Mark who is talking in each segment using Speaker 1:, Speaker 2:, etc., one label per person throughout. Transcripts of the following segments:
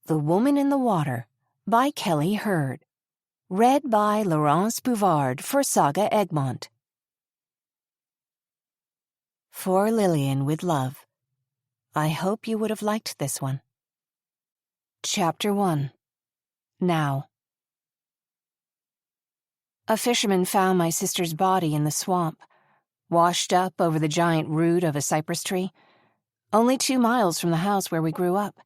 Speaker 1: The Woman in the Water by Kelly Hurd. Read by Laurence Bouvard for Saga Egmont. For Lillian with Love. I hope you would have liked this one. Chapter 1. Now. A fisherman found my sister's body in the swamp, washed up over the giant root of a cypress tree, only 2 miles from the house where we grew up.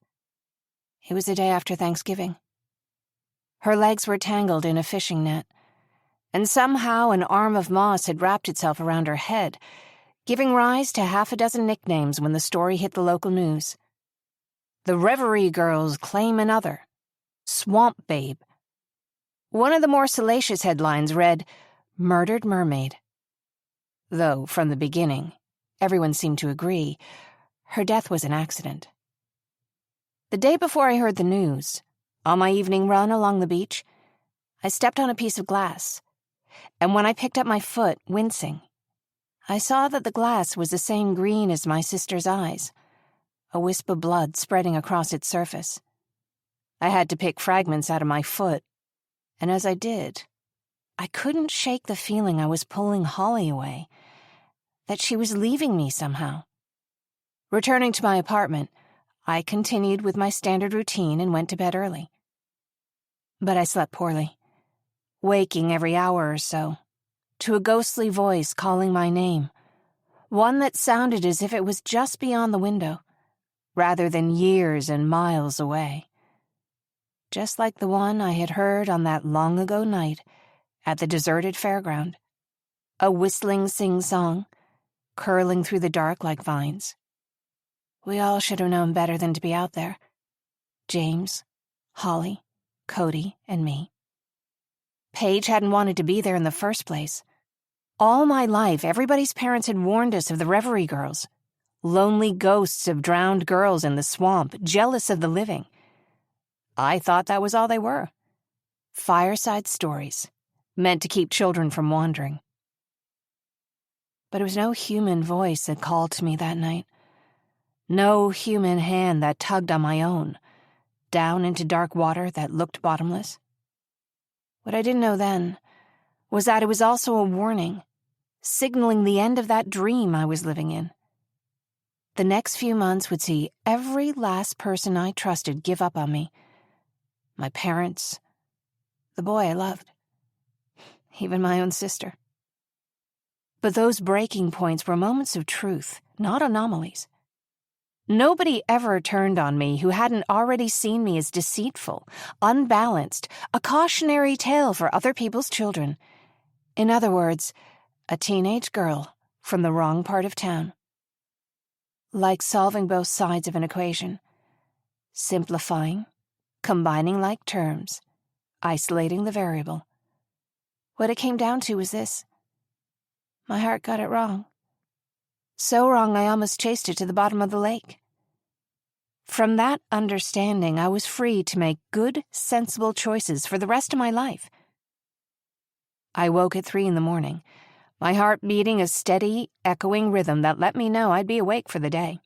Speaker 1: It was the day after Thanksgiving. Her legs were tangled in a fishing net, and somehow an arm of moss had wrapped itself around her head, giving rise to 6 nicknames when the story hit the local news. The Reverie Girls claim another, Swamp Babe. One of the more salacious headlines read, Murdered Mermaid. Though, from the beginning, everyone seemed to agree, her death was an accident. The day before I heard the news, on my evening run along the beach, I stepped on a piece of glass, and when I picked up my foot, wincing, I saw that the glass was the same green as my sister's eyes, a wisp of blood spreading across its surface. I had to pick fragments out of my foot, and as I did, I couldn't shake the feeling I was pulling Holly away, that she was leaving me somehow. Returning to my apartment, I continued with my standard routine and went to bed early. But I slept poorly, waking every hour or so, to a ghostly voice calling my name, one that sounded as if it was just beyond the window, rather than years and miles away. Just like the one I had heard on that long-ago night at the deserted fairground, a whistling sing-song, curling through the dark like vines. We all should have known better than to be out there. James, Holly, Cody, and me. Paige hadn't wanted to be there in the first place. All my life, everybody's parents had warned us of the Reverie Girls, lonely ghosts of drowned girls in the swamp, jealous of the living. I thought that was all they were. Fireside stories, meant to keep children from wandering. But it was no human voice that called to me that night. No human hand that tugged on my own, down into dark water that looked bottomless. What I didn't know then was that it was also a warning, signaling the end of that dream I was living in. The next few months would see every last person I trusted give up on me. My parents, the boy I loved, even my own sister. But those breaking points were moments of truth, not anomalies. Nobody ever turned on me who hadn't already seen me as deceitful, unbalanced, a cautionary tale for other people's children. In other words, a teenage girl from the wrong part of town. Like solving both sides of an equation. Simplifying, combining like terms, isolating the variable. What it came down to was this. My heart got it wrong. So wrong I almost chased it to the bottom of the lake. From that understanding, I was free to make good, sensible choices for the rest of my life. I woke at 3 a.m, my heart beating a steady, echoing rhythm that let me know I'd be awake for the day.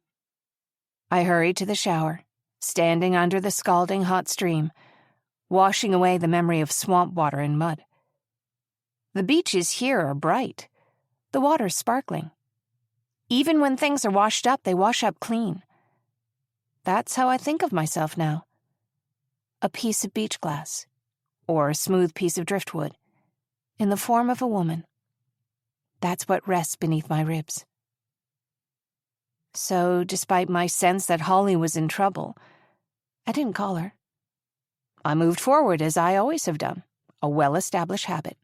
Speaker 1: I hurried to the shower, standing under the scalding hot stream, washing away the memory of swamp water and mud. The beaches here are bright, the water's sparkling. Even when things are washed up, they wash up clean. That's how I think of myself now. A piece of beach glass, or a smooth piece of driftwood, in the form of a woman. That's what rests beneath my ribs. So, despite my sense that Holly was in trouble, I didn't call her. I moved forward as I always have done, a well-established habit.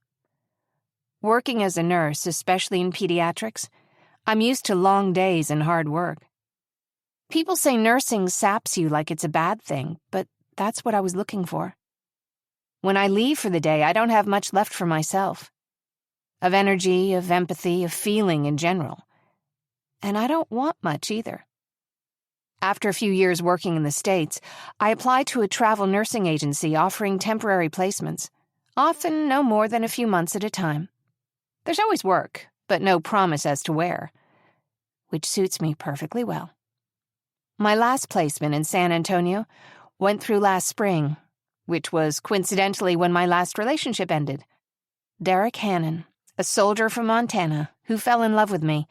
Speaker 1: Working as a nurse, especially in pediatrics, I'm used to long days and hard work. People say nursing saps you like it's a bad thing, but that's what I was looking for. When I leave for the day, I don't have much left for myself. Of energy, of empathy, of feeling in general. And I don't want much either. After a few years working in the States, I applied to a travel nursing agency offering temporary placements, often no more than a few months at a time. There's always work, but no promise as to where, which suits me perfectly well. My last placement in San Antonio Went through last spring, which was coincidentally when my last relationship ended. Derek Hannon, a soldier from Montana who fell in love with me,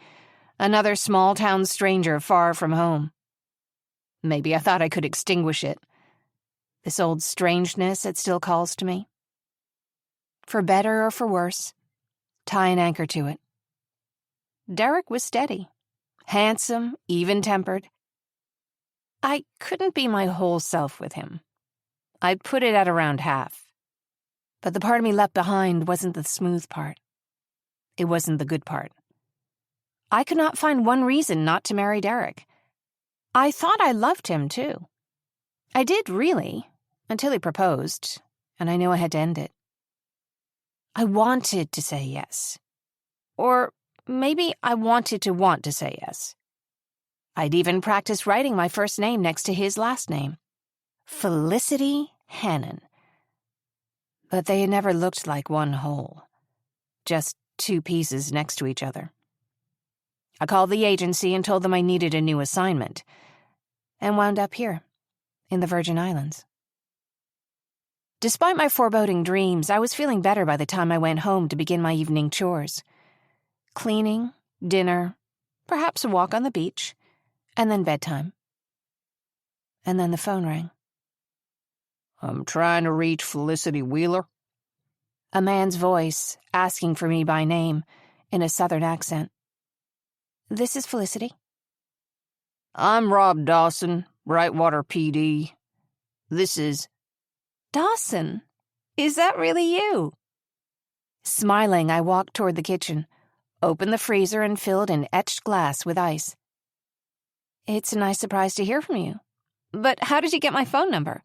Speaker 1: another small-town stranger far from home. Maybe I thought I could extinguish it. This old strangeness that still calls to me. For better or for worse, tie an anchor to it. Derek was steady, handsome, even-tempered. I couldn't be my whole self with him. I'd put it at around half. But the part of me left behind wasn't the smooth part. It wasn't the good part. I could not find one reason not to marry Derek. I thought I loved him, too. I did, really, until he proposed, and I knew I had to end it. I wanted to say yes. Or maybe I wanted to want to say yes. I'd even practiced writing my first name next to his last name. Felicity Hannon. But they had never looked like one whole. Just two pieces next to each other. I called the agency and told them I needed a new assignment, and wound up here, in the Virgin Islands. Despite my foreboding dreams, I was feeling better by the time I went home to begin my evening chores. Cleaning, dinner, perhaps a walk on the beach, and then bedtime. And then the phone rang.
Speaker 2: I'm trying to reach Felicity Wheeler.
Speaker 1: A man's voice, asking for me by name, in a southern accent. This is Felicity.
Speaker 2: I'm Rob Dawson, Brightwater PD. This is...
Speaker 1: Dawson, is that really you? Smiling, I walked toward the kitchen, opened the freezer and filled an etched glass with ice. It's a nice surprise to hear from you. But how did you get my phone number?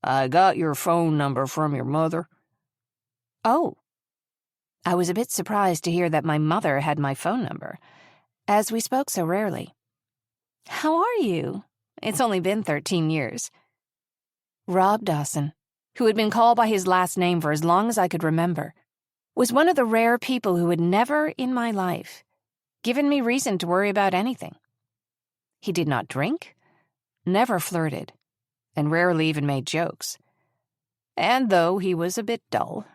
Speaker 2: I got your phone number from your mother.
Speaker 1: Oh. I was a bit surprised to hear that my mother had my phone number, as we spoke so rarely. How are you? It's only been 13 years. Rob Dawson, who had been called by his last name for as long as I could remember, was one of the rare people who had never in my life given me reason to worry about anything. He did not drink, never flirted, and rarely even made jokes. And though he was a bit dull,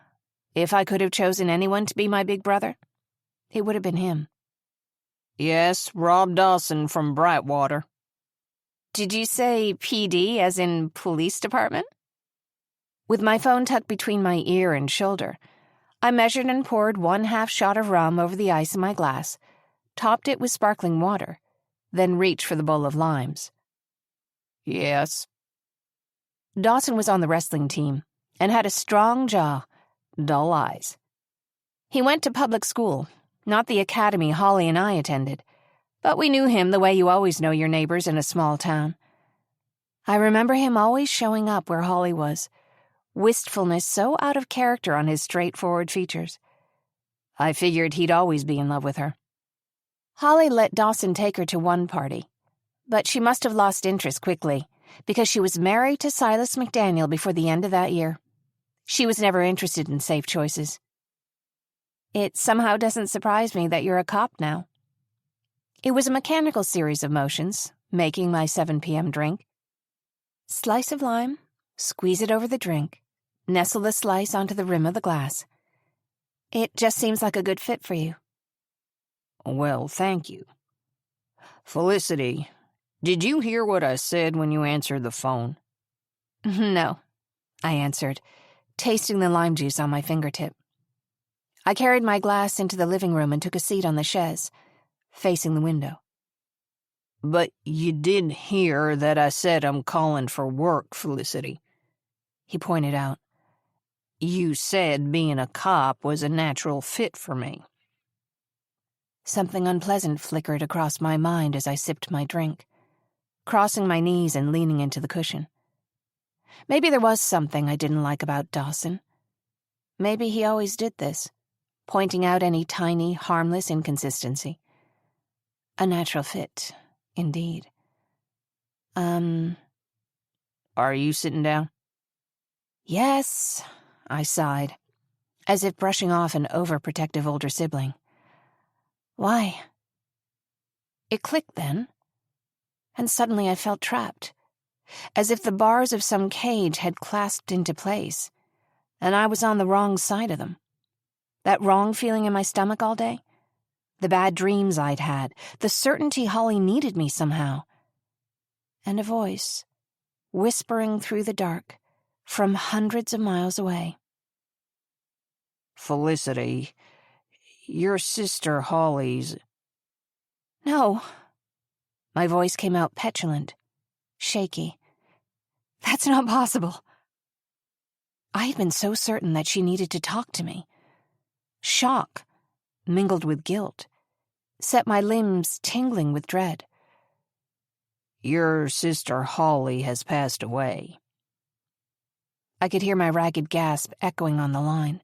Speaker 1: if I could have chosen anyone to be my big brother, it would have been him.
Speaker 2: Yes, Rob Dawson from Brightwater.
Speaker 1: Did you say PD as in police department? With my phone tucked between my ear and shoulder, I measured and poured 1/2 shot of rum over the ice in my glass, topped it with sparkling water, then reached for the bowl of limes.
Speaker 2: Yes.
Speaker 1: Dawson was on the wrestling team and had a strong jaw, dull eyes. He went to public school, not the academy Holly and I attended, but we knew him the way you always know your neighbors in a small town. I remember him always showing up where Holly was, wistfulness so out of character on his straightforward features. I figured he'd always be in love with her. Holly let Dawson take her to one party, but she must have lost interest quickly, because she was married to Silas McDaniel before the end of that year. She was never interested in safe choices. It somehow doesn't surprise me that you're a cop now. It was a mechanical series of motions, making my 7 p.m. drink. Slice of lime, squeeze it over the drink, nestle the slice onto the rim of the glass. It just seems like a good fit for you.
Speaker 2: Well, thank you. Felicity, did you hear what I said when you answered the phone?
Speaker 1: No, I answered, tasting the lime juice on my fingertip. I carried my glass into the living room and took a seat on the chaise, facing the window.
Speaker 2: But you did hear that I said I'm calling for work, Felicity.
Speaker 1: He pointed out.
Speaker 2: You said being a cop was a natural fit for me.
Speaker 1: Something unpleasant flickered across my mind as I sipped my drink, crossing my knees and leaning into the cushion. Maybe there was something I didn't like about Dawson. Maybe he always did this, pointing out any tiny, harmless inconsistency. A natural fit, indeed.
Speaker 2: Are you sitting down?
Speaker 1: Yes, I sighed, as if brushing off an overprotective older sibling. Why? It clicked then, and suddenly I felt trapped, as if the bars of some cage had clasped into place, and I was on the wrong side of them. That wrong feeling in my stomach all day, the bad dreams I'd had, the certainty Holly needed me somehow, and a voice whispering through the dark from hundreds of miles away.
Speaker 2: Felicity, your sister Holly's...
Speaker 1: No. My voice came out petulant, shaky. That's not possible. I had been so certain that she needed to talk to me. Shock, mingled with guilt, set my limbs tingling with dread.
Speaker 2: Your sister Holly has passed away.
Speaker 1: I could hear my ragged gasp echoing on the line.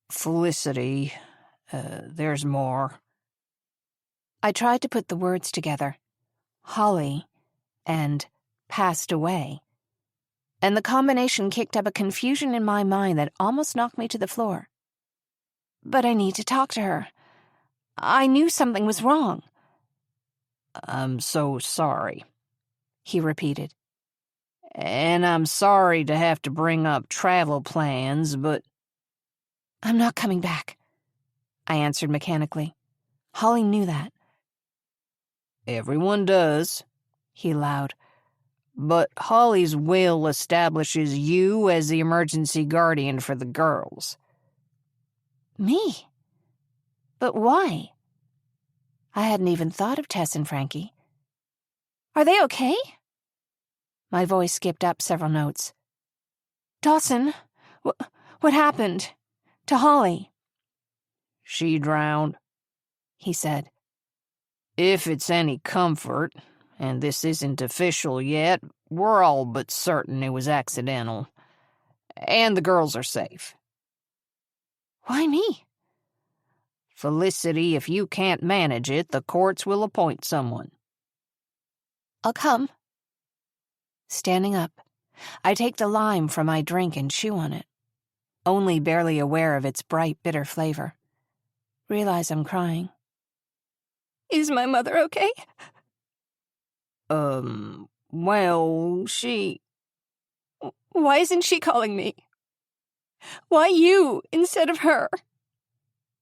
Speaker 2: Felicity, there's more.
Speaker 1: I tried to put the words together, Holly and passed away, and the combination kicked up a confusion in my mind that almost knocked me to the floor. But I need to talk to her. I knew something was wrong.
Speaker 2: I'm so sorry,
Speaker 1: he repeated.
Speaker 2: And I'm sorry to have to bring up travel plans, but...
Speaker 1: I'm not coming back, I answered mechanically. Holly knew that.
Speaker 2: Everyone does, he allowed. But Holly's will establishes you as the emergency guardian for the girls.
Speaker 1: Me? But why? I hadn't even thought of Tess and Frankie. Are they okay? My voice skipped up several notes. Dawson, what happened to Holly?
Speaker 2: She drowned,
Speaker 1: he said.
Speaker 2: If it's any comfort, and this isn't official yet, we're all but certain it was accidental. And the girls are safe.
Speaker 1: Why me?
Speaker 2: Felicity, if you can't manage it, the courts will appoint someone.
Speaker 1: I'll come. Standing up, I take the lime from my drink and chew on it, only barely aware of its bright, bitter flavor. Realize I'm crying. Is my mother okay?
Speaker 2: Well, she...
Speaker 1: Why isn't she calling me? Why you instead of her?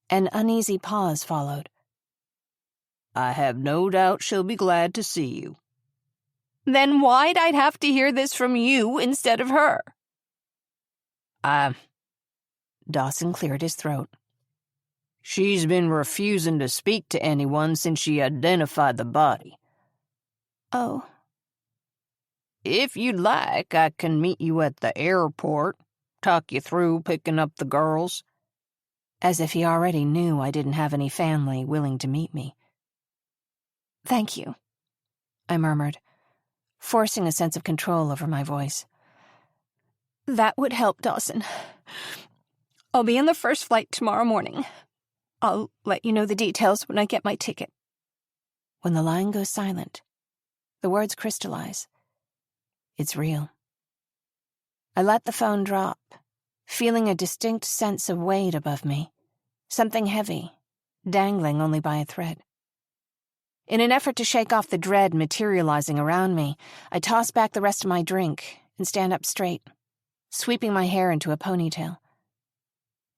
Speaker 1: An uneasy pause followed.
Speaker 2: I have no doubt she'll be glad to see you.
Speaker 1: Then why'd I have to hear this from you instead of her?
Speaker 2: Dawson cleared his throat. She's been refusing to speak to anyone since she identified the body.
Speaker 1: Oh.
Speaker 2: If you'd like, I can meet you at the airport, talk you through picking up the girls.
Speaker 1: As if he already knew I didn't have any family willing to meet me. Thank you, I murmured, forcing a sense of control over my voice. That would help, Dawson. I'll be on the first flight tomorrow morning. I'll let you know the details when I get my ticket. When the line goes silent, the words crystallize. It's real. I let the phone drop, feeling a distinct sense of weight above me, something heavy, dangling only by a thread. In an effort to shake off the dread materializing around me, I toss back the rest of my drink and stand up straight, sweeping my hair into a ponytail.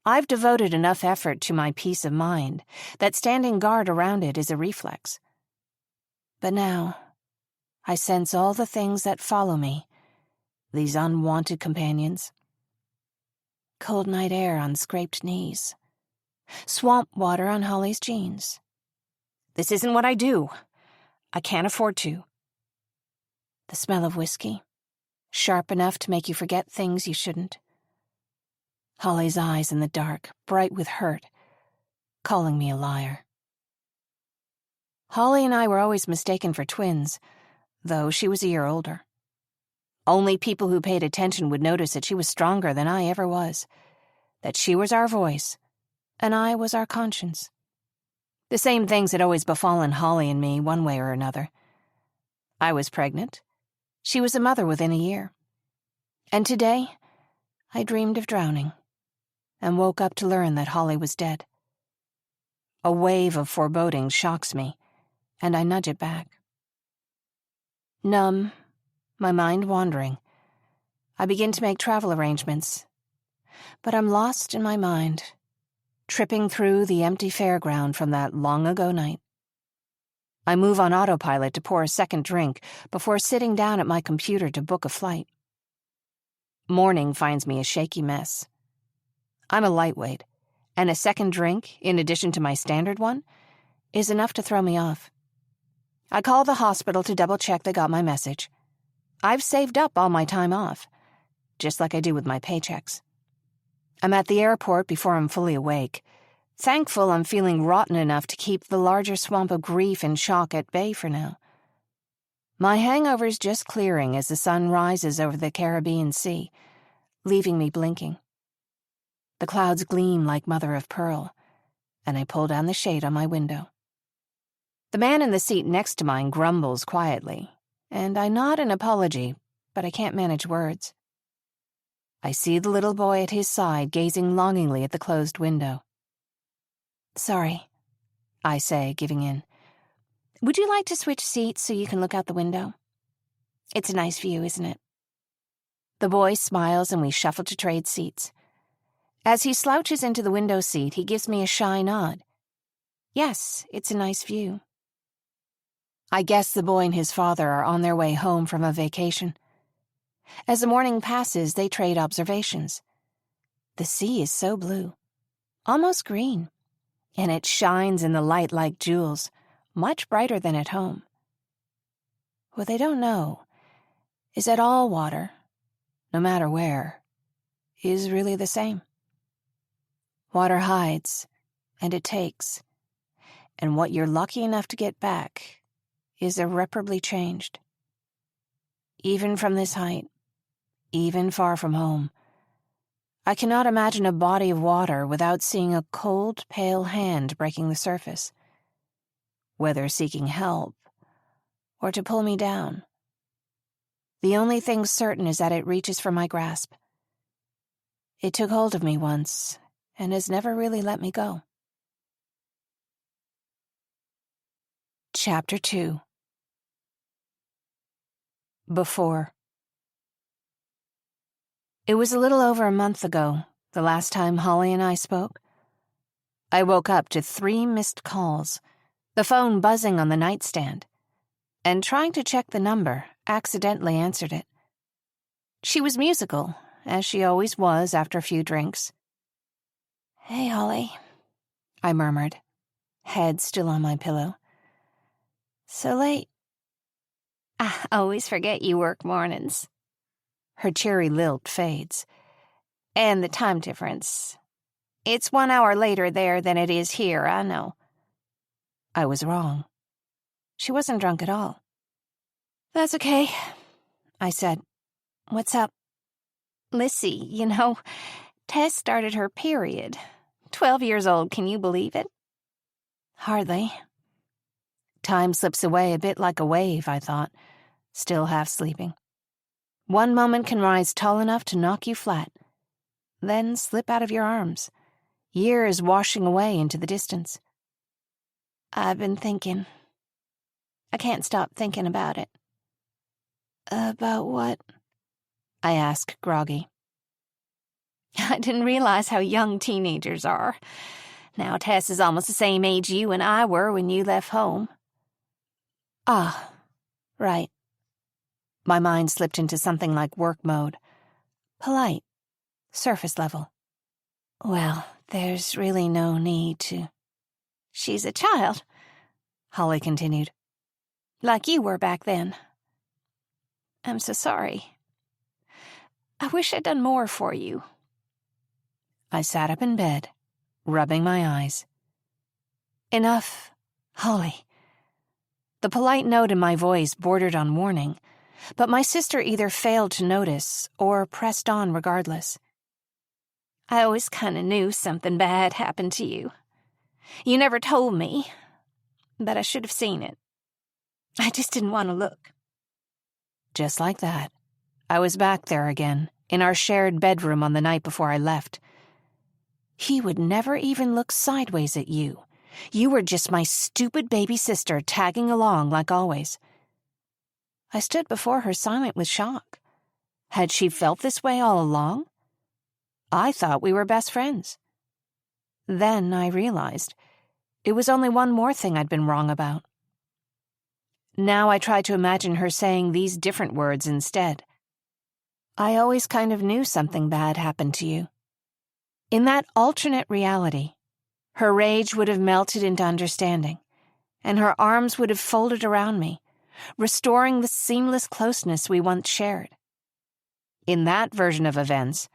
Speaker 1: I've devoted enough effort to my peace of mind that standing guard around it is a reflex. But now, I sense all the things that follow me, these unwanted companions. Cold night air on scraped knees. Swamp water on Holly's jeans. This isn't what I do. I can't afford to. The smell of whiskey, sharp enough to make you forget things you shouldn't. Holly's eyes in the dark, bright with hurt, calling me a liar. Holly and I were always mistaken for twins, though she was a year older. Only people who paid attention would notice that she was stronger than I ever was, that she was our voice, and I was our conscience. The same things had always befallen Holly and me one way or another. I was pregnant. She was a mother within a year. And today, I dreamed of drowning, and woke up to learn that Holly was dead. A wave of foreboding shocks me, and I nudge it back. Numb, my mind wandering. I begin to make travel arrangements, but I'm lost in my mind, tripping through the empty fairground from that long-ago night. I move on autopilot to pour a second drink before sitting down at my computer to book a flight. Morning finds me a shaky mess. I'm a lightweight, and a second drink, in addition to my standard one, is enough to throw me off. I call the hospital to double-check they got my message. I've saved up all my time off, just like I do with my paychecks. I'm at the airport before I'm fully awake, thankful I'm feeling rotten enough to keep the larger swamp of grief and shock at bay for now. My hangover's just clearing as the sun rises over the Caribbean Sea, leaving me blinking. The clouds gleam like mother of pearl, and I pull down the shade on my window. The man in the seat next to mine grumbles quietly, and I nod an apology, but I can't manage words. I see the little boy at his side gazing longingly at the closed window. "Sorry," I say, giving in. "Would you like to switch seats so you can look out the window? It's a nice view, isn't it?" The boy smiles and we shuffle to trade seats. As he slouches into the window seat, he gives me a shy nod. Yes, it's a nice view. I guess the boy and his father are on their way home from a vacation. As the morning passes, they trade observations. The sea is so blue, almost green, and it shines in the light like jewels, much brighter than at home. What they don't know is that all water, no matter where, is really the same. Water hides, and it takes, and what you're lucky enough to get back is irreparably changed. Even from this height, even far from home, I cannot imagine a body of water without seeing a cold, pale hand breaking the surface, whether seeking help or to pull me down. The only thing certain is that it reaches for my grasp. It took hold of me once and has never really let me go. Chapter 2. Before. It was a little over a month ago, the last time Holly and I spoke. I woke up to 3 missed calls, the phone buzzing on the nightstand, and trying to check the number, accidentally answered it. She was musical, as she always was after a few drinks. "Hey, Holly," I murmured, head still on my pillow. "So late." "I always forget you work mornings." Her cheery lilt fades. "And the time difference. It's 1 hour later there than it is here, I know." I was wrong. She wasn't drunk at all. "That's okay," I said. "What's up?" "Lissy, Tess started her period. 12 years old, can you believe it?" "Hardly." Time slips away a bit like a wave, I thought, still half sleeping. One moment can rise tall enough to knock you flat, then slip out of your arms, years washing away into the distance. "I've been thinking. I can't stop thinking about it." "About what?" I asked, groggy. "I didn't realize how young teenagers are. Now Tess is almost the same age you and I were when you left home." "Ah, right." My mind slipped into something like work mode. Polite. Surface level. "Well, there's really no need to." "She's a child," Holly continued. "Like you were back then. I'm so sorry. I wish I'd done more for you." I sat up in bed, rubbing my eyes. "Enough, Holly." The polite note in my voice bordered on warning, but my sister either failed to notice or pressed on regardless. "I always kind of knew something bad happened to you. You never told me, but I should have seen it. I just didn't want to look." Just like that, I was back there again, in our shared bedroom on the night before I left. He would never even look sideways at you. You were just my stupid baby sister tagging along like always. I stood before her silent with shock. Had she felt this way all along? I thought we were best friends. Then I realized it was only one more thing I'd been wrong about. Now I tried to imagine her saying these different words instead. I always kind of knew something bad happened to you. In that alternate reality, her rage would have melted into understanding, and her arms would have folded around me, restoring the seamless closeness we once shared. In that version of events,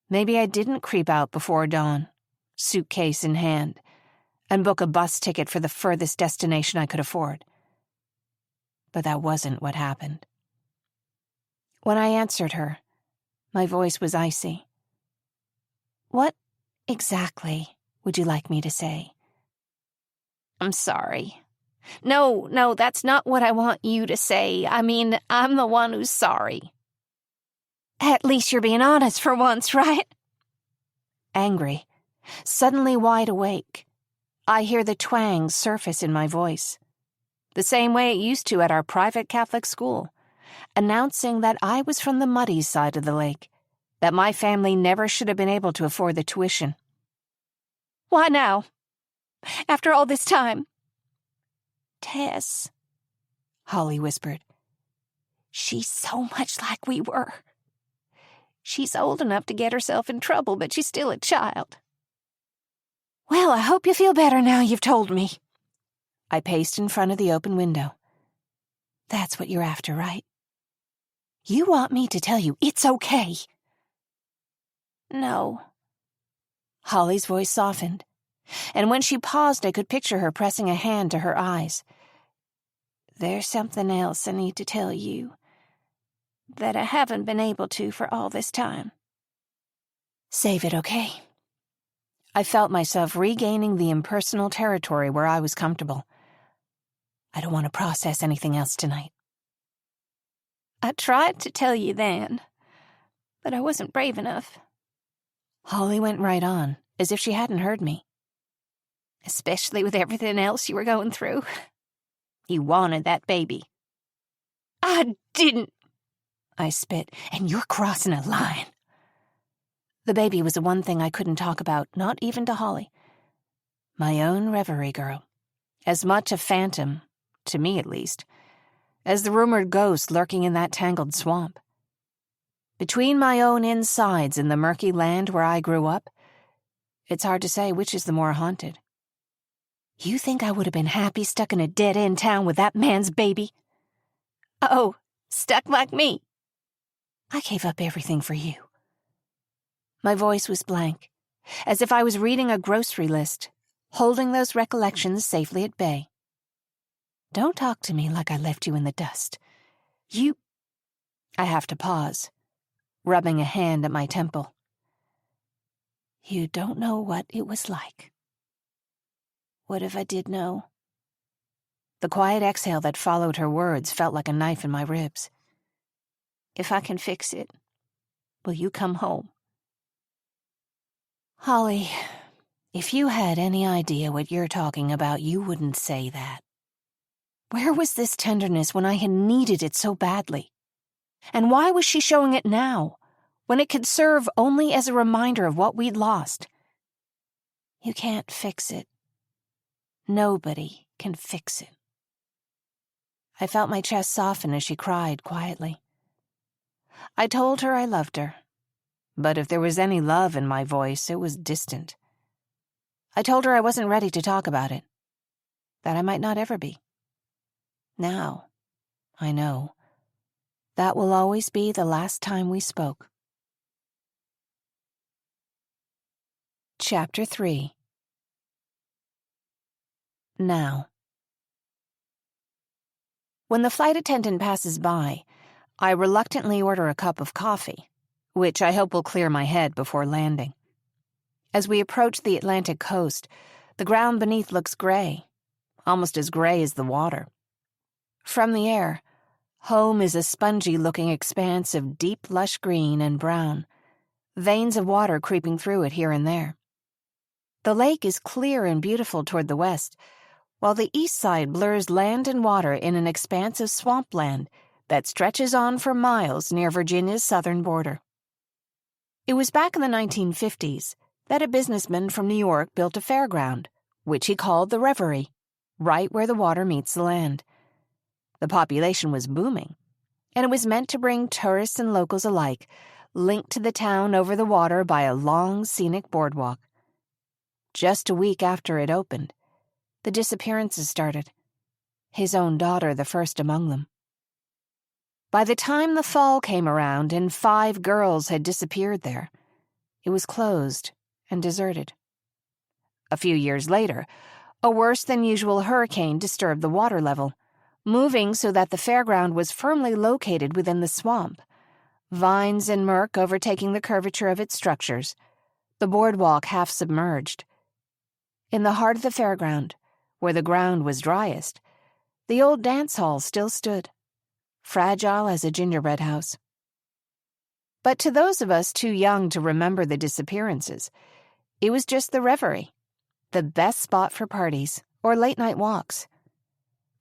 Speaker 1: maybe I didn't creep out before dawn, suitcase in hand, and book a bus ticket for the furthest destination I could afford. But that wasn't what happened. When I answered her, my voice was icy. What exactly would you like me to say? I'm sorry. No, that's not what I want you to say. I mean, I'm the one who's sorry. At least you're being honest for once, right? Angry, suddenly wide awake, I hear the twang surface in my voice, the same way it used to at our private Catholic school, announcing that I was from the muddy side of the lake, that my family never should have been able to afford the tuition. Why now? After all this time? Tess, Holly whispered. She's so much like we were. She's old enough to get herself in trouble, but she's still a child. Well, I hope you feel better now you've told me. I paced in front of the open window. That's what you're after, right? You want me to tell you it's okay? No. Holly's voice softened, and when she paused, I could picture her pressing a hand to her eyes. There's something else I need to tell you that I haven't been able to for all this time. Save it, okay? I felt myself regaining the impersonal territory where I was comfortable. I don't want to process anything else tonight. I tried to tell you then, but I wasn't brave enough. Holly went right on, as if she hadn't heard me. Especially with everything else you were going through. You wanted that baby. I didn't, I spit, and you're crossing a line. The baby was the one thing I couldn't talk about, not even to Holly. My own reverie girl. As much a phantom, to me at least, as the rumored ghost lurking in that tangled swamp. Between my own insides and the murky land where I grew up, it's hard to say which is the more haunted. You think I would have been happy stuck in a dead-end town with that man's baby? Oh, stuck like me. I gave up everything for you. My voice was blank, as if I was reading a grocery list, holding those recollections safely at bay. Don't talk to me like I left you in the dust. I have to pause, rubbing a hand at my temple. You don't know what it was like. What if I did know? The quiet exhale that followed her words felt like a knife in my ribs. If I can fix it, will you come home? Holly, if you had any idea what you're talking about, you wouldn't say that. Where was this tenderness when I had needed it so badly? And why was she showing it now, when it could serve only as a reminder of what we'd lost? You can't fix it. Nobody can fix it. I felt my chest soften as she cried quietly. I told her I loved her, but if there was any love in my voice, it was distant. I told her I wasn't ready to talk about it, that I might not ever be. Now, I know, that will always be the last time we spoke. Chapter 3. Now. When the flight attendant passes by, I reluctantly order a cup of coffee, which I hope will clear my head before landing. As we approach the Atlantic coast, the ground beneath looks gray, almost as gray as the water. From the air, home is a spongy-looking expanse of deep, lush green and brown, veins of water creeping through it here and there. The lake is clear and beautiful toward the west, while the east side blurs land and water in an expanse of swampland that stretches on for miles near Virginia's southern border. It was back in the 1950s that a businessman from New York built a fairground, which he called the Reverie, right where the water meets the land. The population was booming, and it was meant to bring tourists and locals alike, linked to the town over the water by a long, scenic boardwalk. Just a week after it opened, the disappearances started, his own daughter the first among them. By the time the fall came around and 5 girls had disappeared there, it was closed and deserted. A few years later, a worse-than-usual hurricane disturbed the water level, moving so that the fairground was firmly located within the swamp, vines and murk overtaking the curvature of its structures, the boardwalk half submerged. In the heart of the fairground, where the ground was driest, the old dance hall still stood, fragile as a gingerbread house. But to those of us too young to remember the disappearances, it was just the Reverie, the best spot for parties or late-night walks.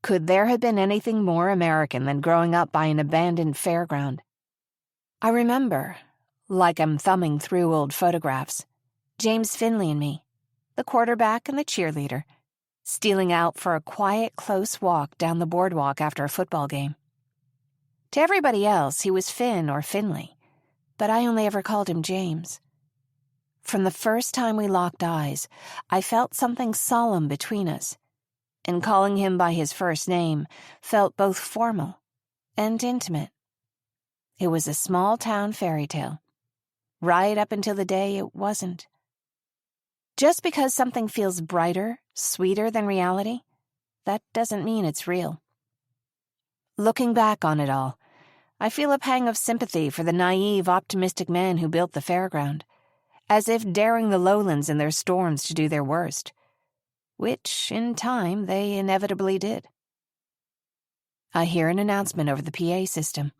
Speaker 1: Could there have been anything more American than growing up by an abandoned fairground? I remember, like I'm thumbing through old photographs, James Finley and me, the quarterback and the cheerleader, stealing out for a quiet, close walk down the boardwalk after a football game. To everybody else, he was Finn or Finley, but I only ever called him James. From the first time we locked eyes, I felt something solemn between us, and calling him by his first name felt both formal and intimate. It was a small-town fairy tale, right up until the day it wasn't. Just because something feels brighter, sweeter than reality, that doesn't mean it's real. Looking back on it all, I feel a pang of sympathy for the naive, optimistic men who built the fairground, as if daring the lowlands in their storms to do their worst, which, in time, they inevitably did. I hear an announcement over the PA system.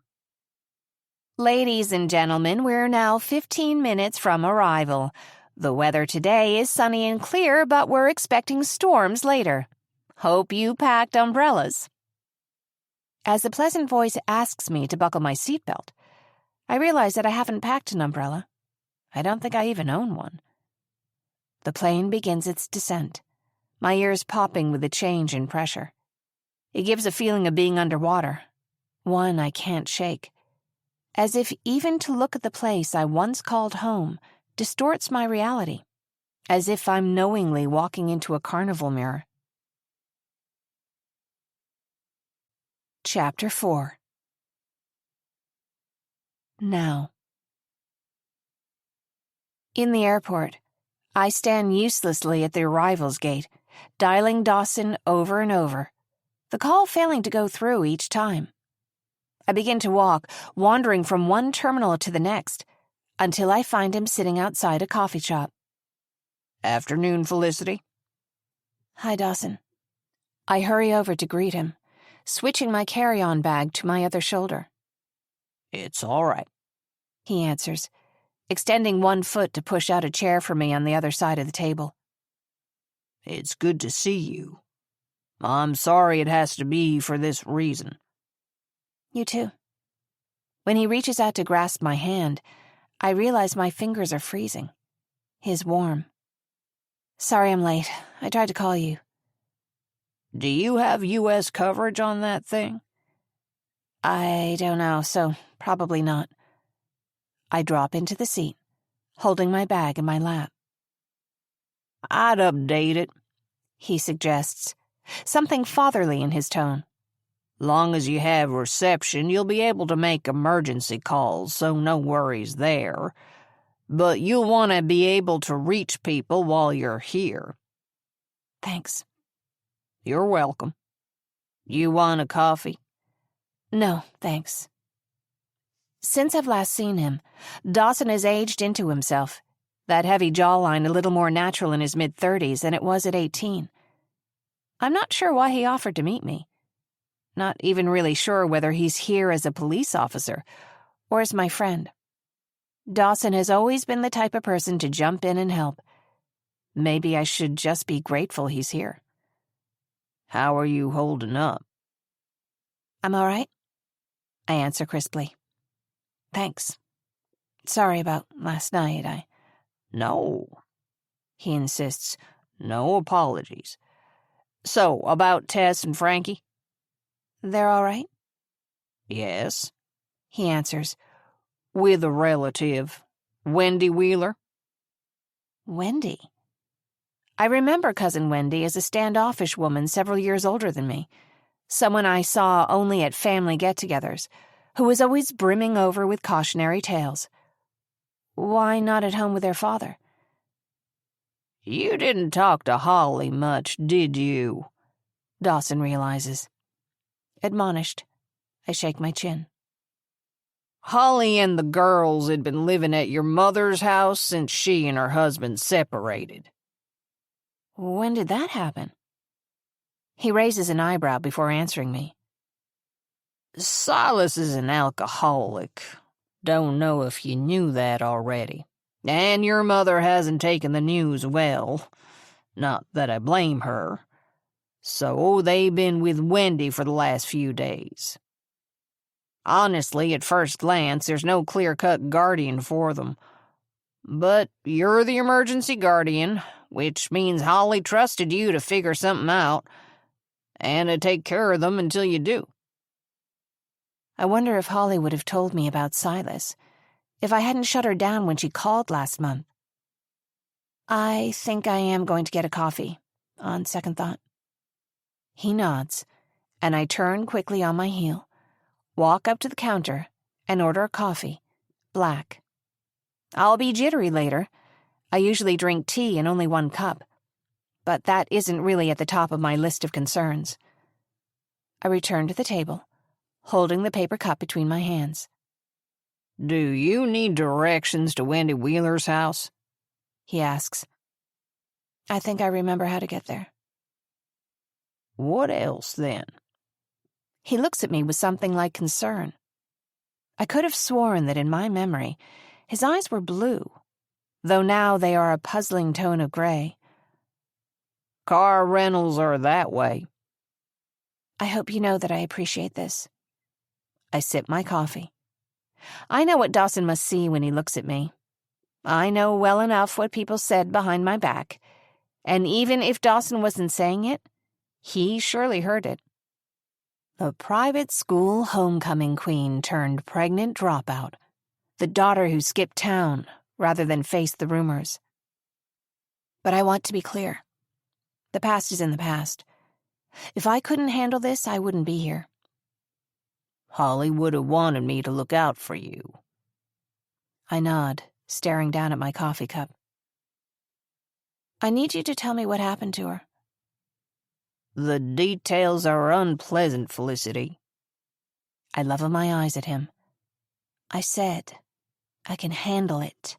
Speaker 1: Ladies and gentlemen, we're now 15 minutes from arrival. The weather today is sunny and clear, but we're expecting storms later. Hope you packed umbrellas. As the pleasant voice asks me to buckle my seatbelt, I realize that I haven't packed an umbrella. I don't think I even own one. The plane begins its descent, my ears popping with the change in pressure. It gives a feeling of being underwater, one I can't shake, as if even to look at the place I once called home distorts my reality, as if I'm knowingly walking into a carnival mirror. Chapter 4. Now. In the airport, I stand uselessly at the arrivals gate, dialing Dawson over and over, the call failing to go through each time. I begin to walk, wandering from one terminal to the next, until I find him sitting outside a coffee shop.
Speaker 2: Afternoon, Felicity.
Speaker 1: Hi, Dawson. I hurry over to greet him, switching my carry-on bag to my other shoulder.
Speaker 2: It's all right,
Speaker 1: he answers, extending one foot to push out a chair for me on the other side of the table.
Speaker 2: It's good to see you. I'm sorry it has to be for this reason.
Speaker 1: You too. When he reaches out to grasp my hand, I realize my fingers are freezing. His warm. Sorry I'm late. I tried to call you.
Speaker 2: Do you have U.S. coverage on that thing?
Speaker 1: I don't know, so probably not. I drop into the seat, holding my bag in my lap.
Speaker 2: I'd update it,
Speaker 1: he suggests, something fatherly in his tone.
Speaker 2: Long as you have reception, you'll be able to make emergency calls, so no worries there. But you'll want to be able to reach people while you're here.
Speaker 1: Thanks.
Speaker 2: You're welcome. You want a coffee?
Speaker 1: No, thanks. Since I've last seen him, Dawson has aged into himself, that heavy jawline a little more natural in his mid-30s than it was at 18. I'm not sure why he offered to meet me. Not even really sure whether he's here as a police officer or as my friend. Dawson has always been the type of person to jump in and help. Maybe I should just be grateful he's here.
Speaker 2: How are you holding up?
Speaker 1: I'm all right. I answer crisply. Thanks. Sorry about last night.
Speaker 2: No, he insists. No apologies. So, about Tess and Frankie?
Speaker 1: They're all right?
Speaker 2: Yes,
Speaker 1: He answers.
Speaker 2: with a relative, Wendy Wheeler.
Speaker 1: Wendy? I remember Cousin Wendy as a standoffish woman several years older than me, someone I saw only at family get-togethers, who was always brimming over with cautionary tales. Why not at home with their father?
Speaker 2: You didn't talk to Holly much, did you?
Speaker 1: Dawson realizes. Admonished, I shake my chin.
Speaker 2: Holly and the girls had been living at your mother's house since she and her husband separated.
Speaker 1: When did that happen? He raises an eyebrow before answering me.
Speaker 2: Silas is an alcoholic. Don't know if you knew that already. And your mother hasn't taken the news well. Not that I blame her. So they've been with Wendy for the last few days. Honestly, at first glance, there's no clear-cut guardian for them. But you're the emergency guardian, which means Holly trusted you to figure something out and to take care of them until you do.
Speaker 1: I wonder if Holly would have told me about Silas, if I hadn't shut her down when she called last month. I think I am going to get a coffee, on second thought. He nods, and I turn quickly on my heel, walk up to the counter, and order a coffee, black. I'll be jittery later. I usually drink tea in only 1 cup, but that isn't really at the top of my list of concerns. I return to the table, holding the paper cup between my hands.
Speaker 2: Do you need directions to Wendy Wheeler's house?
Speaker 1: He asks. I think I remember how to get there.
Speaker 2: What else, then?
Speaker 1: He looks at me with something like concern. I could have sworn that in my memory, his eyes were blue, though now they are a puzzling tone of gray.
Speaker 2: Car rentals are that way.
Speaker 1: I hope you know that I appreciate this. I sip my coffee. I know what Dawson must see when he looks at me. I know well enough what people said behind my back, and even if Dawson wasn't saying it, he surely heard it. The private school homecoming queen turned pregnant dropout, the daughter who skipped town rather than face the rumors. But I want to be clear. The past is in the past. If I couldn't handle this, I wouldn't be here.
Speaker 2: Holly would have wanted me to look out for you.
Speaker 1: I nod, staring down at my coffee cup. I need you to tell me what happened to her.
Speaker 2: The details are unpleasant, Felicity.
Speaker 1: I level my eyes at him. I said, I can handle it.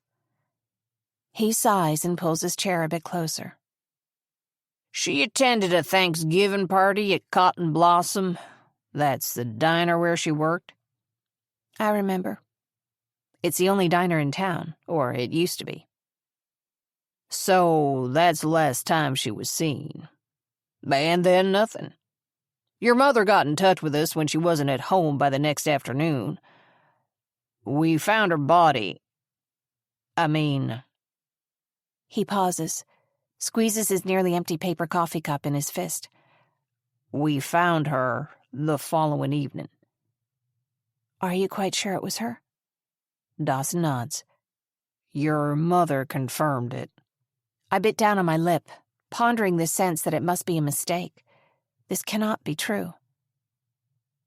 Speaker 1: He sighs and pulls his chair a bit closer.
Speaker 2: She attended a Thanksgiving party at Cotton Blossom. That's the diner where she worked.
Speaker 1: I remember. It's the only diner in town, or it used to be.
Speaker 2: So that's the last time she was seen. And then nothing. Your mother got in touch with us when she wasn't at home by the next afternoon. We found her body.
Speaker 1: He pauses, squeezes his nearly empty paper coffee cup in his fist.
Speaker 2: We found her the following evening.
Speaker 1: Are you quite sure it was her?
Speaker 2: Dawson nods. Your mother confirmed it.
Speaker 1: I bit down on my lip, pondering the sense that it must be a mistake. This cannot be true.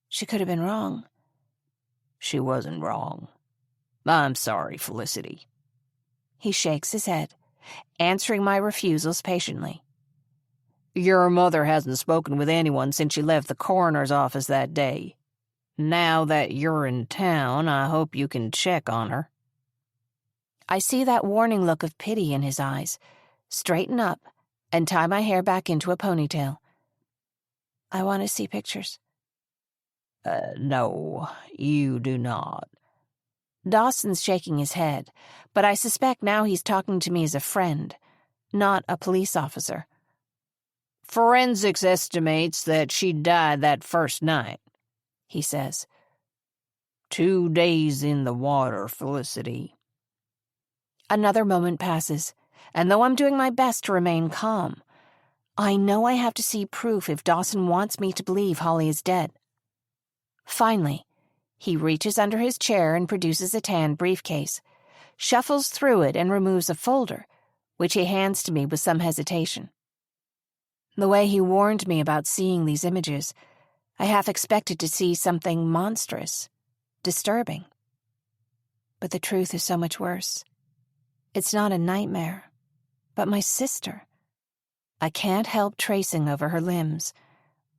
Speaker 1: She could have been wrong.
Speaker 2: She wasn't wrong. I'm sorry, Felicity.
Speaker 1: He shakes his head, answering my refusals patiently.
Speaker 2: Your mother hasn't spoken with anyone since she left the coroner's office that day. Now that you're in town, I hope you can check on her.
Speaker 1: I see that warning look of pity in his eyes, straighten up, and tie my hair back into a ponytail. I want to see pictures.
Speaker 2: No, you do not.
Speaker 1: Dawson's shaking his head, but I suspect now he's talking to me as a friend, not a police officer.
Speaker 2: Forensics estimates that she died that first night,
Speaker 1: he says.
Speaker 2: 2 days in the water, Felicity.
Speaker 1: Another moment passes, and though I'm doing my best to remain calm, I know I have to see proof if Dawson wants me to believe Holly is dead. Finally, he reaches under his chair and produces a tan briefcase, shuffles through it and removes a folder, which he hands to me with some hesitation. The way he warned me about seeing these images, I half expected to see something monstrous, disturbing. But the truth is so much worse. It's not a nightmare, but my sister. I can't help tracing over her limbs,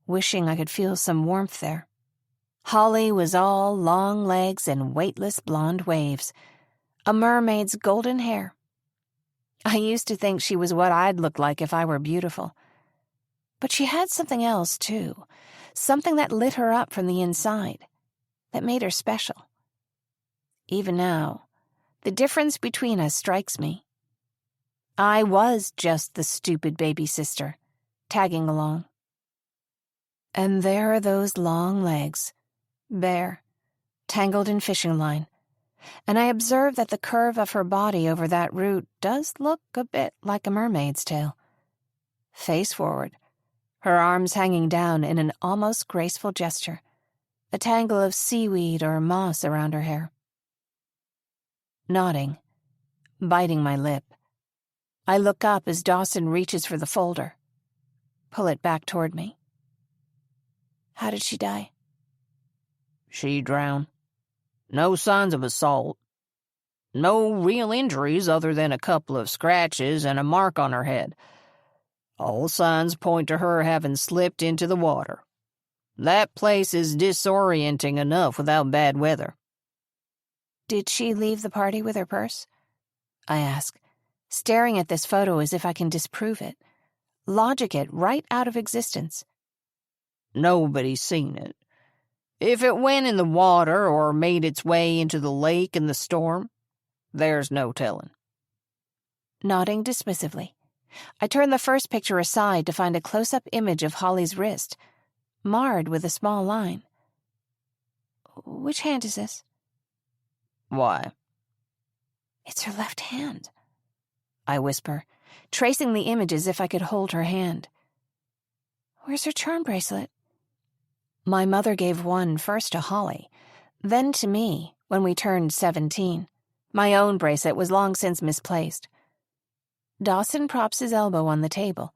Speaker 1: wishing I could feel some warmth there. Holly was all long legs and weightless blonde waves, a mermaid's golden hair. I used to think she was what I'd look like if I were beautiful. But she had something else, too, something that lit her up from the inside, that made her special. Even now, the difference between us strikes me. I was just the stupid baby sister, tagging along. And there are those long legs, bare, tangled in fishing line, and I observe that the curve of her body over that root does look a bit like a mermaid's tail. Face forward, her arms hanging down in an almost graceful gesture, a tangle of seaweed or moss around her hair. Nodding, biting my lip, I look up as Dawson reaches for the folder, pull it back toward me. How did she die?
Speaker 2: She drowned. No signs of assault. No real injuries other than a couple of scratches and a mark on her head. All signs point to her having slipped into the water. That place is disorienting enough without bad weather.
Speaker 1: Did she leave the party with her purse? I ask, staring at this photo as if I can disprove it, logic it right out of existence.
Speaker 2: Nobody's seen it. If it went in the water or made its way into the lake in the storm, there's no telling.
Speaker 1: Nodding dismissively, I turn the first picture aside to find a close-up image of Holly's wrist, marred with a small line. Which hand is this?
Speaker 2: Why?
Speaker 1: It's her left hand, I whisper, tracing the image as if I could hold her hand. Where's her charm bracelet? My mother gave one first to Holly, then to me when we turned 17. My own bracelet was long since misplaced. Dawson props his elbow on the table,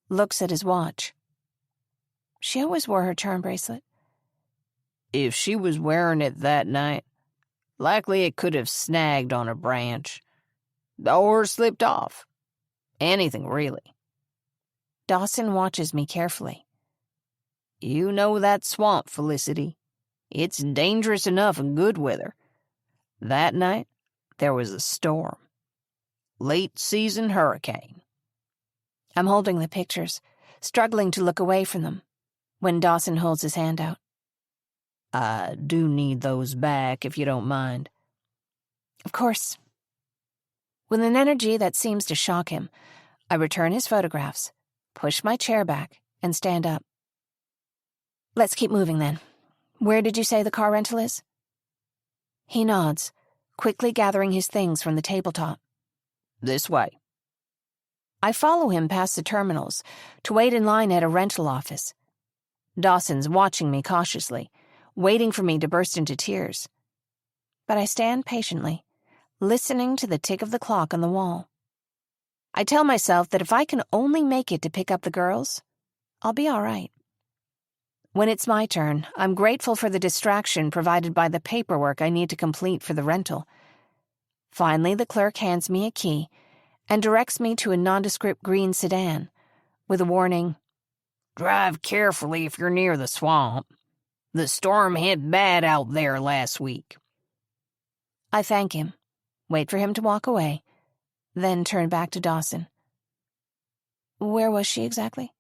Speaker 1: looks at his watch. She always wore her charm bracelet.
Speaker 2: If she was wearing it that night, likely it could have snagged on a branch. Or slipped off. Anything, really.
Speaker 1: Dawson watches me carefully.
Speaker 2: You know that swamp, Felicity. It's dangerous enough in good weather. That night, there was a storm. Late-season hurricane.
Speaker 1: I'm holding the pictures, struggling to look away from them, when Dawson holds his hand out.
Speaker 2: I do need those back, if you don't mind.
Speaker 1: Of course. With an energy that seems to shock him, I return his photographs, push my chair back, and stand up. Let's keep moving then. Where did you say the car rental is? He nods, quickly gathering his things from the tabletop.
Speaker 2: This way.
Speaker 1: I follow him past the terminals to wait in line at a rental office. Dawson's watching me cautiously, waiting for me to burst into tears. But I stand patiently, listening to the tick of the clock on the wall. I tell myself that if I can only make it to pick up the girls, I'll be all right. When it's my turn, I'm grateful for the distraction provided by the paperwork I need to complete for the rental. Finally, the clerk hands me a key and directs me to a nondescript green sedan, with a warning,
Speaker 2: Drive carefully if you're near the swamp. The storm hit bad out there last week.
Speaker 1: I thank him, wait for him to walk away, then turn back to Dawson. Where was she exactly?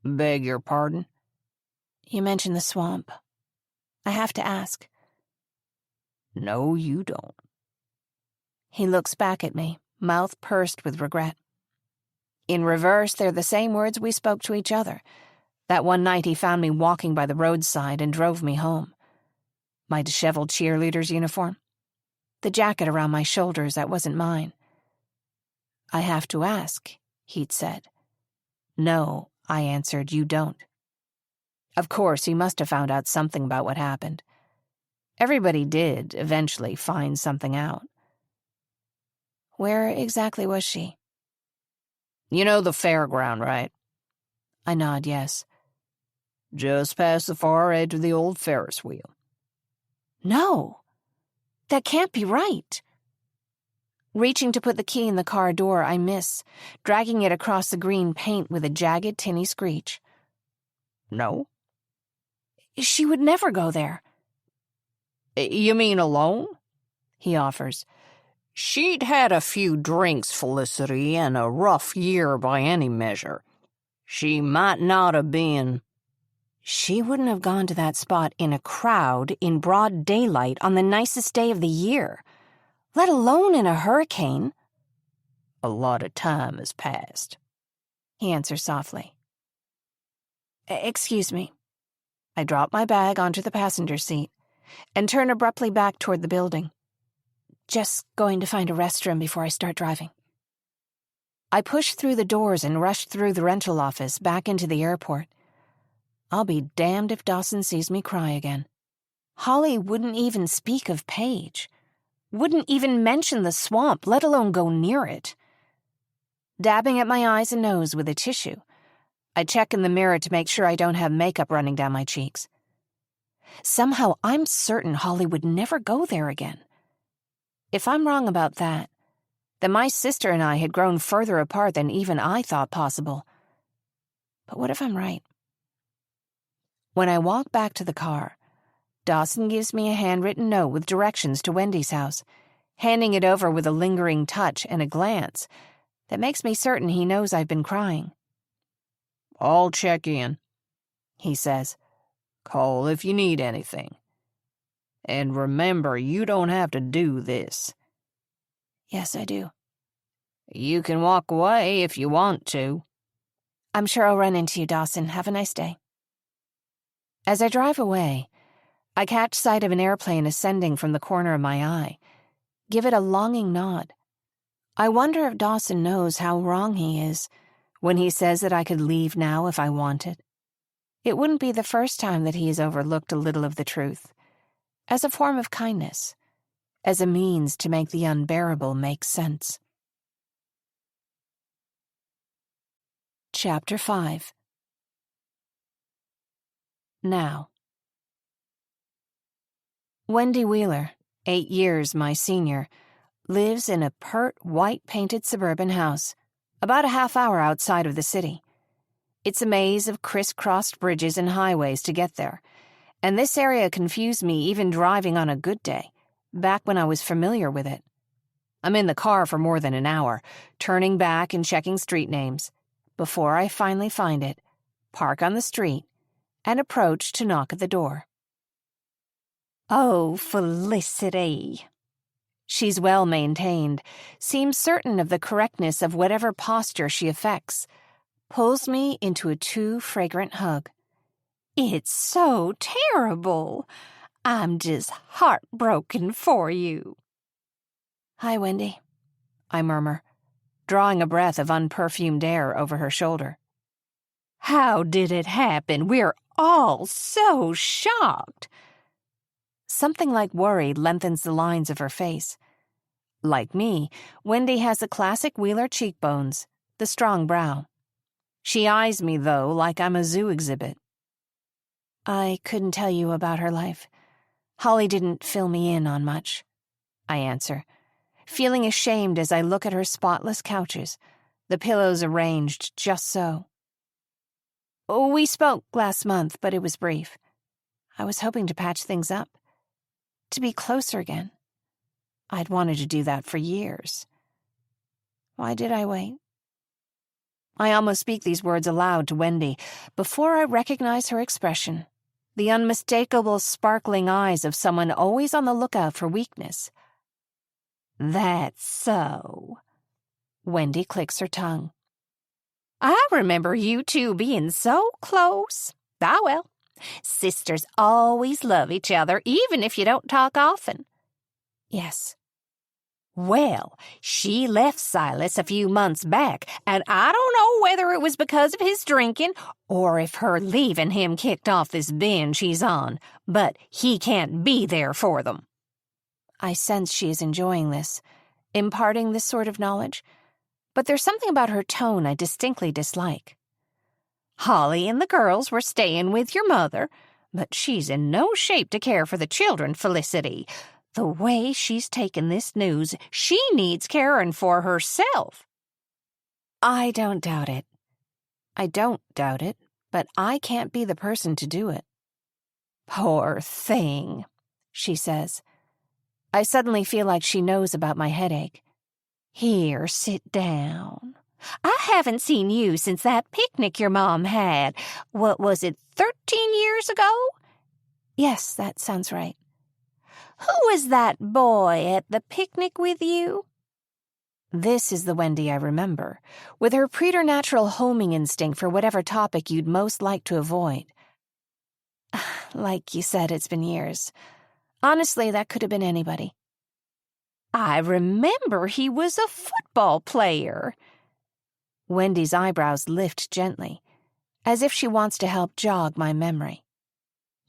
Speaker 2: Beg your pardon?
Speaker 1: You mentioned the swamp. I have to ask.
Speaker 2: No, you don't.
Speaker 1: He looks back at me, mouth pursed with regret. In reverse, they're the same words we spoke to each other, that one night he found me walking by the roadside and drove me home. My disheveled cheerleader's uniform? The jacket around my shoulders that wasn't mine? I have to ask, he'd said. No, I answered, you don't. Of course, he must have found out something about what happened. Everybody did eventually find something out. Where exactly was she?
Speaker 2: You know the fairground, right?
Speaker 1: I nod yes.
Speaker 2: Just past the far edge of the old Ferris wheel.
Speaker 1: No, that can't be right. Reaching to put the key in the car door, I miss, dragging it across the green paint with a jagged, tinny screech.
Speaker 2: No?
Speaker 1: She would never go there.
Speaker 2: You mean alone?
Speaker 1: He offers.
Speaker 2: She'd had a few drinks, Felicity, and a rough year by any measure. She might not have been.
Speaker 1: She wouldn't have gone to that spot in a crowd in broad daylight on the nicest day of the year, let alone in a hurricane.
Speaker 2: A lot of time has passed,
Speaker 1: he answers softly. Excuse me. I drop my bag onto the passenger seat and turn abruptly back toward the building. Just going to find a restroom before I start driving. I push through the doors and rush through the rental office back into the airport. I'll be damned if Dawson sees me cry again. Holly wouldn't even speak of Paige. Wouldn't even mention the swamp, let alone go near it. Dabbing at my eyes and nose with a tissue, I check in the mirror to make sure I don't have makeup running down my cheeks. Somehow I'm certain Holly would never go there again. If I'm wrong about that, then my sister and I had grown further apart than even I thought possible. But what if I'm right? When I walk back to the car, Dawson gives me a handwritten note with directions to Wendy's house, handing it over with a lingering touch and a glance that makes me certain he knows I've been crying.
Speaker 2: I'll check in,
Speaker 1: he says.
Speaker 2: Call if you need anything. And remember, you don't have to do this.
Speaker 1: Yes, I do.
Speaker 2: You can walk away if you want to.
Speaker 1: I'm sure I'll run into you, Dawson. Have a nice day. As I drive away, I catch sight of an airplane ascending from the corner of my eye. Give it a longing nod. I wonder if Dawson knows how wrong he is when he says that I could leave now if I wanted. It wouldn't be the first time that he has overlooked a little of the truth, as a form of kindness, as a means to make the unbearable make sense. Chapter 5. Now. Wendy Wheeler, 8 years my senior, lives in a pert, white-painted suburban house, about a half hour outside of the city. It's a maze of crisscrossed bridges and highways to get there, and this area confused me even driving on a good day, back when I was familiar with it. I'm in the car for more than an hour, turning back and checking street names, before I finally find it, park on the street, and approach to knock at the door. Oh, Felicity. She's well maintained, seems certain of the correctness of whatever posture she affects, pulls me into a too fragrant hug. It's so terrible. I'm just heartbroken for you. Hi, Wendy, I murmur, drawing a breath of unperfumed air over her shoulder. How did it happen? We're all so shocked. Something like worry lengthens the lines of her face. Like me, Wendy has the classic Wheeler cheekbones, the strong brow. She eyes me, though, like I'm a zoo exhibit. I couldn't tell you about her life. Holly didn't fill me in on much, I answer, feeling ashamed as I look at her spotless couches, the pillows arranged just so. We spoke last month, but it was brief. I was hoping to patch things up, to be closer again. I'd wanted to do that for years. Why did I wait? I almost speak these words aloud to Wendy before I recognize her expression, the unmistakable sparkling eyes of someone always on the lookout for weakness. That's so. Wendy clicks her tongue. I remember you two being so close. Ah, well, Sisters always love each other, even if you don't talk often. Yes. Well, she left Silas a few months back, and I don't know whether it was because of his drinking or if her leaving him kicked off this binge he's on, but he can't be there for them. I sense she is enjoying this, imparting this sort of knowledge, but there's something about her tone I distinctly dislike. Holly and the girls were staying with your mother, but she's in no shape to care for the children, Felicity. The way she's taken this news, she needs caring for herself. I don't doubt it. But I can't be the person to do it. Poor thing, she says. I suddenly feel like she knows about my headache. Here, sit down. I haven't seen you since that picnic your mom had. What was it, 13 years ago? Yes, that sounds right. Who was that boy at the picnic with you? This is the Wendy I remember, with her preternatural homing instinct for whatever topic you'd most like to avoid. Like you said, it's been years. Honestly, that could have been anybody. I remember he was a football player. Wendy's eyebrows lift gently, as if she wants to help jog my memory.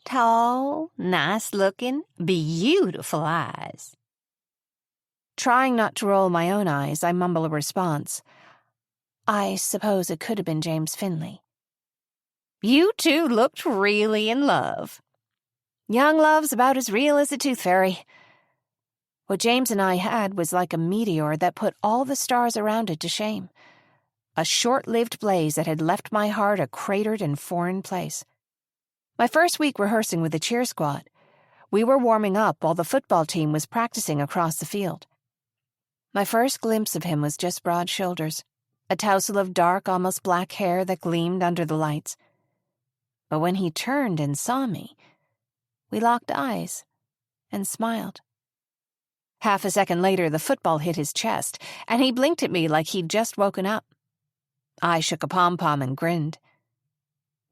Speaker 1: Tall, nice-looking, beautiful eyes. Trying not to roll my own eyes, I mumble a response. I suppose it could have been James Finley. You two looked really in love. Young love's about as real as a tooth fairy. What James and I had was like a meteor that put all the stars around it to shame. A short-lived blaze that had left my heart a cratered and foreign place. My first week rehearsing with the cheer squad, we were warming up while the football team was practicing across the field. My first glimpse of him was just broad shoulders, a tousle of dark, almost black hair that gleamed under the lights. But when he turned and saw me, we locked eyes and smiled. Half a second later, the football hit his chest, and he blinked at me like he'd just woken up. I shook a pom-pom and grinned.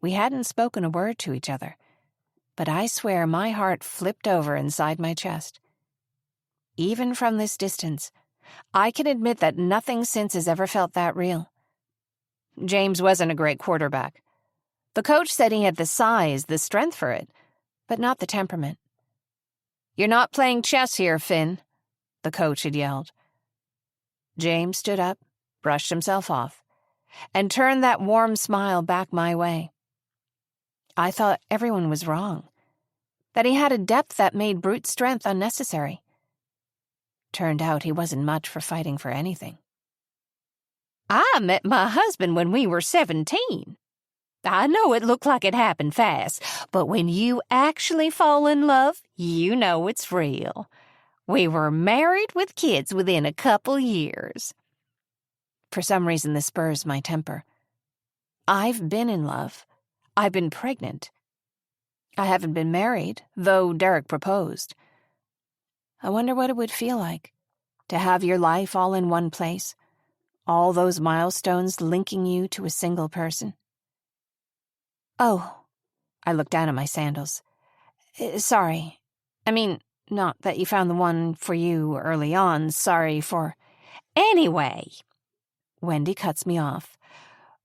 Speaker 1: We hadn't spoken a word to each other, but I swear my heart flipped over inside my chest. Even from this distance, I can admit that nothing since has ever felt that real. James wasn't a great quarterback. The coach said he had the size, the strength for it, but not the temperament. "You're not playing chess here, Finn," the coach had yelled. James stood up, brushed himself off, and turned that warm smile back my way. I thought everyone was wrong, that he had a depth that made brute strength unnecessary. Turned out he wasn't much for fighting for anything. I met my husband when we were 17. I know it looked like it happened fast, but when you actually fall in love, you know it's real. We were married with kids within a couple years. For some reason, this spurs my temper. I've been in love. I've been pregnant. I haven't been married, though Derek proposed. I wonder what it would feel like to have your life all in one place, all those milestones linking you to a single person. Oh, I looked down at my sandals. Sorry. I mean, not that you found the one for you early on. Sorry for... Anyway, Wendy cuts me off.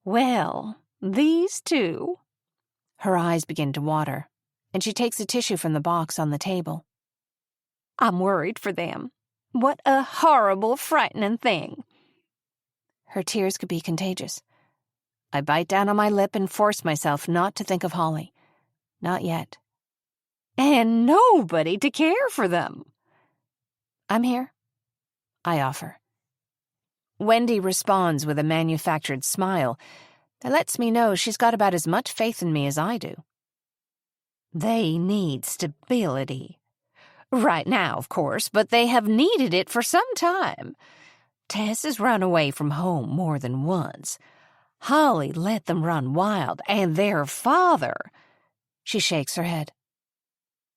Speaker 1: Well, these two... Her eyes begin to water, and she takes a tissue from the box on the table. I'm worried for them. What a horrible, frightening thing. Her tears could be contagious. I bite down on my lip and force myself not to think of Holly. Not yet. And nobody to care for them. I'm here, I offer. Wendy responds with a manufactured smile that lets me know she's got about as much faith in me as I do. They need stability. Right now, of course, but they have needed it for some time. Tess has run away from home more than once. Holly let them run wild, and their father... She shakes her head.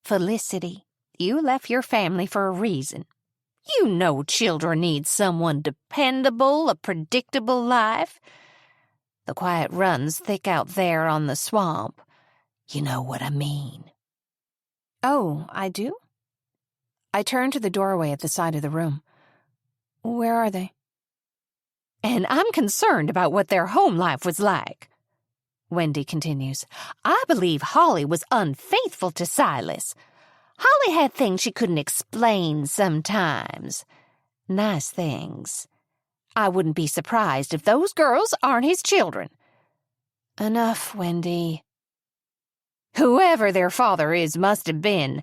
Speaker 1: Felicity, you left your family for a reason. You know children need someone dependable, a predictable life. The quiet run's thick out there on the swamp.
Speaker 2: You know what I mean.
Speaker 1: Oh, I do? I turned to the doorway at the side of the room. Where are they?
Speaker 2: And I'm concerned about what their home life was like. Wendy continues. I believe Holly was unfaithful to Silas. Holly had things she couldn't explain sometimes. Nice things. I wouldn't be surprised if those girls aren't his children.
Speaker 1: Enough, Wendy.
Speaker 2: Whoever their father is must have been,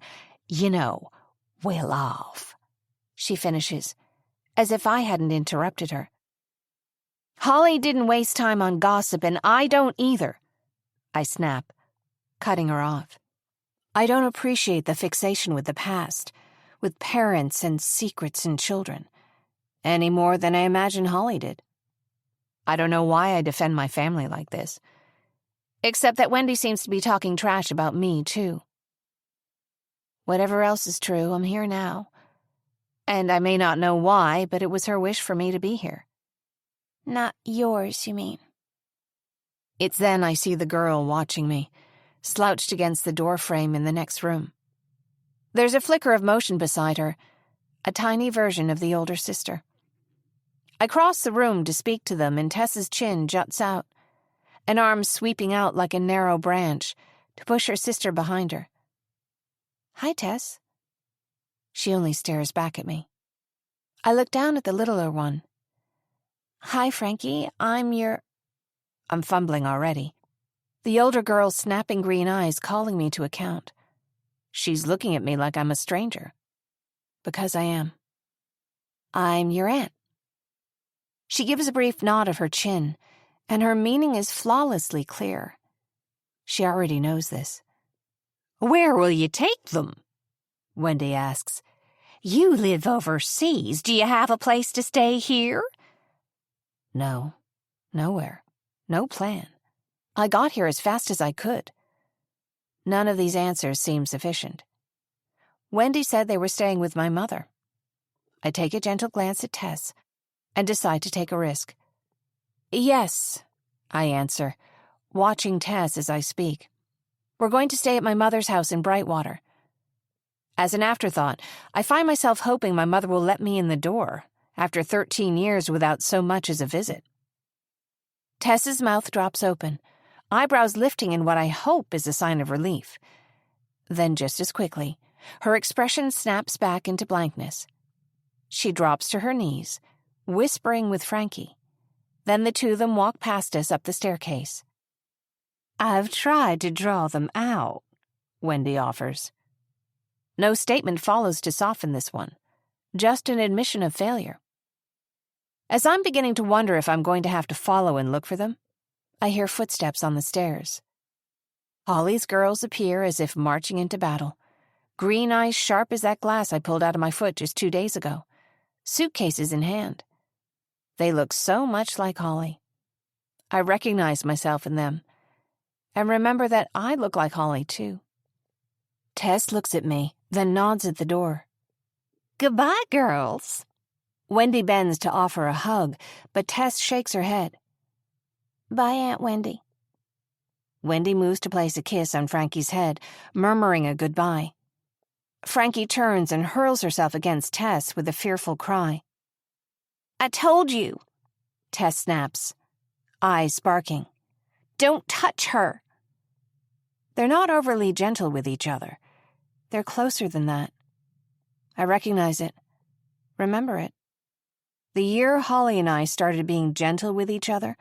Speaker 2: well off.
Speaker 1: She finishes, as if I hadn't interrupted her.
Speaker 2: Holly didn't waste time on gossip, and I don't either. I snap, cutting her off.
Speaker 1: I don't appreciate the fixation with the past, with parents and secrets and children, any more than I imagine Holly did. I don't know why I defend my family like this, except that Wendy seems to be talking trash about me, too. Whatever else is true, I'm here now. And I may not know why, but it was her wish for me to be here. Not yours, you mean? It's then I see the girl watching me, slouched against the doorframe in the next room. There's a flicker of motion beside her, a tiny version of the older sister. I cross the room to speak to them, and Tess's chin juts out, an arm sweeping out like a narrow branch to push her sister behind her. Hi, Tess. She only stares back at me. I look down at the littler one. Hi, Frankie, I'm fumbling already. The older girl's snapping green eyes calling me to account. She's looking at me like I'm a stranger. Because I am. I'm your aunt. She gives a brief nod of her chin, and her meaning is flawlessly clear. She already knows this.
Speaker 2: Where will you take them? Wendy asks. You live overseas. Do you have a place to stay here?
Speaker 1: No, nowhere. No plan. I got here as fast as I could. None of these answers seem sufficient. Wendy said they were staying with my mother. I take a gentle glance at Tess and decide to take a risk. Yes, I answer, watching Tess as I speak. We're going to stay at my mother's house in Brightwater. As an afterthought, I find myself hoping my mother will let me in the door after 13 years without so much as a visit. Tess's mouth drops open, eyebrows lifting in what I hope is a sign of relief. Then just as quickly, her expression snaps back into blankness. She drops to her knees, whispering with Frankie. Then the two of them walk past us up the staircase.
Speaker 2: I've tried to draw them out, Wendy offers.
Speaker 1: No statement follows to soften this one, just an admission of failure. As I'm beginning to wonder if I'm going to have to follow and look for them, I hear footsteps on the stairs. Holly's girls appear as if marching into battle, green eyes sharp as that glass I pulled out of my foot just 2 days ago, suitcases in hand. They look so much like Holly. I recognize myself in them, and remember that I look like Holly, too. Tess looks at me, then nods at the door.
Speaker 2: Goodbye, girls.
Speaker 1: Wendy bends to offer a hug, but Tess shakes her head. Bye, Aunt Wendy. Wendy moves to place a kiss on Frankie's head, murmuring a goodbye. Frankie turns and hurls herself against Tess with a fearful cry. I told you, Tess snaps, eyes sparking. Don't touch her. They're not overly gentle with each other. They're closer than that. I recognize it. Remember it. The year Holly and I started being gentle with each other,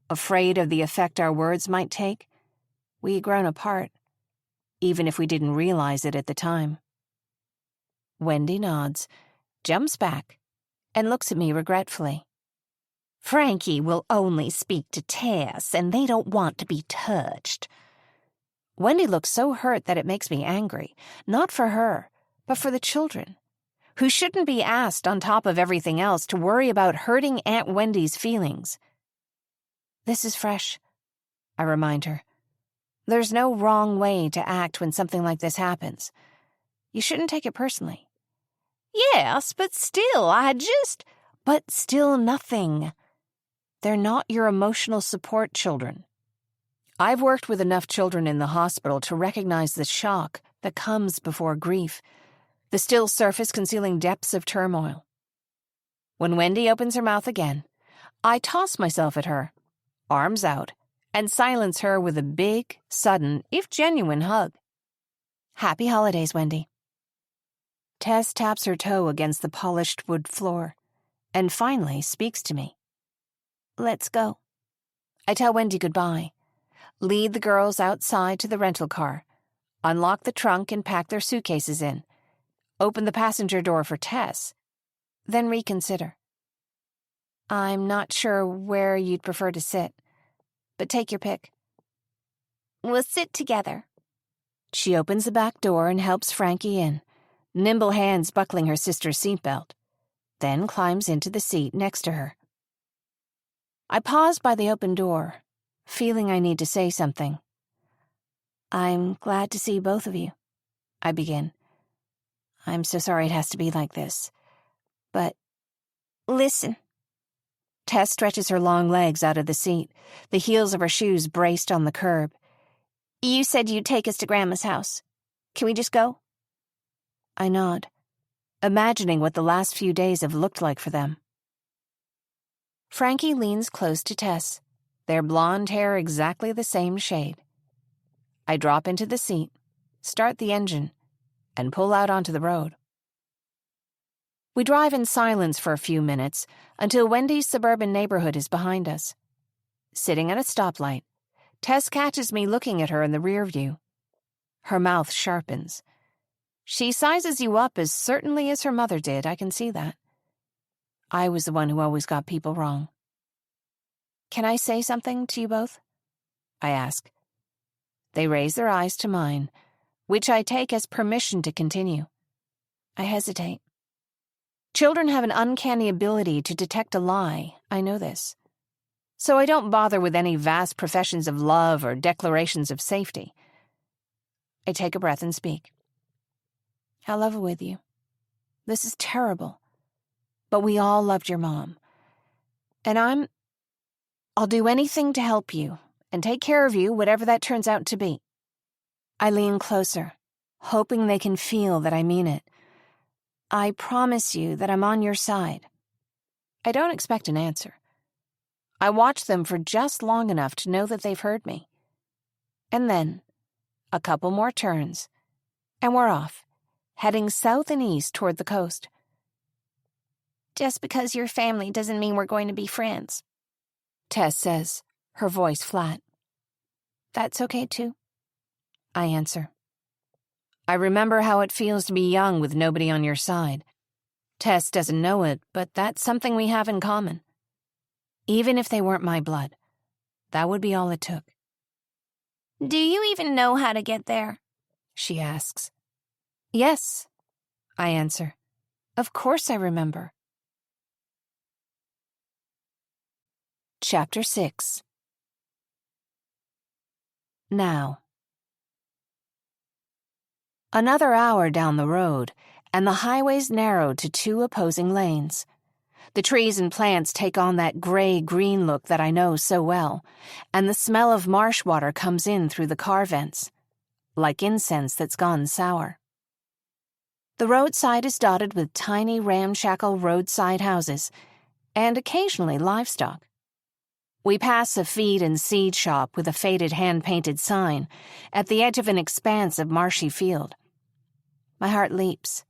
Speaker 1: afraid of the effect our words might take, we had grown apart, even if we didn't realize it at the time. Wendy nods, jumps back, and looks at me regretfully.
Speaker 2: Frankie will only speak to Tess, and they don't want to be touched.
Speaker 1: Wendy looks so hurt that it makes me angry, not for her, but for the children, who shouldn't be asked on top of everything else to worry about hurting Aunt Wendy's feelings. This is fresh, I remind her. There's no wrong way to act when something like this happens. You shouldn't take it personally.
Speaker 2: Yes, but still,
Speaker 1: But still nothing. They're not your emotional support children. I've worked with enough children in the hospital to recognize the shock that comes before grief, the still surface concealing depths of turmoil. When Wendy opens her mouth again, I toss myself at her, arms out, and silence her with a big, sudden, if genuine hug. Happy holidays, Wendy. Tess taps her toe against the polished wood floor, and finally speaks to me. Let's go. I tell Wendy goodbye, lead the girls outside to the rental car, unlock the trunk and pack their suitcases in, open the passenger door for Tess, then reconsider. I'm not sure where you'd prefer to sit, but take your pick. We'll sit together. She opens the back door and helps Frankie in, nimble hands buckling her sister's seatbelt, then climbs into the seat next to her. I pause by the open door, feeling I need to say something. I'm glad to see both of you, I begin. I'm so sorry it has to be like this, but listen. Tess stretches her long legs out of the seat, the heels of her shoes braced on the curb. You said you'd take us to Grandma's house. Can we just go? I nod, imagining what the last few days have looked like for them. Frankie leans close to Tess, their blonde hair exactly the same shade. I drop into the seat, start the engine, and pull out onto the road. We drive in silence for a few minutes until Wendy's suburban neighborhood is behind us. Sitting at a stoplight, Tess catches me looking at her in the rear view. Her mouth sharpens. She sizes you up as certainly as her mother did, I can see that. I was the one who always got people wrong. Can I say something to you both? I ask. They raise their eyes to mine, which I take as permission to continue. I hesitate. Children have an uncanny ability to detect a lie, I know this. So I don't bother with any vast professions of love or declarations of safety. I take a breath and speak. I love it with you. This is terrible. But we all loved your mom. And I'll do anything to help you and take care of you, whatever that turns out to be. I lean closer, hoping they can feel that I mean it. I promise you that I'm on your side. I don't expect an answer. I watch them for just long enough to know that they've heard me. And then, a couple more turns, and we're off, heading south and east toward the coast. Just because you're family doesn't mean we're going to be friends, Tess says, her voice flat. That's okay too, I answer. I remember how it feels to be young with nobody on your side. Tess doesn't know it, but that's something we have in common. Even if they weren't my blood, that would be all it took. Do you even know how to get there? She asks. Yes, I answer. Of course I remember. Chapter 6. Now. Another hour down the road, and the highway's narrowed to two opposing lanes. The trees and plants take on that gray-green look that I know so well, and the smell of marsh water comes in through the car vents, like incense that's gone sour. The roadside is dotted with tiny ramshackle roadside houses, and occasionally livestock. We pass a feed and seed shop with a faded hand-painted sign at the edge of an expanse of marshy field. My heart leaps.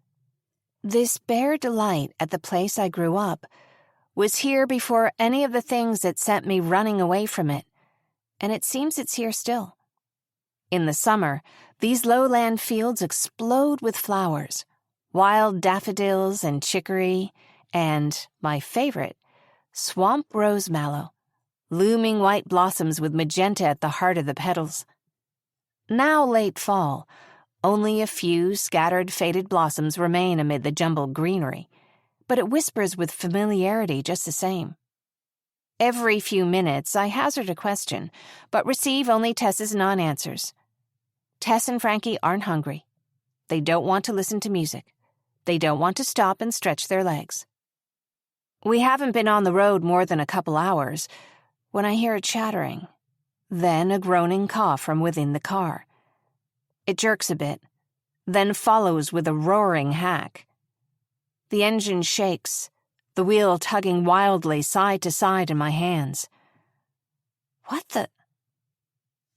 Speaker 1: This bare delight at the place I grew up was here before any of the things that sent me running away from it, and it seems it's here still. In the summer, these lowland fields explode with flowers, wild daffodils and chicory, and, my favorite, swamp rose mallow, looming white blossoms with magenta at the heart of the petals. Now late fall, only a few scattered faded blossoms remain amid the jumbled greenery, but it whispers with familiarity just the same. Every few minutes I hazard a question, but receive only Tess's non-answers. Tess and Frankie aren't hungry. They don't want to listen to music. They don't want to stop and stretch their legs. We haven't been on the road more than a couple hours when I hear a chattering, Then a groaning cough from within the car. It jerks a bit, then follows with a roaring hack. The engine shakes, the wheel tugging wildly side to side in my hands. What the?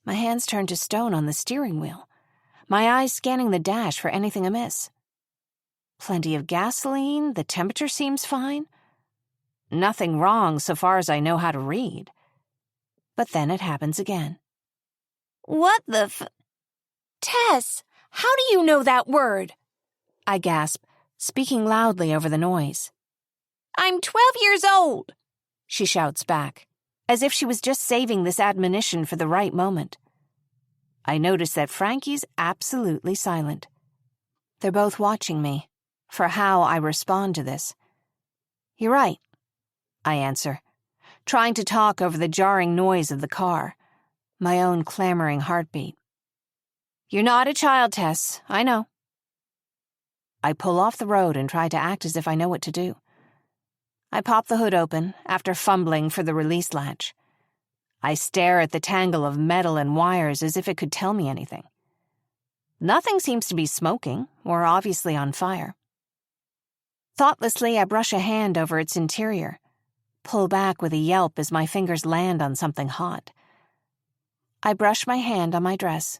Speaker 1: My hands turn to stone on the steering wheel, my eyes scanning the dash for anything amiss. Plenty of gasoline, the temperature seems fine. Nothing wrong so far as I know how to read. But then it happens again. What the Tess, how do you know that word? I gasp, speaking loudly over the noise. I'm 12 years old, she shouts back, as if she was just saving this admonition for the right moment. I notice that Frankie's absolutely silent. They're both watching me, for how I respond to this. You're right, I answer, trying to talk over the jarring noise of the car, my own clamoring heartbeat. You're not a child, Tess, I know. I pull off the road and try to act as if I know what to do. I pop the hood open after fumbling for the release latch. I stare at the tangle of metal and wires as if it could tell me anything. Nothing seems to be smoking or obviously on fire. Thoughtlessly, I brush a hand over its interior, pull back with a yelp as my fingers land on something hot. I brush my hand on my dress,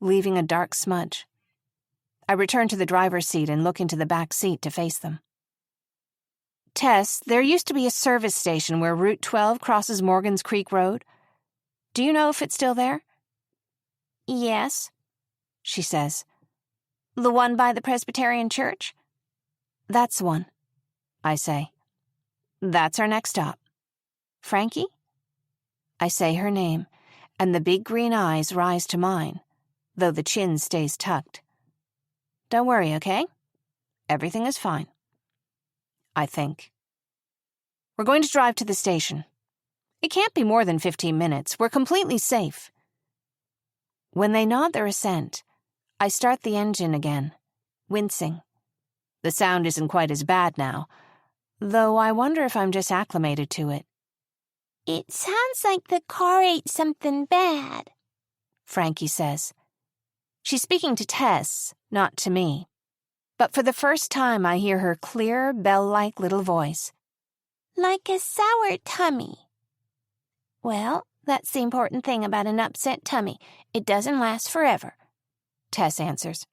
Speaker 1: leaving a dark smudge. I return to the driver's seat and look into the back seat to face them. Tess, there used to be a service station where Route 12 crosses Morgan's Creek Road. Do you know if it's still there? Yes, she says. The one by the Presbyterian Church? That's the one, I say. That's our next stop. Frankie? I say her name, and the big green eyes rise to mine, though the chin stays tucked. Don't worry, okay? Everything is fine. I think. We're going to drive to the station. It can't be more than 15 minutes. We're completely safe. When they nod their assent, I start the engine again, wincing. The sound isn't quite as bad now, though I wonder if I'm just acclimated to it. It sounds like the car ate something bad, Frankie says. She's speaking to Tess, not to me. But for the first time I hear her clear, bell-like little voice. Like a sour tummy. Well, that's the important thing about an upset tummy. It doesn't last forever, Tess answers.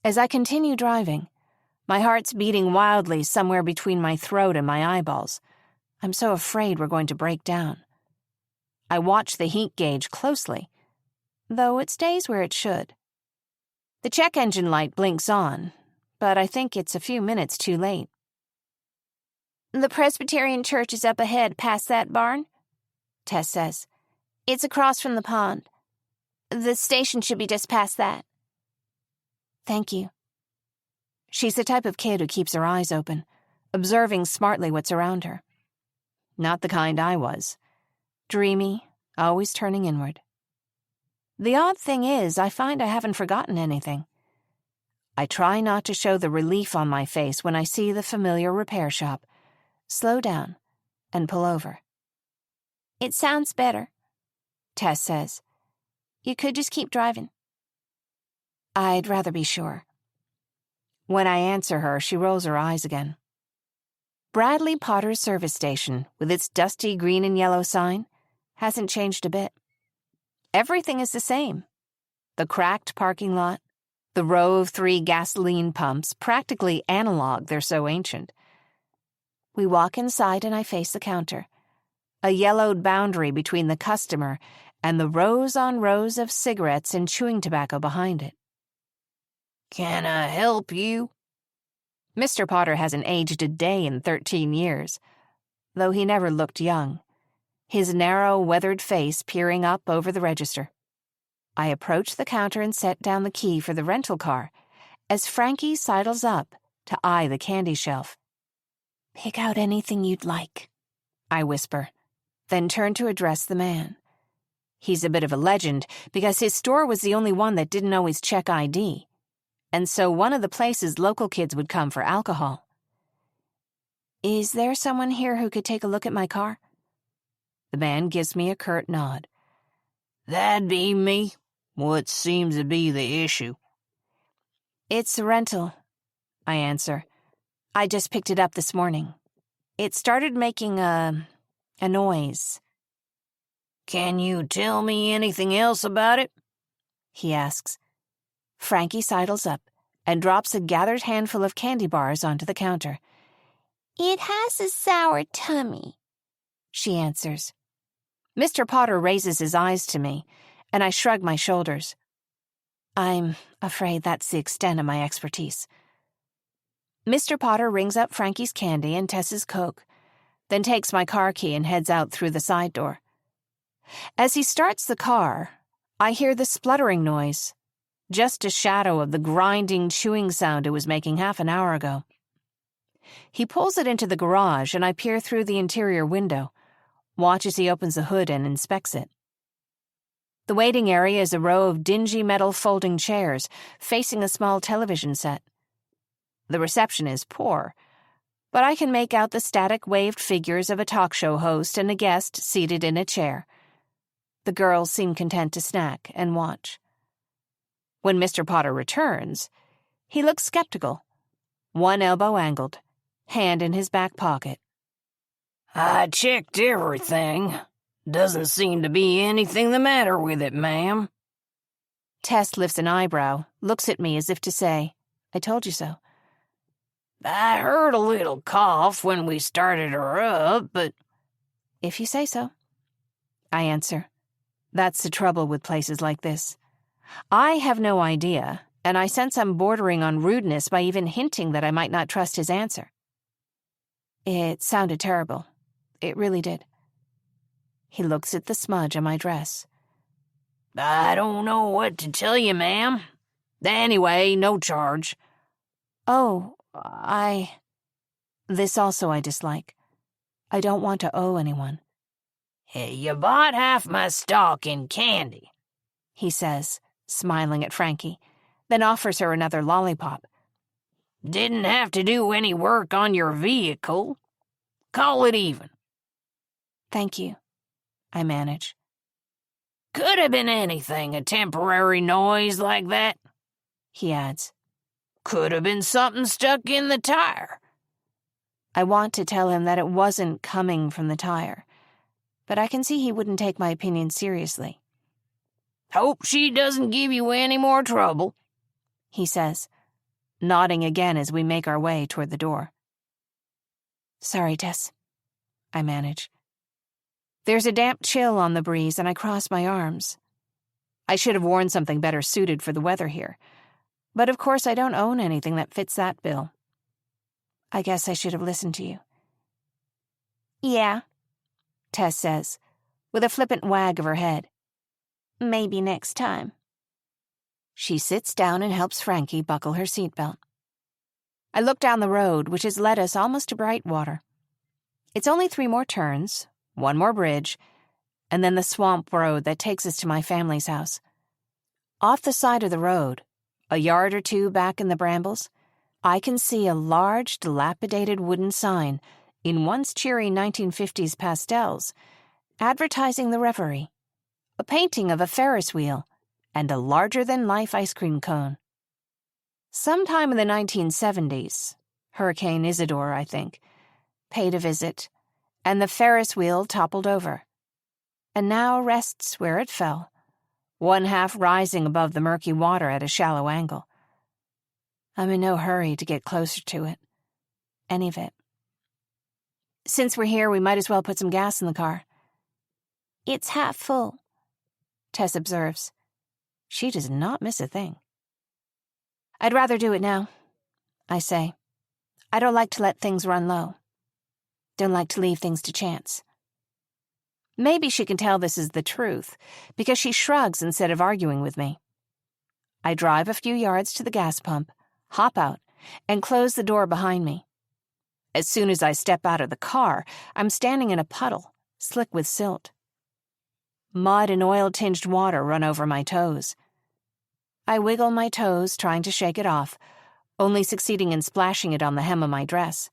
Speaker 1: As I continue driving, my heart's beating wildly somewhere between my throat and my eyeballs. I'm so afraid we're going to break down. I watch the heat gauge closely, though it stays where it should. The check engine light blinks on, but I think it's a few minutes too late. The Presbyterian Church is up ahead past that barn, Tess says. It's across from the pond. The station should be just past that. Thank you. She's the type of kid who keeps her eyes open, observing smartly what's around her. Not the kind I was. Dreamy, always turning inward. The odd thing is, I find I haven't forgotten anything. I try not to show the relief on my face when I see the familiar repair shop, slow down, and pull over. It sounds better, Tess says. You could just keep driving. I'd rather be sure. When I answer her, she rolls her eyes again. Bradley Potter's service station, with its dusty green and yellow sign, hasn't changed a bit. Everything is the same. The cracked parking lot, the row of 3 gasoline pumps, practically analog, they're so ancient. We walk inside and I face the counter, a yellowed boundary between the customer and the rows on rows of cigarettes and chewing tobacco behind it. Can I help you? Mr. Potter hasn't aged a day in 13 years, though he never looked young, his narrow, weathered face peering up over the register. I approach the counter and set down the key for the rental car as Frankie sidles up to eye the candy shelf. Pick out anything you'd like, I whisper, then turn to address the man. He's a bit of a legend because his store was the only one that didn't always check ID, and so one of the places local kids would come for alcohol. Is there someone here who could take a look at my car? The man gives me a curt nod.
Speaker 2: That'd be me. What seems to be the issue?
Speaker 1: It's a rental, I answer. I just picked it up this morning. It started making a noise.
Speaker 2: Can you tell me anything else about it?
Speaker 1: He asks. Frankie sidles up and drops a gathered handful of candy bars onto the counter. It has a sour tummy, she answers. Mr. Potter raises his eyes to me, and I shrug my shoulders. I'm afraid that's the extent of my expertise. Mr. Potter rings up Frankie's candy and Tess's Coke, then takes my car key and heads out through the side door. As he starts the car, I hear the spluttering noise, just a shadow of the grinding, chewing sound it was making half an hour ago. He pulls it into the garage, and I peer through the interior window, watch as he opens the hood and inspects it. The waiting area is a row of dingy metal folding chairs facing a small television set. The reception is poor, but I can make out the static waved figures of a talk show host and a guest seated in a chair. The girls seem content to snack and watch. When Mr. Potter returns, he looks skeptical, one elbow angled, hand in his back pocket.
Speaker 2: I checked everything. Doesn't seem to be anything the matter with it, ma'am.
Speaker 1: Tess lifts an eyebrow, looks at me as if to say, I told you so.
Speaker 2: I heard a little cough when we started her up, but...
Speaker 1: If you say so, I answer. That's the trouble with places like this. I have no idea, and I sense I'm bordering on rudeness by even hinting that I might not trust his answer. It sounded terrible. It really did. He looks at the smudge on my dress.
Speaker 2: I don't know what to tell you, ma'am. Anyway, no charge.
Speaker 1: Oh, This also I dislike. I don't want to owe anyone.
Speaker 2: Hey, you bought half my stock in candy,
Speaker 1: he says, smiling at Frankie, then offers her another lollipop.
Speaker 2: Didn't have to do any work on your vehicle. Call it even.
Speaker 1: Thank you, I manage.
Speaker 2: Could have been anything, a temporary noise like that,
Speaker 1: he adds.
Speaker 2: Could have been something stuck in the tire.
Speaker 1: I want to tell him that it wasn't coming from the tire, but I can see he wouldn't take my opinion seriously.
Speaker 2: Hope she doesn't give you any more trouble,
Speaker 1: he says, nodding again as we make our way toward the door. Sorry, Tess, I manage. There's a damp chill on the breeze, and I cross my arms. I should have worn something better suited for the weather here, but of course I don't own anything that fits that bill. I guess I should have listened to you. Yeah, Tess says, with a flippant wag of her head. Maybe next time. She sits down and helps Frankie buckle her seatbelt. I look down the road, which has led us almost to Brightwater. It's only 3 more turns, 1 more bridge, and then the swamp road that takes us to my family's house. Off the side of the road, a yard or 2 back in the brambles, I can see a large, dilapidated wooden sign in once cheery 1950s pastels, advertising the Reverie, a painting of a Ferris wheel, and a larger-than-life ice cream cone. Sometime in the 1970s, Hurricane Isidore, I think, paid a visit, and the Ferris wheel toppled over, and now rests where it fell, one half rising above the murky water at a shallow angle. I'm in no hurry to get closer to it, any of it. Since we're here, we might as well put some gas in the car. It's half full, Tess observes. She does not miss a thing. I'd rather do it now, I say. I don't like to let things run low. Don't like to leave things to chance. Maybe she can tell this is the truth, because she shrugs instead of arguing with me. I drive a few yards to the gas pump, hop out, and close the door behind me. As soon as I step out of the car, I'm standing in a puddle, slick with silt. Mud and oil-tinged water run over my toes. I wiggle my toes, trying to shake it off, only succeeding in splashing it on the hem of my dress.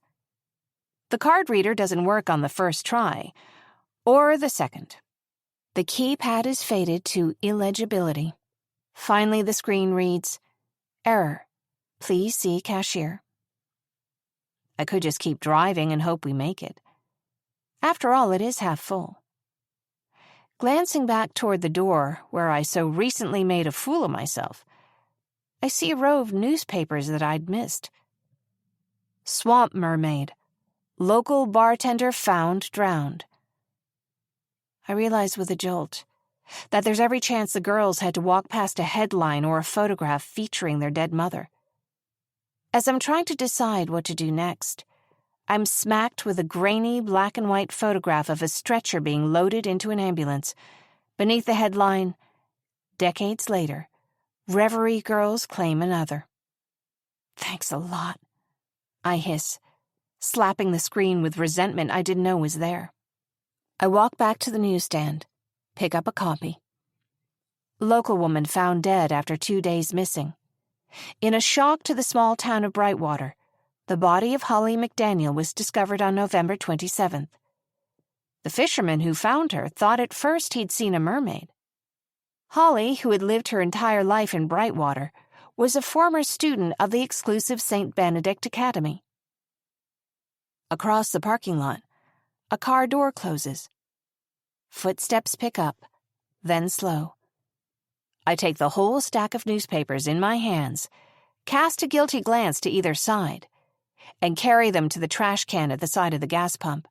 Speaker 1: The card reader doesn't work on the first try, or the second. The keypad is faded to illegibility. Finally, the screen reads, "Error. Please see cashier." I could just keep driving and hope we make it. After all, it is half full. Glancing back toward the door where I so recently made a fool of myself, I see a row of newspapers that I'd missed. Swamp mermaid. Local bartender found drowned. I realize with a jolt that there's every chance the girls had to walk past a headline or a photograph featuring their dead mother. As I'm trying to decide what to do next, I'm smacked with a grainy black and white photograph of a stretcher being loaded into an ambulance. Beneath the headline, "Decades later, Reverie girls claim another." Thanks a lot, I hiss, slapping the screen with resentment I didn't know was there. I walk back to the newsstand, pick up a copy. Local woman found dead after 2 days missing. In a shock to the small town of Brightwater, the body of Holly McDaniel was discovered on November 27th. The fisherman who found her thought at first he'd seen a mermaid. Holly, who had lived her entire life in Brightwater, was a former student of the exclusive St. Benedict Academy. Across the parking lot, a car door closes. Footsteps pick up, then slow. I take the whole stack of newspapers in my hands, cast a guilty glance to either side, and carry them to the trash can at the side of the gas pump.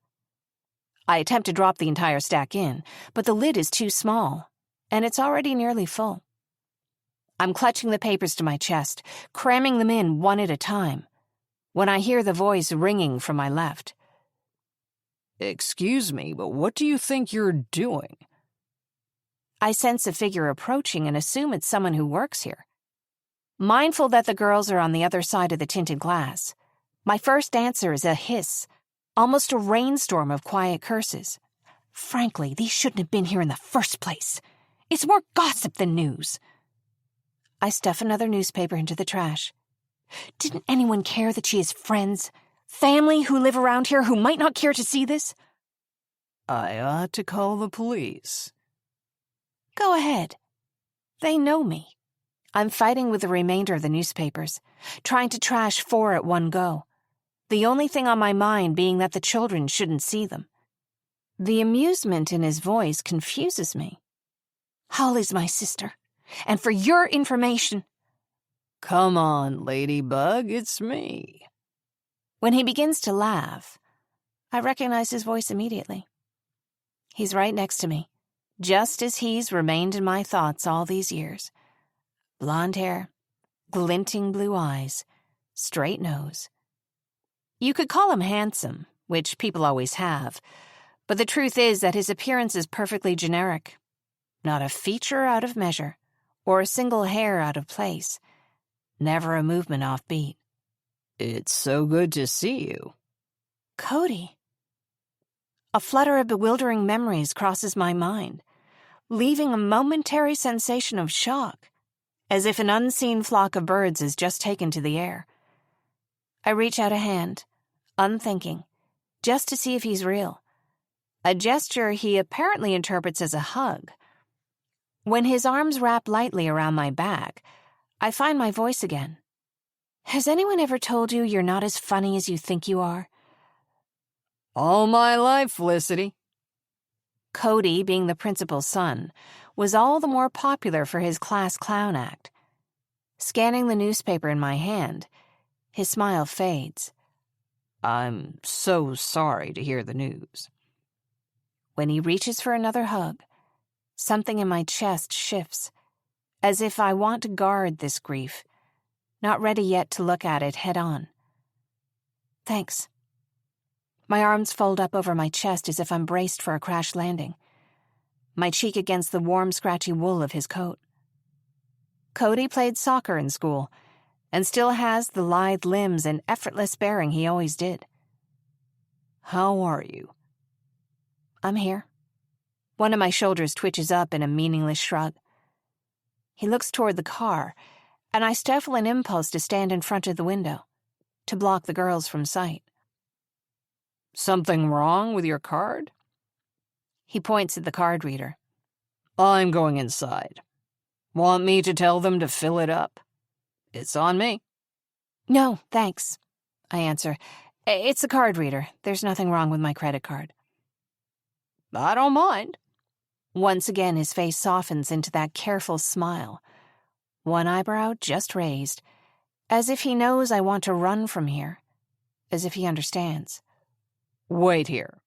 Speaker 1: I attempt to drop the entire stack in, but the lid is too small, and it's already nearly full. I'm clutching the papers to my chest, cramming them in one at a time, when I hear the voice ringing from my left.
Speaker 2: "Excuse me, but what do you think you're doing?"
Speaker 1: I sense a figure approaching and assume it's someone who works here. Mindful that the girls are on the other side of the tinted glass, my first answer is a hiss, almost a rainstorm of quiet curses. Frankly, these shouldn't have been here in the first place. It's more gossip than news. I stuff another newspaper into the trash. Didn't anyone care that she has friends, family who live around here who might not care to see this?
Speaker 2: "I ought to call the police."
Speaker 1: Go ahead. They know me. I'm fighting with the remainder of the newspapers, trying to trash 4 at one go. The only thing on my mind being that the children shouldn't see them. The amusement in his voice confuses me. Holly's my sister, and for your information...
Speaker 2: "Come on, Ladybug, it's me."
Speaker 1: When he begins to laugh, I recognize his voice immediately. He's right next to me, just as he's remained in my thoughts all these years. Blonde hair, glinting blue eyes, straight nose. You could call him handsome, which people always have, but the truth is that his appearance is perfectly generic. Not a feature out of measure, or a single hair out of place. Never a movement offbeat.
Speaker 2: "It's so good to see you."
Speaker 1: Cody. A flutter of bewildering memories crosses my mind, leaving a momentary sensation of shock, as if an unseen flock of birds has just taken to the air. I reach out a hand, unthinking, just to see if he's real. A gesture he apparently interprets as a hug. When his arms wrap lightly around my back, I find my voice again. Has anyone ever told you you're not as funny as you think you are?
Speaker 2: "All my life, Felicity."
Speaker 1: Cody, being the principal's son, was all the more popular for his class clown act. Scanning the newspaper in my hand, his smile fades.
Speaker 2: "I'm so sorry to hear the news."
Speaker 1: When he reaches for another hug, something in my chest shifts, as if I want to guard this grief, not ready yet to look at it head on. Thanks. My arms fold up over my chest as if I'm braced for a crash landing, my cheek against the warm, scratchy wool of his coat. Cody played soccer in school and still has the lithe limbs and effortless bearing he always did.
Speaker 2: "How are you?"
Speaker 1: I'm here. One of my shoulders twitches up in a meaningless shrug. He looks toward the car, and I stifle an impulse to stand in front of the window, to block the girls from sight.
Speaker 2: "Something wrong with your card?"
Speaker 1: He points at the card reader.
Speaker 2: I'm going inside. Want me to tell them to fill it up? It's on me.
Speaker 1: No, thanks, I answer. It's a card reader. There's nothing wrong with my credit card.
Speaker 2: I don't mind.
Speaker 1: Once again, his face softens into that careful smile. One eyebrow just raised, as if he knows I want to run from here, as if he understands.
Speaker 2: Wait here.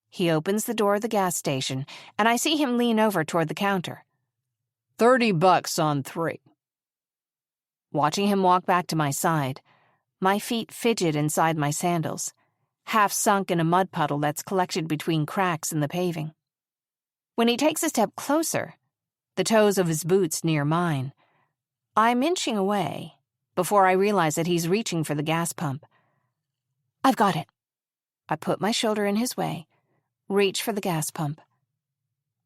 Speaker 1: He opens the door of the gas station, and I see him lean over toward the counter.
Speaker 2: $30 on 3.
Speaker 1: Watching him walk back to my side, my feet fidget inside my sandals, half sunk in a mud puddle that's collected between cracks in the paving. When he takes a step closer, the toes of his boots near mine, I'm inching away before I realize that he's reaching for the gas pump. I've got it. I put my shoulder in his way, reach for the gas pump.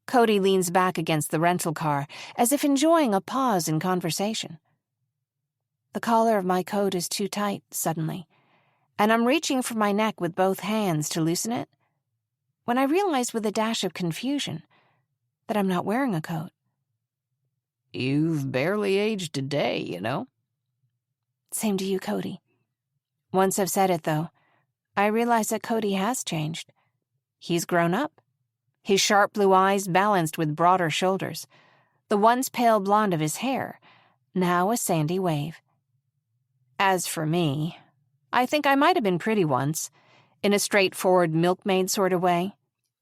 Speaker 1: Cody leans back against the rental car as if enjoying a pause in conversation. The collar of my coat is too tight suddenly, and I'm reaching for my neck with both hands to loosen it when I realize with a dash of confusion that I'm not wearing a coat.
Speaker 2: You've barely aged a day, you know?
Speaker 1: Same to you, Cody. Once I've said it, though, I realize that Cody has changed. He's grown up. His sharp blue eyes balanced with broader shoulders, the once pale blonde of his hair, now a sandy wave. As for me, I think I might have been pretty once, in a straightforward milkmaid sort of way,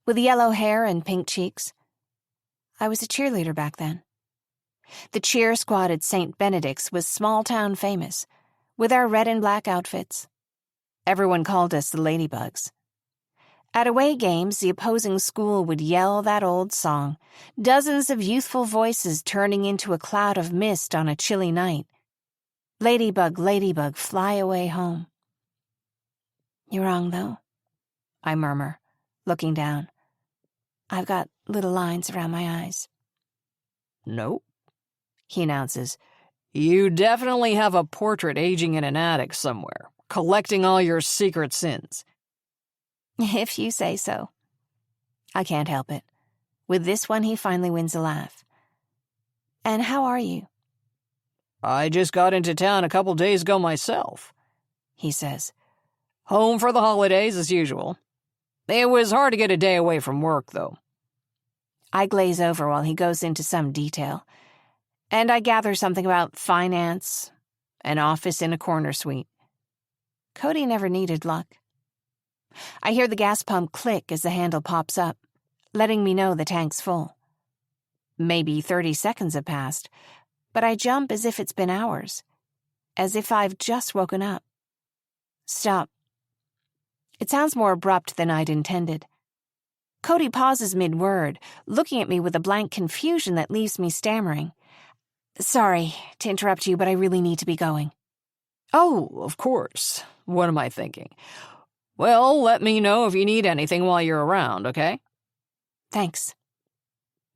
Speaker 1: with yellow hair and pink cheeks. I was a cheerleader back then. The cheer squad at St. Benedict's was small-town famous, with our red and black outfits. Everyone called us the Ladybugs. At away games, the opposing school would yell that old song, dozens of youthful voices turning into a cloud of mist on a chilly night. Ladybug, ladybug, fly away home. You're wrong, though, I murmur, looking down. I've got little lines around my eyes.
Speaker 2: Nope, he announces. You definitely have a portrait aging in an attic somewhere, collecting all your secret sins.
Speaker 1: If you say so. I can't help it. With this one, he finally wins a laugh. And how are you?
Speaker 2: I just got into town a couple days ago myself, he says. Home for the holidays as usual. It was hard to get a day away from work, though.
Speaker 1: I glaze over while he goes into some detail, and I gather something about finance, an office in a corner suite. Cody never needed luck. I hear the gas pump click as the handle pops up, letting me know the tank's full. Maybe 30 seconds have passed, but I jump as if it's been hours, as if I've just woken up. Stop. It sounds more abrupt than I'd intended. Cody pauses mid-word, looking at me with a blank confusion that leaves me stammering. Sorry to interrupt you, but I really need to be going.
Speaker 2: Oh, of course. What am I thinking? Well, let me know if you need anything while you're around, okay?
Speaker 1: Thanks.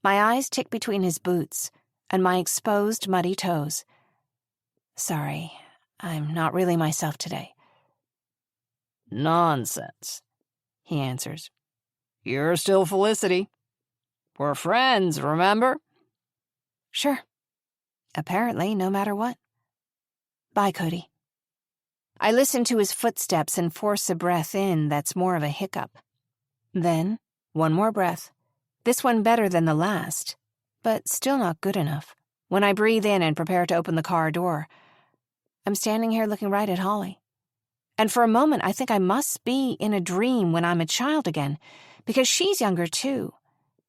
Speaker 1: My eyes tick between his boots and my exposed, muddy toes. Sorry, I'm not really myself today.
Speaker 2: Nonsense, he answers. You're still Felicity. We're friends, remember?
Speaker 1: Sure. Apparently, no matter what. Bye, Cody. I listen to his footsteps and force a breath in that's more of a hiccup. Then, one more breath. This one better than the last, but still not good enough. When I breathe in and prepare to open the car door, I'm standing here looking right at Holly. And for a moment, I think I must be in a dream when I'm a child again, because she's younger too.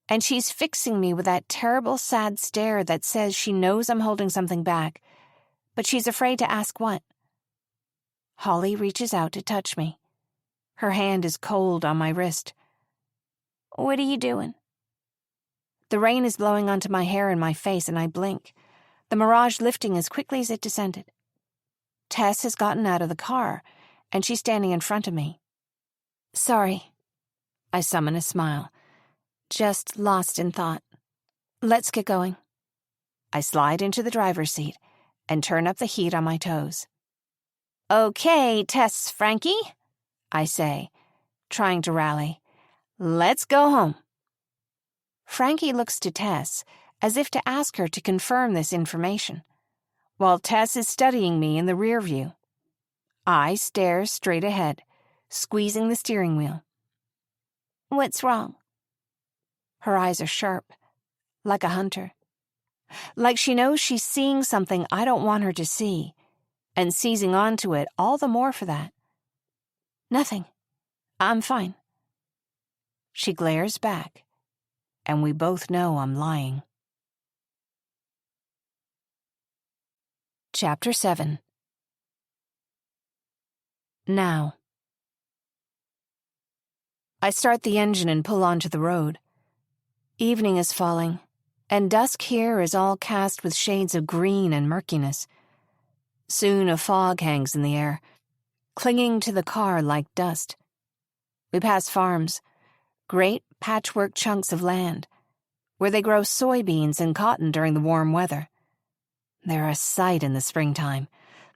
Speaker 1: And she's fixing me with that terrible, sad stare that says she knows I'm holding something back, but she's afraid to ask what. Holly reaches out to touch me. Her hand is cold on my wrist. What are you doing? The rain is blowing onto my hair and my face, and I blink, the mirage lifting as quickly as it descended. Tess has gotten out of the car, and she's standing in front of me. Sorry. I summon a smile. Just lost in thought. Let's get going. I slide into the driver's seat and turn up the heat on my toes. Okay, Tess Frankie, I say, trying to rally. Let's go home. Frankie looks to Tess as if to ask her to confirm this information, while Tess is studying me in the rear view. I stare straight ahead, squeezing the steering wheel. "What's wrong?" Her eyes are sharp, like a hunter. Like she knows she's seeing something I don't want her to see, and seizing onto it all the more for that. "Nothing. I'm fine." She glares back, and we both know I'm lying. Chapter 7. Now. I start the engine and pull onto the road. Evening is falling, and dusk here is all cast with shades of green and murkiness. Soon a fog hangs in the air, clinging to the car like dust. We pass farms, great patchwork chunks of land, where they grow soybeans and cotton during the warm weather. They're a sight in the springtime,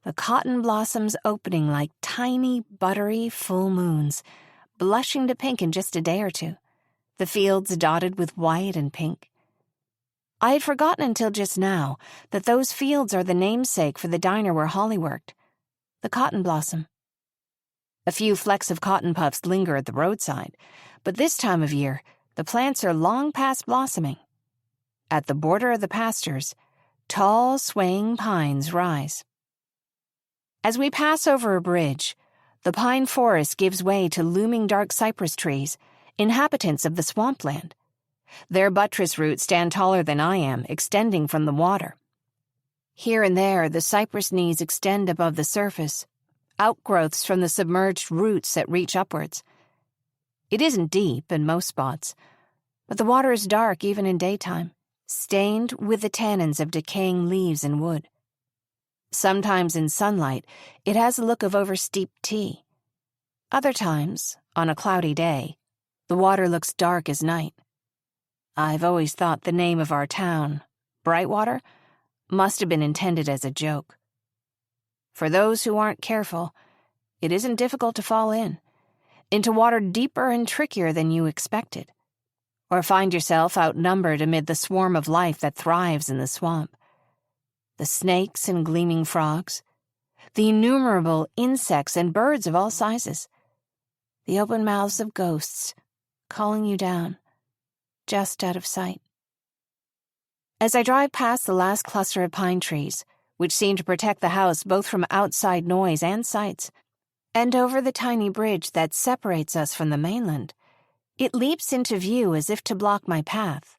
Speaker 1: the cotton blossoms opening like tiny, buttery full moons, blushing to pink in just a day or two, the fields dotted with white and pink. I had forgotten until just now that those fields are the namesake for the diner where Holly worked, the Cotton Blossom. A few flecks of cotton puffs linger at the roadside, but this time of year, the plants are long past blossoming. At the border of the pastures, tall, swaying pines rise. As we pass over a bridge, the pine forest gives way to looming dark cypress trees, inhabitants of the swampland. Their buttress roots stand taller than I am, extending from the water. Here and there, the cypress knees extend above the surface, outgrowths from the submerged roots that reach upwards. It isn't deep in most spots, but the water is dark even in daytime, stained with the tannins of decaying leaves and wood. Sometimes in sunlight, it has a look of oversteeped tea. Other times, on a cloudy day, the water looks dark as night. I've always thought the name of our town, Brightwater, must have been intended as a joke. For those who aren't careful, it isn't difficult to fall into water deeper and trickier than you expected, or find yourself outnumbered amid the swarm of life that thrives in the swamp. The snakes and gleaming frogs, the innumerable insects and birds of all sizes, the open mouths of ghosts calling you down, just out of sight. As I drive past the last cluster of pine trees, which seem to protect the house both from outside noise and sights, and over the tiny bridge that separates us from the mainland, it leaps into view as if to block my path.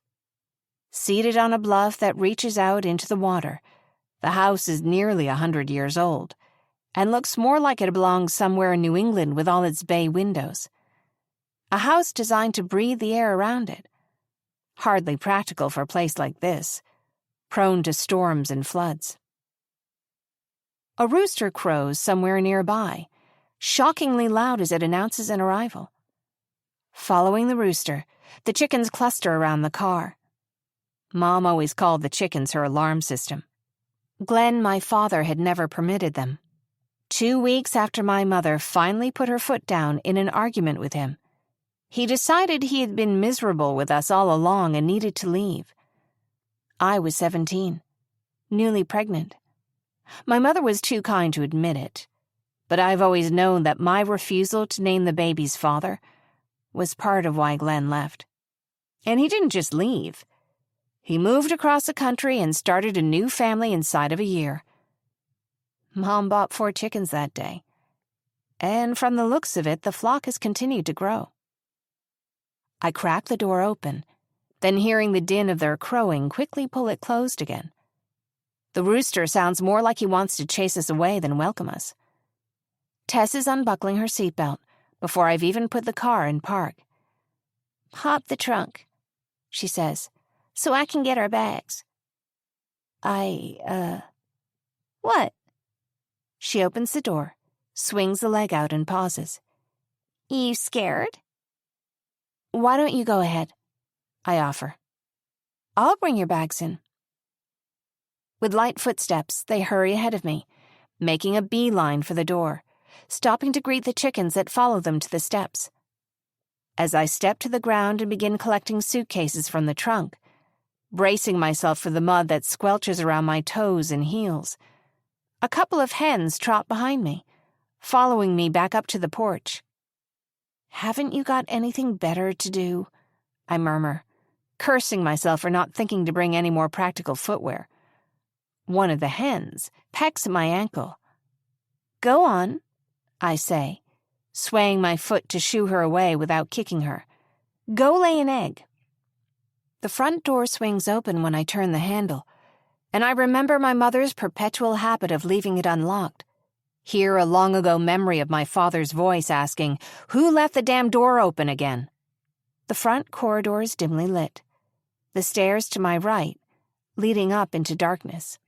Speaker 1: Seated on a bluff that reaches out into the water, the house is nearly 100 years old, and looks more like it belongs somewhere in New England with all its bay windows. A house designed to breathe the air around it. Hardly practical for a place like this, prone to storms and floods. A rooster crows somewhere nearby, shockingly loud as it announces an arrival. Following the rooster, the chickens cluster around the car. Mom always called the chickens her alarm system. Glenn, my father, had never permitted them. 2 weeks after my mother finally put her foot down in an argument with him, he decided he had been miserable with us all along and needed to leave. I was 17, newly pregnant. My mother was too kind to admit it, but I've always known that my refusal to name the baby's father was part of why Glenn left. And he didn't just leave. He moved across the country and started a new family inside of a year. Mom bought 4 chickens that day, and from the looks of it, the flock has continued to grow. I crack the door open, then hearing the din of their crowing, quickly pull it closed again. The rooster sounds more like he wants to chase us away than welcome us. Tess is unbuckling her seatbelt before I've even put the car in park. "Pop the trunk," she says, "so I can get our bags." What? She opens the door, swings a leg out and pauses. "You scared?" "Why don't you go ahead?" I offer. "I'll bring your bags in." With light footsteps, they hurry ahead of me, making a beeline for the door, stopping to greet the chickens that follow them to the steps. as I step to the ground and begin collecting suitcases from the trunk, bracing myself for the mud that squelches around my toes and heels. A couple of hens trot behind me, following me back up to the porch. "Haven't you got anything better to do?" I murmur, cursing myself for not thinking to bring any more practical footwear. One of the hens pecks at my ankle. "Go on," I say, swaying my foot to shoo her away without kicking her. "Go lay an egg." The front door swings open when I turn the handle, and I remember my mother's perpetual habit of leaving it unlocked. Hear a long-ago memory of my father's voice asking, "Who left the damn door open again?" The front corridor is dimly lit. The stairs to my right, leading up into darkness.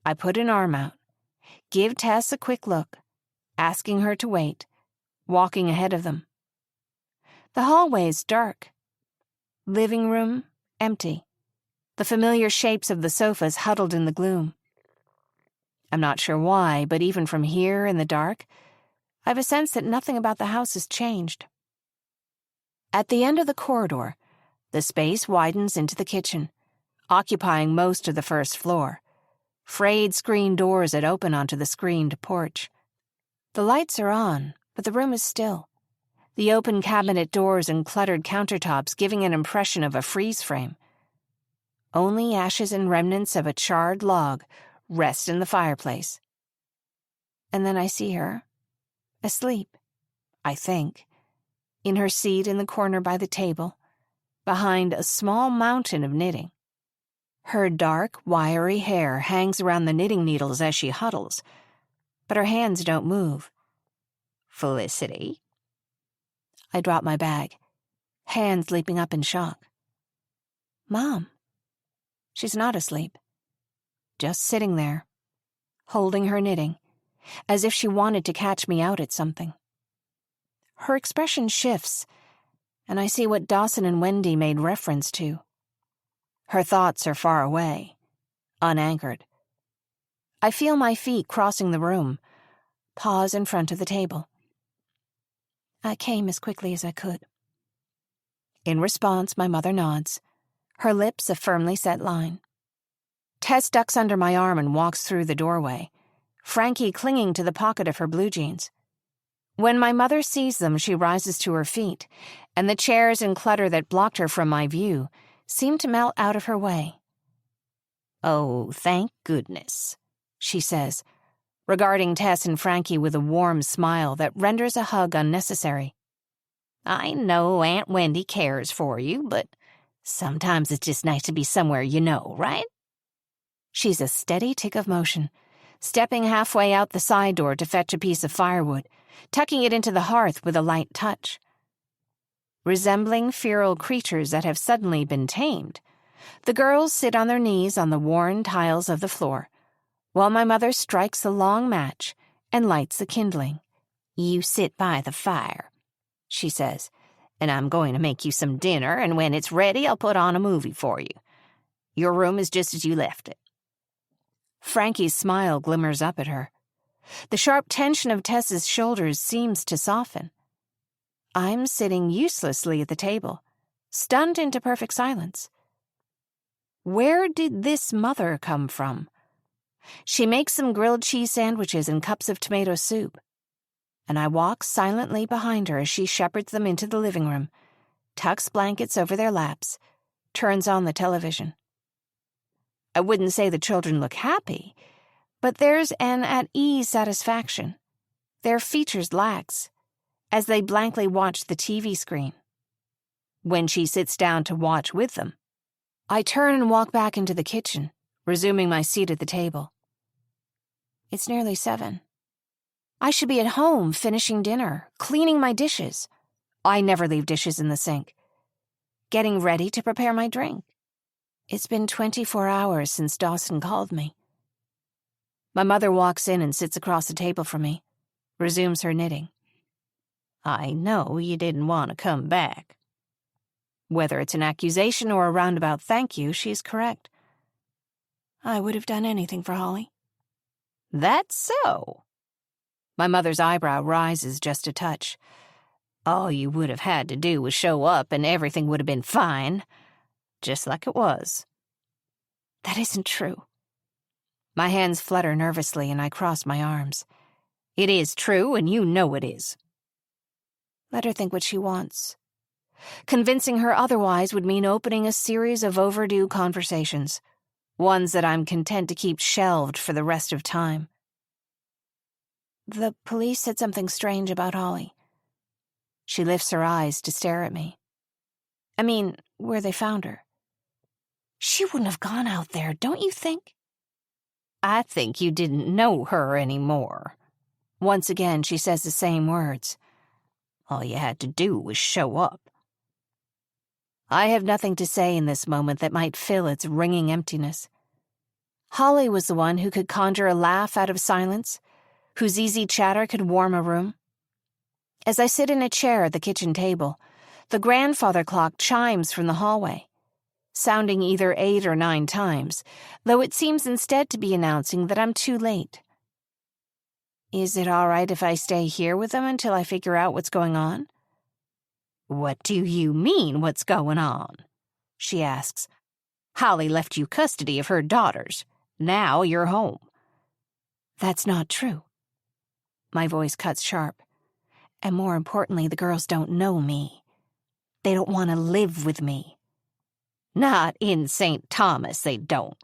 Speaker 1: I put an arm out, give Tess a quick look, asking her to wait, walking ahead of them. The hallway is dark. Living room, empty. The familiar shapes of the sofas huddled in the gloom. I'm not sure why, but even from here in the dark, I have a sense that nothing about the house has changed. At the end of the corridor, the space widens into the kitchen, occupying most of the first floor. Frayed screen doors that open onto the screened porch. The lights are on, but the room is still. The open cabinet doors and cluttered countertops giving an impression of a freeze frame. Only ashes and remnants of a charred log rest in the fireplace. And then I see her, asleep, I think, in her seat in the corner by the table, behind a small mountain of knitting. Her dark, wiry hair hangs around the knitting needles as she huddles, but her hands don't move. "Felicity?" I drop my bag, hands leaping up in shock. "Mom." She's not asleep, just sitting there, holding her knitting, as if she wanted to catch me out at something. Her expression shifts, and I see what Dawson and Wendy made reference to. Her thoughts are far away, unanchored. I feel my feet crossing the room, pause in front of the table. I came as quickly as I could. In response, my mother nods, her lips a firmly set line. Tess ducks under my arm and walks through the doorway, Frankie clinging to the pocket of her blue jeans. When my mother sees them, she rises to her feet, and the chairs and clutter that blocked her from my view seem to melt out of her way. "Oh, thank goodness," she says, regarding Tess and Frankie with a warm smile that renders a hug unnecessary. "I know Aunt Wendy cares for you, but sometimes it's just nice to be somewhere you know, right?" She's a steady tick of motion, stepping halfway out the side door to fetch a piece of firewood, tucking it into the hearth with a light touch. Resembling feral creatures that have suddenly been tamed, the girls sit on their knees on the worn tiles of the floor, while my mother strikes a long match and lights the kindling. "You sit by the fire," she says, "and I'm going to make you some dinner, and when it's ready, I'll put on a movie for you. Your room is just as you left it." Frankie's smile glimmers up at her. The sharp tension of Tess's shoulders seems to soften. I'm sitting uselessly at the table, stunned into perfect silence. Where did this mother come from? She makes some grilled cheese sandwiches and cups of tomato soup, and I walk silently behind her as she shepherds them into the living room, tucks blankets over their laps, turns on the television. I wouldn't say the children look happy, but there's an at-ease satisfaction, their features lax, as they blankly watch the TV screen. When she sits down to watch with them, I turn and walk back into the kitchen, resuming my seat at the table. It's nearly 7. I should be at home finishing dinner, cleaning my dishes. I never leave dishes in the sink. Getting ready to prepare my drink. It's been 24 hours since Dawson called me. My mother walks in and sits across the table from me, resumes her knitting. "I know you didn't want to come back." Whether it's an accusation or a roundabout thank you, she's correct. I would have done anything for Holly. "That's so." My mother's eyebrow rises just a touch.
Speaker 2: All you would have had to do was show up and everything would have been fine, just like it was.
Speaker 1: That isn't true. My hands flutter nervously and I cross my arms.
Speaker 2: It is true, and you know it is.
Speaker 1: Let her think what she wants. Convincing her otherwise would mean opening a series of overdue conversations, ones that I'm content to keep shelved for the rest of time. The police said something strange about Holly. She lifts her eyes to stare at me. I mean, where they found her. She wouldn't have gone out there, don't you think?
Speaker 2: I think you didn't know her anymore.
Speaker 1: Once again, she says the same words.
Speaker 2: All you had to do was show up.
Speaker 1: I have nothing to say in this moment that might fill its ringing emptiness. Holly was the one who could conjure a laugh out of silence, whose easy chatter could warm a room. As I sit in a chair at the kitchen table, the grandfather clock chimes from the hallway, sounding either 8 or 9 times, though it seems instead to be announcing that I'm too late. Is it all right if I stay here with them until I figure out what's going on?
Speaker 2: What do you mean, what's going on? She asks. Holly left you custody of her daughters. Now you're home.
Speaker 1: That's not true. My voice cuts sharp. And more importantly, the girls don't know me. They don't want to live with me.
Speaker 2: Not in St. Thomas, they don't.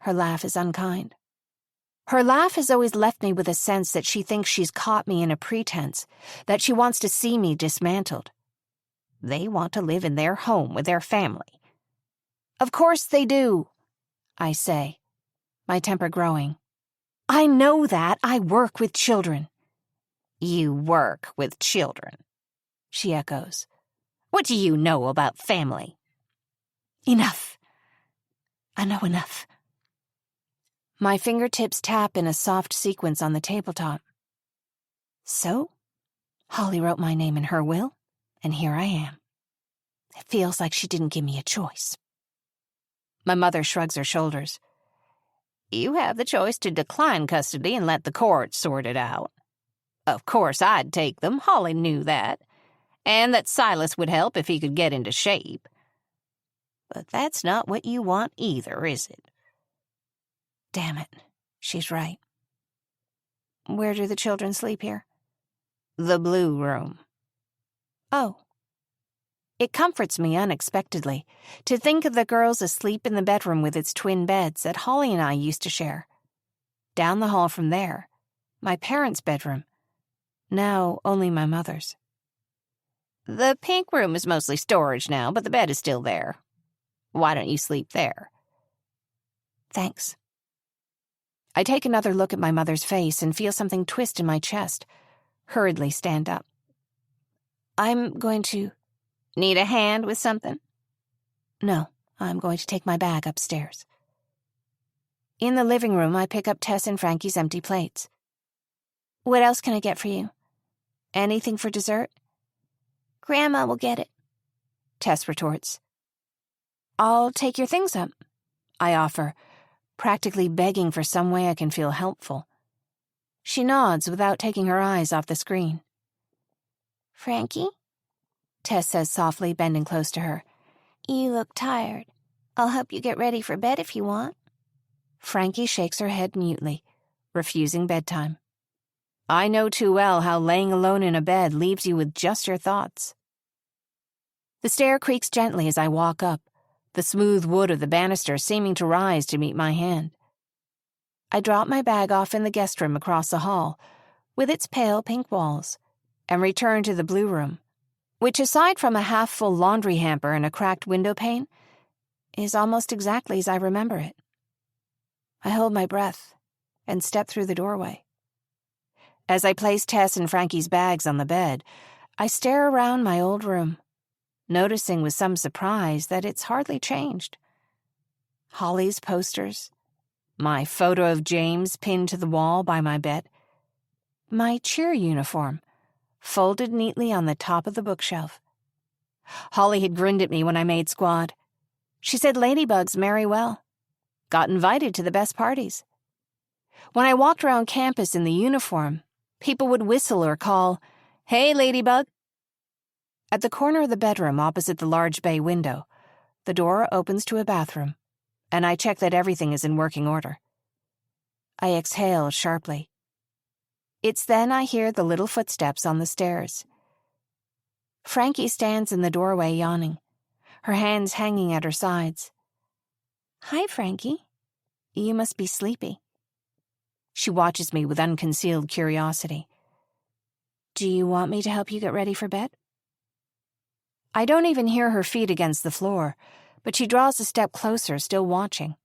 Speaker 1: Her laugh is unkind. Her laugh has always left me with a sense that she thinks she's caught me in a pretense, that she wants to see me dismantled.
Speaker 2: They want to live in their home with their family.
Speaker 1: Of course they do, I say, my temper growing. I know that. I work with children.
Speaker 2: You work with children,
Speaker 1: she echoes.
Speaker 2: What do you know about family?
Speaker 1: Enough. I know enough. My fingertips tap in a soft sequence on the tabletop. So, Holly wrote my name in her will, and here I am. It feels like she didn't give me a choice. My mother shrugs her shoulders.
Speaker 2: You have the choice to decline custody and let the court sort it out. Of course I'd take them, Holly knew that, and that Silas would help if he could get into shape. But that's not what you want either, is it?
Speaker 1: Damn it, she's right. Where do the children sleep here?
Speaker 2: The blue room.
Speaker 1: Oh. It comforts me unexpectedly to think of the girls asleep in the bedroom with its twin beds that Holly and I used to share. Down the hall from there, my parents' bedroom. Now only my mother's.
Speaker 2: The pink room is mostly storage now, but the bed is still there. Why don't you sleep there?
Speaker 1: Thanks. I take another look at my mother's face and feel something twist in my chest. Hurriedly stand up. I'm going to...
Speaker 2: Need a hand with something?
Speaker 1: No, I'm going to take my bag upstairs. In the living room, I pick up Tess and Frankie's empty plates. What else can I get for you? Anything for dessert? Grandma will get it, Tess retorts. I'll take your things up, I offer, practically begging for some way I can feel helpful. She nods without taking her eyes off the screen. Frankie? Tess says softly, bending close to her. You look tired. I'll help you get ready for bed if you want. Frankie shakes her head mutely, refusing bedtime. I know too well how laying alone in a bed leaves you with just your thoughts. The stair creaks gently as I walk up, the smooth wood of the banister seeming to rise to meet my hand. I drop my bag off in the guest room across the hall, with its pale pink walls, and return to the blue room, which, aside from a half-full laundry hamper and a cracked window pane, is almost exactly as I remember it. I hold my breath and step through the doorway. As I place Tess and Frankie's bags on the bed, I stare around my old room, noticing with some surprise that it's hardly changed. Holly's posters, my photo of James pinned to the wall by my bed, my cheer uniform folded neatly on the top of the bookshelf. Holly had grinned at me when I made squad. She said ladybugs marry well, got invited to the best parties. When I walked around campus in the uniform, people would whistle or call, Hey, Ladybug. At the corner of the bedroom opposite the large bay window, the door opens to a bathroom, and I check that everything is in working order. I exhale sharply. It's then I hear the little footsteps on the stairs. Frankie stands in the doorway yawning, her hands hanging at her sides. Hi, Frankie. You must be sleepy. She watches me with unconcealed curiosity. Do you want me to help you get ready for bed? I don't even hear her feet against the floor, but she draws a step closer, still watching.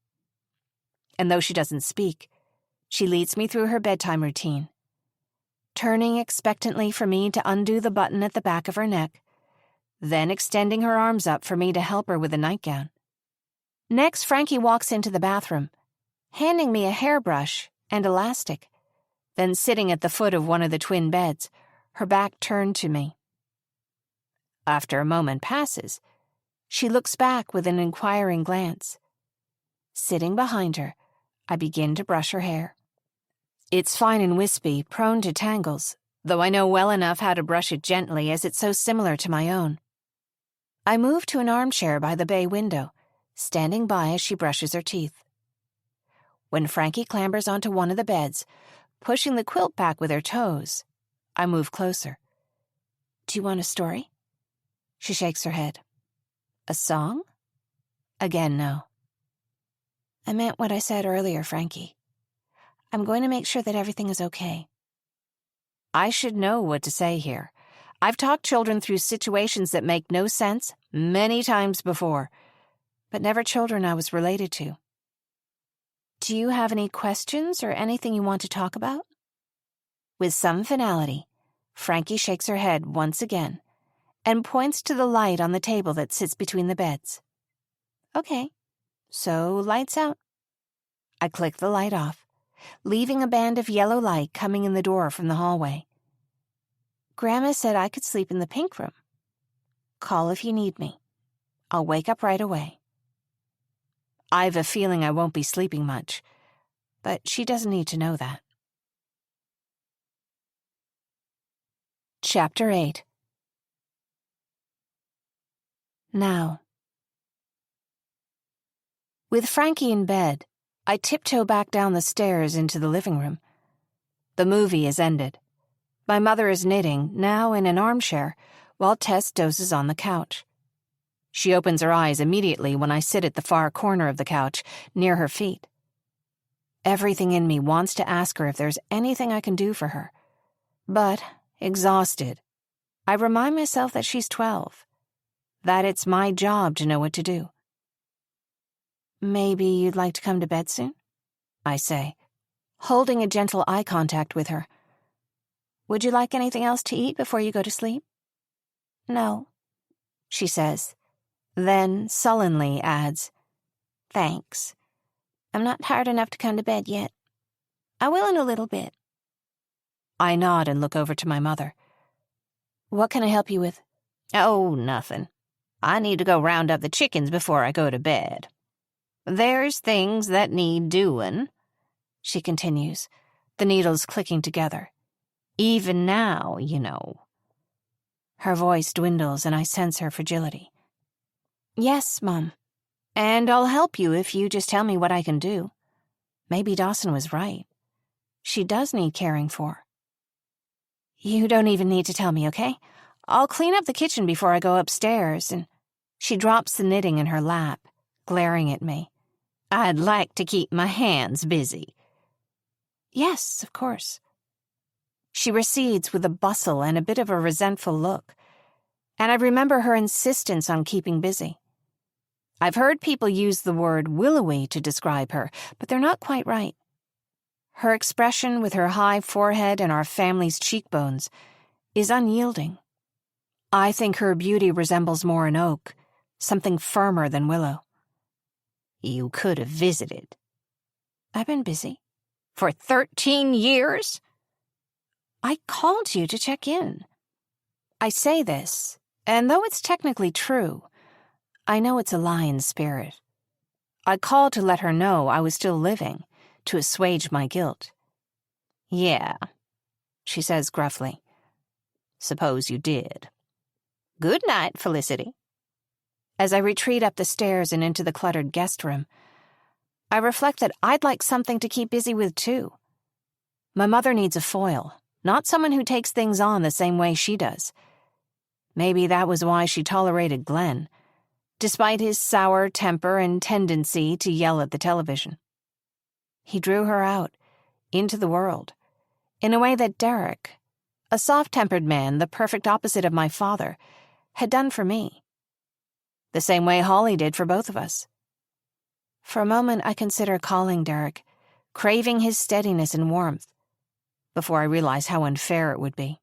Speaker 1: And though she doesn't speak, she leads me through her bedtime routine, turning expectantly for me to undo the button at the back of her neck, then extending her arms up for me to help her with a nightgown. Next, Frankie walks into the bathroom, handing me a hairbrush and elastic, then sitting at the foot of one of the twin beds, her back turned to me. After a moment passes, she looks back with an inquiring glance. Sitting behind her, I begin to brush her hair. It's fine and wispy, prone to tangles, though I know well enough how to brush it gently as it's so similar to my own. I move to an armchair by the bay window, standing by as she brushes her teeth. When Frankie clambers onto one of the beds, pushing the quilt back with her toes, I move closer. Do you want a story? She shakes her head. A song? Again, no. I meant what I said earlier, Frankie. I'm going to make sure that everything is okay. I should know what to say here. I've talked children through situations that make no sense many times before, but never children I was related to. Do you have any questions or anything you want to talk about? With some finality, Frankie shakes her head once again and points to the light on the table that sits between the beds. Okay, so lights out. I click the light off, leaving a band of yellow light coming in the door from the hallway. Grandma said I could sleep in the pink room. Call if you need me. I'll wake up right away. I've a feeling I won't be sleeping much, but she doesn't need to know that. Chapter 8. Now. With Frankie in bed, I tiptoe back down the stairs into the living room. The movie is ended. My mother is knitting, now in an armchair, while Tess dozes on the couch. She opens her eyes immediately when I sit at the far corner of the couch, near her feet. Everything in me wants to ask her if there's anything I can do for her. But, exhausted, I remind myself that she's 12, that it's my job to know what to do. Maybe you'd like to come to bed soon? I say, holding a gentle eye contact with her. Would you like anything else to eat before you go to sleep? No, she says, then sullenly adds, Thanks. I'm not tired enough to come to bed yet. I will in a little bit. I nod and look over to my mother. What can I help you with? Oh, nothing. I need to go round up the chickens before I go to bed. There's things that need doing, she continues, the needles clicking together. Even now, you know. Her voice dwindles and I sense her fragility. Yes, Mom. And I'll help you if you just tell me what I can do. Maybe Dawson was right. She does need caring for. You don't even need to tell me, okay? I'll clean up the kitchen before I go upstairs, and she drops the knitting in her lap, glaring at me. I'd like to keep my hands busy. Yes, of course. She recedes with a bustle and a bit of a resentful look, and I remember her insistence on keeping busy. I've heard people use the word willowy to describe her, but they're not quite right. Her expression with her high forehead and our family's cheekbones is unyielding. I think her beauty resembles more an oak, something firmer than willow. You could have visited. I've been busy. For 13 years? I called you to check in. I say this, and though it's technically true, I know it's a lie in spirit. I called to let her know I was still living, to assuage my guilt. Yeah, she says gruffly.
Speaker 2: Suppose you did. Good night, Felicity.
Speaker 1: As I retreat up the stairs and into the cluttered guest room, I reflect that I'd like something to keep busy with, too. My mother needs a foil, not someone who takes things on the same way she does. Maybe that was why she tolerated Glenn, despite his sour temper and tendency to yell at the television. He drew her out, into the world, in a way that Derek, a soft-tempered man, the perfect opposite of my father, had done for me. The same way Holly did for both of us. For a moment, I consider calling Derek, craving his steadiness and warmth, before I realize how unfair it would be.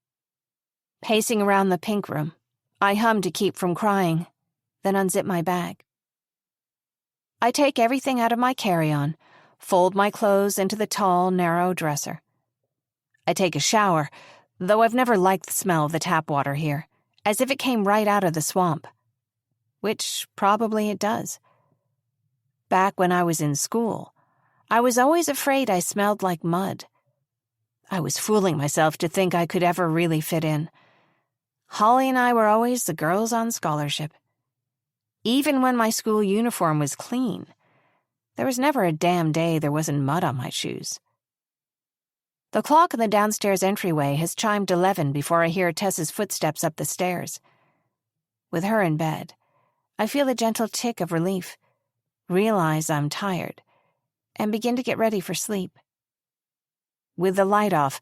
Speaker 1: Pacing around the pink room, I hum to keep from crying, then unzip my bag. I take everything out of my carry-on, fold my clothes into the tall, narrow dresser. I take a shower, though I've never liked the smell of the tap water here, as if it came right out of the swamp. Which probably it does. Back when I was in school, I was always afraid I smelled like mud. I was fooling myself to think I could ever really fit in. Holly and I were always the girls on scholarship. Even when my school uniform was clean, there was never a damn day there wasn't mud on my shoes. The clock in the downstairs entryway has chimed 11 before I hear Tess's footsteps up the stairs. With her in bed, I feel a gentle tick of relief, realize I'm tired, and begin to get ready for sleep. With the light off,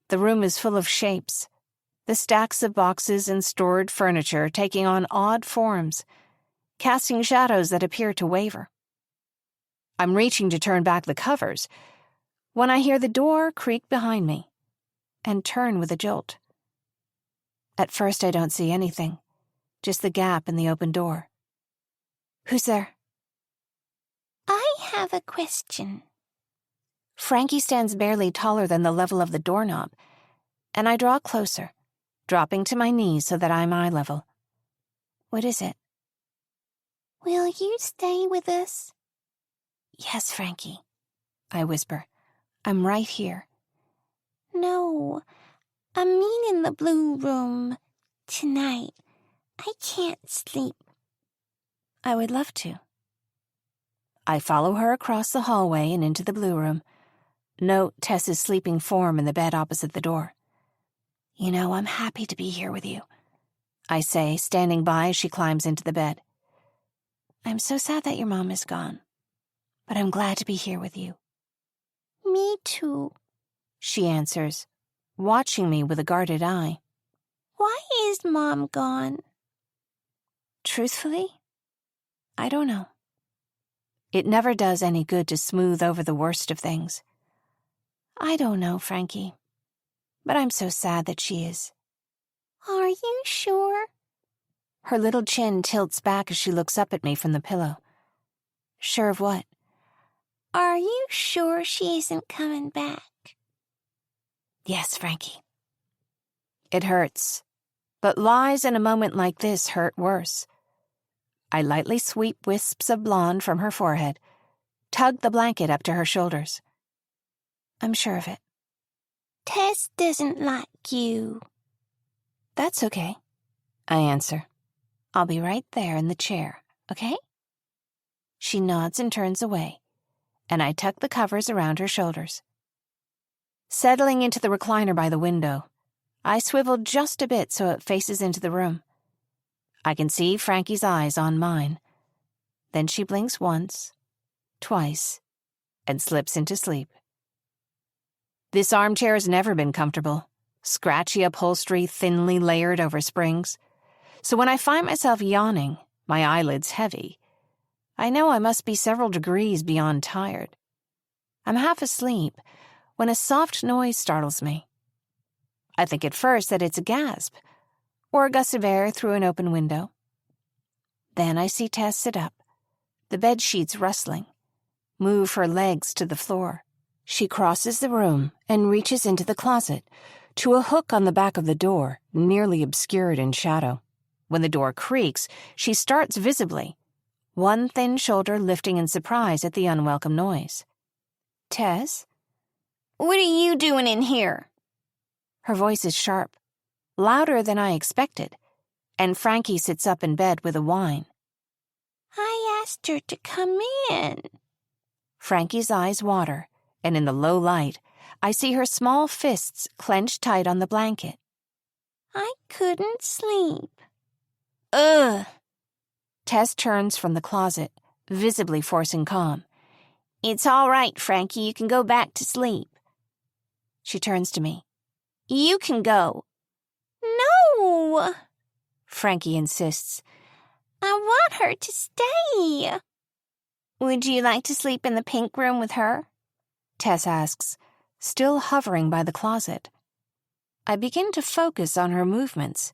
Speaker 1: the room is full of shapes, the stacks of boxes and stored furniture taking on odd forms, casting shadows that appear to waver. I'm reaching to turn back the covers when I hear the door creak behind me and turn with a jolt. At first, I don't see anything, just the gap in the open door. Who's there?
Speaker 3: I have a question.
Speaker 1: Frankie stands barely taller than the level of the doorknob, and I draw closer, dropping to my knees so that I'm eye level. What is it?
Speaker 3: Will you stay with us?
Speaker 1: Yes, Frankie, I whisper. I'm right here.
Speaker 3: No, I mean in the blue room. Tonight, I can't sleep.
Speaker 1: I would love to. I follow her across the hallway and into the blue room. Note Tess's sleeping form in the bed opposite the door. You know, I'm happy to be here with you, I say, standing by as she climbs into the bed. I'm so sad that your mom is gone, but I'm glad to be here with you.
Speaker 3: Me too,
Speaker 1: she answers, watching me with a guarded eye.
Speaker 3: Why is Mom gone?
Speaker 1: Truthfully, I don't know. It never does any good to smooth over the worst of things. I don't know, Frankie, but I'm so sad that she is.
Speaker 3: Are you sure?
Speaker 1: Her little chin tilts back as she looks up at me from the pillow. Sure of what?
Speaker 3: Are you sure she isn't coming back?
Speaker 1: Yes, Frankie. It hurts, but lies in a moment like this hurt worse. I lightly sweep wisps of blonde from her forehead, tug the blanket up to her shoulders. I'm sure of it.
Speaker 3: Tess doesn't like you.
Speaker 1: That's okay, I answer. I'll be right there in the chair, okay? She nods and turns away, and I tuck the covers around her shoulders. Settling into the recliner by the window, I swivel just a bit so it faces into the room. I can see Frankie's eyes on mine. Then she blinks once, twice, and slips into sleep. This armchair has never been comfortable, scratchy upholstery thinly layered over springs. So when I find myself yawning, my eyelids heavy, I know I must be several degrees beyond tired. I'm half asleep when a soft noise startles me. I think at first that it's a gasp, or a gust of air through an open window. Then I see Tess sit up, the bed sheets rustling, move her legs to the floor. She crosses the room and reaches into the closet, to a hook on the back of the door, nearly obscured in shadow. When the door creaks, she starts visibly, one thin shoulder lifting in surprise at the unwelcome noise. Tess?
Speaker 3: What are you doing in here?
Speaker 1: Her voice is sharp, louder than I expected, and Frankie sits up in bed with a whine.
Speaker 3: I asked her to come in.
Speaker 1: Frankie's eyes water, and in the low light, I see her small fists clenched tight on the blanket.
Speaker 3: I couldn't sleep.
Speaker 1: Ugh! Tess turns from the closet, visibly forcing calm.
Speaker 3: It's all right, Frankie. You can go back to sleep.
Speaker 1: She turns to me.
Speaker 3: You can go. No!
Speaker 1: Frankie insists.
Speaker 3: I want her to stay. Would you like to sleep in the pink room with her?
Speaker 1: Tess asks, still hovering by the closet. I begin to focus on her movements,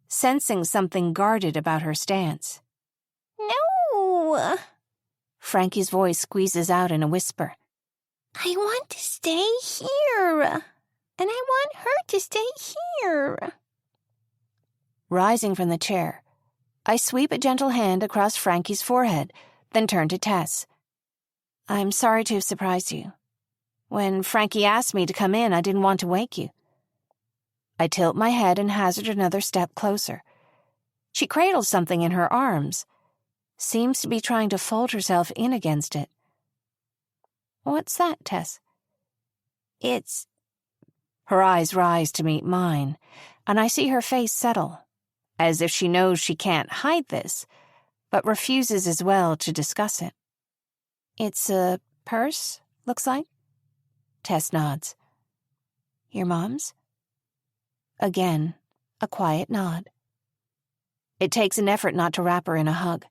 Speaker 1: sensing something guarded about her stance.
Speaker 3: No!
Speaker 1: Frankie's voice squeezes out in a whisper.
Speaker 3: I want to stay here, and I want her to stay here.
Speaker 1: Rising from the chair, I sweep a gentle hand across Frankie's forehead, then turn to Tess. I'm sorry to have surprised you. When Frankie asked me to come in, I didn't want to wake you. I tilt my head and hazard another step closer. She cradles something in her arms, seems to be trying to fold herself in against it. What's that, Tess?
Speaker 3: It's...
Speaker 1: Her eyes rise to meet mine, and I see her face settle, as if she knows she can't hide this, but refuses as well to discuss it. It's a purse, looks like? Tess nods. Your mom's? Again, a quiet nod. It takes an effort not to wrap her in a hug,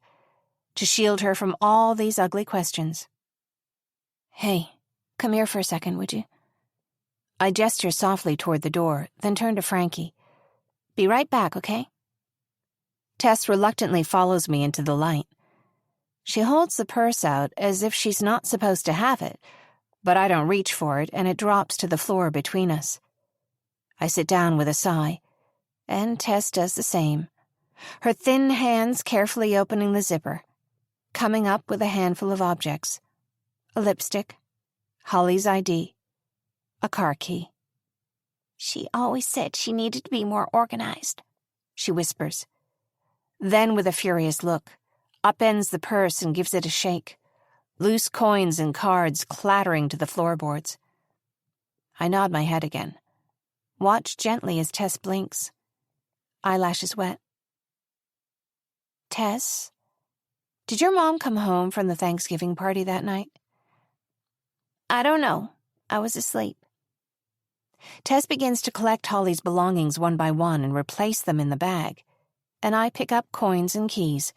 Speaker 1: to shield her from all these ugly questions. Hey, come here for a second, would you? I gesture softly toward the door, then turn to Frankie. Be right back, okay? Tess reluctantly follows me into the light. She holds the purse out as if she's not supposed to have it, but I don't reach for it and it drops to the floor between us. I sit down with a sigh, and Tess does the same, her thin hands carefully opening the zipper, coming up with a handful of objects. A lipstick, Holly's ID, a car key.
Speaker 3: She always said she needed to be more organized,
Speaker 1: she whispers. Then, with a furious look, upends the purse and gives it a shake, loose coins and cards clattering to the floorboards. I nod my head again. Watch gently as Tess blinks. Eyelashes wet. Tess, did your mom come home from the Thanksgiving party that night?
Speaker 3: I don't know. I was asleep.
Speaker 1: Tess begins to collect Holly's belongings one by one and replace them in the bag, and I pick up coins and keys,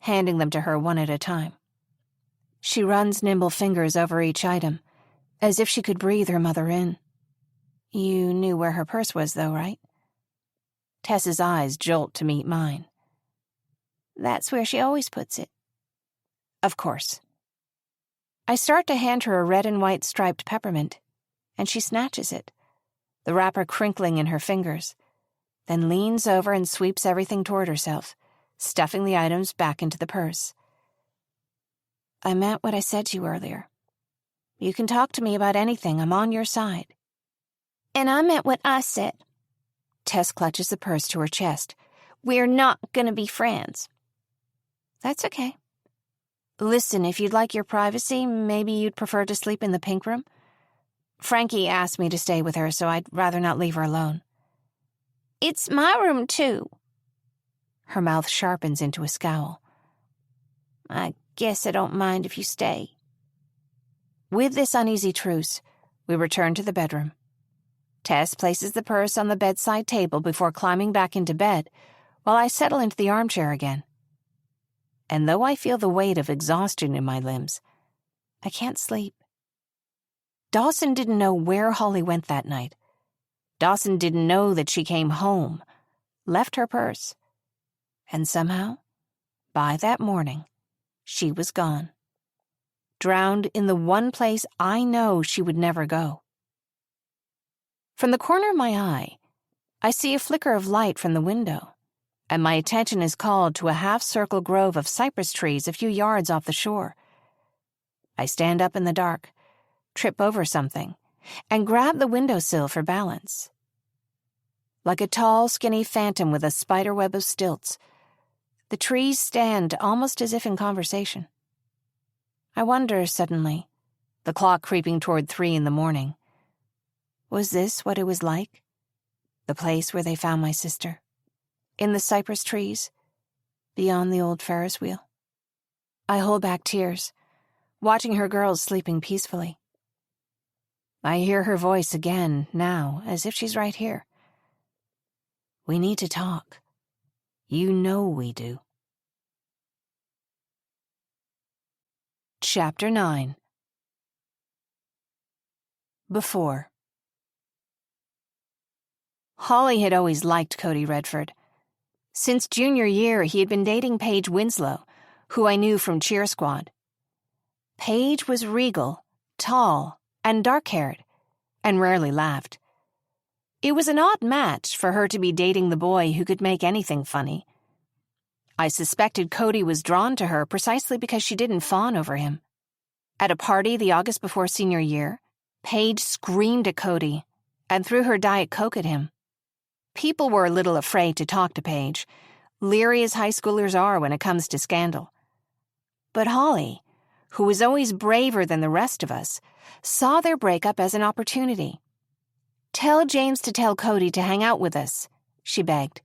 Speaker 1: handing them to her one at a time. She runs nimble fingers over each item, as if she could breathe her mother in. You knew where her purse was, though, right? Tess's eyes jolt to meet mine.
Speaker 3: That's where she always puts it.
Speaker 1: Of course. I start to hand her a red and white striped peppermint, and she snatches it, the wrapper crinkling in her fingers, then leans over and sweeps everything toward herself, stuffing the items back into the purse. I meant what I said to you earlier. You can talk to me about anything. I'm on your side.
Speaker 3: And I meant what I said.
Speaker 1: Tess clutches the purse to her chest.
Speaker 3: We're not gonna be friends.
Speaker 1: That's okay. Listen, if you'd like your privacy, maybe you'd prefer to sleep in the pink room? Frankie asked me to stay with her, so I'd rather not leave her alone.
Speaker 3: It's my room, too.
Speaker 1: Her mouth sharpens into a scowl.
Speaker 3: I guess I don't mind if you stay.
Speaker 1: With this uneasy truce, we return to the bedroom. Tess places the purse on the bedside table before climbing back into bed, while I settle into the armchair again. And though I feel the weight of exhaustion in my limbs, I can't sleep. Dawson didn't know where Holly went that night. Dawson didn't know that she came home, left her purse, and somehow, by that morning, she was gone. Drowned in the one place I know she would never go. From the corner of my eye, I see a flicker of light from the window, and my attention is called to a half-circle grove of cypress trees a few yards off the shore. I stand up in the dark, trip over something, and grab the windowsill for balance. like a tall, skinny phantom with a spiderweb of stilts. The trees stand almost as if in conversation. I wonder, suddenly, the clock creeping toward 3 a.m, was this what it was like? The place where they found my sister? In the cypress trees? Beyond the old Ferris wheel? I hold back tears, watching her girls sleeping peacefully. I hear her voice again now, as if she's right here. We need to talk. You know we do. Chapter 9. Before. Holly had always liked Cody Redford. Since junior year, he had been dating Paige Winslow, who I knew from Cheer Squad. Paige was regal, tall, and dark-haired, and rarely laughed. It was an odd match for her to be dating the boy who could make anything funny. I suspected Cody was drawn to her precisely because she didn't fawn over him. At a party the August before senior year, Paige screamed at Cody and threw her Diet Coke at him. People were a little afraid to talk to Paige, leery as high schoolers are when it comes to scandal. But Holly, who was always braver than the rest of us, saw their breakup as an opportunity. "Tell James to tell Cody to hang out with us," she begged.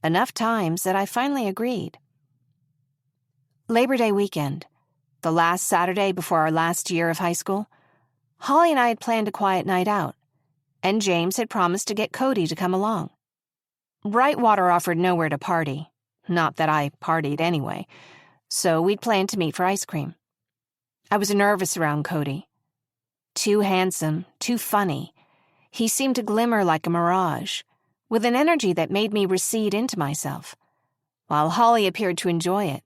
Speaker 1: Enough times that I finally agreed. Labor Day weekend, the last Saturday before our last year of high school, Holly and I had planned a quiet night out, and James had promised to get Cody to come along. Brightwater offered nowhere to party, not that I partied anyway, so we'd planned to meet for ice cream. I was nervous around Cody. Too handsome, too funny, he seemed to glimmer like a mirage, with an energy that made me recede into myself, while Holly appeared to enjoy it.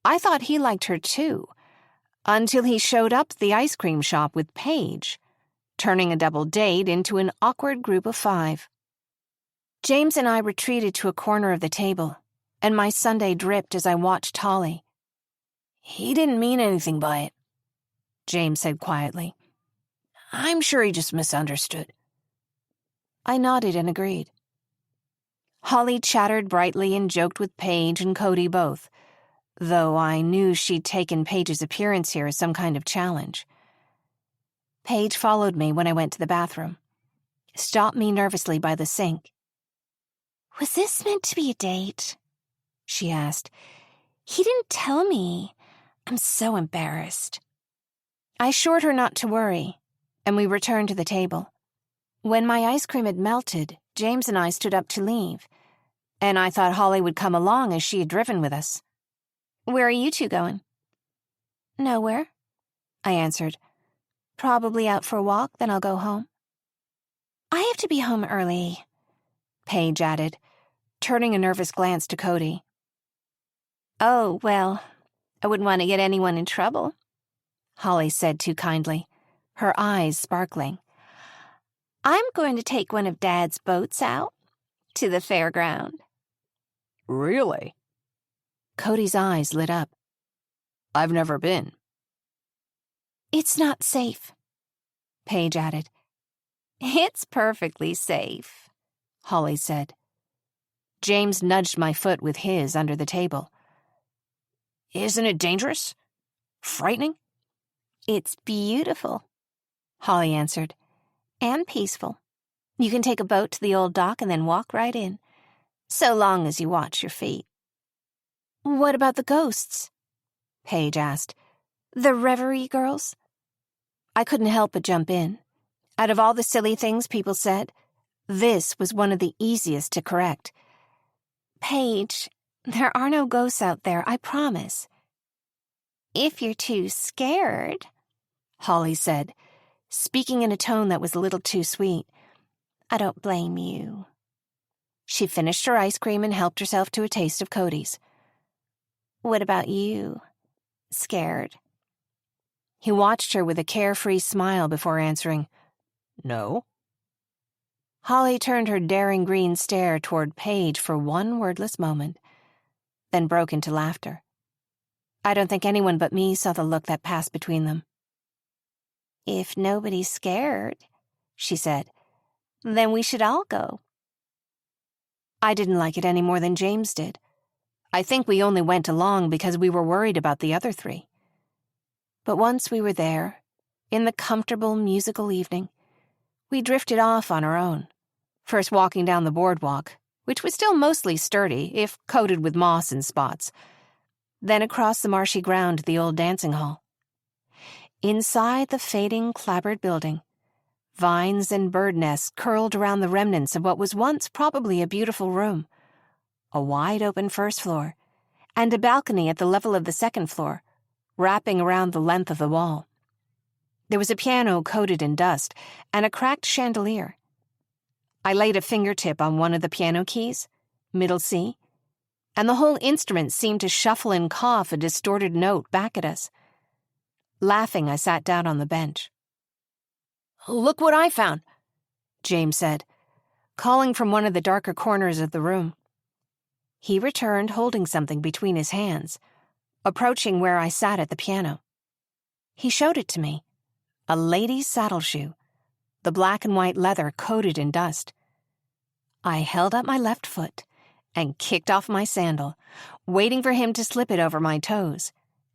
Speaker 1: I thought he liked her too, until he showed up at the ice cream shop with Paige, turning a double date into an awkward group of 5. James and I retreated to a corner of the table, and my sundae dripped as I watched Holly. "He didn't mean anything by it," James said quietly. "I'm sure he just misunderstood." I nodded and agreed. Holly chattered brightly and joked with Paige and Cody both, though I knew she'd taken Paige's appearance here as some kind of challenge. Paige followed me when I went to the bathroom, stopped me nervously by the sink.
Speaker 3: "Was this meant to be a date?" she asked. "He didn't tell me. I'm so embarrassed."
Speaker 1: I assured her not to worry, and we returned to the table. When my ice cream had melted, James and I stood up to leave, and I thought Holly would come along as she had driven with us. "Where are you two going?" "Nowhere," I answered. "Probably out for a walk, then I'll go home." "I have to be home early," Paige added, turning a nervous glance to Cody. "Oh, well, I wouldn't want to get anyone in trouble," Holly said too kindly, her eyes sparkling. "I'm going to take one of Dad's boats out to the fairground."
Speaker 2: Really?
Speaker 1: Cody's eyes lit up.
Speaker 2: I've never been.
Speaker 1: "It's not safe," Paige added. "It's perfectly safe," Holly said. James nudged my foot with his under the table. "Isn't it dangerous? Frightening?" "It's beautiful," Holly answered, "and peaceful. You can take a boat to the old dock and then walk right in, so long as you watch your feet." "What about the ghosts?" Paige asked. "The Reverie girls?" I couldn't help but jump in. Out of all the silly things people said, this was one of the easiest to correct. "Paige, there are no ghosts out there, I promise." "If you're too scared," Holly said, speaking in a tone that was a little too sweet. "I don't blame you." She finished her ice cream and helped herself to a taste of Cody's. "What about you? Scared?" He watched her with a carefree smile before answering,
Speaker 2: No.
Speaker 1: Holly turned her daring green stare toward Paige for one wordless moment, then broke into laughter. I don't think anyone but me saw the look that passed between them. "If nobody's scared," she said, "then we should all go. I didn't like it any more than James did. I think we only went along because we were worried about the other three. But once we were there, in the comfortable musical evening, we drifted off on our own, first walking down the boardwalk, which was still mostly sturdy, if coated with moss in spots, then across the marshy ground to the old dancing hall. Inside the fading, clapboard building, vines and bird nests curled around the remnants of what was once probably a beautiful room, a wide-open first floor, and a balcony at the level of the second floor, wrapping around the length of the wall. There was a piano coated in dust and a cracked chandelier. I laid a fingertip on one of the piano keys, middle C, and the whole instrument seemed to shuffle and cough a distorted note back at us. Laughing, I sat down on the bench. "Look what I found," James said, calling from one of the darker corners of the room. He returned holding something between his hands, approaching where I sat at the piano. He showed it to me, a lady's saddle shoe, the black and white leather coated in dust. I held up my left foot and kicked off my sandal, waiting for him to slip it over my toes,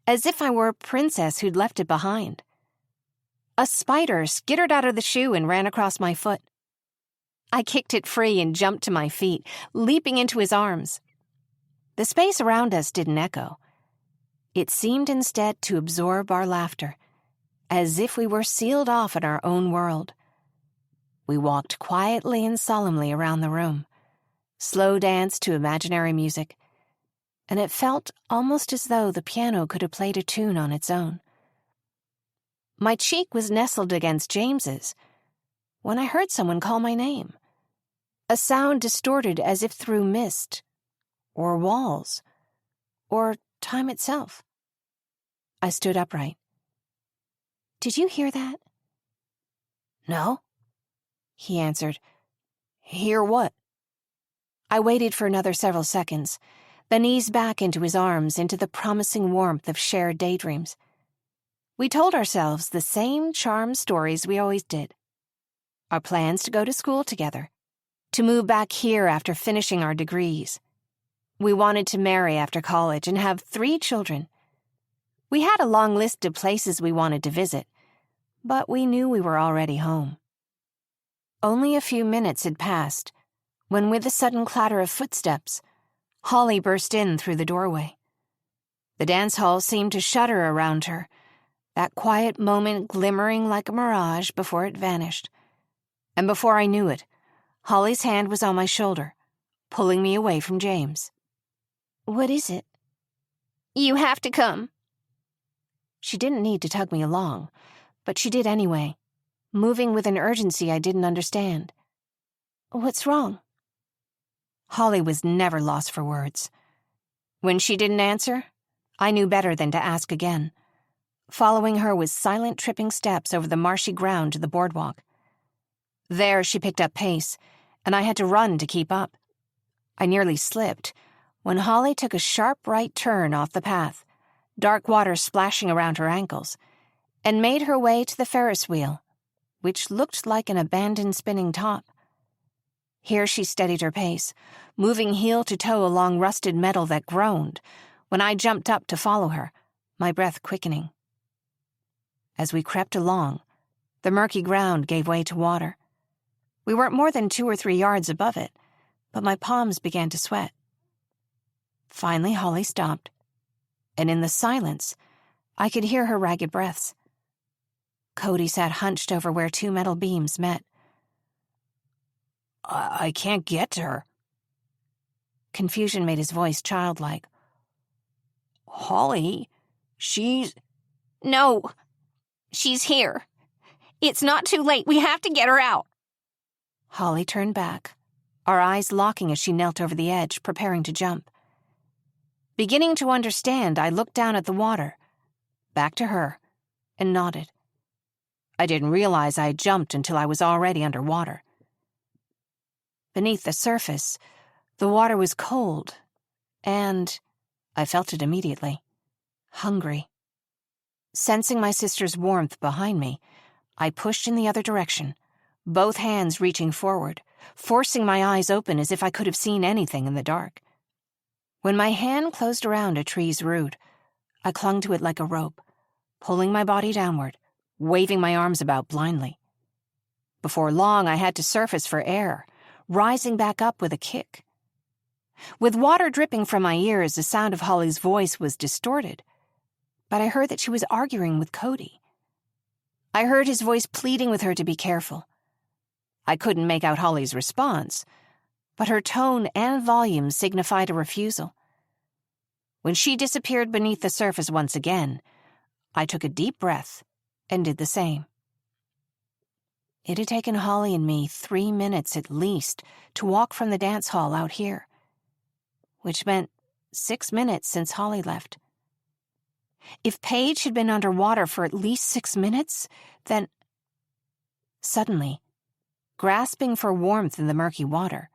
Speaker 1: as if I were a princess who'd left it behind. A spider skittered out of the shoe and ran across my foot. I kicked it free and jumped to my feet, leaping into his arms. The space around us didn't echo. It seemed instead to absorb our laughter, as if we were sealed off in our own world. We walked quietly and solemnly around the room, slow dance to imaginary music, and it felt almost as though the piano could have played a tune on its own. My cheek was nestled against James's when I heard someone call my name, a sound distorted as if through mist, or walls, or time itself. I stood upright. "Did you hear that?" "No," he answered. "Hear what?" I waited for another several seconds, then eased back into his arms, into the promising warmth of shared daydreams. We told ourselves the same charmed stories we always did. Our plans to go to school together, to move back here after finishing our degrees. We wanted to marry after college and have 3 children. We had a long list of places we wanted to visit, but we knew we were already home. Only a few minutes had passed when, with a sudden clatter of footsteps, Holly burst in through the doorway. The dance hall seemed to shudder around her, that quiet moment glimmering like a mirage before it vanished. And before I knew it, Holly's hand was on my shoulder, pulling me away from James. "What is it?" "You have to come." She didn't need to tug me along, but she did anyway, moving with an urgency I didn't understand. "What's wrong?" Holly was never lost for words. When she didn't answer, I knew better than to ask again, following her with silent tripping steps over the marshy ground to the boardwalk. There she picked up pace, and I had to run to keep up. I nearly slipped when Holly took a sharp right turn off the path, dark water splashing around her ankles, and made her way to the Ferris wheel, which looked like an abandoned spinning top. Here she steadied her pace, moving heel to toe along rusted metal that groaned when I jumped up to follow her, my breath quickening. As we crept along, the murky ground gave way to water. We weren't more than 2 or 3 yards above it, but my palms began to sweat. Finally, Holly stopped, and in the silence, I could hear her ragged breaths. Cody sat hunched over where 2 metal beams met. I can't get to her." Confusion made his voice childlike. "Holly, she's—"
Speaker 3: "No, she's here. It's not too late. We have to get her out."
Speaker 1: Holly turned back, our eyes locking as she knelt over the edge, preparing to jump. Beginning to understand, I looked down at the water, back to her, and nodded. I didn't realize I had jumped until I was already underwater. Beneath the surface, the water was cold, and, I felt it immediately, hungry. Sensing my sister's warmth behind me, I pushed in the other direction, both hands reaching forward, forcing my eyes open as if I could have seen anything in the dark. When my hand closed around a tree's root, I clung to it like a rope, pulling my body downward, waving my arms about blindly. Before long, I had to surface for air, rising back up with a kick. With water dripping from my ears, the sound of Holly's voice was distorted, but I heard that she was arguing with Cody. I heard his voice pleading with her to be careful. I couldn't make out Holly's response, but her tone and volume signified a refusal. When she disappeared beneath the surface once again, I took a deep breath and did the same. It had taken Holly and me 3 minutes at least to walk from the dance hall out here, which meant 6 minutes since Holly left. If Paige had been underwater for at least 6 minutes, then... Suddenly, grasping for warmth in the murky water,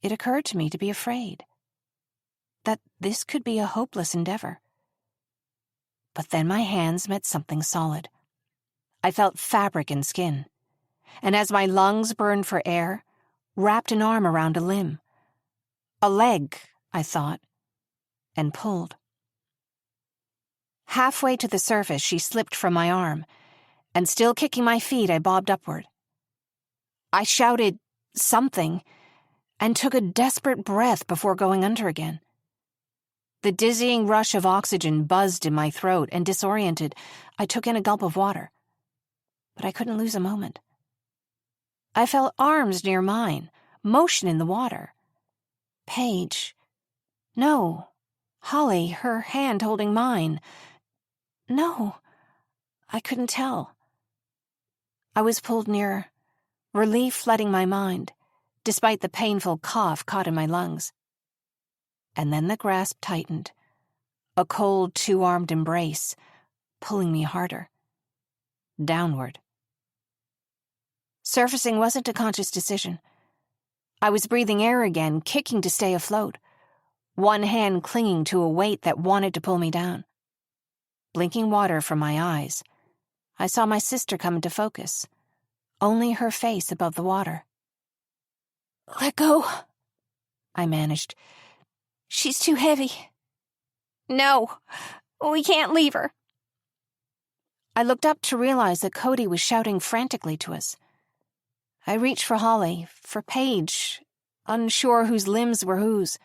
Speaker 1: it occurred to me to be afraid. That this could be a hopeless endeavor. But then my hands met something solid. I felt fabric and skin, and as my lungs burned for air, wrapped an arm around a limb. A leg, I thought, and pulled. Halfway to the surface, she slipped from my arm, and still kicking my feet, I bobbed upward. I shouted something and took a desperate breath before going under again. The dizzying rush of oxygen buzzed in my throat, and disoriented, I took in a gulp of water. But I couldn't lose a moment. I felt arms near mine, motion in the water. Paige. No. Holly, her hand holding mine. No. I couldn't tell. I was pulled nearer, relief flooding my mind, despite the painful cough caught in my lungs. And then the grasp tightened, a cold two-armed embrace, pulling me harder. Downward. Surfacing wasn't a conscious decision. I was breathing air again, kicking to stay afloat, one hand clinging to a weight that wanted to pull me down. Blinking water from my eyes, I saw my sister come into focus, only her face above the water. "Let go," I managed. "She's too heavy." "No, we can't leave her." I looked up to realize that Cody was shouting frantically to us. I reached for Holly, for Paige, unsure whose limbs were whose.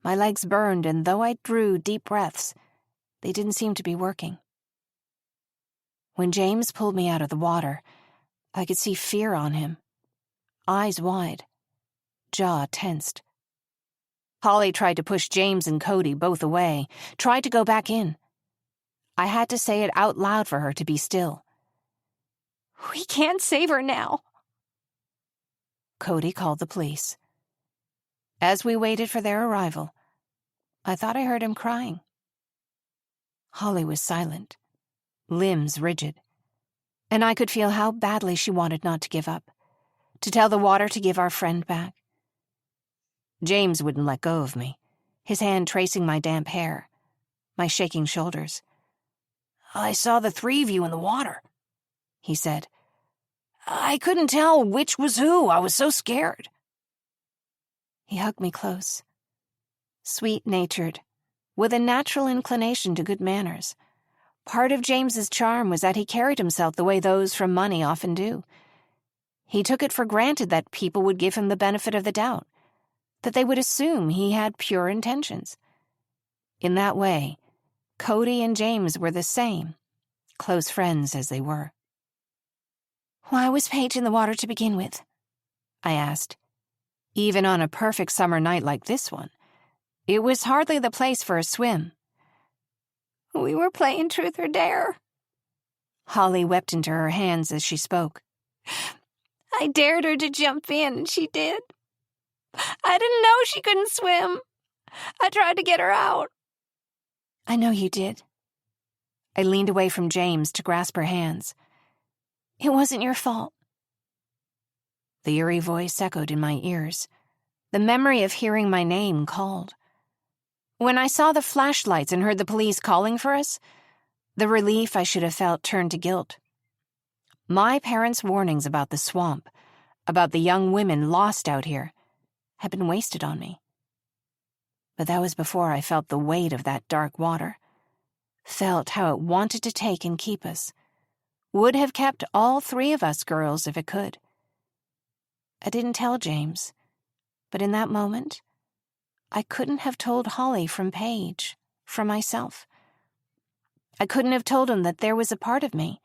Speaker 1: My legs burned, and though I drew deep breaths, they didn't seem to be working. When James pulled me out of the water, I could see fear on him, eyes wide, jaw tensed. Holly tried to push James and Cody both away, tried to go back in. I had to say it out loud for her to be still. "We can't save her now." Cody called the police. As we waited for their arrival, I thought I heard him crying. Holly was silent, limbs rigid, and I could feel how badly she wanted not to give up, to tell the water to give our friend back. James wouldn't let go of me, his hand tracing my damp hair, my shaking shoulders. "I saw the 3 of you in the water," he said. "I couldn't tell which was who. I was so scared." He hugged me close, sweet-natured, with a natural inclination to good manners. Part of James's charm was that he carried himself the way those from money often do. He took it for granted that people would give him the benefit of the doubt, that they would assume he had pure intentions. In that way, Cody and James were the same, close friends as they were. "Why was Paige in the water to begin with?" I asked. Even on a perfect summer night like this one, it was hardly the place for a swim. "We were playing truth or dare." Holly wept into her hands as she spoke. "I dared her to jump in, and she did. I didn't know she couldn't swim. I tried to get her out." "I know you did." I leaned away from James to grasp her hands. "It wasn't your fault." The eerie voice echoed in my ears. The memory of hearing my name called. When I saw the flashlights and heard the police calling for us, the relief I should have felt turned to guilt. My parents' warnings about the swamp, about the young women lost out here, had been wasted on me. But that was before I felt the weight of that dark water, felt how it wanted to take and keep us, would have kept all three of us girls if it could. I didn't tell James, but in that moment, I couldn't have told Holly from Paige, from myself. I couldn't have told him that there was a part of me,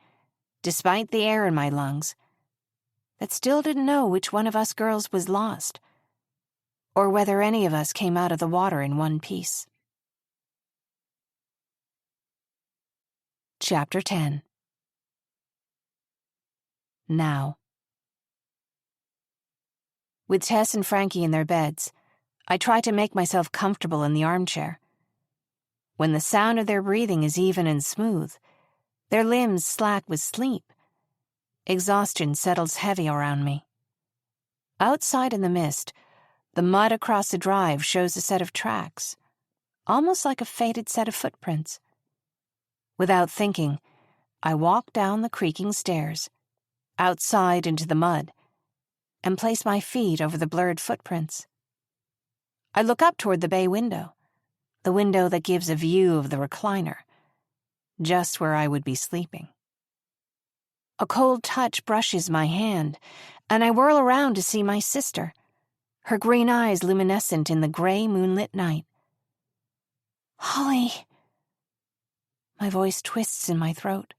Speaker 1: despite the air in my lungs, that still didn't know which one of us girls was lost, or whether any of us came out of the water in one piece. Chapter 10. Now. With Tess and Frankie in their beds, I try to make myself comfortable in the armchair. When the sound of their breathing is even and smooth, their limbs slack with sleep, exhaustion settles heavy around me. Outside in the mist, the mud across the drive shows a set of tracks, almost like a faded set of footprints. Without thinking, I walk down the creaking stairs, outside into the mud, and place my feet over the blurred footprints. I look up toward the bay window, the window that gives a view of the recliner, just where I would be sleeping. A cold touch brushes my hand, and I whirl around to see my sister, her green eyes luminescent in the gray moonlit night. "Holly." My voice twists in my throat,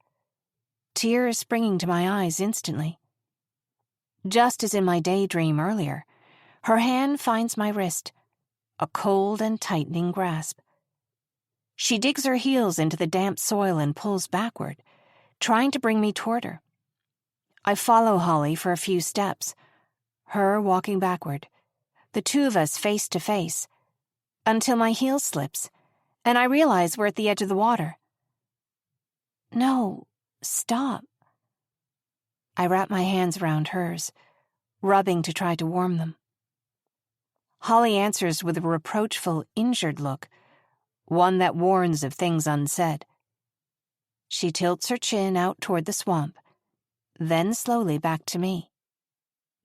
Speaker 1: tears springing to my eyes instantly. Just as in my daydream earlier, her hand finds my wrist, a cold and tightening grasp. She digs her heels into the damp soil and pulls backward, trying to bring me toward her. I follow Holly for a few steps, her walking backward, the two of us face to face, until my heel slips, and I realize we're at the edge of the water. "No, stop." I wrap my hands around hers, rubbing to try to warm them. Holly answers with a reproachful, injured look, one that warns of things unsaid. She tilts her chin out toward the swamp, then slowly back to me.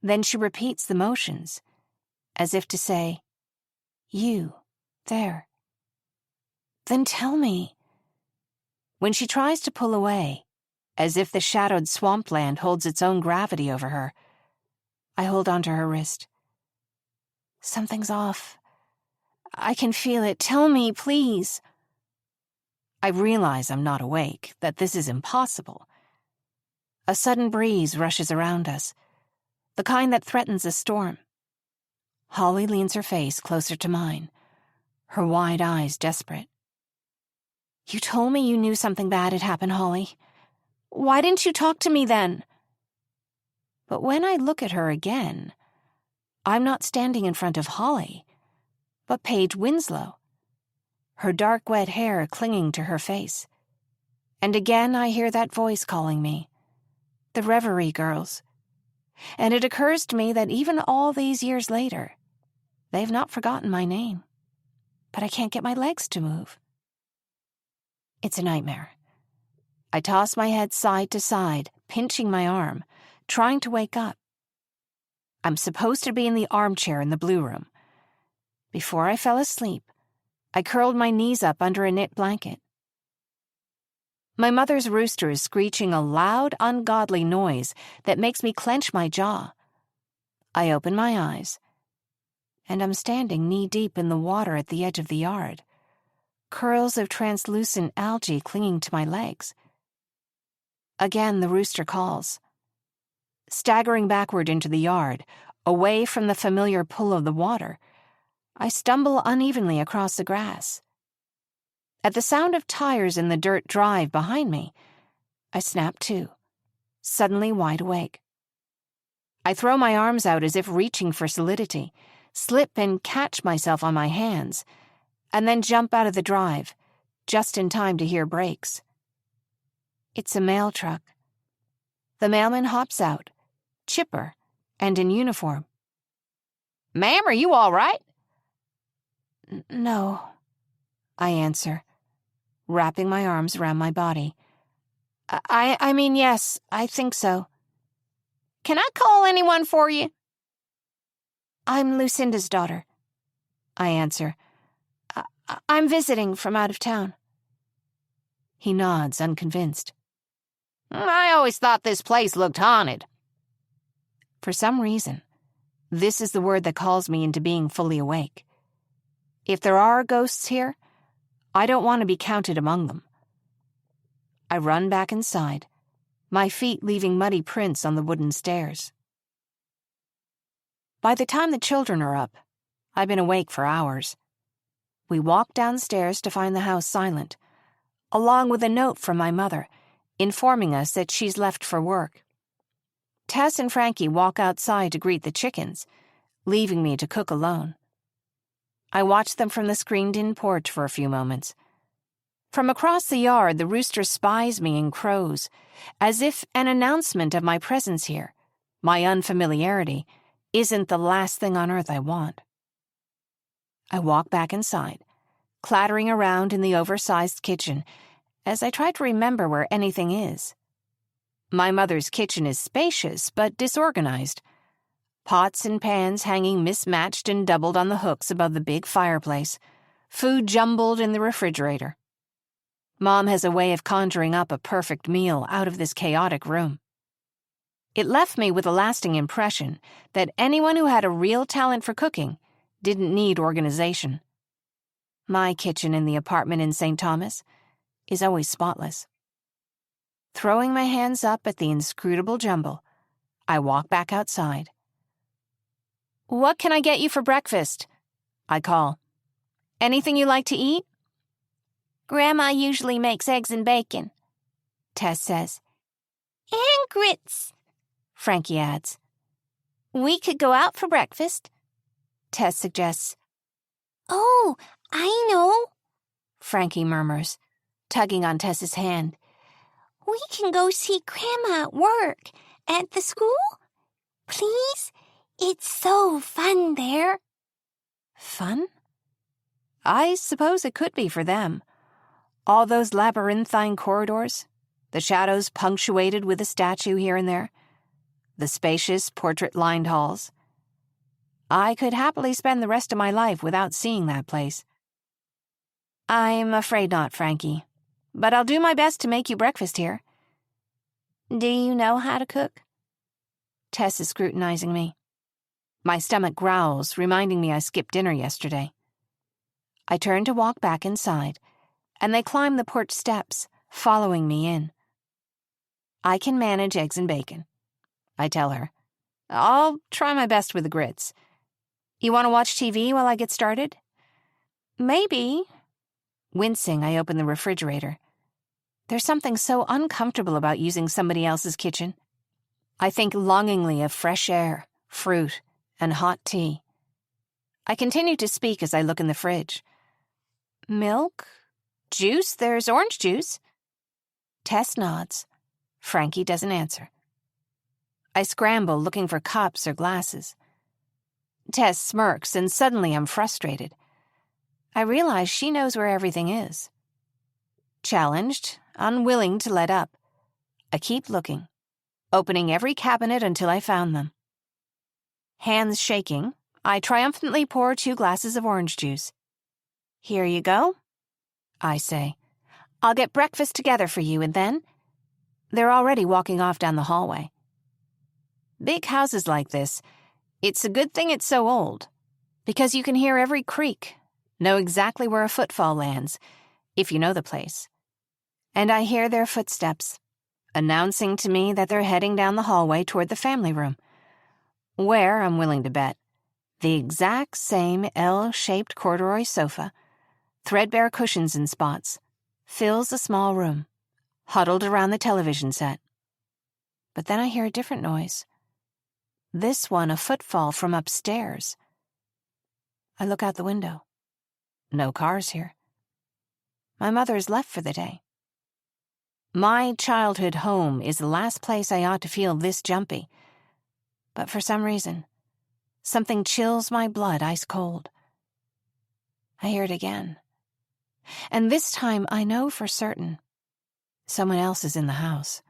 Speaker 1: Then she repeats the motions, as if to say, "You, there." "Then tell me." When she tries to pull away, as if the shadowed swampland holds its own gravity over her, I hold onto her wrist. "Something's off. I can feel it. Tell me, please." I realize I'm not awake, that this is impossible. A sudden breeze rushes around us, the kind that threatens a storm. Holly leans her face closer to mine, her wide eyes desperate. "You told me you knew something bad had happened, Holly. Why didn't you talk to me then?" But when I look at her again, I'm not standing in front of Holly, but Paige Winslow, her dark wet hair clinging to her face. And again I hear that voice calling me, the Reverie girls. And it occurs to me that even all these years later, they've not forgotten my name. But I can't get my legs to move. It's a nightmare. I toss my head side to side, pinching my arm, trying to wake up. I'm supposed to be in the armchair in the blue room. Before I fell asleep, I curled my knees up under a knit blanket. My mother's rooster is screeching a loud, ungodly noise that makes me clench my jaw. I open my eyes, and I'm standing knee-deep in the water at the edge of the yard, curls of translucent algae clinging to my legs. Again the rooster calls. Staggering backward into the yard, away from the familiar pull of the water, I stumble unevenly across the grass. At the sound of tires in the dirt drive behind me, I snap to, suddenly wide awake. I throw my arms out as if reaching for solidity, slip and catch myself on my hands, and then jump out of the drive, just in time to hear brakes. It's a mail truck. The mailman hops out, chipper and in uniform. "Ma'am, are you all right?" "No," I answer, wrapping my arms around my body. I mean, yes, I think so." Can I call anyone for you?"
Speaker 3: "I'm Lucinda's daughter," I answer. I'm visiting from out of town." He nods, unconvinced.
Speaker 1: "I always thought this place looked haunted."
Speaker 3: For some reason, this is the word that calls me into being fully awake. If there are ghosts here, I don't want to be counted among them. I run back inside, my feet leaving muddy prints on the wooden stairs. By the time the children are up, I've been awake for hours. We walk downstairs to find the house silent, along with a note from my mother, informing us that she's left for work. Tess and Frankie walk outside to greet the chickens, leaving me to cook alone. I watch them from the screened-in porch for a few moments. From across the yard, the rooster spies me and crows, as if an announcement of my presence here, my unfamiliarity, isn't the last thing on earth I want. I walk back inside, clattering around in the oversized kitchen, as I try to remember where anything is. My mother's kitchen is spacious but disorganized. Pots and pans hanging mismatched and doubled on the hooks above the big fireplace, food jumbled in the refrigerator. Mom has a way of conjuring up a perfect meal out of this chaotic room. It left me with a lasting impression that anyone who had a real talent for cooking didn't need organization. My kitchen in the apartment in St. Thomas is always spotless. Throwing my hands up at the inscrutable jumble, I walk back outside. "What can I get you for breakfast?" I call. "Anything you like to eat?" "Grandma usually makes eggs and bacon," Tess says. "And grits," Frankie adds. "We could go out for breakfast," Tess suggests. "Oh, I know," Frankie murmurs, tugging on Tess's hand. "We can go see Grandma at work, at the school? Please? It's so fun there."
Speaker 1: Fun? I suppose it could be for them. All those labyrinthine corridors, the shadows punctuated with a statue here and there, the spacious portrait-lined halls. I could happily spend the rest of my life without seeing that place. I'm afraid not, Frankie, but I'll do my best to make you breakfast here.
Speaker 3: "Do you know how to cook?"
Speaker 1: Tess is scrutinizing me. My stomach growls, reminding me I skipped dinner yesterday. I turn to walk back inside, and they climb the porch steps, following me in. "I can manage eggs and bacon," I tell her. "I'll try my best with the grits. You want to watch TV while I get started?" "Maybe." Wincing, I open the refrigerator. There's something so uncomfortable about using somebody else's kitchen. I think longingly of fresh air, fruit, and hot tea. I continue to speak as I look in the fridge. "Milk? Juice? There's orange juice." Tess nods. Frankie doesn't answer. I scramble, looking for cups or glasses. Tess smirks, and suddenly I'm frustrated. I realize she knows where everything is. Challenged, unwilling to let up, I keep looking, opening every cabinet until I found them. Hands shaking, I triumphantly pour 2 glasses of orange juice. "Here you go," I say. "I'll get breakfast together for you, and then—" They're already walking off down the hallway. Big houses like this, it's a good thing it's so old, because you can hear every creak, know exactly where a footfall lands, if you know the place. And I hear their footsteps, announcing to me that they're heading down the hallway toward the family room, where, I'm willing to bet, the exact same L-shaped corduroy sofa, threadbare cushions in spots, fills the small room, huddled around the television set. But then I hear a different noise. This one a footfall from upstairs. I look out the window. No cars here. My mother's left for the day. My childhood home is the last place I ought to feel this jumpy. But for some reason, something chills my blood ice cold. I hear it again. And this time I know for certain someone else is in the house.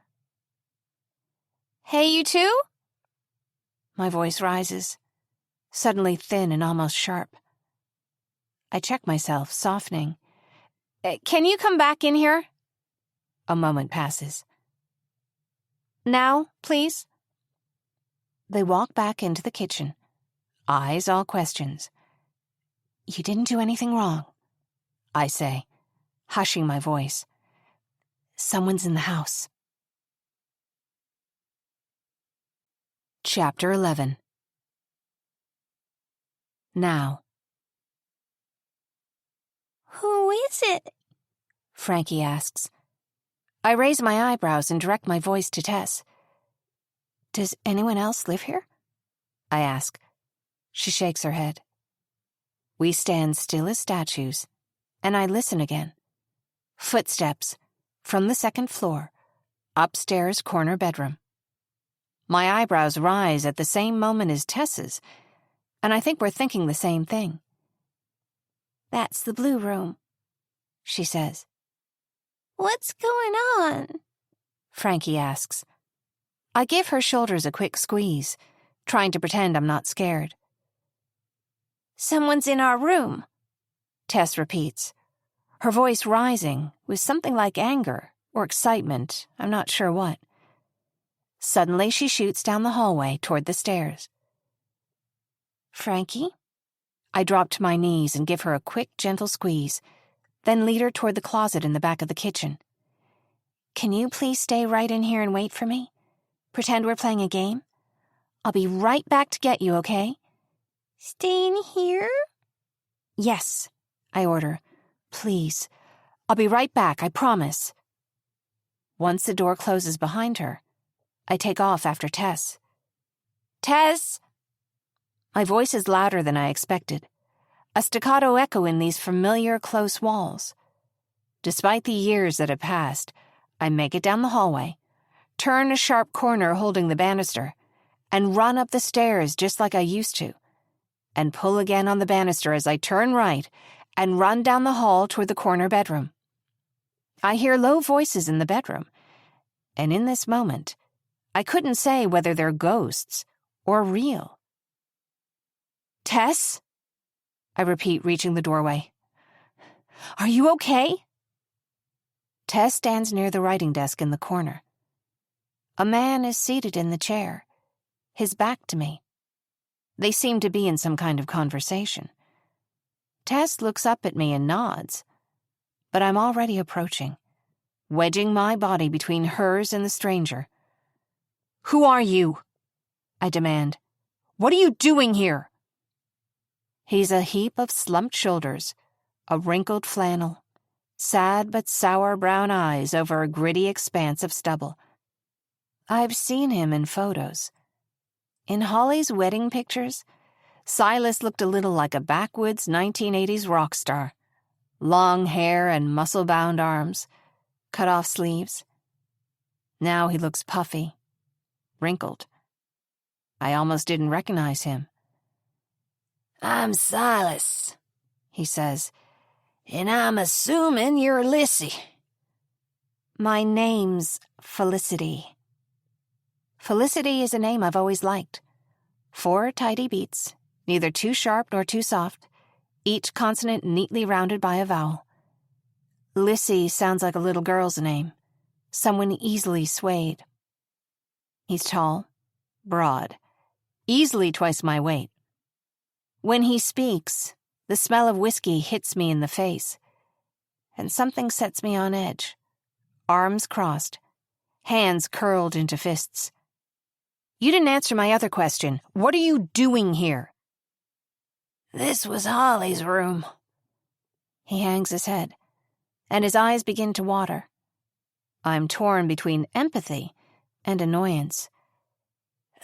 Speaker 1: "Hey, you two?"
Speaker 3: My voice rises, suddenly thin and almost sharp. I check myself, softening. Can you come back in here? A moment passes. Now, please? They walk back into the kitchen, eyes all questions. You didn't do anything wrong, I say, hushing my voice. Someone's in the house. Chapter 11. Now. Who is it? Frankie asks. I raise my eyebrows and direct my voice to Tess. Does anyone else live here? I ask. She shakes her head. We stand still as statues, and I listen again. Footsteps, from the second floor, upstairs corner bedroom. My eyebrows rise at the same moment as Tess's, and I think we're thinking the same thing. That's the blue room, she says. What's going on? Frankie asks. I give her shoulders a quick squeeze, trying to pretend I'm not scared. Someone's in our room, Tess repeats, her voice rising with something like anger or excitement, I'm not sure what. Suddenly she shoots down the hallway toward the stairs. Frankie? I drop to my knees and give her a quick, gentle squeeze, then lead her toward the closet in the back of the kitchen. Can you please stay right in here and wait for me? Pretend we're playing a game? I'll be right back to get you, okay? Stay in here? Yes, I order. Please. I'll be right back, I promise. Once the door closes behind her, I take off after Tess. Tess! My voice is louder than I expected, a staccato echo in these familiar close walls. Despite the years that have passed, I make it down the hallway, turn a sharp corner holding the banister, and run up the stairs just like I used to, and pull again on the banister as I turn right and run down the hall toward the corner bedroom. I hear low voices in the bedroom, and in this moment, I couldn't say whether they're ghosts or real. Tess? I repeat, reaching the doorway. Are you okay? Tess stands near the writing desk in the corner. A man is seated in the chair, his back to me. They seem to be in some kind of conversation. Tess looks up at me and nods, but I'm already approaching, wedging my body between hers and the stranger. Who are you? I demand. What are you doing here? He's a heap of slumped shoulders, a wrinkled flannel, sad but sour brown eyes over a gritty expanse of stubble. I've seen him in photos. In Holly's wedding pictures, Silas looked a little like a backwoods 1980s rock star. Long hair and muscle-bound arms, cut-off sleeves. Now he looks puffy, wrinkled. I almost didn't recognize him. I'm Silas, he says, and I'm assuming you're Lissy. My name's Felicity. Felicity is a name I've always liked. 4 tidy beats, neither too sharp nor too soft, each consonant neatly rounded by a vowel. Lissy sounds like a little girl's name, someone easily swayed. He's tall, broad, easily twice my weight. When he speaks, the smell of whiskey hits me in the face, and something sets me on edge. Arms crossed, hands curled into fists. You didn't answer my other question. What are you doing here? This was Holly's room. He hangs his head, and his eyes begin to water. I'm torn between empathy and annoyance.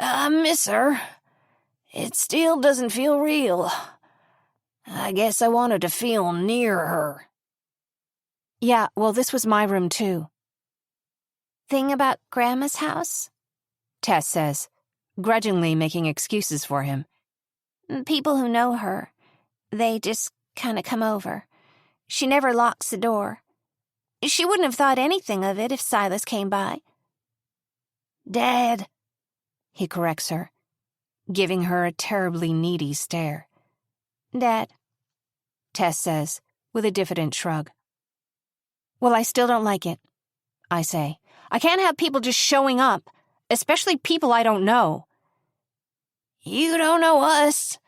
Speaker 3: I miss her. It still doesn't feel real. I guess I wanted to feel near her. Yeah, well, this was my room, too. Thing about Grandma's house? Tess says, grudgingly making excuses for him. People who know her, they just kind of come over. She never locks the door. She wouldn't have thought anything of it if Silas came by. Dad, he corrects her. giving her a terribly needy stare. "Dad," Tess says, with a diffident shrug. "Well, I still don't like it," I say. "I can't have people just showing up, especially people I don't know."
Speaker 2: "You don't know us,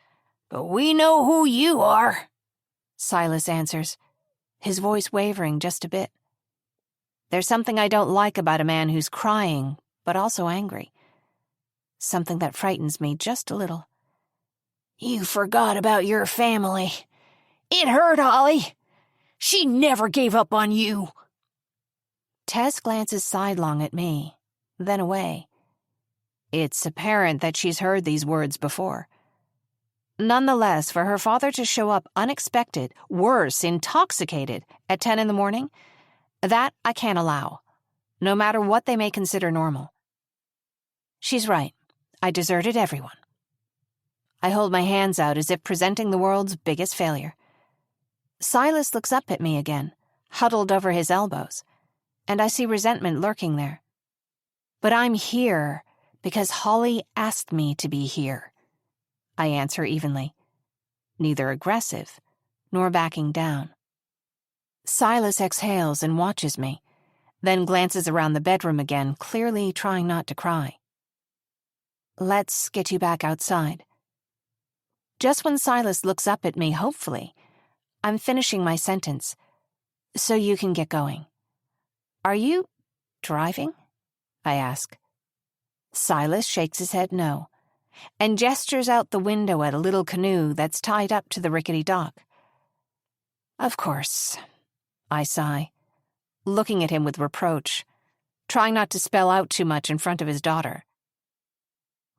Speaker 2: but we know who you are,"
Speaker 3: Silas answers, his voice wavering just a bit. There's something I don't like about a man who's crying, but also angry. Something that frightens me just a little.
Speaker 2: "You forgot about your family. It hurt, Holly. She never gave up on you."
Speaker 3: Tess glances sidelong at me, then away. It's apparent that she's heard these words before. Nonetheless, for her father to show up unexpected, worse, intoxicated, at 10 in the morning, that I can't allow, no matter what they may consider normal. She's right. I deserted everyone. I hold my hands out as if presenting the world's biggest failure. Silas looks up at me again, huddled over his elbows, and I see resentment lurking there. But I'm here because Holly asked me to be here, I answer evenly, neither aggressive nor backing down. Silas exhales and watches me, then glances around the bedroom again, clearly trying not to cry. "Let's get you back outside." Just when Silas looks up at me, hopefully, I'm finishing my sentence. "So you can get going." "Are you driving?" I ask. Silas shakes his head no, and gestures out the window at a little canoe that's tied up to the rickety dock. "Of course," I sigh, looking at him with reproach, trying not to spell out too much in front of his daughter.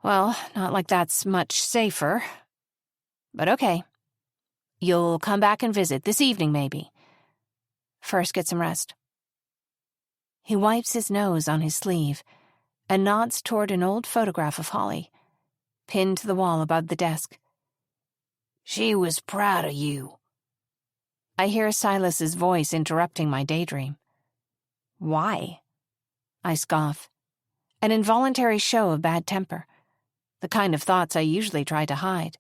Speaker 3: Well, not like that's much safer. But okay. You'll come back and visit this evening, maybe. First, get some rest. He wipes his nose on his sleeve and nods toward an old photograph of Holly, pinned to the wall above the desk.
Speaker 2: "She was proud of you."
Speaker 3: I hear Silas's voice interrupting my daydream. "Why?" I scoff, an involuntary show of bad temper, the kind of thoughts I usually try to hide.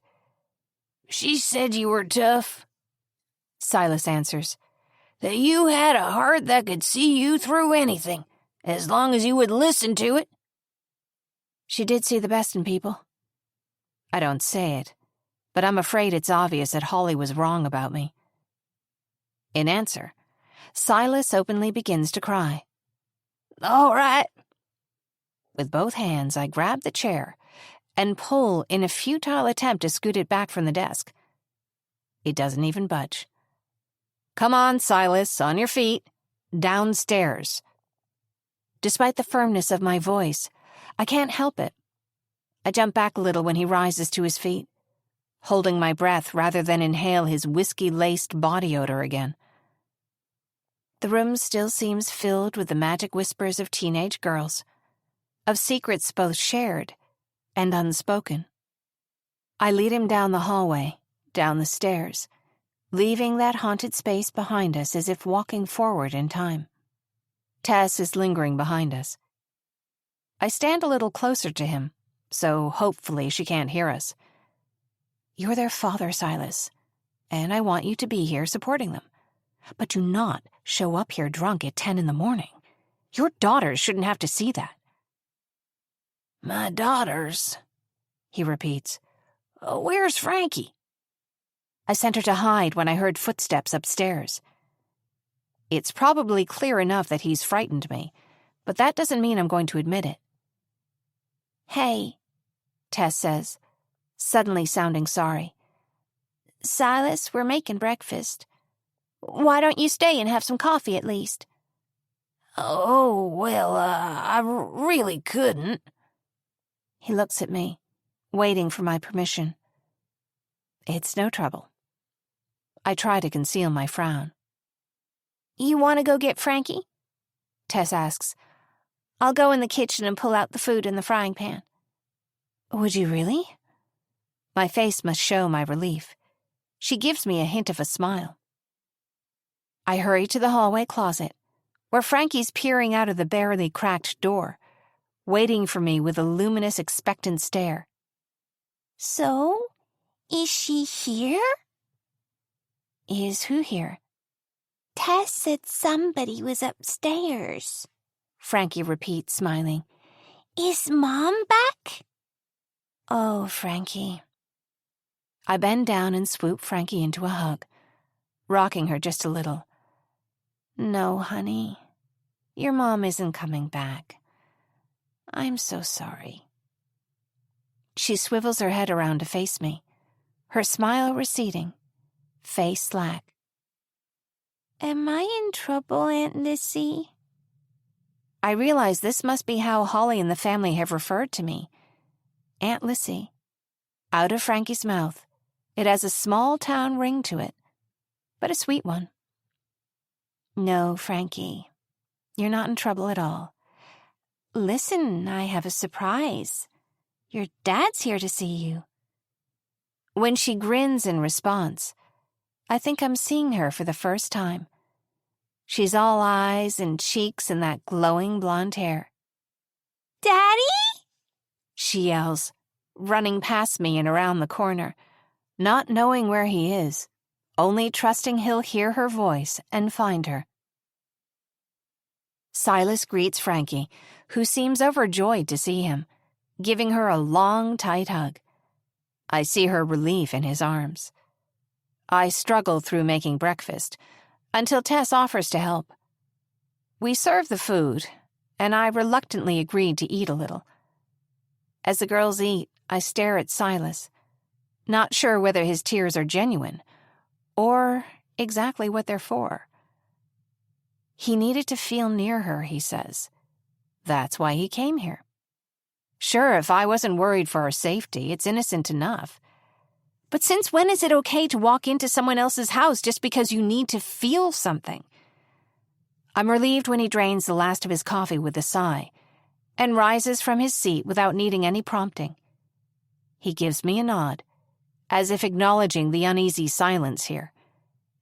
Speaker 2: "She said you were tough,"
Speaker 3: Silas answers.
Speaker 2: "that you had a heart that could see you through anything, as long as you would listen to it."
Speaker 3: She did see the best in people. I don't say it, but I'm afraid it's obvious that Holly was wrong about me. In answer, Silas openly begins to cry.
Speaker 2: "All right."
Speaker 3: With both hands, I grab the chair and pull in a futile attempt to scoot it back from the desk. It doesn't even budge. "Come on, Silas, on your feet. Downstairs." Despite the firmness of my voice, I can't help it. I jump back a little when he rises to his feet, holding my breath rather than inhale his whiskey-laced body odor again. The room still seems filled with the magic whispers of teenage girls, of secrets both shared and unspoken. I lead him down the hallway, down the stairs, leaving that haunted space behind us as if walking forward in time. Tess is lingering behind us. I stand a little closer to him, so hopefully she can't hear us. "You're their father, Silas, and I want you to be here supporting them. But do not show up here drunk at 10 in the morning. Your daughters shouldn't have to see that."
Speaker 2: "My daughters,"
Speaker 3: he repeats.
Speaker 2: Where's Frankie?"
Speaker 3: I sent her to hide when I heard footsteps upstairs. It's probably clear enough that he's frightened me, but that doesn't mean I'm going to admit it. "Hey," Tess says, suddenly sounding sorry. "Silas, we're making breakfast. Why don't you stay and have some coffee at least?"
Speaker 2: "Oh, well, I really couldn't."
Speaker 3: He looks at me, waiting for my permission. It's no trouble. I try to conceal my frown. "You want to go get Frankie?" Tess asks. "I'll go in the kitchen and pull out the food in the frying pan." "Would you really?" My face must show my relief. She gives me a hint of a smile. I hurry to the hallway closet, where Frankie's peering out of the barely cracked door, waiting for me with a luminous, expectant stare. So, is she here? Is who here? Tess said somebody was upstairs, Frankie repeats, smiling. Is Mom back? Oh, Frankie. I bend down and swoop Frankie into a hug, rocking her just a little. No, honey. Your mom isn't coming back. I'm so sorry. She swivels her head around to face me, her smile receding, face slack. Am I in trouble, Aunt Lissy? I realize this must be how Holly and the family have referred to me. Aunt Lissy. Out of Frankie's mouth, it has a small-town ring to it, but a sweet one. No, Frankie, you're not in trouble at all. Listen, I have a surprise. Your dad's here to see you. When she grins in response, I think I'm seeing her for the first time. She's all eyes and cheeks and that glowing blonde hair. Daddy? She yells, running past me and around the corner, not knowing where he is, only trusting he'll hear her voice and find her. Silas greets Frankie, who seems overjoyed to see him, giving her a long, tight hug. I see her relief in his arms. I struggle through making breakfast, until Tess offers to help. We serve the food, and I reluctantly agreed to eat a little. As the girls eat, I stare at Silas, not sure whether his tears are genuine, or exactly what they're for. He needed to feel near her, he says. That's why he came here. Sure, if I wasn't worried for her safety, it's innocent enough. But since when is it okay to walk into someone else's house just because you need to feel something? I'm relieved when he drains the last of his coffee with a sigh and rises from his seat without needing any prompting. He gives me a nod, as if acknowledging the uneasy silence here,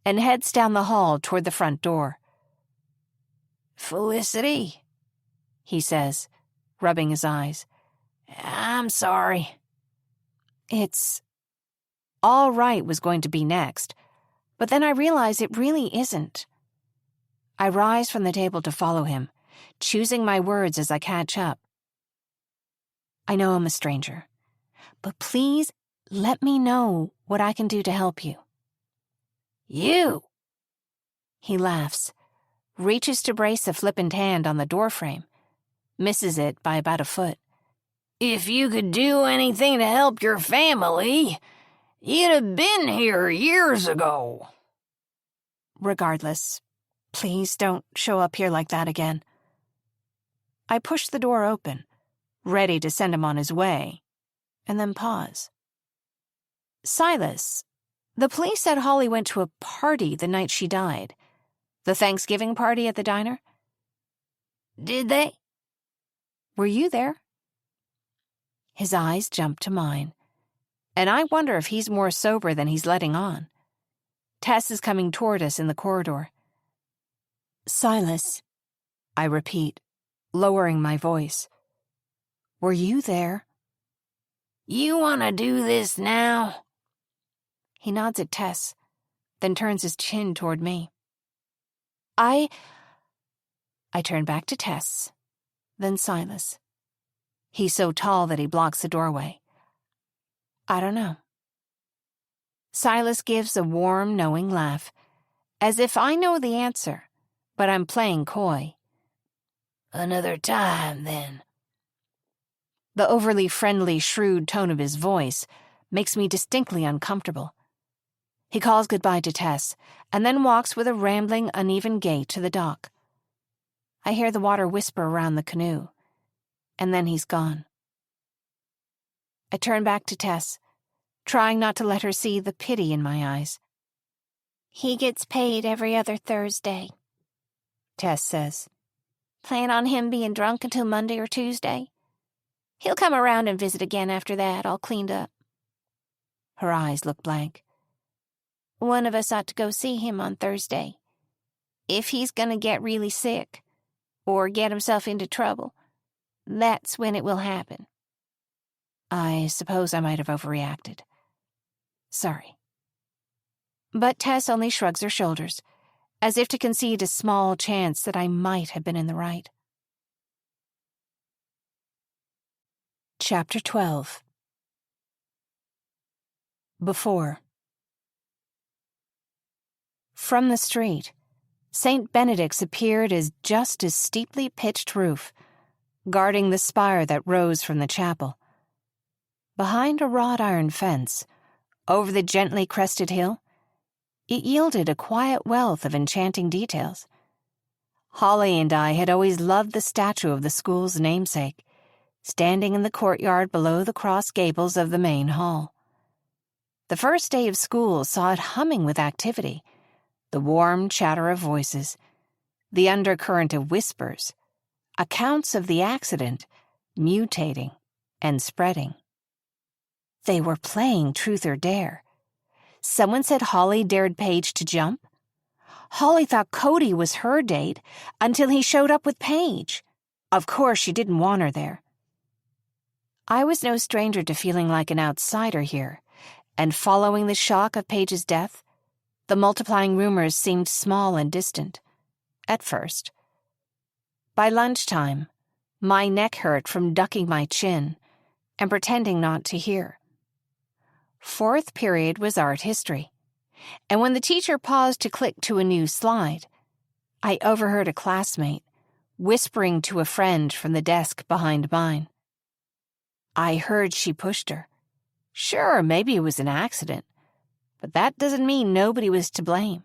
Speaker 3: and heads down the hall toward the front door. Felicity, he says, rubbing his eyes. I'm sorry. It's all right was going to be next, but then I realize it really isn't. I rise from the table to follow him, choosing my words as I catch up. I know I'm a stranger, but please let me know what I can do to help you. You? He laughs, reaches to brace a flippant hand on the doorframe, misses it by about a foot. If you could do anything to help your family, you'd have been here years ago. Regardless, please don't show up here like that again. I push the door open, ready to send him on his way, and then pause. Silas, the police said Holly went to a party the night she died. The Thanksgiving party at the diner? Did they? Were you there? His eyes jump to mine, and I wonder if he's more sober than he's letting on. Tess is coming toward us in the corridor. Silas, I repeat, lowering my voice. Were you there? You want to do this now? He nods at Tess, then turns his chin toward me. I turn back to Tess, then Silas. He's so tall that he blocks the doorway. I don't know. Silas gives a warm, knowing laugh, as if I know the answer, but I'm playing coy. Another time, then. The overly friendly, shrewd tone of his voice makes me distinctly uncomfortable. He calls goodbye to Tess, and then walks with a rambling, uneven gait to the dock. I hear the water whisper around the canoe, and then he's gone. I turn back to Tess, trying not to let her see the pity in my eyes. He gets paid every other Thursday, Tess says. Plan on him being drunk until Monday or Tuesday? He'll come around and visit again after that, all cleaned up. Her eyes look blank. One of us ought to go see him on Thursday. If he's going to get really sick, or get himself into trouble, that's when it will happen.
Speaker 1: I suppose I might have overreacted. Sorry. But Tess only shrugs her shoulders, as if to concede a small chance that I might have been in the right. Chapter 12. Before. From the street, St. Benedict's appeared as just a steeply pitched roof, guarding the spire that rose from the chapel. Behind a wrought iron fence, over the gently crested hill, it yielded a quiet wealth of enchanting details. Holly and I had always loved the statue of the school's namesake, standing in the courtyard below the cross gables of the main hall. The first day of school saw it humming with activity, the warm chatter of voices, the undercurrent of whispers, accounts of the accident, mutating and spreading. They were playing Truth or Dare. Someone said Holly dared Paige to jump. Holly thought Cody was her date until he showed up with Paige. Of course, she didn't want her there. I was no stranger to feeling like an outsider here, and following the shock of Paige's death, the multiplying rumors seemed small and distant, at first. By lunchtime, my neck hurt from ducking my chin and pretending not to hear. Fourth period was art history, and when the teacher paused to click to a new slide, I overheard a classmate whispering to a friend from the desk behind mine. I heard she pushed her. Sure, maybe it was an accident, but that doesn't mean nobody was to blame.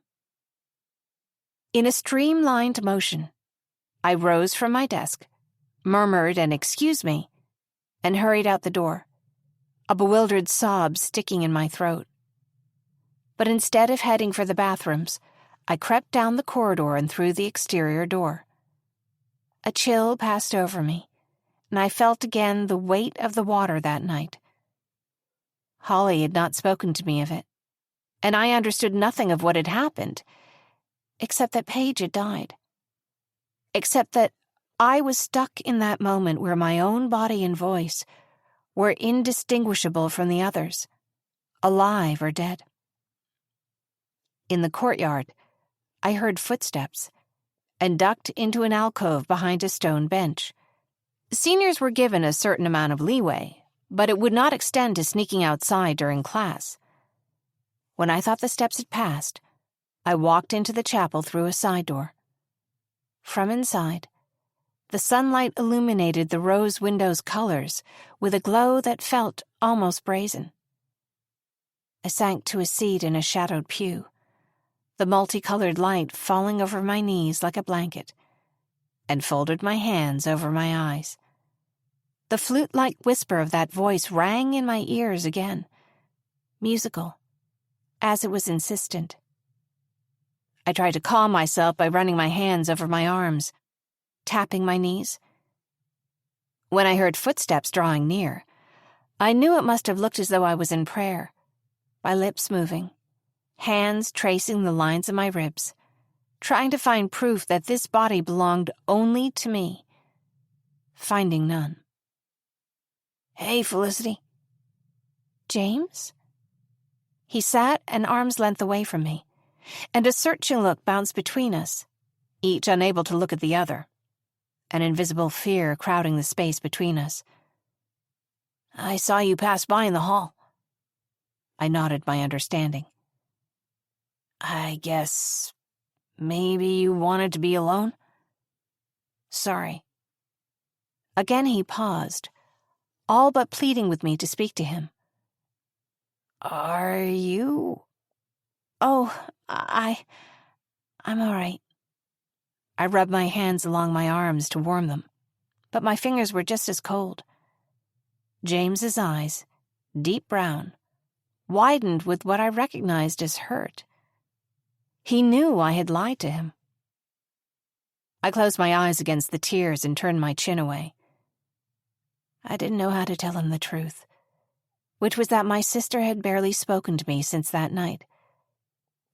Speaker 1: In a streamlined motion, I rose from my desk, murmured an "excuse me," and hurried out the door, a bewildered sob sticking in my throat. But instead of heading for the bathrooms, I crept down the corridor and through the exterior door. A chill passed over me, and I felt again the weight of the water that night. Holly had not spoken to me of it, and I understood nothing of what had happened, except that Paige had died. Except that I was stuck in that moment where my own body and voice were indistinguishable from the others, alive or dead. In the courtyard, I heard footsteps and ducked into an alcove behind a stone bench. Seniors were given a certain amount of leeway, but it would not extend to sneaking outside during class. When I thought the steps had passed, I walked into the chapel through a side door. From inside, the sunlight illuminated the rose window's colors with a glow that felt almost brazen. I sank to a seat in a shadowed pew, the multicolored light falling over my knees like a blanket, and folded my hands over my eyes. The flute-like whisper of that voice rang in my ears again, musical, as it was insistent. I tried to calm myself by running my hands over my arms, tapping my knees. When I heard footsteps drawing near, I knew it must have looked as though I was in prayer, my lips moving, hands tracing the lines of my ribs, trying to find proof that this body belonged only to me, finding none. "Hey, Felicity." "James?" He sat an arm's length away from me, and a searching look bounced between us, each unable to look at the other, an invisible fear crowding the space between us. "I saw you pass by in the hall." I nodded my understanding. "I guess maybe you wanted to be alone?" "Sorry." Again he paused, all but pleading with me to speak to him. "Are you—" "Oh, I'm all right." I rubbed my hands along my arms to warm them, but my fingers were just as cold. James's eyes, deep brown, widened with what I recognized as hurt. He knew I had lied to him. I closed my eyes against the tears and turned my chin away. I didn't know how to tell him the truth, which was that my sister had barely spoken to me since that night,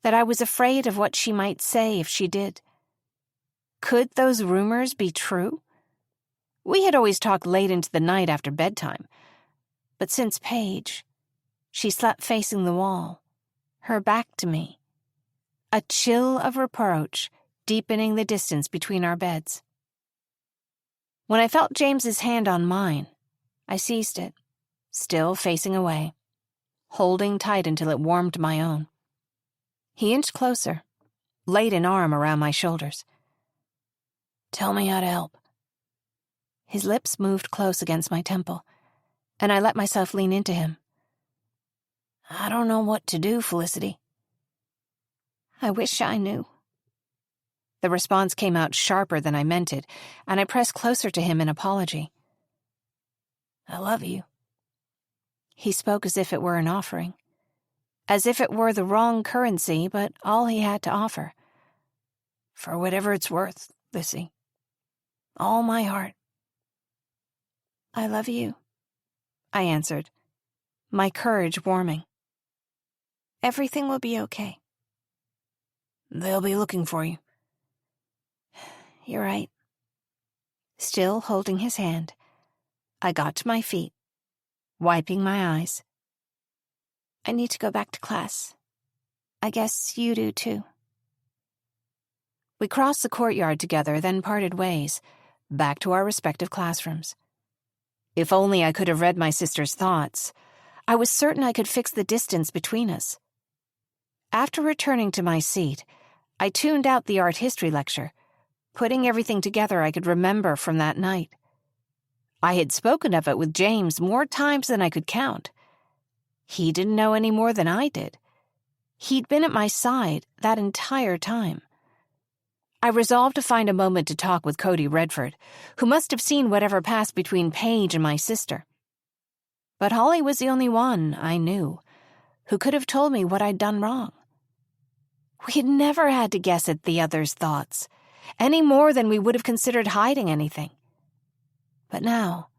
Speaker 1: that I was afraid of what she might say if she did. Could those rumors be true? We had always talked late into the night after bedtime,
Speaker 3: But since Paige, she slept facing the wall, her back to me, a chill of reproach deepening the distance between our beds. When I felt James's hand on mine, I seized it, still facing away, holding tight until it warmed my own. He inched closer, laid an arm around my shoulders. "Tell me how to help." His lips moved close against my temple, and I let myself lean into him. "I don't know what to do, Felicity." "I wish I knew." The response came out sharper than I meant it, and I pressed closer to him in apology. "I love you." He spoke as if it were an offering, as if it were the wrong currency, but all he had to offer. "For whatever it's worth, Lissy. All my heart." "I love you," I answered, my courage warming. "Everything will be okay." "They'll be looking for you." "You're right." Still holding his hand, I got to my feet, wiping my eyes. "I need to go back to class. I guess you do too." We crossed the courtyard together, then parted ways, back to our respective classrooms. If only I could have read my sister's thoughts. I was certain I could fix the distance between us. After returning to my seat, I tuned out the art history lecture, putting everything together I could remember from that night. I had spoken of it with James more times than I could count. He didn't know any more than I did. He'd been at my side that entire time. I resolved to find a moment to talk with Cody Redford, who must have seen whatever passed between Paige and my sister. But Holly was the only one, I knew, who could have told me what I'd done wrong. We had never had to guess at the other's thoughts, any more than we would have considered hiding anything. But now,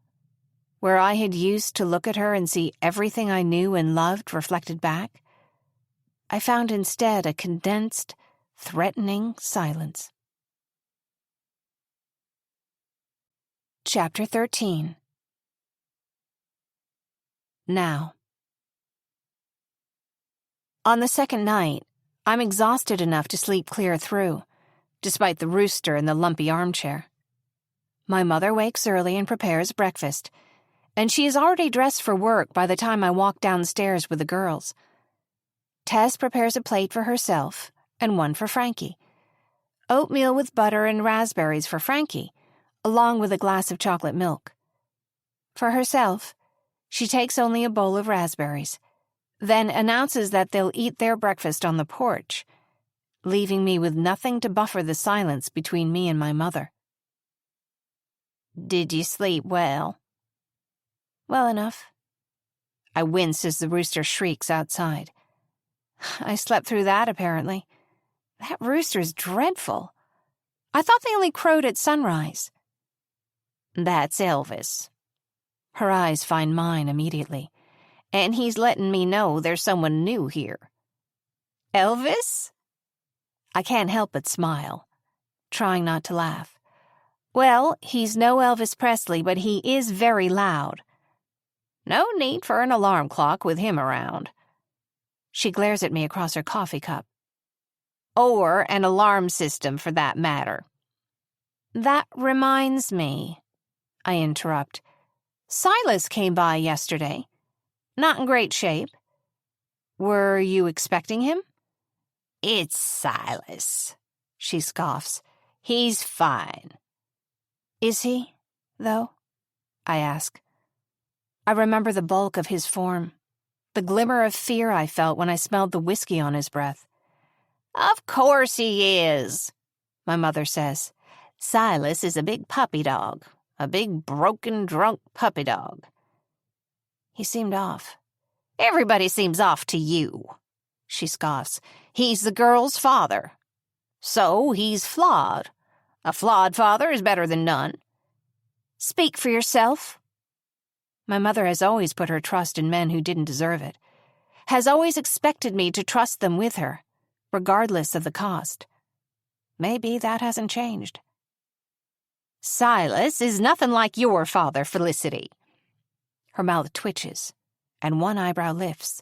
Speaker 3: where I had used to look at her and see everything I knew and loved reflected back, I found instead a condensed, threatening silence. Chapter 13. Now. On the second night, I'm exhausted enough to sleep clear through, despite the rooster and the lumpy armchair. My mother wakes early and prepares breakfast, and she is already dressed for work by the time I walk downstairs with the girls. Tess prepares a plate for herself and one for Frankie. Oatmeal with butter and raspberries for Frankie, along with a glass of chocolate milk. For herself, she takes only a bowl of raspberries, then announces that they'll eat their breakfast on the porch, leaving me with nothing to buffer the silence between me and my mother. "Did you sleep well?" "Well enough." I wince as the rooster shrieks outside. I slept through that, apparently. That rooster's dreadful. I thought they only crowed at sunrise. "That's Elvis." Her eyes find mine immediately, and he's letting me know there's someone new here. "Elvis?" I can't help but smile, trying not to laugh. "Well, he's no Elvis Presley, but he is very loud. No need for an alarm clock with him around." She glares at me across her coffee cup. "Or an alarm system, for that matter." "That reminds me," I interrupt. "Silas came by yesterday. Not in great shape. Were you expecting him?" "It's Silas," she scoffs. "He's fine." "Is he, though?" I ask. I remember the bulk of his form, the glimmer of fear I felt when I smelled the whiskey on his breath. "Of course he is," my mother says. "Silas is a big puppy dog, a big broken, drunk puppy dog." He seemed off. "Everybody seems off to you," she scoffs. "He's the girl's father. So he's flawed. A flawed father is better than none." "Speak for yourself." My mother has always put her trust in men who didn't deserve it, has always expected me to trust them with her, regardless of the cost. Maybe that hasn't changed. "Silas is nothing like your father, Felicity." Her mouth twitches, and one eyebrow lifts.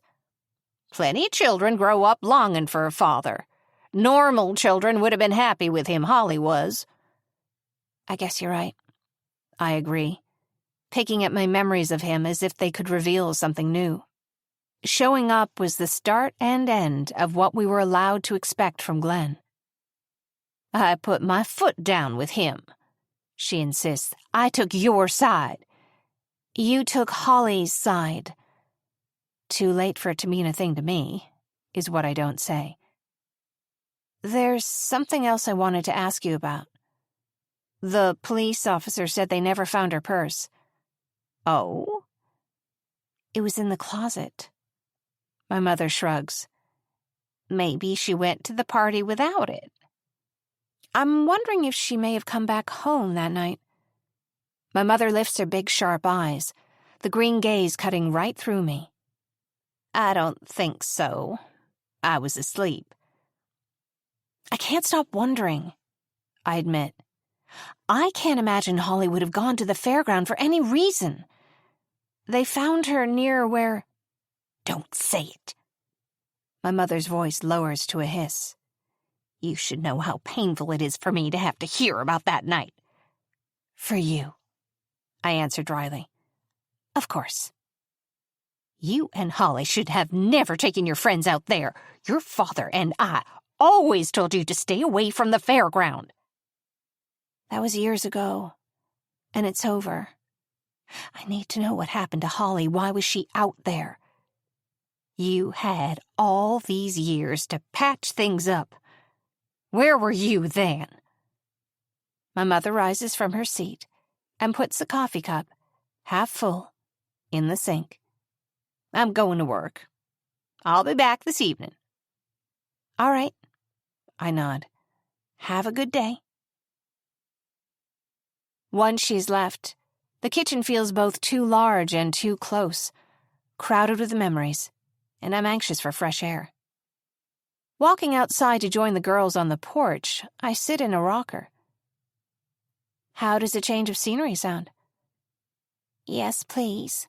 Speaker 1: Plenty of children grow up longing for a father. Normal children would have been happy with him, Holly was.
Speaker 3: I guess you're right. I agree, picking at my memories of him as if they could reveal something new. Showing up was the start and end of what we were allowed to expect from Glenn.
Speaker 1: I put my foot down with him, she insists. I took your side.
Speaker 3: You took Holly's side. Too late for it to mean a thing to me, is what I don't say. There's something else I wanted to ask you about. The police officer said they never found her purse.
Speaker 1: Oh?
Speaker 3: It was in the closet. My mother shrugs.
Speaker 1: Maybe she went to the party without it.
Speaker 3: I'm wondering if she may have come back home that night. My mother lifts her big, sharp eyes, the green gaze cutting right through me.
Speaker 1: I don't think so. I was asleep.
Speaker 3: I can't stop wondering, I admit. I can't imagine Holly would have gone to the fairground for any reason. They found her near where...
Speaker 1: Don't say it.
Speaker 3: My mother's voice lowers to a hiss.
Speaker 1: You should know how painful it is for me to have to hear about that night.
Speaker 3: For you, I answered dryly. Of course.
Speaker 1: You and Holly should have never taken your friends out there. Your father and I always told you to stay away from the fairground.
Speaker 3: That was years ago, and it's over. I need to know what happened to Holly. Why was she out there?
Speaker 1: You had all these years to patch things up. Where were you then?
Speaker 3: My mother rises from her seat and puts the coffee cup, half full, in the sink.
Speaker 1: I'm going to work. I'll be back this evening.
Speaker 3: All right. I nod. Have a good day. Once she's left, the kitchen feels both too large and too close, crowded with memories, and I'm anxious for fresh air. Walking outside to join the girls on the porch, I sit in a rocker. How does a change of scenery sound?
Speaker 1: Yes, please,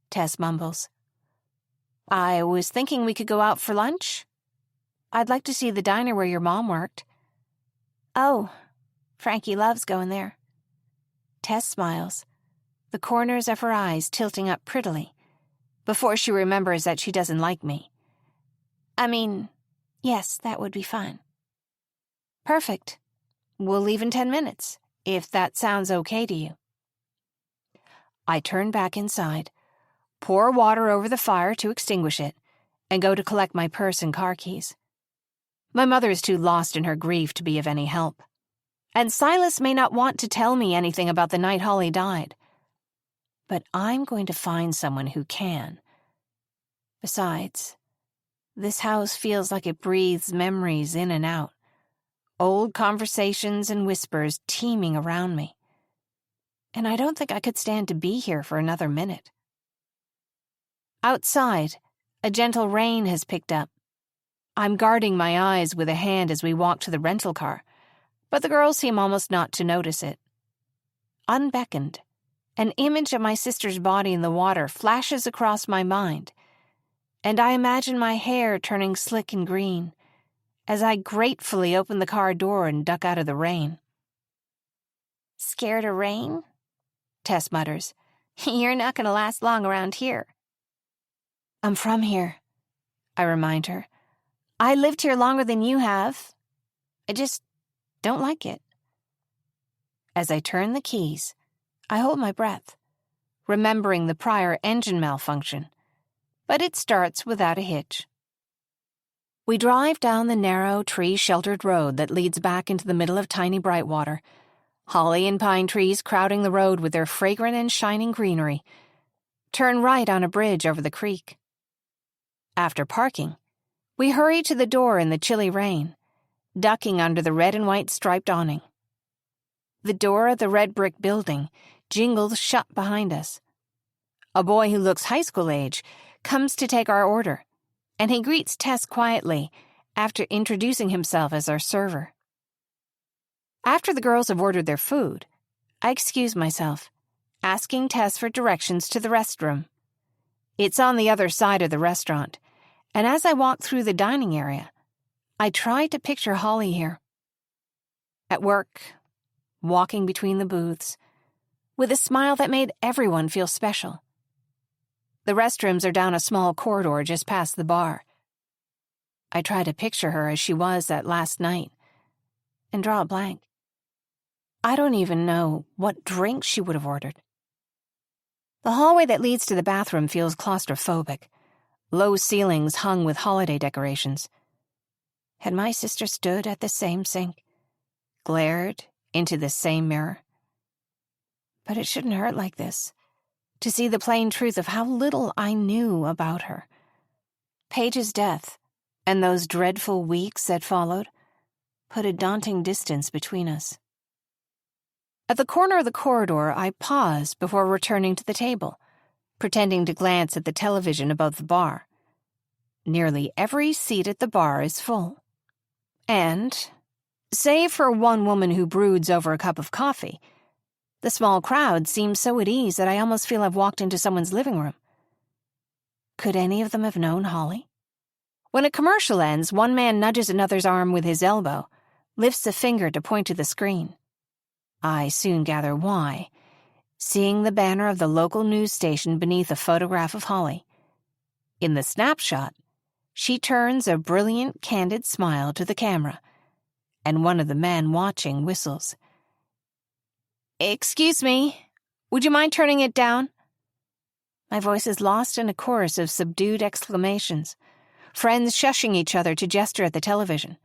Speaker 3: Tess mumbles. I was thinking we could go out for lunch. I'd like to see the diner where your mom worked.
Speaker 1: Oh, Frankie loves going there.
Speaker 3: Tess smiles, the corners of her eyes tilting up prettily, before she remembers that she doesn't like me.
Speaker 1: I mean, yes, that would be fine.
Speaker 3: Perfect. We'll leave in 10 minutes, if that sounds okay to you. I turn back inside, pour water over the fire to extinguish it, and go to collect my purse and car keys. My mother is too lost in her grief to be of any help, and Silas may not want to tell me anything about the night Holly died. But I'm going to find someone who can. Besides, this house feels like it breathes memories in and out, old conversations and whispers teeming around me. And I don't think I could stand to be here for another minute. Outside, a gentle rain has picked up. I'm guarding my eyes with a hand as we walk to the rental car, but the girls seem almost not to notice it. Unbeckoned, an image of my sister's body in the water flashes across my mind, and I imagine my hair turning slick and green as I gratefully open the car door and duck out of the rain.
Speaker 1: Scared of rain?
Speaker 3: Tess mutters.
Speaker 1: You're not going to last long around here.
Speaker 3: I'm from here, I remind her. I lived here longer than you have. I just don't like it. As I turn the keys, I hold my breath, remembering the prior engine malfunction, but it starts without a hitch. We drive down the narrow, tree-sheltered road that leads back into the middle of tiny Brightwater, holly and pine trees crowding the road with their fragrant and shining greenery. Turn right on a bridge over the creek. After parking, we hurry to the door in the chilly rain, ducking under the red and white striped awning. The door of the red brick building jingles shut behind us. A boy who looks high school age comes to take our order, and he greets Tess quietly after introducing himself as our server. After the girls have ordered their food, I excuse myself asking Tess for directions to the restroom. It's on the other side of the restaurant, and as I walk through the dining area, I try to picture Holly here. At work, walking between the booths, with a smile that made everyone feel special. The restrooms are down a small corridor just past the bar. I try to picture her as she was that last night, and draw a blank. I don't even know what drink she would have ordered. The hallway that leads to the bathroom feels claustrophobic, low ceilings hung with holiday decorations. Had my sister stood at the same sink, glared into the same mirror? But it shouldn't hurt like this, to see the plain truth of how little I knew about her. Paige's death, and those dreadful weeks that followed, put a daunting distance between us. At the corner of the corridor, I pause before returning to the table, pretending to glance at the television above the bar. Nearly every seat at the bar is full. And, save for one woman who broods over a cup of coffee, the small crowd seems so at ease that I almost feel I've walked into someone's living room. Could any of them have known Holly? When a commercial ends, one man nudges another's arm with his elbow, lifts a finger to point to the screen. I soon gather why, seeing the banner of the local news station beneath a photograph of Holly. In the snapshot, she turns a brilliant, candid smile to the camera, and one of the men watching whistles. "Excuse me, would you mind turning it down?" My voice is lost in a chorus of subdued exclamations, friends shushing each other to gesture at the television.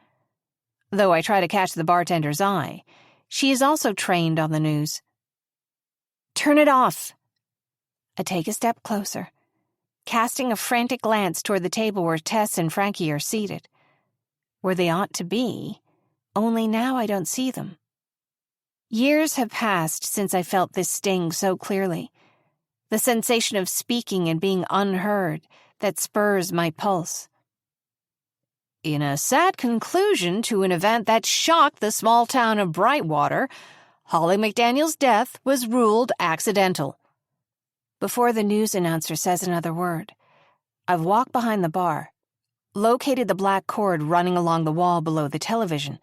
Speaker 3: Though I try to catch the bartender's eye, she is also trained on the news. "Turn it off." I take a step closer, casting a frantic glance toward the table where Tess and Frankie are seated. Where they ought to be, only now I don't see them. Years have passed since I felt this sting so clearly, the sensation of speaking and being unheard that spurs my pulse. In a sad conclusion to an event that shocked the small town of Brightwater, Holly McDaniel's death was ruled accidental. Before the news announcer says another word, I've walked behind the bar, located the black cord running along the wall below the television,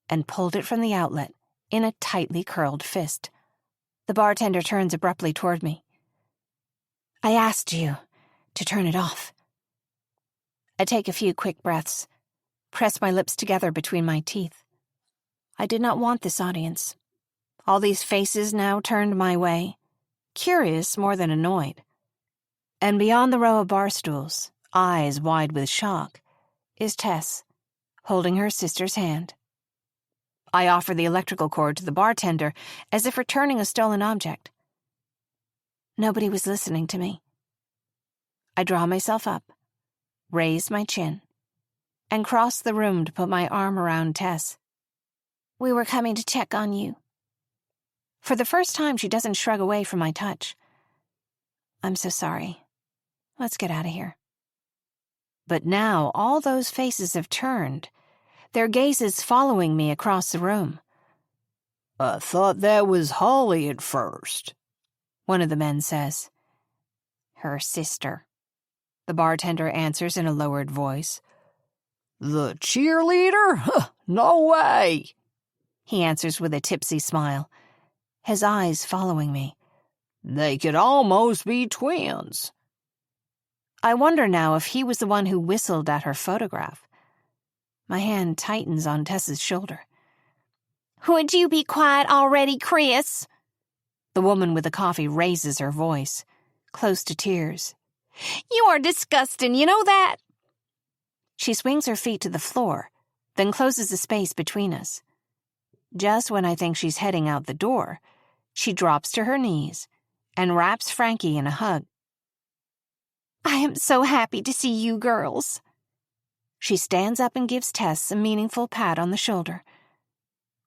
Speaker 3: and pulled it from the outlet in a tightly curled fist. The bartender turns abruptly toward me. "I asked you to turn it off." I take a few quick breaths, press my lips together between my teeth. I did not want this audience. All these faces now turned my way, curious more than annoyed. And beyond the row of bar stools, eyes wide with shock, is Tess, holding her sister's hand. I offer the electrical cord to the bartender as if returning a stolen object. Nobody was listening to me. I draw myself up, raise my chin, and cross the room to put my arm around Tess. "We were coming to check on you." For the first time, she doesn't shrug away from my touch. "I'm so sorry. Let's get out of here." But now all those faces have turned, their gazes following me across the room.
Speaker 2: "I thought that was Holly at first,"
Speaker 3: one of the men says. "Her sister," the bartender answers in a lowered voice.
Speaker 2: "The cheerleader? Huh, no way,"
Speaker 3: he answers with a tipsy smile, his eyes following me.
Speaker 2: "They could almost be twins."
Speaker 3: I wonder now if he was the one who whistled at her photograph. My hand tightens on Tess's shoulder. "Would you be quiet already, Chris?" The woman with the coffee raises her voice, close to tears. "You are disgusting, you know that?" She swings her feet to the floor, then closes the space between us. Just when I think she's heading out the door, she drops to her knees and wraps Frankie in a hug. "I am so happy to see you girls." She stands up and gives Tess a meaningful pat on the shoulder.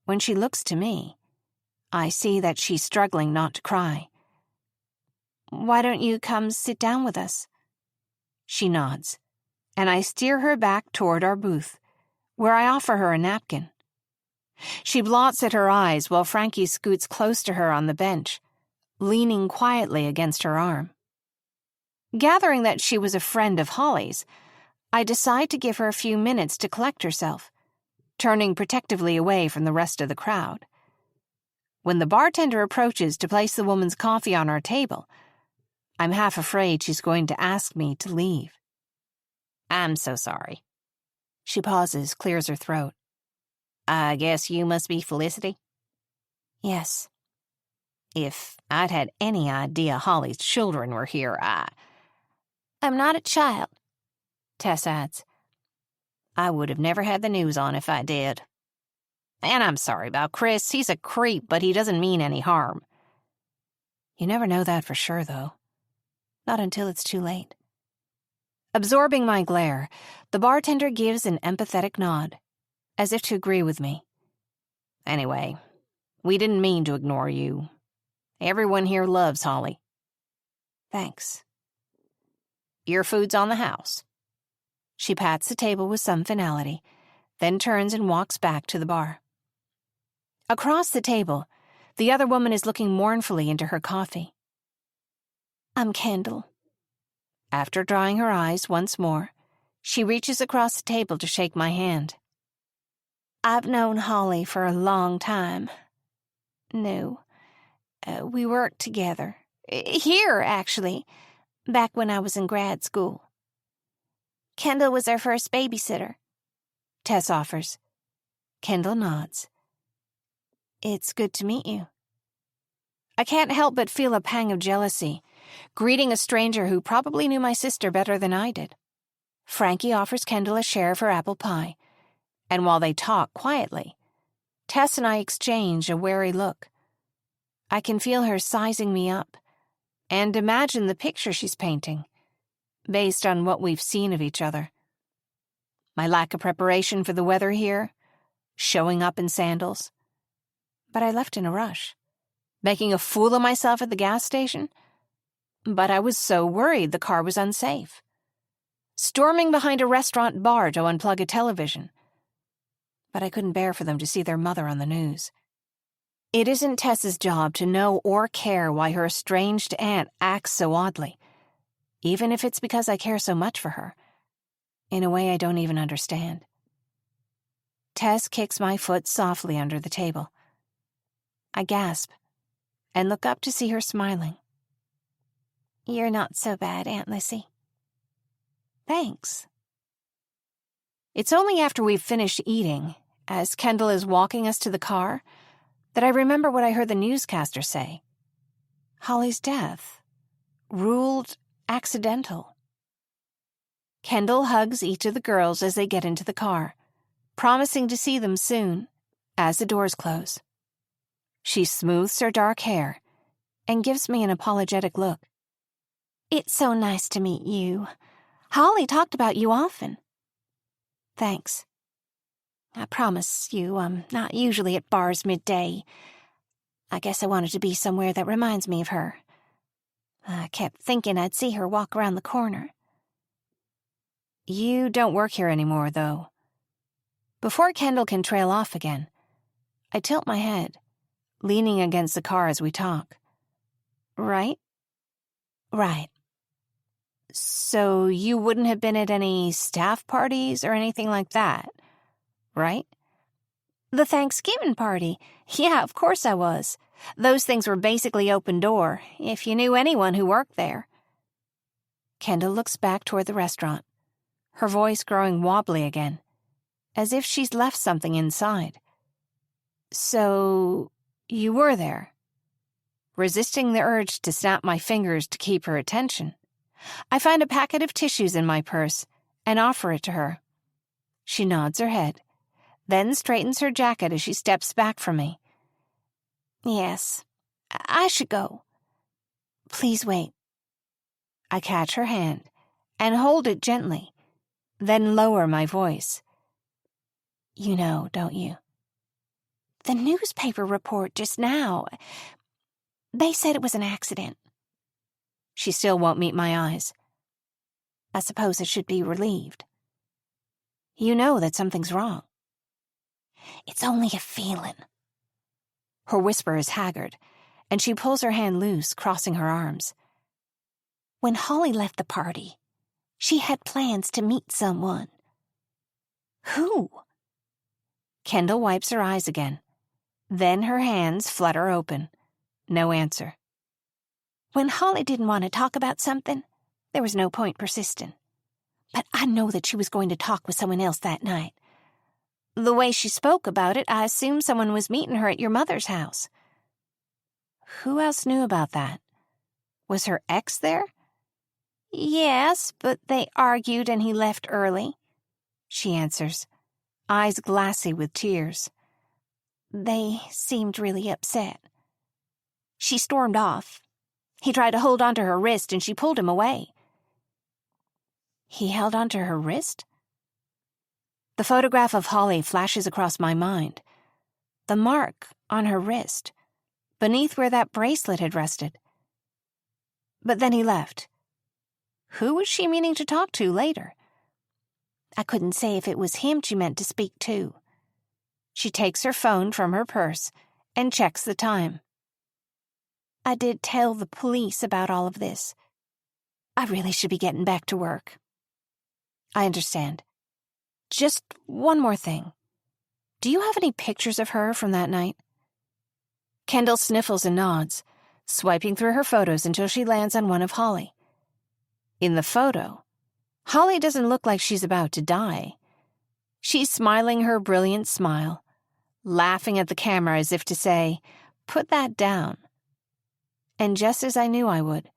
Speaker 3: When she looks to me, I see that she's struggling not to cry. "Why don't you come sit down with us?" She nods, and I steer her back toward our booth, where I offer her a napkin. She blots at her eyes while Frankie scoots close to her on the bench, leaning quietly against her arm. Gathering that she was a friend of Holly's, I decide to give her a few minutes to collect herself, turning protectively away from the rest of the crowd. When the bartender approaches to place the woman's coffee on our table, I'm half afraid she's going to ask me to leave.
Speaker 1: I'm so sorry.
Speaker 3: She pauses, clears her throat.
Speaker 1: I guess you must be Felicity?
Speaker 3: Yes.
Speaker 1: If I'd had any idea Holly's children were here,
Speaker 3: I'm not a child, Tess adds.
Speaker 1: I would have never had the news on if I did. And I'm sorry about Chris. He's a creep, but he doesn't mean any harm.
Speaker 3: You never know that for sure, though. Not until it's too late. Absorbing my glare, the bartender gives an empathetic nod, as if to agree with me.
Speaker 1: Anyway, we didn't mean to ignore you. Everyone here loves Holly.
Speaker 3: Thanks.
Speaker 1: Your food's on the house.
Speaker 3: She pats the table with some finality, then turns and walks back to the bar. Across the table, the other woman is looking mournfully into her coffee. I'm Kendall. After drying her eyes once more, she reaches across the table to shake my hand. I've known Holly for a long time. No, we worked together. Here, actually, back when I was in grad school. Kendall was our first babysitter, Tess offers. Kendall nods. It's good to meet you. I can't help but feel a pang of jealousy, greeting a stranger who probably knew my sister better than I did. Frankie offers Kendall a share of her apple pie, and while they talk quietly, Tess and I exchange a wary look. I can feel her sizing me up, and imagine the picture she's painting, based on what we've seen of each other. My lack of preparation for the weather here, showing up in sandals. But I left in a rush. Making a fool of myself at the gas station? But I was so worried the car was unsafe. Storming behind a restaurant bar to unplug a television. But I couldn't bear for them to see their mother on the news. It isn't Tess's job to know or care why her estranged aunt acts so oddly, even if it's because I care so much for her, in a way I don't even understand. Tess kicks my foot softly under the table. I gasp and look up to see her smiling. You're not so bad, Aunt Lissy. Thanks. It's only after we've finished eating, as Kendall is walking us to the car, that I remember what I heard the newscaster say. Holly's death. Ruled accidental. Kendall hugs each of the girls as they get into the car, promising to see them soon, as the doors close. She smooths her dark hair and gives me an apologetic look. It's so nice to meet you. Holly talked about you often. Thanks. I promise you I'm not usually at bars midday. I guess I wanted to be somewhere that reminds me of her. I kept thinking I'd see her walk around the corner. You don't work here anymore, though. Before Kendall can trail off again, I tilt my head, leaning against the car as we talk. Right? Right. So you wouldn't have been at any staff parties or anything like that, right? The Thanksgiving party. Yeah, of course I was. Those things were basically open door, if you knew anyone who worked there. Kendall looks back toward the restaurant, her voice growing wobbly again, as if she's left something inside. So, you were there. Resisting the urge to snap my fingers to keep her attention, I find a packet of tissues in my purse and offer it to her. She nods her head, then straightens her jacket as she steps back from me. Yes, I should go. Please wait. I catch her hand and hold it gently, then lower my voice. You know, don't you? The newspaper report just now. They said it was an accident. She still won't meet my eyes. I suppose I should be relieved. You know that something's wrong. It's only a feeling. Her whisper is haggard, and she pulls her hand loose, crossing her arms. When Holly left the party, she had plans to meet someone. Who? Kendall wipes her eyes again. Then her hands flutter open. No answer. When Holly didn't want to talk about something, there was no point persisting. But I know that she was going to talk with someone else that night. The way she spoke about it, I assumed someone was meeting her at your mother's house. Who else knew about that? Was her ex there? Yes, but they argued and he left early, she answers, eyes glassy with tears. They seemed really upset. She stormed off. He tried to hold onto her wrist and she pulled him away. He held onto her wrist? The photograph of Holly flashes across my mind. The mark on her wrist, beneath where that bracelet had rested. But then he left. Who was she meaning to talk to later? I couldn't say if it was him she meant to speak to. She takes her phone from her purse and checks the time. I did tell the police about all of this. I really should be getting back to work. I understand. Just one more thing. Do you have any pictures of her from that night? Kendall sniffles and nods, swiping through her photos until she lands on one of Holly. In the photo, Holly doesn't look like she's about to die. She's smiling her brilliant smile, laughing at the camera as if to say, "Put that down." And just as I knew I would,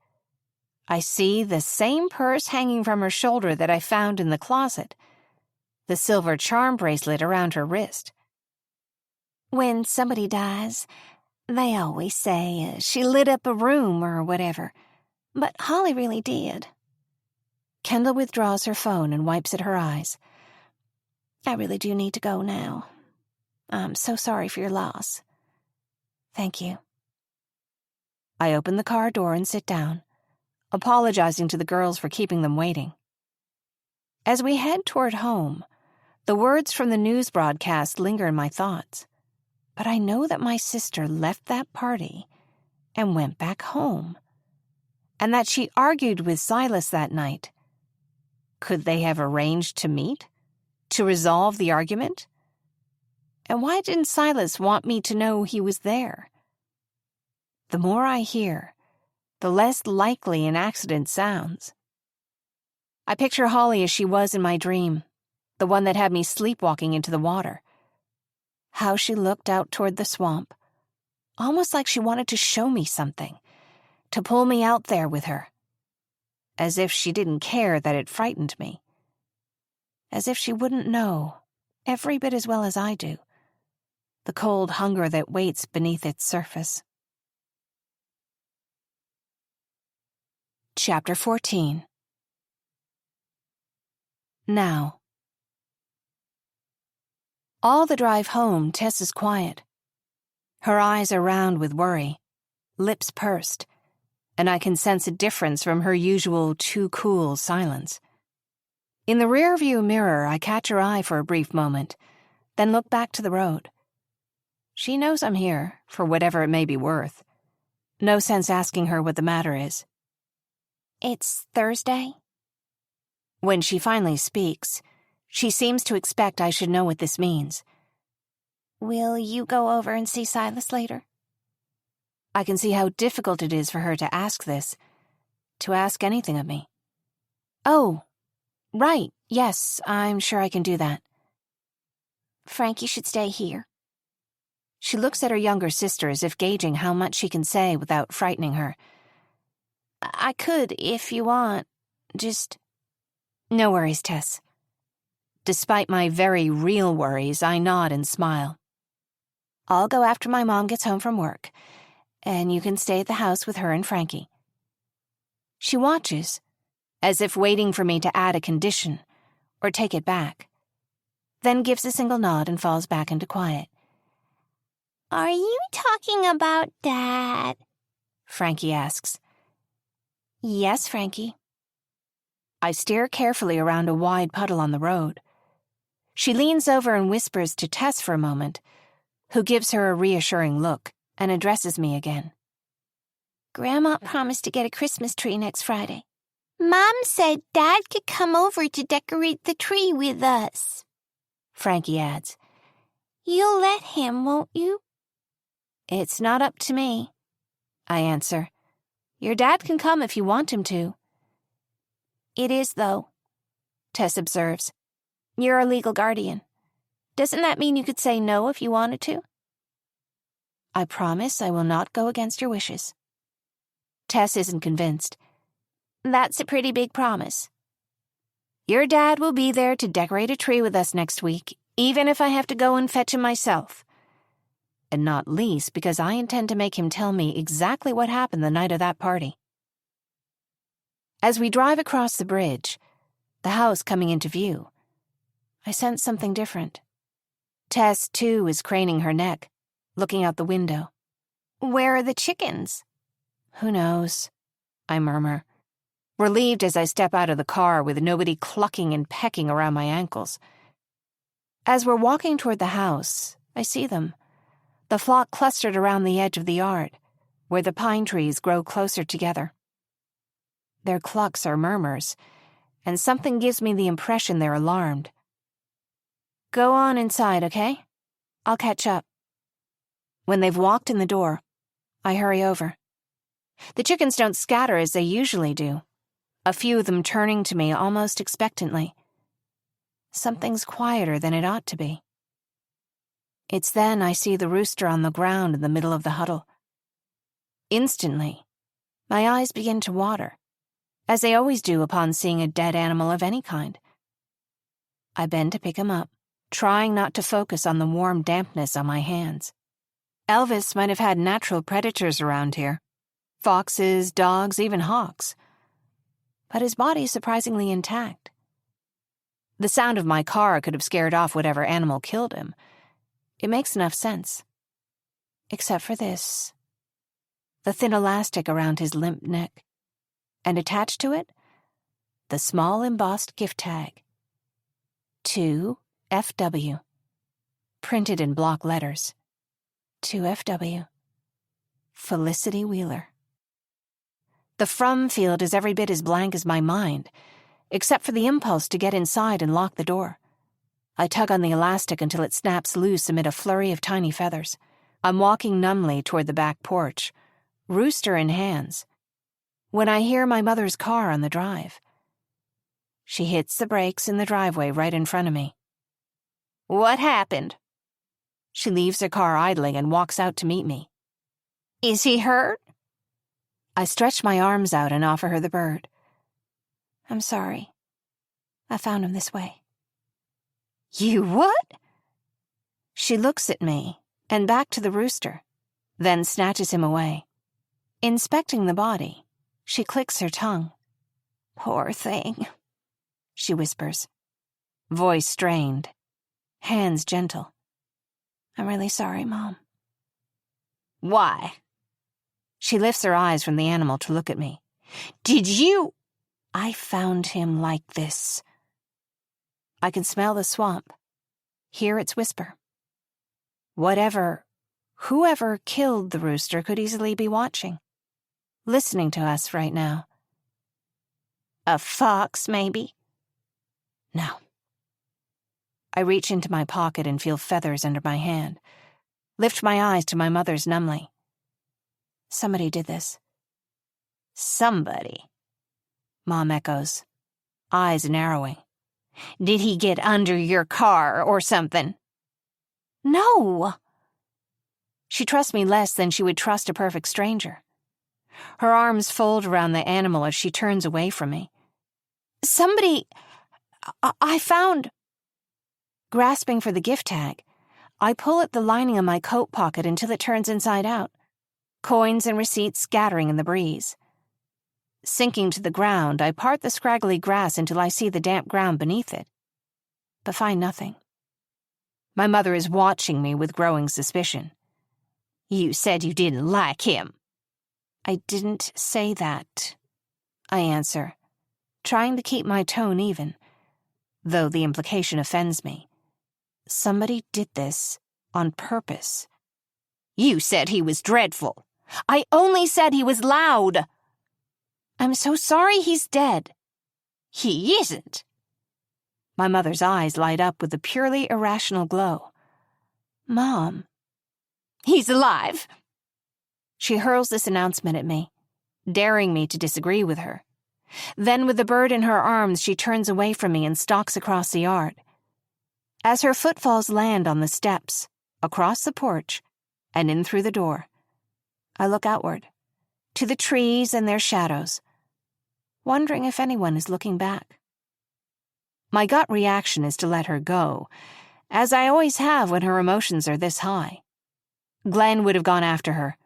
Speaker 3: I see the same purse hanging from her shoulder that I found in the closet, the silver charm bracelet around her wrist. When somebody dies, they always say she lit up a room or whatever, but Holly really did. Kendall withdraws her phone and wipes at her eyes. I really do need to go now. I'm so sorry for your loss. Thank you. I open the car door and sit down, apologizing to the girls for keeping them waiting. As we head toward home, the words from the news broadcast linger in my thoughts. But I know that my sister left that party and went back home, and that she argued with Silas that night. Could they have arranged to meet? To resolve the argument? And why didn't Silas want me to know he was there? The more I hear, the less likely an accident sounds. I picture Holly as she was in my dream, the one that had me sleepwalking into the water. How she looked out toward the swamp, almost like she wanted to show me something, to pull me out there with her. As if she didn't care that it frightened me. As if she wouldn't know, every bit as well as I do, the cold hunger that waits beneath its surface. Chapter 14. Now. All the drive home, Tess is quiet. Her eyes are round with worry, lips pursed, and I can sense a difference from her usual too cool silence. In the rearview mirror, I catch her eye for a brief moment, then look back to the road. She knows I'm here, for whatever it may be worth. No sense asking her what the matter is. It's Thursday? When she finally speaks, she seems to expect I should know what this means. Will you go over and see Silas later? I can see how difficult it is for her to ask this, to ask anything of me. Oh, right, yes, I'm sure I can do that. Frankie should stay here. She looks at her younger sister as if gauging how much she can say without frightening her. I could, if you want, just... No worries, Tess. Despite my very real worries, I nod and smile. I'll go after my mom gets home from work, and you can stay at the house with her and Frankie. She watches, as if waiting for me to add a condition, or take it back, then gives a single nod and falls back into quiet. Are you talking about Dad? Frankie asks. Yes, Frankie. I steer carefully around a wide puddle on the road. She leans over and whispers to Tess for a moment, who gives her a reassuring look and addresses me again. Grandma promised to get a Christmas tree next Friday. Mom said Dad could come over to decorate the tree with us, Frankie adds. You'll let him, won't you? It's not up to me, I answer. Your dad can come if you want him to. It is, though, Tess observes. You're a legal guardian. Doesn't that mean you could say no if you wanted to? I promise I will not go against your wishes. Tess isn't convinced. That's a pretty big promise. Your dad will be there to decorate a tree with us next week, even if I have to go and fetch him myself. And not least because I intend to make him tell me exactly what happened the night of that party. As we drive across the bridge, the house coming into view, I sense something different. Tess, too, is craning her neck, looking out the window. Where are the chickens? Who knows? I murmur, relieved as I step out of the car with nobody clucking and pecking around my ankles. As we're walking toward the house, I see them, the flock clustered around the edge of the yard, where the pine trees grow closer together. Their clucks are murmurs, and something gives me the impression they're alarmed. Go on inside, okay? I'll catch up. When they've walked in the door, I hurry over. The chickens don't scatter as they usually do, a few of them turning to me almost expectantly. Something's quieter than it ought to be. It's then I see the rooster on the ground in the middle of the huddle. Instantly, my eyes begin to water, as they always do upon seeing a dead animal of any kind. I bend to pick him up, trying not to focus on the warm dampness on my hands. Elvis might have had natural predators around here. Foxes, dogs, even hawks. But his body's surprisingly intact. The sound of my car could have scared off whatever animal killed him. It makes enough sense. Except for this. The thin elastic around his limp neck. And attached to it, the small embossed gift tag. To FW. Printed in block letters. To FW. Felicity Wheeler. The from field is every bit as blank as my mind, except for the impulse to get inside and lock the door. I tug on the elastic until it snaps loose amid a flurry of tiny feathers. I'm walking numbly toward the back porch, rooster in hands, when I hear my mother's car on the drive. She hits the brakes in the driveway right in front of me. What happened? She leaves her car idling and walks out to meet me. Is he hurt? I stretch my arms out and offer her the bird. I'm sorry. I found him this way. You what? She looks at me and back to the rooster, then snatches him away. Inspecting the body, she clicks her tongue. Poor thing, she whispers, voice strained, hands gentle. I'm really sorry, Mom. Why? She lifts her eyes from the animal to look at me. Did you? I found him like this. I can smell the swamp, hear its whisper. Whoever killed the rooster could easily be watching, listening to us right now. A fox, maybe? No. I reach into my pocket and feel feathers under my hand, lift my eyes to my mother's numbly. Somebody did this. Somebody, Mom echoes, eyes narrowing. Did he get under your car or something? No. She trusts me less than she would trust a perfect stranger. Her arms fold around the animal as she turns away from me. Somebody... I found... Grasping for the gift tag, I pull at the lining of my coat pocket until it turns inside out, coins and receipts scattering in the breeze. Sinking to the ground, I part the scraggly grass until I see the damp ground beneath it, but find nothing. My mother is watching me with growing suspicion. You said you didn't like him. I didn't say that, I answer, trying to keep my tone even, though the implication offends me. Somebody did this on purpose. You said he was dreadful. I only said he was loud. I'm so sorry he's dead. He isn't. My mother's eyes light up with a purely irrational glow. Mom. He's alive. She hurls this announcement at me, daring me to disagree with her. Then, with the bird in her arms, she turns away from me and stalks across the yard. As her footfalls land on the steps, across the porch, and in through the door, I look outward, to the trees and their shadows, wondering if anyone is looking back. My gut reaction is to let her go, as I always have when her emotions are this high. Glenn would have gone after her,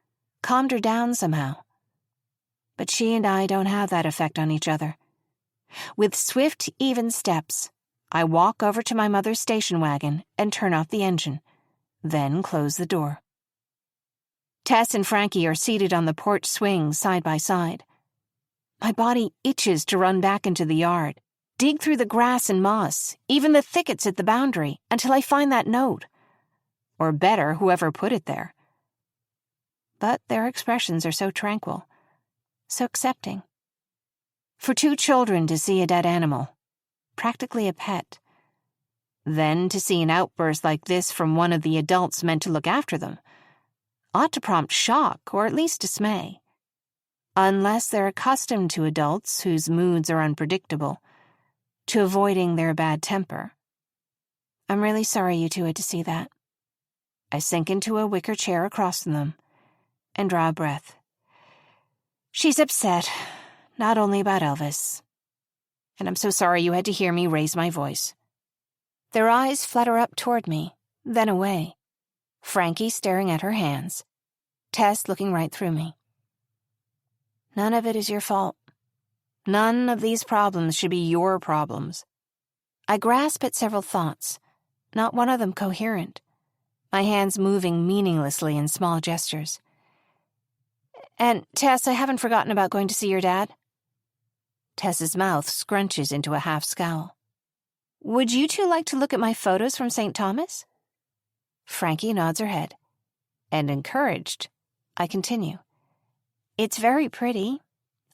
Speaker 3: calmed her down somehow. But she and I don't have that effect on each other. With swift, even steps, I walk over to my mother's station wagon and turn off the engine, then close the door. Tess and Frankie are seated on the porch swing side by side. My body itches to run back into the yard, dig through the grass and moss, even the thickets at the boundary, until I find that note. Or better, whoever put it there. But their expressions are so tranquil, so accepting. For two children to see a dead animal, practically a pet, then to see an outburst like this from one of the adults meant to look after them, ought to prompt shock or at least dismay. Unless they're accustomed to adults whose moods are unpredictable, to avoiding their bad temper. I'm really sorry you two had to see that. I sink into a wicker chair across from them and draw a breath. She's upset, not only about Elvis. And I'm so sorry you had to hear me raise my voice. Their eyes flutter up toward me, then away. Frankie staring at her hands. Tess looking right through me. None of it is your fault. None of these problems should be your problems. I grasp at several thoughts, not one of them coherent, my hands moving meaninglessly in small gestures. And, Tess, I haven't forgotten about going to see your dad. Tess's mouth scrunches into a half scowl. Would you two like to look at my photos from St. Thomas? Frankie nods her head. And encouraged, I continue. It's very pretty.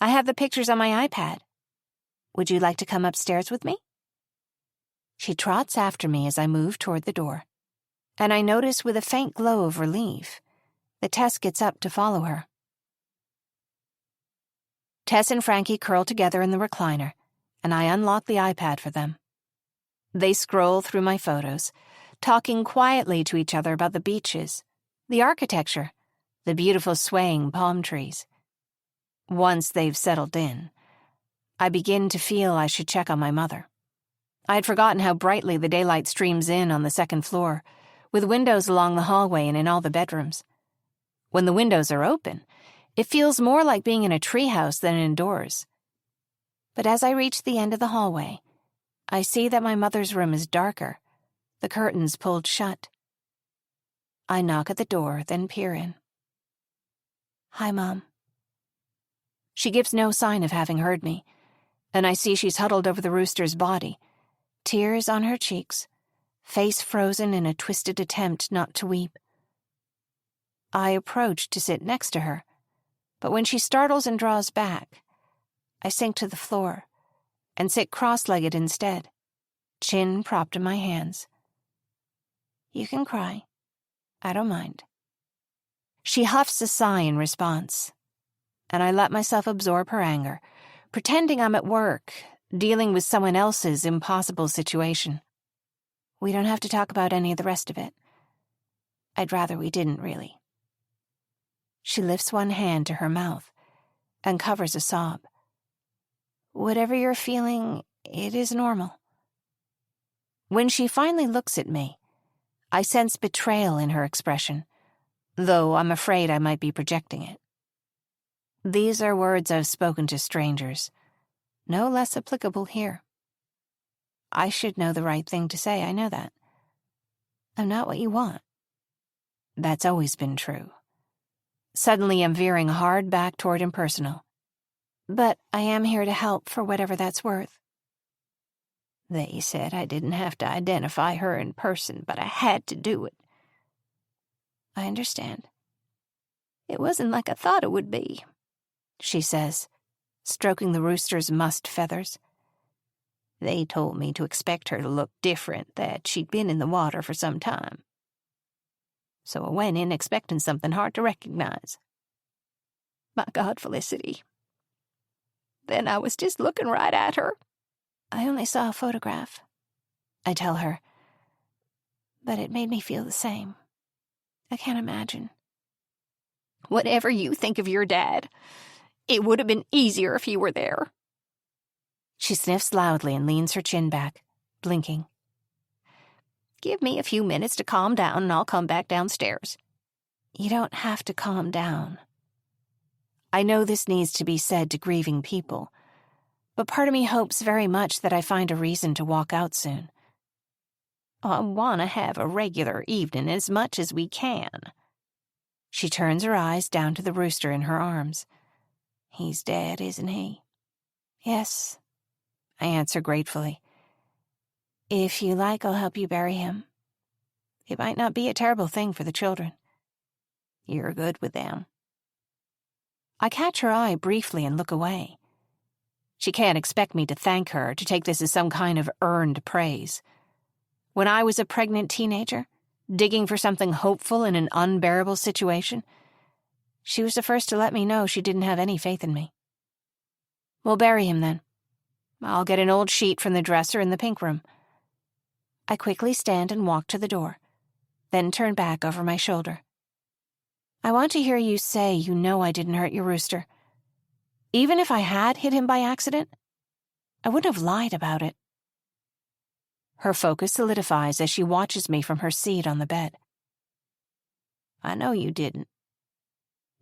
Speaker 3: I have the pictures on my iPad. Would you like to come upstairs with me? She trots after me as I move toward the door, and I notice with a faint glow of relief that Tess gets up to follow her. Tess and Frankie curl together in the recliner, and I unlock the iPad for them. They scroll through my photos, talking quietly to each other about the beaches, the architecture, the beautiful swaying palm trees. Once they've settled in, I begin to feel I should check on my mother. I had forgotten how brightly the daylight streams in on the second floor, with windows along the hallway and in all the bedrooms. When the windows are open, it feels more like being in a treehouse than indoors. But as I reach the end of the hallway, I see that my mother's room is darker, the curtains pulled shut. I knock at the door, then peer in. Hi, Mom. She gives no sign of having heard me, and I see she's huddled over the rooster's body, tears on her cheeks, face frozen in a twisted attempt not to weep. I approach to sit next to her, but when she startles and draws back, I sink to the floor and sit cross-legged instead, chin propped in my hands. You can cry. I don't mind. She huffs a sigh in response, and I let myself absorb her anger, pretending I'm at work, dealing with someone else's impossible situation. We don't have to talk about any of the rest of it. I'd rather we didn't, really. She lifts one hand to her mouth and covers a sob. Whatever you're feeling, it is normal. When she finally looks at me, I sense betrayal in her expression, though I'm afraid I might be projecting it. These are words I've spoken to strangers, no less applicable here. I should know the right thing to say, I know that. I'm not what you want. That's always been true. Suddenly I'm veering hard back toward impersonal. But I am here to help for whatever that's worth. They said I didn't have to identify her in person, but I had to do it. I understand. It wasn't like I thought it would be, she says, stroking the rooster's mussed feathers. They told me to expect her to look different, that she'd been in the water for some time. So I went in expecting something hard to recognize. My God, Felicity. Then I was just looking right at her. I only saw a photograph, I tell her. But it made me feel the same. I can't imagine. Whatever you think of your dad, it would have been easier if he were there. She sniffs loudly and leans her chin back, blinking. Give me a few minutes to calm down and I'll come back downstairs. You don't have to calm down. I know this needs to be said to grieving people, but part of me hopes very much that I find a reason to walk out soon. I want to have a regular evening as much as we can. She turns her eyes down to the rooster in her arms. He's dead, isn't he? Yes, I answer gratefully. If you like, I'll help you bury him. It might not be a terrible thing for the children. You're good with them. I catch her eye briefly and look away. She can't expect me to thank her, to take this as some kind of earned praise. When I was a pregnant teenager, digging for something hopeful in an unbearable situation, she was the first to let me know she didn't have any faith in me. We'll bury him then. I'll get an old sheet from the dresser in the pink room. I quickly stand and walk to the door, then turn back over my shoulder. I want to hear you say you know I didn't hurt your rooster. Even if I had hit him by accident, I wouldn't have lied about it. Her focus solidifies as she watches me from her seat on the bed. I know you didn't,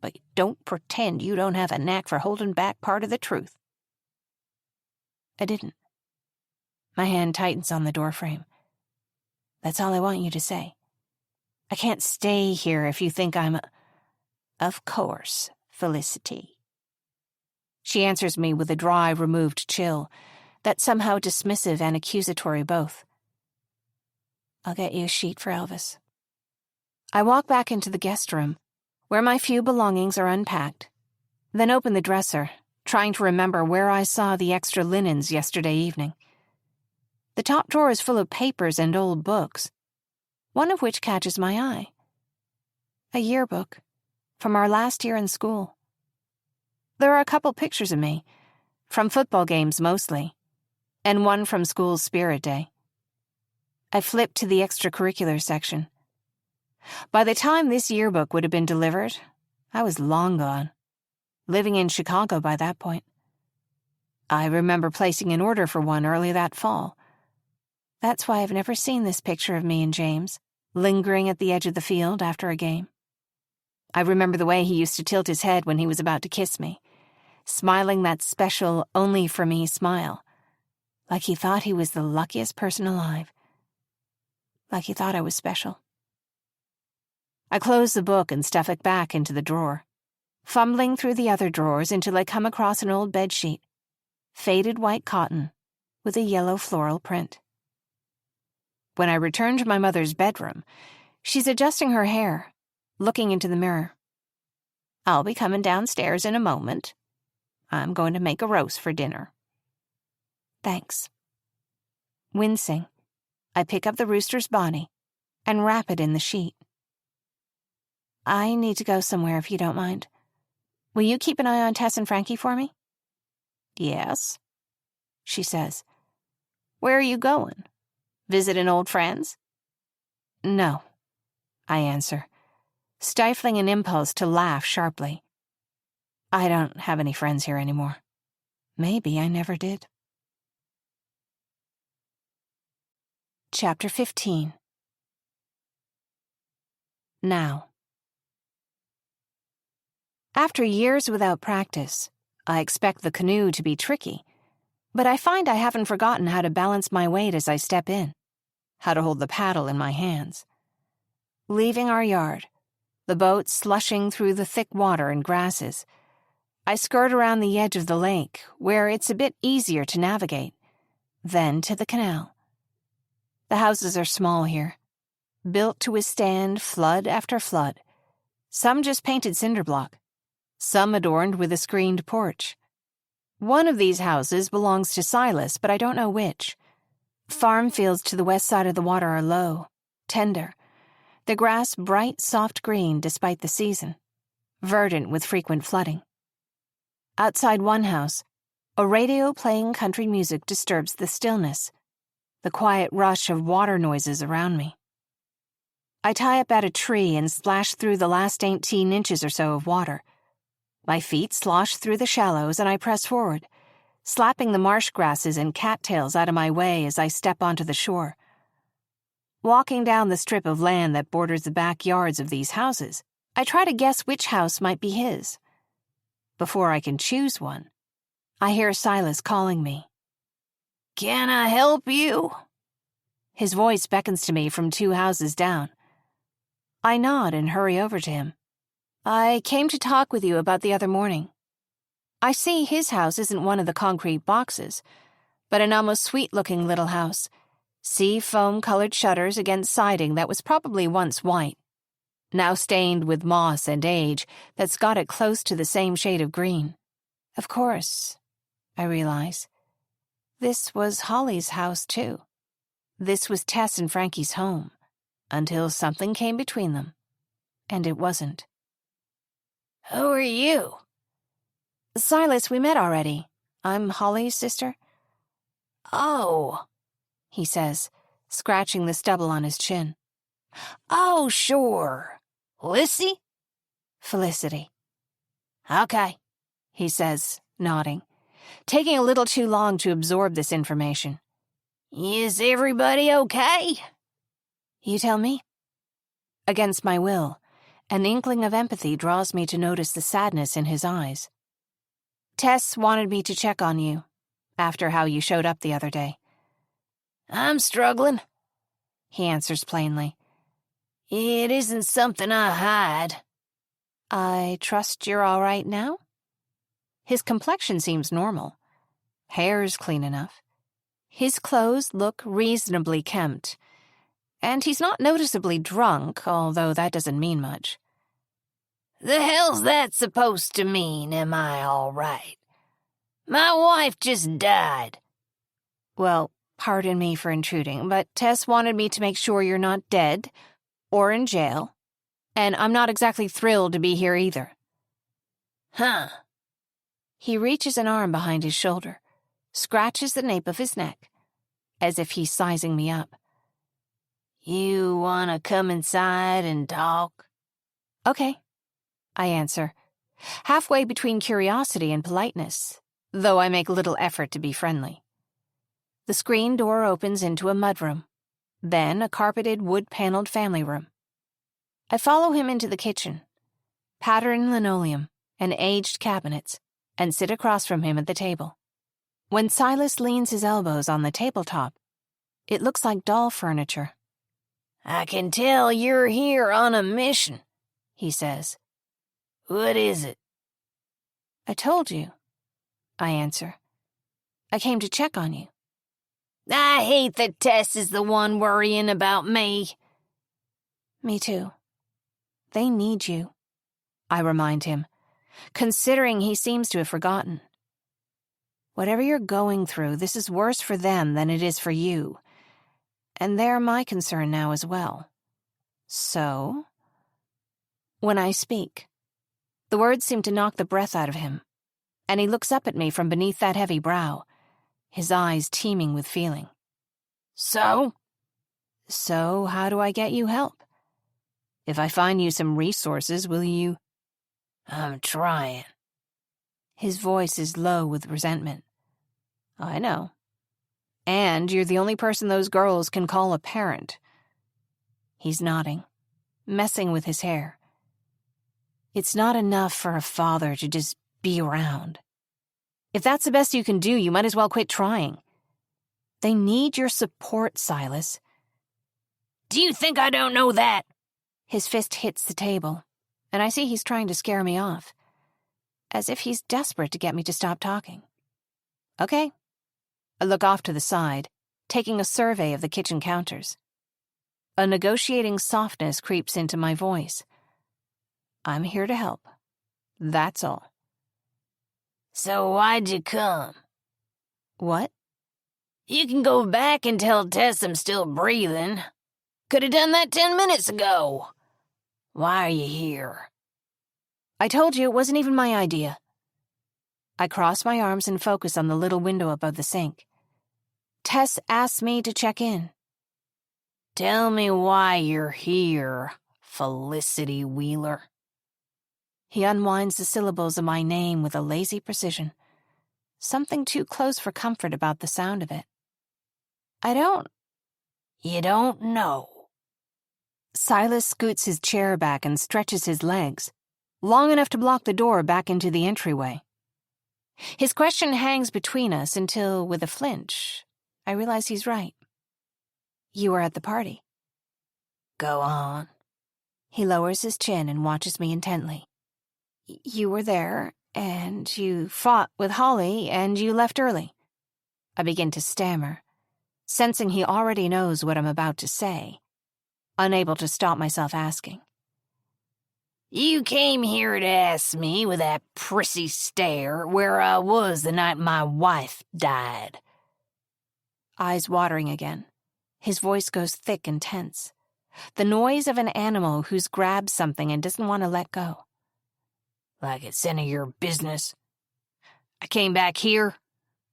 Speaker 3: but don't pretend you don't have a knack for holding back part of the truth. I didn't. My hand tightens on the doorframe. That's all I want you to say. I can't stay here if you think I'm Of course, Felicity. She answers me with a dry, removed chill, that's somehow dismissive and accusatory both. I'll get you a sheet for Elvis. I walk back into the guest room, where my few belongings are unpacked, then open the dresser, trying to remember where I saw the extra linens yesterday evening. The top drawer is full of papers and old books, one of which catches my eye. A yearbook from our last year in school. There are a couple pictures of me, from football games mostly, and one from school's spirit day. I flipped to the extracurricular section. By the time this yearbook would have been delivered, I was long gone, living in Chicago by that point. I remember placing an order for one early that fall. That's why I've never seen this picture of me and James, lingering at the edge of the field after a game. I remember the way he used to tilt his head when he was about to kiss me, smiling that special, only-for-me smile, like he thought he was the luckiest person alive, like he thought I was special. I close the book and stuff it back into the drawer, fumbling through the other drawers until I come across an old bedsheet, faded white cotton, with a yellow floral print. When I return to my mother's bedroom, she's adjusting her hair, looking into the mirror. I'll be coming downstairs in a moment. I'm going to make a roast for dinner. Thanks. Wincing, I pick up the rooster's body and wrap it in the sheet. I need to go somewhere if you don't mind. Will you keep an eye on Tess and Frankie for me? Yes, she says. Where are you going? Visiting old friends? No, I answer, stifling an impulse to laugh sharply. I don't have any friends here anymore. Maybe I never did. Chapter 15. Now. After years without practice, I expect the canoe to be tricky, but I find I haven't forgotten how to balance my weight as I step in, how to hold the paddle in my hands. Leaving our yard, the boat slushing through the thick water and grasses, I skirt around the edge of the lake, where it's a bit easier to navigate, then to the canal. The houses are small here, built to withstand flood after flood,
Speaker 1: Some just painted cinder block. Some adorned with a screened porch. One of these houses belongs to Silas, but I don't know which. Farm fields to the west side of the water are low, tender. The grass bright, soft green despite the season, verdant with frequent flooding. Outside one house, a radio playing country music disturbs the stillness, the quiet rush of water noises around me. I tie up at a tree and splash through the last 18 inches or so of water. My feet slosh through the shallows and I press forward, slapping the marsh grasses and cattails out of my way as I step onto the shore. Walking down the strip of land that borders the backyards of these houses, I try to guess which house might be his. Before I can choose one, I hear Silas calling me. "Can I help you?" His voice beckons to me from 2 houses down. I nod and hurry over to him. "I came to talk with you about the other morning." I see his house isn't one of the concrete boxes, but an almost sweet-looking little house. Sea foam-colored shutters against siding that was probably once white, now stained with moss and age that's got it close to the same shade of green. Of course, I realize. This was Holly's house, too. This was Tess and Frankie's home, until something came between them, and it wasn't. "Who are you?" "Silas, we met already. I'm Holly's sister." "Oh," he says, scratching the stubble on his chin. "Oh, sure. Lissy?" "Felicity." "Okay," he says, nodding, taking a little too long to absorb this information. "Is everybody okay?" "You tell me." Against my will, an inkling of empathy draws me to notice the sadness in his eyes. "Tess wanted me to check on you, after how you showed up the other day." "I'm struggling," he answers plainly. "It isn't something I hide." "I trust you're all right now?" His complexion seems normal. Hair's clean enough. His clothes look reasonably kempt. And he's not noticeably drunk, although that doesn't mean much. "The hell's that supposed to mean, am I all right? My wife just died." "Well, pardon me for intruding, but Tess wanted me to make sure you're not dead or in jail, and I'm not exactly thrilled to be here either." "Huh." He reaches an arm behind his shoulder, scratches the nape of his neck, as if he's sizing me up. "You want to come inside and talk?" "Okay," I answer, halfway between curiosity and politeness, though I make little effort to be friendly. The screen door opens into a mudroom, then a carpeted wood-paneled family room. I follow him into the kitchen, patterned linoleum and aged cabinets, and sit across from him at the table. When Silas leans his elbows on the tabletop, it looks like doll furniture. "I can tell you're here on a mission," he says. "What is it?" "I told you," I answer. "I came to check on you." "I hate that Tess is the one worrying about me." "Me too. They need you," I remind him, considering he seems to have forgotten. Whatever you're going through, this is worse for them than it is for you. And they're my concern now as well. So, when I speak, the words seem to knock the breath out of him, and he looks up at me from beneath that heavy brow, his eyes teeming with feeling. So, how do I get you help? If I find you some resources, will you? I'm trying. His voice is low with resentment. I know. And you're the only person those girls can call a parent. He's nodding, messing with his hair. It's not enough for a father to just be around. If that's the best you can do, you might as well quit trying. They need your support, Silas. Do you think I don't know that? His fist hits the table, and I see he's trying to scare me off, as if he's desperate to get me to stop talking. Okay. I look off to the side, taking a survey of the kitchen counters. A negotiating softness creeps into my voice. I'm here to help. That's all.
Speaker 2: So why'd you come?
Speaker 1: What?
Speaker 2: You can go back and tell Tess I'm still breathing. Could have done that 10 minutes ago. Why are you here?
Speaker 1: I told you it wasn't even my idea. I cross my arms and focus on the little window above the sink. Tess asked me to check in.
Speaker 2: Tell me why you're here, Felicity Wheeler.
Speaker 1: He unwinds the syllables of my name with a lazy precision. Something too close for comfort about the sound of it.
Speaker 2: You don't know.
Speaker 1: Silas scoots his chair back and stretches his legs, long enough to block the door back into the entryway. His question hangs between us until, with a flinch, I realize he's right. You were at the party.
Speaker 2: Go on.
Speaker 1: He lowers his chin and watches me intently. You were there, and you fought with Holly, and you left early. I begin to stammer, sensing he already knows what I'm about to say, unable to stop myself asking.
Speaker 2: You came here to ask me with that prissy stare where I was the night my wife died.
Speaker 1: Eyes watering again. His voice goes thick and tense. The noise of an animal who's grabbed something and doesn't want to let go.
Speaker 2: Like it's any of your business. I came back here,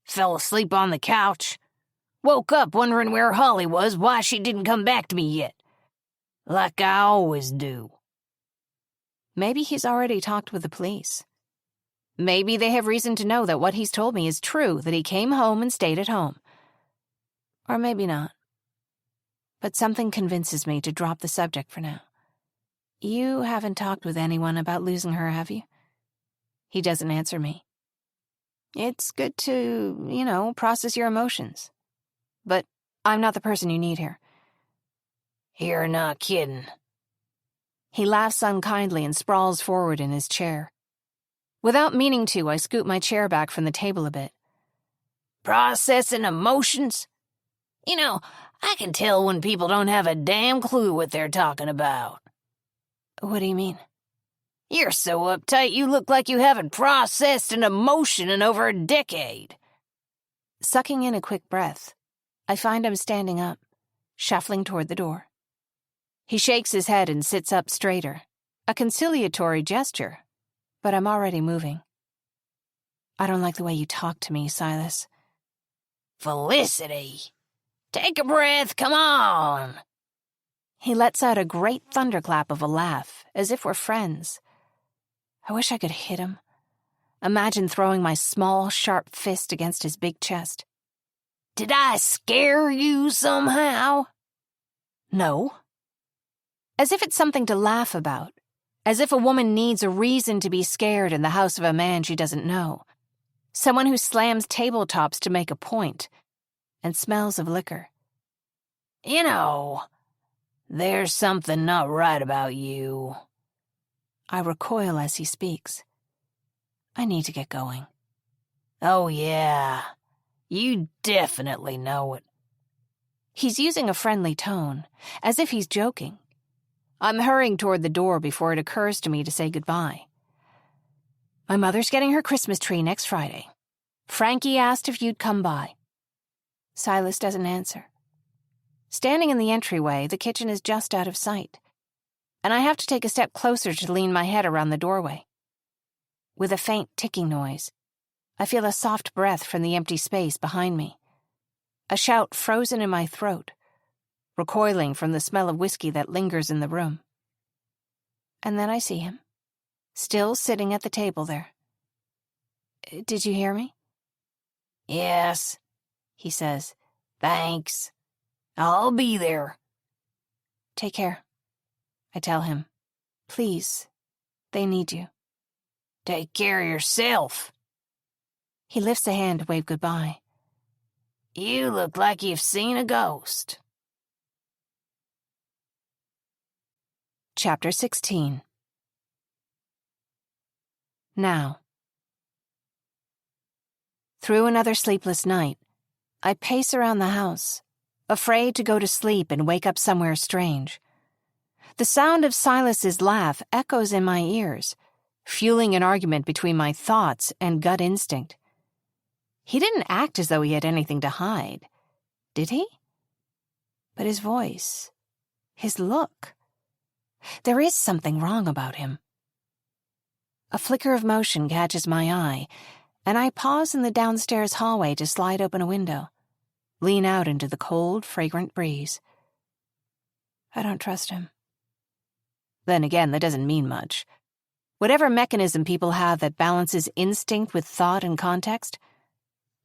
Speaker 2: fell asleep on the couch, woke up wondering where Holly was, why she didn't come back to me yet. Like I always do.
Speaker 1: Maybe he's already talked with the police. Maybe they have reason to know that what he's told me is true, that he came home and stayed at home. Or maybe not. But something convinces me to drop the subject for now. You haven't talked with anyone about losing her, have you? He doesn't answer me. It's good to, process your emotions. But I'm not the person you need here.
Speaker 2: You're not kidding.
Speaker 1: He laughs unkindly and sprawls forward in his chair. Without meaning to, I scoot my chair back from the table a bit.
Speaker 2: Processing emotions? I can tell when people don't have a damn clue what they're talking about.
Speaker 1: What do you mean?
Speaker 2: You're so uptight you look like you haven't processed an emotion in over a decade.
Speaker 1: Sucking in a quick breath, I find I'm standing up, shuffling toward the door. He shakes his head and sits up straighter, a conciliatory gesture, but I'm already moving. I don't like the way you talk to me, Silas.
Speaker 2: Felicity, take a breath, come on.
Speaker 1: He lets out a great thunderclap of a laugh, as if we're friends. I wish I could hit him. Imagine throwing my small, sharp fist against his big chest.
Speaker 2: Did I scare you somehow?
Speaker 1: No. As if it's something to laugh about. As if a woman needs a reason to be scared in the house of a man she doesn't know. Someone who slams tabletops to make a point and smells of liquor.
Speaker 2: There's something not right about you.
Speaker 1: I recoil as he speaks. I need to get going.
Speaker 2: Oh, yeah. You definitely know it.
Speaker 1: He's using a friendly tone, as if he's joking. I'm hurrying toward the door before it occurs to me to say goodbye. My mother's getting her Christmas tree next Friday. Frankie asked if you'd come by. Silas doesn't answer. Standing in the entryway, the kitchen is just out of sight, and I have to take a step closer to lean my head around the doorway. With a faint ticking noise, I feel a soft breath from the empty space behind me. A shout frozen in my throat, recoiling from the smell of whiskey that lingers in the room. And then I see him, still sitting at the table there. Did you hear me?
Speaker 2: Yes,
Speaker 1: he says.
Speaker 2: Thanks. I'll be there.
Speaker 1: Take care, I tell him. Please, they need you.
Speaker 2: Take care of yourself.
Speaker 1: He lifts a hand to wave goodbye.
Speaker 2: You look like you've seen a ghost.
Speaker 1: Chapter 16. Now. Through another sleepless night, I pace around the house, afraid to go to sleep and wake up somewhere strange. The sound of Silas's laugh echoes in my ears, fueling an argument between my thoughts and gut instinct. He didn't act as though he had anything to hide, did he? But his voice, his look, there is something wrong about him. A flicker of motion catches my eye, and I pause in the downstairs hallway to slide open a window, lean out into the cold, fragrant breeze. I don't trust him. Then again, that doesn't mean much. Whatever mechanism people have that balances instinct with thought and context,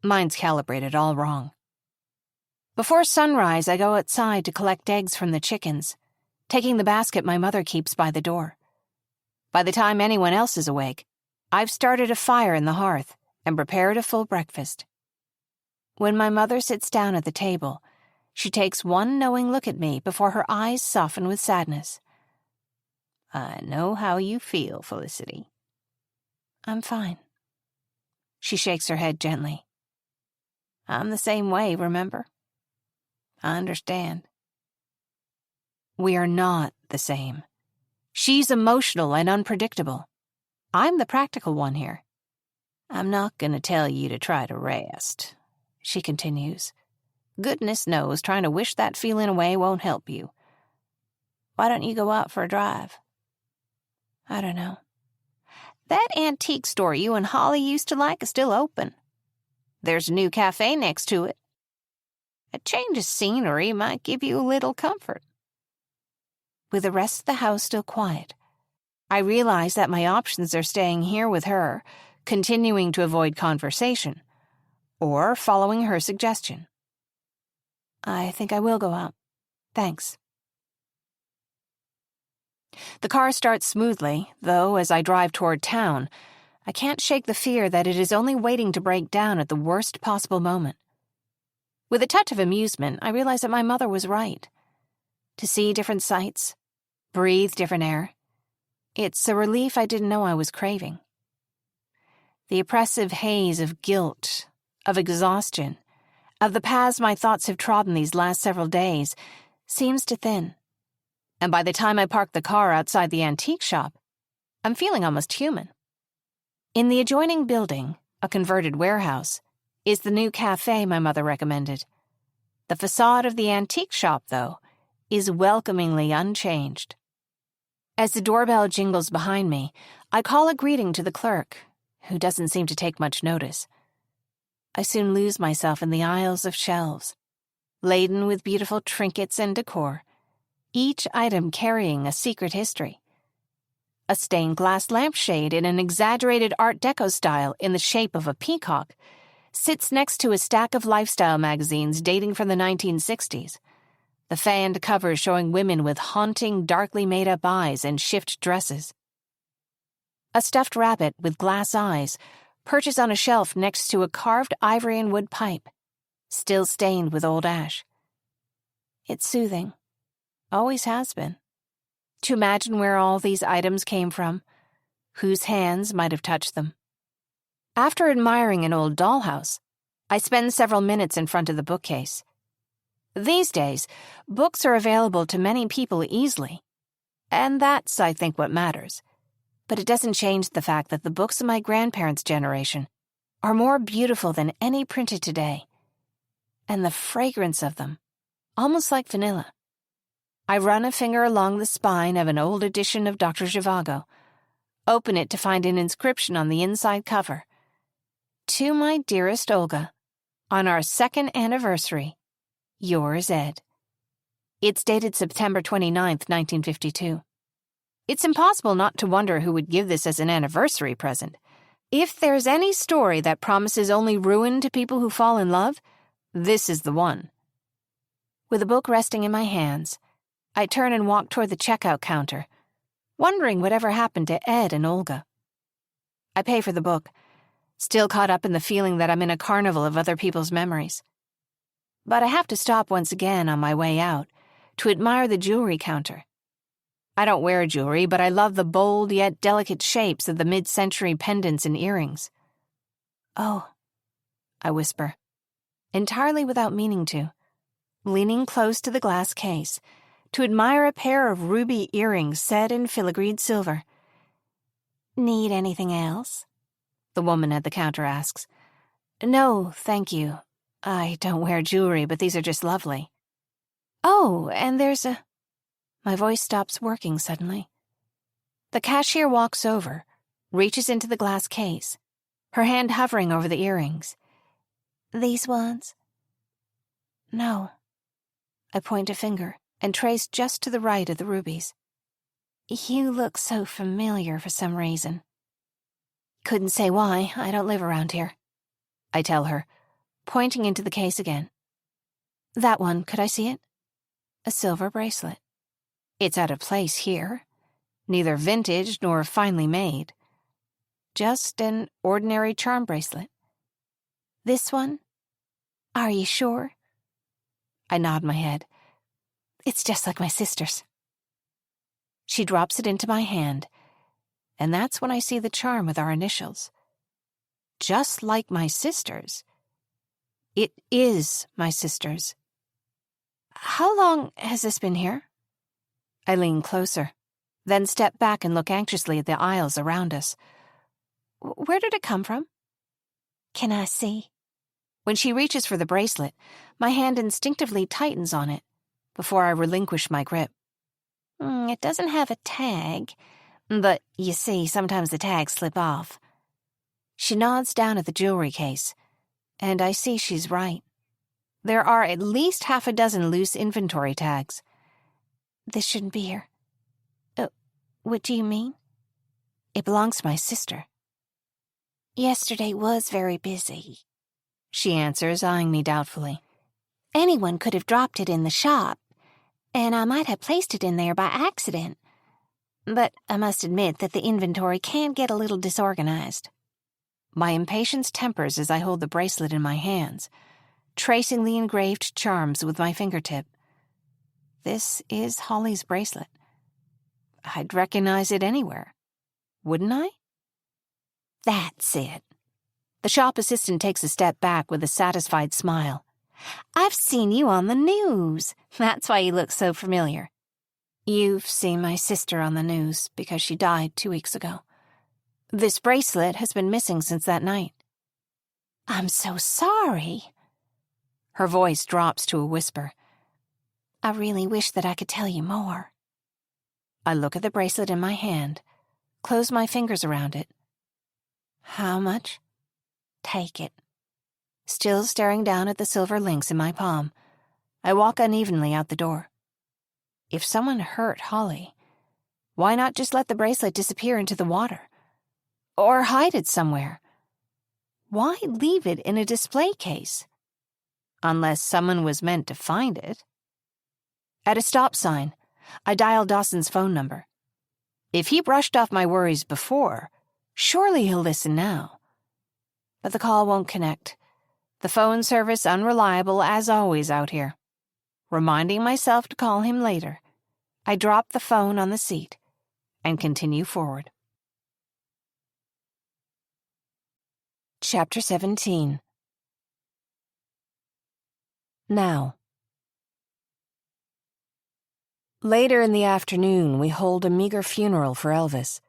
Speaker 1: mine's calibrated all wrong. Before sunrise, I go outside to collect eggs from the chickens, taking the basket my mother keeps by the door. By the time anyone else is awake, I've started a fire in the hearth and prepared a full breakfast. When my mother sits down at the table, she takes one knowing look at me before her eyes soften with sadness.
Speaker 2: I know how you feel, Felicity.
Speaker 1: I'm fine. She shakes her head gently.
Speaker 2: I'm the same way, remember? I understand.
Speaker 1: We are not the same. She's emotional and unpredictable. I'm the practical one here.
Speaker 2: I'm not going to tell you to try to rest, she continues. Goodness knows trying to wish that feeling away won't help you. Why don't you go out for a drive?
Speaker 1: I don't know.
Speaker 2: That antique store you and Holly used to like is still open. There's a new cafe next to it. A change of scenery might give you a little comfort.
Speaker 1: With the rest of the house still quiet, I realize that my options are staying here with her, continuing to avoid conversation, or following her suggestion. I think I will go out. Thanks. The car starts smoothly, though as I drive toward town, I can't shake the fear that it is only waiting to break down at the worst possible moment. With a touch of amusement, I realize that my mother was right. To see different sights, breathe different air, it's a relief I didn't know I was craving. The oppressive haze of guilt, of exhaustion, of the paths my thoughts have trodden these last several days seems to thin. And by the time I park the car outside the antique shop, I'm feeling almost human. In the adjoining building, a converted warehouse, is the new cafe my mother recommended. The facade of the antique shop, though, is welcomingly unchanged. As the doorbell jingles behind me, I call a greeting to the clerk, who doesn't seem to take much notice. I soon lose myself in the aisles of shelves, laden with beautiful trinkets and decor, each item carrying a secret history. A stained glass lampshade in an exaggerated Art Deco style in the shape of a peacock sits next to a stack of lifestyle magazines dating from the 1960s, the fanned covers showing women with haunting, darkly made-up eyes and shift dresses. A stuffed rabbit with glass eyes perches on a shelf next to a carved ivory and wood pipe, still stained with old ash. It's soothing. Always has been. To imagine where all these items came from, whose hands might have touched them. After admiring an old dollhouse, I spend several minutes in front of the bookcase. These days, books are available to many people easily, and that's, I think, what matters. But it doesn't change the fact that the books of my grandparents' generation are more beautiful than any printed today, and the fragrance of them, almost like vanilla. I run a finger along the spine of an old edition of Dr. Zhivago, open it to find an inscription on the inside cover. To my dearest Olga, on our 2nd anniversary, yours, Ed. It's dated September 29th, 1952. It's impossible not to wonder who would give this as an anniversary present. If there's any story that promises only ruin to people who fall in love, this is the one. With the book resting in my hands, I turn and walk toward the checkout counter, wondering whatever happened to Ed and Olga. I pay for the book, still caught up in the feeling that I'm in a carnival of other people's memories. But I have to stop once again on my way out to admire the jewelry counter. I don't wear jewelry, but I love the bold yet delicate shapes of the mid-century pendants and earrings. Oh, I whisper, entirely without meaning to, leaning close to the glass case,
Speaker 3: to admire a pair of ruby earrings set in filigreed silver. "Need anything else?" the woman at the counter asks. "No, thank you. I don't wear jewelry, but these are just lovely." "Oh, and there's a—" My voice stops working suddenly. The cashier walks over, reaches into the glass case, her hand hovering over the earrings. "These ones?" "No." I point a finger and trace just to the right of the rubies. "You look so familiar for some reason." "Couldn't say why. I don't live around here," I tell her, pointing into the case again. "That one, could I see it?" A silver bracelet. It's out of place here. Neither vintage nor finely made. Just an ordinary charm bracelet. "This one? Are you sure?" I nod my head. "It's just like my sister's." She drops it into my hand, and that's when I see the charm with our initials. Just like my sister's. It is my sister's. "How long has this been here?" I lean closer, then step back and look anxiously at the aisles around us. "Where did it come from?" "Can I see?" When she reaches for the bracelet, my hand instinctively tightens on it before I relinquish my grip. It doesn't have a tag, but you see, sometimes the tags slip off." She nods down at the jewelry case, and I see she's right. There are at least half a dozen loose inventory tags. "This shouldn't be here." What do you mean?" "It belongs to my sister." "Yesterday was very busy," she answers, eyeing me doubtfully. "Anyone could have dropped it in the shop, and I might have placed it in there by accident. But I must admit that the inventory can get a little disorganized." My impatience tempers as I hold the bracelet in my hands, tracing the engraved charms with my fingertip. This is Holly's bracelet. I'd recognize it anywhere, wouldn't I? "That's it." The shop assistant takes a step back with a satisfied smile. "I've seen you on the news. That's why you look so familiar." "You've seen my sister on the news because she died 2 weeks ago. This bracelet has been missing since that night." "I'm so sorry." Her voice drops to a whisper. "I really wish that I could tell you more." I look at the bracelet in my hand, close my fingers around it. "How much?" "Take it." Still staring down at the silver links in my palm, I walk unevenly out the door. If someone hurt Holly, why not just let the bracelet disappear into the water? Or hide it somewhere? Why leave it in a display case? Unless someone was meant to find it. At a stop sign, I dial Dawson's phone number. If he brushed off my worries before, surely he'll listen now. But the call won't connect. The phone service unreliable as always out here. Reminding myself to call him later, I drop the phone on the seat and continue forward. Chapter 17. Now. Later in the afternoon, we hold a meager funeral for Elvis.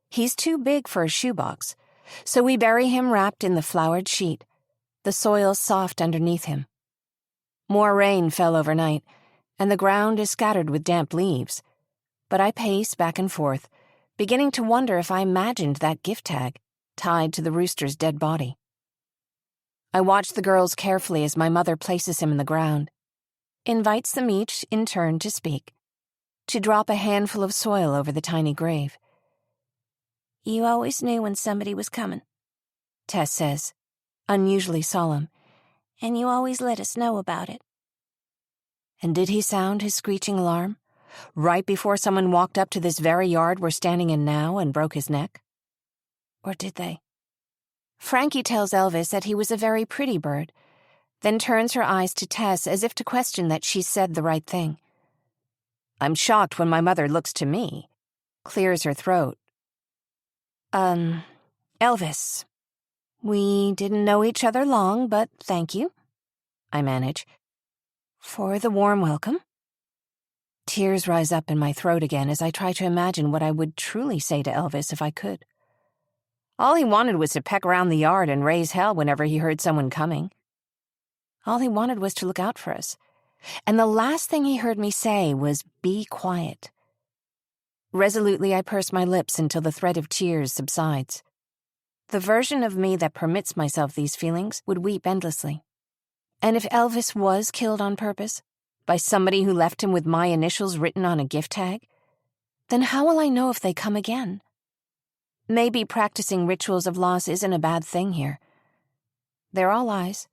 Speaker 3: He's too big for a shoebox, so we bury him wrapped in the flowered sheet, the soil soft underneath him. More rain fell overnight, and the ground is scattered with damp leaves, but I pace back and forth, beginning to wonder if I imagined that gift tag tied to the rooster's dead body. I watch the girls carefully as my mother places him in the ground, invites them each in turn to speak, to drop a handful of soil over the tiny grave. "You always knew when somebody was coming," Tess says, unusually solemn, "and you always let us know about it." And did he sound his screeching alarm, right before someone walked up to this very yard we're standing in now and broke his neck? Or did they? Frankie tells Elvis that he was a very pretty bird, then turns her eyes to Tess as if to question that she said the right thing. I'm shocked when my mother looks to me, clears her throat. Elvis, we didn't know each other long, but thank you," I manage, "for the warm welcome." Tears rise up in my throat again as I try to imagine what I would truly say to Elvis if I could. All he wanted was to peck around the yard and raise hell whenever he heard someone coming. All he wanted was to look out for us. And the last thing he heard me say was, "Be quiet." Resolutely, I purse my lips until the threat of tears subsides. The version of me that permits myself these feelings would weep endlessly. And if Elvis was killed on purpose, by somebody who left him with my initials written on a gift tag, then how will I know if they come again? Maybe practicing rituals of loss isn't a bad thing here. They're all lies,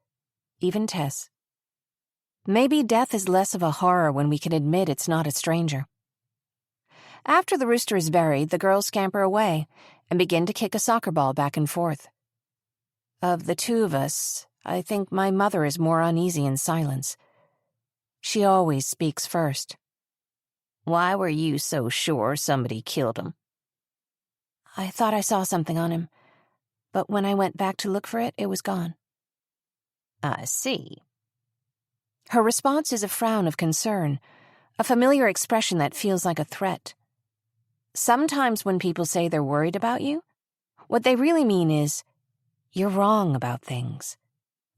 Speaker 3: even Tess. Maybe death is less of a horror when we can admit it's not a stranger. After the rooster is buried, the girls scamper away and begin to kick a soccer ball back and forth. Of the two of us, I think my mother is more uneasy in silence. She always speaks first.
Speaker 2: "Why were you so sure somebody killed him?"
Speaker 3: "I thought I saw something on him, but when I went back to look for it, it was gone."
Speaker 2: "I see."
Speaker 3: Her response is a frown of concern, a familiar expression that feels like a threat. Sometimes when people say they're worried about you, what they really mean is, "You're wrong about things.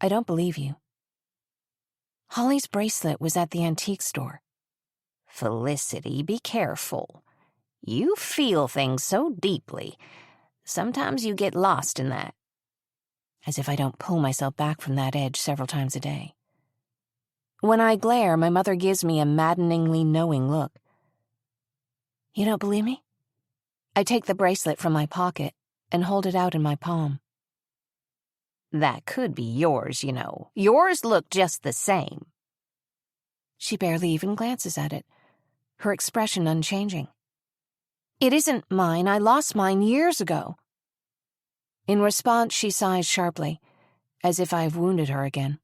Speaker 3: I don't believe you." Holly's bracelet was at the antique store.
Speaker 2: "Felicity, be careful. You feel things so deeply. Sometimes you get lost in that."
Speaker 3: As if I don't pull myself back from that edge several times a day. When I glare, my mother gives me a maddeningly knowing look. "You don't believe me?" I take the bracelet from my pocket and hold it out in my palm.
Speaker 2: "That could be yours, you know. Yours look just the same."
Speaker 3: She barely even glances at it, her expression unchanging. "It isn't mine. I lost mine years ago." In response, she sighs sharply, as if I've wounded her again.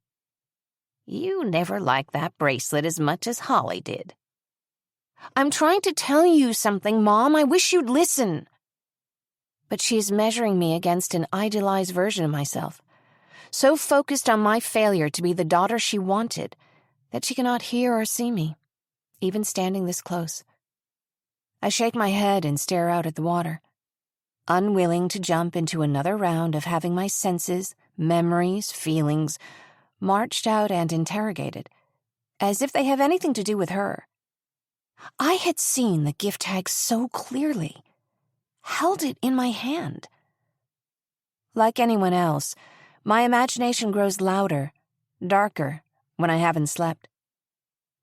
Speaker 2: "You never liked that bracelet as much as Holly did."
Speaker 3: "I'm trying to tell you something, Mom. I wish you'd listen." But she's measuring me against an idealized version of myself, so focused on my failure to be the daughter she wanted that she cannot hear or see me, even standing this close. I shake my head and stare out at the water, unwilling to jump into another round of having my senses, memories, feelings marched out and interrogated, as if they have anything to do with her. I had seen the gift tag so clearly, held it in my hand. Like anyone else, my imagination grows louder, darker, when I haven't slept.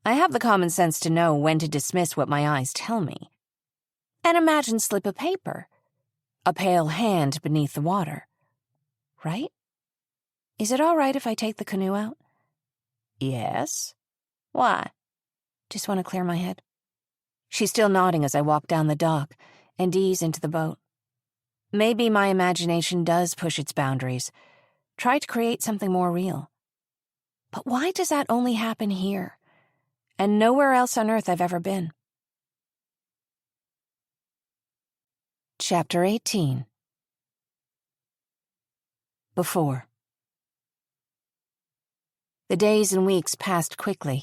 Speaker 3: I have the common sense to know when to dismiss what my eyes tell me. An imagined slip of paper, a pale hand beneath the water. Right? Is it all right if I take the canoe out?
Speaker 2: "Yes. Why?"
Speaker 3: Just want to clear my head. She's still nodding as I walk down the dock and ease into the boat. Maybe my imagination does push its boundaries, try to create something more real. But why does that only happen here, and nowhere else on Earth I've ever been? Chapter 18. Before. The days and weeks passed quickly,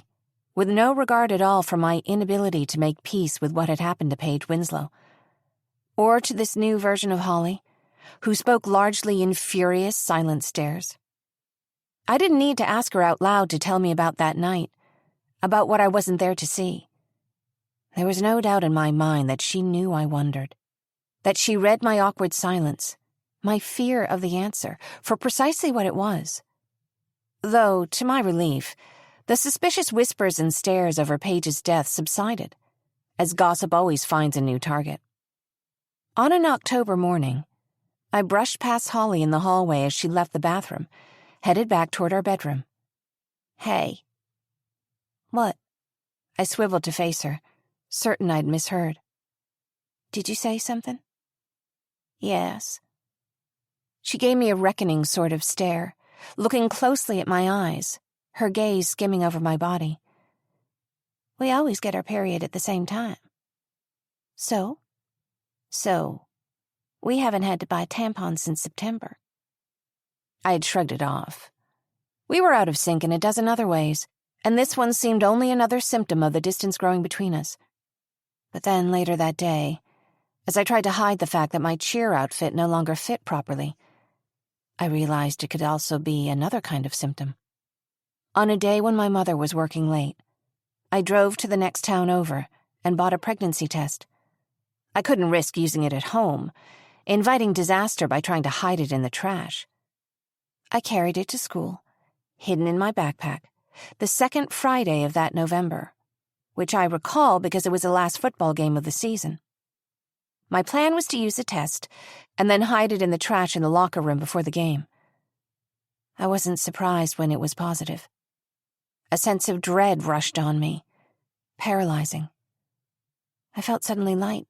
Speaker 3: with no regard at all for my inability to make peace with what had happened to Paige Winslow, or to this new version of Holly, who spoke largely in furious, silent stares. I didn't need to ask her out loud to tell me about that night, about what I wasn't there to see. There was no doubt in my mind that she knew I wondered, that she read my awkward silence, my fear of the answer, for precisely what it was. Though, to my relief, the suspicious whispers and stares over Paige's death subsided, as gossip always finds a new target. On an October morning, I brushed past Holly in the hallway as she left the bathroom, headed back toward our bedroom. "Hey." "What?" I swiveled to face her, certain I'd misheard. "Did you say something?" "Yes." She gave me a reckoning sort of stare, looking closely at my eyes, her gaze skimming over my body. "We always get our period at the same time." "So?" "So, we haven't had to buy tampons since September." I had shrugged it off. We were out of sync in a dozen other ways, and this one seemed only another symptom of the distance growing between us. But then, later that day, as I tried to hide the fact that my cheer outfit no longer fit properly, I realized it could also be another kind of symptom. On a day when my mother was working late, I drove to the next town over and bought a pregnancy test. I couldn't risk using it at home, inviting disaster by trying to hide it in the trash. I carried it to school, hidden in my backpack, the second Friday of that November, which I recall because it was the last football game of the season. My plan was to use the test and then hide it in the trash in the locker room before the game. I wasn't surprised when it was positive. A sense of dread rushed on me, paralyzing. I felt suddenly light,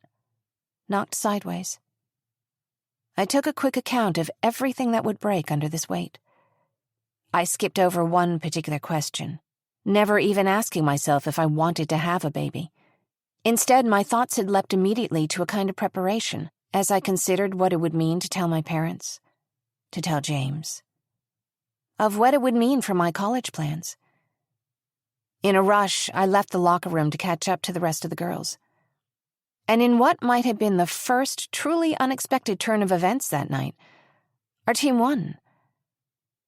Speaker 3: knocked sideways. I took a quick account of everything that would break under this weight. I skipped over one particular question, never even asking myself if I wanted to have a baby. Instead, my thoughts had leapt immediately to a kind of preparation as I considered what it would mean to tell my parents, to tell James, of what it would mean for my college plans. In a rush, I left the locker room to catch up to the rest of the girls. And in what might have been the first truly unexpected turn of events that night, our team won.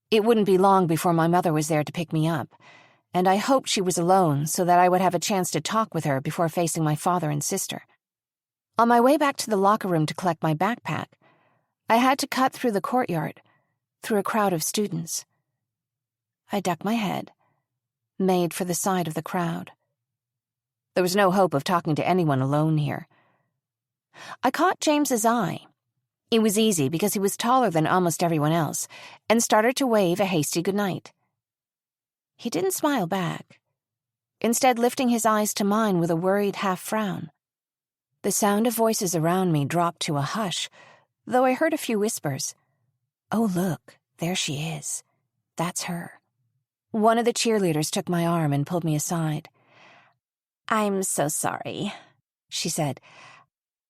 Speaker 3: It wouldn't be long before my mother was there to pick me up, and I hoped she was alone so that I would have a chance to talk with her before facing my father and sister. On my way back to the locker room to collect my backpack, I had to cut through the courtyard, through a crowd of students. I ducked my head, made for the side of the crowd. There was no hope of talking to anyone alone here. I caught James's eye. It was easy because he was taller than almost everyone else, and started to wave a hasty goodnight. He didn't smile back, instead lifting his eyes to mine with a worried half-frown. The sound of voices around me dropped to a hush, though I heard a few whispers. "Oh, look, there she is. That's her." One of the cheerleaders took my arm and pulled me aside. "I'm so sorry," she said.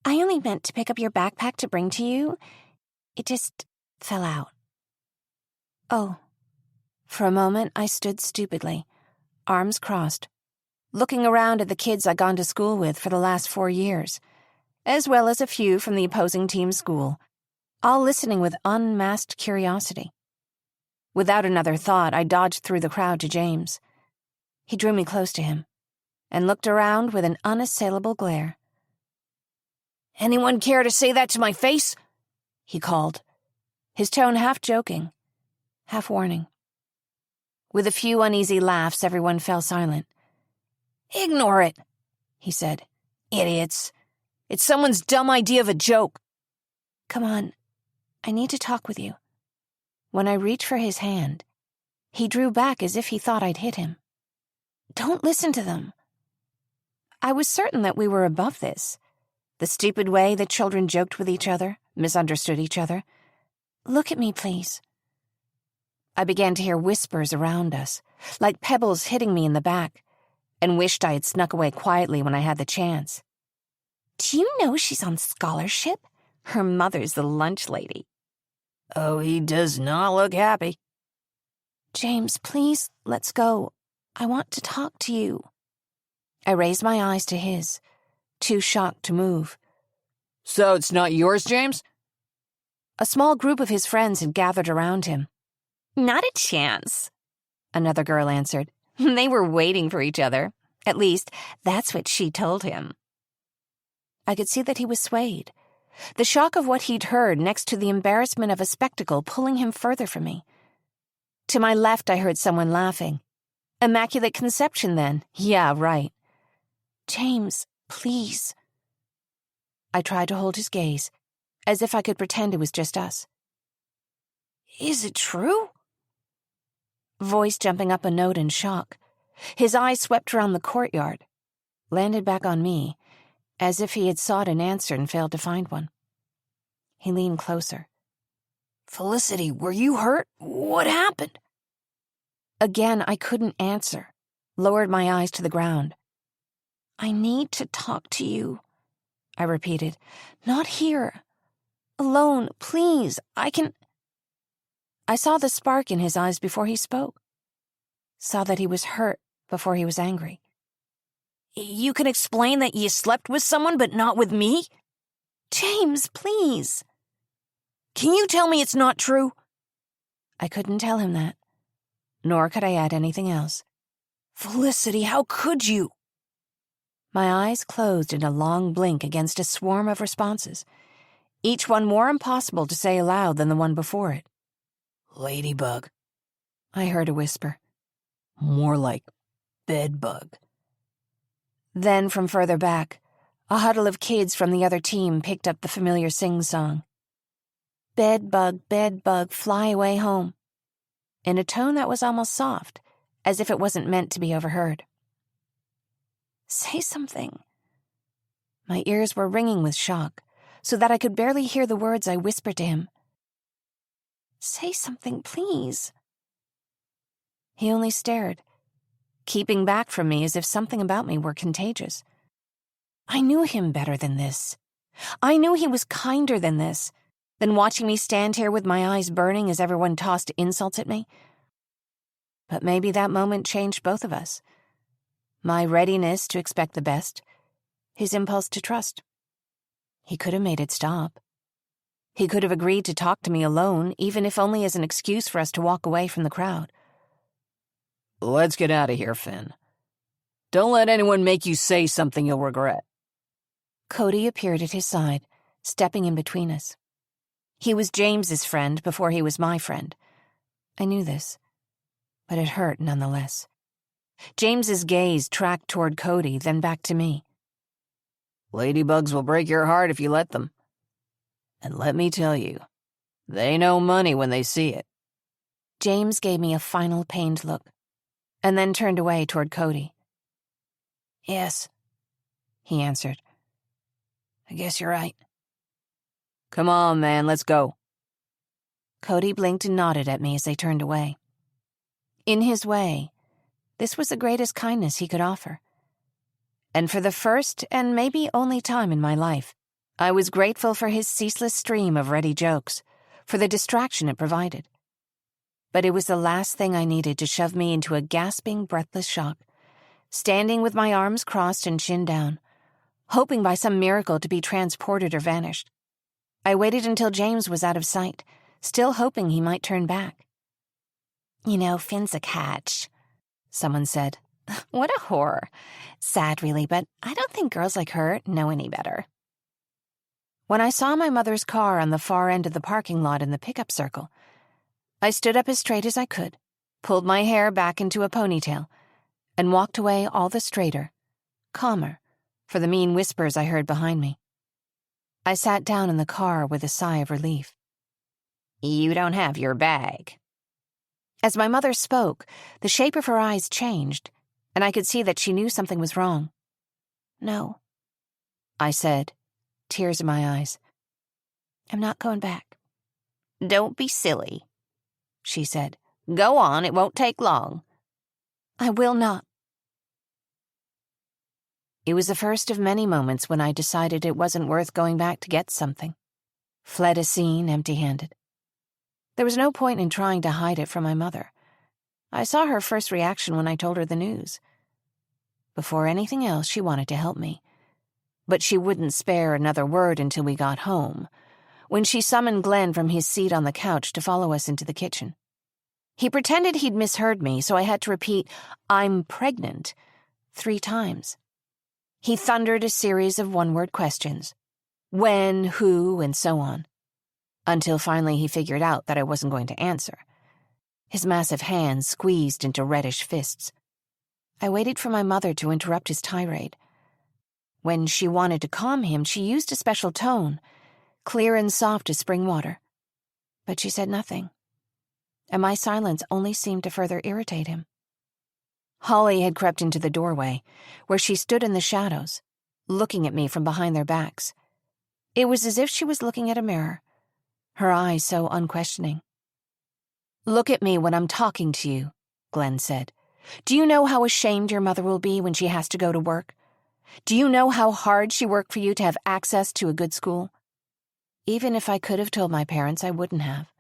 Speaker 3: "I only meant to pick up your backpack to bring to you. It just fell out." "Oh." For a moment, I stood stupidly, arms crossed, looking around at the kids I'd gone to school with for the last 4 years, as well as a few from the opposing team's school, all listening with unmasked curiosity. Without another thought, I dodged through the crowd to James. He drew me close to him and looked around with an unassailable glare. "Anyone care to say that to my face?" he called, his tone half joking, half warning. With a few uneasy laughs, everyone fell silent. "Ignore it," he said. "Idiots. It's someone's dumb idea of a joke." "Come on, I need to talk with you." When I reached for his hand, he drew back as if he thought I'd hit him. "Don't listen to them." I was certain that we were above this. The stupid way that children joked with each other, misunderstood each other. "Look at me, please." I began to hear whispers around us, like pebbles hitting me in the back, and wished I had snuck away quietly when I had the chance. "Do you know she's on scholarship? Her mother's the lunch lady."
Speaker 2: Oh, he does not look happy.
Speaker 3: "James, please, let's go. I want to talk to you." I raised my eyes to his, too shocked to move.
Speaker 2: "So it's not yours, James?"
Speaker 3: A small group of his friends had gathered around him. "Not a chance," another girl answered. "They were waiting for each other. At least, that's what she told him." I could see that he was swayed, the shock of what he'd heard next to the embarrassment of a spectacle pulling him further from me. To my left, I heard someone laughing. Immaculate Conception, then. Yeah, right. "James, please." I tried to hold his gaze, as if I could pretend it was just us. "Is it true?" Voice jumping up a note in shock. His eyes swept around the courtyard, landed back on me, as if he had sought an answer and failed to find one. He leaned closer. "Felicity, were you hurt? What happened?" Again, I couldn't answer, lowered my eyes to the ground. "I need to talk to you," I repeated. "Not here. Alone, please. I saw the spark in his eyes before he spoke. Saw that he was hurt, before he was angry. "You can explain that you slept with someone but not with me? James, please. Can you tell me it's not true?" I couldn't tell him that, nor could I add anything else. "Felicity, how could you?" My eyes closed in a long blink against a swarm of responses, each one more impossible to say aloud than the one before it.
Speaker 2: "Ladybug,"
Speaker 3: I heard a whisper.
Speaker 2: "More like bedbug."
Speaker 3: Then, from further back, a huddle of kids from the other team picked up the familiar sing-song. "Bedbug, fly away home," in a tone that was almost soft, as if it wasn't meant to be overheard. "Say something." My ears were ringing with shock, so that I could barely hear the words I whispered to him. "Say something, please." He only stared, keeping back from me as if something about me were contagious. I knew him better than this. I knew he was kinder than this, than watching me stand here with my eyes burning as everyone tossed insults at me. But maybe that moment changed both of us. My readiness to expect the best, his impulse to trust. He could have made it stop. He could have agreed to talk to me alone, even if only as an excuse for us to walk away from the crowd.
Speaker 2: "Let's get out of here, Finn. Don't let anyone make you say something you'll regret."
Speaker 3: Cody appeared at his side, stepping in between us. He was James's friend before he was my friend. I knew this, but it hurt nonetheless. James's gaze tracked toward Cody, then back to me.
Speaker 2: "Ladybugs will break your heart if you let them. And let me tell you, they know money when they see it."
Speaker 3: James gave me a final pained look, and then turned away toward Cody.
Speaker 1: "Yes,"
Speaker 3: he answered.
Speaker 1: "I guess you're right."
Speaker 2: "Come on, man, let's go."
Speaker 3: Cody blinked and nodded at me as they turned away. In his way, this was the greatest kindness he could offer. And for the first and maybe only time in my life, I was grateful for his ceaseless stream of ready jokes, for the distraction it provided. But it was the last thing I needed to shove me into a gasping, breathless shock, standing with my arms crossed and chin down, hoping by some miracle to be transported or vanished. I waited until James was out of sight, still hoping he might turn back. "You know, Finn's a catch," someone said. "What a whore. Sad, really, but I don't think girls like her know any better." When I saw my mother's car on the far end of the parking lot in the pickup circle, I stood up as straight as I could, pulled my hair back into a ponytail, and walked away all the straighter, calmer, for the mean whispers I heard behind me. I sat down in the car with a sigh of relief. "You don't have your bag." As my mother spoke, the shape of her eyes changed, and I could see that she knew something was wrong. "No," I said, tears in my eyes. "I'm not going back." "Don't be silly," she said. "Go on, it won't take long." "I will not." It was the first of many moments when I decided it wasn't worth going back to get something. Fled a scene empty-handed. There was no point in trying to hide it from my mother. I saw her first reaction when I told her the news. Before anything else, she wanted to help me. But she wouldn't spare another word until we got home, when she summoned Glenn from his seat on the couch to follow us into the kitchen. He pretended he'd misheard me, so I had to repeat, "I'm pregnant," 3 times. He thundered a series of one-word questions. When, who, and so on. Until finally he figured out that I wasn't going to answer. His massive hands squeezed into reddish fists. I waited for my mother to interrupt his tirade. When she wanted to calm him, she used a special tone, clear and soft as spring water. But she said nothing, and my silence only seemed to further irritate him. Holly had crept into the doorway, where she stood in the shadows, looking at me from behind their backs. It was as if she was looking at a mirror, her eyes so unquestioning. "Look at me when I'm talking to you," Glenn said. "Do you know how ashamed your mother will be when she has to go to work? Do you know how hard she worked for you to have access to a good school? Even if I could have told my parents, I wouldn't have.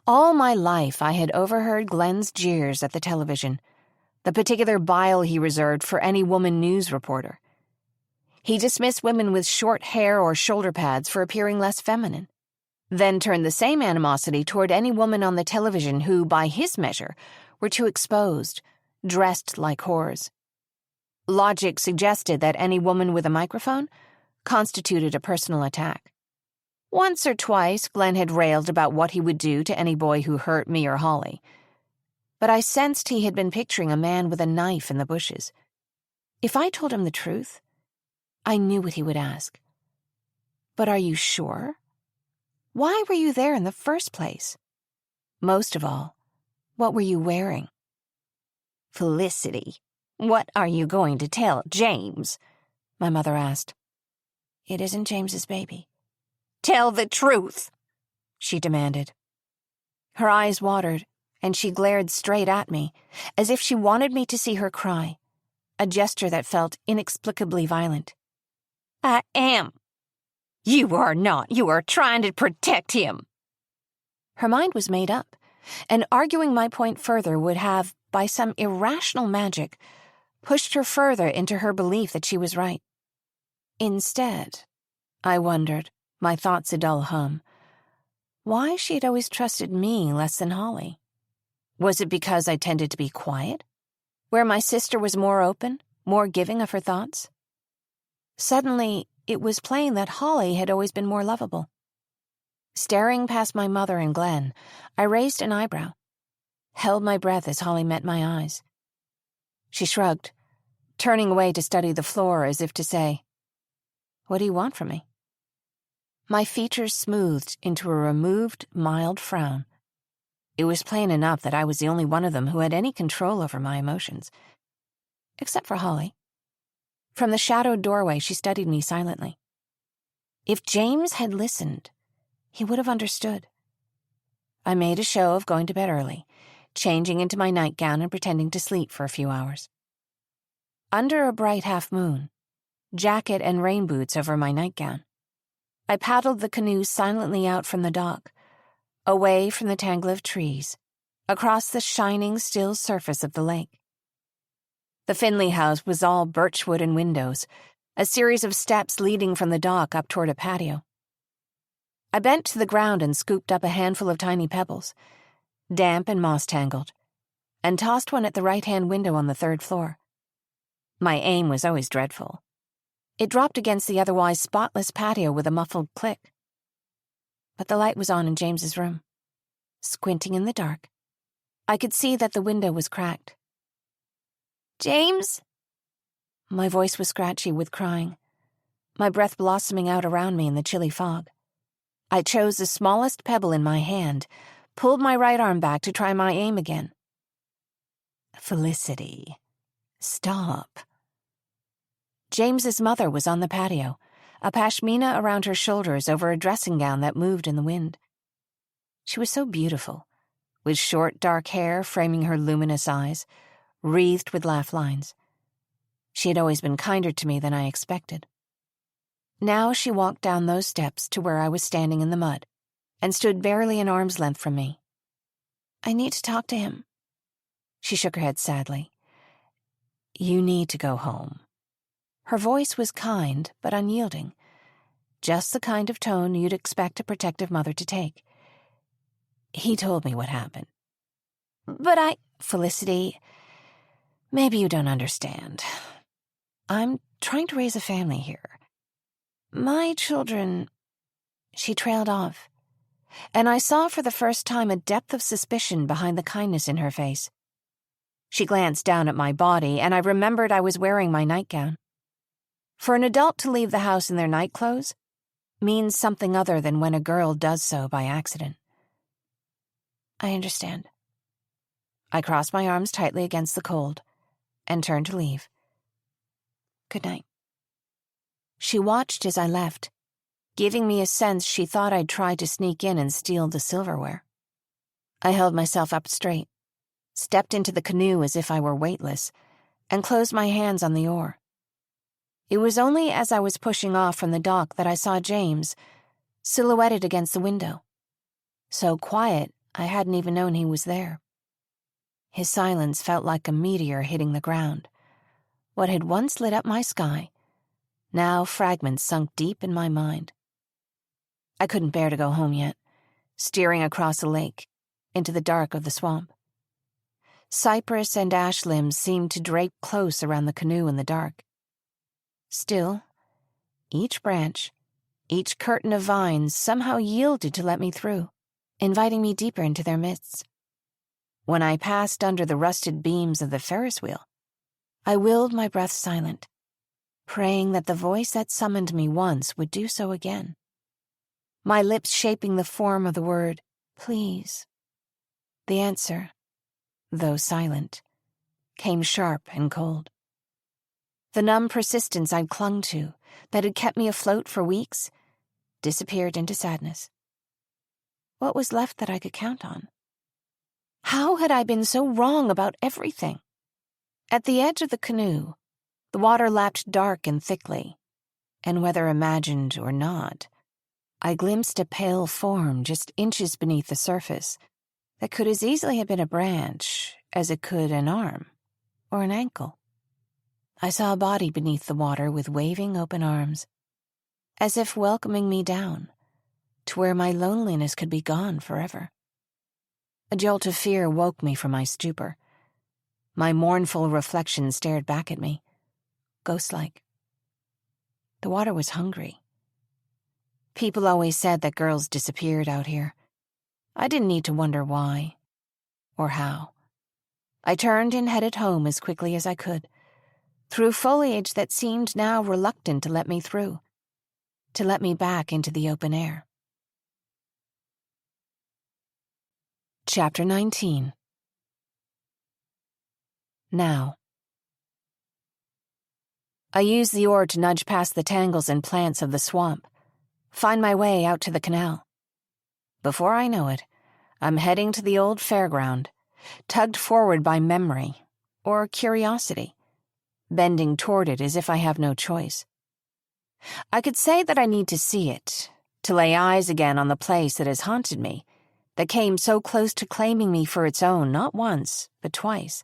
Speaker 3: All my life I had overheard Glenn's jeers at the television,
Speaker 1: the particular bile he reserved for any woman news reporter. He dismissed women with short hair or shoulder pads for appearing less feminine, then turned the same animosity toward any woman on the television who, by his measure, were too exposed, dressed like whores. Logic suggested that any woman with a microphone constituted a personal attack. Once or twice, Glenn had railed about what he would do to any boy who hurt me or Holly. But I sensed he had been picturing a man with a knife in the bushes. If I told him the truth, I knew what he would ask. But are you sure? Why were you there in the first place? Most of all, what were you wearing?
Speaker 3: Felicity, what are you going to tell James? My mother asked.
Speaker 1: It isn't James's baby.
Speaker 3: Tell the truth,
Speaker 1: she demanded. Her eyes watered, and she glared straight at me, as if she wanted me to see her cry, a gesture that felt inexplicably violent.
Speaker 3: I am. You are not. You are trying to protect him.
Speaker 1: Her mind was made up, and arguing my point further would have, by some irrational magic, pushed her further into her belief that she was right. Instead, I wondered, my thoughts a dull hum, why she had always trusted me less than Holly. Was it because I tended to be quiet, where my sister was more open, more giving of her thoughts? Suddenly, it was plain that Holly had always been more lovable. Staring past my mother and Glenn, I raised an eyebrow, held my breath as Holly met my eyes. She shrugged, turning away to study the floor as if to say, "What do you want from me?" My features smoothed into a removed, mild frown. It was plain enough that I was the only one of them who had any control over my emotions. Except for Holly. From the shadowed doorway, she studied me silently. If James had listened, he would have understood. I made a show of going to bed early, changing into my nightgown and pretending to sleep for a few hours. Under a bright half-moon, jacket and rain boots over my nightgown, I paddled the canoe silently out from the dock, away from the tangle of trees, across the shining, still surface of the lake. The Finley house was all birchwood and windows, a series of steps leading from the dock up toward a patio. I bent to the ground and scooped up a handful of tiny pebbles, damp and moss-tangled, and tossed one at the right-hand window on the third floor. My aim was always dreadful. It dropped against the otherwise spotless patio with a muffled click. But the light was on in James's room. Squinting in the dark, I could see that the window was cracked.
Speaker 3: James?
Speaker 1: My voice was scratchy with crying, my breath blossoming out around me in the chilly fog. I chose the smallest pebble in my hand, pulled my right arm back to try my aim again. Felicity, stop. James's mother was on the patio, a pashmina around her shoulders over a dressing gown that moved in the wind. She was so beautiful, with short dark hair framing her luminous eyes, wreathed with laugh lines. She had always been kinder to me than I expected. Now she walked down those steps to where I was standing in the mud, and stood barely an arm's length from me. "I need to talk to him." She shook her head sadly. "You need to go home." Her voice was kind but unyielding, just the kind of tone you'd expect a protective mother to take. "He told me what happened."
Speaker 3: But
Speaker 1: Felicity, maybe you don't understand. I'm trying to raise a family here. My children... She trailed off, and I saw for the first time a depth of suspicion behind the kindness in her face. She glanced down at my body, and I remembered I was wearing my nightgown. For an adult to leave the house in their nightclothes means something other than when a girl does so by accident. "I understand." I crossed my arms tightly against the cold and turned to leave. "Good night." She watched as I left, giving me a sense she thought I'd tried to sneak in and steal the silverware. I held myself up straight, stepped into the canoe as if I were weightless, and closed my hands on the oar. It was only as I was pushing off from the dock that I saw James, silhouetted against the window. So quiet, I hadn't even known he was there. His silence felt like a meteor hitting the ground. What had once lit up my sky, now fragments sunk deep in my mind. I couldn't bear to go home yet, steering across the lake, into the dark of the swamp. Cypress and ash limbs seemed to drape close around the canoe in the dark. Still, each branch, each curtain of vines somehow yielded to let me through, inviting me deeper into their midst. When I passed under the rusted beams of the Ferris wheel, I willed my breath silent, praying that the voice that summoned me once would do so again. My lips shaping the form of the word, please. The answer, though silent, came sharp and cold. The numb persistence I'd clung to, that had kept me afloat for weeks, disappeared into sadness. What was left that I could count on? How had I been so wrong about everything? At the edge of the canoe, the water lapped dark and thickly, and whether imagined or not, I glimpsed a pale form just inches beneath the surface that could as easily have been a branch as it could an arm or an ankle. I saw a body beneath the water with waving open arms, as if welcoming me down to where my loneliness could be gone forever. A jolt of fear woke me from my stupor. My mournful reflection stared back at me, ghost-like. The water was hungry. People always said that girls disappeared out here. I didn't need to wonder why or how. I turned and headed home as quickly as I could, through foliage that seemed now reluctant to let me through, to let me back into the open air. Chapter 19. Now. I use the oar to nudge past the tangles and plants of the swamp, find my way out to the canal. Before I know it, I'm heading to the old fairground, tugged forward by memory or curiosity, bending toward it as if I have no choice. I could say that I need to see it, to lay eyes again on the place that has haunted me, that came so close to claiming me for its own not once, but twice.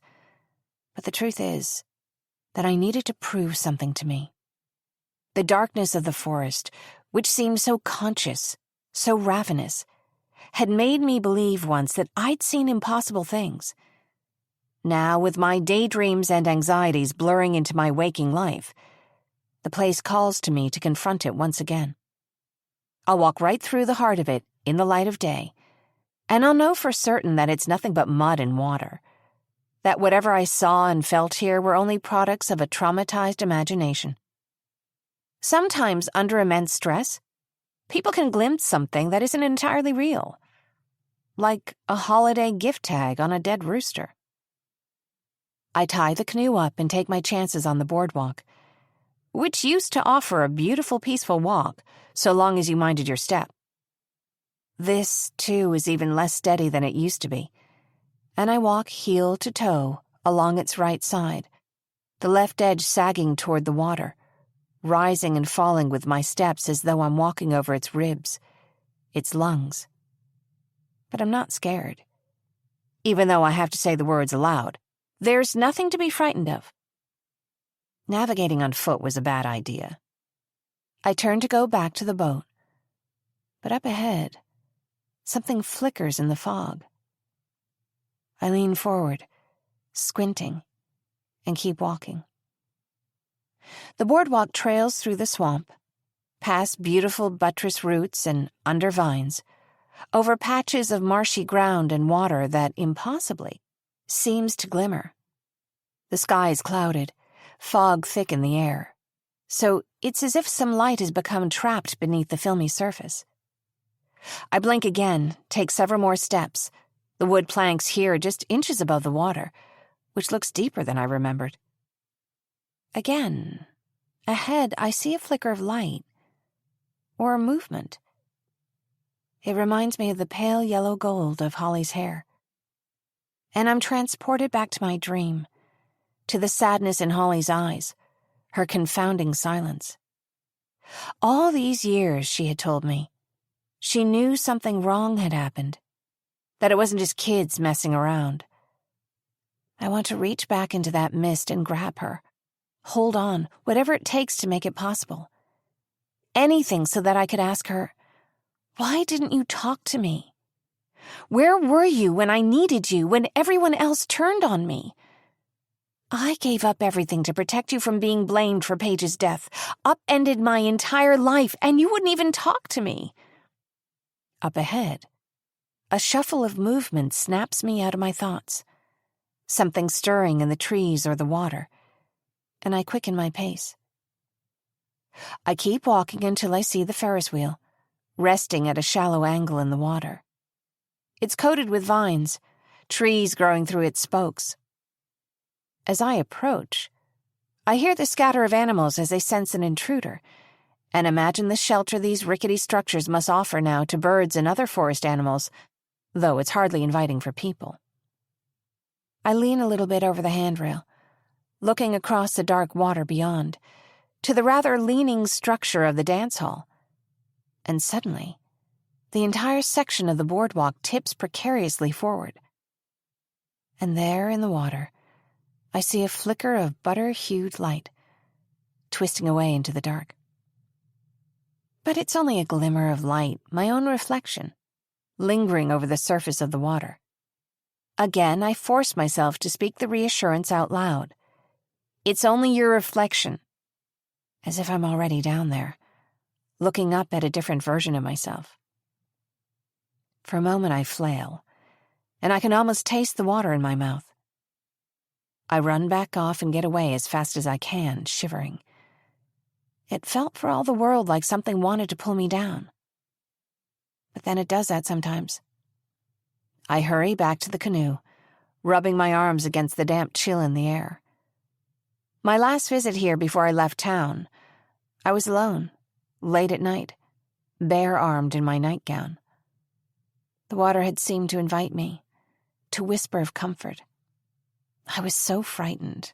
Speaker 1: But the truth is that I needed to prove something to me. The darkness of the forest, which seemed so conscious, so ravenous, had made me believe once that I'd seen impossible things. Now, with my daydreams and anxieties blurring into my waking life, the place calls to me to confront it once again. I'll walk right through the heart of it in the light of day, and I'll know for certain that it's nothing but mud and water, that whatever I saw and felt here were only products of a traumatized imagination. Sometimes, under immense stress, people can glimpse something that isn't entirely real, like a holiday gift tag on a dead rooster. I tie the canoe up and take my chances on the boardwalk, which used to offer a beautiful, peaceful walk so long as you minded your step. This, too, is even less steady than it used to be, and I walk heel to toe along its right side, the left edge sagging toward the water, rising and falling with my steps as though I'm walking over its ribs, its lungs. But I'm not scared. Even though I have to say the words aloud, there's nothing to be frightened of. Navigating on foot was a bad idea. I turn to go back to the boat, but up ahead, something flickers in the fog. I lean forward, squinting, and keep walking. The boardwalk trails through the swamp, past beautiful buttress roots and under vines, over patches of marshy ground and water that, impossibly, seems to glimmer. The sky is clouded, fog thick in the air, so it's as if some light has become trapped beneath the filmy surface. I blink again, take several more steps, the wood planks here just inches above the water, which looks deeper than I remembered. Again, ahead I see a flicker of light, or a movement. It reminds me of the pale yellow gold of Holly's hair. And I'm transported back to my dream, to the sadness in Holly's eyes, her confounding silence. All these years, she had told me, she knew something wrong had happened, that it wasn't just kids messing around.
Speaker 3: I want to reach back into that mist and grab her. Hold on, whatever it takes to make it possible. Anything so that I could ask her, why didn't you talk to me? Where were you when I needed you, when everyone else turned on me? I gave up everything to protect you from being blamed for Paige's death, upended my entire life, and you wouldn't even talk to me. Up ahead, a shuffle of movement snaps me out of my thoughts. Something stirring in the trees or the water, and I quicken my pace. I keep walking until I see the Ferris wheel, resting at a shallow angle in the water. It's coated with vines, trees growing through its spokes. As I approach, I hear the scatter of animals as they sense an intruder, and imagine the shelter these rickety structures must offer now to birds and other forest animals, though it's hardly inviting for people. I lean a little bit over the handrail, looking across the dark water beyond, to the rather leaning structure of the dance hall. And suddenly, the entire section of the boardwalk tips precariously forward. And there in the water, I see a flicker of butter-hued light, twisting away into the dark. But it's only a glimmer of light, my own reflection, lingering over the surface of the water. Again, I force myself to speak the reassurance out loud. It's only your reflection, as if I'm already down there, looking up at a different version of myself. For a moment I flail, and I can almost taste the water in my mouth. I run back off and get away as fast as I can, shivering. It felt for all the world like something wanted to pull me down. But then it does that sometimes. I hurry back to the canoe, rubbing my arms against the damp chill in the air. My last visit here before I left town, I was alone, late at night, bare-armed in my nightgown. The water had seemed to invite me, to whisper of comfort. I was so frightened,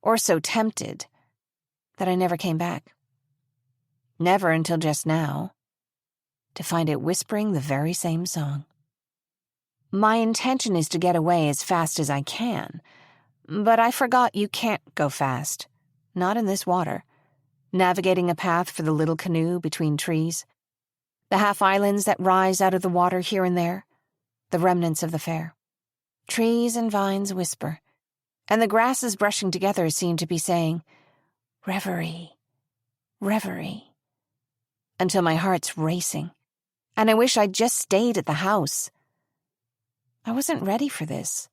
Speaker 3: or so tempted, that I never came back. Never until just now, to find it whispering the very same song. My intention is to get away as fast as I can, but I forgot you can't go fast, not in this water, navigating a path for the little canoe between trees, the half-islands that rise out of the water here and there, the remnants of the fair. Trees and vines whisper, and the grasses brushing together seem to be saying, reverie, reverie, until my heart's racing, and I wish I'd just stayed at the house. I wasn't ready for this,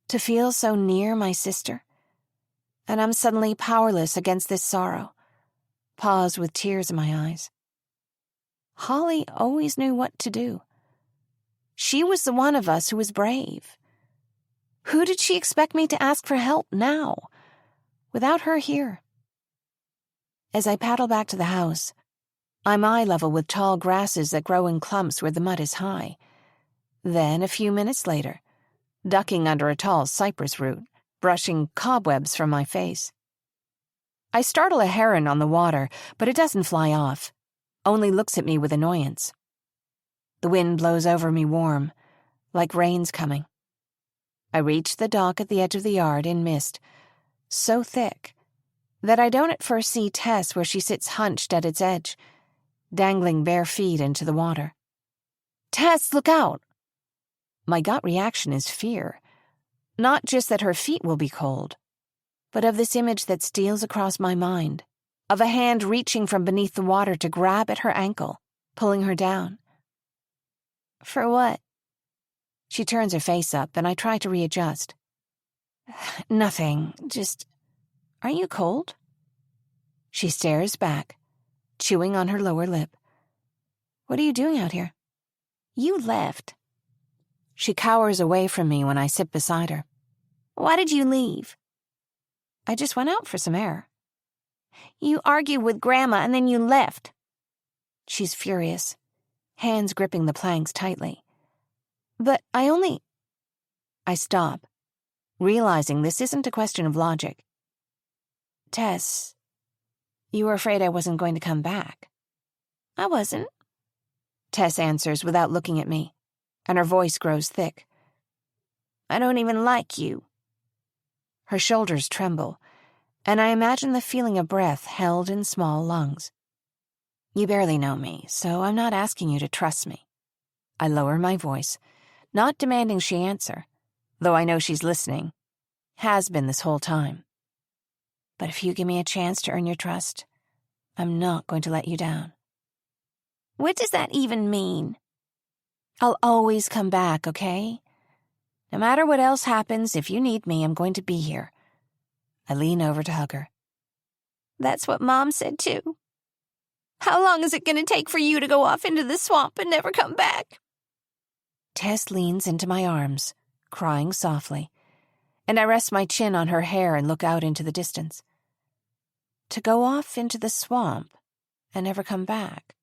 Speaker 3: to feel so near my sister, and I'm suddenly powerless against this sorrow, paused with tears in my eyes. Holly always knew what to do. She was the one of us who was brave. Who did she expect me to ask for help now, without her here? As I paddle back to the house, I'm eye level with tall grasses that grow in clumps where the mud is high. Then, a few minutes later, ducking under a tall cypress root, brushing cobwebs from my face. I startle a heron on the water, but it doesn't fly off, only looks at me with annoyance. The wind blows over me warm, like rain's coming. I reach the dock at the edge of the yard in mist, so thick that I don't at first see Tess where she sits hunched at its edge, dangling bare feet into the water. Tess, look out! My gut reaction is fear, not just that her feet will be cold, but of this image that steals across my mind, of a hand reaching from beneath the water to grab at her ankle, pulling her down. For what? She turns her face up, and I try to readjust. Nothing, just, aren't you cold? She stares back, chewing on her lower lip. What are you doing out here? You left. She cowers away from me when I sit beside her. Why did you leave? I just went out for some air. You argued with Grandma and then you left. She's furious, hands gripping the planks tightly. But I stop, realizing this isn't a question of logic. Tess, you were afraid I wasn't going to come back. I wasn't. Tess answers without looking at me, and her voice grows thick. I don't even like you.
Speaker 1: Her shoulders tremble, and I imagine the feeling of breath held in small lungs. You barely know me, so I'm not asking you to trust me. I lower my voice, not demanding she answer, though I know she's listening, has been this whole time. But if you give me a chance to earn your trust, I'm not going to let you down.
Speaker 3: What does that even mean?
Speaker 1: I'll always come back, okay? No matter what else happens, if you need me, I'm going to be here. I lean over to hug her.
Speaker 3: That's what Mom said too. How long is it going to take for you to go off into the swamp and never come back?
Speaker 1: Tess leans into my arms, crying softly, and I rest my chin on her hair and look out into the distance. To go off into the swamp and never come back.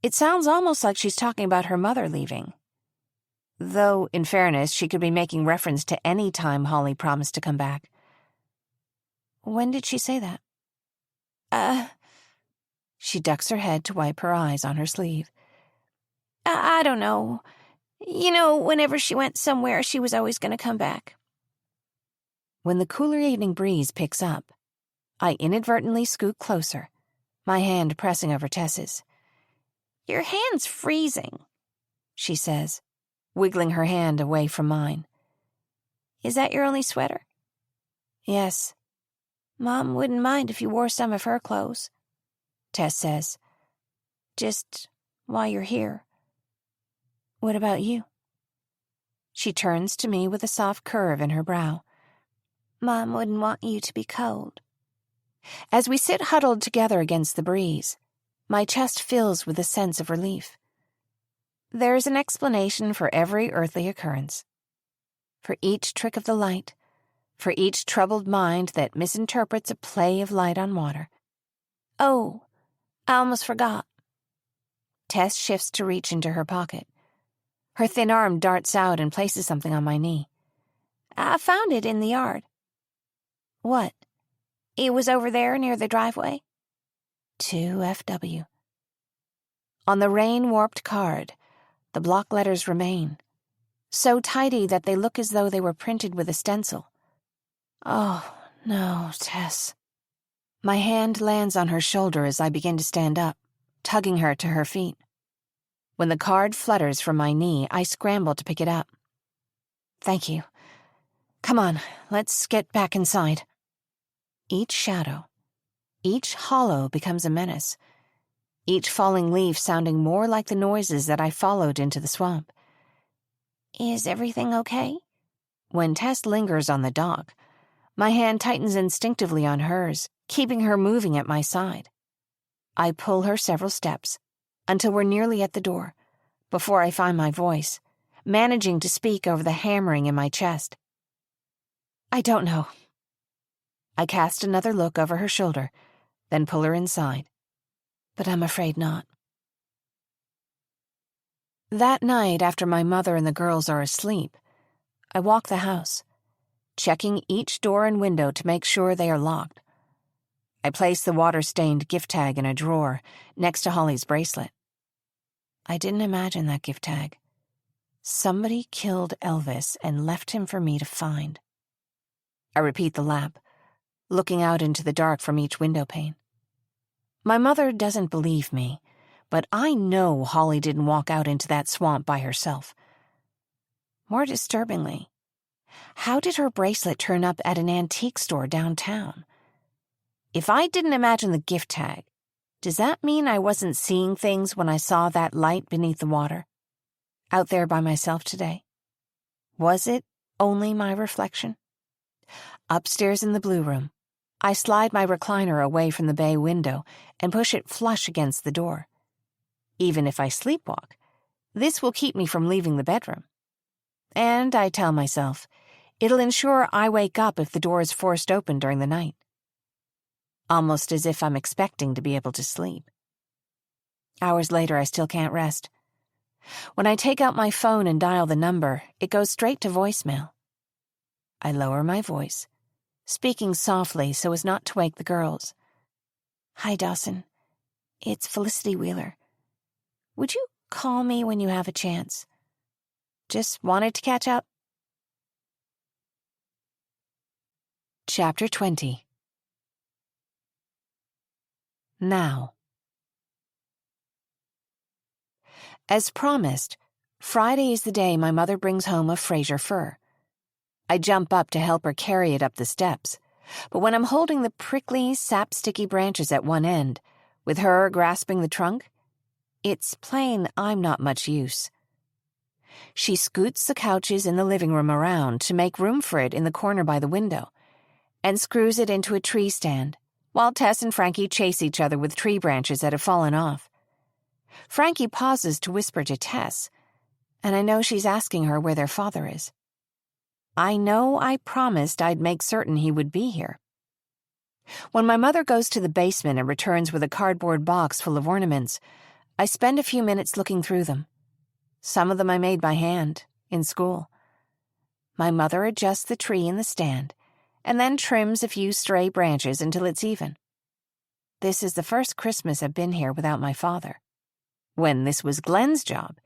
Speaker 1: It sounds almost like she's talking about her mother leaving. Though, in fairness, she could be making reference to any time Holly promised to come back. When did she say that? She ducks her head to wipe her eyes on her sleeve.
Speaker 3: I don't know. You know, whenever she went somewhere, she was always going to come back.
Speaker 1: When the cooler evening breeze picks up, I inadvertently scoot closer, my hand pressing over Tess's.
Speaker 3: Your hand's freezing,
Speaker 1: she says, wiggling her hand away from mine.
Speaker 3: Is that your only sweater?
Speaker 1: Yes.
Speaker 3: Mom wouldn't mind if you wore some of her clothes,
Speaker 1: Tess says.
Speaker 3: Just while you're here.
Speaker 1: What about you? She turns to me with a soft curve in her brow.
Speaker 3: Mom wouldn't want you to be cold.
Speaker 1: As we sit huddled together against the breeze, my chest fills with a sense of relief. There is an explanation for every earthly occurrence. For each trick of the light, for each troubled mind that misinterprets a play of light on water.
Speaker 3: Oh, I almost forgot.
Speaker 1: Tess shifts to reach into her pocket. Her thin arm darts out and places something on my knee.
Speaker 3: I found it in the yard.
Speaker 1: What?
Speaker 3: It was over there near the driveway.
Speaker 1: 2FW. On the rain-warped card, the block letters remain, so tidy that they look as though they were printed with a stencil. Oh, no, Tess. My hand lands on her shoulder as I begin to stand up, tugging her to her feet. When the card flutters from my knee, I scramble to pick it up. Thank you. Come on, let's get back inside. Each shadow, each hollow becomes a menace, each falling leaf sounding more like the noises that I followed into the swamp.
Speaker 3: Is everything okay?
Speaker 1: When Tess lingers on the dock, my hand tightens instinctively on hers, keeping her moving at my side. I pull her several steps, until we're nearly at the door, before I find my voice, managing to speak over the hammering in my chest. I don't know. I cast another look over her shoulder, then pull her inside. But I'm afraid not. That night, after my mother and the girls are asleep, I walk the house, checking each door and window to make sure they are locked. I place the water-stained gift tag in a drawer next to Holly's bracelet. I didn't imagine that gift tag. Somebody killed Elvis and left him for me to find. I repeat the lap, looking out into the dark from each window pane. My mother doesn't believe me, but I know Holly didn't walk out into that swamp by herself. More disturbingly, how did her bracelet turn up at an antique store downtown? If I didn't imagine the gift tag, does that mean I wasn't seeing things when I saw that light beneath the water, out there by myself today? Was it only my reflection? Upstairs in the blue room, I slide my recliner away from the bay window and push it flush against the door. Even if I sleepwalk, this will keep me from leaving the bedroom. And I tell myself, it'll ensure I wake up if the door is forced open during the night. Almost as if I'm expecting to be able to sleep. Hours later, I still can't rest. When I take out my phone and dial the number, it goes straight to voicemail. I lower my voice, speaking softly so as not to wake the girls. Hi, Dawson. It's Felicity Wheeler. Would you call me when you have a chance? Just wanted to catch up.
Speaker 3: Chapter 20. Now. As promised, Friday is the day my mother brings home a Fraser fir. I jump up to help her carry it up the steps, but when I'm holding the prickly, sap-sticky branches at one end, with her grasping the trunk, it's plain I'm not much use. She scoots the couches in the living room around to make room for it in the corner by the window, and screws it into a tree stand, while Tess and Frankie chase each other with tree branches that have fallen off. Frankie pauses to whisper to Tess, and I know she's asking her where their father is. I know I promised I'd make certain he would be here. When my mother goes to the basement and returns with a cardboard box full of ornaments, I spend a few minutes looking through them. Some of them I made by hand, in school. My mother adjusts the tree in the stand, and then trims a few stray branches until it's even. This is the first Christmas I've been here without my father. When this was Glenn's job,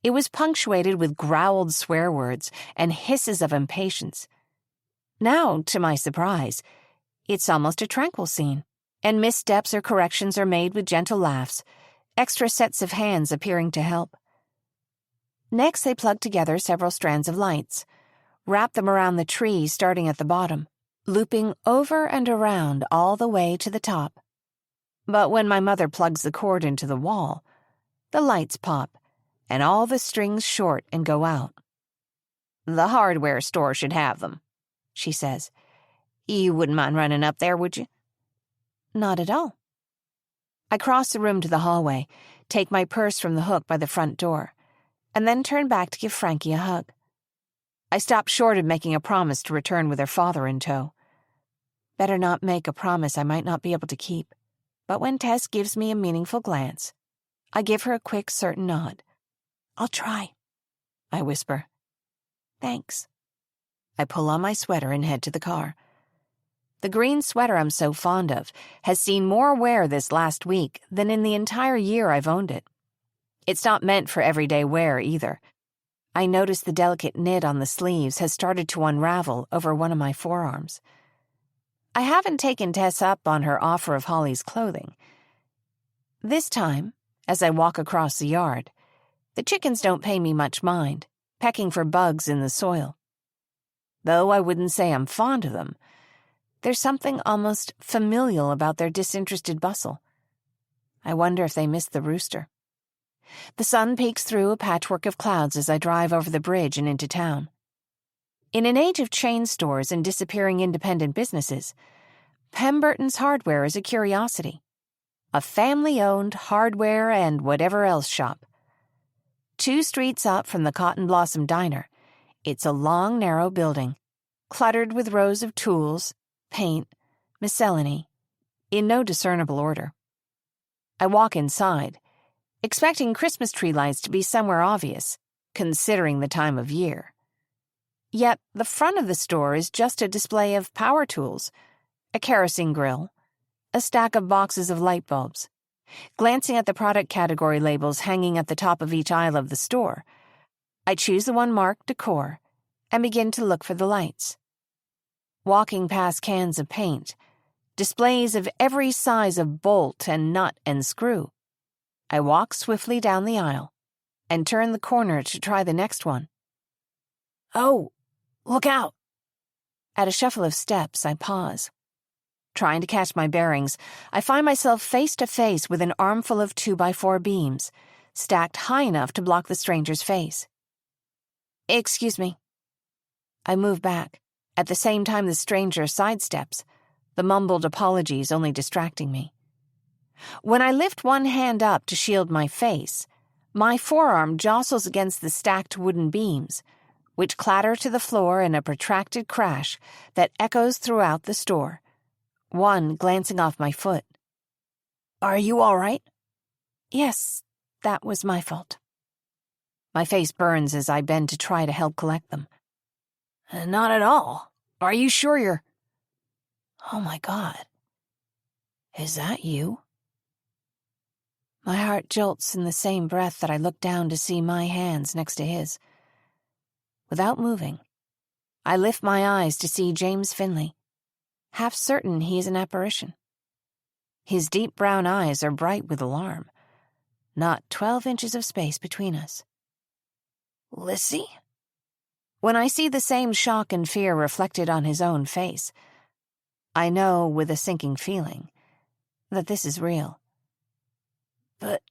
Speaker 3: it was punctuated with growled swear words and hisses of impatience. Now, to my surprise, it's almost a tranquil scene, and missteps or corrections are made with gentle laughs, extra sets of hands appearing to help. Next, they plug together several strands of lights, wrap them around the tree starting at the bottom, looping over and around all the way to the top. But when my mother plugs the cord into the wall, the lights pop, and all the strings short and go out. "The hardware store should have them," she says. "You wouldn't mind running up there, would you?" "Not at all." I cross the room to the hallway, take my purse from the hook by the front door, and then turn back to give Frankie a hug. I stop short of making a promise to return with her father in tow. Better not make a promise I might not be able to keep. But when Tess gives me a meaningful glance, I give her a quick, certain nod. "I'll try," I whisper. "Thanks." I pull on my sweater and head to the car. The green sweater I'm so fond of has seen more wear this last week than in the entire year I've owned it. It's not meant for everyday wear either. I notice the delicate knit on the sleeves has started to unravel over one of my forearms. I haven't taken Tess up on her offer of Holly's clothing. This time, as I walk across the yard, the chickens don't pay me much mind, pecking for bugs in the soil. Though I wouldn't say I'm fond of them, there's something almost familial about their disinterested bustle. I wonder if they miss the rooster. The sun peeks through a patchwork of clouds as I drive over the bridge and into town. In an age of chain stores and disappearing independent businesses, Pemberton's Hardware is a curiosity. A family-owned hardware and whatever else shop. 2 streets up from the Cotton Blossom Diner, it's a long, narrow building, cluttered with rows of tools, paint, miscellany, in no discernible order. I walk inside, expecting Christmas tree lights to be somewhere obvious, considering the time of year. Yet the front of the store is just a display of power tools, a kerosene grill, a stack of boxes of light bulbs. Glancing at the product category labels hanging at the top of each aisle of the store, I choose the one marked Decor and begin to look for the lights. Walking past cans of paint, displays of every size of bolt and nut and screw, I walk swiftly down the aisle and turn the corner to try the next one. "Oh, look out!" At a shuffle of steps, I pause. Trying to catch my bearings, I find myself face to face with an armful of 2x4 beams, stacked high enough to block the stranger's face. "Excuse me." I move back, at the same time the stranger sidesteps, the mumbled apologies only distracting me. When I lift one hand up to shield my face, my forearm jostles against the stacked wooden beams, which clatter to the floor in a protracted crash that echoes throughout the store, one glancing off my foot. "Are you all right?" "Yes, that was my fault." My face burns as I bend to try to help collect them. "Not at all. Are you sure you're—" "Oh my God. Is that you?" My heart jolts in the same breath that I look down to see my hands next to his. Without moving, I lift my eyes to see James Finley. half certain he is an apparition. His deep brown eyes are bright with alarm. Not 12 inches of space between us. Lissy? When I see the same shock and fear reflected on his own face, I know with a sinking feeling that this is real. But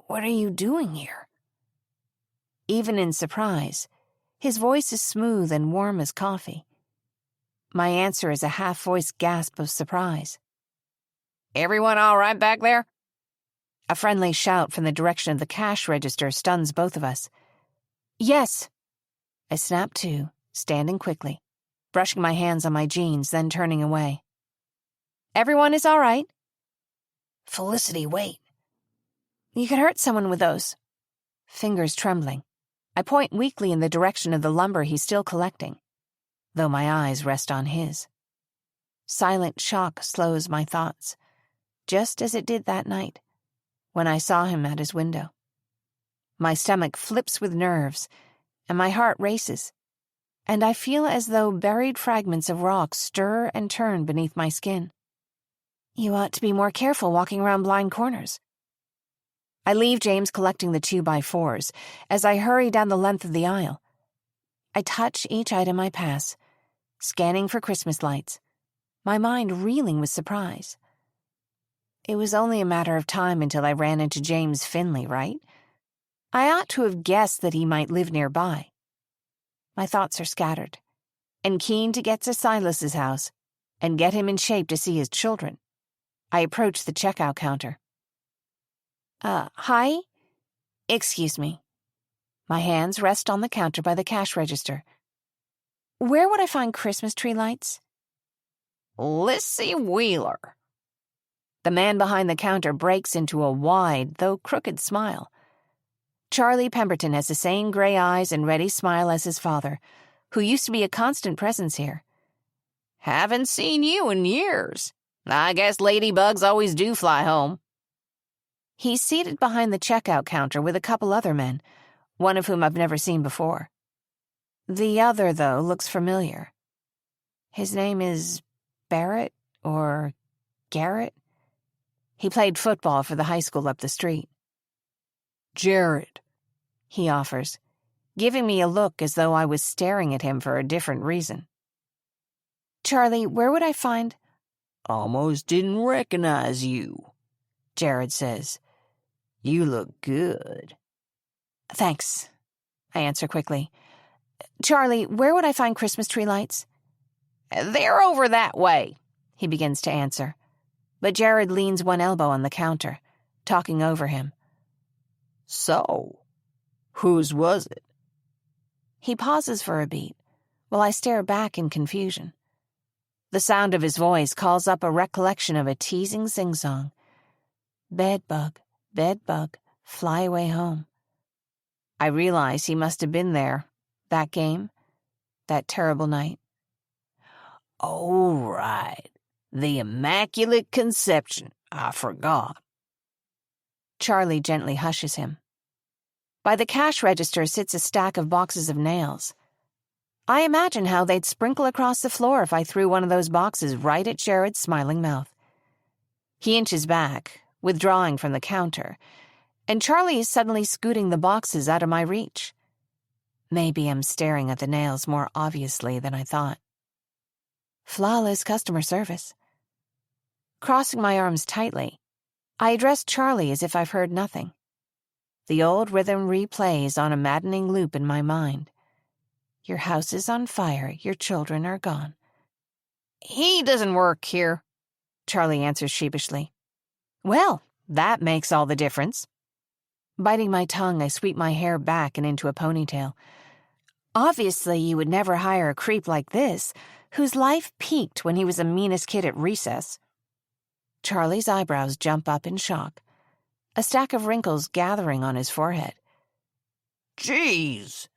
Speaker 3: what are you doing here? Even in surprise, his voice is smooth and warm as coffee. My answer is a half-voiced gasp of surprise.
Speaker 2: Everyone all right back there?
Speaker 3: A friendly shout from the direction of the cash register stuns both of us. Yes. I snap to, standing quickly, brushing my hands on my jeans, then turning away. Everyone is all right. Felicity, wait. You could hurt someone with those. Fingers trembling, I point weakly in the direction of the lumber he's still collecting, though my eyes rest on his. Silent shock slows my thoughts, just as it did that night, when I saw him at his window. My stomach flips with nerves, and my heart races, and I feel as though buried fragments of rock stir and turn beneath my skin. You ought to be more careful walking around blind corners. I leave James collecting the 2x4s as I hurry down the length of the aisle. I touch each item I pass, scanning for Christmas lights, my mind reeling with surprise. It was only a matter of time until I ran into James Finley, right? I ought to have guessed that he might live nearby. My thoughts are scattered, and keen to get to Silas's house and get him in shape to see his children. I approach the checkout counter. Hi? Excuse me. My hands rest on the counter by the cash register. Where would I find Christmas tree lights?
Speaker 2: Lissy Wheeler.
Speaker 3: The man behind the counter breaks into a wide, though crooked smile. Charlie Pemberton has the same gray eyes and ready smile as his father, who used to be a constant presence here.
Speaker 2: Haven't seen you in years. I guess ladybugs always do fly home.
Speaker 3: He's seated behind the checkout counter with a couple other men, one of whom I've never seen before. The other, though, looks familiar. His name is Barrett or Garrett. He played football for the high school up the street.
Speaker 2: Jared,
Speaker 3: he offers, giving me a look as though I was staring at him for a different reason. Charlie, where would I find...
Speaker 2: Almost didn't recognize you,
Speaker 3: Jared says.
Speaker 2: You look good.
Speaker 3: Thanks, I answer quickly. Charlie, where would I find Christmas tree lights?
Speaker 2: They're over that way,
Speaker 3: he begins to answer. But Jared leans one elbow on the counter, talking over him.
Speaker 2: So, whose was it?
Speaker 3: He pauses for a beat, while I stare back in confusion. The sound of his voice calls up a recollection of a teasing sing-song. Bedbug, fly away home. I realize he must have been there, that game, that terrible night.
Speaker 2: Oh, right. The Immaculate Conception. I forgot.
Speaker 3: Charlie gently hushes him. By the cash register sits a stack of boxes of nails. I imagine how they'd sprinkle across the floor if I threw one of those boxes right at Jared's smiling mouth. He inches back, withdrawing from the counter, and Charlie is suddenly scooting the boxes out of my reach. Maybe I'm staring at the nails more obviously than I thought. Flawless customer service. Crossing my arms tightly, I address Charlie as if I've heard nothing. The old rhythm replays on a maddening loop in my mind. Your house is on fire, your children are gone.
Speaker 2: He doesn't work here,
Speaker 3: Charlie answers sheepishly. Well, that makes all the difference. Biting my tongue, I sweep my hair back and into a ponytail. Obviously, you would never hire a creep like this, whose life peaked when he was the meanest kid at recess. Charlie's eyebrows jump up in shock, a stack of wrinkles gathering on his forehead.
Speaker 2: Jeez.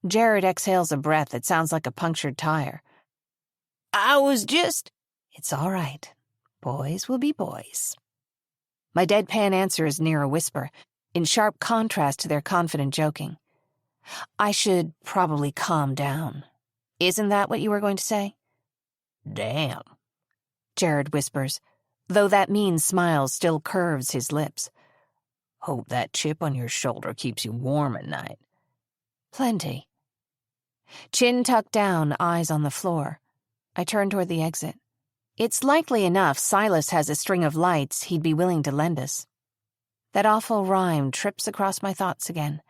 Speaker 3: Jared exhales a breath that sounds like a punctured tire.
Speaker 2: I was just...
Speaker 3: It's all right. Boys will be boys. My deadpan answer is near a whisper, in sharp contrast to their confident joking. I should probably calm down. Isn't that what you were going to say?
Speaker 2: Damn,
Speaker 3: Jared whispers, though that mean smile still curves his lips.
Speaker 2: Hope that chip on your shoulder keeps you warm at night.
Speaker 3: Plenty. Chin tucked down, eyes on the floor. I turn toward the exit. It's likely enough Silas has a string of lights he'd be willing to lend us. That awful rhyme trips across my thoughts again,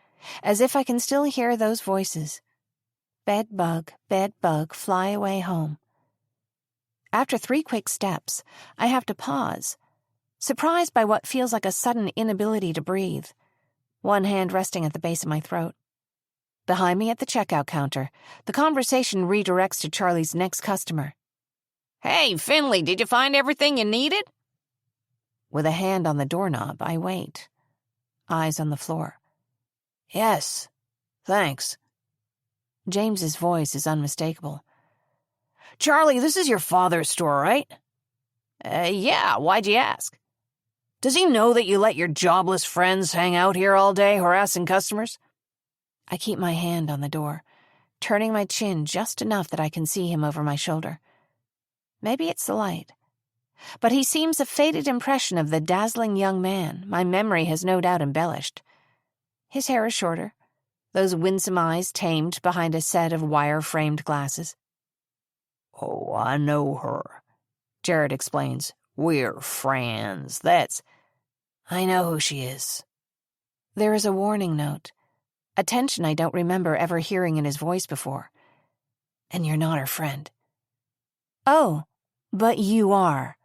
Speaker 3: as if I can still hear those voices. Bed bug, fly away home. After 3 quick steps, I have to pause, surprised by what feels like a sudden inability to breathe, one hand resting at the base of my throat. Behind me at the checkout counter, the conversation redirects to Charlie's next customer.
Speaker 2: Hey, Finley, did you find everything you needed?
Speaker 3: With a hand on the doorknob, I wait, eyes on the floor.
Speaker 2: Yes, thanks.
Speaker 3: James's voice is unmistakable.
Speaker 2: Charlie, this is your father's store, right? Yeah, why'd you ask? Does he know that you let your jobless friends hang out here all day harassing customers?
Speaker 3: I keep my hand on the door, turning my chin just enough that I can see him over my shoulder. Maybe it's the light. But he seems a faded impression of the dazzling young man my memory has no doubt embellished. His hair is shorter, those winsome eyes tamed behind a set of wire-framed glasses.
Speaker 2: Oh, I know her, Jared explains. We're friends, I know who she is.
Speaker 3: There is a warning note, a tension I don't remember ever hearing in his voice before. And you're not her friend. Oh, but you are.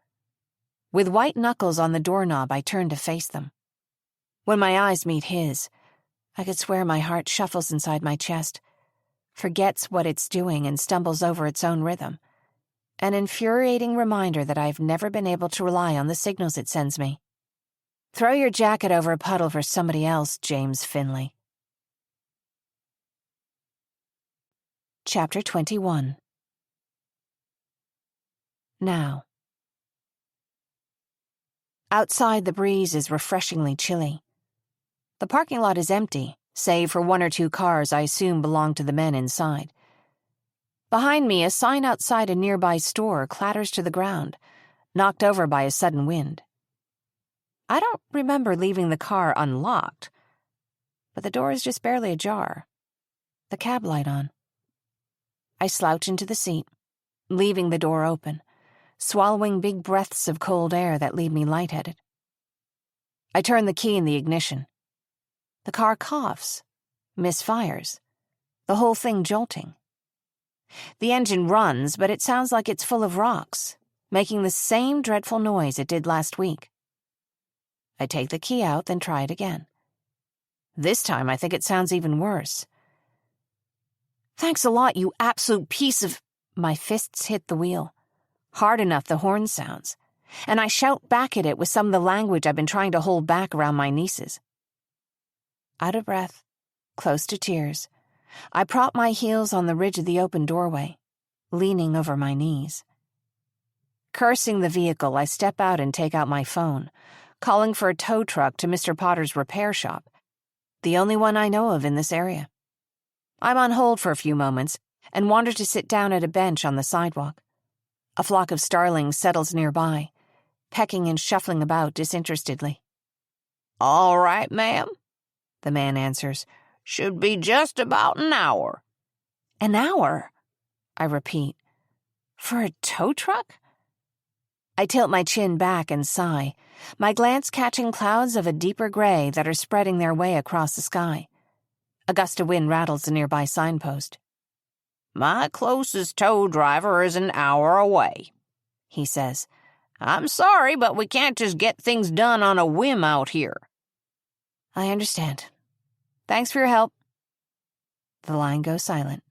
Speaker 3: With white knuckles on the doorknob, I turn to face them. When my eyes meet his, I could swear my heart shuffles inside my chest, forgets what it's doing and stumbles over its own rhythm. An infuriating reminder that I've never been able to rely on the signals it sends me. Throw your jacket over a puddle for somebody else, James Finley. Chapter 21. Now. Outside, the breeze is refreshingly chilly. The parking lot is empty, save for 1 or 2 cars I assume belong to the men inside. Behind me, a sign outside a nearby store clatters to the ground, knocked over by a sudden wind. I don't remember leaving the car unlocked, but the door is just barely ajar, the cab light on. I slouch into the seat, leaving the door open, swallowing big breaths of cold air that leave me lightheaded. I turn the key in the ignition. The car coughs, misfires, the whole thing jolting. The engine runs, but it sounds like it's full of rocks, making the same dreadful noise it did last week. I take the key out, then try it again. This time I think it sounds even worse. Thanks a lot, you absolute piece of... My fists hit the wheel, hard enough the horn sounds, and I shout back at it with some of the language I've been trying to hold back around my nieces. Out of breath, close to tears, I prop my heels on the ridge of the open doorway, leaning over my knees. Cursing the vehicle, I step out and take out my phone, calling for a tow truck to Mr. Potter's repair shop, the only one I know of in this area. I'm on hold for a few moments and wander to sit down at a bench on the sidewalk. A flock of starlings settles nearby, pecking and shuffling about disinterestedly.
Speaker 2: All right, ma'am,
Speaker 3: the man answers.
Speaker 2: Should be just about an hour.
Speaker 3: An hour? I repeat. For a tow truck? I tilt my chin back and sigh, my glance catching clouds of a deeper gray that are spreading their way across the sky. A gust of wind rattles the nearby signpost.
Speaker 2: My closest tow driver is an hour away, he says. I'm sorry, but we can't just get things done on a whim out here.
Speaker 3: I understand. Thanks for your help. The line goes silent.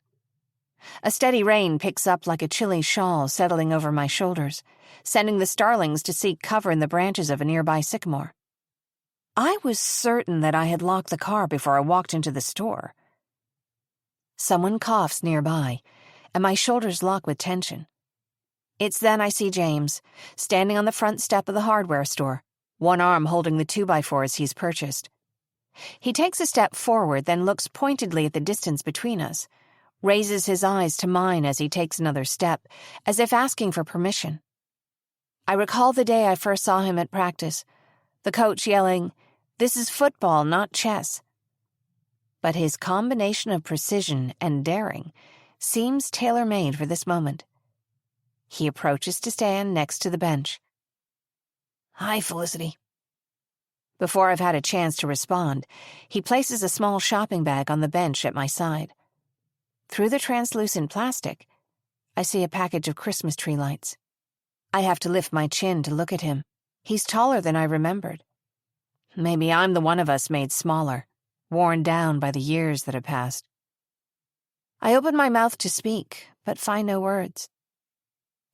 Speaker 3: A steady rain picks up like a chilly shawl settling over my shoulders, sending the starlings to seek cover in the branches of a nearby sycamore. I was certain that I had locked the car before I walked into the store. Someone coughs nearby, and my shoulders lock with tension. It's then I see James, standing on the front step of the hardware store, one arm holding the 2x4s he's purchased. He takes a step forward, then looks pointedly at the distance between us, raises his eyes to mine as he takes another step, as if asking for permission. I recall the day I first saw him at practice, the coach yelling, "This is football, not chess." But his combination of precision and daring seems tailor-made for this moment. He approaches to stand next to the bench.
Speaker 2: "Hi, Felicity."
Speaker 3: Before I've had a chance to respond, he places a small shopping bag on the bench at my side. Through the translucent plastic, I see a package of Christmas tree lights. I have to lift my chin to look at him. He's taller than I remembered. Maybe I'm the one of us made smaller, worn down by the years that have passed. I open my mouth to speak, but find no words.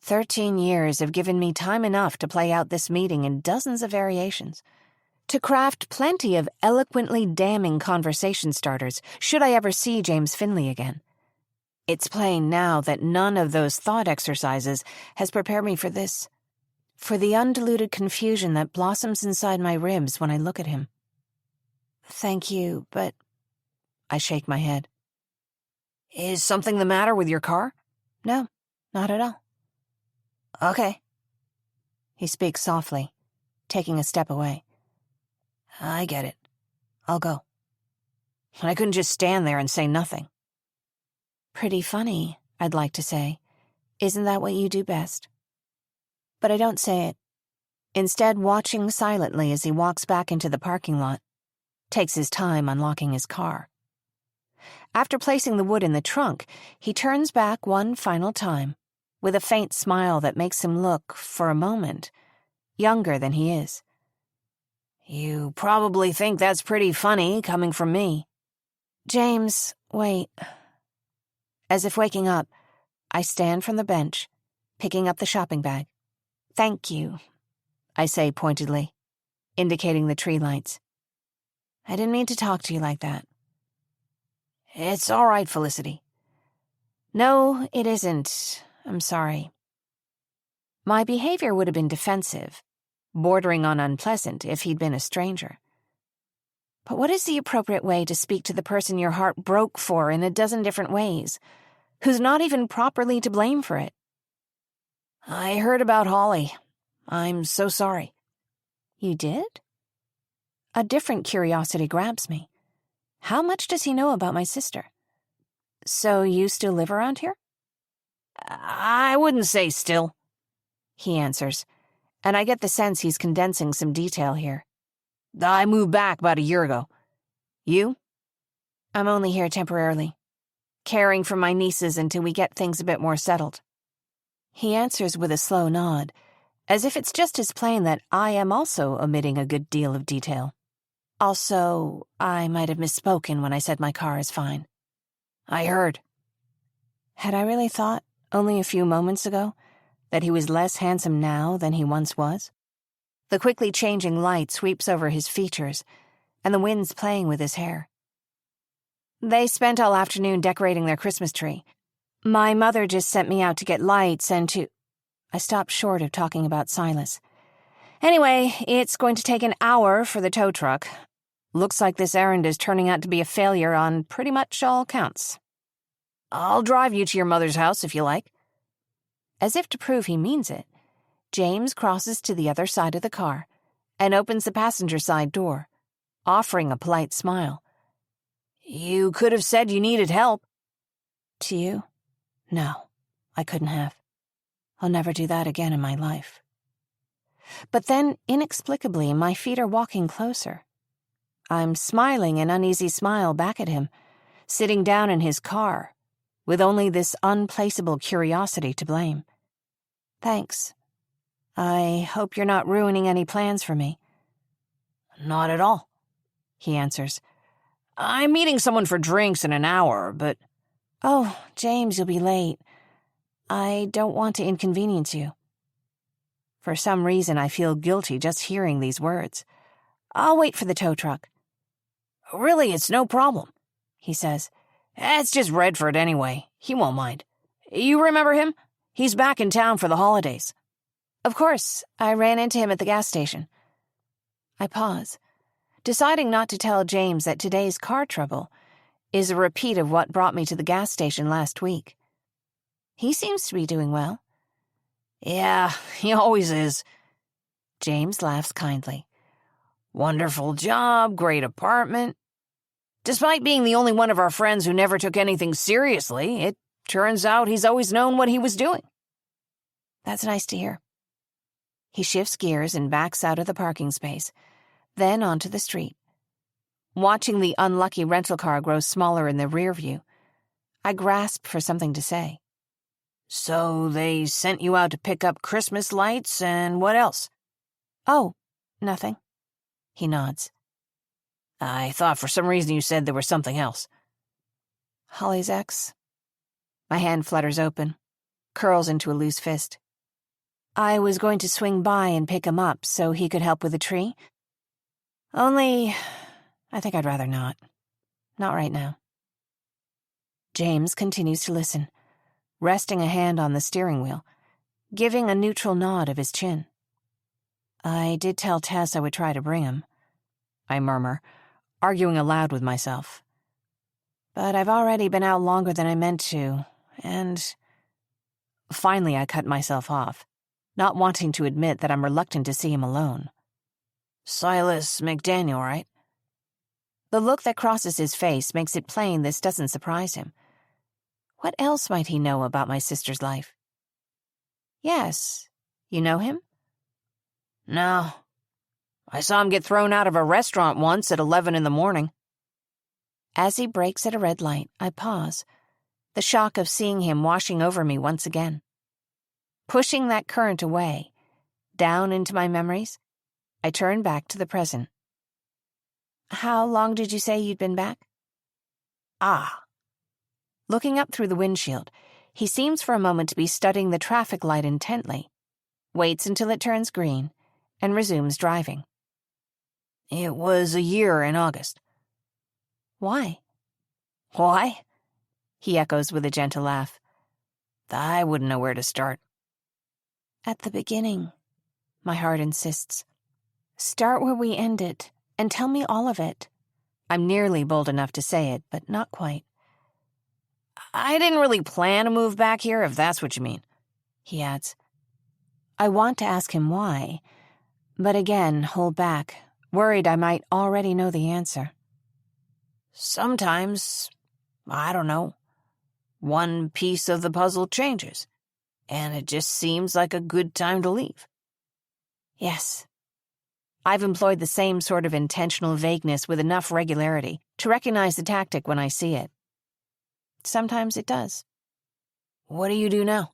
Speaker 3: 13 years have given me time enough to play out this meeting in dozens of variations, to craft plenty of eloquently damning conversation starters should I ever see James Finley again. It's plain now that none of those thought exercises has prepared me for this, for the undiluted confusion that blossoms inside my ribs when I look at him. Thank you, but... I shake my head.
Speaker 2: "Is something the matter with your car?"
Speaker 3: No, not at all.
Speaker 2: "Okay."
Speaker 3: He speaks softly, taking a step away.
Speaker 2: "I get it. I'll go." I couldn't just stand there and say nothing.
Speaker 3: Pretty funny, I'd like to say. Isn't that what you do best? But I don't say it. Instead, watching silently as he walks back into the parking lot, takes his time unlocking his car. After placing the wood in the trunk, he turns back one final time, with a faint smile that makes him look, for a moment, younger than he is.
Speaker 2: "You probably think that's pretty funny coming from me."
Speaker 3: James, wait. As if waking up, I stand from the bench, picking up the shopping bag. Thank you, I say pointedly, indicating the tree lights. I didn't mean to talk to you like that.
Speaker 2: "It's all right, Felicity."
Speaker 3: No, it isn't. I'm sorry. My behavior would have been defensive, bordering on unpleasant if he'd been a stranger. But what is the appropriate way to speak to the person your heart broke for in a dozen different ways, who's not even properly to blame for it?
Speaker 2: "I heard about Holly. I'm so sorry."
Speaker 3: You did? A different curiosity grabs me. How much does he know about my sister? So you still live around here?
Speaker 2: "I wouldn't say still,"
Speaker 3: he answers, and I get the sense he's condensing some detail here.
Speaker 2: "I moved back about a year ago. You?"
Speaker 3: I'm only here temporarily, caring for my nieces until we get things a bit more settled. He answers with a slow nod, as if it's just as plain that I am also omitting a good deal of detail. Also, I might have misspoken when I said my car is fine.
Speaker 2: "I heard."
Speaker 3: Had I really thought, only a few moments ago, that he was less handsome now than he once was? The quickly changing light sweeps over his features, and the wind's playing with his hair. They spent all afternoon decorating their Christmas tree. My mother just sent me out to get lights and to... I stopped short of talking about Silas. Anyway, it's going to take an hour for the tow truck. Looks like this errand is turning out to be a failure on pretty much all counts.
Speaker 2: "I'll drive you to your mother's house if you like."
Speaker 3: As if to prove he means it, James crosses to the other side of the car and opens the passenger side door, offering a polite smile.
Speaker 2: "You could have said you needed help."
Speaker 3: To you? No, I couldn't have. I'll never do that again in my life. But then, inexplicably, my feet are walking closer. I'm smiling an uneasy smile back at him, sitting down in his car, with only this unplaceable curiosity to blame. Thanks. I hope you're not ruining any plans for me.
Speaker 2: "Not at all,"
Speaker 3: he answers.
Speaker 2: "I'm meeting someone for drinks in an hour, but..."
Speaker 3: Oh, James, you'll be late. I don't want to inconvenience you. For some reason, I feel guilty just hearing these words. I'll wait for the tow truck.
Speaker 2: "Really, it's no problem,"
Speaker 3: he says.
Speaker 2: "It's just Redford anyway. He won't mind. You remember him? He's back in town for the holidays."
Speaker 3: Of course, I ran into him at the gas station. I pause, deciding not to tell James that today's car trouble
Speaker 1: is a repeat of what brought me to the gas station last week. He seems to be doing well.
Speaker 2: Yeah, he always is.
Speaker 1: James laughs kindly.
Speaker 2: Wonderful job, great apartment. Despite being the only one of our friends who never took anything seriously, it turns out he's always known what he was doing.
Speaker 1: That's nice to hear. He shifts gears and backs out of the parking space, then onto the street. Watching the unlucky rental car grow smaller in the rear view, I grasp for something to say.
Speaker 2: So they sent you out to pick up Christmas lights and what else?
Speaker 1: Oh, nothing. He nods.
Speaker 2: I thought for some reason you said there was something else.
Speaker 1: Holly's ex. My hand flutters open, curls into a loose fist. I was going to swing by and pick him up so he could help with the tree. Only, I think I'd rather not. Not right now. James continues to listen, resting a hand on the steering wheel, giving a neutral nod of his chin. I did tell Tess I would try to bring him, I murmur, arguing aloud with myself. But I've already been out longer than I meant to, and... Finally, I cut myself off, not wanting to admit that I'm reluctant to see him alone.
Speaker 2: Silas McDaniel, right?
Speaker 1: The look that crosses his face makes it plain this doesn't surprise him. What else might he know about my sister's life? Yes. You know him?
Speaker 2: No. I saw him get thrown out of a restaurant once at 11 in the morning.
Speaker 1: As he brakes at a red light, I pause, the shock of seeing him washing over me once again. Pushing that current away, down into my memories, I turn back to the present. How long did you say you'd been back? Looking up through the windshield, he seems for a moment to be studying the traffic light intently, waits until it turns green, and resumes driving.
Speaker 2: It was a year in August.
Speaker 1: Why?
Speaker 2: Why?
Speaker 1: He echoes with a gentle laugh.
Speaker 2: I wouldn't know where to start.
Speaker 1: At the beginning, my heart insists. Start where we ended, and tell me all of it. I'm nearly bold enough to say it, but not quite.
Speaker 2: I didn't really plan to move back here, if that's what you mean, he adds.
Speaker 1: I want to ask him why, but again hold back, worried I might already know the answer.
Speaker 2: Sometimes, I don't know, one piece of the puzzle changes, and it just seems like a good time to leave.
Speaker 1: Yes. I've employed the same sort of intentional vagueness with enough regularity to recognize the tactic when I see it. Sometimes it does.
Speaker 2: What do you do now?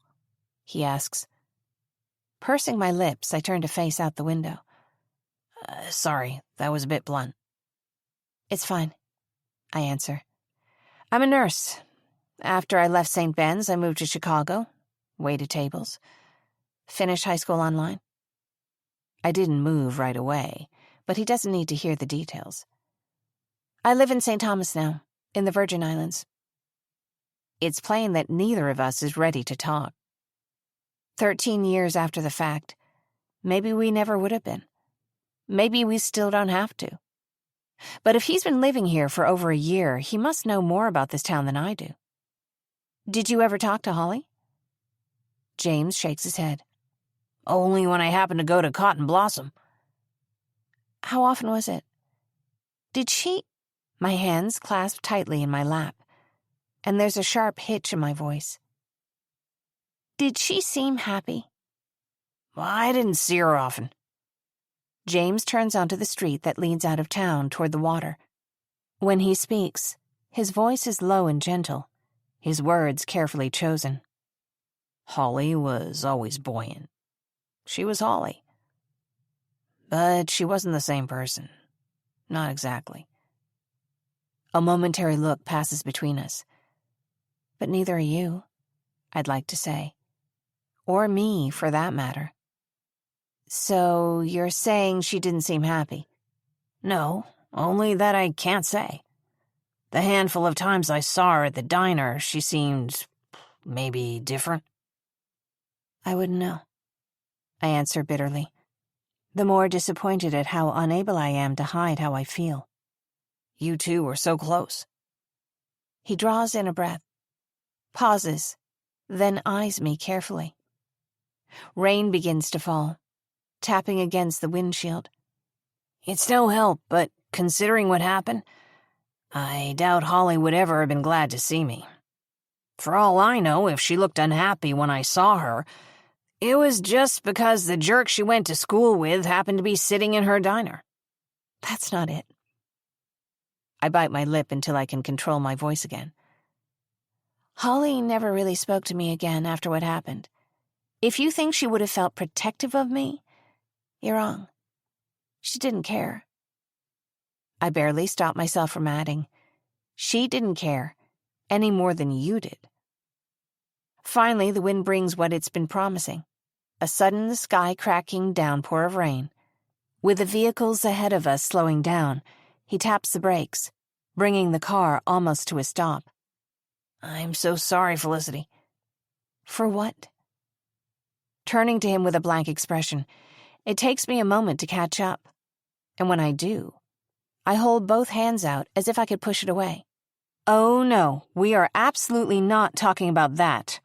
Speaker 1: He asks. Pursing my lips, I turn to face out the window.
Speaker 2: Sorry, that was a bit blunt.
Speaker 1: It's fine, I answer. I'm a nurse. After I left St. Ben's, I moved to Chicago, waited tables, finished high school online. I didn't move right away, but he doesn't need to hear the details. I live in St. Thomas now, in the Virgin Islands. It's plain that neither of us is ready to talk. 13 years after the fact, maybe we never would have been. Maybe we still don't have to. But if he's been living here for over a year, he must know more about this town than I do. Did you ever talk to Holly? James shakes his head.
Speaker 2: Only when I happened to go to Cotton Blossom.
Speaker 1: How often was it? Did she... My hands clasp tightly in my lap, and there's a sharp hitch in my voice. Did she seem happy?
Speaker 2: I didn't see her often.
Speaker 1: James turns onto the street that leads out of town toward the water. When he speaks, his voice is low and gentle, his words carefully chosen.
Speaker 2: Holly was always buoyant. She was Holly. But she wasn't the same person. Not exactly.
Speaker 1: A momentary look passes between us. But neither are you, I'd like to say. Or me, for that matter. So you're saying she didn't seem happy?
Speaker 2: No, only that I can't say. The handful of times I saw her at the diner, she seemed maybe different.
Speaker 1: I wouldn't know, I answer bitterly, the more disappointed at how unable I am to hide how I feel.
Speaker 2: You two were so close.
Speaker 3: He draws in a breath, pauses, then eyes me carefully. Rain begins to fall, tapping against the windshield.
Speaker 2: It's no help, but considering what happened, I doubt Holly would ever have been glad to see me. For all I know, if she looked unhappy when I saw her, it was just because the jerk she went to school with happened to be sitting in her diner.
Speaker 3: That's not it. I bite my lip until I can control my voice again. Holly never really spoke to me again after what happened. If you think she would have felt protective of me, you're wrong. She didn't care. I barely stopped myself from adding, she didn't care any more than you did. Finally, the wind brings what it's been promising, a sudden sky-cracking downpour of rain. With the vehicles ahead of us slowing down, he taps the brakes, bringing the car almost to a stop.
Speaker 2: I'm so sorry, Felicity.
Speaker 3: For what? Turning to him with a blank expression, it takes me a moment to catch up. And when I do, I hold both hands out as if I could push it away.
Speaker 1: Oh no, we are absolutely not talking about that.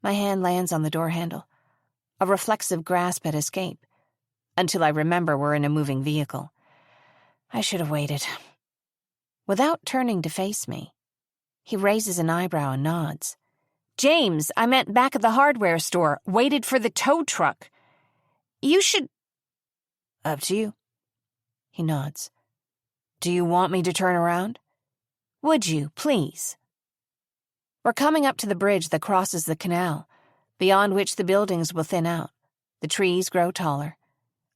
Speaker 3: My hand lands on the door handle, a reflexive grasp at escape, until I remember we're in a moving vehicle. I should have waited. Without turning to face me, he raises an eyebrow and nods.
Speaker 1: James, I meant back at the hardware store, waited for the tow truck. You should...
Speaker 3: Up to you. He nods.
Speaker 1: Do you want me to turn around? Would you, please?
Speaker 3: We're coming up to the bridge that crosses the canal, beyond which the buildings will thin out. The trees grow taller,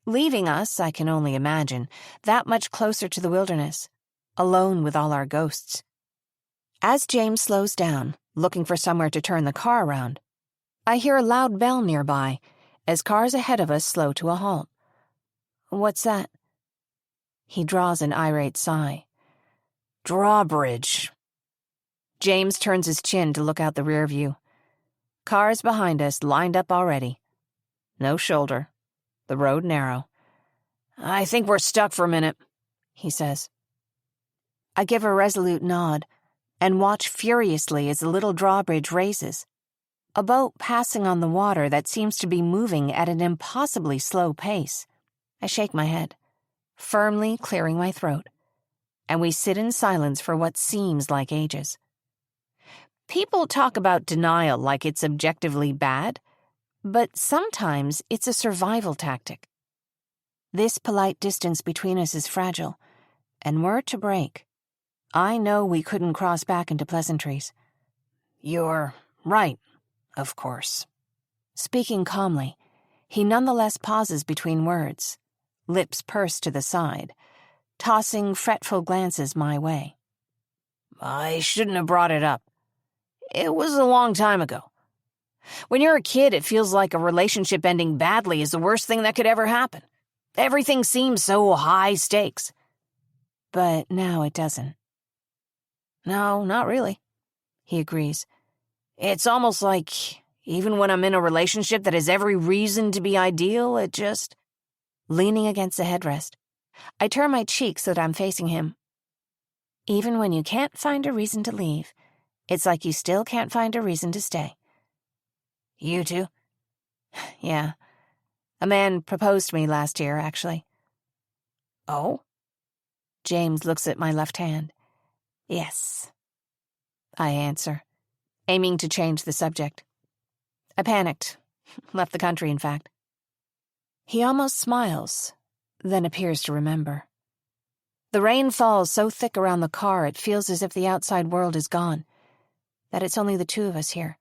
Speaker 3: leaving us, I can only imagine, that much closer to the wilderness, alone with all our ghosts. As James slows down, looking for somewhere to turn the car around, I hear a loud bell nearby as cars ahead of us slow to a halt. What's that? He draws an irate sigh.
Speaker 2: Drawbridge.
Speaker 3: James turns his chin to look out the rear view. Cars behind us lined up already. No shoulder. The road narrow.
Speaker 2: I think we're stuck for a minute,
Speaker 3: he says. I give a resolute nod and watch furiously as the little drawbridge raises, a boat passing on the water that seems to be moving at an impossibly slow pace. I shake my head, firmly clearing my throat, and we sit in silence for what seems like ages. People talk about denial like it's objectively bad, but sometimes it's a survival tactic. This polite distance between us is fragile, and were it to break, I know we couldn't cross back into pleasantries.
Speaker 2: You're right, of course.
Speaker 3: Speaking calmly, he nonetheless pauses between words, lips pursed to the side, tossing fretful glances my way.
Speaker 2: I shouldn't have brought it up. It was a long time ago. When you're a kid, it feels like a relationship ending badly is the worst thing that could ever happen. Everything seems so high stakes.
Speaker 3: But now it doesn't.
Speaker 2: No, not really, he agrees. It's almost like, even when I'm in a relationship that has every reason to be ideal, it just...
Speaker 3: Leaning against the headrest, I turn my cheek so that I'm facing him. Even when you can't find a reason to leave, it's like you still can't find a reason to stay.
Speaker 2: You too?
Speaker 3: Yeah. A man proposed to me last year, actually.
Speaker 2: Oh?
Speaker 3: James looks at my left hand. Yes, I answer, aiming to change the subject. I panicked. Left the country, in fact. He almost smiles, then appears to remember. The rain falls so thick around the car it feels as if the outside world is gone, that it's only the two of us here.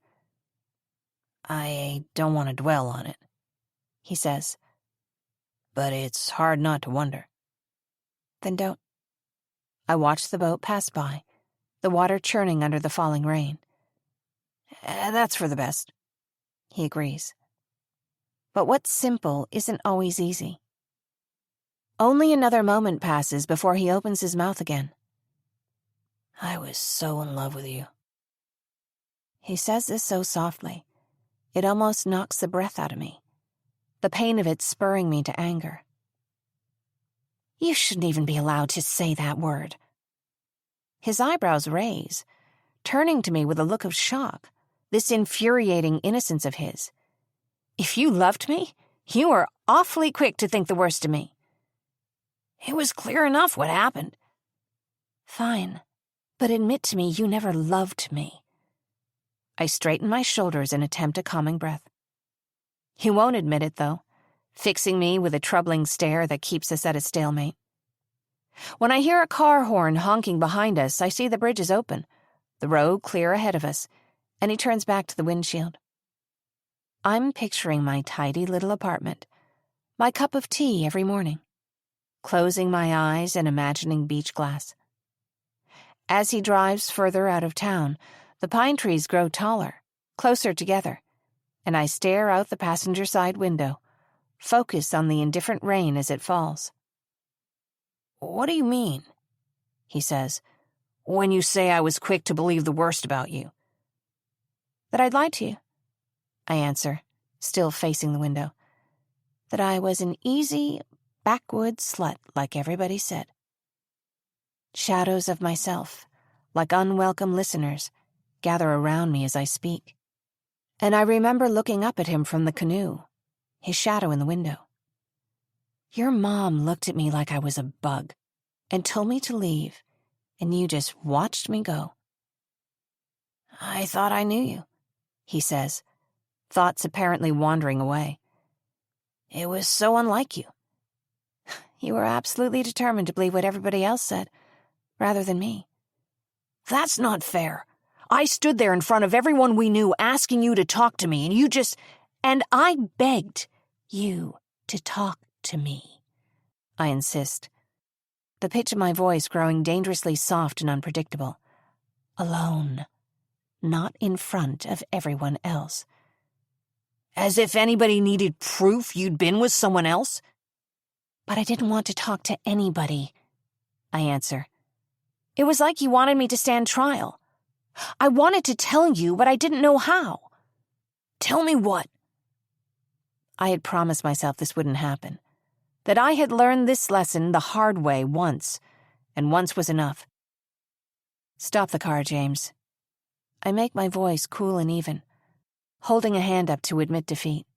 Speaker 2: I don't want to dwell on it, he says. But it's hard not to wonder.
Speaker 3: Then don't. I watch the boat pass by, the water churning under the falling rain.
Speaker 2: That's for the best,
Speaker 3: he agrees. But what's simple isn't always easy. Only another moment passes before he opens his mouth again.
Speaker 2: I was so in love with you.
Speaker 3: He says this so softly, it almost knocks the breath out of me, the pain of it spurring me to anger. You shouldn't even be allowed to say that word. His eyebrows raise, turning to me with a look of shock, this infuriating innocence of his. If you loved me, you were awfully quick to think the worst of me. It was clear enough what happened. Fine, but admit to me you never loved me. I straighten my shoulders and attempt a calming breath. He won't admit it, though, fixing me with a troubling stare that keeps us at a stalemate. When I hear a car horn honking behind us, I see the bridge is open, the road clear ahead of us, and he turns back to the windshield. I'm picturing my tidy little apartment, my cup of tea every morning, closing my eyes and imagining beach glass. As he drives further out of town, the pine trees grow taller, closer together, and I stare out the passenger side window, focus on the indifferent rain as it falls. "What do you mean," he says, "when you say I was quick to believe the worst about you?" "That I'd lied to you," I answer, still facing the window. "That I was an easy, backwoods slut like everybody said." Shadows of myself, like unwelcome listeners, gather around me as I speak. And I remember looking up at him from the canoe, his shadow in the window. Your mom looked at me like I was a bug and told me to leave, and you just watched me go. "I thought I knew you," he says, thoughts apparently wandering away. "It was so unlike you. You were absolutely determined to believe what everybody else said, rather than me." "That's not fair. I stood there in front of everyone we knew asking you to talk to me, and you just... And I begged you to talk to me," I insist, the pitch of my voice growing dangerously soft and unpredictable. Alone, not in front of everyone else. "As if anybody needed proof you'd been with someone else?" "But I didn't want to talk to anybody," I answer. "It was like you wanted me to stand trial. I wanted to tell you, but I didn't know how." "Tell me what?" I had promised myself this wouldn't happen, that I had learned this lesson the hard way once, and once was enough. "Stop the car, James." I make my voice cool and even, holding a hand up to admit defeat.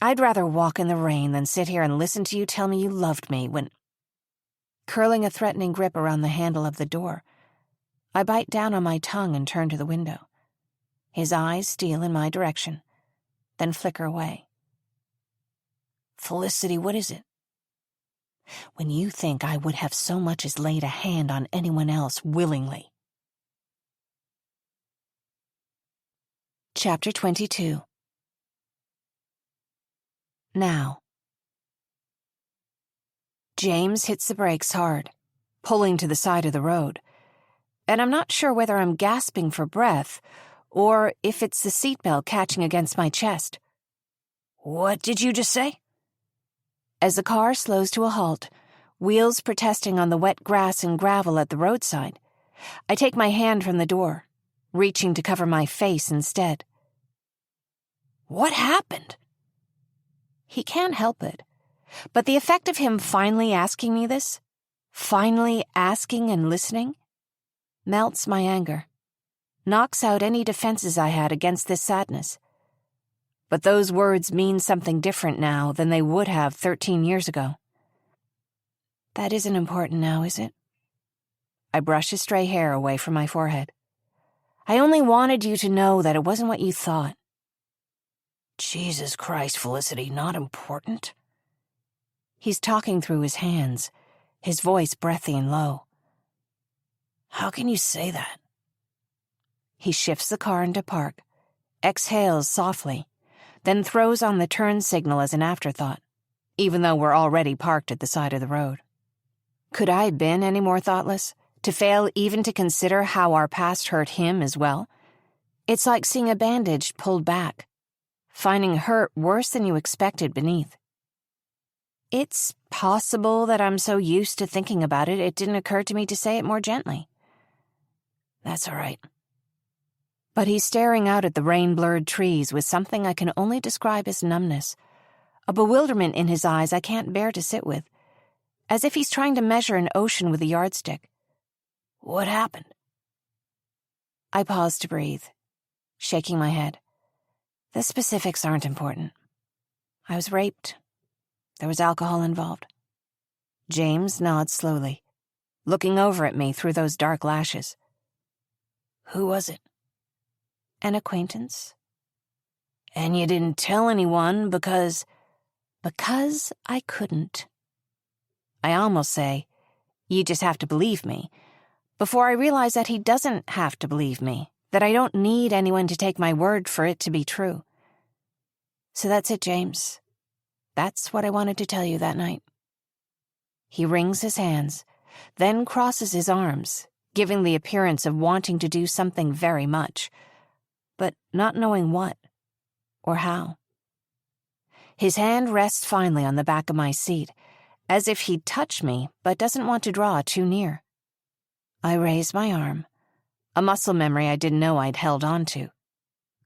Speaker 3: I'd rather walk in the rain than sit here and listen to you tell me you loved me when... Curling a threatening grip around the handle of the door, I bite down on my tongue and turn to the window. His eyes steal in my direction, then flicker away. "Felicity, what is it?" "When you think I would have so much as laid a hand on anyone else willingly." Chapter 22. Now. James hits the brakes hard, pulling to the side of the road, and I'm not sure whether I'm gasping for breath or if it's the seatbelt catching against my chest. "What did you just say?" As the car slows to a halt, wheels protesting on the wet grass and gravel at the roadside, I take my hand from the door, reaching to cover my face instead. "What happened?" He can't help it, but the effect of him finally asking me this, finally asking and listening, melts my anger, knocks out any defenses I had against this sadness. But those words mean something different now than they would have 13 years ago. "That isn't important now, is it?" I brush a stray hair away from my forehead. "I only wanted you to know that it wasn't what you thought." "Jesus Christ, Felicity, not important?" He's talking through his hands, his voice breathy and low. "How can you say that?" He shifts the car into park, exhales softly, then throws on the turn signal as an afterthought, even though we're already parked at the side of the road. Could I have been any more thoughtless, to fail even to consider how our past hurt him as well? It's like seeing a bandage pulled back, finding hurt worse than you expected beneath. It's possible that I'm so used to thinking about it didn't occur to me to say it more gently. "That's all right." But he's staring out at the rain-blurred trees with something I can only describe as numbness, a bewilderment in his eyes I can't bear to sit with, as if he's trying to measure an ocean with a yardstick. "What happened?" I paused to breathe, shaking my head. The specifics aren't important. I was raped. There was alcohol involved. James nods slowly, looking over at me through those dark lashes.
Speaker 2: Who was it?
Speaker 3: An acquaintance.
Speaker 2: And you didn't tell anyone because...
Speaker 3: Because I couldn't. I almost say, you just have to believe me, before I realize that he doesn't have to believe me, that I don't need anyone to take my word for it to be true. So that's it, James. That's what I wanted to tell you that night. He wrings his hands, then crosses his arms, giving the appearance of wanting to do something very much, but not knowing what or how. His hand rests finally on the back of my seat, as if he'd touch me but doesn't want to draw too near. I raise my arm, a muscle memory I didn't know I'd held on to,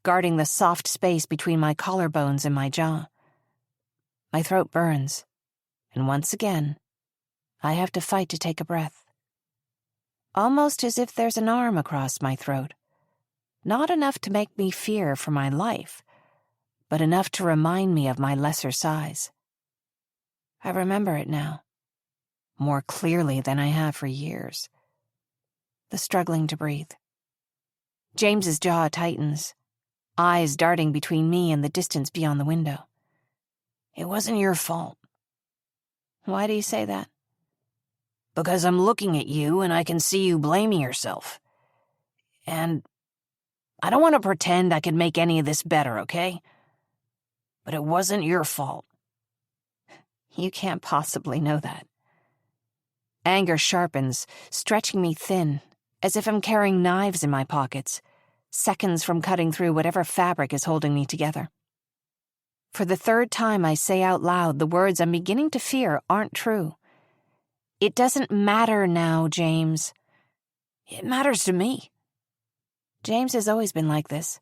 Speaker 3: guarding the soft space between my collarbones and my jaw. My throat burns, and once again, I have to fight to take a breath. Almost as if there's an arm across my throat. Not enough to make me fear for my life, but enough to remind me of my lesser size. I remember it now, more clearly than I have for years. The struggling to breathe. James's jaw tightens, eyes darting between me and the distance beyond the window.
Speaker 2: It wasn't your fault.
Speaker 3: Why do you say that?
Speaker 2: Because I'm looking at you and I can see you blaming yourself. And I don't want to pretend I could make any of this better, okay? But it wasn't your fault.
Speaker 3: You can't possibly know that. Anger sharpens, stretching me thin, as if I'm carrying knives in my pockets, seconds from cutting through whatever fabric is holding me together. For the third time I say out loud the words I'm beginning to fear aren't true. It doesn't matter now, James.
Speaker 2: It matters to me.
Speaker 3: James has always been like this,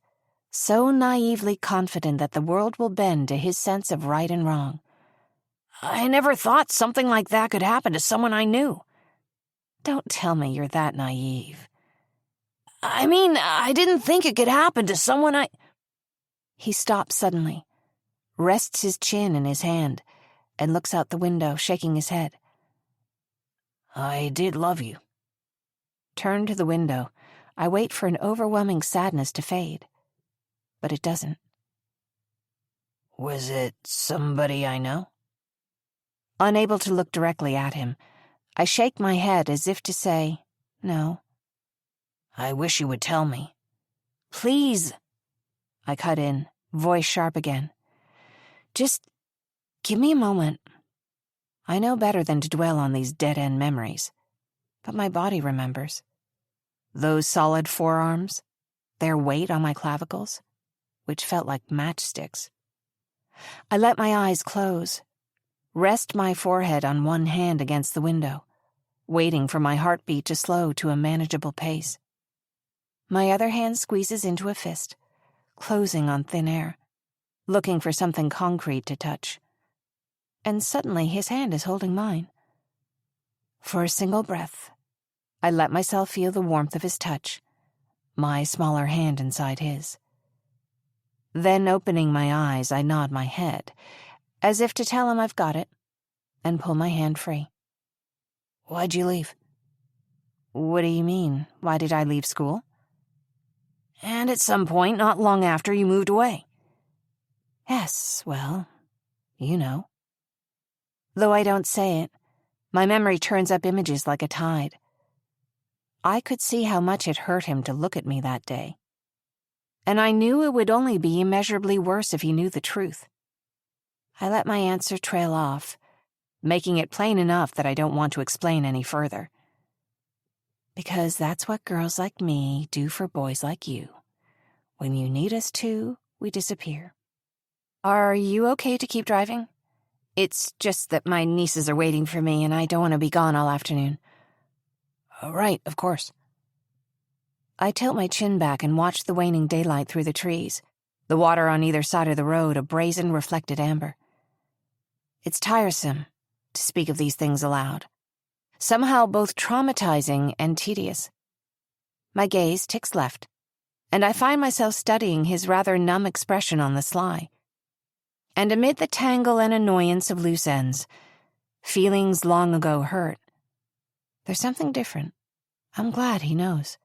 Speaker 3: so naively confident that the world will bend to his sense of right and wrong.
Speaker 2: I never thought something like that could happen to someone I knew.
Speaker 3: Don't tell me you're that naive.
Speaker 2: I mean, I didn't think it could happen to someone I...
Speaker 3: He stops suddenly, rests his chin in his hand, and looks out the window, shaking his head.
Speaker 2: I did love you.
Speaker 3: Turned to the window, I wait for an overwhelming sadness to fade. But it doesn't.
Speaker 2: Was it somebody I know?
Speaker 3: Unable to look directly at him, I shake my head as if to say, no.
Speaker 2: I wish you would tell me.
Speaker 3: Please, I cut in, voice sharp again. Just give me a moment. I know better than to dwell on these dead-end memories, but my body remembers. Those solid forearms, their weight on my clavicles, which felt like matchsticks. I let my eyes close, rest my forehead on one hand against the window, waiting for my heartbeat to slow to a manageable pace. My other hand squeezes into a fist, closing on thin air, looking for something concrete to touch. And suddenly his hand is holding mine. For a single breath, I let myself feel the warmth of his touch, my smaller hand inside his. Then, opening my eyes, I nod my head, as if to tell him I've got it, and pull my hand free.
Speaker 2: Why'd you leave?
Speaker 3: What do you mean? Why did I leave school?
Speaker 2: And at some point, not long after, you moved away.
Speaker 3: Yes, well, you know. Though I don't say it, my memory turns up images like a tide. I could see how much it hurt him to look at me that day. And I knew it would only be immeasurably worse if he knew the truth. I let my answer trail off, making it plain enough that I don't want to explain any further. Because that's what girls like me do for boys like you. When you need us to, we disappear. Are you okay to keep driving? It's just that my nieces are waiting for me and I don't want to be gone all afternoon.
Speaker 2: Right, of course.
Speaker 3: I tilt my chin back and watch the waning daylight through the trees, the water on either side of the road a brazen reflected amber. It's tiresome to speak of these things aloud, somehow both traumatizing and tedious. My gaze ticks left, and I find myself studying his rather numb expression on the sly. And amid the tangle and annoyance of loose ends, feelings long ago hurt, there's something different. I'm glad he knows.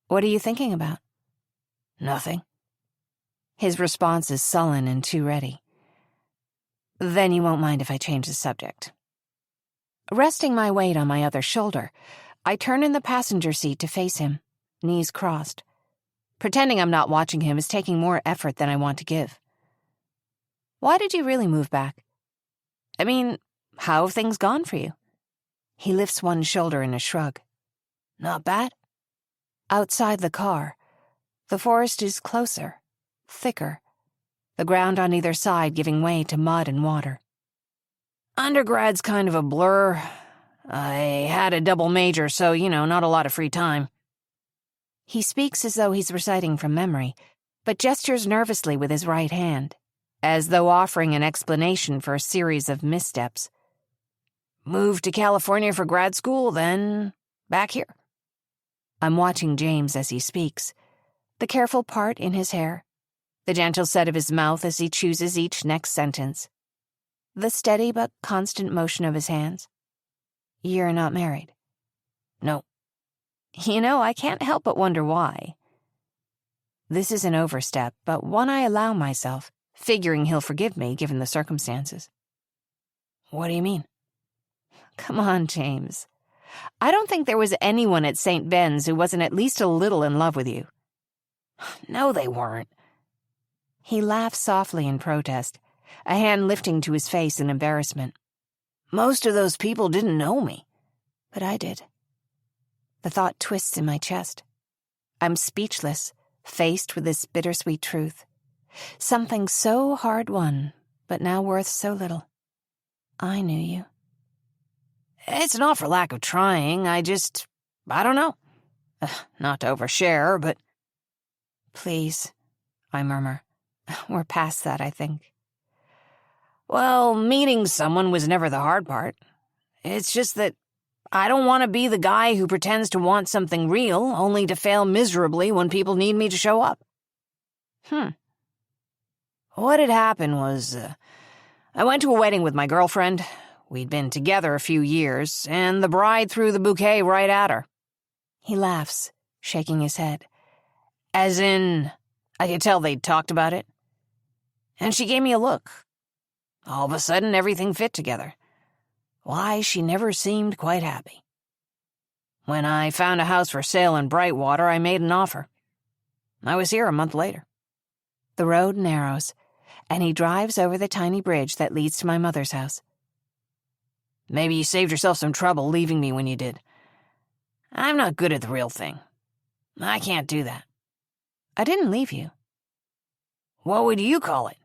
Speaker 3: What are you thinking about?
Speaker 2: Nothing.
Speaker 3: His response is sullen and too ready. Then you won't mind if I change the subject. Resting my weight on my other shoulder, I turn in the passenger seat to face him, knees crossed. Pretending I'm not watching him is taking more effort than I want to give. Why did you really move back? I mean, how have things gone for you? He lifts one shoulder in a shrug.
Speaker 2: Not bad.
Speaker 3: Outside the car, the forest is closer, thicker, the ground on either side giving way to mud and water.
Speaker 2: Undergrad's kind of a blur. I had a double major, so, not a lot of free time.
Speaker 3: He speaks as though he's reciting from memory, but gestures nervously with his right hand, as though offering an explanation for a series of missteps.
Speaker 2: Moved to California for grad school, then back here.
Speaker 3: I'm watching James as he speaks, the careful part in his hair, the gentle set of his mouth as he chooses each next sentence, the steady but constant motion of his hands. You're not married?
Speaker 2: No.
Speaker 3: I can't help but wonder why. This is an overstep, but one I allow myself, figuring he'll forgive me given the circumstances.
Speaker 2: What do you mean?
Speaker 3: Come on, James. I don't think there was anyone at St. Ben's who wasn't at least a little in love with you.
Speaker 2: No, they weren't.
Speaker 3: He laughs softly in protest, a hand lifting to his face in embarrassment.
Speaker 2: Most of those people didn't know me.
Speaker 3: But I did. The thought twists in my chest. I'm speechless, faced with this bittersweet truth. Something so hard-won, but now worth so little. I knew you.
Speaker 2: It's not for lack of trying, I don't know. Not to overshare, but...
Speaker 3: Please, I murmur. We're past that, I think.
Speaker 2: Well, meeting someone was never the hard part. It's just that I don't want to be the guy who pretends to want something real, only to fail miserably when people need me to show up. What had happened was, I went to a wedding with my girlfriend. We'd been together a few years, and the bride threw the bouquet right at her.
Speaker 3: He laughs, shaking his head.
Speaker 2: As in, I could tell they'd talked about it. And she gave me a look. All of a sudden, everything fit together. Why, she never seemed quite happy. When I found a house for sale in Brightwater, I made an offer. I was here a month later.
Speaker 3: The road narrows, and he drives over the tiny bridge that leads to my mother's house.
Speaker 2: Maybe you saved yourself some trouble leaving me when you did. I'm not good at the real thing. I can't do that.
Speaker 3: I didn't leave you.
Speaker 2: What would you call it?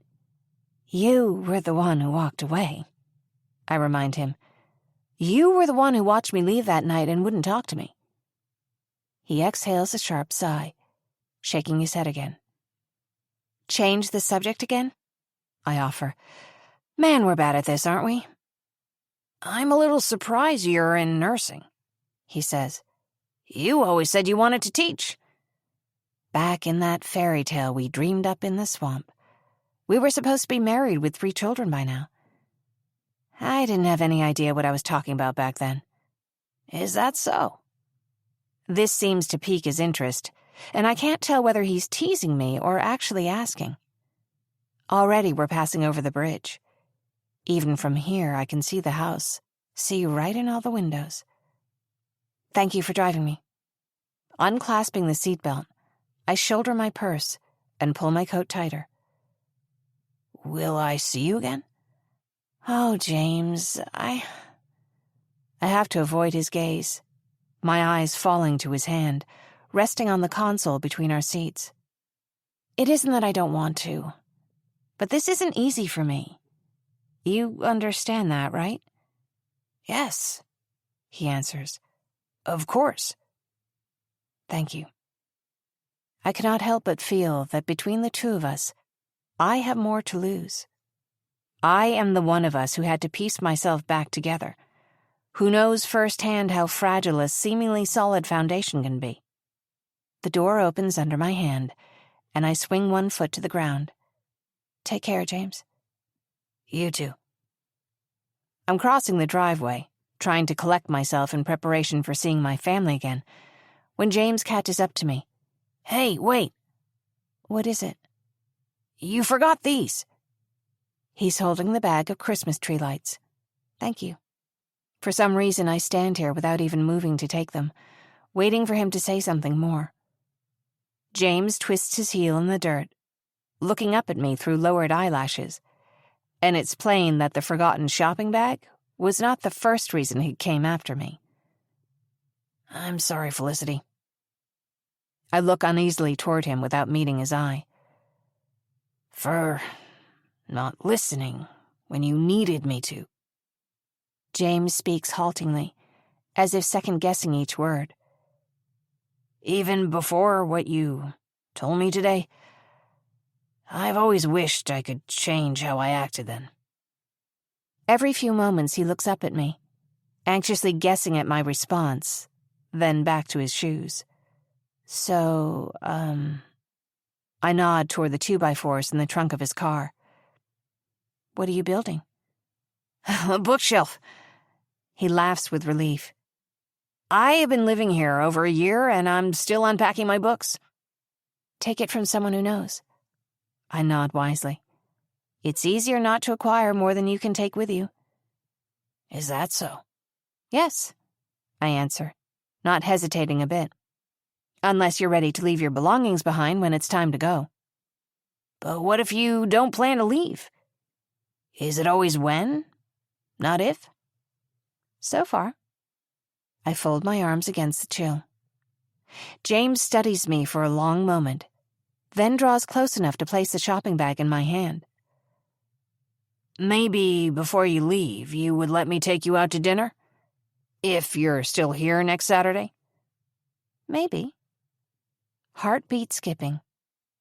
Speaker 3: You were the one who walked away, I remind him. You were the one who watched me leave that night and wouldn't talk to me. He exhales a sharp sigh, shaking his head again. Change the subject again? I offer. Man, we're bad at this, aren't we?
Speaker 2: I'm a little surprised you're in nursing, he says. You always said you wanted to teach.
Speaker 3: Back in that fairy tale we dreamed up in the swamp. We were supposed to be married with 3 children by now. I didn't have any idea what I was talking about back then.
Speaker 2: Is that so?
Speaker 3: This seems to pique his interest, and I can't tell whether he's teasing me or actually asking. Already we're passing over the bridge. Even from here, I can see the house, see right in all the windows. Thank you for driving me. Unclasping the seatbelt, I shoulder my purse and pull my coat tighter.
Speaker 2: Will I see you again?
Speaker 3: Oh, James, I have to avoid his gaze, my eyes falling to his hand, resting on the console between our seats. It isn't that I don't want to, but this isn't easy for me. You understand that, right?
Speaker 2: Yes,
Speaker 3: he answers.
Speaker 2: Of course.
Speaker 3: Thank you. I cannot help but feel that between the two of us, I have more to lose. I am the one of us who had to piece myself back together, who knows firsthand how fragile a seemingly solid foundation can be. The door opens under my hand, and I swing one foot to the ground. Take care, James.
Speaker 2: You too.
Speaker 3: I'm crossing the driveway, trying to collect myself in preparation for seeing my family again, when James catches up to me.
Speaker 2: Hey, wait.
Speaker 3: What is it?
Speaker 2: You forgot these.
Speaker 3: He's holding the bag of Christmas tree lights. Thank you. For some reason, I stand here without even moving to take them, waiting for him to say something more. James twists his heel in the dirt, looking up at me through lowered eyelashes, and it's plain that the forgotten shopping bag was not the first reason he came after me.
Speaker 2: I'm sorry, Felicity.
Speaker 3: I look uneasily toward him without meeting his eye.
Speaker 2: For not listening when you needed me to.
Speaker 3: James speaks haltingly, as if second-guessing each word.
Speaker 2: Even before what you told me today, I've always wished I could change how I acted then.
Speaker 3: Every few moments he looks up at me, anxiously guessing at my response, then back to his shoes. So, I nod toward the 2x4s in the trunk of his car. What are you building?
Speaker 2: A bookshelf.
Speaker 3: He laughs with relief.
Speaker 2: I have been living here over a year, and I'm still unpacking my books.
Speaker 3: Take it from someone who knows. I nod wisely. It's easier not to acquire more than you can take with you.
Speaker 2: Is that so?
Speaker 3: Yes, I answer, not hesitating a bit. Unless you're ready to leave your belongings behind when it's time to go.
Speaker 2: But what if you don't plan to leave? Is it always when, not if?
Speaker 3: So far. I fold my arms against the chill. James studies me for a long moment, then draws close enough to place the shopping bag in my hand.
Speaker 2: Maybe before you leave, you would let me take you out to dinner? If you're still here next Saturday?
Speaker 3: Maybe. Heartbeat skipping.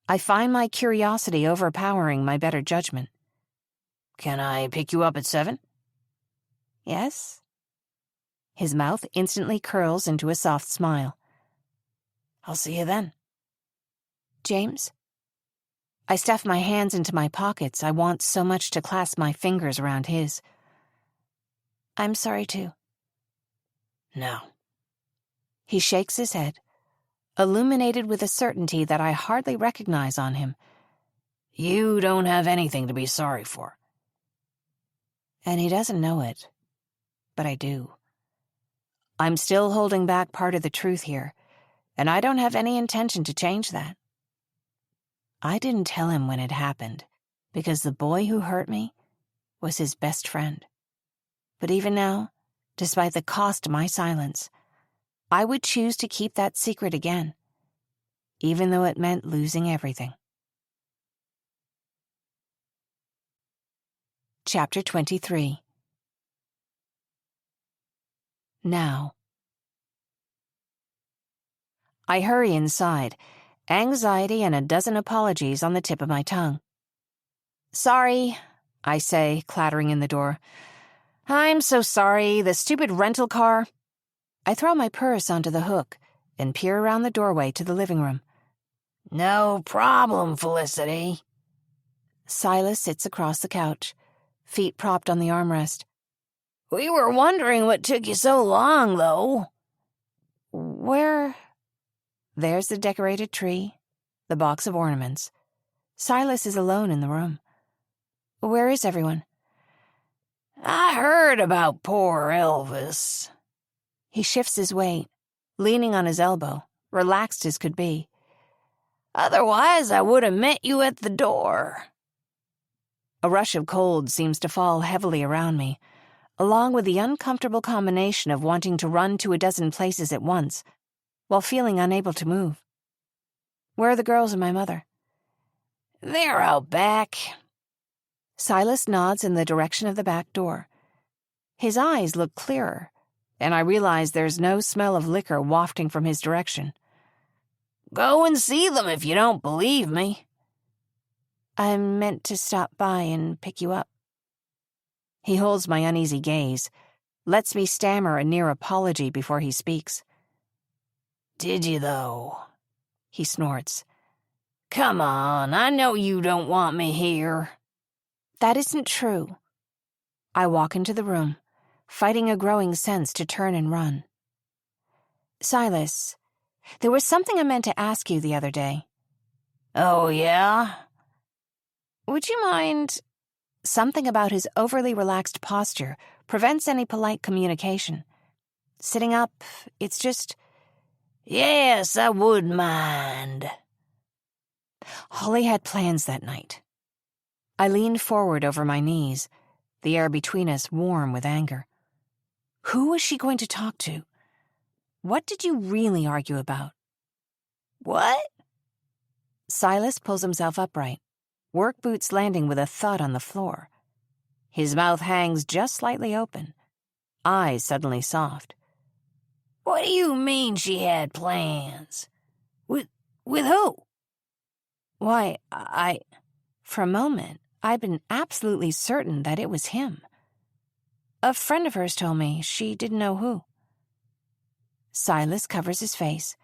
Speaker 3: I find my curiosity overpowering my better judgment.
Speaker 2: Can I pick you up at 7?
Speaker 3: Yes. His mouth instantly curls into a soft smile.
Speaker 2: I'll see you then.
Speaker 3: James? I stuff my hands into my pockets. I want so much to clasp my fingers around his. I'm sorry, too.
Speaker 2: No.
Speaker 3: He shakes his head, illuminated with a certainty that I hardly recognize on him.
Speaker 2: You don't have anything to be sorry for.
Speaker 3: And he doesn't know it, but I do. I'm still holding back part of the truth here, and I don't have any intention to change that. I didn't tell him when it happened, because the boy who hurt me was his best friend. But even now, despite the cost to my silence, I would choose to keep that secret again, even though it meant losing everything. Chapter 23. Now. I hurry inside, anxiety and a dozen apologies on the tip of my tongue. Sorry, I say, clattering in the door. I'm so sorry, the stupid rental car. I throw my purse onto the hook and peer around the doorway to the living room.
Speaker 2: No problem, Felicity.
Speaker 3: Silas sits across the couch, feet propped on the armrest.
Speaker 2: We were wondering what took you so long, though.
Speaker 3: Where? There's the decorated tree, the box of ornaments. Silas is alone in the room. Where is everyone?
Speaker 2: I heard about poor Elvis.
Speaker 3: He shifts his weight, leaning on his elbow, relaxed as could be.
Speaker 2: Otherwise, I would have met you at the door.
Speaker 3: A rush of cold seems to fall heavily around me, along with the uncomfortable combination of wanting to run to a dozen places at once, while feeling unable to move. Where are the girls and my mother?
Speaker 2: They're out back.
Speaker 3: Silas nods in the direction of the back door. His eyes look clearer, and I realize there's no smell of liquor wafting from his direction.
Speaker 2: Go and see them if you don't believe me.
Speaker 3: I meant to stop by and pick you up. He holds my uneasy gaze, lets me stammer a near apology before he speaks.
Speaker 2: Did you, though?
Speaker 1: He snorts.
Speaker 2: Come on, I know you don't want me here.
Speaker 1: That isn't true. I walk into the room, fighting a growing sense to turn and run. Silas, there was something I meant to ask you the other day.
Speaker 2: Oh, yeah?
Speaker 1: Would you mind... Something about his overly relaxed posture prevents any polite communication. Sitting up, it's just...
Speaker 2: Yes, I would mind.
Speaker 1: Holly had plans that night. I leaned forward over my knees, the air between us warm with anger. Who was she going to talk to? What did you really argue about?
Speaker 2: What?
Speaker 1: Silas pulls himself upright, work boots landing with a thud on the floor. His mouth hangs just slightly open, eyes suddenly soft.
Speaker 2: What do you mean she had plans? With who?
Speaker 1: Why, For a moment, I'd been absolutely certain that it was him. A friend of hers told me she didn't know who. Silas covers his face,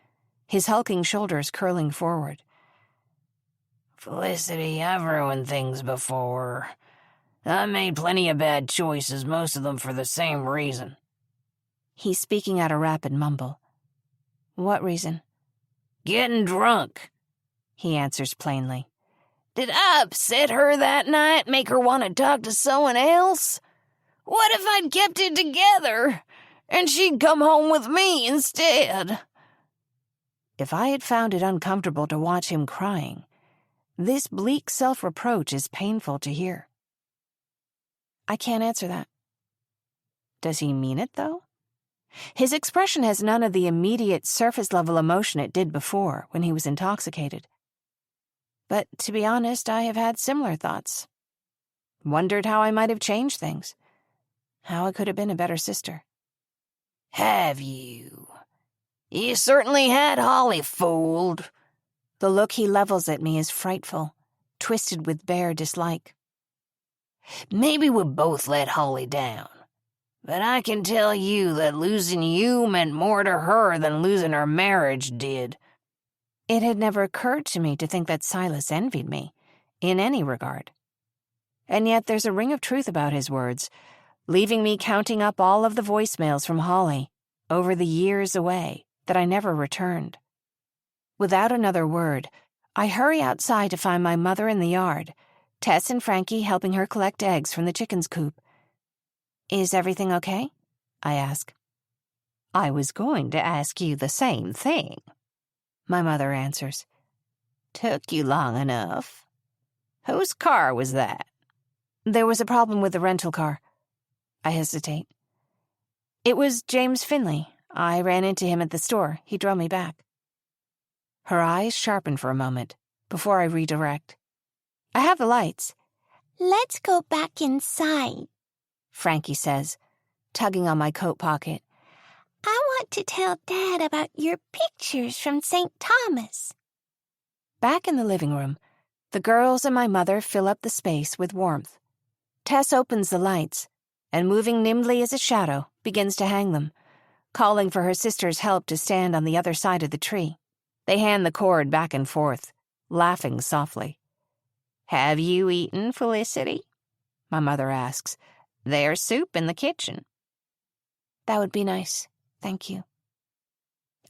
Speaker 1: his hulking shoulders curling forward.
Speaker 2: Felicity, I've ruined things before. I made plenty of bad choices, most of them for the same reason.
Speaker 1: He's speaking at a rapid mumble. What reason?
Speaker 2: Getting drunk,
Speaker 1: he answers plainly.
Speaker 2: Did I upset her that night, make her want to talk to someone else? What if I'd kept it together, and she'd come home with me instead?
Speaker 1: If I had found it uncomfortable to watch him crying, this bleak self-reproach is painful to hear. I can't answer that. Does he mean it, though? His expression has none of the immediate surface-level emotion it did before, when he was intoxicated. But to be honest, I have had similar thoughts. Wondered how I might have changed things. How I could have been a better sister.
Speaker 2: Have you? You certainly had Holly fooled.
Speaker 1: The look he levels at me is frightful, twisted with bare dislike.
Speaker 2: Maybe we both let Holly down. But I can tell you that losing you meant more to her than losing her marriage did.
Speaker 1: It had never occurred to me to think that Silas envied me, in any regard. And yet there's a ring of truth about his words, leaving me counting up all of the voicemails from Holly, over the years away, that I never returned. Without another word, I hurry outside to find my mother in the yard, Tess and Frankie helping her collect eggs from the chicken's coop. Is everything okay? I ask.
Speaker 3: I was going to ask you the same thing,
Speaker 1: my mother answers.
Speaker 3: Took you long enough. Whose car was that?
Speaker 1: There was a problem with the rental car. I hesitate. It was James Finley. I ran into him at the store. He drove me back. Her eyes sharpen for a moment, before I redirect. I have the lights.
Speaker 4: Let's go back inside,
Speaker 1: Frankie says, tugging on my coat pocket.
Speaker 4: I want to tell Dad about your pictures from St. Thomas.
Speaker 1: Back in the living room, the girls and my mother fill up the space with warmth. Tess opens the lights, and moving nimbly as a shadow, begins to hang them, calling for her sister's help to stand on the other side of the tree. They hand the cord back and forth, laughing softly.
Speaker 3: Have you eaten, Felicity?
Speaker 1: My mother asks.
Speaker 3: There's soup in the kitchen.
Speaker 1: That would be nice. Thank you.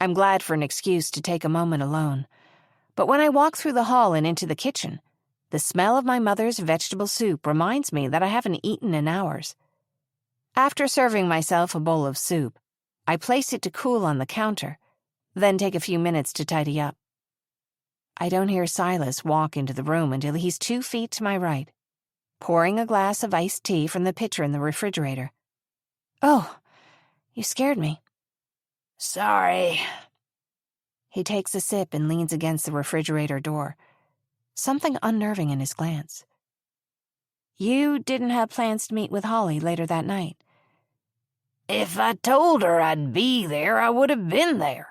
Speaker 1: I'm glad for an excuse to take a moment alone. But when I walk through the hall and into the kitchen, the smell of my mother's vegetable soup reminds me that I haven't eaten in hours. After serving myself a bowl of soup, I place it to cool on the counter, then take a few minutes to tidy up. I don't hear Silas walk into the room until he's 2 feet to my right, pouring a glass of iced tea from the pitcher in the refrigerator. Oh, you scared me.
Speaker 2: Sorry.
Speaker 1: He takes a sip and leans against the refrigerator door, something unnerving in his glance. You didn't have plans to meet with Holly later that night.
Speaker 2: If I told her I'd be there, I would have been there.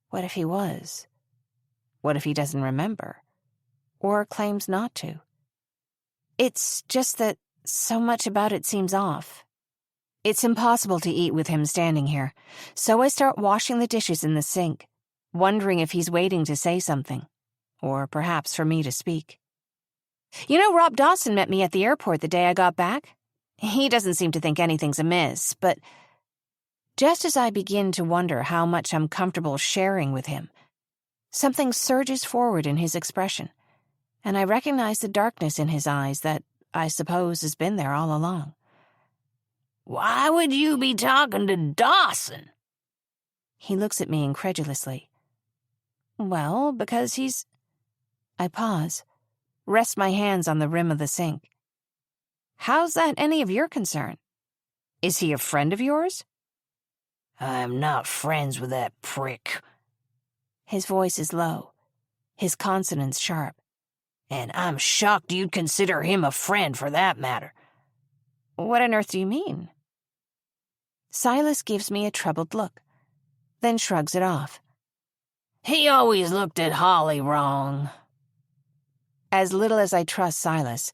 Speaker 1: What if he was? What if he doesn't remember? Or claims not to? It's just that so much about it seems off. It's impossible to eat with him standing here, so I start washing the dishes in the sink,
Speaker 3: wondering if he's waiting to say something, or perhaps for me to speak. You know, Rob Dawson met me at the airport the day I got back. He doesn't seem to think anything's amiss, but just as I begin to wonder how much I'm comfortable sharing with him, something surges forward in his expression, and I recognize the darkness in his eyes that I suppose has been there all along.
Speaker 2: Why would you be talking to Dawson?
Speaker 3: He looks at me incredulously. Well, because he's... I pause, rest my hands on the rim of the sink. How's that any of your concern? Is he a friend of yours?
Speaker 2: I'm not friends with that prick.
Speaker 3: His voice is low, his consonants sharp.
Speaker 2: And I'm shocked you'd consider him a friend for that matter.
Speaker 3: What on earth do you mean? Silas gives me a troubled look, then shrugs it off.
Speaker 2: He always looked at Holly wrong.
Speaker 3: As little as I trust Silas,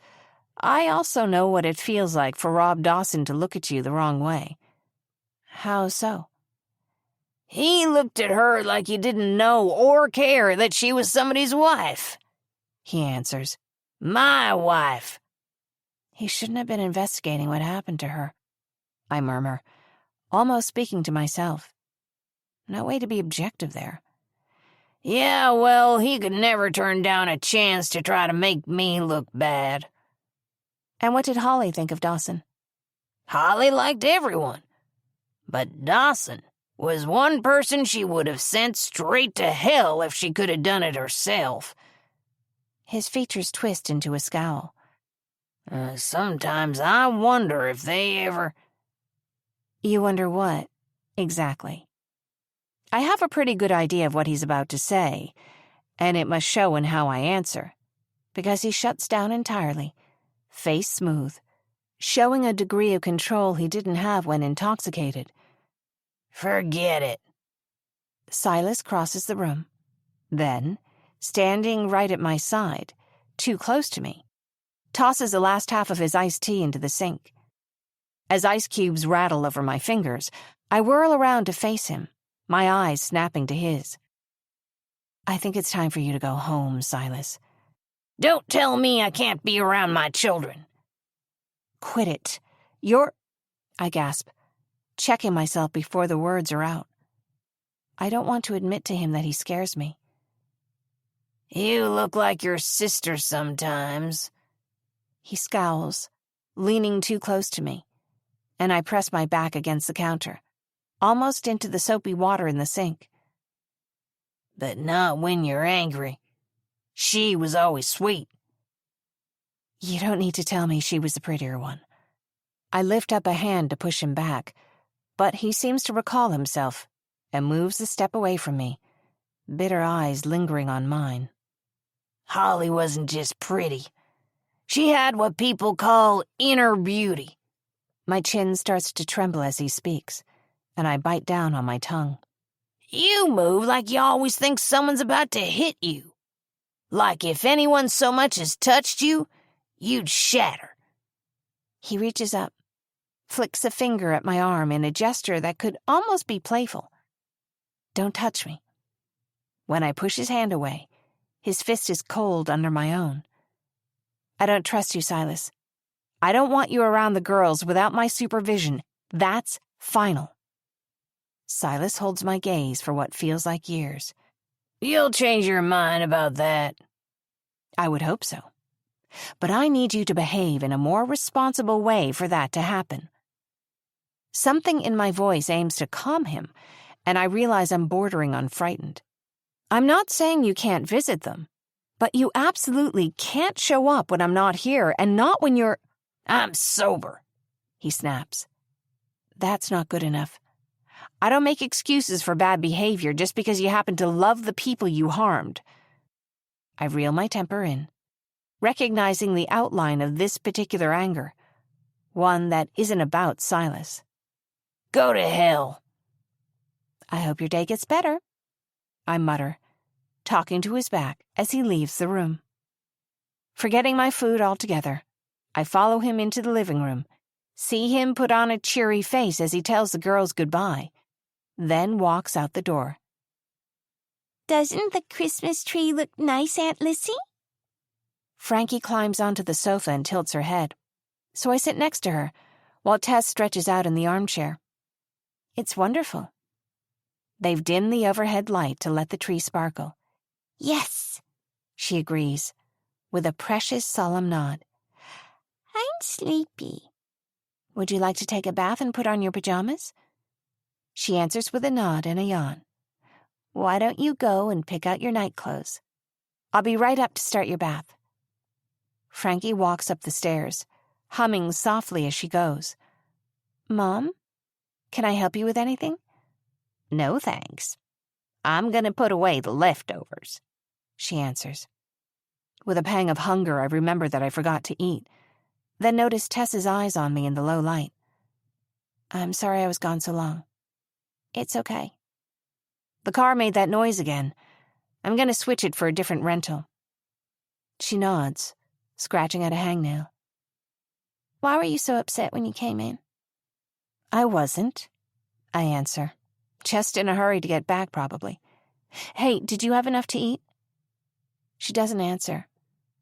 Speaker 3: I also know what it feels like for Rob Dawson to look at you the wrong way. How so?
Speaker 2: He looked at her like you didn't know or care that she was somebody's wife.
Speaker 3: He answers.
Speaker 2: My wife.
Speaker 3: He shouldn't have been investigating what happened to her, I murmur, almost speaking to myself. No way to be objective there.
Speaker 2: Yeah, well, he could never turn down a chance to try to make me look bad.
Speaker 3: And what did Holly think of Dawson?
Speaker 2: Holly liked everyone. But Dawson was one person she would have sent straight to hell if she could have done it herself.
Speaker 3: His features twist into a scowl.
Speaker 2: Sometimes I wonder if they ever...
Speaker 3: You wonder what, exactly? I have a pretty good idea of what he's about to say, and it must show in how I answer, because he shuts down entirely, face smooth, showing a degree of control he didn't have when intoxicated.
Speaker 2: Forget it.
Speaker 3: Silas crosses the room. Then, standing right at my side, too close to me, tosses the last half of his iced tea into the sink. As ice cubes rattle over my fingers, I whirl around to face him, my eyes snapping to his. I think it's time for you to go home, Silas.
Speaker 2: Don't tell me I can't be around my children.
Speaker 3: Quit it. I gasp, checking myself before the words are out. I don't want to admit to him that he scares me.
Speaker 2: You look like your sister sometimes.
Speaker 3: He scowls, leaning too close to me, and I press my back against the counter, almost into the soapy water in the sink.
Speaker 2: But not when you're angry. She was always sweet.
Speaker 3: You don't need to tell me she was the prettier one. I lift up a hand to push him back, but he seems to recall himself and moves a step away from me, bitter eyes lingering on mine.
Speaker 2: Holly wasn't just pretty. She had what people call inner beauty.
Speaker 3: My chin starts to tremble as he speaks, and I bite down on my tongue.
Speaker 2: You move like you always think someone's about to hit you. Like if anyone so much as touched you, you'd shatter.
Speaker 3: He reaches up, flicks a finger at my arm in a gesture that could almost be playful. Don't touch me. When I push his hand away, his fist is cold under my own. I don't trust you, Silas. I don't want you around the girls without my supervision. That's final. Silas holds my gaze for what feels like years.
Speaker 2: You'll change your mind about that.
Speaker 3: I would hope so. But I need you to behave in a more responsible way for that to happen. Something in my voice aims to calm him, and I realize I'm bordering on frightened. I'm not saying you can't visit them, but you absolutely can't show up when I'm not here, and not when you're...
Speaker 2: I'm sober,
Speaker 3: he snaps. That's not good enough. I don't make excuses for bad behavior just because you happen to love the people you harmed. I reel my temper in, recognizing the outline of this particular anger, one that isn't about Silas.
Speaker 2: Go to hell.
Speaker 3: I hope your day gets better, I mutter, talking to his back as he leaves the room. Forgetting my food altogether, I follow him into the living room, see him put on a cheery face as he tells the girls goodbye, then walks out the door.
Speaker 4: Doesn't the Christmas tree look nice, Aunt Lissy?
Speaker 3: Frankie climbs onto the sofa and tilts her head, so I sit next to her, while Tess stretches out in the armchair. It's wonderful. They've dimmed the overhead light to let the tree sparkle.
Speaker 4: Yes,
Speaker 3: she agrees, with a precious solemn nod.
Speaker 4: I'm sleepy.
Speaker 3: Would you like to take a bath and put on your pajamas? She answers with a nod and a yawn. Why don't you go and pick out your night clothes? I'll be right up to start your bath. Frankie walks up the stairs, humming softly as she goes. Mom, can I help you with anything?
Speaker 1: No, thanks. I'm gonna put away the leftovers,
Speaker 3: she answers. With a pang of hunger, I remember that I forgot to eat, then notice Tess's eyes on me in the low light. I'm sorry I was gone so long. It's okay. The car made that noise again. I'm going to switch it for a different rental. She nods, scratching at a hangnail. Why were you so upset when you came in? I wasn't, I answer. Just in a hurry to get back, probably. Hey, did you have enough to eat? She doesn't answer,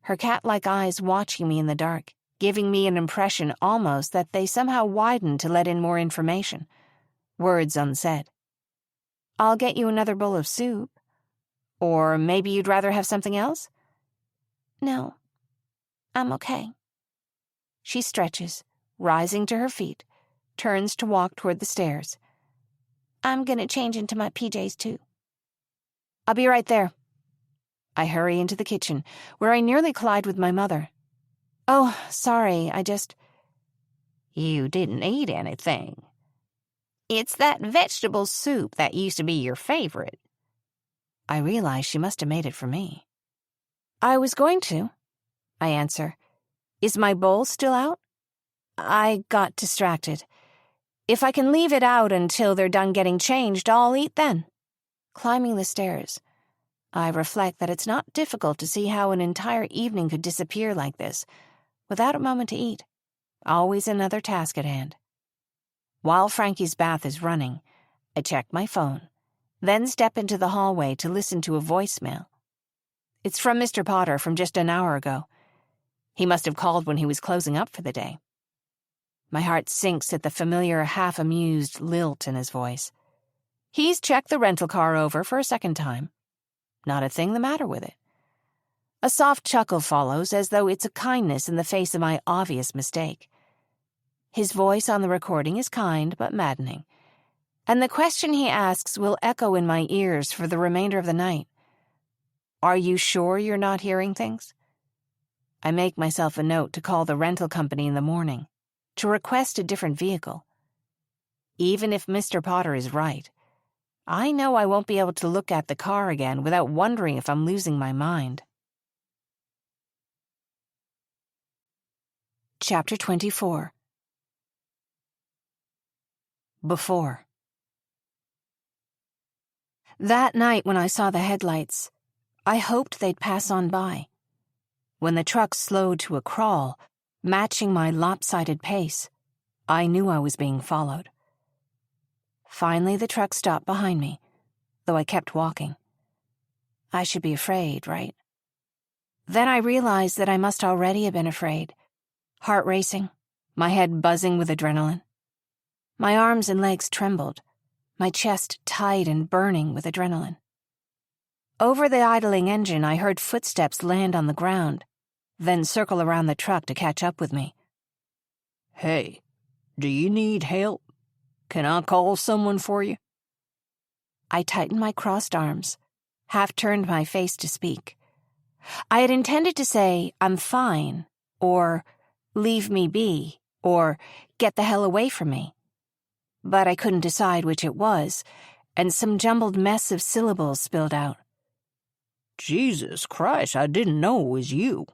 Speaker 3: her cat-like eyes watching me in the dark, giving me an impression almost that they somehow widened to let in more information. Words unsaid. I'll get you another bowl of soup. Or maybe you'd rather have something else? No, I'm okay. She stretches, rising to her feet, turns to walk toward the stairs. I'm gonna change into my PJs too. I'll be right there. I hurry into the kitchen, where I nearly collide with my mother. Oh, sorry,
Speaker 1: You didn't eat anything. It's that vegetable soup that used to be your favorite.
Speaker 3: I realize she must have made it for me. I was going to, I answer. Is my bowl still out? I got distracted. If I can leave it out until they're done getting changed, I'll eat then. Climbing the stairs, I reflect that it's not difficult to see how an entire evening could disappear like this, without a moment to eat. Always another task at hand. While Frankie's bath is running, I check my phone, then step into the hallway to listen to a voicemail. It's from Mr. Potter from just an hour ago. He must have called when he was closing up for the day. My heart sinks at the familiar, half-amused lilt in his voice. He's checked the rental car over for a second time. Not a thing the matter with it. A soft chuckle follows, as though it's a kindness in the face of my obvious mistake. His voice on the recording is kind but maddening, and the question he asks will echo in my ears for the remainder of the night. Are you sure you're not hearing things? I make myself a note to call the rental company in the morning, to request a different vehicle. Even if Mr. Potter is right, I know I won't be able to look at the car again without wondering if I'm losing my mind. Chapter 24. Before. That night when I saw the headlights, I hoped they'd pass on by. When the truck slowed to a crawl, matching my lopsided pace, I knew I was being followed. Finally, the truck stopped behind me, though I kept walking. I should be afraid, right? Then I realized that I must already have been afraid. Heart racing, my head buzzing with adrenaline. My arms and legs trembled, my chest tight and burning with adrenaline. Over the idling engine, I heard footsteps land on the ground, then circle around the truck to catch up with me.
Speaker 2: Hey, do you need help? Can I call someone for you?
Speaker 3: I tightened my crossed arms, half-turned my face to speak. I had intended to say, I'm fine, or leave me be, or get the hell away from me. But I couldn't decide which it was, and some jumbled mess of syllables spilled out.
Speaker 2: Jesus Christ, I didn't know it was you.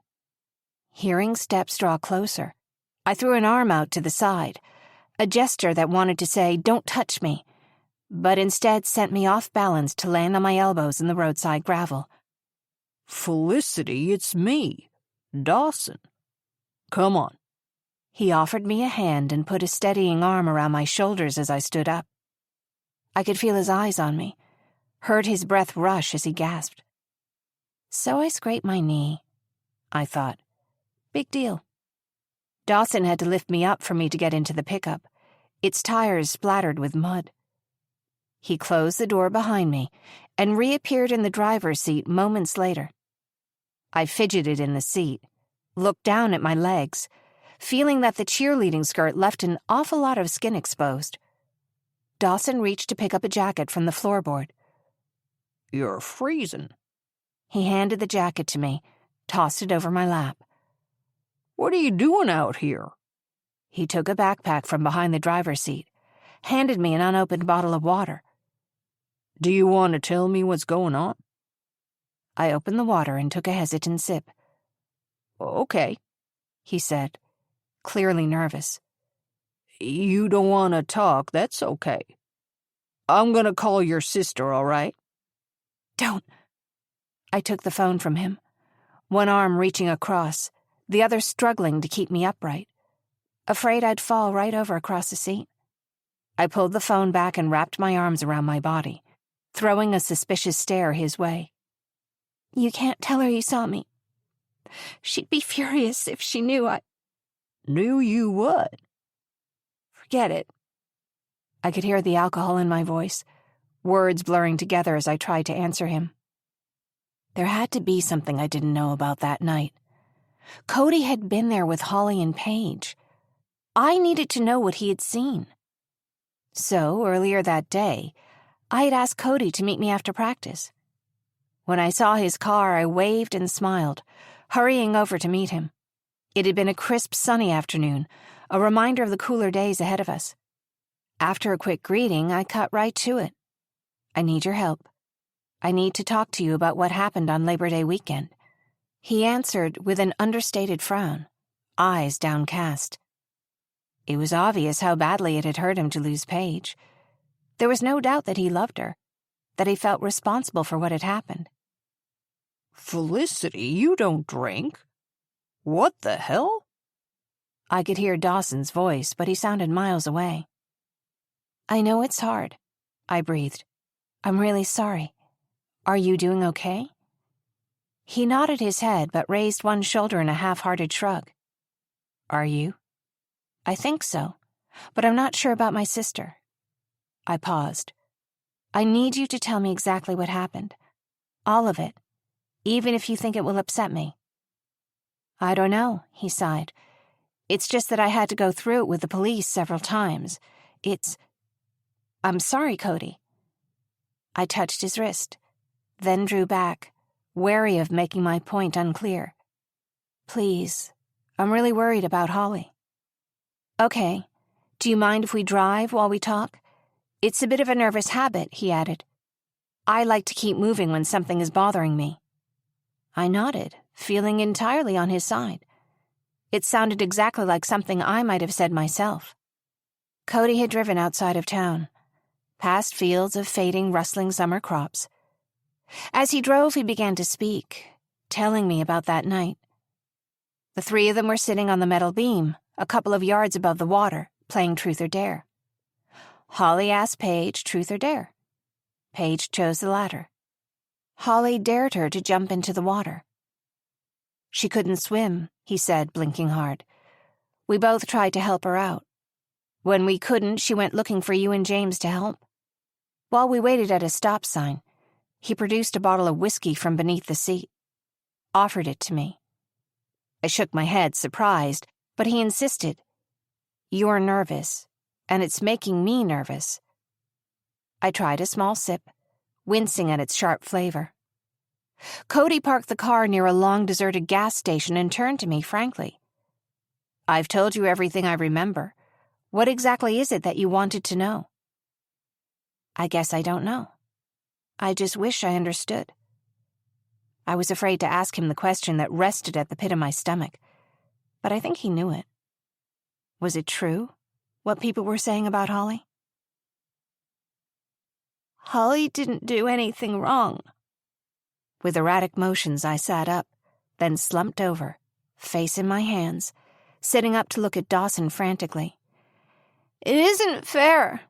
Speaker 3: Hearing steps draw closer, I threw an arm out to the side, a gesture that wanted to say, don't touch me, but instead sent me off balance to land on my elbows in the roadside gravel.
Speaker 2: Felicity, it's me, Dawson. Come on.
Speaker 3: He offered me a hand and put a steadying arm around my shoulders as I stood up. I could feel his eyes on me,
Speaker 1: heard his breath rush as he gasped. So I scraped my knee, I thought. Big deal. Dawson had to lift me up for me to get into the pickup, its tires splattered with mud. He closed the door behind me and reappeared in the driver's seat moments later. I fidgeted in the seat, looked down at my legs, feeling that the cheerleading skirt left an awful lot of skin exposed. Dawson reached to pick up a jacket from the floorboard.
Speaker 2: "You're freezing."
Speaker 1: He handed the jacket to me, tossed it over my lap.
Speaker 2: "What are you doing out here?"
Speaker 1: He took a backpack from behind the driver's seat, handed me an unopened bottle of water.
Speaker 2: "Do you want to tell me what's going on?"
Speaker 1: I opened the water and took a hesitant sip.
Speaker 2: "Okay,"
Speaker 1: he said, clearly nervous.
Speaker 2: "You don't want to talk, that's okay. I'm gonna call your sister, all right?"
Speaker 1: Don't. I took the phone from him, one arm reaching across, the other struggling to keep me upright, afraid I'd fall right over across the seat. I pulled the phone back and wrapped my arms around my body, throwing a suspicious stare his way. You can't tell her you saw me. She'd be furious if she knew I...
Speaker 2: "Knew you what?"
Speaker 1: Forget it. I could hear the alcohol in my voice, words blurring together as I tried to answer him. There had to be something I didn't know about that night. Cody had been there with Holly and Paige. I needed to know what he had seen. So, earlier that day, I had asked Cody to meet me after practice. When I saw his car, I waved and smiled, hurrying over to meet him. It had been a crisp, sunny afternoon, a reminder of the cooler days ahead of us. After a quick greeting, I cut right to it. I need your help. I need to talk to you about what happened on Labor Day weekend. He answered with an understated frown, eyes downcast. It was obvious how badly it had hurt him to lose Paige. There was no doubt that he loved her, that he felt responsible for what had happened.
Speaker 2: "Felicity, you don't drink. What the hell?"
Speaker 1: I could hear Dawson's voice, but he sounded miles away. I know it's hard, I breathed. I'm really sorry. Are you doing okay? He nodded his head, but raised one shoulder in a half-hearted shrug. Are you? I think so, but I'm not sure about my sister. I paused. I need you to tell me exactly what happened. All of it, even if you think it will upset me. I don't know, he sighed. It's just that I had to go through it with the police several times. I'm sorry, Cody. I touched his wrist, then drew back, wary of making my point unclear. Please, I'm really worried about Holly. Okay, do you mind if we drive while we talk? It's a bit of a nervous habit, he added. I like to keep moving when something is bothering me. I nodded, feeling entirely on his side. It sounded exactly like something I might have said myself. Cody had driven outside of town, past fields of fading, rustling summer crops. As he drove, he began to speak, telling me about that night. The three of them were sitting on the metal beam, a couple of yards above the water, playing Truth or Dare. Holly asked Paige truth or dare. Paige chose the latter. Holly dared her to jump into the water. She couldn't swim, he said, blinking hard. We both tried to help her out. When we couldn't, she went looking for you and James to help. While we waited at a stop sign, he produced a bottle of whiskey from beneath the seat, offered it to me. I shook my head, surprised, but he insisted. You're nervous, and it's making me nervous. I tried a small sip, wincing at its sharp flavor. Cody parked the car near a long deserted gas station and turned to me frankly. I've told you everything I remember. What exactly is it that you wanted to know? I guess I don't know. I just wish I understood. I was afraid to ask him the question that rested at the pit of my stomach, but I think he knew it. Was it true, what people were saying about Holly? Holly didn't do anything wrong. With erratic motions, I sat up, then slumped over, face in my hands, sitting up to look at Dawson frantically. It isn't fair.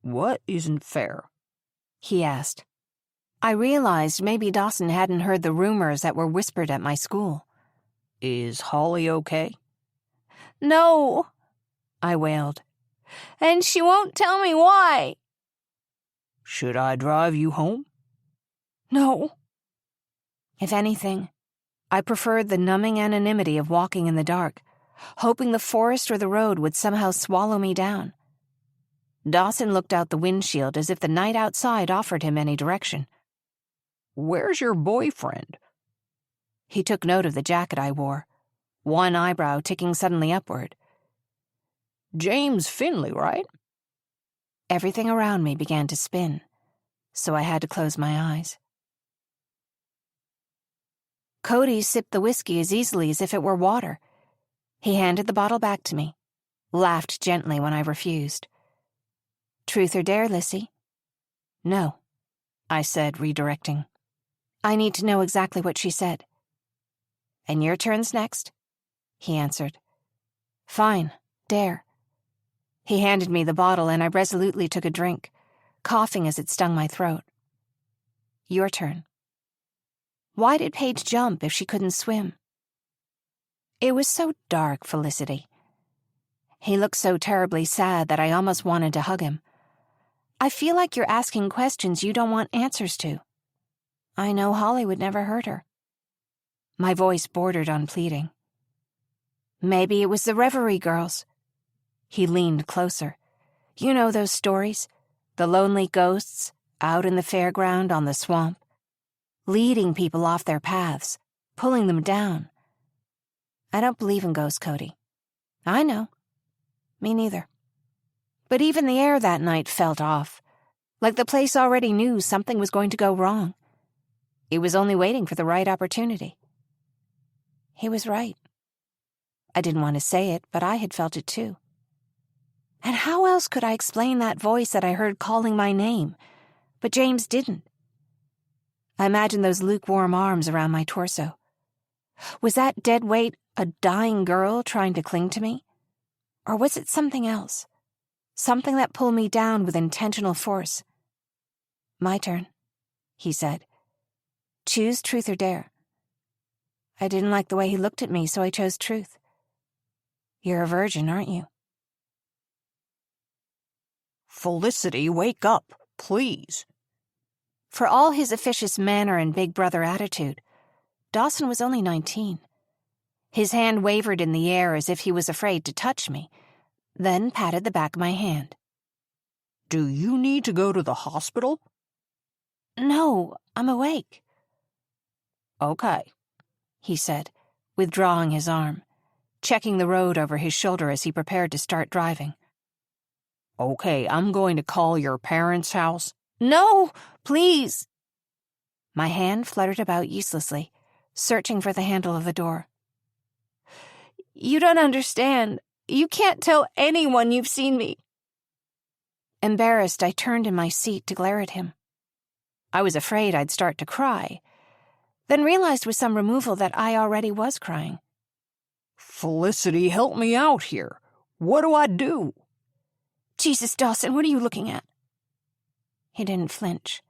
Speaker 2: What isn't fair?
Speaker 3: he asked. I realized maybe Dawson hadn't heard the rumors that were whispered at my school.
Speaker 2: Is Holly okay?
Speaker 3: No, I wailed. And she won't tell me why.
Speaker 2: Should I drive you home?
Speaker 3: No. If anything, I preferred the numbing anonymity of walking in the dark, hoping the forest or the road would somehow swallow me down. Dawson looked out the windshield as if the night outside offered him any direction.
Speaker 2: Where's your boyfriend?
Speaker 3: He took note of the jacket I wore, one eyebrow ticking suddenly upward.
Speaker 2: James Finley, right?
Speaker 3: Everything around me began to spin, so I had to close my eyes. Cody sipped the whiskey as easily as if it were water. He handed the bottle back to me, laughed gently when I refused. Truth or dare, Lissy? No, I said, redirecting. I need to know exactly what she said. And your turn's next, he answered. Fine, dare. He handed me the bottle and I resolutely took a drink, coughing as it stung my throat. Your turn. Why did Paige jump if she couldn't swim? It was so dark, Felicity. He looked so terribly sad that I almost wanted to hug him. I feel like you're asking questions you don't want answers to. I know Holly would never hurt her. My voice bordered on pleading. Maybe it was the Reverie girls. He leaned closer. You know those stories? The lonely ghosts out in the fairground on the swamp, leading people off their paths, pulling them down. I don't believe in ghosts, Cody. I know. Me neither. But even the air that night felt off, like the place already knew something was going to go wrong. It was only waiting for the right opportunity. He was right. I didn't want to say it, but I had felt it too. And how else could I explain that voice that I heard calling my name? But James didn't. I imagined those lukewarm arms around my torso. Was that dead weight a dying girl trying to cling to me? Or was it something else? Something that pulled me down with intentional force? My turn, he said. Choose truth or dare. I didn't like the way he looked at me, so I chose truth. You're a virgin, aren't you?
Speaker 2: Felicity, wake up, please.
Speaker 3: For all his officious manner and big brother attitude, Dawson was only 19. His hand wavered in the air as if he was afraid to touch me, then patted the back of my hand.
Speaker 2: Do you need to go to the hospital?
Speaker 3: No, I'm awake.
Speaker 2: Okay,
Speaker 3: he said, withdrawing his arm, checking the road over his shoulder as he prepared to start driving.
Speaker 2: Okay, I'm going to call your parents' house.
Speaker 3: No, please. My hand fluttered about uselessly, searching for the handle of the door. You don't understand. You can't tell anyone you've seen me. Embarrassed, I turned in my seat to glare at him. I was afraid I'd start to cry, then realized with some removal that I already was crying.
Speaker 2: Felicity, help me out here. What do I do?
Speaker 3: Jesus, Dawson, what are you looking at? He didn't flinch.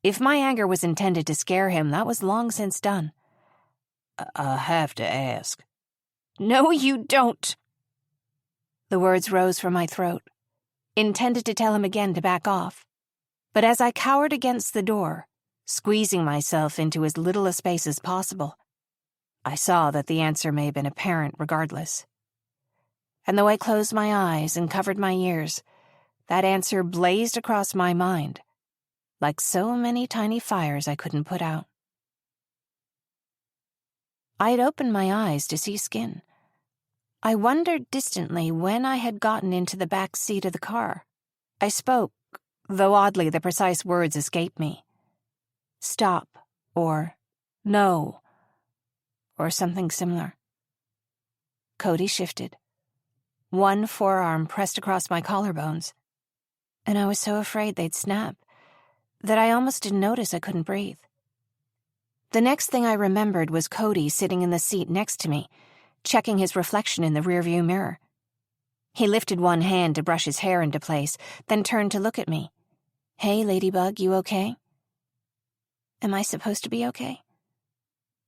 Speaker 3: If my anger was intended to scare him, that was long since done.
Speaker 2: I have to ask.
Speaker 3: No, you don't. The words rose from my throat, intended to tell him again to back off. But as I cowered against the door, squeezing myself into as little a space as possible, I saw that the answer may have been apparent regardless. And though I closed my eyes and covered my ears, that answer blazed across my mind, like so many tiny fires I couldn't put out. I had opened my eyes to see skin. I wondered distantly when I had gotten into the back seat of the car. I spoke, though oddly the precise words escaped me. Stop, or no, or something similar. Cody shifted. One forearm pressed across my collarbones, and I was so afraid they'd snap that I almost didn't notice I couldn't breathe. The next thing I remembered was Cody sitting in the seat next to me, checking his reflection in the rearview mirror. He lifted one hand to brush his hair into place, then turned to look at me. Hey, Ladybug, you okay? Am I supposed to be okay?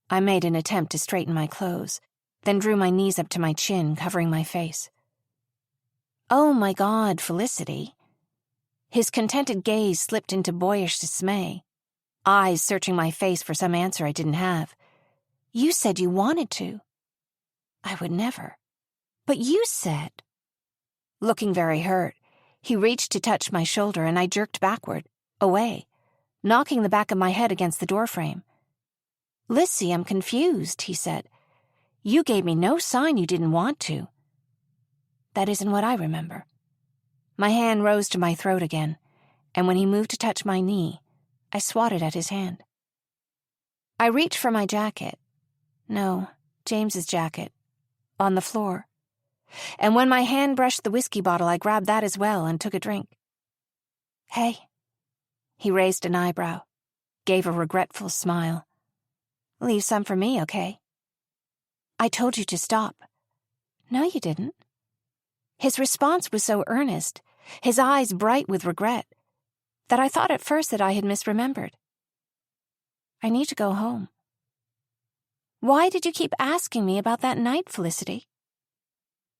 Speaker 3: I made an attempt to straighten my clothes, then drew my knees up to my chin, covering my face. Oh my God, Felicity. His contented gaze slipped into boyish dismay, eyes searching my face for some answer I didn't have. You said you wanted to. I would never. But you said. Looking very hurt, he reached to touch my shoulder and I jerked backward, away, knocking the back of my head against the doorframe. Lissy, I'm confused, he said. You gave me no sign you didn't want to. That isn't what I remember. My hand rose to my throat again, and when he moved to touch my knee, I swatted at his hand. I reached for my jacket. No, James's jacket. On the floor. And when my hand brushed the whiskey bottle, I grabbed that as well and took a drink. Hey. He raised an eyebrow, gave a regretful smile. Leave some for me, okay? I told you to stop. No, you didn't. His response was so earnest, his eyes bright with regret, that I thought at first that I had misremembered. I need to go home. Why did you keep asking me about that night, Felicity?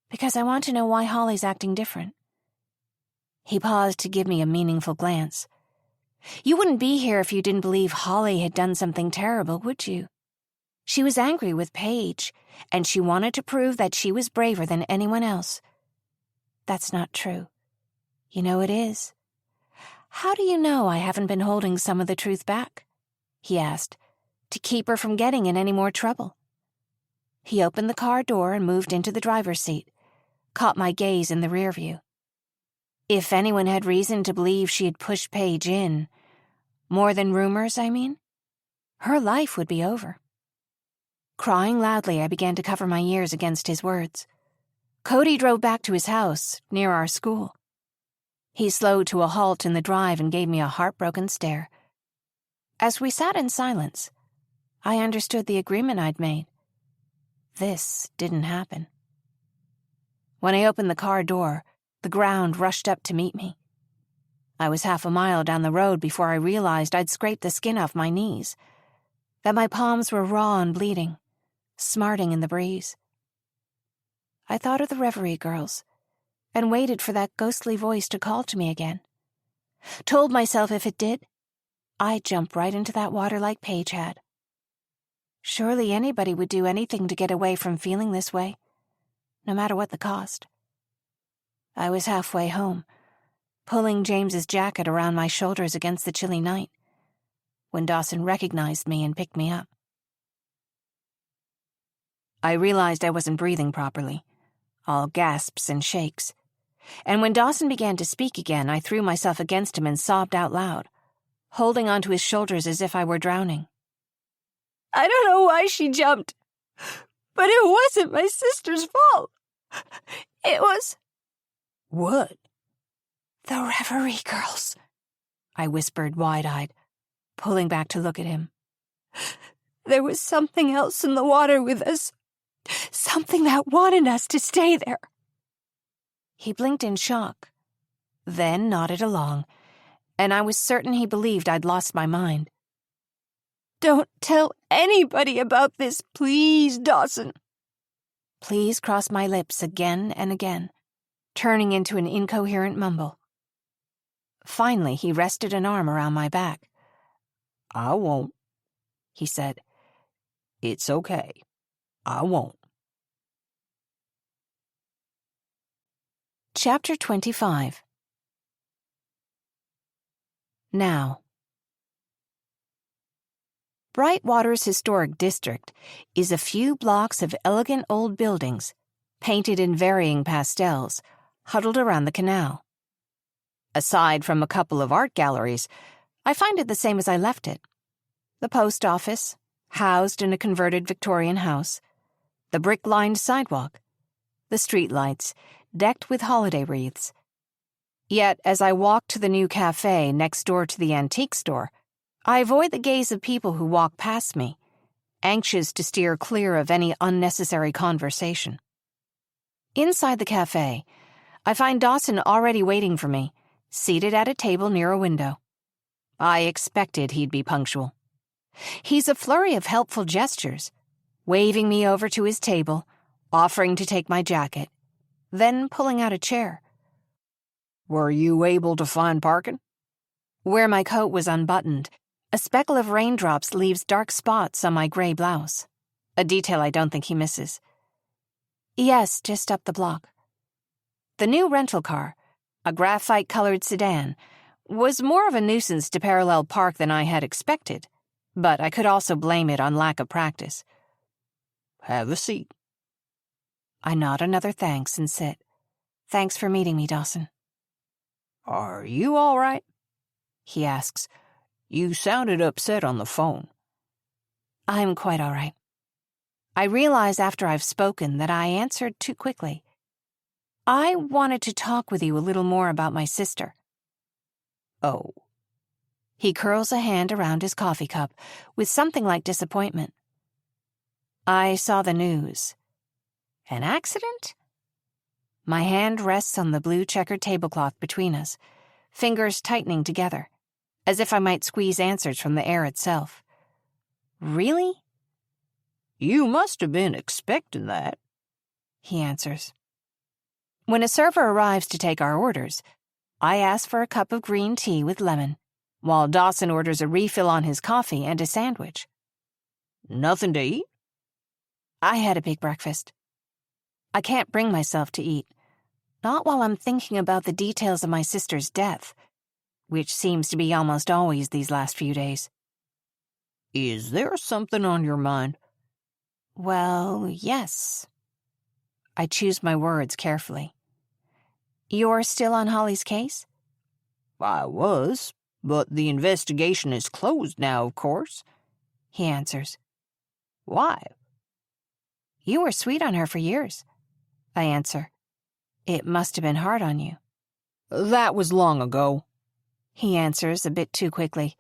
Speaker 3: Because I want to know why Holly's acting different. He paused to give me a meaningful glance. You wouldn't be here if you didn't believe Holly had done something terrible, would you? She was angry with Paige, and she wanted to prove that she was braver than anyone else. That's not true. You know it is. How do you know I haven't been holding some of the truth back? He asked, to keep her from getting in any more trouble. He opened the car door and moved into the driver's seat, caught my gaze in the rear view. If anyone had reason to believe she had pushed Paige in, more than rumors, I mean, her life would be over. Crying loudly, I began to cover my ears against his words. Cody drove back to his house, near our school. He slowed to a halt in the drive and gave me a heartbroken stare. As we sat in silence, I understood the agreement I'd made. This didn't happen. When I opened the car door, the ground rushed up to meet me. I was half a mile down the road before I realized I'd scraped the skin off my knees, that my palms were raw and bleeding, smarting in the breeze. I thought of the Reverie girls and waited for that ghostly voice to call to me again. Told myself if it did, I'd jump right into that water like Paige had. Surely anybody would do anything to get away from feeling this way, no matter what the cost. I was halfway home, pulling James's jacket around my shoulders against the chilly night, when Dawson recognized me and picked me up. I realized I wasn't breathing properly, all gasps and shakes. And when Dawson began to speak again, I threw myself against him and sobbed out loud, holding onto his shoulders as if I were drowning. I don't know why she jumped, but it wasn't my sister's fault. It was...
Speaker 2: What?
Speaker 3: The Reverie girls, I whispered wide-eyed, pulling back to look at him. There was something else in the water with us. Something that wanted us to stay there. He blinked in shock, then nodded along, and I was certain he believed I'd lost my mind. Don't tell anybody about this, please, Dawson. Please crossed my lips again and again, turning into an incoherent mumble. Finally, he rested an arm around my back.
Speaker 2: I won't,
Speaker 3: he said.
Speaker 2: It's okay. I won't.
Speaker 3: Chapter 25. Now. Brightwater's historic district is a few blocks of elegant old buildings, painted in varying pastels, huddled around the canal. Aside from a couple of art galleries, I find it the same as I left it. The post office, housed in a converted Victorian house, the brick-lined sidewalk, the streetlights, decked with holiday wreaths. Yet, as I walk to the new cafe next door to the antique store, I avoid the gaze of people who walk past me, anxious to steer clear of any unnecessary conversation. Inside the cafe, I find Dawson already waiting for me,
Speaker 1: seated at a table near a window. I expected he'd be punctual. He's a flurry of helpful gestures, waving me over to his table, offering to take my jacket, then pulling out a chair.
Speaker 2: Were you able to find parking?
Speaker 1: Where my coat was unbuttoned, a speckle of raindrops leaves dark spots on my gray blouse, a detail I don't think he misses. Yes, just up the block. The new rental car, a graphite-colored sedan, was more of a nuisance to parallel park than I had expected, but I could also blame it on lack of practice.
Speaker 2: Have a seat.
Speaker 1: I nod another thanks and sit. Thanks for meeting me, Dawson.
Speaker 2: Are you all right?
Speaker 1: He asks.
Speaker 2: You sounded upset on the phone.
Speaker 1: I'm quite all right. I realize after I've spoken that I answered too quickly. I wanted to talk with you a little more about my sister.
Speaker 2: Oh.
Speaker 1: He curls a hand around his coffee cup with something like disappointment. I saw the news. An accident? My hand rests on the blue checkered tablecloth between us, fingers tightening together, as if I might squeeze answers from the air itself. Really?
Speaker 2: You must have been expecting that,
Speaker 1: he answers. When a server arrives to take our orders, I ask for a cup of green tea with lemon, while Dawson orders a refill on his coffee and a sandwich.
Speaker 2: Nothing to eat?
Speaker 1: I had a big breakfast. I can't bring myself to eat, not while I'm thinking about the details of my sister's death, which seems to be almost always these last few days.
Speaker 2: Is there something on your mind?
Speaker 1: Well, yes. I choose my words carefully. You're still on Holly's case?
Speaker 2: I was, but the investigation is closed now, of course,
Speaker 1: he answers.
Speaker 2: Why?
Speaker 1: You were sweet on her for years, I answer. It must have been hard on you.
Speaker 2: That was long ago,
Speaker 1: he answers a bit too quickly.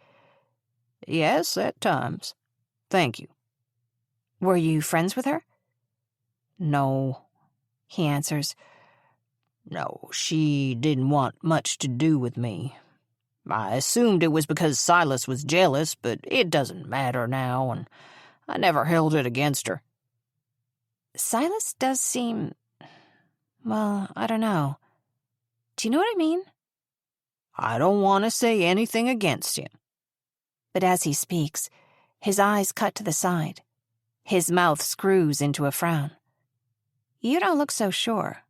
Speaker 2: Yes, at times. Thank you.
Speaker 1: Were you friends with her?
Speaker 2: No,
Speaker 1: he answers.
Speaker 2: No, she didn't want much to do with me. I assumed it was because Silas was jealous, but it doesn't matter now, and I never held it against her.
Speaker 1: Silas does seem... well, I don't know. Do you know what I mean?
Speaker 2: I don't want to say anything against him.
Speaker 1: But as he speaks, his eyes cut to the side. His mouth screws into a frown. You don't look so sure.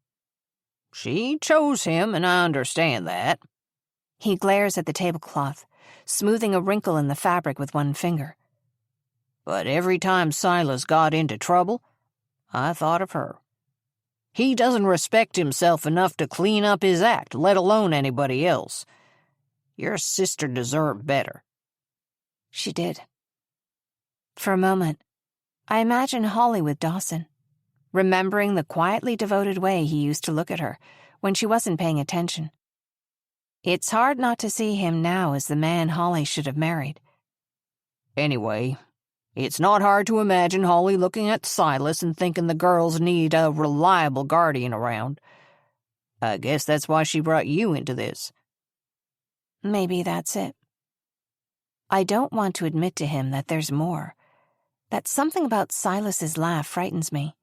Speaker 2: She chose him, and I understand that.
Speaker 1: He glares at the tablecloth, smoothing a wrinkle in the fabric with one finger.
Speaker 2: But every time Silas got into trouble, I thought of her. He doesn't respect himself enough to clean up his act, let alone anybody else. Your sister deserved better.
Speaker 1: She did. For a moment, I imagine Holly with Dawson, remembering the quietly devoted way he used to look at her when she wasn't paying attention. It's hard not to see him now as the man Holly should have married.
Speaker 2: Anyway, it's not hard to imagine Holly looking at Silas and thinking the girls need a reliable guardian around. I guess that's why she brought you into this.
Speaker 1: Maybe that's it. I don't want to admit to him that there's more, that something about Silas's laugh frightens me.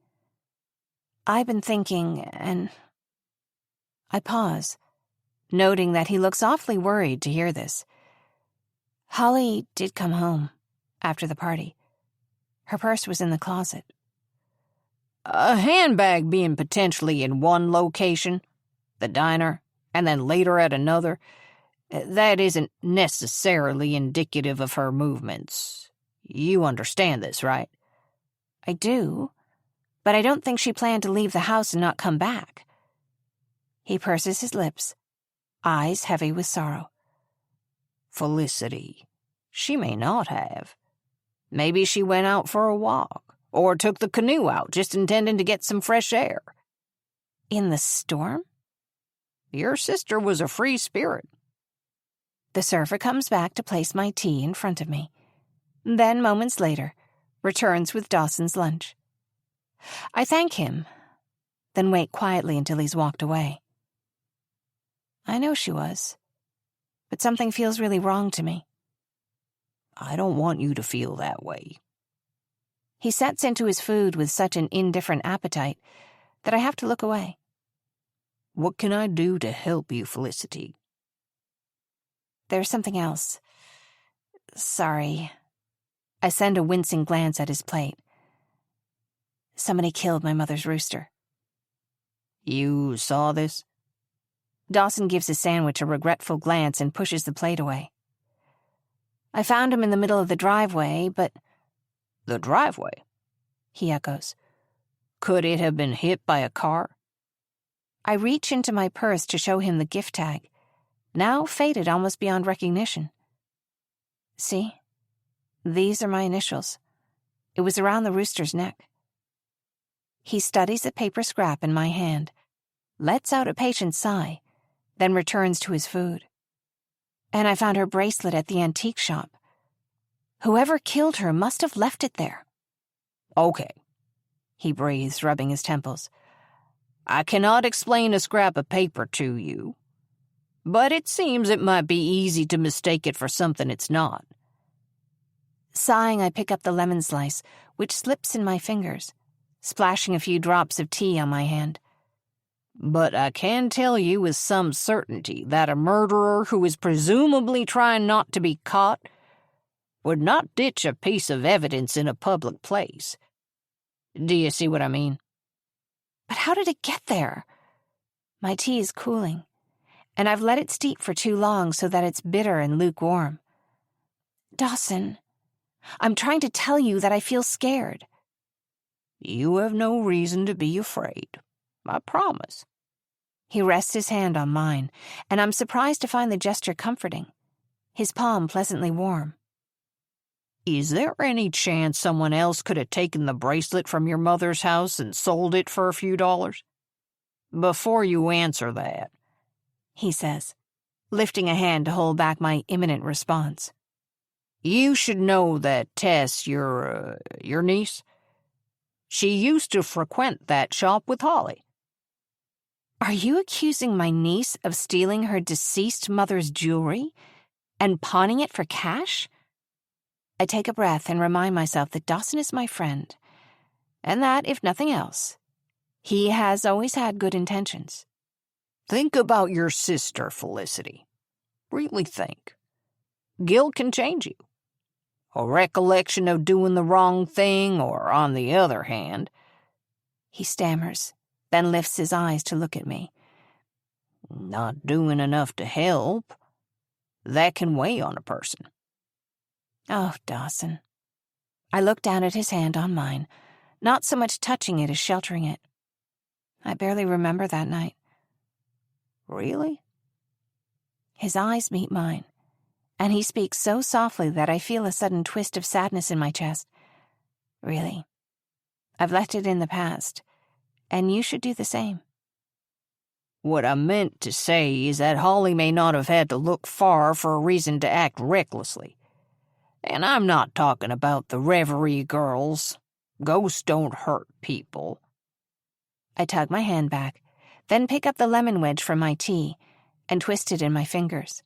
Speaker 1: I've been thinking, and... I pause, noting that he looks awfully worried to hear this. Holly did come home after the party. Her purse was in the closet.
Speaker 2: A handbag being potentially in one location, the diner, and then later at another, that isn't necessarily indicative of her movements. You understand this, right?
Speaker 1: I do, but I don't think she planned to leave the house and not come back. He purses his lips, eyes heavy with sorrow.
Speaker 2: Felicity, she may not have. Maybe she went out for a walk, or took the canoe out just intending to get some fresh air.
Speaker 1: In the storm?
Speaker 2: Your sister was a free spirit.
Speaker 1: The server comes back to place my tea in front of me. Then, moments later, returns with Dawson's lunch. I thank him, then wait quietly until he's walked away. I know she was, but something feels really wrong to me.
Speaker 2: I don't want you to feel that way.
Speaker 1: He sets into his food with such an indifferent appetite that I have to look away.
Speaker 2: What can I do to help you, Felicity?
Speaker 1: There's something else. Sorry. I send a wincing glance at his plate. Somebody killed my mother's rooster.
Speaker 2: You saw this?
Speaker 1: Dawson gives his sandwich a regretful glance and pushes the plate away. I found him in the middle of the driveway, but...
Speaker 2: The driveway?
Speaker 1: He echoes.
Speaker 2: Could it have been hit by a car?
Speaker 1: I reach into my purse to show him the gift tag, now faded almost beyond recognition. See? These are my initials. It was around the rooster's neck. He studies the paper scrap in my hand, lets out a patient sigh, then returns to his food. And I found her bracelet at the antique shop. Whoever killed her must have left it there.
Speaker 2: Okay,
Speaker 1: he breathes, rubbing his temples.
Speaker 2: I cannot explain a scrap of paper to you, but it seems it might be easy to mistake it for something it's not.
Speaker 1: Sighing, I pick up the lemon slice, which slips in my fingers, splashing a few drops of tea on my hand.
Speaker 2: But I can tell you with some certainty that a murderer who is presumably trying not to be caught would not ditch a piece of evidence in a public place. Do you see what I mean?
Speaker 1: But how did it get there? My tea is cooling, and I've let it steep for too long so that it's bitter and lukewarm. Dawson, I'm trying to tell you that I feel scared.
Speaker 2: You have no reason to be afraid. I promise.
Speaker 1: He rests his hand on mine, and I'm surprised to find the gesture comforting, his palm pleasantly warm.
Speaker 2: Is there any chance someone else could have taken the bracelet from your mother's house and sold it for a few dollars? Before you answer that,
Speaker 1: he says, lifting a hand to hold back my imminent response.
Speaker 2: You should know that Tess, your niece, she used to frequent that shop with Holly.
Speaker 1: Are you accusing my niece of stealing her deceased mother's jewelry and pawning it for cash? I take a breath and remind myself that Dawson is my friend, and that, if nothing else, he has always had good intentions.
Speaker 2: Think about your sister, Felicity. Really think. Guilt can change you. A recollection of doing the wrong thing, or on the other hand...
Speaker 1: He stammers, then lifts his eyes to look at me.
Speaker 2: Not doing enough to help. That can weigh on a person.
Speaker 1: Oh, Dawson. I look down at his hand on mine, not so much touching it as sheltering it. I barely remember that night.
Speaker 2: Really?
Speaker 1: His eyes meet mine, and he speaks so softly that I feel a sudden twist of sadness in my chest. Really. I've left it in the past, and you should do the same.
Speaker 2: What I meant to say is that Holly may not have had to look far for a reason to act recklessly. And I'm not talking about the Reverie girls. Ghosts don't hurt people.
Speaker 1: I tug my hand back, then pick up the lemon wedge from my tea and twist it in my fingers.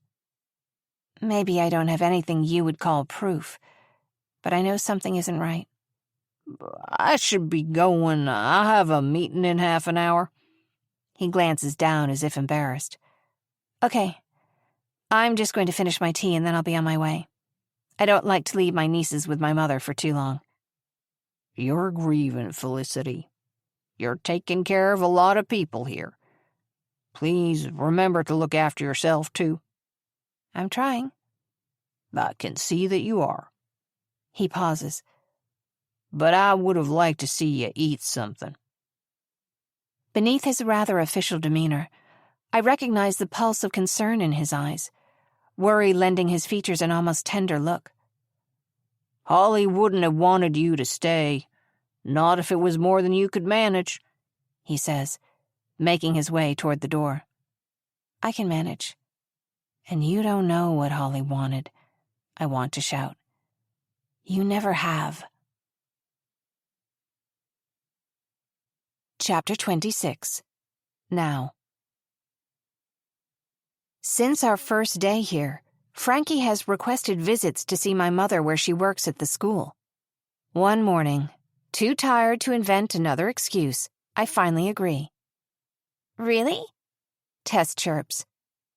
Speaker 1: Maybe I don't have anything you would call proof, but I know something isn't right.
Speaker 2: I should be going. I have a meeting in half an hour.
Speaker 1: He glances down as if embarrassed. Okay. I'm just going to finish my tea and then I'll be on my way. I don't like to leave my nieces with my mother for too long.
Speaker 2: You're grieving, Felicity. You're taking care of a lot of people here. Please remember to look after yourself, too.
Speaker 1: I'm trying.
Speaker 2: I can see that you are.
Speaker 1: He pauses.
Speaker 2: But I would have liked to see you eat something.
Speaker 1: Beneath his rather official demeanor, I recognize the pulse of concern in his eyes, worry lending his features an almost tender look.
Speaker 2: Holly wouldn't have wanted you to stay, not if it was more than you could manage,
Speaker 1: he says, making his way toward the door. I can manage. And you don't know what Holly wanted, I want to shout. You never have. Chapter 26. Now. Since our first day here, Frankie has requested visits to see my mother where she works at the school. One morning, too tired to invent another excuse, I finally agree.
Speaker 4: Really?
Speaker 1: Tess chirps,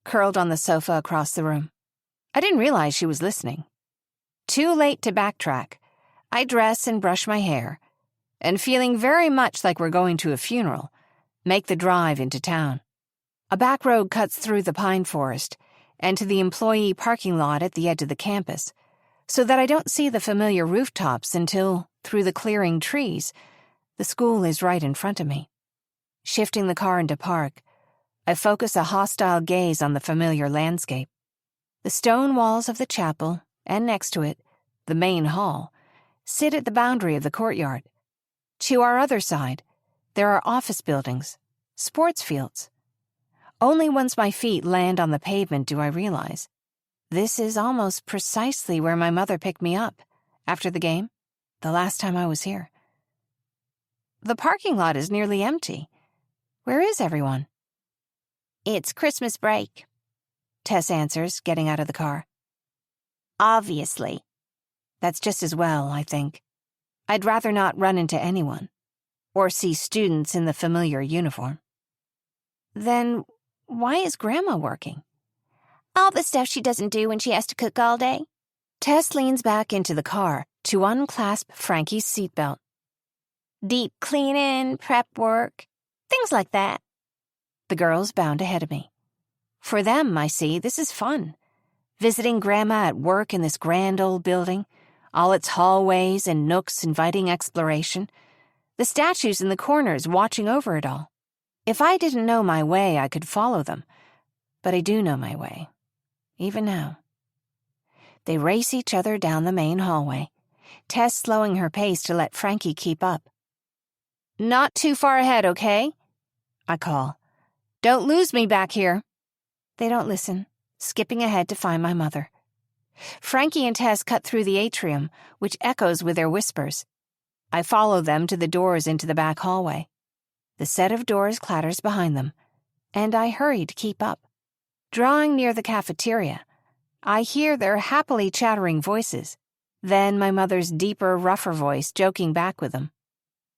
Speaker 1: curled on the sofa across the room. I didn't realize she was listening. Too late to backtrack. I dress and brush my hair, and feeling very much like we're going to a funeral, make the drive into town. A back road cuts through the pine forest and to the employee parking lot at the edge of the campus, so that I don't see the familiar rooftops until, through the clearing trees, the school is right in front of me. Shifting the car into park, I focus a hostile gaze on the familiar landscape. The stone walls of the chapel, and next to it, the main hall, sit at the boundary of the courtyard. To our other side, there are office buildings, sports fields. Only once my feet land on the pavement do I realize this is almost precisely where my mother picked me up after the game, the last time I was here. The parking lot is nearly empty. Where is everyone?
Speaker 4: It's Christmas break,
Speaker 1: Tess answers, getting out of the car.
Speaker 4: Obviously.
Speaker 1: That's just as well, I think. I'd rather not run into anyone, or see students in the familiar uniform. Then why is Grandma working?
Speaker 4: All the stuff she doesn't do when she has to cook all day.
Speaker 1: Tess leans back into the car to unclasp Frankie's seatbelt.
Speaker 4: Deep cleaning, prep work, things like that.
Speaker 1: The girls bound ahead of me. For them, I see, this is fun. Visiting Grandma at work in this grand old building, all its hallways and nooks inviting exploration, the statues in the corners watching over it all. If I didn't know my way, I could follow them, but I do know my way, even now. They race each other down the main hallway, Tess slowing her pace to let Frankie keep up. Not too far ahead, okay? I call. Don't lose me back here. They don't listen, skipping ahead to find my mother. Frankie and Tess cut through the atrium, which echoes with their whispers. I follow them to the doors into the back hallway. The set of doors clatters behind them, and I hurry to keep up. Drawing near the cafeteria, I hear their happily chattering voices, then my mother's deeper, rougher voice joking back with them.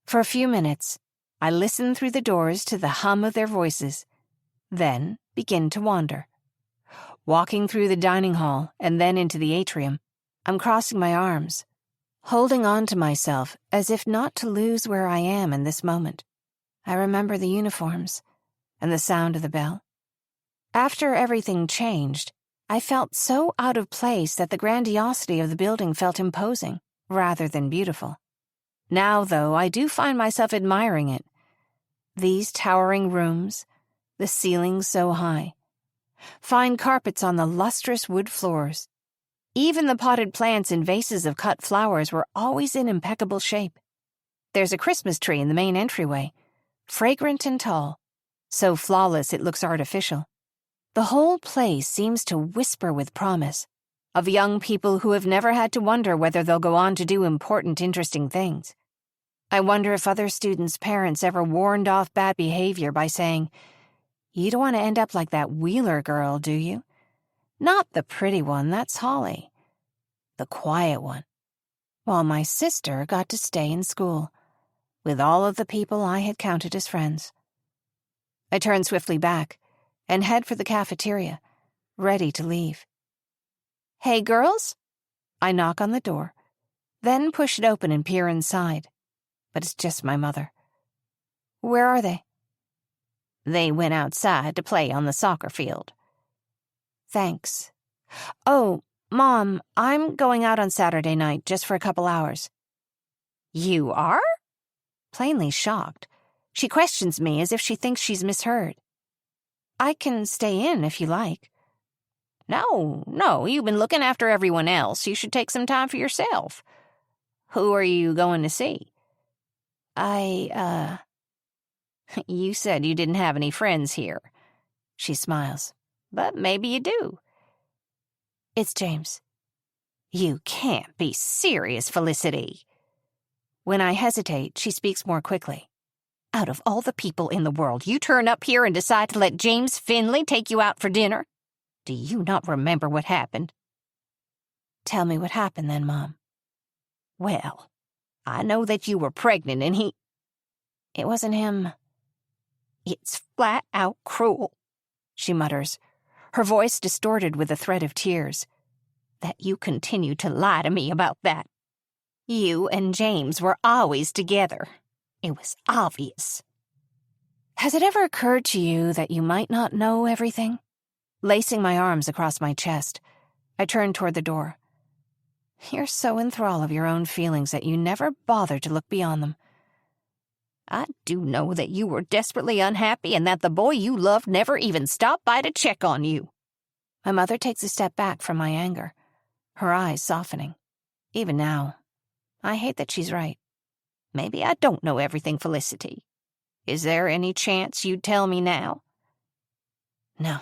Speaker 1: For a few minutes, I listen through the doors to the hum of their voices, then begin to wander. Walking through the dining hall and then into the atrium, I'm crossing my arms, holding on to myself as if not to lose where I am in this moment. I remember the uniforms and the sound of the bell. After everything changed, I felt so out of place that the grandiosity of the building felt imposing rather than beautiful. Now, though, I do find myself admiring it. These towering rooms, the ceilings so high, fine carpets on the lustrous wood floors. Even the potted plants in vases of cut flowers were always in impeccable shape. There's a Christmas tree in the main entryway, fragrant and tall, so flawless it looks artificial. The whole place seems to whisper with promise, of young people who have never had to wonder whether they'll go on to do important, interesting things. I wonder if other students' parents ever warned off bad behavior by saying, "You don't want to end up like that Wheeler girl, do you? Not the pretty one, that's Holly. The quiet one." While my sister got to stay in school, with all of the people I had counted as friends. I turn swiftly back and head for the cafeteria, ready to leave. "Hey, girls?" I knock on the door, then push it open and peer inside. But it's just my mother. "Where are they?" "They went outside to play on the soccer field." "Thanks. Oh, Mom, I'm going out on Saturday night just for a couple hours." "You are?" Plainly shocked, she questions me as if she thinks she's misheard. "I can stay in if you like." No, you've been looking after everyone else. You should take some time for yourself. Who are you going to see?" You said you didn't have any friends here." She smiles. "But maybe you do." "It's James." "You can't be serious, Felicity." When I hesitate, she speaks more quickly. "Out of all the people in the world, you turn up here and decide to let James Finley take you out for dinner?
Speaker 3: Do you not remember what happened?"
Speaker 1: "Tell me what happened then, Mom."
Speaker 3: "Well, I know that you were pregnant and he—"
Speaker 1: "It wasn't him."
Speaker 3: "It's flat out cruel," she mutters, her voice distorted with the threat of tears, "that you continue to lie to me about that. You and James were always together. It was obvious."
Speaker 1: "Has it ever occurred to you that you might not know everything?" Lacing my arms across my chest, I turned toward the door. "You're so enthralled of your own feelings that you never bother to look beyond them."
Speaker 3: "I do know that you were desperately unhappy and that the boy you loved never even stopped by to check on you."
Speaker 1: My mother takes a step back from my anger, her eyes softening. Even now, I hate that she's right.
Speaker 3: "Maybe I don't know everything, Felicity. Is there any chance you'd tell me now?"
Speaker 1: "No,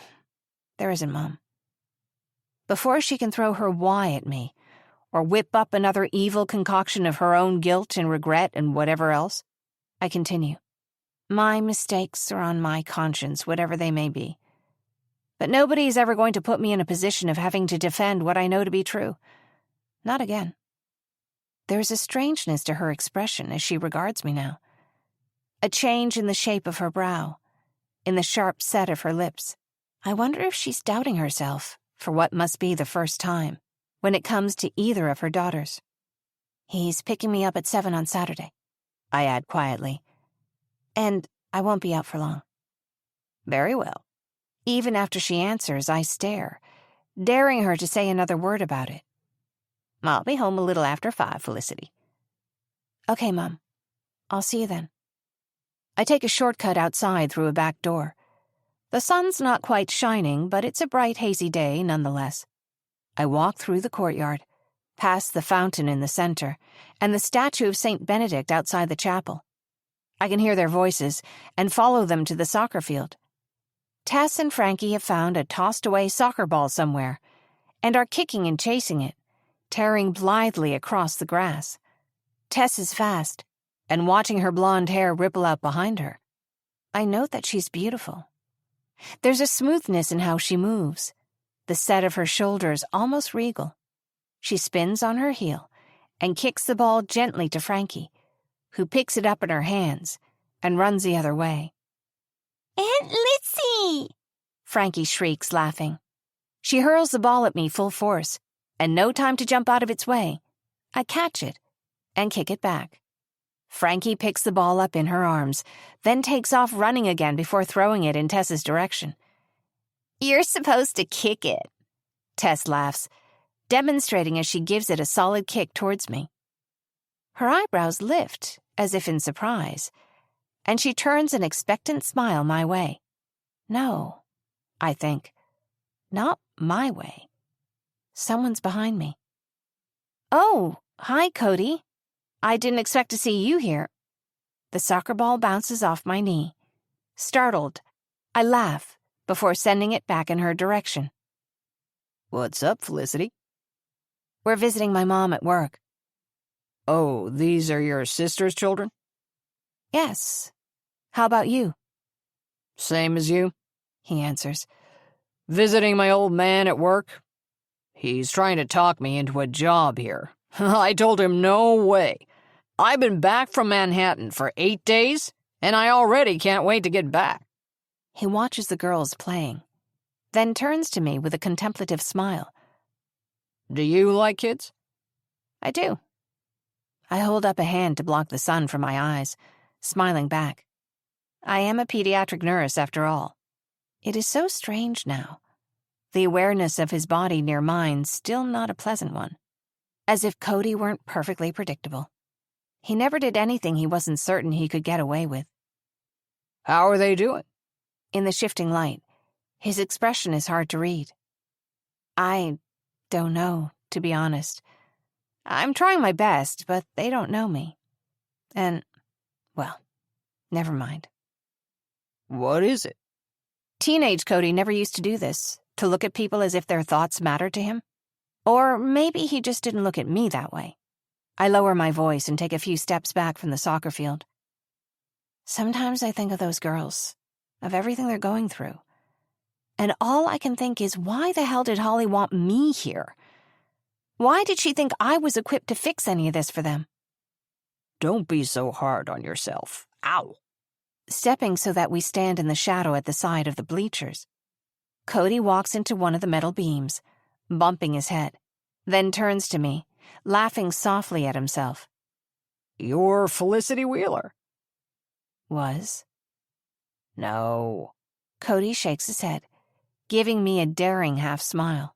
Speaker 1: there isn't, Mom." Before she can throw her why at me, or whip up another evil concoction of her own guilt and regret and whatever else, I continue. My mistakes are on my conscience, whatever they may be. But nobody is ever going to put me in a position of having to defend what I know to be true. Not again. There's a strangeness to her expression as she regards me now. A change in the shape of her brow, in the sharp set of her lips. I wonder if she's doubting herself for what must be the first time when it comes to either of her daughters. "He's picking me up at 7 on Saturday," I add quietly. "And I won't be out for long." "Very well." Even after she answers, I stare, daring her to say another word about it. "I'll be home a little after 5, Felicity." "Okay, Mom. I'll see you then." I take a shortcut outside through a back door. The sun's not quite shining, but it's a bright, hazy day nonetheless. I walk through the courtyard, past the fountain in the center, and the statue of St. Benedict outside the chapel. I can hear their voices and follow them to the soccer field. Tess and Frankie have found a tossed-away soccer ball somewhere and are kicking and chasing it, tearing blithely across the grass. Tess is fast, and watching her blonde hair ripple out behind her, I note that she's beautiful. There's a smoothness in how she moves, the set of her shoulders almost regal. She spins on her heel and kicks the ball gently to Frankie, who picks it up in her hands and runs the other way.
Speaker 4: Aunt Lizzie!
Speaker 1: Frankie shrieks, laughing. She hurls the ball at me full force, and no time to jump out of its way. I catch it and kick it back. Frankie picks the ball up in her arms, then takes off running again before throwing it in Tess's direction.
Speaker 4: "You're supposed to kick it,"
Speaker 1: Tess laughs, demonstrating as she gives it a solid kick towards me. Her eyebrows lift, as if in surprise, and she turns an expectant smile my way. No, I think. Not my way. Someone's behind me. "Oh, hi, Cody. I didn't expect to see you here." The soccer ball bounces off my knee. Startled, I laugh before sending it back in her direction.
Speaker 2: "What's up, Felicity?"
Speaker 1: "We're visiting my mom at work."
Speaker 2: "Oh, these are your sister's children?"
Speaker 1: "Yes. How about you?"
Speaker 2: "Same as you,"
Speaker 1: he answers.
Speaker 2: "Visiting my old man at work. He's trying to talk me into a job here. I told him no way. I've been back from Manhattan for 8 days, and I already can't wait to get back."
Speaker 1: He watches the girls playing, then turns to me with a contemplative smile.
Speaker 2: "Do you like kids?"
Speaker 1: "I do." I hold up a hand to block the sun from my eyes, smiling back. I am a pediatric nurse, after all. It is so strange now. The awareness of his body near mine still not a pleasant one. As if Cody weren't perfectly predictable. He never did anything he wasn't certain he could get away with.
Speaker 2: "How are they doing?"
Speaker 1: In the shifting light, his expression is hard to read. "I don't know, to be honest. I'm trying my best, but they don't know me. And, well, never mind."
Speaker 2: "What is it?"
Speaker 1: Teenage Cody never used to do this, to look at people as if their thoughts mattered to him. Or maybe he just didn't look at me that way. I lower my voice and take a few steps back from the soccer field. Sometimes I think of those girls, of everything they're going through. And all I can think is, why the hell did Holly want me here? Why did she think I was equipped to fix any of this for them?
Speaker 2: Don't be so hard on yourself. Ow.
Speaker 1: Stepping so that we stand in the shadow at the side of the bleachers, Cody walks into one of the metal beams, bumping his head, then turns to me, laughing softly at himself.
Speaker 2: You're Felicity Wheeler.
Speaker 1: Was?
Speaker 2: No.
Speaker 1: Cody shakes his head, giving me a daring half-smile.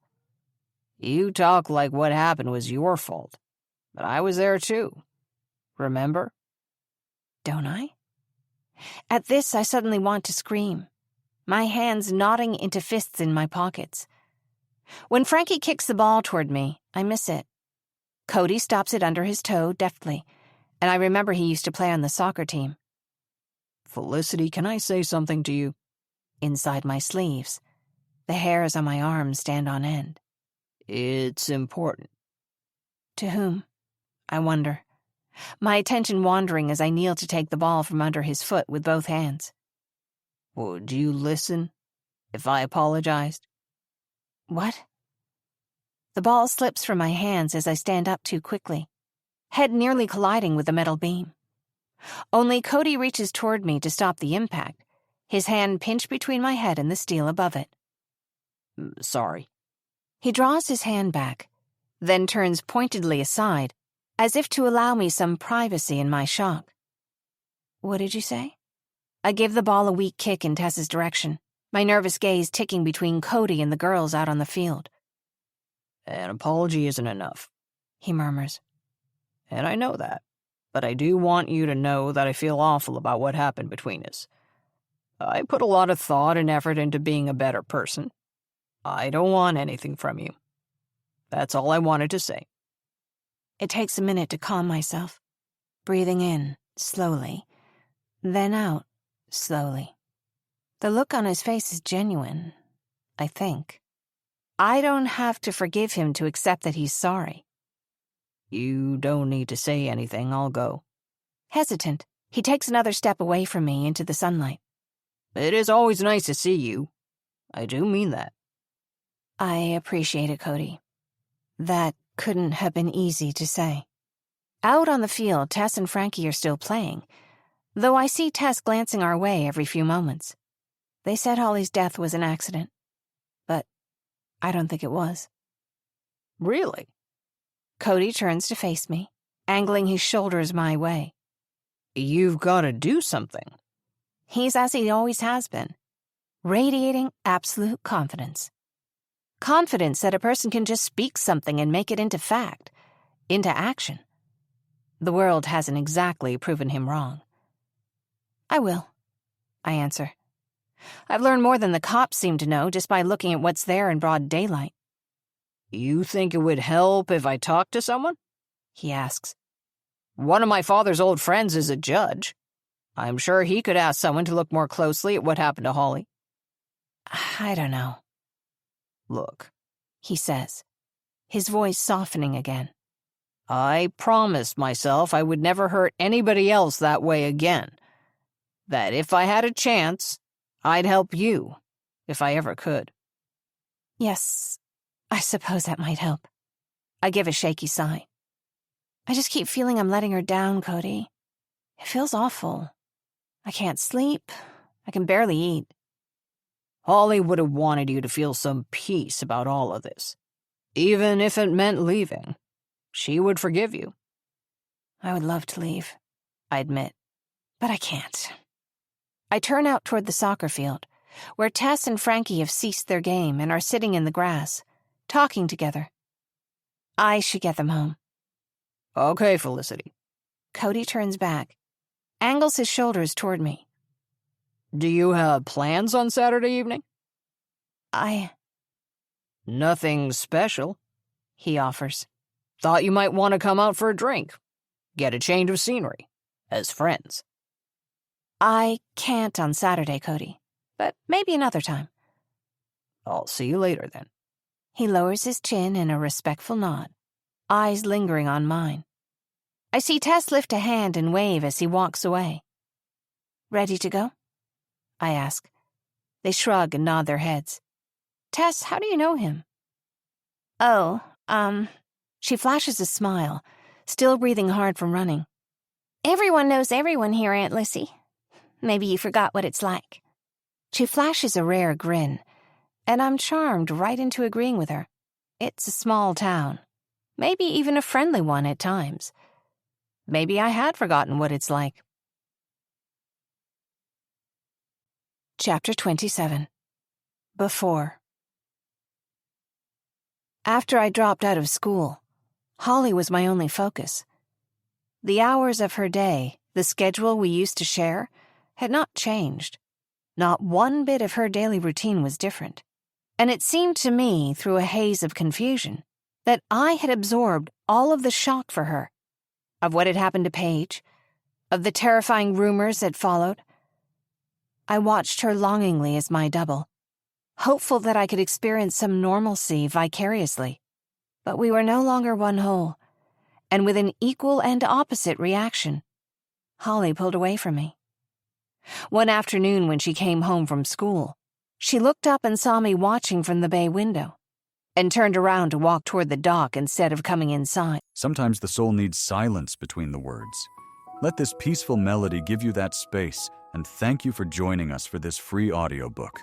Speaker 2: You talk like what happened was your fault, but I was there too. Remember?
Speaker 1: Don't I? At this, I suddenly want to scream, my hands knotting into fists in my pockets. When Frankie kicks the ball toward me, I miss it. Cody stops it under his toe deftly, and I remember he used to play on the soccer team.
Speaker 2: Felicity, can I say something to you?
Speaker 1: Inside my sleeves, the hairs on my arms stand on end.
Speaker 2: It's important.
Speaker 1: To whom? I wonder, my attention wandering as I kneel to take the ball from under his foot with both hands.
Speaker 2: Would you listen if I apologized?
Speaker 1: What? The ball slips from my hands as I stand up too quickly, head nearly colliding with the metal beam. Only Cody reaches toward me to stop the impact, his hand pinched between my head and the steel above it.
Speaker 2: Sorry.
Speaker 1: He draws his hand back, then turns pointedly aside, as if to allow me some privacy in my shock. What did you say? I give the ball a weak kick in Tess's direction, my nervous gaze ticking between Cody and the girls out on the field.
Speaker 2: An apology isn't enough,
Speaker 1: he murmurs.
Speaker 2: And I know that, but I do want you to know that I feel awful about what happened between us. I put a lot of thought and effort into being a better person. I don't want anything from you. That's all I wanted to say.
Speaker 1: It takes a minute to calm myself, breathing in slowly, then out slowly. The look on his face is genuine, I think. I don't have to forgive him to accept that he's sorry.
Speaker 2: You don't need to say anything, I'll go.
Speaker 1: Hesitant, he takes another step away from me into the sunlight.
Speaker 2: It is always nice to see you. I do mean that.
Speaker 1: I appreciate it, Cody. That couldn't have been easy to say. Out on the field, Tess and Frankie are still playing, though I see Tess glancing our way every few moments. They said Holly's death was an accident, but I don't think it was.
Speaker 2: Really?
Speaker 1: Cody turns to face me, angling his shoulders my way.
Speaker 2: You've got to do something.
Speaker 1: He's as he always has been, radiating absolute confidence. Confidence that a person can just speak something and make it into fact, into action. The world hasn't exactly proven him wrong. I will, I answer. I've learned more than the cops seem to know just by looking at what's there in broad daylight.
Speaker 2: You think it would help if I talked to someone?
Speaker 1: He asks.
Speaker 2: One of my father's old friends is a judge. I'm sure he could ask someone to look more closely at what happened to Holly.
Speaker 1: I don't know.
Speaker 2: Look,
Speaker 1: he says, his voice softening again.
Speaker 2: I promised myself I would never hurt anybody else that way again. That if I had a chance, I'd help you, if I ever could.
Speaker 1: Yes, I suppose that might help. I give a shaky sigh. I just keep feeling I'm letting her down, Cody. It feels awful. I can't sleep. I can barely eat.
Speaker 2: Holly would have wanted you to feel some peace about all of this. Even if it meant leaving, she would forgive you.
Speaker 1: I would love to leave, I admit, but I can't. I turn out toward the soccer field, where Tess and Frankie have ceased their game and are sitting in the grass, talking together. I should get them home.
Speaker 2: Okay, Felicity.
Speaker 1: Cody turns back, angles his shoulders toward me.
Speaker 2: Do you have plans on Saturday evening? Nothing special,
Speaker 1: he offers.
Speaker 2: Thought you might want to come out for a drink. Get a change of scenery. As friends.
Speaker 1: I can't on Saturday, Cody, but maybe another time.
Speaker 2: I'll see you later, then.
Speaker 1: He lowers his chin in a respectful nod, eyes lingering on mine. I see Tess lift a hand and wave as he walks away. Ready to go? I ask. They shrug and nod their heads. Tess, how do you know him?
Speaker 3: Oh,
Speaker 1: She flashes a smile, still breathing hard from running.
Speaker 3: everyone knows everyone here, Aunt Lissy. Maybe you forgot what it's like.
Speaker 1: She flashes a rare grin, and I'm charmed right into agreeing with her. It's a small town, maybe even a friendly one at times. Maybe I had forgotten what it's like. Chapter 27. Before. After I dropped out of school, Holly was my only focus. The hours of her day, the schedule we used to share, had not changed. Not one bit of her daily routine was different. And it seemed to me, through a haze of confusion, that I had absorbed all of the shock for her, of what had happened to Paige, of the terrifying rumors that followed. I watched her longingly as my double, hopeful that I could experience some normalcy vicariously. But we were no longer one whole, and with an equal and opposite reaction, Holly pulled away from me. One afternoon when she came home from school, she looked up and saw me watching from the bay window, and turned around to walk toward the dock instead of coming inside.
Speaker 5: Sometimes the soul needs silence between the words. Let this peaceful melody give you that space, and thank you for joining us for this free audiobook.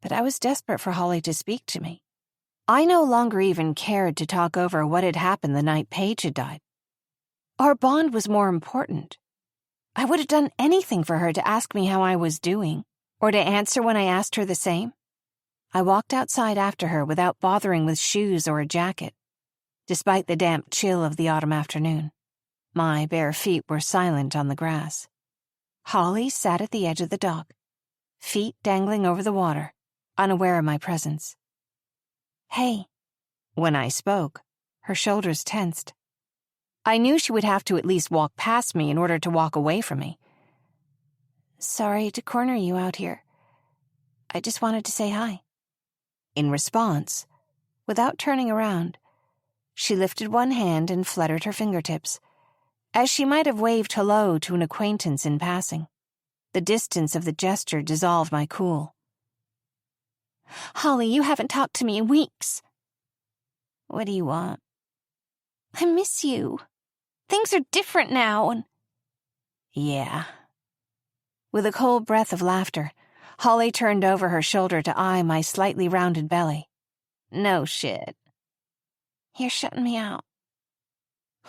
Speaker 1: but I was desperate for Holly to speak to me. I no longer even cared to talk over what had happened the night Paige had died. Our bond was more important. I would have done anything for her to ask me how I was doing, or to answer when I asked her the same. I walked outside after her without bothering with shoes or a jacket, despite the damp chill of the autumn afternoon. My bare feet were silent on the grass. Holly sat at the edge of the dock, feet dangling over the water, unaware of my presence. "Hey." When I spoke, her shoulders tensed. I knew she would have to at least walk past me in order to walk away from me. "Sorry to corner you out here. I just wanted to say hi." In response, without turning around, she lifted one hand and fluttered her fingertips, as she might have waved hello to an acquaintance in passing. The distance of the gesture dissolved my cool. "Holly, you haven't talked to me in weeks." "What do you want?" "I miss you. Things are different now, and—" "Yeah." With a cold breath of laughter, Holly turned over her shoulder to eye my slightly rounded belly. "No shit." "You're shutting me out."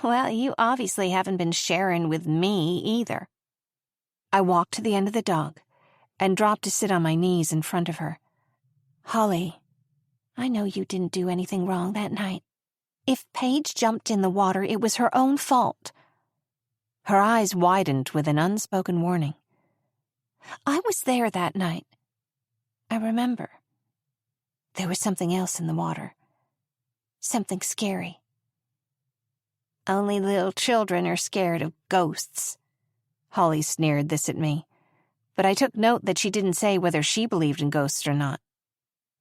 Speaker 1: "Well, you obviously haven't been sharing with me either." I walked to the end of the dock and dropped to sit on my knees in front of her. "Holly, I know you didn't do anything wrong that night. If Paige jumped in the water, it was her own fault." Her eyes widened with an unspoken warning. "I was there that night. I remember. There was something else in the water. Something scary." "Only little children are scared of ghosts." Holly sneered this at me, but I took note that she didn't say whether she believed in ghosts or not.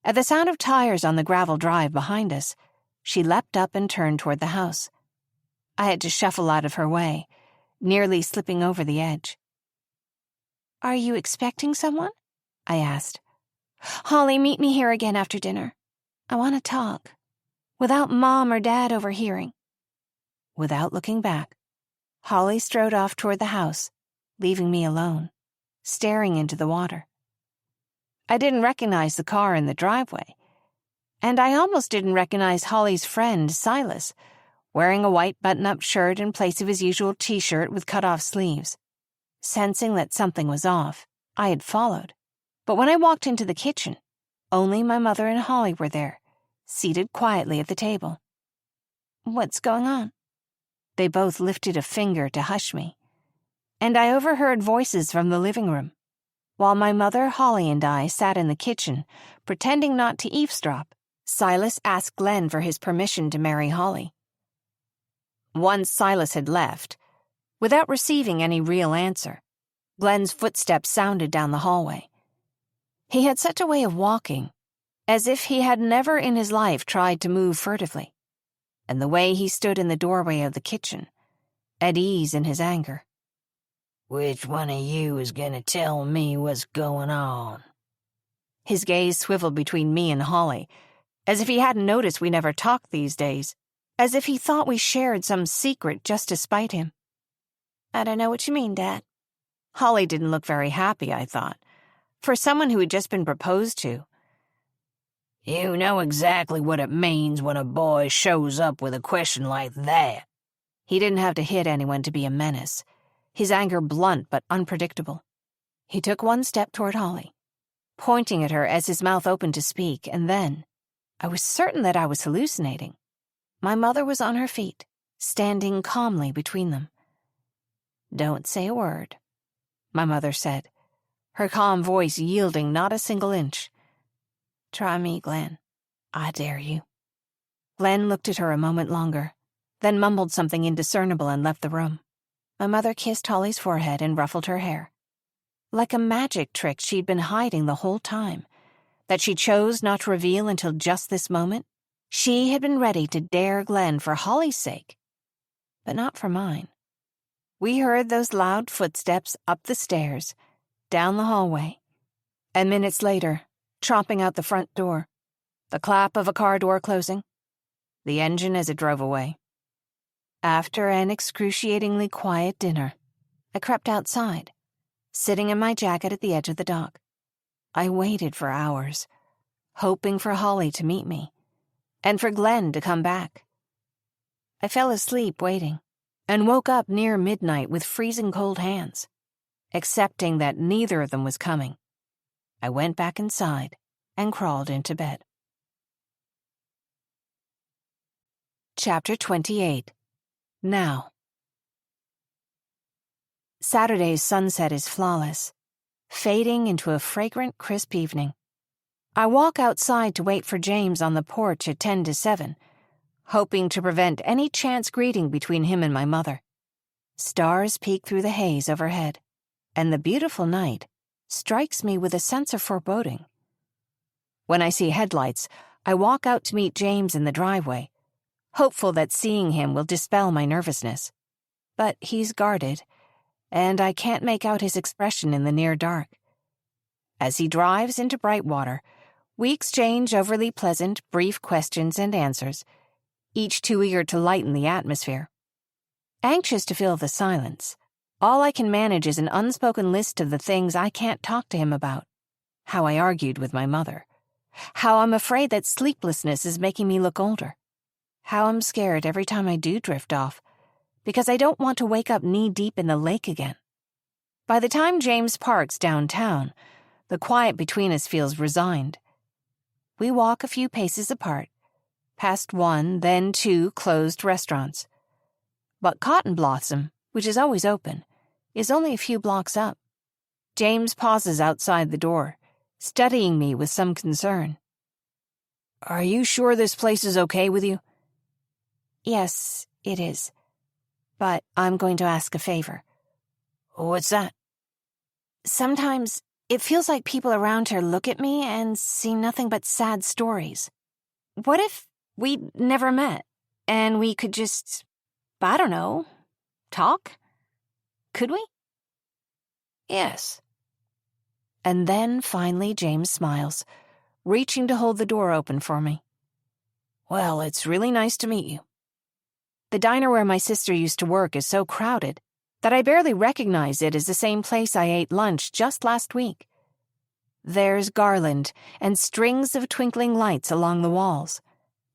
Speaker 1: At the sound of tires on the gravel drive behind us, she leapt up and turned toward the house. I had to shuffle out of her way, nearly slipping over the edge. "Are you expecting someone?" I asked. "Holly, meet me here again after dinner. I want to talk, without Mom or Dad overhearing." Without looking back, Holly strode off toward the house, leaving me alone, staring into the water. I didn't recognize the car in the driveway, and I almost didn't recognize Holly's friend, Silas, wearing a white button-up shirt in place of his usual t-shirt with cut-off sleeves. Sensing that something was off, I had followed. But when I walked into the kitchen, only my mother and Holly were there, seated quietly at the table. "What's going on?" They both lifted a finger to hush me, and I overheard voices from the living room, while my mother, Holly, and I sat in the kitchen, pretending not to eavesdrop. Silas asked Glenn for his permission to marry Holly. Once Silas had left, without receiving any real answer, Glenn's footsteps sounded down the hallway. He had such a way of walking, as if he had never in his life tried to move furtively, and the way he stood in the doorway of the kitchen, at ease in his anger.
Speaker 2: "Which one of you is gonna tell me what's going on?"
Speaker 1: His gaze swiveled between me and Holly, as if he hadn't noticed we never talked these days, as if he thought we shared some secret just to spite him. "I don't know what you mean, Dad." Holly didn't look very happy, I thought, for someone who had just been proposed to.
Speaker 2: "You know exactly what it means when a boy shows up with a question like that."
Speaker 1: He didn't have to hit anyone to be a menace, his anger blunt but unpredictable. He took one step toward Holly, pointing at her as his mouth opened to speak, and then, I was certain that I was hallucinating. My mother was on her feet, standing calmly between them. "Don't say a word," my mother said, her calm voice yielding not a single inch. "Try me, Glenn. I dare you." Glenn looked at her a moment longer, then mumbled something indiscernible and left the room. My mother kissed Holly's forehead and ruffled her hair. Like a magic trick she'd been hiding the whole time, that she chose not to reveal until just this moment. She had been ready to dare Glenn for Holly's sake, but not for mine. We heard those loud footsteps up the stairs, down the hallway, and minutes later, tromping out the front door, the clap of a car door closing, the engine as it drove away. After an excruciatingly quiet dinner, I crept outside, sitting in my jacket at the edge of the dock. I waited for hours, hoping for Holly to meet me, and for Glenn to come back. I fell asleep waiting, and woke up near midnight with freezing cold hands. Accepting that neither of them was coming, I went back inside and crawled into bed. Chapter 28. Now. Saturday's sunset is flawless, fading into a fragrant, crisp evening. I walk outside to wait for James on the porch at 10 to 7, hoping to prevent any chance greeting between him and my mother. Stars peek through the haze overhead, and the beautiful night strikes me with a sense of foreboding. When I see headlights, I walk out to meet James in the driveway, hopeful that seeing him will dispel my nervousness. But he's guarded, and I can't make out his expression in the near dark. As he drives into Brightwater, we exchange overly pleasant, brief questions and answers, each too eager to lighten the atmosphere. Anxious to fill the silence, all I can manage is an unspoken list of the things I can't talk to him about. How I argued with my mother. How I'm afraid that sleeplessness is making me look older. How I'm scared every time I do drift off, because I don't want to wake up knee-deep in the lake again. By the time James parks downtown, the quiet between us feels resigned. We walk a few paces apart, past one, then two closed restaurants. But Cotton Blossom, which is always open, is only a few blocks up. James pauses outside the door, studying me with some concern. "Are you sure this place is okay with you?" "Yes, it is. But I'm going to ask a favor." "What's that?" "Sometimes it feels like people around here look at me and see nothing but sad stories. What if we never met, and we could just, I don't know, talk? Could we?" "Yes." And then finally James smiles, reaching to hold the door open for me. "Well, it's really nice to meet you." The diner where my sister used to work is so crowded that I barely recognize it as the same place I ate lunch just last week. There's garland and strings of twinkling lights along the walls,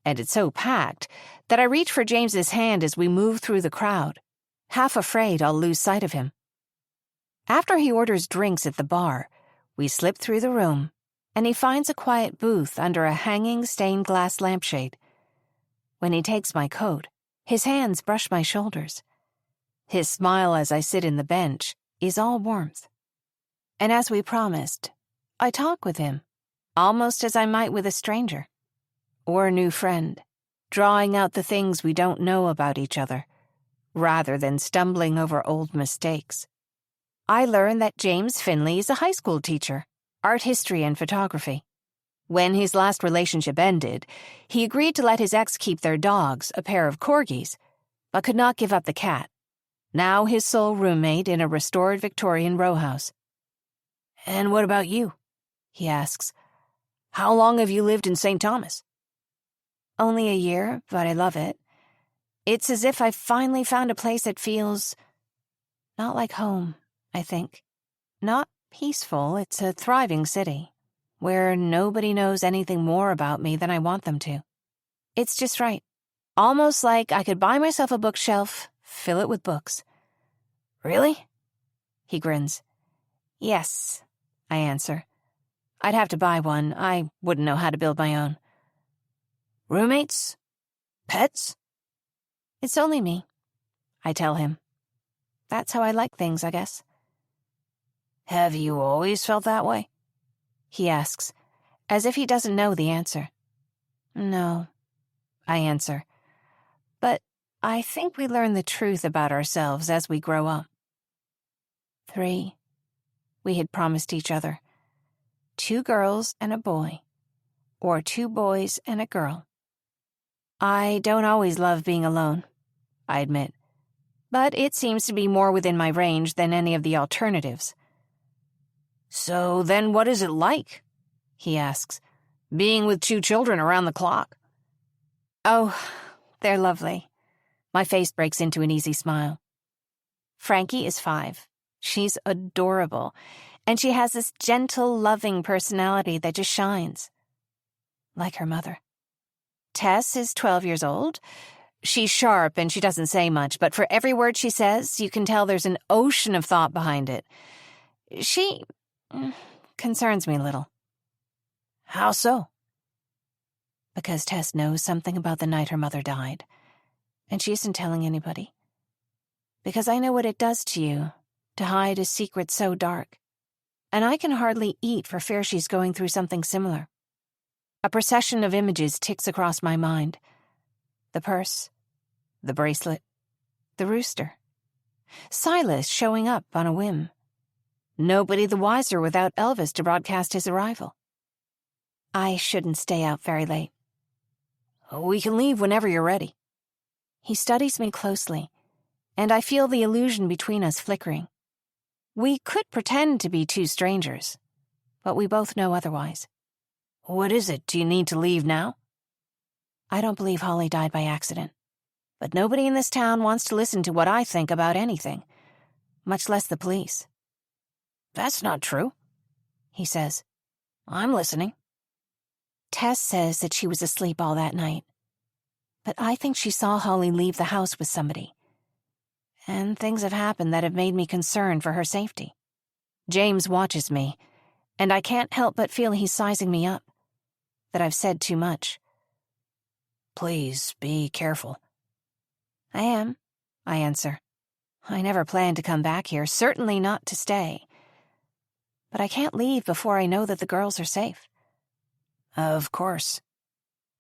Speaker 1: and it's so packed that I reach for James's hand as we move through the crowd, half afraid I'll lose sight of him. After he orders drinks at the bar, we slip through the room, and he finds a quiet booth under a hanging stained glass lampshade. When he takes my coat, his hands brush my shoulders. His smile as I sit in the bench is all warmth. And as we promised, I talk with him, almost as I might with a stranger, or a new friend, drawing out the things we don't know about each other, rather than stumbling over old mistakes. I learn that James Finley is a high school teacher, art history and photography. When his last relationship ended, he agreed to let his ex keep their dogs, a pair of corgis, but could not give up the cat, now his sole roommate in a restored Victorian row house. "And what about you?" he asks. "How long have you lived in St. Thomas?" "Only a year, but I love it. It's as if I've finally found a place that feels not like home, I think. Not peaceful, it's a thriving city, where nobody knows anything more about me than I want them to. It's just right. Almost like I could buy myself a bookshelf, fill it with books." "Really?" He grins. "Yes," I answer. "I'd have to buy one. I wouldn't know how to build my own." "Roommates? Pets?" "It's only me," I tell him. That's how I like things, I guess. "Have you always felt that way?" he asks, as if he doesn't know the answer. "No," I answer. "But I think we learn the truth about ourselves as we grow up." 3, we had promised each other. 2 girls and a boy, or 2 boys and a girl. I don't always love being alone, I admit, but it seems to be more within my range than any of the alternatives. "So then what is it like?" he asks, "being with 2 children around the clock?" "Oh, they're lovely." My face breaks into an easy smile. Frankie is 5. She's adorable, and she has this gentle, loving personality that just shines. like her mother. Tess is 12 years old. She's sharp and she doesn't say much, but for every word she says, you can tell there's an ocean of thought behind it. She concerns me a little.
Speaker 2: How so?
Speaker 1: Because Tess knows something about the night her mother died, and she isn't telling anybody. Because I know what it does to you, to hide a secret so dark. And I can hardly eat for fear she's going through something similar. A procession of images ticks across my mind. The purse, the bracelet, the rooster. Silas showing up on a whim. Nobody the wiser without Elvis to broadcast his arrival. I shouldn't stay out very late.
Speaker 2: We can leave whenever you're ready.
Speaker 1: He studies me closely, and I feel the illusion between us flickering. We could pretend to be two strangers, but we both know otherwise.
Speaker 2: What is it? Do you need to leave now?
Speaker 1: I don't believe Holly died by accident, but nobody in this town wants to listen to what I think about anything, much less the police.
Speaker 2: That's not true,
Speaker 1: he says.
Speaker 2: I'm listening.
Speaker 1: Tess says that she was asleep all that night, but I think she saw Holly leave the house with somebody. And things have happened that have made me concerned for her safety. James watches me, and I can't help but feel he's sizing me up, that I've said too much.
Speaker 2: Please be careful.
Speaker 1: I am, I answer. I never planned to come back here, certainly not to stay. But I can't leave before I know that the girls are safe.
Speaker 2: Of course.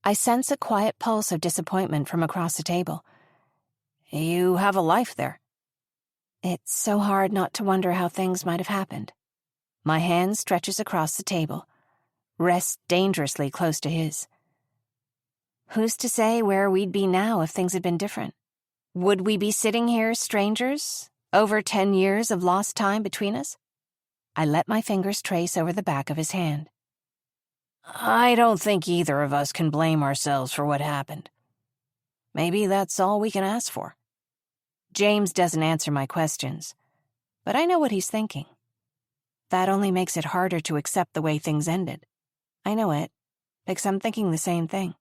Speaker 1: I sense a quiet pulse of disappointment from across the table.
Speaker 2: You have a life there.
Speaker 1: It's so hard not to wonder how things might have happened. My hand stretches across the table, rests dangerously close to his. Who's to say where we'd be now if things had been different? Would we be sitting here strangers, over 10 years of lost time between us? I let my fingers trace over the back of his hand.
Speaker 2: I don't think either of us can blame ourselves for what happened. Maybe that's all we can ask for.
Speaker 1: James doesn't answer my questions, but I know what he's thinking. That only makes it harder to accept the way things ended. I know it, because I'm thinking the same thing.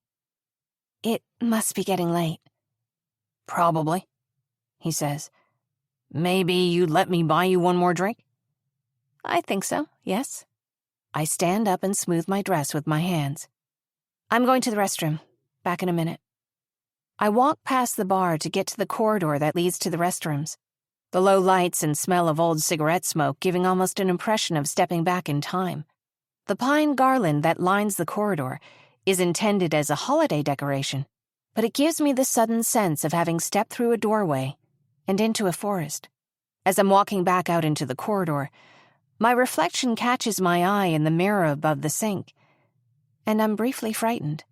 Speaker 1: It must be getting late.
Speaker 2: Probably,
Speaker 1: he says.
Speaker 2: Maybe you'd let me buy you one more drink?
Speaker 1: I think so, yes. I stand up and smooth my dress with my hands. I'm going to the restroom. Back in a minute. I walk past the bar to get to the corridor that leads to the restrooms, the low lights and smell of old cigarette smoke giving almost an impression of stepping back in time. The pine garland that lines the corridor is intended as a holiday decoration, but it gives me the sudden sense of having stepped through a doorway and into a forest. As I'm walking back out into the corridor, my reflection catches my eye in the mirror above the sink, and I'm briefly frightened,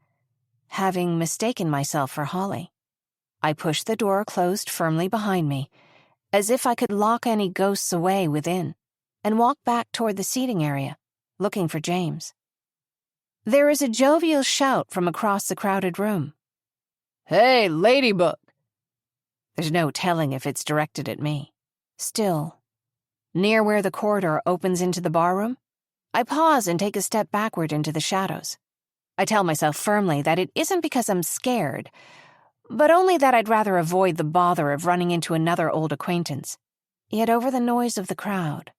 Speaker 1: having mistaken myself for Holly. I push the door closed firmly behind me, as if I could lock any ghosts away within, and walk back toward the seating area, looking for James. There is a jovial shout from across the crowded room.
Speaker 2: Hey, Ladybug!
Speaker 1: There's no telling if it's directed at me. Still, near where the corridor opens into the barroom, I pause and take a step backward into the shadows. I tell myself firmly that it isn't because I'm scared, but only that I'd rather avoid the bother of running into another old acquaintance. Yet over the noise of the crowd,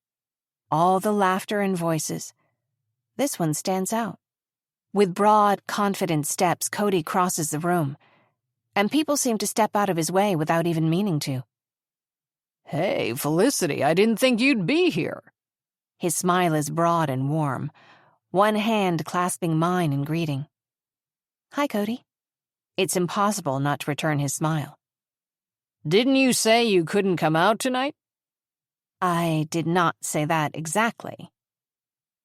Speaker 1: all the laughter and voices, this one stands out. With broad, confident steps, Cody crosses the room, and people seem to step out of his way without even meaning to.
Speaker 2: Hey, Felicity, I didn't think you'd be here.
Speaker 1: His smile is broad and warm, one hand clasping mine in greeting. Hi, Cody. It's impossible not to return his smile.
Speaker 2: Didn't you say you couldn't come out tonight?
Speaker 1: I did not say that exactly.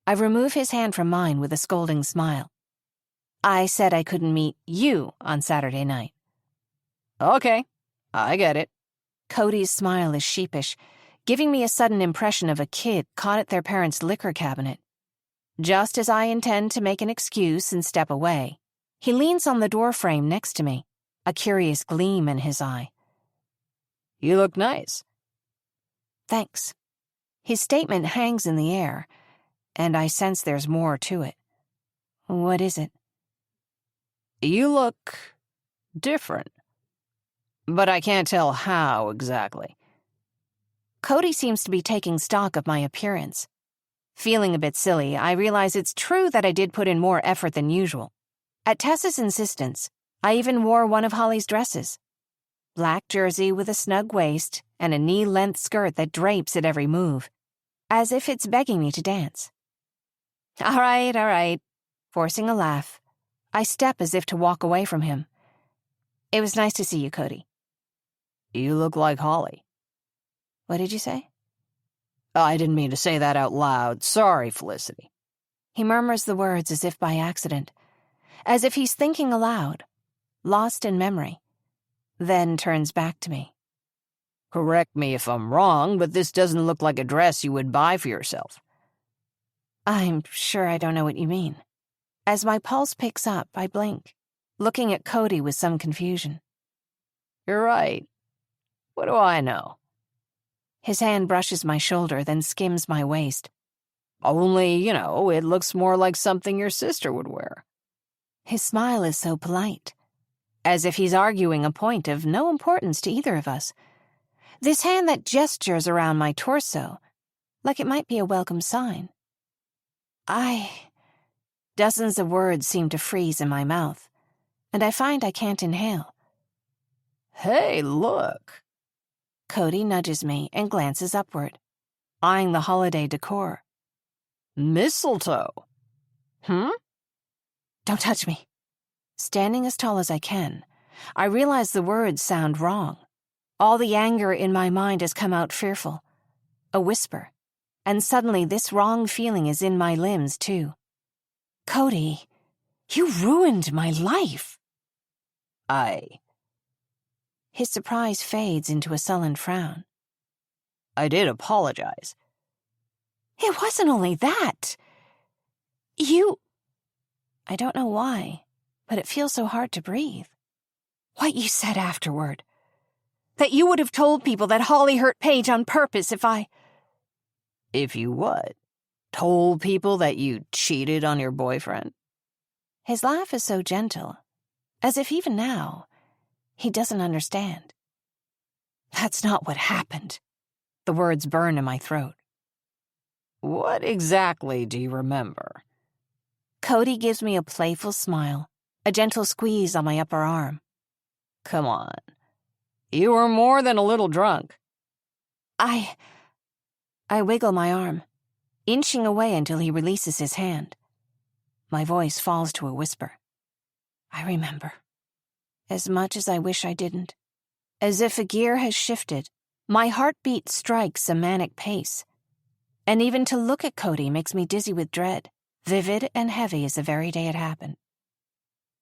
Speaker 1: I remove his hand from mine with a scolding smile. I said I couldn't meet you on Saturday night.
Speaker 2: Okay, I get it.
Speaker 1: Cody's smile is sheepish, giving me a sudden impression of a kid caught at their parents' liquor cabinet. Just as I intend to make an excuse and step away, he leans on the doorframe next to me, a curious gleam in his eye.
Speaker 2: You look nice.
Speaker 1: Thanks. His statement hangs in the air, and I sense there's more to it. What is it?
Speaker 2: You look different, but I can't tell how exactly.
Speaker 3: Cody seems to be taking stock of my appearance. Feeling a bit silly, I realize it's true that I did put in more effort than usual. At Tessa's insistence, I even wore one of Holly's dresses. Black jersey with a snug waist and a knee-length skirt that drapes at every move, as if it's begging me to dance. All right. Forcing a laugh, I step as if to walk away from him. It was nice to see you, Cody.
Speaker 2: You look like Holly.
Speaker 3: What did you say?
Speaker 2: I didn't mean to say that out loud. Sorry, Felicity.
Speaker 3: He murmurs the words as if by accident, as if he's thinking aloud, lost in memory, then turns back to me.
Speaker 2: Correct me if I'm wrong, but this doesn't look like a dress you would buy for yourself.
Speaker 3: I'm sure I don't know what you mean. As my pulse picks up, I blink, looking at Cody with some confusion.
Speaker 2: You're right. What do I know?
Speaker 3: His hand brushes my shoulder, then skims my waist.
Speaker 2: Only, it looks more like something your sister would wear.
Speaker 3: His smile is so polite, as if he's arguing a point of no importance to either of us. This hand that gestures around my torso, like it might be a welcome sign. Dozens of words seem to freeze in my mouth, and I find I can't inhale.
Speaker 2: Hey, look.
Speaker 3: Cody nudges me and glances upward, eyeing the holiday decor.
Speaker 2: Mistletoe.
Speaker 3: Don't touch me. Standing as tall as I can, I realize the words sound wrong. All the anger in my mind has come out fearful. A whisper, and suddenly this wrong feeling is in my limbs, too. Cody, you ruined my life. His surprise fades into a sullen frown.
Speaker 2: I did apologize.
Speaker 3: It wasn't only that. I don't know why, but it feels so hard to breathe. What you said afterward. That you would have told people that Holly hurt Paige on purpose
Speaker 2: If you what? Told people that you cheated on your boyfriend?
Speaker 3: His laugh is so gentle, as if even now, he doesn't understand. That's not what happened. The words burn in my throat.
Speaker 2: What exactly do you remember?
Speaker 3: Cody gives me a playful smile, a gentle squeeze on my upper arm.
Speaker 2: Come on. You were more than a little drunk.
Speaker 3: I wiggle my arm, inching away until he releases his hand. My voice falls to a whisper. I remember. As much as I wish I didn't. As if a gear has shifted, my heartbeat strikes a manic pace. And even to look at Cody makes me dizzy with dread, vivid and heavy as the very day it happened.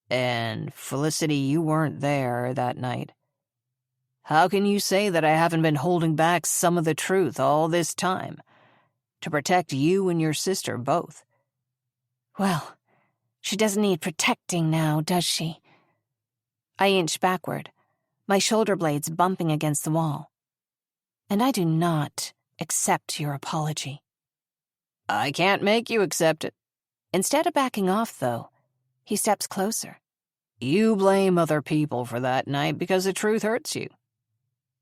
Speaker 2: And, Felicity, you weren't there that night. How can you say that I haven't been holding back some of the truth all this time? To protect you and your sister both.
Speaker 3: Well, she doesn't need protecting now, does she? I inch backward, my shoulder blades bumping against the wall. And I do not accept your apology.
Speaker 2: I can't make you accept it.
Speaker 3: Instead of backing off, though, he steps closer.
Speaker 2: You blame other people for that night because the truth hurts you.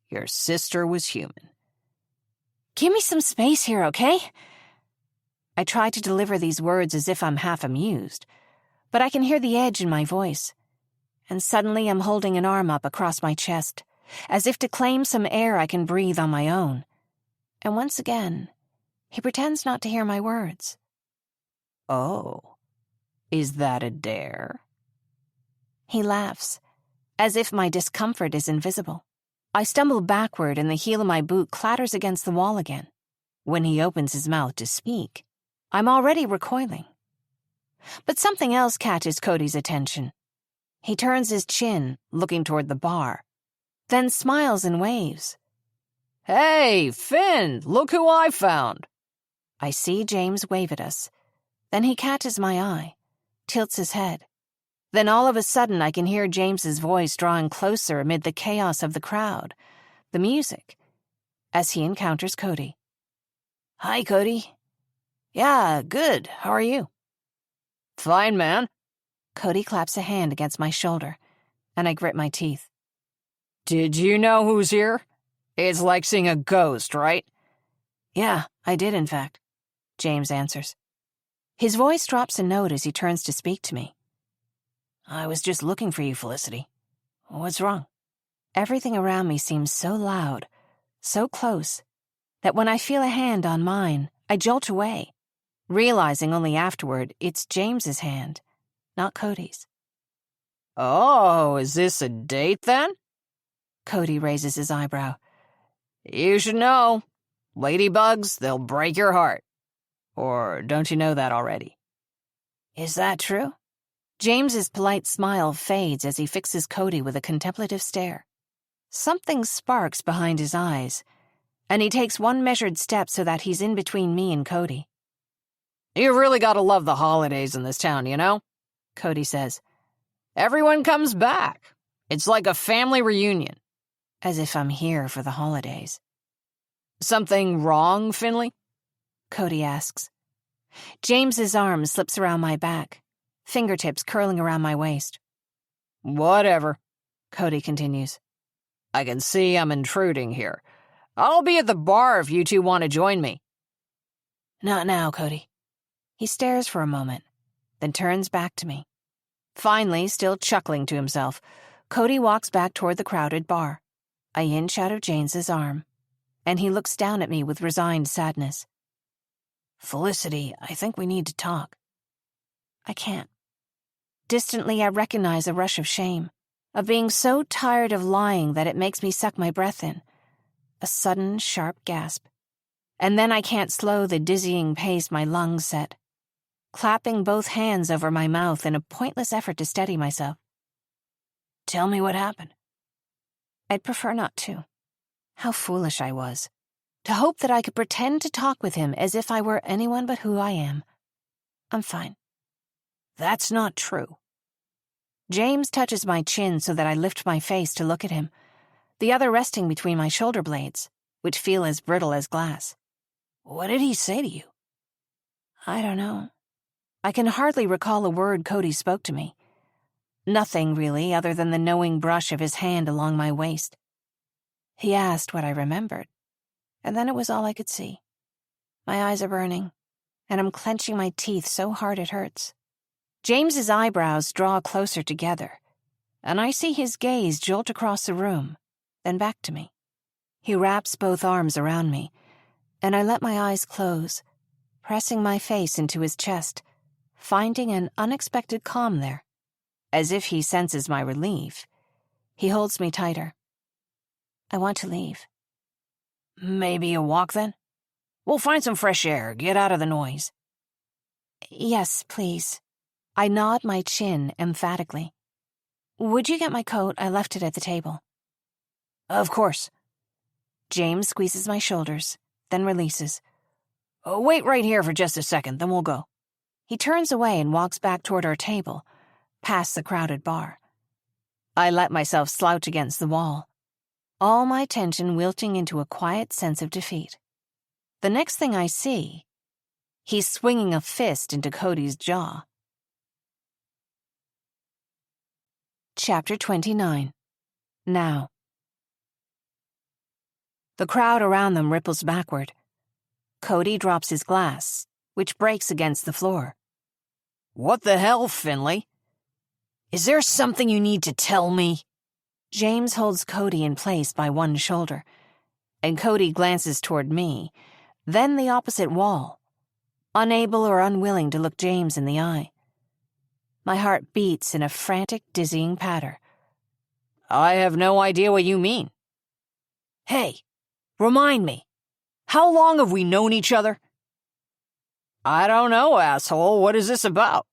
Speaker 2: Your sister was human.
Speaker 3: Give me some space here, okay? I try to deliver these words as if I'm half amused, but I can hear the edge in my voice. And suddenly I'm holding an arm up across my chest, as if to claim some air I can breathe on my own. And once again, he pretends not to hear my words.
Speaker 2: Oh, is that a dare?
Speaker 3: He laughs, as if my discomfort is invisible. I stumble backward and the heel of my boot clatters against the wall again. When he opens his mouth to speak, I'm already recoiling. But something else catches Cody's attention. He turns his chin, looking toward the bar, then smiles and waves.
Speaker 2: Hey, Finn, look who I found.
Speaker 3: I see James wave at us. Then he catches my eye, tilts his head. Then all of a sudden I can hear James's voice drawing closer amid the chaos of the crowd, the music, as he encounters Cody.
Speaker 2: Hi, Cody.
Speaker 3: Yeah, good. How are you?
Speaker 2: Fine, man.
Speaker 3: Cody claps a hand against my shoulder, and I grit my teeth.
Speaker 2: Did you know who's here? It's like seeing a ghost, right?
Speaker 3: Yeah, I did, in fact, James answers. His voice drops a note as he turns to speak to me. I was just looking for you, Felicity. What's wrong? Everything around me seems so loud, so close, that when I feel a hand on mine, I jolt away, realizing only afterward it's James's hand, not Cody's.
Speaker 2: Oh, is this a date then?
Speaker 3: Cody raises his eyebrow.
Speaker 2: You should know. Ladybugs, they'll break your heart. Or don't you know that already?
Speaker 3: Is that true? James's polite smile fades as he fixes Cody with a contemplative stare. Something sparks behind his eyes, and he takes one measured step so that he's in between me and Cody.
Speaker 2: You really gotta love the holidays in this town, you know? Cody says. Everyone comes back. It's like a family reunion.
Speaker 3: As if I'm here for the holidays.
Speaker 2: Something wrong, Finley?
Speaker 3: Cody asks. James's arm slips around my back, fingertips curling around my waist.
Speaker 2: Whatever,
Speaker 3: Cody continues.
Speaker 2: I can see I'm intruding here. I'll be at the bar if you two want to join me.
Speaker 3: Not now, Cody. He stares for a moment, then turns back to me. Finally, still chuckling to himself, Cody walks back toward the crowded bar. I inch out of James's arm, and he looks down at me with resigned sadness. Felicity, I think we need to talk. I can't. Distantly, I recognize a rush of shame, of being so tired of lying that it makes me suck my breath in. A sudden, sharp gasp. And then I can't slow the dizzying pace my lungs set, clapping both hands over my mouth in a pointless effort to steady myself. Tell me what happened. I'd prefer not to. How foolish I was. To hope that I could pretend to talk with him as if I were anyone but who I am. I'm fine. That's not true. James touches my chin so that I lift my face to look at him, the other resting between my shoulder blades, which feel as brittle as glass. What did he say to you? I don't know. I can hardly recall a word Cody spoke to me. Nothing, really, other than the knowing brush of his hand along my waist. He asked what I remembered, and then it was all I could see. My eyes are burning, and I'm clenching my teeth so hard it hurts. James's eyebrows draw closer together, and I see his gaze jolt across the room, then back to me. He wraps both arms around me, and I let my eyes close, pressing my face into his chest, finding an unexpected calm there. As if he senses my relief, he holds me tighter. I want to leave. Maybe a walk, then? We'll find some fresh air, get out of the noise. Yes, please. I nod my chin emphatically. Would you get my coat? I left it at the table. Of course. James squeezes my shoulders, then releases. Wait right here for just a second, then we'll go. He turns away and walks back toward our table, past the crowded bar. I let myself slouch against the wall, all my tension wilting into a quiet sense of defeat. The next thing I see, he's swinging a fist into Cody's jaw. Chapter 29. Now. The crowd around them ripples backward. Cody drops his glass, which breaks against the floor.
Speaker 2: What the hell, Finley? Is there something you need to tell me?
Speaker 3: James holds Cody in place by one shoulder, and Cody glances toward me, then the opposite wall, unable or unwilling to look James in the eye. My heart beats in a frantic, dizzying patter.
Speaker 2: I have no idea what you mean.
Speaker 3: Hey, remind me, how long have we known each other?
Speaker 2: I don't know, asshole. What is this about?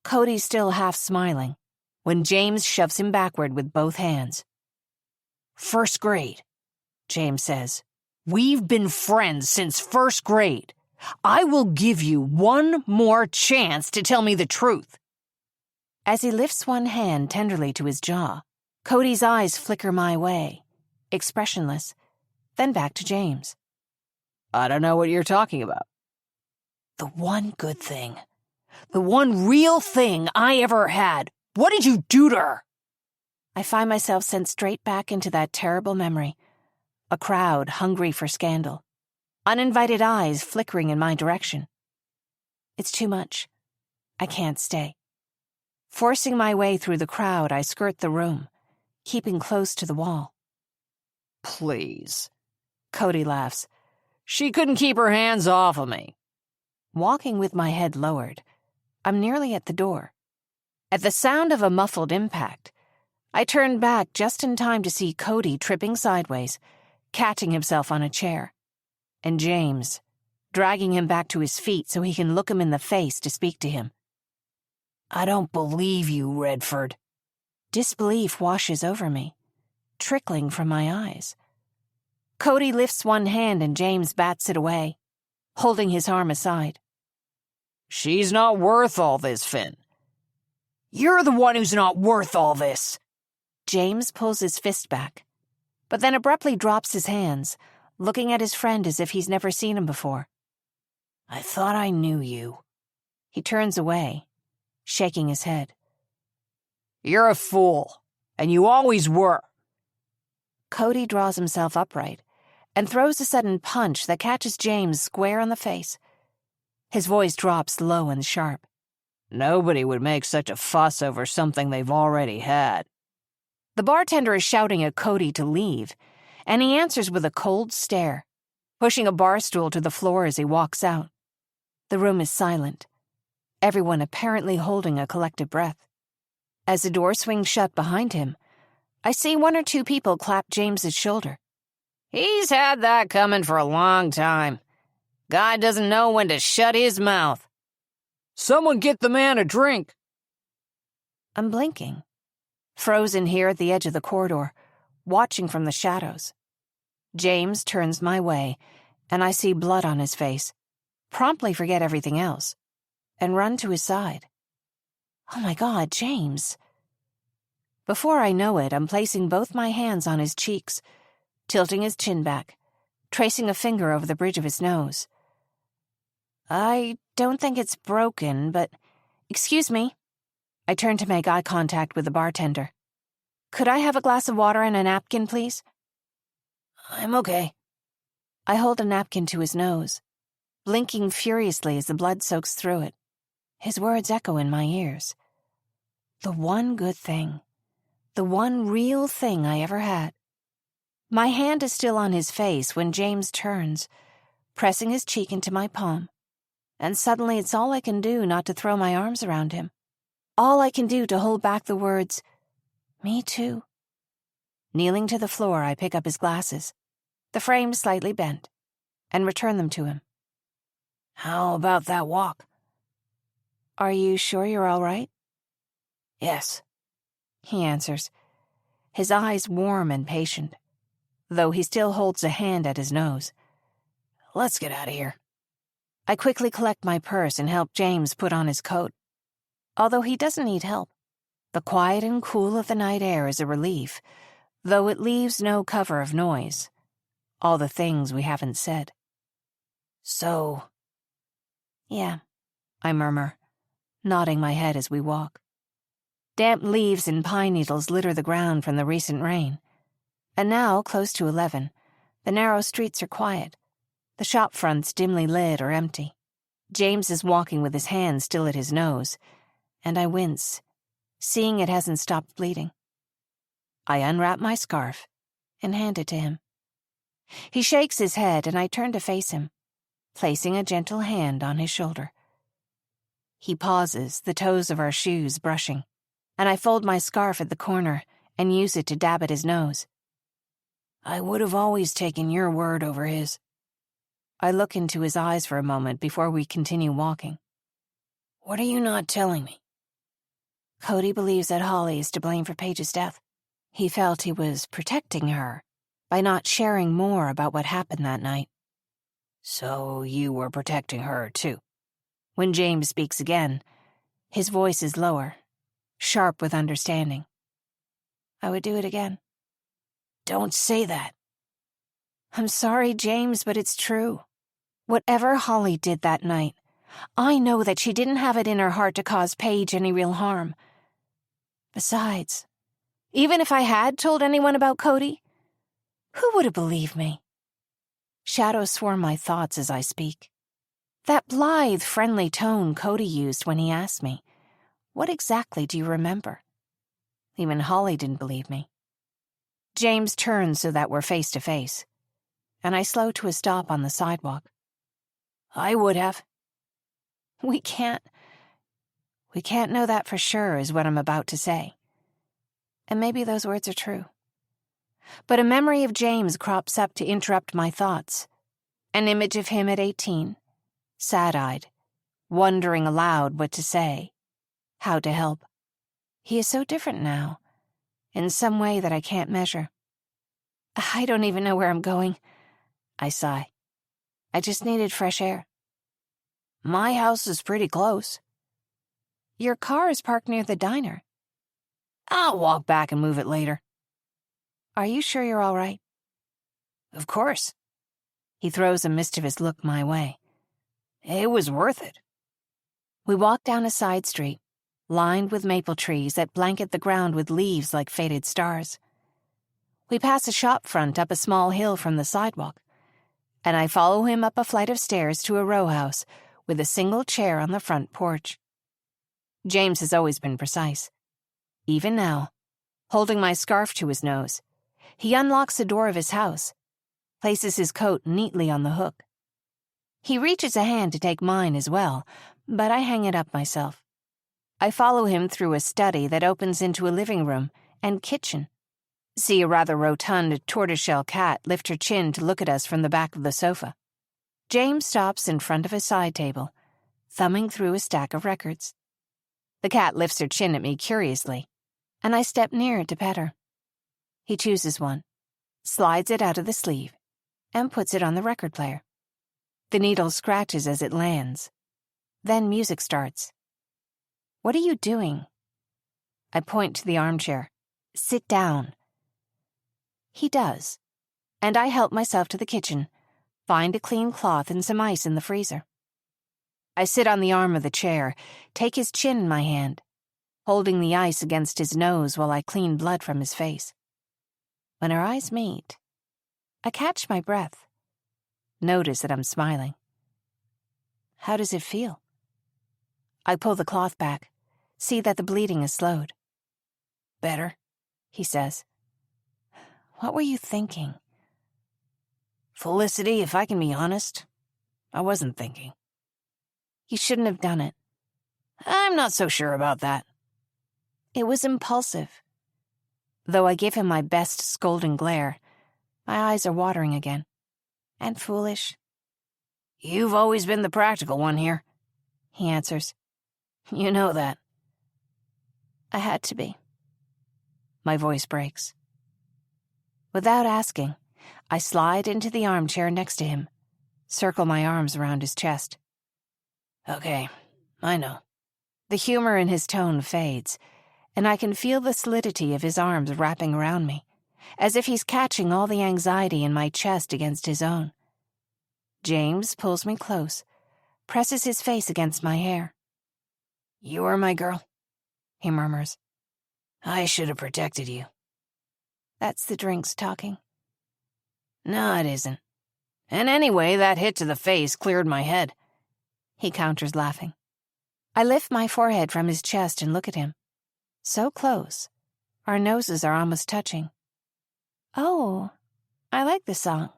Speaker 3: Cody's still half smiling, when James shoves him backward with both hands. First grade, James says. We've been friends since first grade. I will give you one more chance to tell me the truth. As he lifts one hand tenderly to his jaw, Cody's eyes flicker my way, expressionless, then back to James.
Speaker 2: I don't know what you're talking about.
Speaker 3: The one good thing.
Speaker 2: The one real thing I ever had. What did you do to her?
Speaker 3: I find myself sent straight back into that terrible memory. A crowd hungry for scandal. Uninvited eyes flickering in my direction. It's too much. I can't stay. Forcing my way through the crowd, I skirt the room, keeping close to the wall.
Speaker 2: Please. Cody laughs. She couldn't keep her hands off of me.
Speaker 3: Walking with my head lowered, I'm nearly at the door. At the sound of a muffled impact, I turn back just in time to see Cody tripping sideways, catching himself on a chair, and James dragging him back to his feet so he can look him in the face to speak to him.
Speaker 2: I don't believe you, Redford.
Speaker 3: Disbelief washes over me, trickling from my eyes. Cody lifts one hand and James bats it away, holding his arm aside.
Speaker 2: She's not worth all this, Finn. You're the one who's not worth all this.
Speaker 3: James pulls his fist back, but then abruptly drops his hands, looking at his friend as if he's never seen him before.
Speaker 2: I thought I knew you.
Speaker 3: He turns away, shaking his head.
Speaker 2: You're a fool, and you always were.
Speaker 3: Cody draws himself upright and throws a sudden punch that catches James square on the face. His voice drops low and sharp.
Speaker 2: Nobody would make such a fuss over something they've already had.
Speaker 3: The bartender is shouting at Cody to leave, and he answers with a cold stare, pushing a bar stool to the floor as he walks out. The room is silent, everyone apparently holding a collective breath. As the door swings shut behind him, I see one or two people clap James's shoulder.
Speaker 2: He's had that coming for a long time. Guy doesn't know when to shut his mouth. Someone get the man a drink.
Speaker 3: I'm blinking, frozen here at the edge of the corridor, watching from the shadows. James turns my way, and I see blood on his face, promptly forget everything else, and run to his side. Oh my God, James. Before I know it, I'm placing both my hands on his cheeks, tilting his chin back, tracing a finger over the bridge of his nose. I don't think it's broken, but... Excuse me. I turn to make eye contact with the bartender. Could I have a glass of water and a napkin, please?
Speaker 2: I'm okay.
Speaker 3: I hold a napkin to his nose, blinking furiously as the blood soaks through it. His words echo in my ears. The one good thing. The one real thing I ever had. My hand is still on his face when James turns, pressing his cheek into my palm. And suddenly it's all I can do not to throw my arms around him. All I can do to hold back the words, "Me too." Kneeling to the floor, I pick up his glasses, the frame slightly bent, and return them to him.
Speaker 2: How about that walk?
Speaker 3: Are you sure you're all right?
Speaker 2: Yes,
Speaker 3: he answers, his eyes warm and patient, though he still holds a hand at his nose.
Speaker 2: Let's get out of here.
Speaker 3: I quickly collect my purse and help James put on his coat. Although he doesn't need help, the quiet and cool of the night air is a relief, though it leaves no cover of noise. All the things we haven't said.
Speaker 2: So...
Speaker 3: Yeah, I murmur, nodding my head as we walk. Damp leaves and pine needles litter the ground from the recent rain. And now, close to 11, the narrow streets are quiet. The shop fronts dimly lit or empty. James is walking with his hand still at his nose, and I wince, seeing it hasn't stopped bleeding. I unwrap my scarf and hand it to him. He shakes his head, and I turn to face him, placing a gentle hand on his shoulder. He pauses, the toes of our shoes brushing, and I fold my scarf at the corner and use it to dab at his nose.
Speaker 2: I would have always taken your word over his.
Speaker 3: I look into his eyes for a moment before we continue walking.
Speaker 2: What are you not telling me?
Speaker 3: Cody believes that Holly is to blame for Paige's death. He felt he was protecting her by not sharing more about what happened that night.
Speaker 2: So you were protecting her, too?
Speaker 3: When James speaks again, his voice is lower, sharp with understanding. I would do it again.
Speaker 2: Don't say that.
Speaker 3: I'm sorry, James, but it's true. Whatever Holly did that night, I know that she didn't have it in her heart to cause Paige any real harm. Besides, even if I had told anyone about Cody, who would have believed me? Shadows swarm my thoughts as I speak. That blithe, friendly tone Cody used when he asked me, "What exactly do you remember?" Even Holly didn't believe me. James turns so that we're face to face, and I slow to a stop on the sidewalk. I would have. We can't know that for sure, is what I'm about to say. And maybe those words are true. But a memory of James crops up to interrupt my thoughts. An image of him at 18, sad-eyed, wondering aloud what to say, how to help. He is so different now, in some way that I can't measure. I don't even know where I'm going, I sigh. I just needed fresh air. My house is pretty close. Your car is parked near the diner. I'll walk back and move it later. Are you sure you're all right? Of course. He throws a mischievous look my way. It was worth it. We walk down a side street, lined with maple trees that blanket the ground with leaves like faded stars. We pass a shop front up a small hill from the sidewalk, and I follow him up a flight of stairs to a row house with a single chair on the front porch. James has always been precise. Even now, holding my scarf to his nose, he unlocks the door of his house, places his coat neatly on the hook. He reaches a hand to take mine as well, but I hang it up myself. I follow him through a study that opens into a living room and kitchen. See a rather rotund tortoiseshell cat lift her chin to look at us from the back of the sofa. James stops in front of a side table, thumbing through a stack of records. The cat lifts her chin at me curiously, and I step near to pet her. He chooses one, slides it out of the sleeve, and puts it on the record player. The needle scratches as it lands. Then music starts. What are you doing? I point to the armchair. Sit down. He does, and I help myself to the kitchen, find a clean cloth and some ice in the freezer. I sit on the arm of the chair, take his chin in my hand, holding the ice against his nose while I clean blood from his face. When our eyes meet, I catch my breath, notice that I'm smiling. How does it feel? I pull the cloth back, see that the bleeding is slowed. Better, he says. What were you thinking? Felicity, if I can be honest, I wasn't thinking. You shouldn't have done it. I'm not so sure about that. It was impulsive. Though I give him my best scolding glare, my eyes are watering again. And foolish. You've always been the practical one here, he answers. You know that. I had to be. My voice breaks. Without asking, I slide into the armchair next to him, circle my arms around his chest. Okay, I know. The humor in his tone fades, and I can feel the solidity of his arms wrapping around me, as if he's catching all the anxiety in my chest against his own. James pulls me close, presses his face against my hair. You are my girl, he murmurs. I should have protected you. That's the drinks talking. No, it isn't. And anyway, that hit to the face cleared my head. He counters, laughing. I lift my forehead from his chest and look at him. So close. Our noses are almost touching. Oh, I like the song.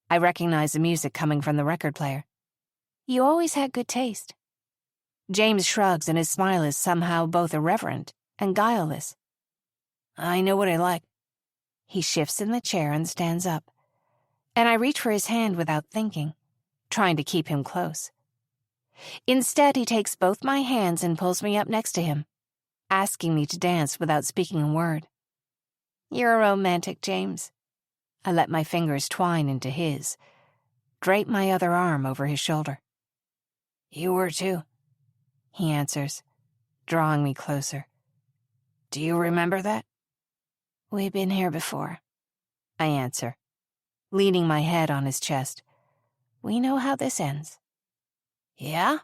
Speaker 3: I recognize the music coming from the record player. You always had good taste. James shrugs, and his smile is somehow both irreverent and guileless. I know what I like. He shifts in the chair and stands up, and I reach for his hand without thinking, trying to keep him close. Instead, he takes both my hands and pulls me up next to him, asking me to dance without speaking a word. You're a romantic, James. I let my fingers twine into his, drape my other arm over his shoulder. You were too, he answers, drawing me closer. Do you remember that? We've been here before, I answer, leaning my head on his chest. We know how this ends. Yeah?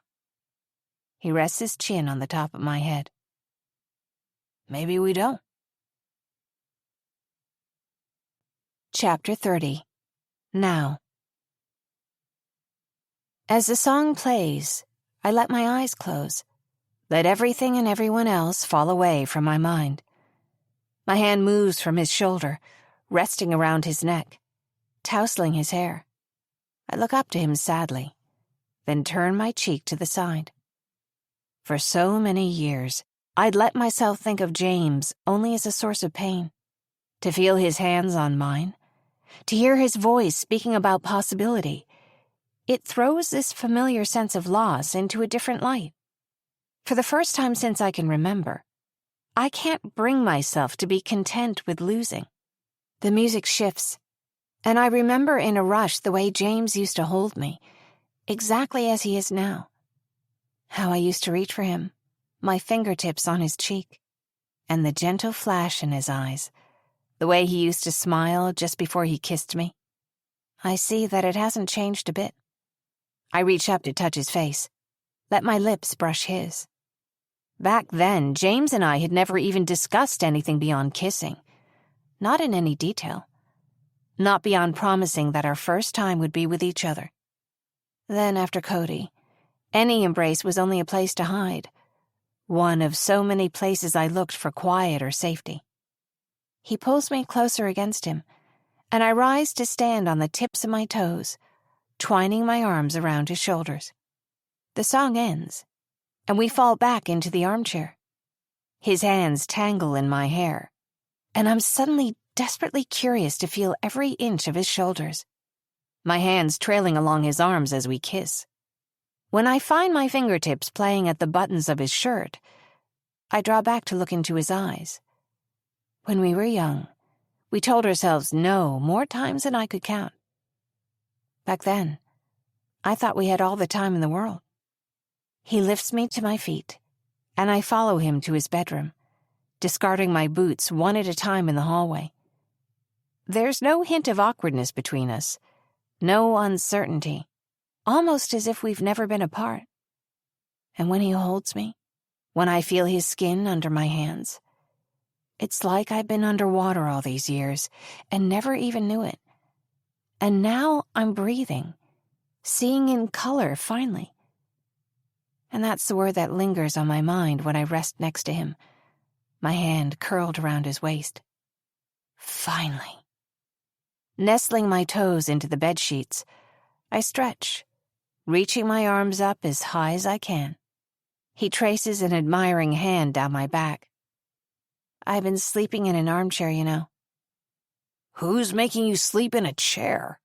Speaker 3: He rests his chin on the top of my head. Maybe we don't. Chapter 30. Now. As the song plays, I let my eyes close, let everything and everyone else fall away from my mind. My hand moves from his shoulder, resting around his neck, tousling his hair. I look up to him sadly, then turn my cheek to the side. For so many years, I'd let myself think of James only as a source of pain. To feel his hands on mine, to hear his voice speaking about possibility, it throws this familiar sense of loss into a different light. For the first time since I can remember, I can't bring myself to be content with losing. The music shifts, and I remember in a rush the way James used to hold me, exactly as he is now. How I used to reach for him, my fingertips on his cheek, and the gentle flash in his eyes, the way he used to smile just before he kissed me. I see that it hasn't changed a bit. I reach up to touch his face, let my lips brush his. Back then, James and I had never even discussed anything beyond kissing. Not in any detail. Not beyond promising that our first time would be with each other. Then, after Cody, any embrace was only a place to hide. One of so many places I looked for quiet or safety. He pulls me closer against him, and I rise to stand on the tips of my toes, twining my arms around his shoulders. The song ends, and we fall back into the armchair. His hands tangle in my hair, and I'm suddenly desperately curious to feel every inch of his shoulders, my hands trailing along his arms as we kiss. When I find my fingertips playing at the buttons of his shirt, I draw back to look into his eyes. When we were young, we told ourselves no more times than I could count. Back then, I thought we had all the time in the world. He lifts me to my feet, and I follow him to his bedroom, discarding my boots one at a time in the hallway. There's no hint of awkwardness between us, no uncertainty, almost as if we've never been apart. And when he holds me, when I feel his skin under my hands, it's like I've been underwater all these years and never even knew it. And now I'm breathing, seeing in color finally. And that's the word that lingers on my mind when I rest next to him, my hand curled around his waist. Finally. Nestling my toes into the bedsheets, I stretch, reaching my arms up as high as I can. He traces an admiring hand down my back. I've been sleeping in an armchair, you know.
Speaker 2: Who's making you sleep in a chair?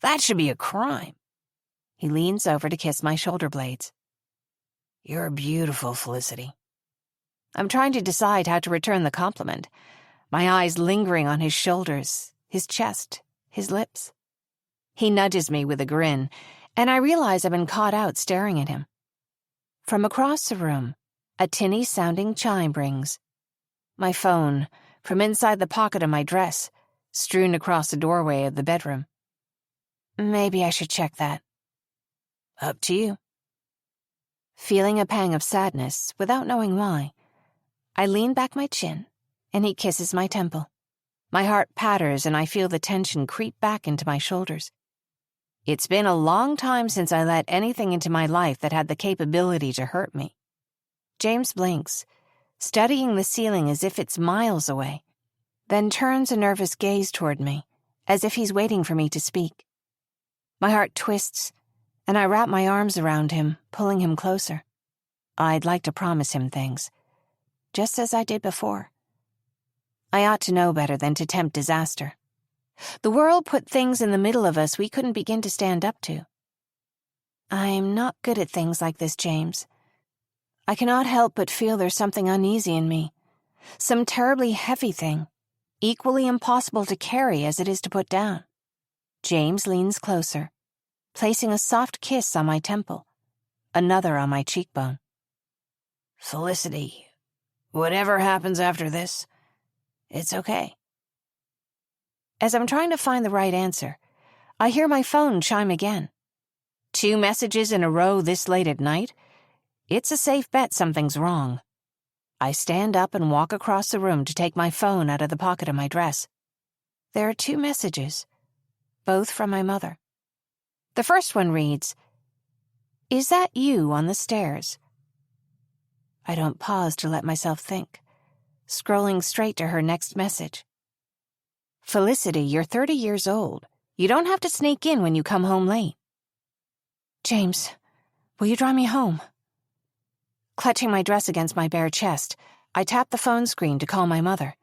Speaker 2: That should be a crime.
Speaker 3: He leans over to kiss my shoulder blades.
Speaker 2: You're beautiful, Felicity.
Speaker 3: I'm trying to decide how to return the compliment, my eyes lingering on his shoulders, his chest, his lips. He nudges me with a grin, and I realize I've been caught out staring at him. From across the room, a tinny-sounding chime rings. My phone, from inside the pocket of my dress, strewn across the doorway of the bedroom. Maybe I should check that.
Speaker 2: Up to you.
Speaker 3: Feeling a pang of sadness, without knowing why, I lean back my chin, and he kisses my temple. My heart patters, and I feel the tension creep back into my shoulders. It's been a long time since I let anything into my life that had the capability to hurt me. James blinks, studying the ceiling as if it's miles away, then turns a nervous gaze toward me, as if he's waiting for me to speak. My heart twists, and I wrap my arms around him, pulling him closer. I'd like to promise him things, just as I did before. I ought to know better than to tempt disaster. The world put things in the middle of us we couldn't begin to stand up to. I'm not good at things like this, James. I cannot help but feel there's something uneasy in me, some terribly heavy thing, equally impossible to carry as it is to put down. James leans closer, placing a soft kiss on my temple, another on my cheekbone.
Speaker 2: Felicity, whatever happens after this, it's okay.
Speaker 3: As I'm trying to find the right answer, I hear my phone chime again. 2 messages in a row this late at night?
Speaker 1: It's a safe bet something's wrong. I stand up and walk across the room to take my phone out of the pocket of my dress. There are 2 messages, both from my mother. The first one reads, "Is that you on the stairs?" I don't pause to let myself think, scrolling straight to her next message. "Felicity, you're 30 years old. You don't have to sneak in when you come home late." "James, will you drive me home?" Clutching my dress against my bare chest, I tap the phone screen to call my mother.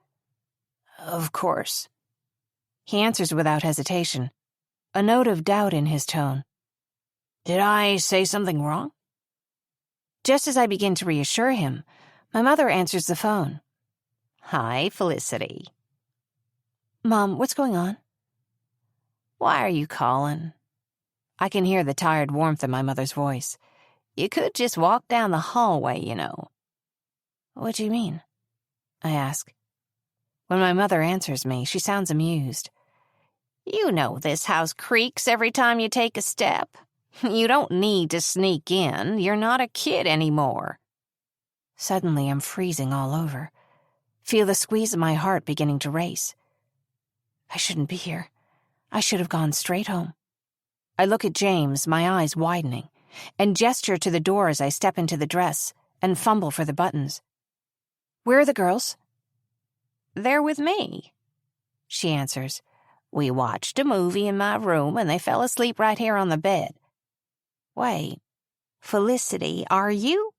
Speaker 2: "Of course."
Speaker 1: He answers without hesitation, a note of doubt in his tone.
Speaker 2: "Did I say something wrong?"
Speaker 1: Just as I begin to reassure him, my mother answers the phone.
Speaker 3: "Hi, Felicity."
Speaker 1: "Mom, what's going on?"
Speaker 3: "Why are you calling?"
Speaker 1: I can hear the tired warmth in my mother's voice.
Speaker 3: "You could just walk down the hallway, you know."
Speaker 1: "What do you mean?" I ask. When my mother answers me, she sounds amused.
Speaker 3: "You know this house creaks every time you take a step. You don't need to sneak in. You're not a kid anymore."
Speaker 1: Suddenly, I'm freezing all over. Feel the squeeze of my heart beginning to race. I shouldn't be here. I should have gone straight home. I look at James, my eyes widening, and gesture to the door as I step into the dress and fumble for the buttons. "Where are the girls?"
Speaker 3: "They're with me,"
Speaker 1: she answers.
Speaker 3: "We watched a movie in my room and they fell asleep right here on the bed." "Wait, Felicity, are you—"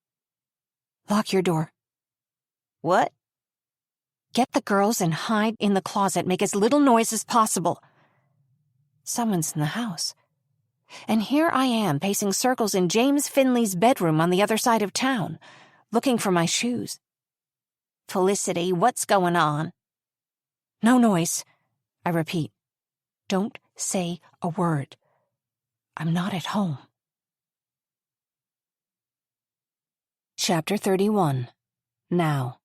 Speaker 1: "Lock your door."
Speaker 3: "What?"
Speaker 1: "Get the girls and hide in the closet. Make as little noise as possible." Someone's in the house. And here I am pacing circles in James Finley's bedroom on the other side of town, looking for my shoes.
Speaker 3: "Felicity, what's going on?"
Speaker 1: "No noise," I repeat. "Don't say a word. I'm not at home." Chapter 31. Now.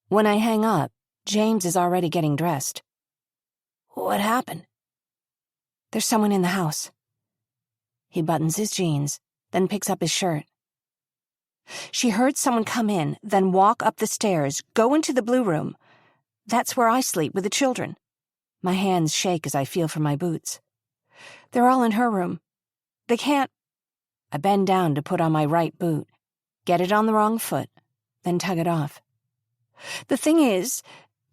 Speaker 1: When I hang up, James is already getting dressed.
Speaker 2: "What happened?"
Speaker 1: "There's someone in the house." He buttons his jeans, then picks up his shirt. "She heard someone come in, then walk up the stairs, go into the blue room. That's where I sleep with the children." My hands shake as I feel for my boots. "They're all in her room. They can't—" I bend down to put on my right boot, get it on the wrong foot, then tug it off. "The thing is,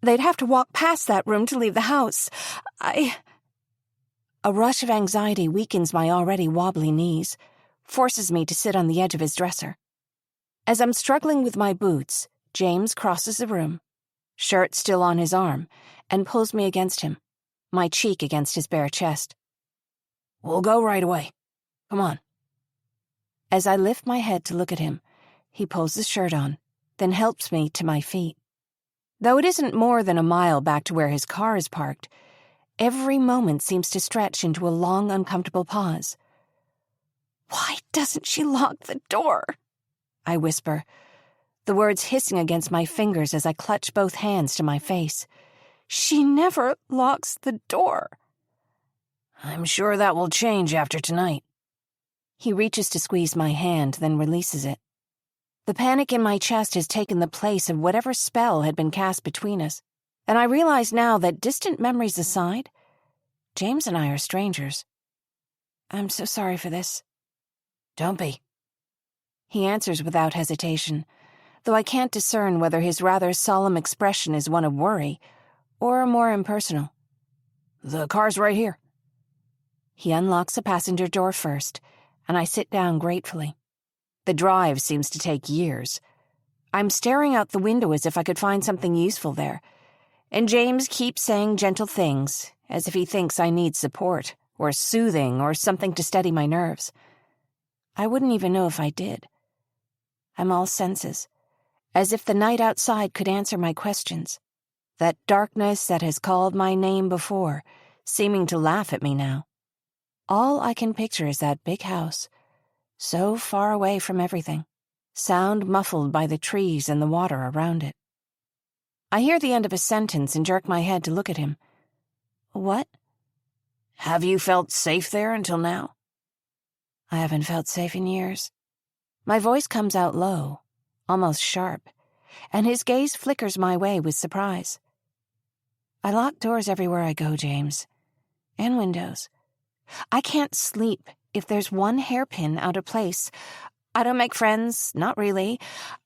Speaker 1: they'd have to walk past that room to leave the house. A rush of anxiety weakens my already wobbly knees, forces me to sit on the edge of his dresser. As I'm struggling with my boots, James crosses the room, shirt still on his arm, and pulls me against him, my cheek against his bare chest.
Speaker 2: "We'll go right away. Come on."
Speaker 1: As I lift my head to look at him, he pulls his shirt on, then helps me to my feet. Though it isn't more than a mile back to where his car is parked, every moment seems to stretch into a long, uncomfortable pause. "Why doesn't she lock the door?" I whisper, the words hissing against my fingers as I clutch both hands to my face. "She never locks the door."
Speaker 2: "I'm sure that will change after tonight."
Speaker 1: He reaches to squeeze my hand, then releases it. The panic in my chest has taken the place of whatever spell had been cast between us, and I realize now that, distant memories aside, James and I are strangers. "I'm so sorry for this."
Speaker 2: "Don't be."
Speaker 1: He answers without hesitation, though I can't discern whether his rather solemn expression is one of worry or more impersonal.
Speaker 2: "The car's right here."
Speaker 1: He unlocks the passenger door first, and I sit down gratefully. The drive seems to take years. I'm staring out the window as if I could find something useful there, and James keeps saying gentle things, as if he thinks I need support, or soothing, or something to steady my nerves. I wouldn't even know if I did. I'm all senses, as if the night outside could answer my questions. That darkness that has called my name before, seeming to laugh at me now. All I can picture is that big house, so far away from everything, sound muffled by the trees and the water around it. I hear the end of a sentence and jerk my head to look at him. "What?"
Speaker 2: "Have you felt safe there until now?"
Speaker 3: I haven't felt safe in years. My voice comes out low, almost sharp, and his gaze flickers my way with surprise. I lock doors everywhere I go, James, and windows. I can't sleep if there's one hairpin out of place. I don't make friends, not really.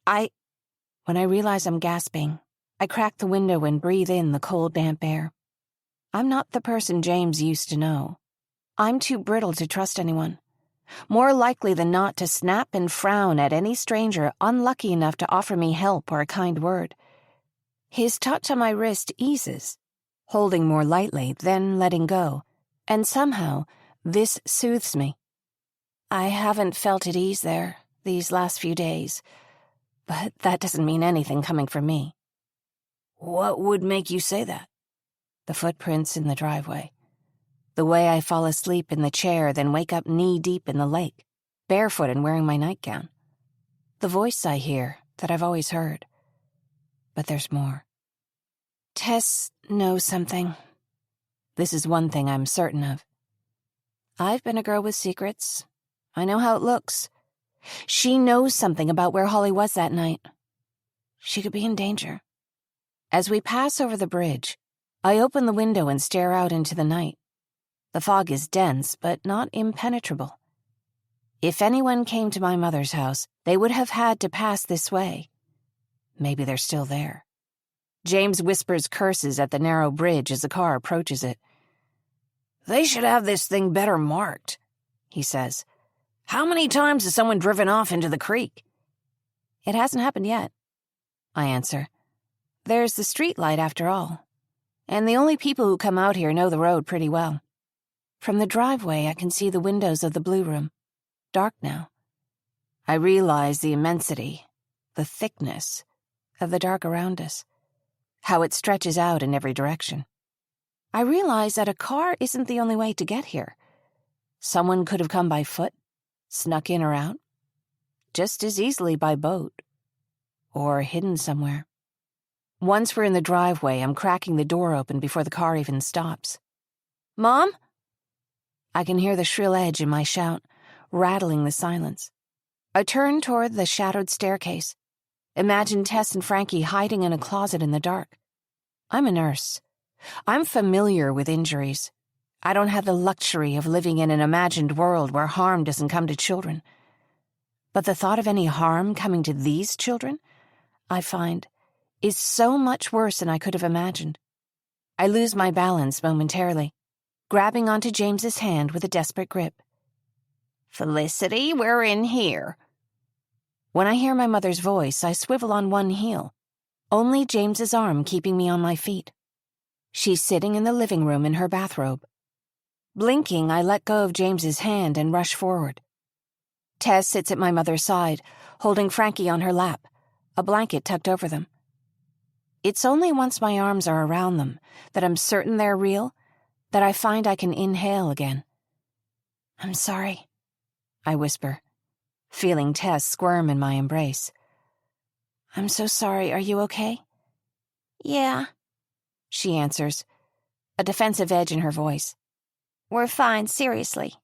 Speaker 3: When I realize I'm gasping, I crack the window and breathe in the cold, damp air. I'm not the person James used to know. I'm too brittle to trust anyone. More likely than not to snap and frown at any stranger unlucky enough to offer me help or a kind word. His touch on my wrist eases, holding more lightly, then letting go, and somehow this soothes me. I haven't felt at ease there these last few days, but that doesn't mean anything coming from me.
Speaker 2: What would make you say that?
Speaker 3: The footprints in the driveway. The way I fall asleep in the chair, then wake up knee-deep in the lake, barefoot and wearing my nightgown. The voice I hear that I've always heard. But there's more. Tess knows something. This is one thing I'm certain of. I've been a girl with secrets. I know how it looks. She knows something about where Holly was that night. She could be in danger. As we pass over the bridge, I open the window and stare out into the night. The fog is dense, but not impenetrable. If anyone came to my mother's house, they would have had to pass this way. Maybe they're still there. James whispers curses at the narrow bridge as the car approaches it.
Speaker 2: They should have this thing better marked, he says. How many times has someone driven off into the creek?
Speaker 3: It hasn't happened yet, I answer. There's the street light after all, and the only people who come out here know the road pretty well. From the driveway, I can see the windows of the blue room, dark now. I realize the immensity, the thickness of the dark around us, how it stretches out in every direction. I realize that a car isn't the only way to get here. Someone could have come by foot, snuck in or out, just as easily by boat, or hidden somewhere. Once we're in the driveway, I'm cracking the door open before the car even stops. Mom? I can hear the shrill edge in my shout, rattling the silence. I turn toward the shadowed staircase. Imagine Tess and Frankie hiding in a closet in the dark. I'm a nurse. I'm familiar with injuries. I don't have the luxury of living in an imagined world where harm doesn't come to children. But the thought of any harm coming to these children, I find, is so much worse than I could have imagined. I lose my balance momentarily, grabbing onto James's hand with a desperate grip.
Speaker 4: Felicity, we're in here.
Speaker 3: When I hear my mother's voice, I swivel on one heel, only James's arm keeping me on my feet. She's sitting in the living room in her bathrobe. Blinking, I let go of James's hand and rush forward. Tess sits at my mother's side, holding Frankie on her lap, a blanket tucked over them. It's only once my arms are around them, that I'm certain they're real, that I find I can inhale again. I'm sorry, I whisper, feeling Tess squirm in my embrace. I'm so sorry. Are you okay?
Speaker 4: Yeah,
Speaker 3: she answers, a defensive edge in her voice.
Speaker 4: We're fine, seriously.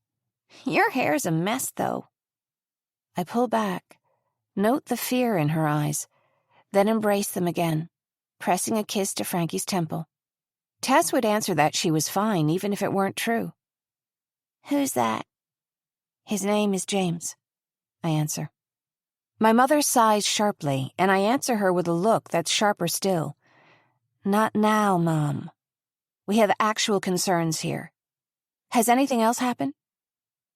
Speaker 4: Your hair's a mess, though.
Speaker 3: I pull back, note the fear in her eyes, then embrace them again, pressing a kiss to Frankie's temple. Tess would answer that she was fine even if it weren't true.
Speaker 4: Who's that?
Speaker 3: His name is James, I answer. My mother sighs sharply, and I answer her with a look that's sharper still. Not now, Mom. We have actual concerns here. Has anything else happened?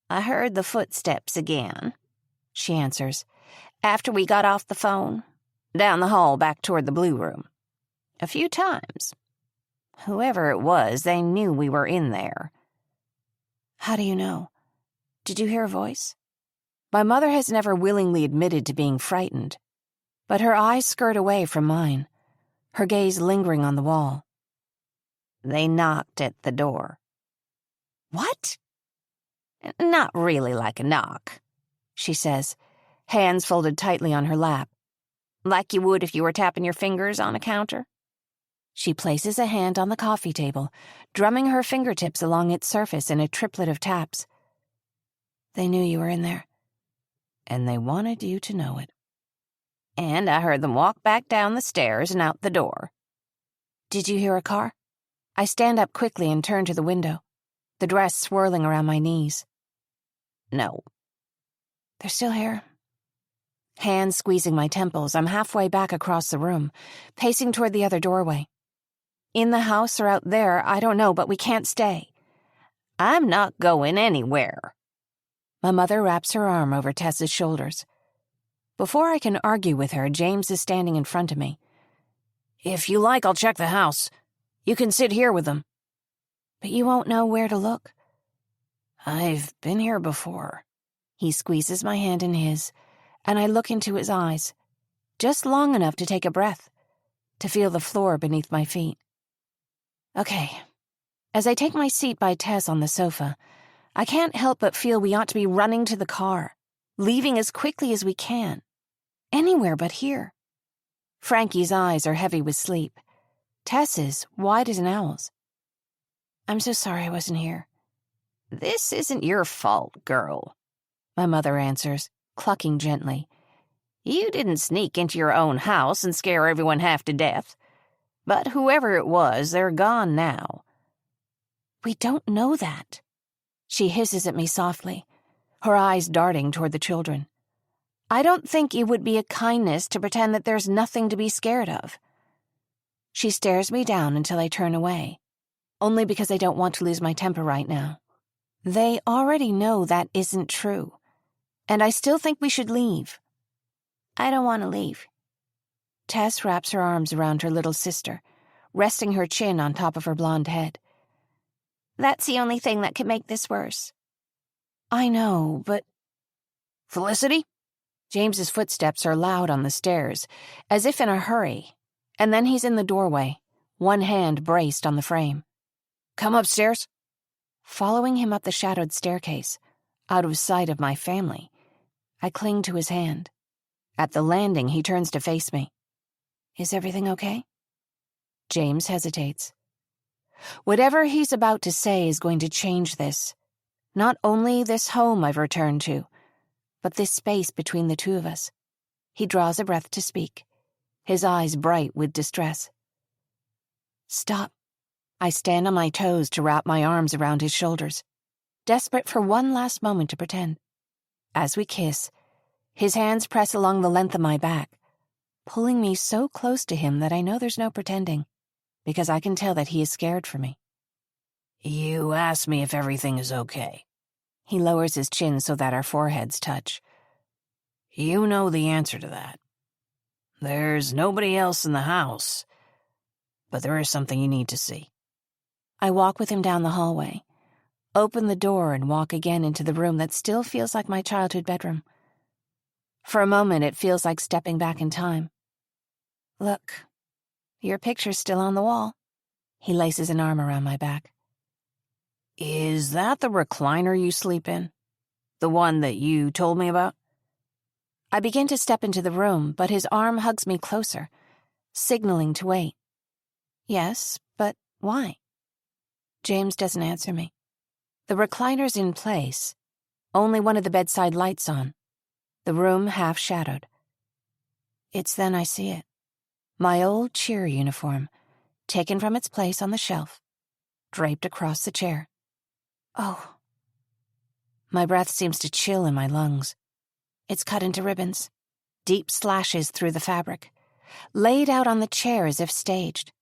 Speaker 4: I heard the footsteps again, she answers, after we got off the phone, down the hall back toward the blue room. A few times. Whoever it was, they knew we were in there.
Speaker 3: How do you know? Did you hear a voice? My mother has never willingly admitted to being frightened, but her eyes skirt away from mine, her gaze lingering on the wall.
Speaker 4: They knocked at the door.
Speaker 3: What?
Speaker 4: Not really like a knock, she says, hands folded tightly on her lap. Like you would if you were tapping your fingers on a counter.
Speaker 3: She places a hand on the coffee table, drumming her fingertips along its surface in a triplet of taps. They knew you were in there.
Speaker 4: And they wanted you to know it. And I heard them walk back down the stairs and out the door.
Speaker 3: Did you hear a car? I stand up quickly and turn to the window, the dress swirling around my knees.
Speaker 4: No.
Speaker 3: They're still here. Hands squeezing my temples, I'm halfway back across the room, pacing toward the other doorway. In the house or out there, I don't know, but we can't stay.
Speaker 4: I'm not going anywhere.
Speaker 3: My mother wraps her arm over Tess's shoulders. Before I can argue with her, James is standing in front of me.
Speaker 2: If you like, I'll check the house. You can sit here with them.
Speaker 3: But you won't know where to look.
Speaker 2: I've been here before.
Speaker 3: He squeezes my hand in his, and I look into his eyes, just long enough to take a breath, to feel the floor beneath my feet. Okay. As I take my seat by Tess on the sofa, I can't help but feel we ought to be running to the car, leaving as quickly as we can. Anywhere but here. Frankie's eyes are heavy with sleep. Tess's wide as an owl's. I'm so sorry I wasn't here.
Speaker 4: This isn't your fault, girl,
Speaker 3: my mother answers, clucking gently.
Speaker 4: You didn't sneak into your own house and scare everyone half to death. But whoever it was, they're gone now.
Speaker 3: We don't know that. She hisses at me softly, her eyes darting toward the children. I don't think it would be a kindness to pretend that there's nothing to be scared of. She stares me down until I turn away, only because I don't want to lose my temper right now. They already know that isn't true, and I still think we should leave.
Speaker 4: I don't want to leave.
Speaker 3: Tess wraps her arms around her little sister, resting her chin on top of her blonde head.
Speaker 4: That's the only thing that could make this worse.
Speaker 3: I know, but...
Speaker 2: Felicity?
Speaker 3: James's footsteps are loud on the stairs, as if in a hurry, and then he's in the doorway, one hand braced on the frame.
Speaker 2: Come upstairs.
Speaker 3: Following him up the shadowed staircase, out of sight of my family, I cling to his hand. At the landing, he turns to face me. Is everything okay? James hesitates. Whatever he's about to say is going to change this. Not only this home I've returned to, but this space between the two of us. He draws a breath to speak, his eyes bright with distress. Stop. I stand on my toes to wrap my arms around his shoulders, desperate for one last moment to pretend. As we kiss, his hands press along the length of my back, pulling me so close to him that I know there's no pretending, because I can tell that he is scared for me.
Speaker 2: You asked me if everything is okay.
Speaker 3: He lowers his chin so that our foreheads touch.
Speaker 2: You know the answer to that. There's nobody else in the house, but there is something you need to see.
Speaker 3: I walk with him down the hallway, open the door and walk again into the room that still feels like my childhood bedroom. For a moment, it feels like stepping back in time. Look, your picture's still on the wall. He laces an arm around my back.
Speaker 2: Is that the recliner you sleep in? The one that you told me about?
Speaker 3: I begin to step into the room, but his arm hugs me closer, signaling to wait. Yes, but why? James doesn't answer me. The recliner's in place, only one of the bedside lights on, the room half shadowed. It's then I see it. My old cheer uniform, taken from its place on the shelf, draped across the chair. Oh. My breath seems to chill in my lungs. It's cut into ribbons, deep slashes through the fabric, laid out on the chair as if staged.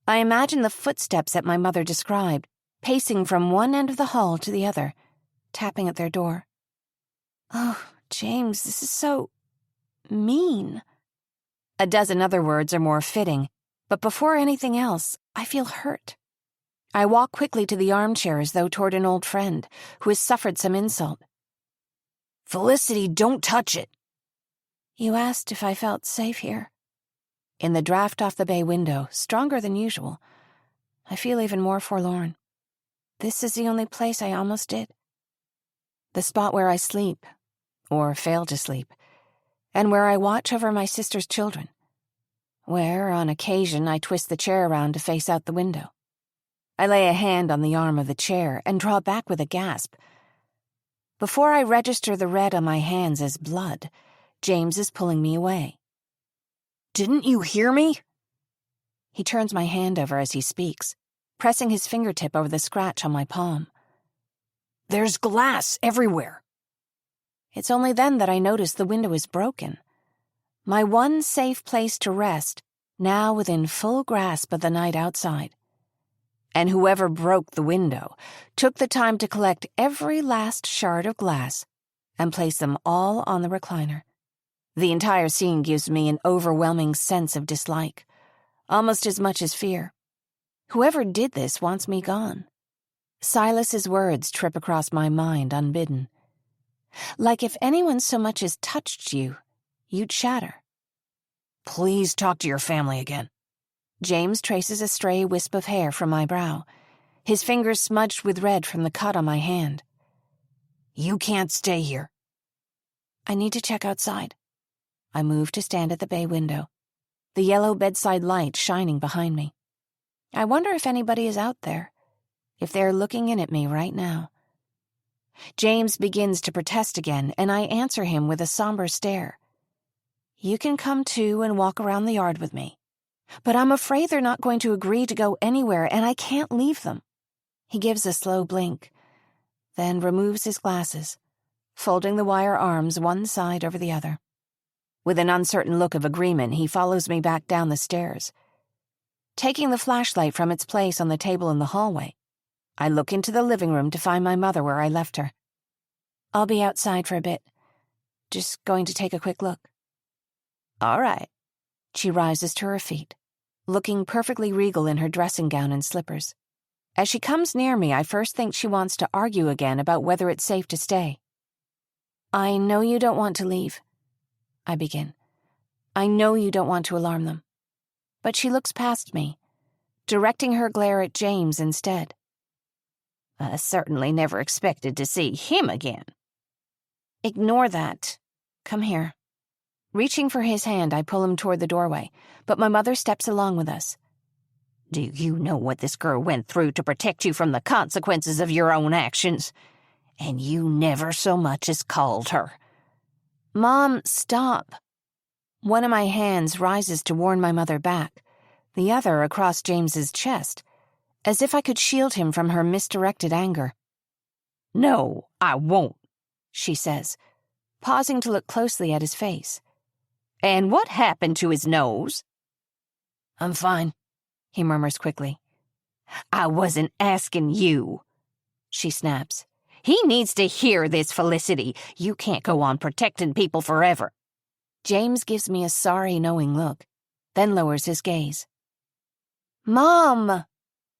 Speaker 3: I imagine the footsteps that my mother described, pacing from one end of the hall to the other, tapping at their door. Oh, James, this is so... mean. A dozen other words are more fitting, but before anything else, I feel hurt. I walk quickly to the armchair as though toward an old friend who has suffered some insult.
Speaker 2: Felicity, don't touch it.
Speaker 3: You asked if I felt safe here. In the draft off the bay window, stronger than usual, I feel even more forlorn. This is the only place I almost did. The spot where I sleep, or fail to sleep, and where I watch over my sister's children. Where, on occasion, I twist the chair around to face out the window. I lay a hand on the arm of the chair and draw back with a gasp. Before I register the red on my hands as blood, James is pulling me away.
Speaker 2: Didn't you hear me?
Speaker 3: He turns my hand over as he speaks, pressing his fingertip over the scratch on my palm.
Speaker 2: There's glass everywhere.
Speaker 3: It's only then that I notice the window is broken. My one safe place to rest, now within full grasp of the night outside. And whoever broke the window took the time to collect every last shard of glass and place them all on the recliner. The entire scene gives me an overwhelming sense of dislike, almost as much as fear. Whoever did this wants me gone. Silas's words trip across my mind unbidden. Like if anyone so much as touched you, you'd shatter.
Speaker 2: Please talk to your family again.
Speaker 3: James traces a stray wisp of hair from my brow, his fingers smudged with red from the cut on my hand.
Speaker 2: You can't stay here.
Speaker 3: I need to check outside. I move to stand at the bay window, the yellow bedside light shining behind me. I wonder if anybody is out there, if they're looking in at me right now. James begins to protest again, and I answer him with a somber stare. You can come too and walk around the yard with me, but I'm afraid they're not going to agree to go anywhere, and I can't leave them. He gives a slow blink, then removes his glasses, folding the wire arms one side over the other. With an uncertain look of agreement, he follows me back down the stairs. Taking the flashlight from its place on the table in the hallway, I look into the living room to find my mother where I left her. I'll be outside for a bit. Just going to take a quick look. All right. She rises to her feet, looking perfectly regal in her dressing gown and slippers. As she comes near me, I first think she wants to argue again about whether it's safe to stay. I know you don't want to leave, I begin. I know you don't want to alarm them. But she looks past me, directing her glare at James instead. I certainly never expected to see him again. Ignore that. Come here. Reaching for his hand, I pull him toward the doorway, but my mother steps along with us. Do you know what this girl went through to protect you from the consequences of your own actions? And you never so much as called her. Mom, stop. One of my hands rises to warn my mother back, the other across James's chest, as if I could shield him from her misdirected anger. No, I won't, she says, pausing to look closely at his face. And what happened to his nose? I'm fine, he murmurs quickly. I wasn't asking you, she snaps. He needs to hear this, Felicity. You can't go on protecting people forever. James gives me a sorry, knowing look, then lowers his gaze. Mom!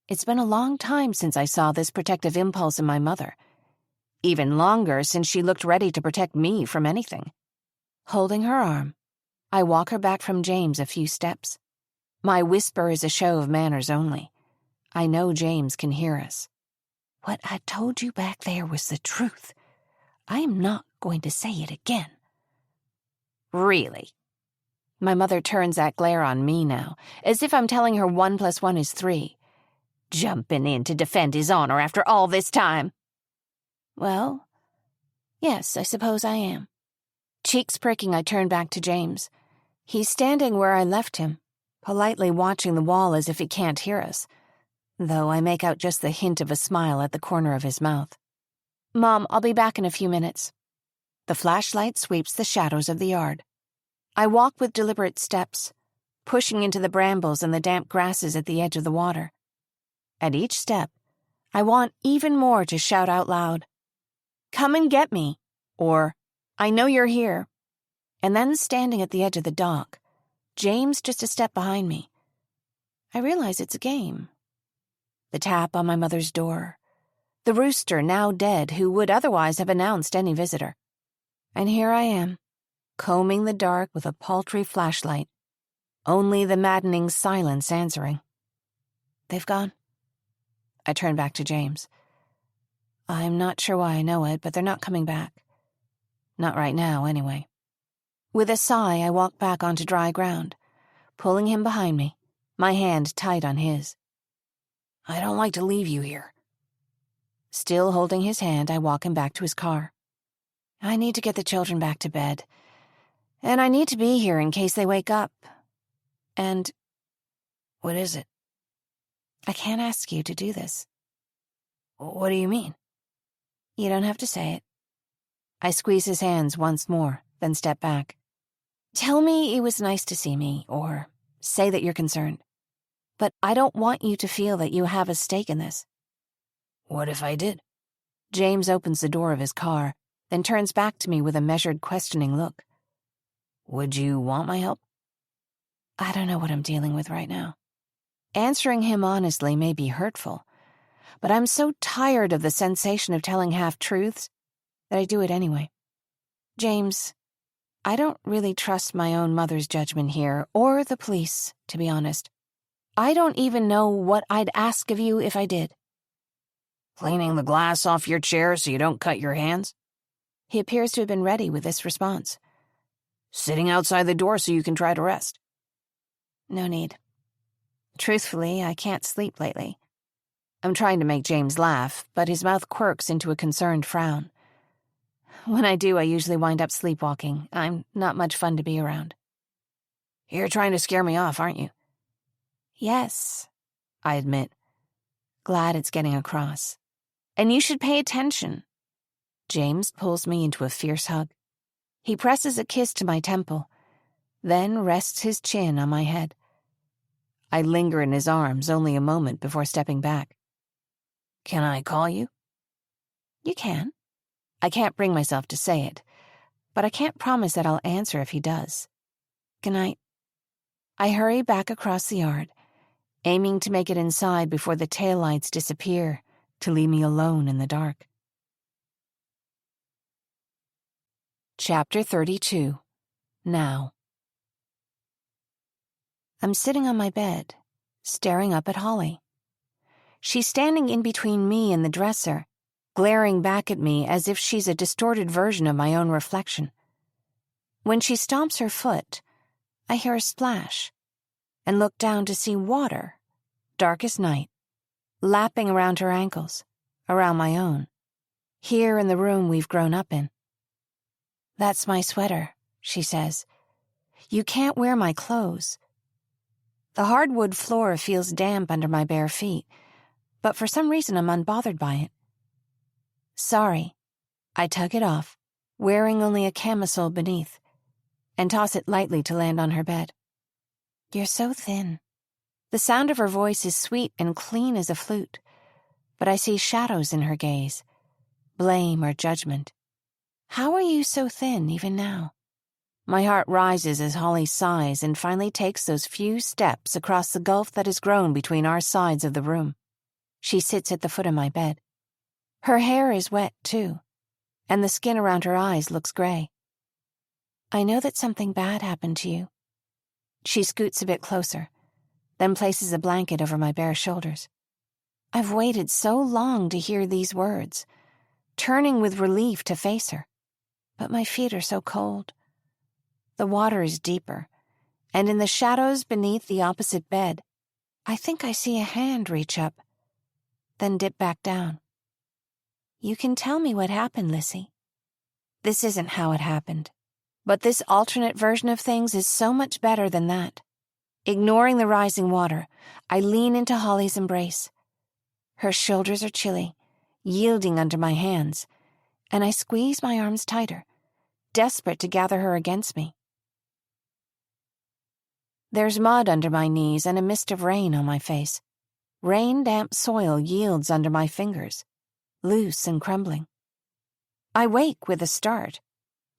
Speaker 3: It's been a long time since I saw this protective impulse in my mother. Even longer since she looked ready to protect me from anything. Holding her arm, I walk her back from James a few steps. My whisper is a show of manners only. I know James can hear us. What I told you back there was the truth. I am not going to say it again. Really? My mother turns that glare on me now, as if I'm telling her 1 + 1 is 3. Jumping in to defend his honor after all this time. Well, yes, I suppose I am. Cheeks pricking, I turn back to James. He's standing where I left him, politely watching the wall as if he can't hear us, though I make out just the hint of a smile at the corner of his mouth. Mom, I'll be back in a few minutes. The flashlight sweeps the shadows of the yard. I walk with deliberate steps, pushing into the brambles and the damp grasses at the edge of the water. At each step, I want even more to shout out loud, "Come and get me," or "I know you're here." And then standing at the edge of the dock, James just a step behind me. I realize it's a game. The tap on my mother's door, the rooster now dead who would otherwise have announced any visitor. And here I am, combing the dark with a paltry flashlight, only the maddening silence answering. They've gone. I turn back to James. I'm not sure why I know it, but they're not coming back. Not right now, anyway. With a sigh, I walk back onto dry ground, pulling him behind me, my hand tight on his. I don't like to leave you here. Still holding his hand, I walk him back to his car. I need to get the children back to bed. And I need to be here in case they wake up. And
Speaker 2: What is it?
Speaker 3: I can't ask you to do this.
Speaker 2: What do you mean?
Speaker 3: You don't have to say it. I squeeze his hands once more, then step back. Tell me it was nice to see me, or say that you're concerned. But I don't want you to feel that you have a stake in this.
Speaker 2: What if I did?
Speaker 3: James opens the door of his car, then turns back to me with a measured, questioning look.
Speaker 2: Would you want my help?
Speaker 3: I don't know what I'm dealing with right now. Answering him honestly may be hurtful, but I'm so tired of the sensation of telling half-truths that I do it anyway. James, I don't really trust my own mother's judgment here, or the police, to be honest. I don't even know what I'd ask of you if I did.
Speaker 2: Cleaning the glass off your chair so you don't cut your hands?
Speaker 3: He appears to have been ready with this response.
Speaker 2: Sitting outside the door so you can try to rest?
Speaker 3: No need. Truthfully, I can't sleep lately. I'm trying to make James laugh, but his mouth quirks into a concerned frown. When I do, I usually wind up sleepwalking. I'm not much fun to be around.
Speaker 2: You're trying to scare me off, aren't you?
Speaker 3: Yes, I admit. Glad it's getting across. And you should pay attention. James pulls me into a fierce hug. He presses a kiss to my temple, then rests his chin on my head. I linger in his arms only a moment before stepping back.
Speaker 2: Can I call you?
Speaker 3: You can. I can't bring myself to say it, but I can't promise that I'll answer if he does. Good night. I hurry back across the yard, aiming to make it inside before the taillights disappear to leave me alone in the dark. Chapter 32. Now. I'm sitting on my bed, staring up at Holly. She's standing in between me and the dresser, glaring back at me as if she's a distorted version of my own reflection. When she stomps her foot, I hear a splash and look down to see water, dark as night, lapping around her ankles, around my own, here in the room we've grown up in. That's my sweater, she says. You can't wear my clothes. The hardwood floor feels damp under my bare feet, but for some reason I'm unbothered by it. Sorry. I tug it off, wearing only a camisole beneath, and toss it lightly to land on her bed. You're so thin. The sound of her voice is sweet and clean as a flute, but I see shadows in her gaze, blame or judgment. How are you so thin even now? My heart rises as Holly sighs and finally takes those few steps across the gulf that has grown between our sides of the room. She sits at the foot of my bed. Her hair is wet, too, and the skin around her eyes looks gray. I know that something bad happened to you. She scoots a bit closer, then places a blanket over my bare shoulders. I've waited so long to hear these words, turning with relief to face her. But my feet are so cold. The water is deeper, and in the shadows beneath the opposite bed, I think I see a hand reach up, then dip back down. You can tell me what happened, Lissy. This isn't how it happened, but this alternate version of things is so much better than that. Ignoring the rising water, I lean into Holly's embrace. Her shoulders are chilly, yielding under my hands, and I squeeze my arms tighter, desperate to gather her against me. There's mud under my knees and a mist of rain on my face. Rain-damp soil yields under my fingers, loose and crumbling. I wake with a start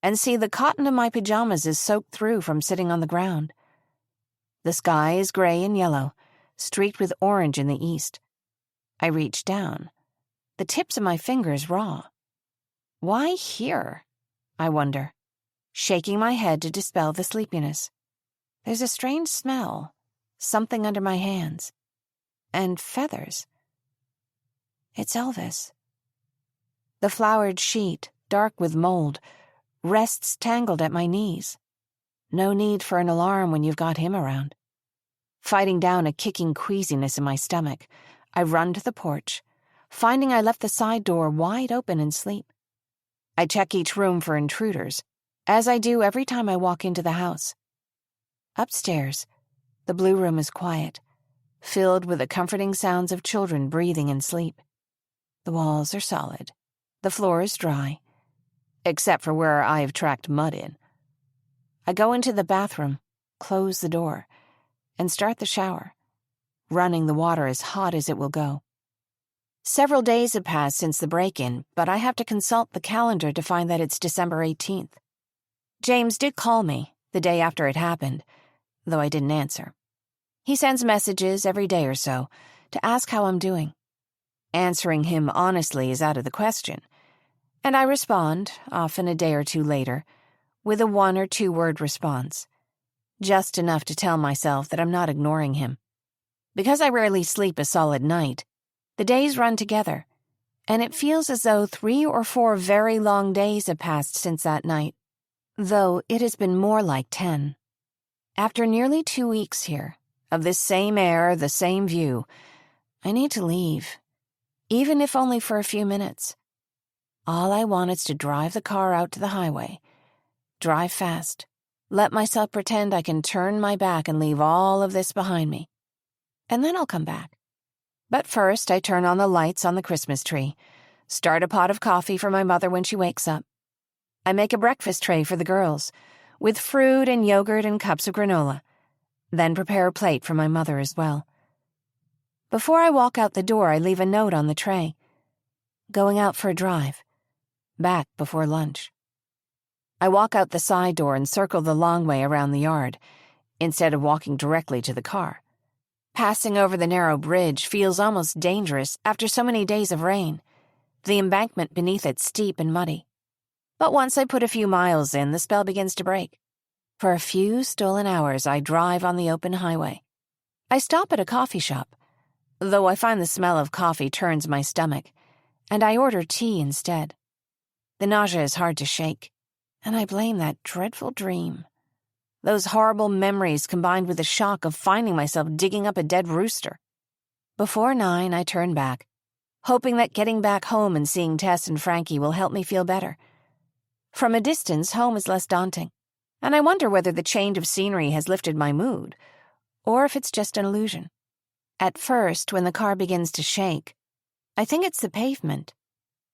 Speaker 3: and see the cotton of my pajamas is soaked through from sitting on the ground. The sky is gray and yellow, streaked with orange in the east. I reach down, the tips of my fingers raw. Why here? I wonder, shaking my head to dispel the sleepiness. There's a strange smell, something under my hands, and feathers. It's Elvis. The flowered sheet, dark with mold, rests tangled at my knees. No need for an alarm when you've got him around. Fighting down a kicking queasiness in my stomach, I run to the porch, finding I left the side door wide open in sleep.
Speaker 1: I check each room for intruders, as I do every time I walk into the house. Upstairs, the blue room is quiet, filled with the comforting sounds of children breathing in sleep. The walls are solid. The floor is dry, except for where I have tracked mud in. I go into the bathroom, close the door, and start the shower, running the water as hot as it will go. Several days have passed since the break-in, but I have to consult the calendar to find that it's December 18th. James did call me the day after it happened, though I didn't answer. He sends messages every day or so to ask how I'm doing. Answering him honestly is out of the question, and I respond, often a day or two later, with a 1 or 2 word response, just enough to tell myself that I'm not ignoring him. Because I rarely sleep a solid night, the days run together, and it feels as though 3 or 4 very long days have passed since that night, though it has been more like 10. After nearly 2 weeks here, of this same air, the same view, I need to leave, even if only for a few minutes. All I want is to drive the car out to the highway, drive fast, let myself pretend I can turn my back and leave all of this behind me. And then I'll come back. But first, I turn on the lights on the Christmas tree, start a pot of coffee for my mother when she wakes up. I make a breakfast tray for the girls, with fruit and yogurt and cups of granola, then prepare a plate for my mother as well. Before I walk out the door, I leave a note on the tray. Going out for a drive. Back before lunch. I walk out the side door and circle the long way around the yard, instead of walking directly to the car. Passing over the narrow bridge feels almost dangerous after so many days of rain, the embankment beneath it steep and muddy. But once I put a few miles in, the spell begins to break. For a few stolen hours, I drive on the open highway. I stop at a coffee shop, though I find the smell of coffee turns my stomach, and I order tea instead. The nausea is hard to shake, and I blame that dreadful dream. Those horrible memories combined with the shock of finding myself digging up a dead rooster. Before 9, I turn back, hoping that getting back home and seeing Tess and Frankie will help me feel better. From a distance, home is less daunting, and I wonder whether the change of scenery has lifted my mood, or if it's just an illusion. At first, when the car begins to shake, I think it's the pavement,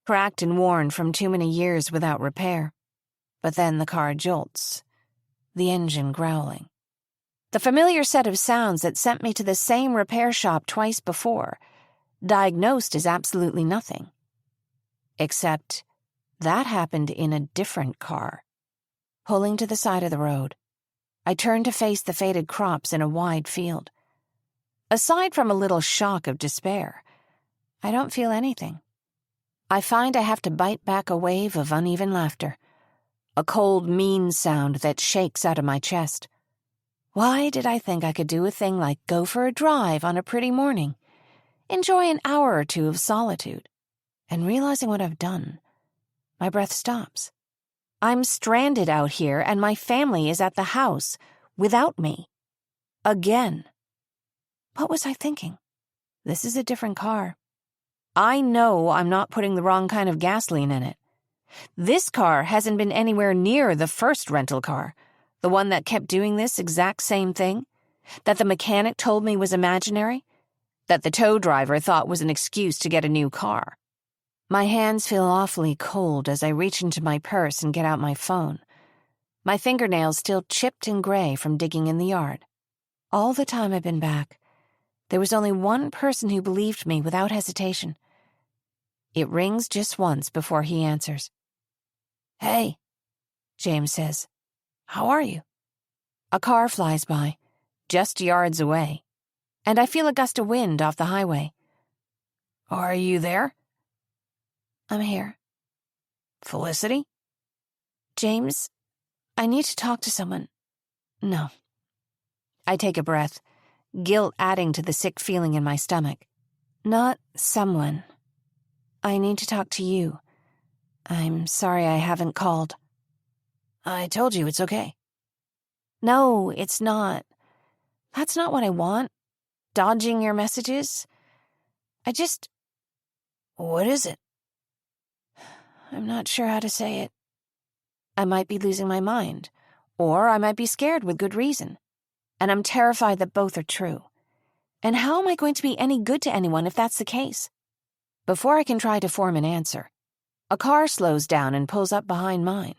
Speaker 1: cracked and worn from too many years without repair. But then the car jolts, the engine growling. The familiar set of sounds that sent me to the same repair shop twice before, diagnosed as absolutely nothing. Except that happened in a different car. Pulling to the side of the road, I turn to face the faded crops in a wide field. Aside from a little shock of despair, I don't feel anything. I find I have to bite back a wave of uneven laughter, a cold, mean sound that shakes out of my chest. Why did I think I could do a thing like go for a drive on a pretty morning, enjoy an hour or 2 of solitude, and realizing what I've done, my breath stops. I'm stranded out here and my family is at the house without me. Again. What was I thinking? This is a different car. I know I'm not putting the wrong kind of gasoline in it. This car hasn't been anywhere near the first rental car, the one that kept doing this exact same thing, that the mechanic told me was imaginary, that the tow driver thought was an excuse to get a new car. My hands feel awfully cold as I reach into my purse and get out my phone, my fingernails still chipped and gray from digging in the yard. All the time I've been back, there was only one person who believed me without hesitation. It rings just once before he answers. "Hey," James says. "How are you?" A car flies by, just yards away, and I feel a gust of wind off the highway. "Are you there?" "I'm here." "Felicity?" "James, I need to talk to someone." "No." I take a breath, guilt adding to the sick feeling in my stomach. "Not someone. I need to talk to you. I'm sorry I haven't called." "I told you it's okay." "No, it's not. That's not what I want. Dodging your messages. What is it?"
Speaker 3: I'm not sure how to say it. I might be losing my mind, or I might be scared with good reason. And I'm terrified that both are true. And how am I going to be any good to anyone if that's the case? Before I can try to form an answer, a car slows down and pulls up behind mine.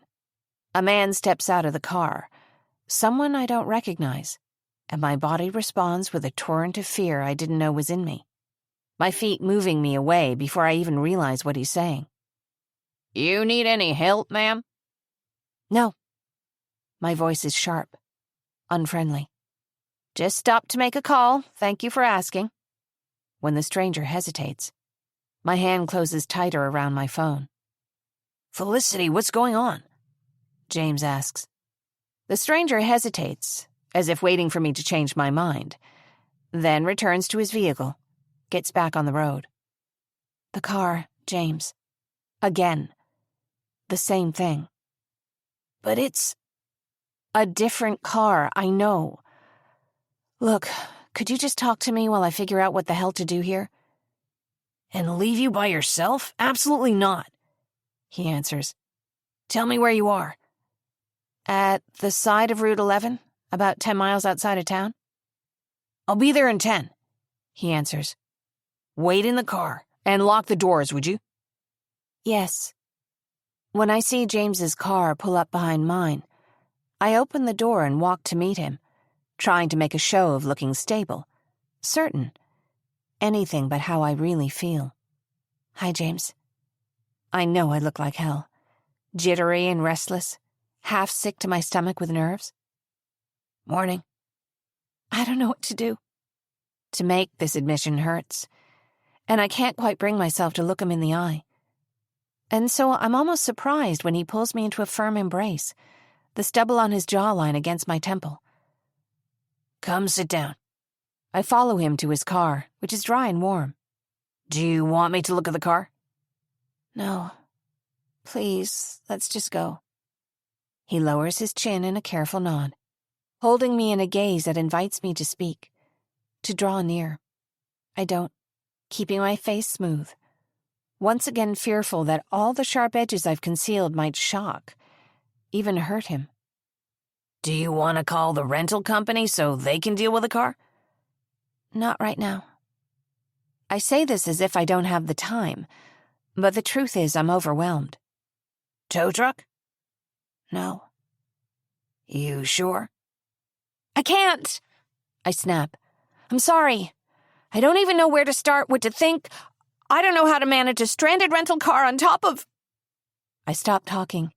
Speaker 3: A man steps out of the car, someone I don't recognize, and my body responds with a torrent of fear I didn't know was in me, my feet moving me away before I even realize what he's saying.
Speaker 2: You need any help, ma'am?
Speaker 3: No. My voice is sharp, unfriendly. Just stopped to make a call, thank you for asking. When the stranger hesitates, my hand closes tighter around my phone.
Speaker 2: Felicity, what's going on?
Speaker 3: James asks. The stranger hesitates, as if waiting for me to change my mind, then returns to his vehicle, gets back on the road. The car, James. Again. The same thing. But it's a different car, I know. Look, could you just talk to me while I figure out what the hell to do here?
Speaker 2: And leave you by yourself? Absolutely not, he answers. Tell me where you are.
Speaker 3: At the side of Route 11, about 10 miles outside of town.
Speaker 2: I'll be there in 10, he answers. Wait in the car and lock the doors, would you?
Speaker 3: Yes. When I see James's car pull up behind mine, I open the door and walk to meet him, trying to make a show of looking stable, certain, anything but how I really feel. Hi, James. I know I look like hell, jittery and restless, half sick to my stomach with nerves.
Speaker 2: Morning.
Speaker 3: I don't know what to do. To make this admission hurts, and I can't quite bring myself to look him in the eye. And so I'm almost surprised when he pulls me into a firm embrace, the stubble on his jawline against my temple.
Speaker 2: Come sit down.
Speaker 3: I follow him to his car, which is dry and warm.
Speaker 2: Do you want me to look at the car?
Speaker 3: No. Please, let's just go. He lowers his chin in a careful nod, holding me in a gaze that invites me to speak, to draw near. I don't, keeping my face smooth, once again fearful that all the sharp edges I've concealed might shock, even hurt him.
Speaker 2: Do you want to call the rental company so they can deal with the car?
Speaker 3: Not right now. I say this as if I don't have the time, but the truth is I'm overwhelmed.
Speaker 2: Tow truck?
Speaker 3: No.
Speaker 2: You sure?
Speaker 3: I can't! I snap. I'm sorry. I don't even know where to start, what to think. I don't know how to manage a stranded rental car on top of... I stop talking.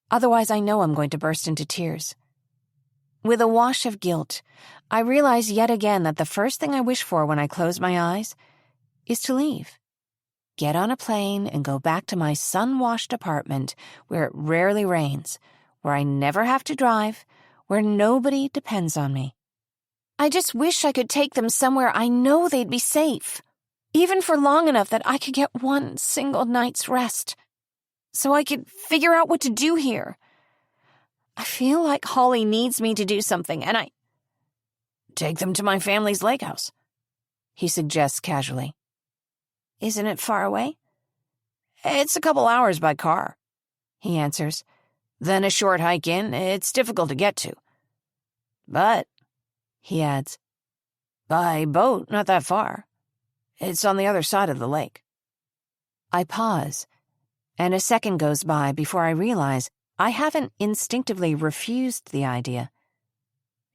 Speaker 3: Otherwise, I know I'm going to burst into tears. With a wash of guilt, I realize yet again that the first thing I wish for when I close my eyes is to leave. Get on a plane and go back to my sun-washed apartment where it rarely rains, where I never have to drive, where nobody depends on me. I just wish I could take them somewhere I know they'd be safe, even for long enough that I could get one single night's rest, so I could figure out what to do here. I feel like Holly needs me to do something, and I...
Speaker 2: Take them to my family's lake house, he suggests casually.
Speaker 3: Isn't it far away?
Speaker 2: It's a couple hours by car, he answers. Then a short hike in, it's difficult to get to. But, he adds, by boat, not that far. It's on the other side of the lake.
Speaker 3: I pause, and a second goes by before I realize I haven't instinctively refused the idea.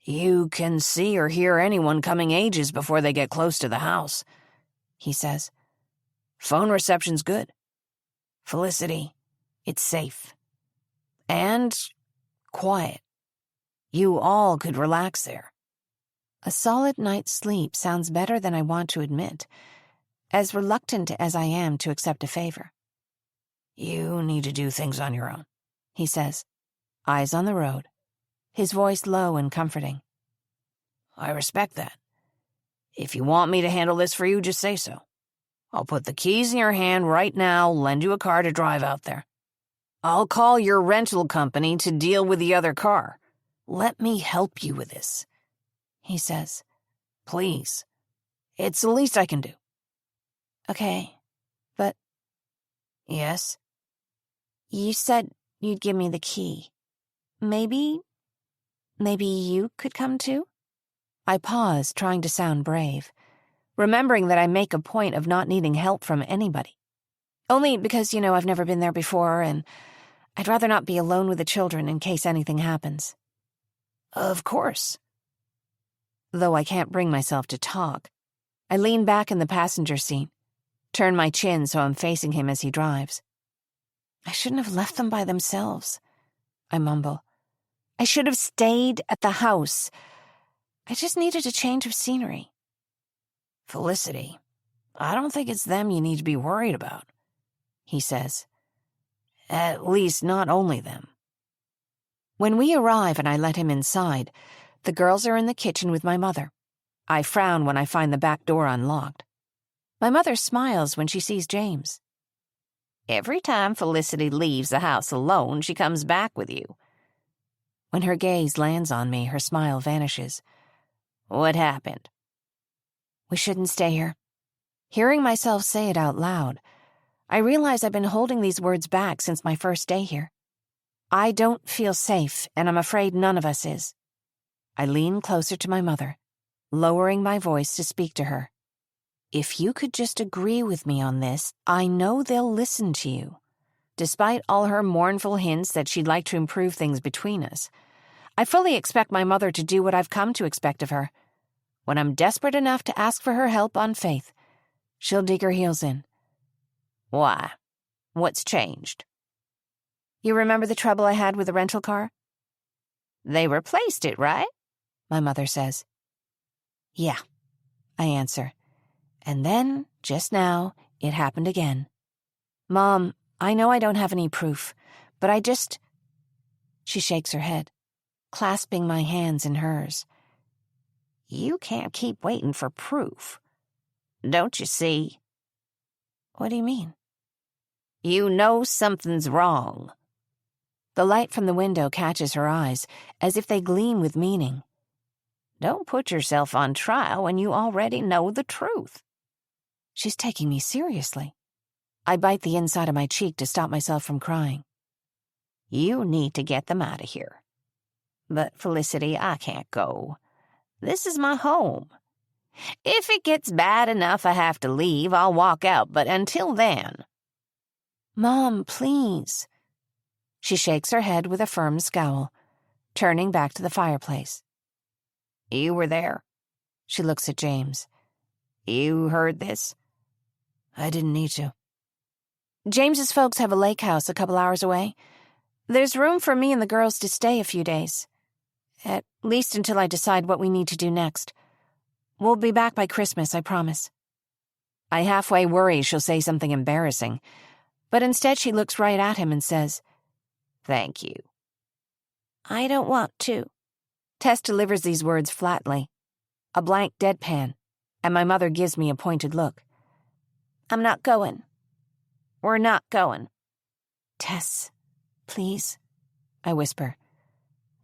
Speaker 2: You can see or hear anyone coming ages before they get close to the house, he says. Phone reception's good. Felicity, it's safe. And quiet. You all could relax there.
Speaker 3: A solid night's sleep sounds better than I want to admit, as reluctant as I am to accept a favor.
Speaker 2: You need to do things on your own, he says,
Speaker 3: eyes on the road, his voice low and comforting.
Speaker 2: I respect that. If you want me to handle this for you, just say so. I'll put the keys in your hand right now, lend you a car to drive out there. I'll call your rental company to deal with the other car. Let me help you with this, he says. Please. It's the least I can do.
Speaker 3: Okay, but...
Speaker 2: Yes?
Speaker 4: You said you'd give me the key. Maybe you could come too?
Speaker 3: I paused, trying to sound brave, remembering that I make a point of not needing help from anybody. Only because, I've never been there before, and I'd rather not be alone with the children in case anything happens.
Speaker 2: Of course.
Speaker 3: Though I can't bring myself to talk, I lean back in the passenger seat, turn my chin so I'm facing him as he drives. I shouldn't have left them by themselves, I mumble. I should have stayed at the house. I just needed a change of scenery.
Speaker 2: Felicity, I don't think it's them you need to be worried about, he says. At least not only them.
Speaker 3: When we arrive and I let him inside, the girls are in the kitchen with my mother. I frown when I find the back door unlocked. My mother smiles when she sees James.
Speaker 4: Every time Felicity leaves the house alone, she comes back with you.
Speaker 3: When her gaze lands on me, her smile vanishes.
Speaker 4: What happened?
Speaker 3: We shouldn't stay here. Hearing myself say it out loud, I realize I've been holding these words back since my first day here. I don't feel safe, and I'm afraid none of us is. I lean closer to my mother, lowering my voice to speak to her. If you could just agree with me on this, I know they'll listen to you. Despite all her mournful hints that she'd like to improve things between us, I fully expect my mother to do what I've come to expect of her. When I'm desperate enough to ask for her help on faith, she'll dig her heels in.
Speaker 4: Why? What's changed?
Speaker 3: You remember the trouble I had with the rental car?
Speaker 4: They replaced it, right?
Speaker 3: My mother says. Yeah, I answer. And then, just now, it happened again. Mom, I know I don't have any proof, but I just... She shakes her head, clasping my hands in hers.
Speaker 4: You can't keep waiting for proof. Don't you see?
Speaker 3: What do you mean?
Speaker 4: You know something's wrong.
Speaker 3: The light from the window catches her eyes, as if they gleam with meaning.
Speaker 4: Don't put yourself on trial when you already know the truth.
Speaker 3: She's taking me seriously. I bite the inside of my cheek to stop myself from crying.
Speaker 4: You need to get them out of here. But, Felicity, I can't go. This is my home. If it gets bad enough I have to leave, I'll walk out, but until then...
Speaker 3: Mom, please. She shakes her head with a firm scowl, turning back to the fireplace.
Speaker 4: You were there.
Speaker 3: She looks at James.
Speaker 4: You heard this?
Speaker 2: I didn't need to.
Speaker 3: James's folks have a lake house a couple hours away. There's room for me and the girls to stay a few days. At least until I decide what we need to do next. We'll be back by Christmas, I promise. I halfway worry she'll say something embarrassing, but instead she looks right at him and says,
Speaker 4: Thank you.
Speaker 3: I don't want to. Tess delivers these words flatly, a blank deadpan, and my mother gives me a pointed look. I'm not going. We're not going. Tess, please, I whisper.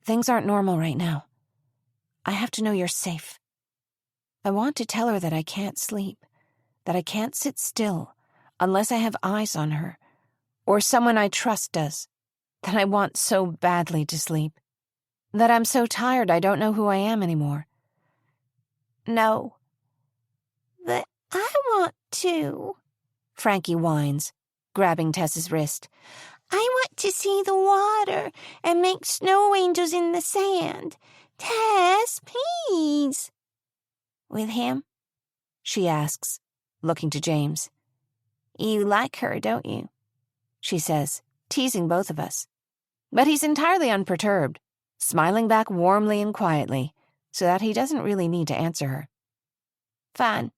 Speaker 3: Things aren't normal right now. I have to know you're safe. I want to tell her that I can't sleep, that I can't sit still unless I have eyes on her, or someone I trust does, that I want so badly to sleep, that I'm so tired I don't know who I am anymore.
Speaker 6: No. But I want to,
Speaker 3: Frankie whines, grabbing Tess's wrist.
Speaker 6: I want to see the water and make snow angels in the sand. Tess, please.
Speaker 3: With him? She asks, looking to James. You like her, don't you? She says, teasing both of us. But he's entirely unperturbed, smiling back warmly and quietly, so that he doesn't really need to answer her. Fine,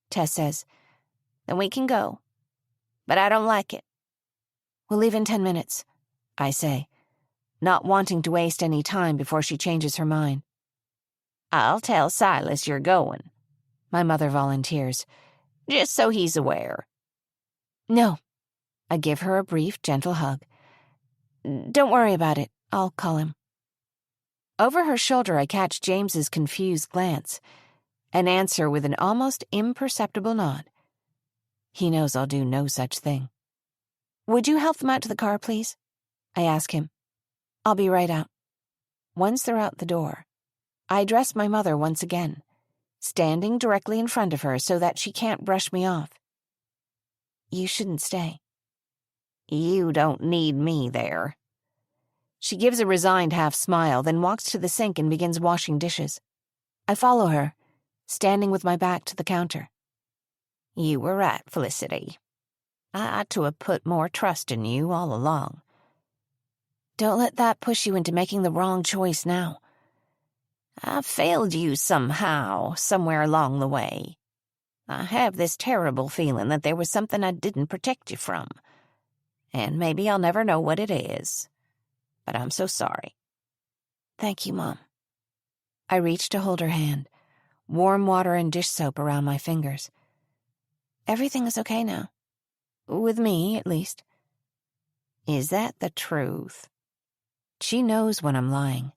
Speaker 3: Tess says. Then we can go. But I don't like it. We'll leave in 10 minutes, I say, not wanting to waste any time before she changes her mind.
Speaker 4: I'll tell Silas you're going,
Speaker 3: my mother volunteers,
Speaker 4: just so he's aware.
Speaker 3: No. I give her a brief, gentle hug. Don't worry about it. I'll call him. Over her shoulder, I catch James's confused glance and answer with an almost imperceptible nod. He knows I'll do no such thing. Would you help them out to the car, please? I ask him. I'll be right out. Once they're out the door, I address my mother once again, standing directly in front of her so that she can't brush me off. You shouldn't stay.
Speaker 4: You don't need me there.
Speaker 3: She gives a resigned half smile, then walks to the sink and begins washing dishes. I follow her, standing with my back to the counter.
Speaker 4: You were right, Felicity. I ought to have put more trust in you all along.
Speaker 3: Don't let that push you into making the wrong choice now.
Speaker 4: I failed you somehow, somewhere along the way. I have this terrible feeling that there was something I didn't protect you from. And maybe I'll never know what it is. But I'm so sorry.
Speaker 3: Thank you, Mom. I reach to hold her hand, warm water and dish soap around my fingers. Everything is okay now. With me, at least.
Speaker 4: Is that the truth?
Speaker 3: She knows when I'm lying.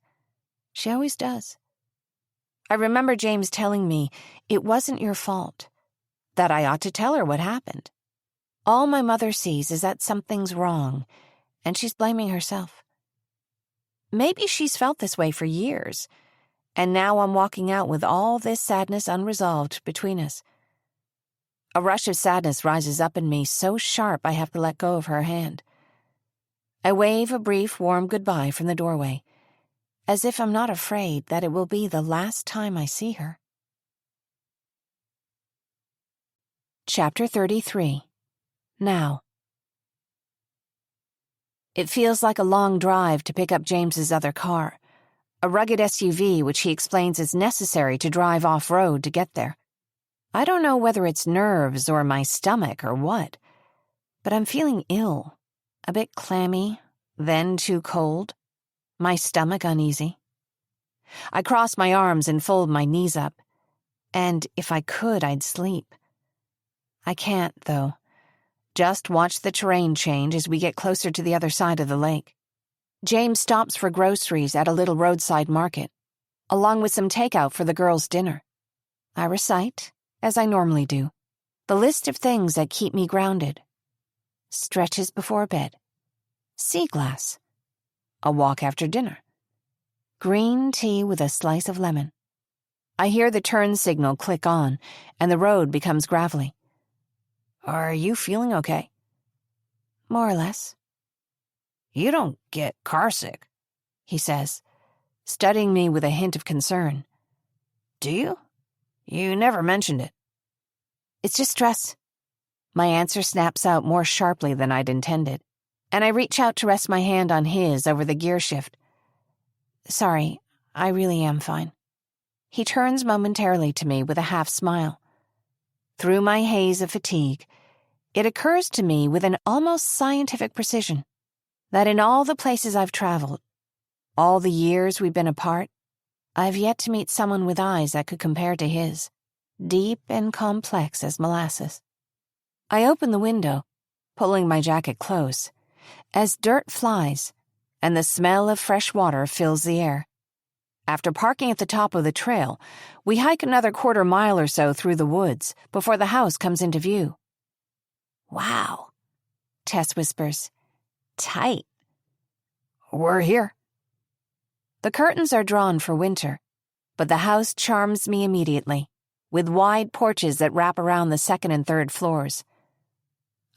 Speaker 3: She always does. I remember James telling me it wasn't your fault, that I ought to tell her what happened. All my mother sees is that something's wrong, and she's blaming herself. Maybe she's felt this way for years, and now I'm walking out with all this sadness unresolved between us. A rush of sadness rises up in me so sharp I have to let go of her hand. I wave a brief, warm goodbye from the doorway, as if I'm not afraid that it will be the last time I see her. Chapter 33. Now. It feels like a long drive to pick up James's other car, a rugged SUV which he explains is necessary to drive off-road to get there. I don't know whether it's nerves or my stomach or what, but I'm feeling ill, a bit clammy, then too cold, my stomach uneasy. I cross my arms and fold my knees up, and if I could, I'd sleep. I can't, though. Just watch the terrain change as we get closer to the other side of the lake. James stops for groceries at a little roadside market, along with some takeout for the girls' dinner. I recite, as I normally do, the list of things that keep me grounded. Stretches before bed. Sea glass. A walk after dinner. Green tea with a slice of lemon. I hear the turn signal click on, and the road becomes gravelly. Are you feeling okay? More or less.
Speaker 2: You don't get carsick,
Speaker 3: he says, studying me with a hint of concern.
Speaker 2: Do you? You never mentioned it.
Speaker 3: It's just stress. My answer snaps out more sharply than I'd intended, and I reach out to rest my hand on his over the gear shift. Sorry, I really am fine. He turns momentarily to me with a half smile. Through my haze of fatigue, it occurs to me with an almost scientific precision that in all the places I've traveled, all the years we've been apart, I've yet to meet someone with eyes that could compare to his, deep and complex as molasses. I open the window, pulling my jacket close, as dirt flies and the smell of fresh water fills the air. After parking at the top of the trail, we hike another quarter mile or so through the woods before the house comes into view.
Speaker 4: Wow,
Speaker 3: Tess whispers. Tight.
Speaker 2: We're here.
Speaker 3: The curtains are drawn for winter, but the house charms me immediately, with wide porches that wrap around the second and third floors.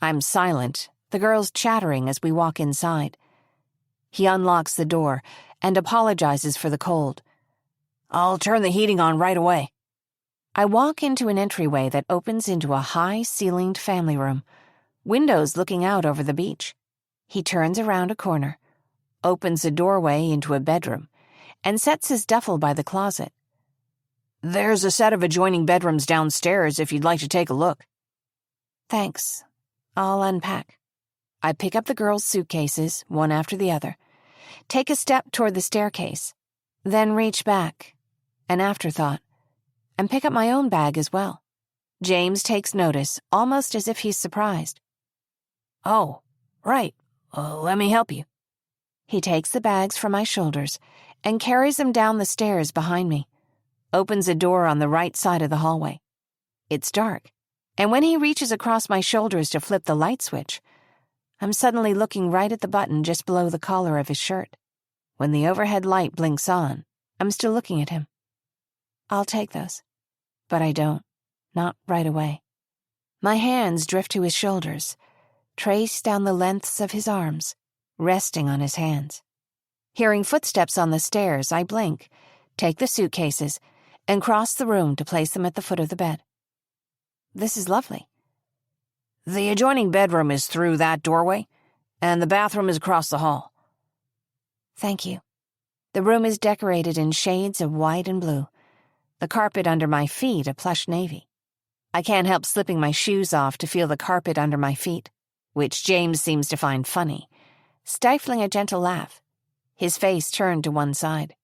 Speaker 3: I'm silent, the girls chattering as we walk inside. He unlocks the door and apologizes for the cold.
Speaker 2: I'll turn the heating on right away.
Speaker 3: I walk into an entryway that opens into a high-ceilinged family room, windows looking out over the beach. He turns around a corner, opens a doorway into a bedroom, and sets his duffel by the closet.
Speaker 2: There's a set of adjoining bedrooms downstairs if you'd like to take a look.
Speaker 3: Thanks. I'll unpack. I pick up the girls' suitcases, one after the other, take a step toward the staircase, then reach back, an afterthought, and pick up my own bag as well. James takes notice, almost as if he's surprised.
Speaker 2: Oh, right. Let me help you.
Speaker 3: He takes the bags from my shoulders and carries them down the stairs behind me, opens a door on the right side of the hallway. It's dark, and when he reaches across my shoulders to flip the light switch, I'm suddenly looking right at the button just below the collar of his shirt. When the overhead light blinks on, I'm still looking at him. I'll take those. But I don't. Not right away. My hands drift to his shoulders, trace down the lengths of his arms, resting on his hands. Hearing footsteps on the stairs, I blink, take the suitcases, and cross the room to place them at the foot of the bed. This is lovely.
Speaker 2: The adjoining bedroom is through that doorway, and the bathroom is across the hall.
Speaker 3: Thank you. The room is decorated in shades of white and blue, the carpet under my feet a plush navy. I can't help slipping my shoes off to feel the carpet under my feet, which James seems to find funny, stifling a gentle laugh, his face turned to one side.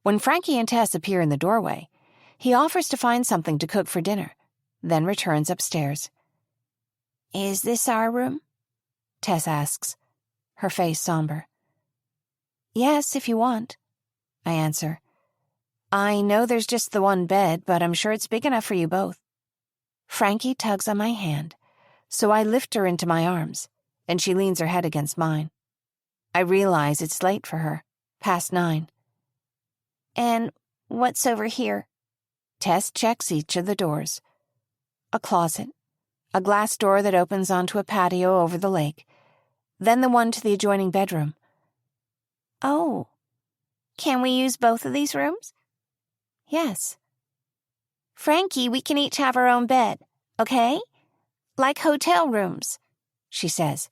Speaker 3: When Frankie and Tess appear in the doorway, he offers to find something to cook for dinner, then returns upstairs.
Speaker 6: Is this our room?
Speaker 3: Tess asks, her face somber. Yes, if you want, I answer. I know there's just the one bed, but I'm sure it's big enough for you both. Frankie tugs on my hand, so I lift her into my arms, and she leans her head against mine. I realize it's late for her, past 9.
Speaker 6: And what's over here?
Speaker 3: Tess checks each of the doors. A closet, a glass door that opens onto a patio over the lake, then the one to the adjoining bedroom.
Speaker 6: Oh, can we use both of these rooms?
Speaker 3: Yes.
Speaker 6: Frankie, we can each have our own bed, okay? Like hotel rooms, she says.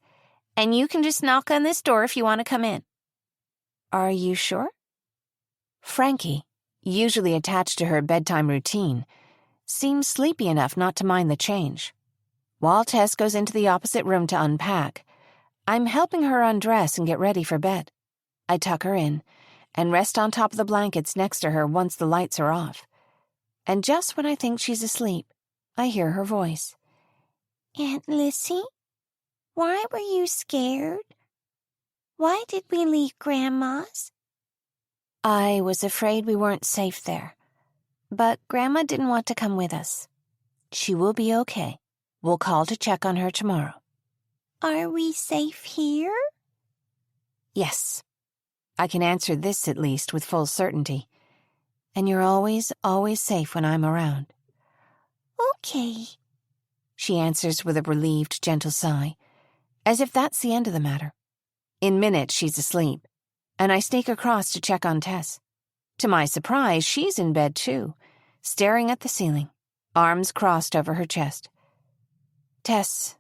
Speaker 6: And you can just knock on this door if you want to come in.
Speaker 3: Are you sure? Frankie, usually attached to her bedtime routine, seems sleepy enough not to mind the change. While Tess goes into the opposite room to unpack, I'm helping her undress and get ready for bed. I tuck her in and rest on top of the blankets next to her once the lights are off. And just when I think she's asleep, I hear her voice.
Speaker 6: Aunt Lissy, why were you scared? Why did we leave Grandma's?
Speaker 3: I was afraid we weren't safe there, but Grandma didn't want to come with us. She will be okay. We'll call to check on her tomorrow.
Speaker 6: Are we safe here?
Speaker 3: Yes. I can answer this at least with full certainty. And you're always, always safe when I'm around.
Speaker 6: Okay,
Speaker 3: she answers with a relieved, gentle sigh, as if that's the end of the matter. In minutes, she's asleep, and I sneak across to check on Tess. To my surprise, she's in bed too, staring at the ceiling, arms crossed over her chest. Tess,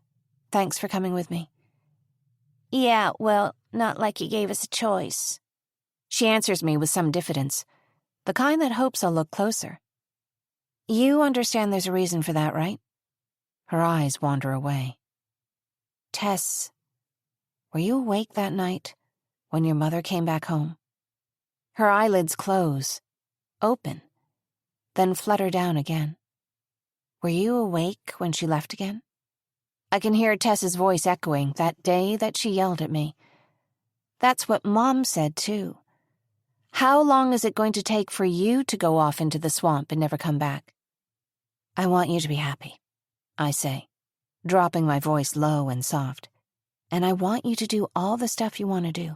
Speaker 3: thanks for coming with me.
Speaker 6: Yeah, well, not like you gave us a choice.
Speaker 3: She answers me with some diffidence, the kind that hopes I'll look closer. You understand there's a reason for that, right? Her eyes wander away. Tess, were you awake that night when your mother came back home? Her eyelids close, open, then flutter down again. Were you awake when she left again? I can hear Tess's voice echoing that day that she yelled at me. That's what Mom said, too. How long is it going to take for you to go off into the swamp and never come back? I want you to be happy, I say, dropping my voice low and soft. And I want you to do all the stuff you want to do.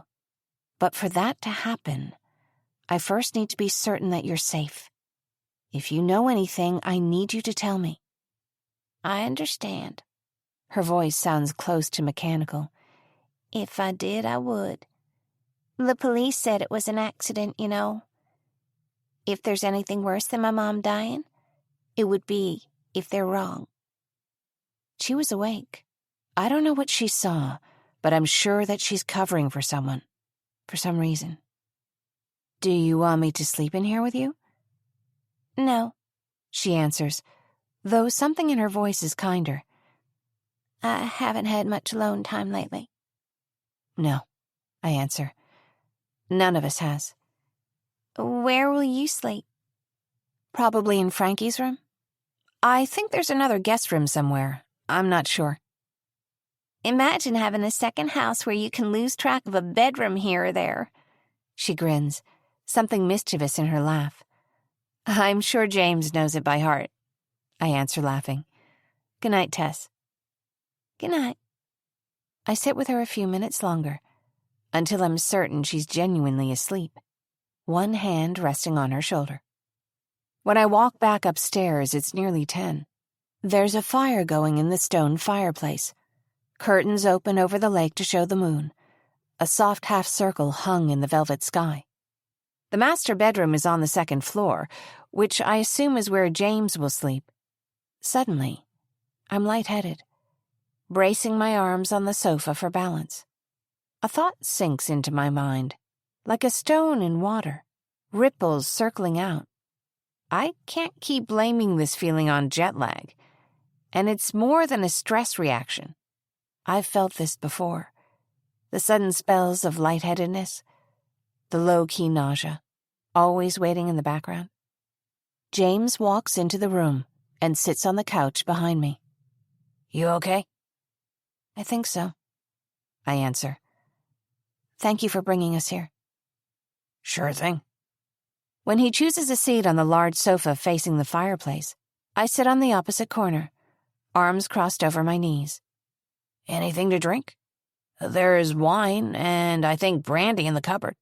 Speaker 3: But for that to happen, I first need to be certain that you're safe. If you know anything, I need you to tell me.
Speaker 6: I understand.
Speaker 3: Her voice sounds close to mechanical.
Speaker 6: If I did, I would. The police said it was an accident, you know. If there's anything worse than my mom dying, it would be if they're wrong.
Speaker 3: She was awake. I don't know what she saw, but I'm sure that she's covering for someone, for some reason. Do you want me to sleep in here with you?
Speaker 6: No,
Speaker 3: she answers, though something in her voice is kinder.
Speaker 6: I haven't had much alone time lately.
Speaker 3: No, I answer. None of us has.
Speaker 6: Where will you sleep?
Speaker 3: Probably in Frankie's room. I think there's another guest room somewhere. I'm not sure.
Speaker 6: Imagine having a second house where you can lose track of a bedroom here or there.
Speaker 3: She grins, something mischievous in her laugh. I'm sure James knows it by heart, I answer, laughing. Good night, Tess.
Speaker 6: Good night.
Speaker 3: I sit with her a few minutes longer, until I'm certain she's genuinely asleep, one hand resting on her shoulder. When I walk back upstairs, it's nearly 10. There's a fire going in the stone fireplace. Curtains open over the lake to show the moon, a soft half circle hung in the velvet sky. The master bedroom is on the second floor, which I assume is where James will sleep. Suddenly, I'm lightheaded, bracing my arms on the sofa for balance. A thought sinks into my mind, like a stone in water, ripples circling out. I can't keep blaming this feeling on jet lag, and it's more than a stress reaction. I've felt this before. The sudden spells of lightheadedness, the low-key nausea, always waiting in the background. James walks into the room and sits on the couch behind me.
Speaker 2: You okay?
Speaker 3: I think so, I answer. Thank you for bringing us here.
Speaker 2: Sure thing.
Speaker 3: When he chooses a seat on the large sofa facing the fireplace, I sit on the opposite corner, arms crossed over my knees.
Speaker 2: Anything to drink? There's wine and I think brandy in the cupboard.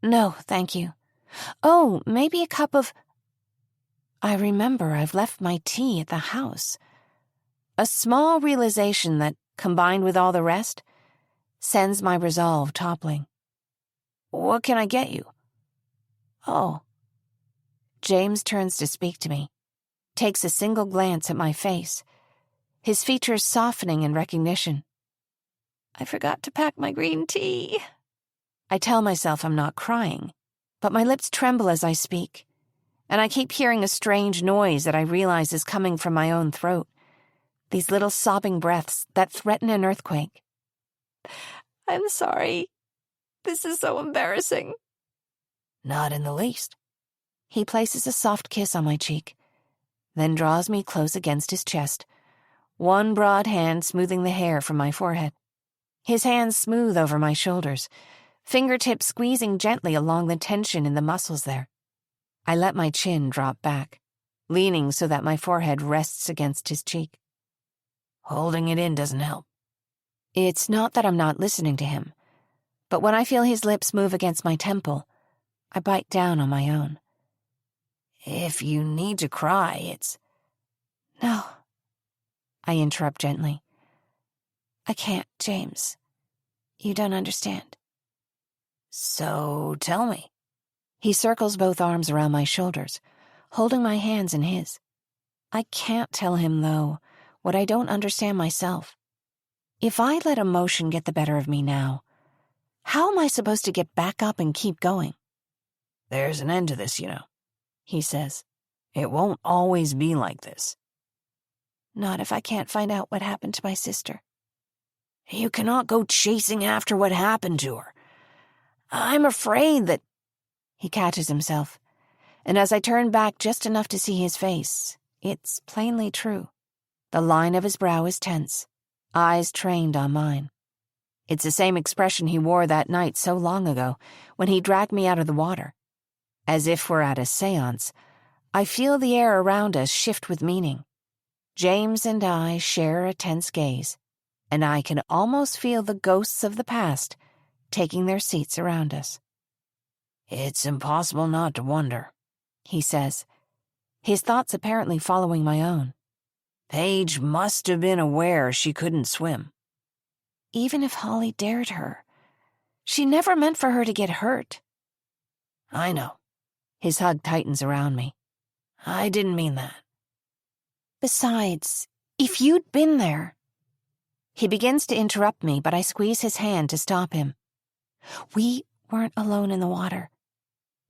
Speaker 3: No, thank you. Oh, maybe a cup of... I remember I've left my tea at the house. A small realization that, combined with all the rest, sends my resolve toppling.
Speaker 2: What can I get you?
Speaker 3: Oh. James turns to speak to me, takes a single glance at my face, his features softening in recognition. I forgot to pack my green tea. I tell myself I'm not crying, but my lips tremble as I speak, and I keep hearing a strange noise that I realize is coming from my own throat, these little sobbing breaths that threaten an earthquake. I'm sorry. This is so embarrassing.
Speaker 2: Not in the least.
Speaker 3: He places a soft kiss on my cheek, then draws me close against his chest, one broad hand smoothing the hair from my forehead. His hands smooth over my shoulders, fingertips squeezing gently along the tension in the muscles there. I let my chin drop back, leaning so that my forehead rests against his cheek.
Speaker 2: Holding it in doesn't help.
Speaker 3: It's not that I'm not listening to him, but when I feel his lips move against my temple, I bite down on my own.
Speaker 2: If you need to cry, it's...
Speaker 3: No, I interrupt gently. I can't, James. You don't understand.
Speaker 2: So tell me.
Speaker 3: He circles both arms around my shoulders, holding my hands in his. I can't tell him, though, what I don't understand myself. If I let emotion get the better of me now, how am I supposed to get back up and keep going?
Speaker 2: There's an end to this, you know,
Speaker 3: he says.
Speaker 2: It won't always be like this.
Speaker 3: Not if I can't find out what happened to my sister.
Speaker 2: You cannot go chasing after what happened to her. I'm afraid that...
Speaker 3: He catches himself, and as I turn back just enough to see his face, it's plainly true. The line of his brow is tense, eyes trained on mine. It's the same expression he wore that night so long ago when he dragged me out of the water. As if we're at a séance, I feel the air around us shift with meaning. James and I share a tense gaze, and I can almost feel the ghosts of the past taking their seats around us.
Speaker 2: It's impossible not to wonder,
Speaker 3: he says, his thoughts apparently following my own.
Speaker 2: Paige must have been aware she couldn't swim.
Speaker 3: Even if Holly dared her, she never meant for her to get hurt.
Speaker 2: I know.
Speaker 3: His hug tightens around me.
Speaker 2: I didn't mean that.
Speaker 3: Besides, if you'd been there... He begins to interrupt me, but I squeeze his hand to stop him. We weren't alone in the water.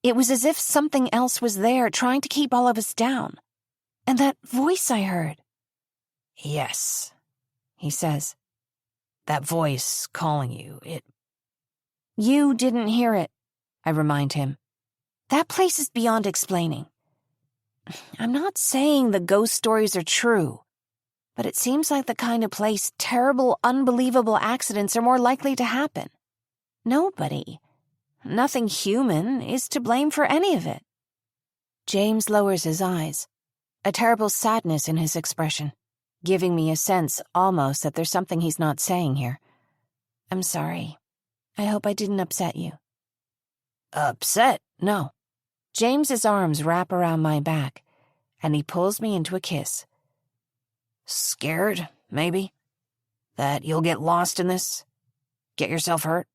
Speaker 3: It was as if something else was there trying to keep all of us down. And that voice I heard.
Speaker 2: Yes,
Speaker 3: he says.
Speaker 2: That voice calling you, it...
Speaker 3: You didn't hear it, I remind him. That place is beyond explaining. I'm not saying the ghost stories are true, but it seems like the kind of place terrible, unbelievable accidents are more likely to happen. Nobody, nothing human, is to blame for any of it. James lowers his eyes, a terrible sadness in his expression.
Speaker 1: giving me a sense almost that there's something he's not saying here.
Speaker 6: I'm sorry. I hope I didn't upset you.
Speaker 1: Upset? No. James's arms wrap around my back, and he pulls me into a kiss. Scared, maybe? That you'll get lost in this? Get yourself hurt?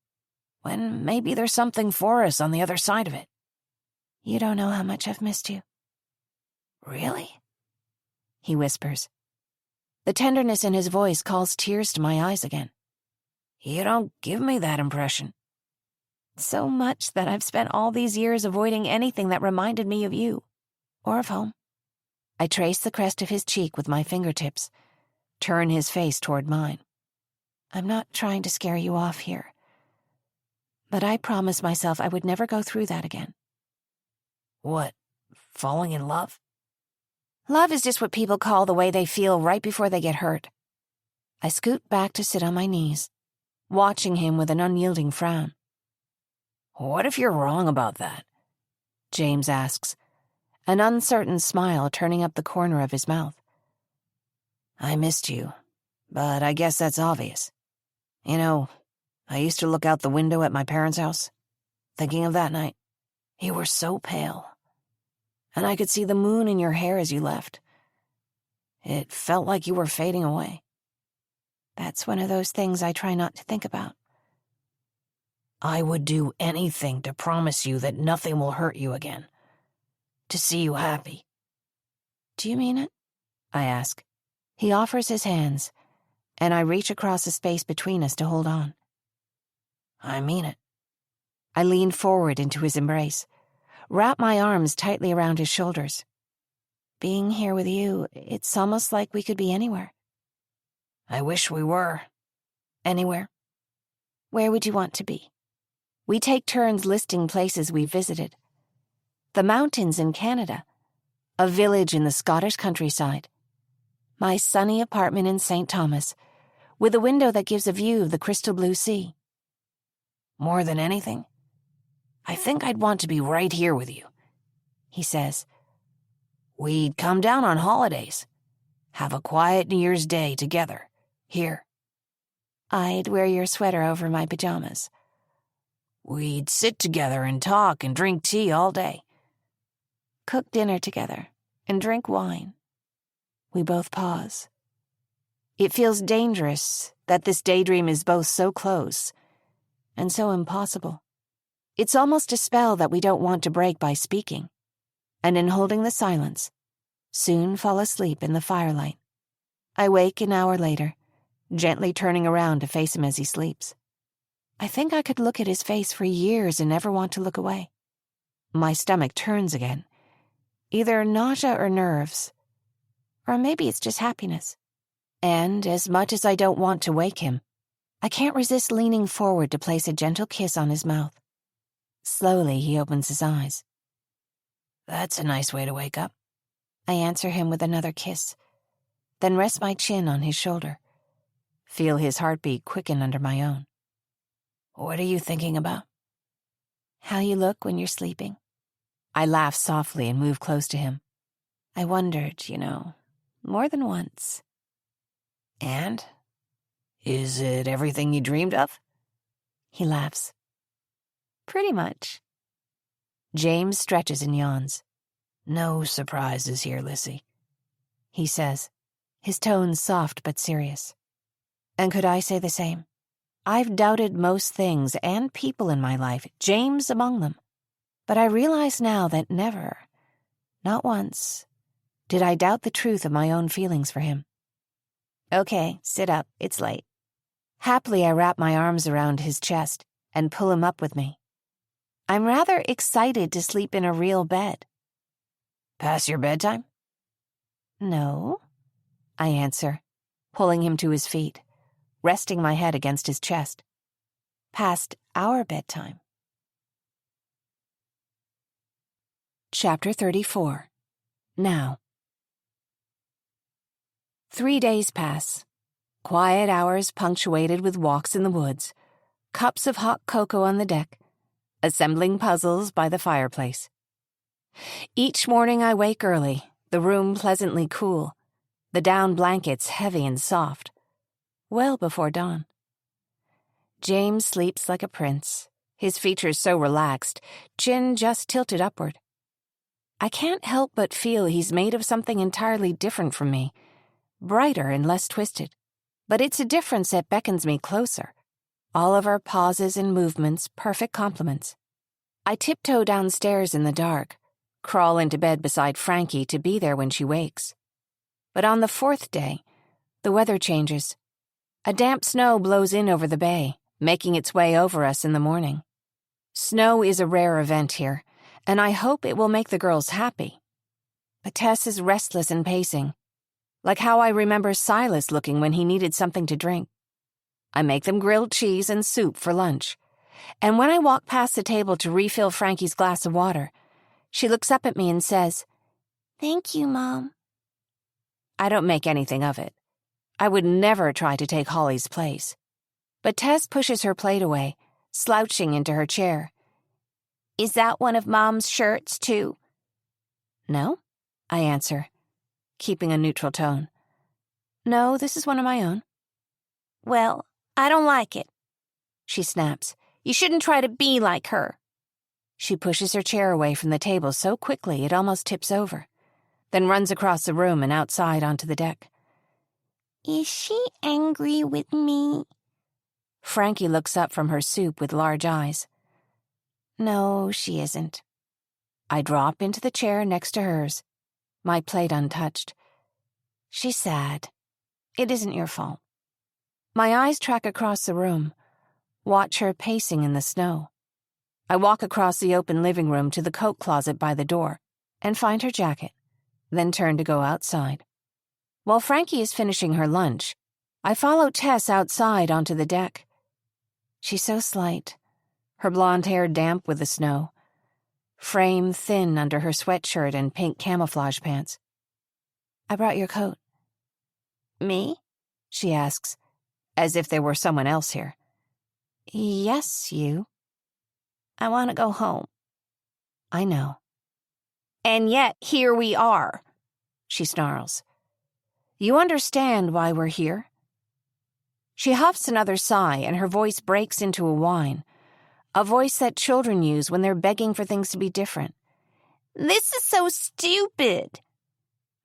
Speaker 1: When maybe there's something for us on the other side of it.
Speaker 6: You don't know how much I've missed you.
Speaker 1: Really? He whispers. The tenderness in his voice calls tears to my eyes again. You don't give me that impression.
Speaker 6: So much that I've spent all these years avoiding anything that reminded me of you, or of home.
Speaker 1: I trace the crest of his cheek with my fingertips, turn his face toward mine.
Speaker 6: I'm not trying to scare you off here, but I promised myself I would never go through that again.
Speaker 1: What, falling in love?
Speaker 6: Love is just what people call the way they feel right before they get hurt.
Speaker 1: I scoot back to sit on my knees, watching him with an unyielding frown. What if you're wrong about that? James asks, an uncertain smile turning up the corner of his mouth. I missed you, but I guess that's obvious. You know, I used to look out the window at my parents' house, thinking of that night. You were so pale, and I could see the moon in your hair as you left. It felt like you were fading away.
Speaker 6: That's one of those things I try not to think about.
Speaker 1: I would do anything to promise you that nothing will hurt you again. To see you happy.
Speaker 6: Do you mean it?
Speaker 1: I ask. He offers his hands, and I reach across the space between us to hold on. I mean it. I lean forward into his embrace, wrap my arms tightly around his shoulders.
Speaker 6: Being here with you, it's almost like we could be anywhere.
Speaker 1: I wish we were. Anywhere.
Speaker 6: Where would you want to be?
Speaker 1: We take turns listing places we've visited. The mountains in Canada, a village in the Scottish countryside, my sunny apartment in St. Thomas, with a window that gives a view of the crystal blue sea. More than anything, I think I'd want to be right here with you, he says. We'd come down on holidays, have a quiet New Year's Day together, here.
Speaker 6: I'd wear your sweater over my pajamas.
Speaker 1: We'd sit together and talk and drink tea all day.
Speaker 6: Cook dinner together and drink wine.
Speaker 1: We both pause. It feels dangerous that this daydream is both so close and so impossible. It's almost a spell that we don't want to break by speaking, and in holding the silence, soon fall asleep in the firelight. I wake an hour later, gently turning around to face him as he sleeps. I think I could look at his face for years and never want to look away. My stomach turns again, either nausea or nerves, or maybe it's just happiness. And as much as I don't want to wake him, I can't resist leaning forward to place a gentle kiss on his mouth. Slowly, he opens his eyes. That's a nice way to wake up. I answer him with another kiss, then rest my chin on his shoulder, feel his heartbeat quicken under my own. What are you thinking about?
Speaker 6: How you look when you're sleeping.
Speaker 1: I laugh softly and move close to him.
Speaker 6: I wondered, more than once.
Speaker 1: And? Is it everything you dreamed of?
Speaker 6: He laughs. Pretty much.
Speaker 1: James stretches and yawns. No surprises here, Lissy, he says, his tone soft but serious. And could I say the same? I've doubted most things and people in my life, James among them. But I realize now that never, not once, did I doubt the truth of my own feelings for him.
Speaker 6: Okay, sit up. It's late.
Speaker 1: Happily, I wrap my arms around his chest and pull him up with me. I'm rather excited to sleep in a real bed. Past your bedtime?
Speaker 6: No,
Speaker 1: I answer, pulling him to his feet, resting my head against his chest. Past our bedtime. Chapter 34. Now. 3 days pass. Quiet hours punctuated with walks in the woods, cups of hot cocoa on the deck, assembling puzzles by the fireplace. Each morning I wake early, the room pleasantly cool,
Speaker 3: the down blankets heavy and soft, well before dawn. James sleeps like a prince, his features so relaxed, chin just tilted upward. I can't help but feel he's made of something entirely different from me, brighter and less twisted. But it's a difference that beckons me closer. All of our pauses and movements, perfect complements. I tiptoe downstairs in the dark, crawl into bed beside Frankie to be there when she wakes. But on the fourth day, the weather changes. A damp snow blows in over the bay, making its way over us in the morning. Snow is a rare event here, and I hope it will make the girls happy. But Tess is restless and pacing, like how I remember Silas looking when he needed something to drink. I make them grilled cheese and soup for lunch, and when I walk past the table to refill Frankie's glass of water, she looks up at me and says,
Speaker 6: "Thank you, Mom."
Speaker 3: I don't make anything of it. I would never try to take Holly's place. But Tess pushes her plate away, slouching into her chair.
Speaker 6: "Is that one of Mom's shirts, too?"
Speaker 3: "No," I answer, keeping a neutral tone. "No, this is one of my own."
Speaker 6: "Well, I don't like it,"
Speaker 3: she snaps.
Speaker 6: "You shouldn't try to be like her."
Speaker 3: She pushes her chair away from the table so quickly it almost tips over, then runs across the room and outside onto the deck.
Speaker 6: "Is she angry with me?"
Speaker 3: Frankie looks up from her soup with large eyes. "No, she isn't." I drop into the chair next to hers, my plate untouched. "She's sad. It isn't your fault." My eyes track across the room, watch her pacing in the snow. I walk across the open living room to the coat closet by the door and find her jacket, then turn to go outside. While Frankie is finishing her lunch, I follow Tess outside onto the deck. She's so slight, her blonde hair damp with the snow, frame thin under her sweatshirt and pink camouflage pants. "I brought your coat."
Speaker 6: "Me?"
Speaker 3: she asks, as if there were someone else here. "Yes, you."
Speaker 6: "I want to go home."
Speaker 3: "I know."
Speaker 6: "And yet here we are,"
Speaker 3: she snarls. "You understand why we're here?" She huffs another sigh and her voice breaks into a whine, a voice that children use when they're begging for things to be different.
Speaker 6: "This is so stupid."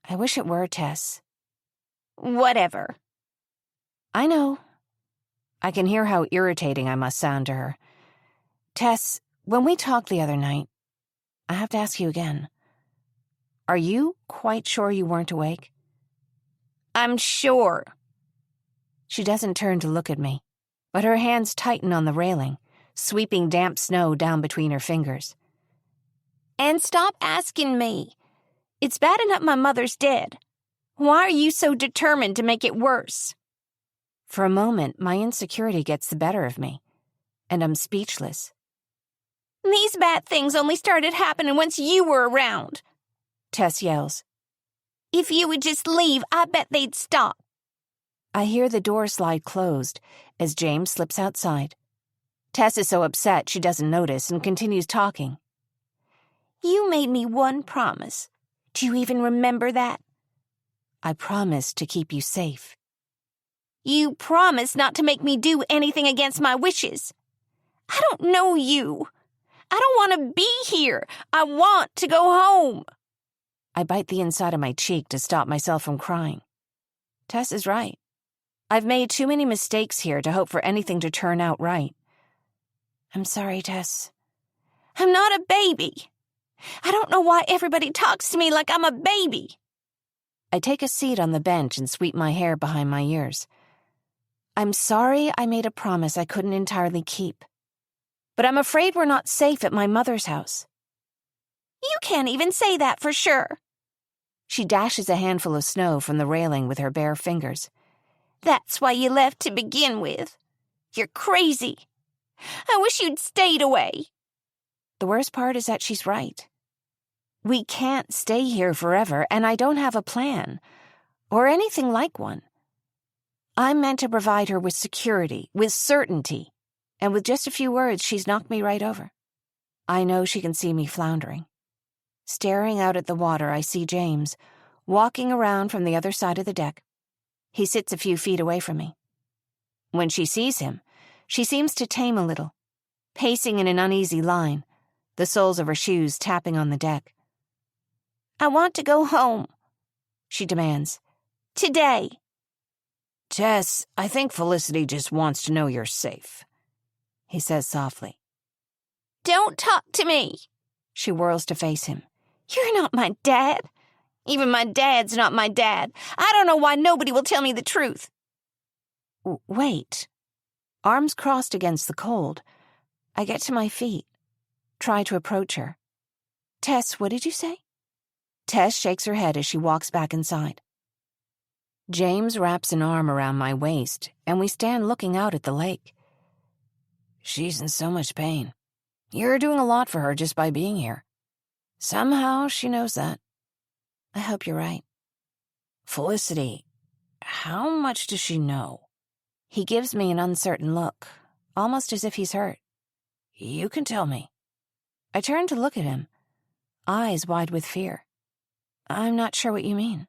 Speaker 3: "I wish it were, Tess."
Speaker 6: "Whatever."
Speaker 3: "I know." I can hear how irritating I must sound to her. "Tess, when we talked the other night, I have to ask you again. Are you quite sure you weren't awake?"
Speaker 6: "I'm sure."
Speaker 3: She doesn't turn to look at me, but her hands tighten on the railing, sweeping damp snow down between her fingers.
Speaker 6: "And stop asking me. It's bad enough my mother's dead. Why are you so determined to make it worse?"
Speaker 3: For a moment, my insecurity gets the better of me, and I'm speechless.
Speaker 6: "These bad things only started happening once you were around,"
Speaker 3: Tess yells.
Speaker 6: "If you would just leave, I bet they'd stop."
Speaker 3: I hear the door slide closed as James slips outside. Tess is so upset she doesn't notice and continues talking.
Speaker 6: "You made me one promise. Do you even remember that?"
Speaker 3: "I promised to keep you safe."
Speaker 6: "You promised not to make me do anything against my wishes. I don't know you. I don't want to be here. I want to go home."
Speaker 3: I bite the inside of my cheek to stop myself from crying. Tess is right. I've made too many mistakes here to hope for anything to turn out right. "I'm sorry, Tess."
Speaker 6: "I'm not a baby. I don't know why everybody talks to me like I'm a baby."
Speaker 3: I take a seat on the bench and sweep my hair behind my ears. "I'm sorry I made a promise I couldn't entirely keep. But I'm afraid we're not safe at my mother's house."
Speaker 6: "You can't even say that for sure."
Speaker 3: She dashes a handful of snow from the railing with her bare fingers.
Speaker 6: "That's why you left to begin with. You're crazy. I wish you'd stayed away."
Speaker 3: The worst part is that she's right. We can't stay here forever, and I don't have a plan, or anything like one. I'm meant to provide her with security, with certainty, and with just a few words, she's knocked me right over. I know she can see me floundering. Staring out at the water, I see James, walking around from the other side of the deck. He sits a few feet away from me. When she sees him, she seems to tame a little, pacing in an uneasy line, the soles of her shoes tapping on the deck.
Speaker 6: I want to go home, she demands. Today.
Speaker 2: Tess, I think Felicity just wants to know you're safe, he says softly.
Speaker 6: Don't talk to me,
Speaker 3: she whirls to face him.
Speaker 6: You're not my dad. Even my dad's not my dad. I don't know why nobody will tell me the truth.
Speaker 3: Wait. Arms crossed against the cold, I get to my feet, try to approach her. Tess, what did you say? Tess shakes her head as she walks back inside. James wraps an arm around my waist, and we stand looking out at the lake. She's in so much pain. You're doing a lot for her just by being here. Somehow she knows that. I hope you're right. Felicity, how much does she know? He gives me an uncertain look, almost as if he's hurt. You can tell me. I turn to look at him, eyes wide with fear. I'm not sure what you mean.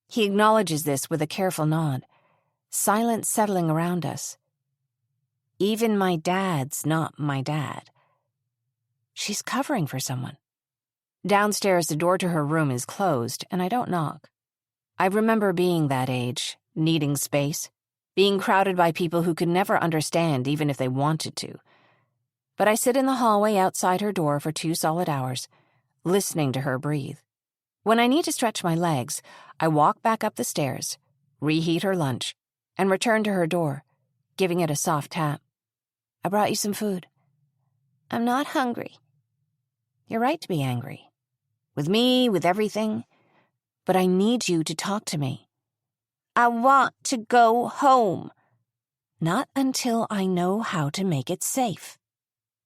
Speaker 3: He acknowledges this with a careful nod, silence settling around us. Even my dad's not my dad. She's covering for someone. Downstairs, the door to her room is closed, and I don't knock. I remember being that age, needing space, being crowded by people who could never understand even if they wanted to. But I sit in the hallway outside her door for 2 solid hours, listening to her breathe. When I need to stretch my legs, I walk back up the stairs, reheat her lunch, and return to her door, giving it a soft tap. I brought you some food.
Speaker 6: I'm not hungry.
Speaker 3: You're right to be angry. With me, with everything. But I need you to talk to me.
Speaker 6: I want to go home.
Speaker 3: Not until I know how to make it safe.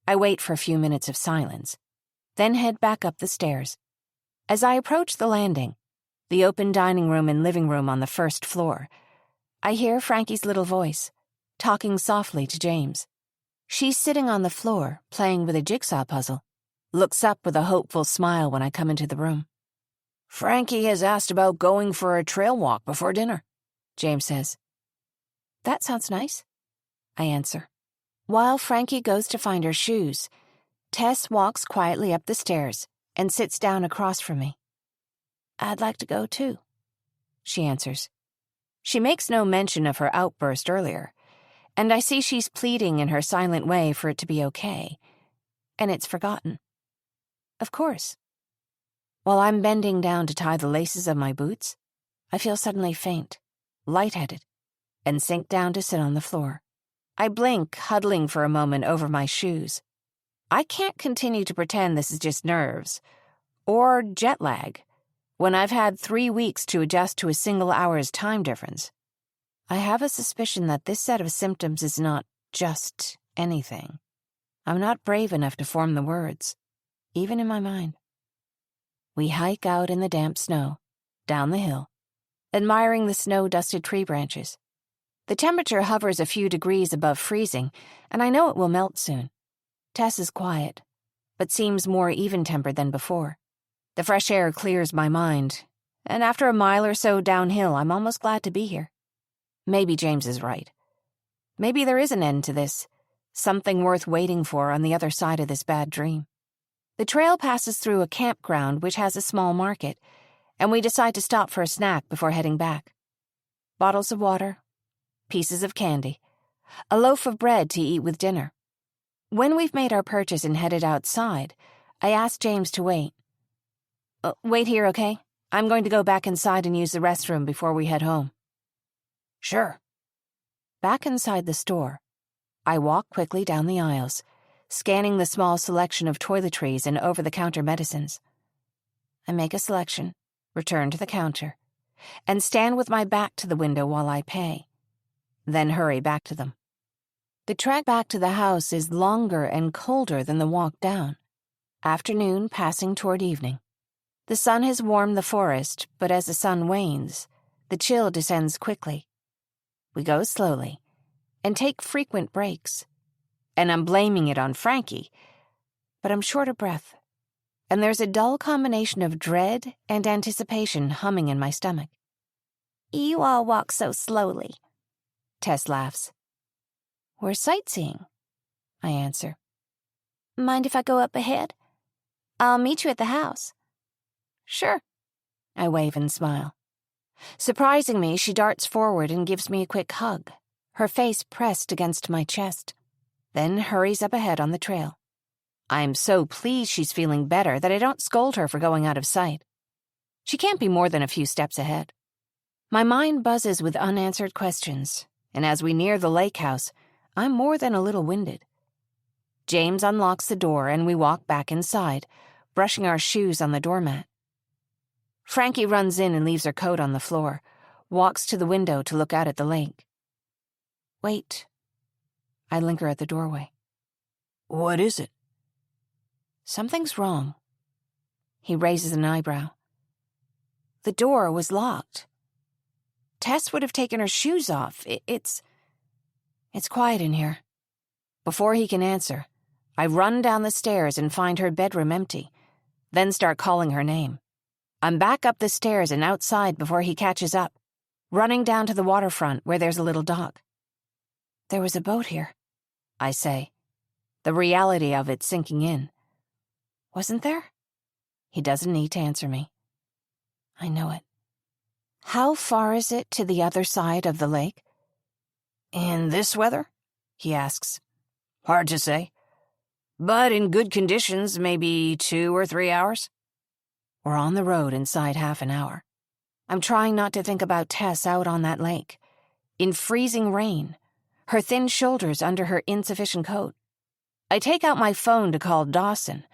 Speaker 3: I wait for a few minutes of silence, then head back up the stairs. As I approach the landing, the open dining room and living room on the first floor, I hear Frankie's little voice, talking softly to James. She's sitting on the floor, playing with a jigsaw puzzle, looks up with a hopeful smile when I come into the room. Frankie has asked about going for a trail walk before dinner, James says. That sounds nice, I answer. While Frankie goes to find her shoes, Tess walks quietly up the stairs and sits down across from me. I'd like to go too, she answers. She makes no mention of her outburst earlier, and I see she's pleading in her silent way for it to be okay, and it's forgotten. Of course. While I'm bending down to tie the laces of my boots, I feel suddenly faint, lightheaded, and sink down to sit on the floor. I blink, huddling for a moment over my shoes. I can't continue to pretend this is just nerves, or jet lag, when I've had 3 weeks to adjust to a single hour's time difference. I have a suspicion that this set of symptoms is not just anything. I'm not brave enough to form the words, even in my mind. We hike out in the damp snow, down the hill, admiring the snow-dusted tree branches. The temperature hovers a few degrees above freezing, and I know it will melt soon. Tess is quiet, but seems more even-tempered than before. The fresh air clears my mind, and after a mile or so downhill, I'm almost glad to be here. Maybe James is right. Maybe there is an end to this, something worth waiting for on the other side of this bad dream. The trail passes through a campground which has a small market, and we decide to stop for a snack before heading back. Bottles of water, pieces of candy, a loaf of bread to eat with dinner. When we've made our purchase and headed outside, I ask James to wait. Wait here, okay? I'm going to go back inside and use the restroom before we head home. Sure. Back inside the store, I walk quickly down the aisles, scanning the small selection of toiletries and over-the-counter medicines. I make a selection, return to the counter, and stand with my back to the window while I pay, then hurry back to them. The trek back to the house is longer and colder than the walk down, afternoon passing toward evening. The sun has warmed the forest, but as the sun wanes, the chill descends quickly. We go slowly, and take frequent breaks. And I'm blaming it on Frankie, but I'm short of breath.
Speaker 1: and there's a dull combination of dread and anticipation humming in my stomach.
Speaker 6: You all walk so slowly.
Speaker 1: Tess laughs. We're sightseeing, I answer.
Speaker 6: Mind if I go up ahead? I'll meet you at the house.
Speaker 1: Sure, I wave and smile. Surprising me, she darts forward and gives me a quick hug, her face pressed against my chest, then hurries up ahead on the trail. I'm so pleased she's feeling better that I don't scold her for going out of sight. She can't be more than a few steps ahead. My mind buzzes with unanswered questions, and as we near the lake house, I'm more than a little winded. James unlocks the door and we walk back inside, brushing our shoes on the doormat. Frankie runs in and leaves her coat on the floor, walks to the window to look out at the lake. Wait. I linger at the doorway.
Speaker 2: What is it?
Speaker 1: Something's wrong. He raises an eyebrow. The door was locked. Tess would have taken her shoes off. It's quiet in here. Before he can answer, I run down the stairs and find her bedroom empty, then start calling her name. I'm back up the stairs and outside before he catches up, running down to the waterfront where there's a little dock. There was a boat here, I say, the reality of it sinking in. Wasn't there? He doesn't need to answer me. I know it. How far is it to the other side of the lake?
Speaker 2: In this weather? He asks. Hard to say. But in good conditions, maybe 2 or 3 hours.
Speaker 1: We're on the road inside half an hour. I'm trying not to think about Tess out on that lake, in freezing rain, her thin shoulders under her insufficient coat. I take out my phone to call Dawson,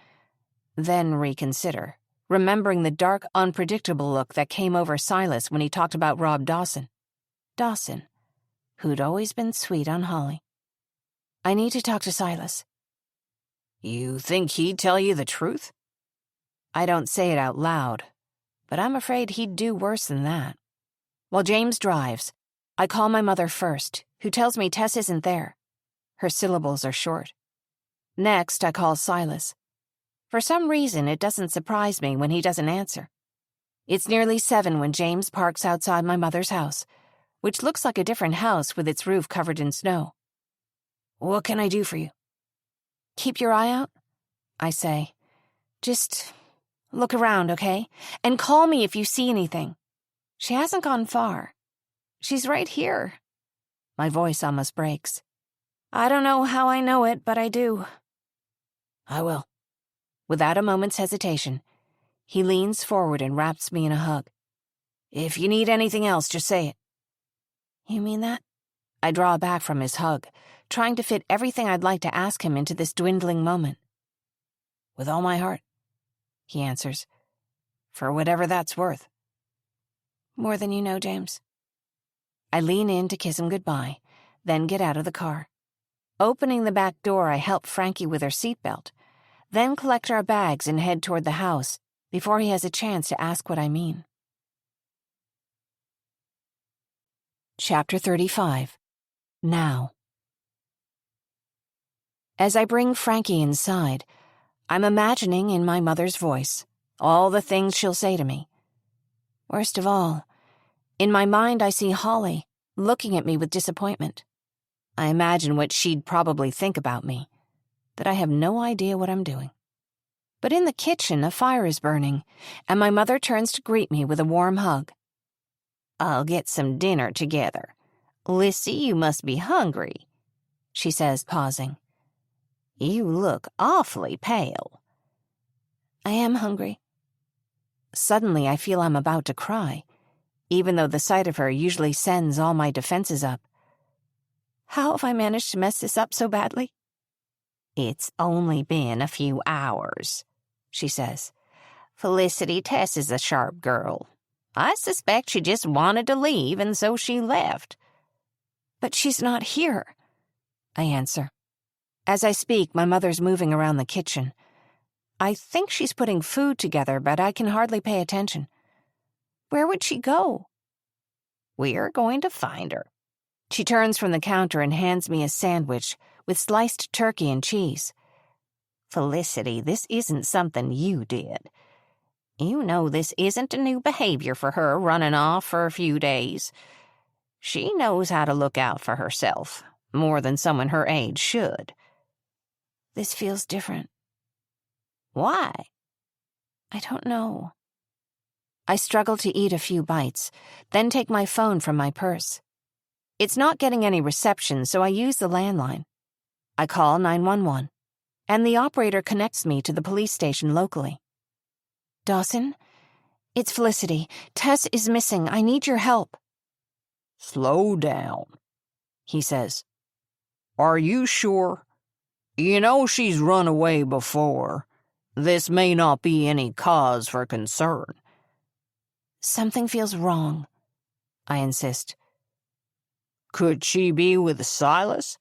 Speaker 1: then reconsider, remembering the dark, unpredictable look that came over Silas when he talked about Rob Dawson. Dawson, who'd always been sweet on Holly. I need to talk to Silas.
Speaker 2: You think he'd tell you the truth?
Speaker 1: I don't say it out loud, but I'm afraid he'd do worse than that. While James drives, I call my mother first, who tells me Tess isn't there. Her syllables are short. Next, I call Silas. For some reason, it doesn't surprise me when he doesn't answer. It's nearly 7 when James parks outside my mother's house, which looks like a different house with its roof covered in snow. What can I do for you? Keep your eye out, I say. Just look around, okay? And call me if you see anything. She hasn't gone far. She's right here. My voice almost breaks. I don't know how I know it, but I do. I will. Without a moment's hesitation, he leans forward and wraps me in a hug. If you need anything else, just say it. You mean that? I draw back from his hug, trying to fit everything I'd like to ask him into this dwindling moment. With all my heart, he answers, for whatever that's worth. More than you know, James. I lean in to kiss him goodbye, then get out of the car. Opening the back door, I help Frankie with her seatbelt, then collect our bags and head toward the house before he has a chance to ask what I mean. Chapter 35. Now. As I bring Frankie inside, I'm imagining in my mother's voice all the things she'll say to me. Worst of all, in my mind I see Holly looking at me with disappointment. I imagine what she'd probably think about me, that I have no idea what I'm doing. But in the kitchen, a fire is burning, and my mother turns to greet me with a warm hug. I'll get some dinner together. Lissy, you must be hungry, she says, pausing. You look awfully pale. I am hungry. Suddenly, I feel I'm about to cry, even though the sight of her usually sends all my defenses up. How have I managed to mess this up so badly? It's only been a few hours, she says. Felicity Tess is a sharp girl. I suspect she just wanted to leave, and so she left. But she's not here, I answer. As I speak, my mother's moving around the kitchen. I think she's putting food together, but I can hardly pay attention. Where would she go? We're going to find her. She turns from the counter and hands me a sandwich with sliced turkey and cheese.
Speaker 6: Felicity, this isn't something you did. You know this isn't a new behavior for her, running off for a few days. She knows how to look out for herself, more than someone her age should.
Speaker 3: This feels different.
Speaker 6: Why?
Speaker 3: I don't know. I struggle to eat a few bites, then take my phone from my purse. It's not getting any reception, so I use the landline. I call 911, and the operator connects me to the police station locally. Dawson? It's Felicity. Tess is missing. I need your help.
Speaker 2: Slow down, he says. Are you sure? You know she's run away before. This may not be any cause for concern.
Speaker 3: Something feels wrong, I insist.
Speaker 2: Could she be with Silas?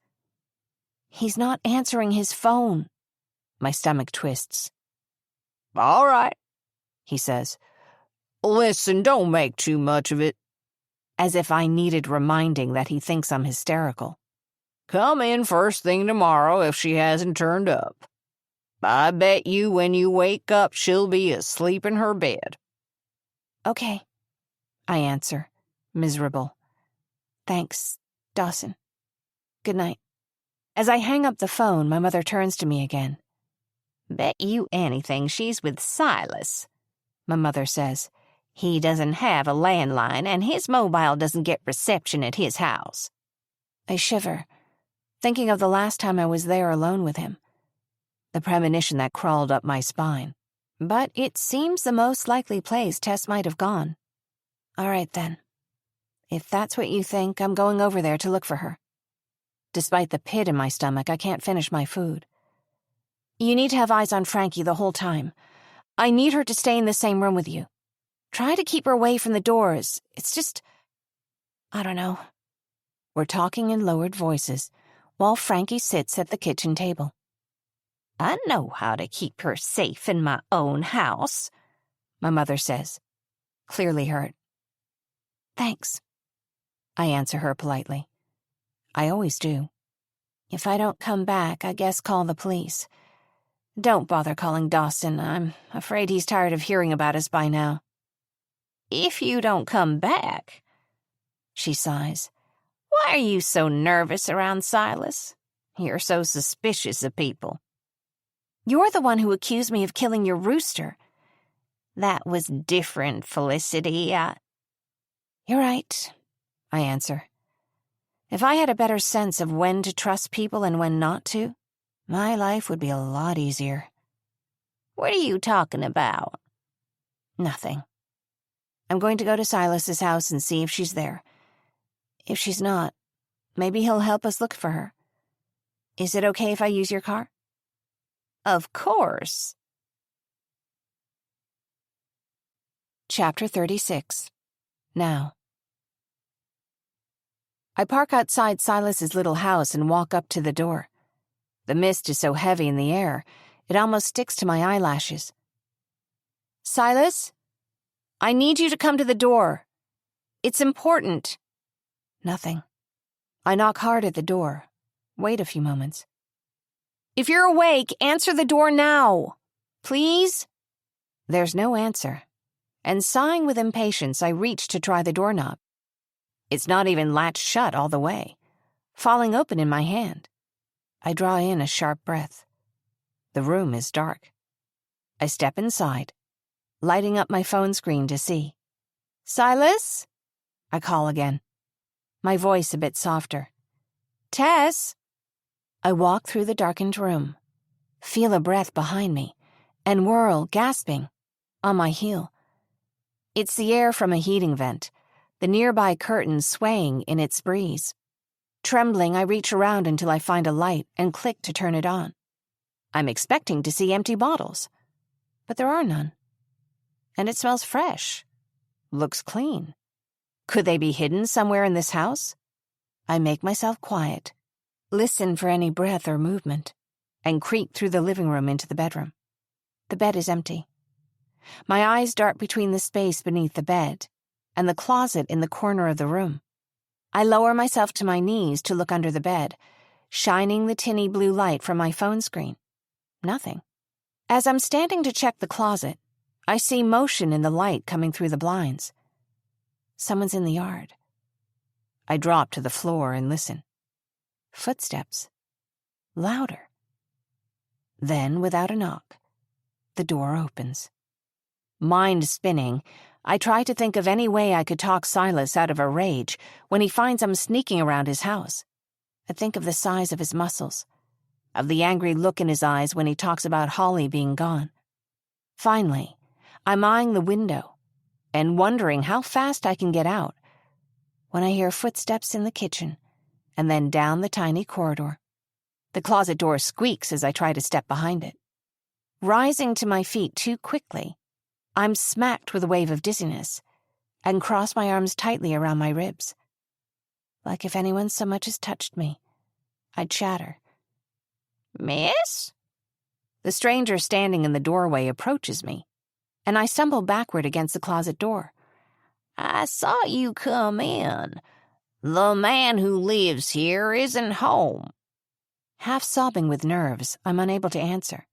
Speaker 3: He's not answering his phone. My stomach twists.
Speaker 2: All right,
Speaker 3: he says.
Speaker 2: Listen, don't make too much of it.
Speaker 3: As if I needed reminding that he thinks I'm hysterical.
Speaker 2: Come in first thing tomorrow if she hasn't turned up. I bet you when you wake up she'll be asleep in her bed.
Speaker 3: Okay, I answer, miserable. Thanks, Dawson. Good night. As I hang up the phone, my mother turns to me again.
Speaker 6: Bet you anything she's with Silas, my mother says. He doesn't have a landline, and his mobile doesn't get reception at his house.
Speaker 3: I shiver, thinking of the last time I was there alone with him. The premonition that crawled up my spine. But it seems the most likely place Tess might have gone. All right, then. If that's what you think, I'm going over there to look for her. Despite the pit in my stomach, I can't finish my food. You need to have eyes on Frankie the whole time. I need her to stay in the same room with you. Try to keep her away from the doors. It's just... I don't know. We're talking in lowered voices, while Frankie sits at the kitchen table.
Speaker 6: I know how to keep her safe in my own house, my mother says,
Speaker 3: clearly hurt. Thanks, I answer her politely. I always do. If I don't come back, I guess call the police. Don't bother calling Dawson. I'm afraid he's tired of hearing about us by now.
Speaker 6: If you don't come back, she sighs. Why are you so nervous around Silas? You're so suspicious of people.
Speaker 3: You're the one who accused me of killing your rooster.
Speaker 6: That was different, Felicity.
Speaker 3: You're right, I answer. If I had a better sense of when to trust people and when not to, my life would be a lot easier.
Speaker 6: What are you talking about?
Speaker 3: Nothing. I'm going to go to Silas's house and see if she's there. If she's not, maybe he'll help us look for her. Is it okay if I use your car?
Speaker 6: Of course.
Speaker 3: Chapter 36. Now. I park outside Silas's little house and walk up to the door. The mist is so heavy in the air, it almost sticks to my eyelashes. Silas? I need you to come to the door. It's important. Nothing. I knock hard at the door. Wait a few moments. If you're awake, answer the door now. Please? There's no answer. And sighing with impatience, I reach to try the doorknob. It's not even latched shut all the way, falling open in my hand. I draw in a sharp breath. The room is dark. I step inside, lighting up my phone screen to see. Silas? I call again, my voice a bit softer. Tess? I walk through the darkened room, feel a breath behind me, and whirl, gasping, on my heel. It's the air from a heating vent, the nearby curtain swaying in its breeze. Trembling, I reach around until I find a light and click to turn it on. I'm expecting to see empty bottles, but there are none. And it smells fresh. Looks clean. Could they be hidden somewhere in this house? I make myself quiet, listen for any breath or movement, and creep through the living room into the bedroom. The bed is empty. My eyes dart between the space beneath the bed and the closet in the corner of the room. I lower myself to my knees to look under the bed, shining the tinny blue light from my phone screen. Nothing. As I'm standing to check the closet, I see motion in the light coming through the blinds. Someone's in the yard. I drop to the floor and listen. Footsteps. Louder. Then, without a knock, the door opens. Mind spinning, I try to think of any way I could talk Silas out of a rage when he finds I'm sneaking around his house. I think of the size of his muscles, of the angry look in his eyes when he talks about Holly being gone. Finally, I'm eyeing the window and wondering how fast I can get out when I hear footsteps in the kitchen and then down the tiny corridor. The closet door squeaks as I try to step behind it. Rising to my feet too quickly, I'm smacked with a wave of dizziness and cross my arms tightly around my ribs. Like if anyone so much as touched me, I'd shatter.
Speaker 6: "Miss?"
Speaker 3: The stranger standing in the doorway approaches me, and I stumble backward against the closet door.
Speaker 6: "I saw you come in. The man who lives here isn't home."
Speaker 3: Half sobbing with nerves, I'm unable to answer.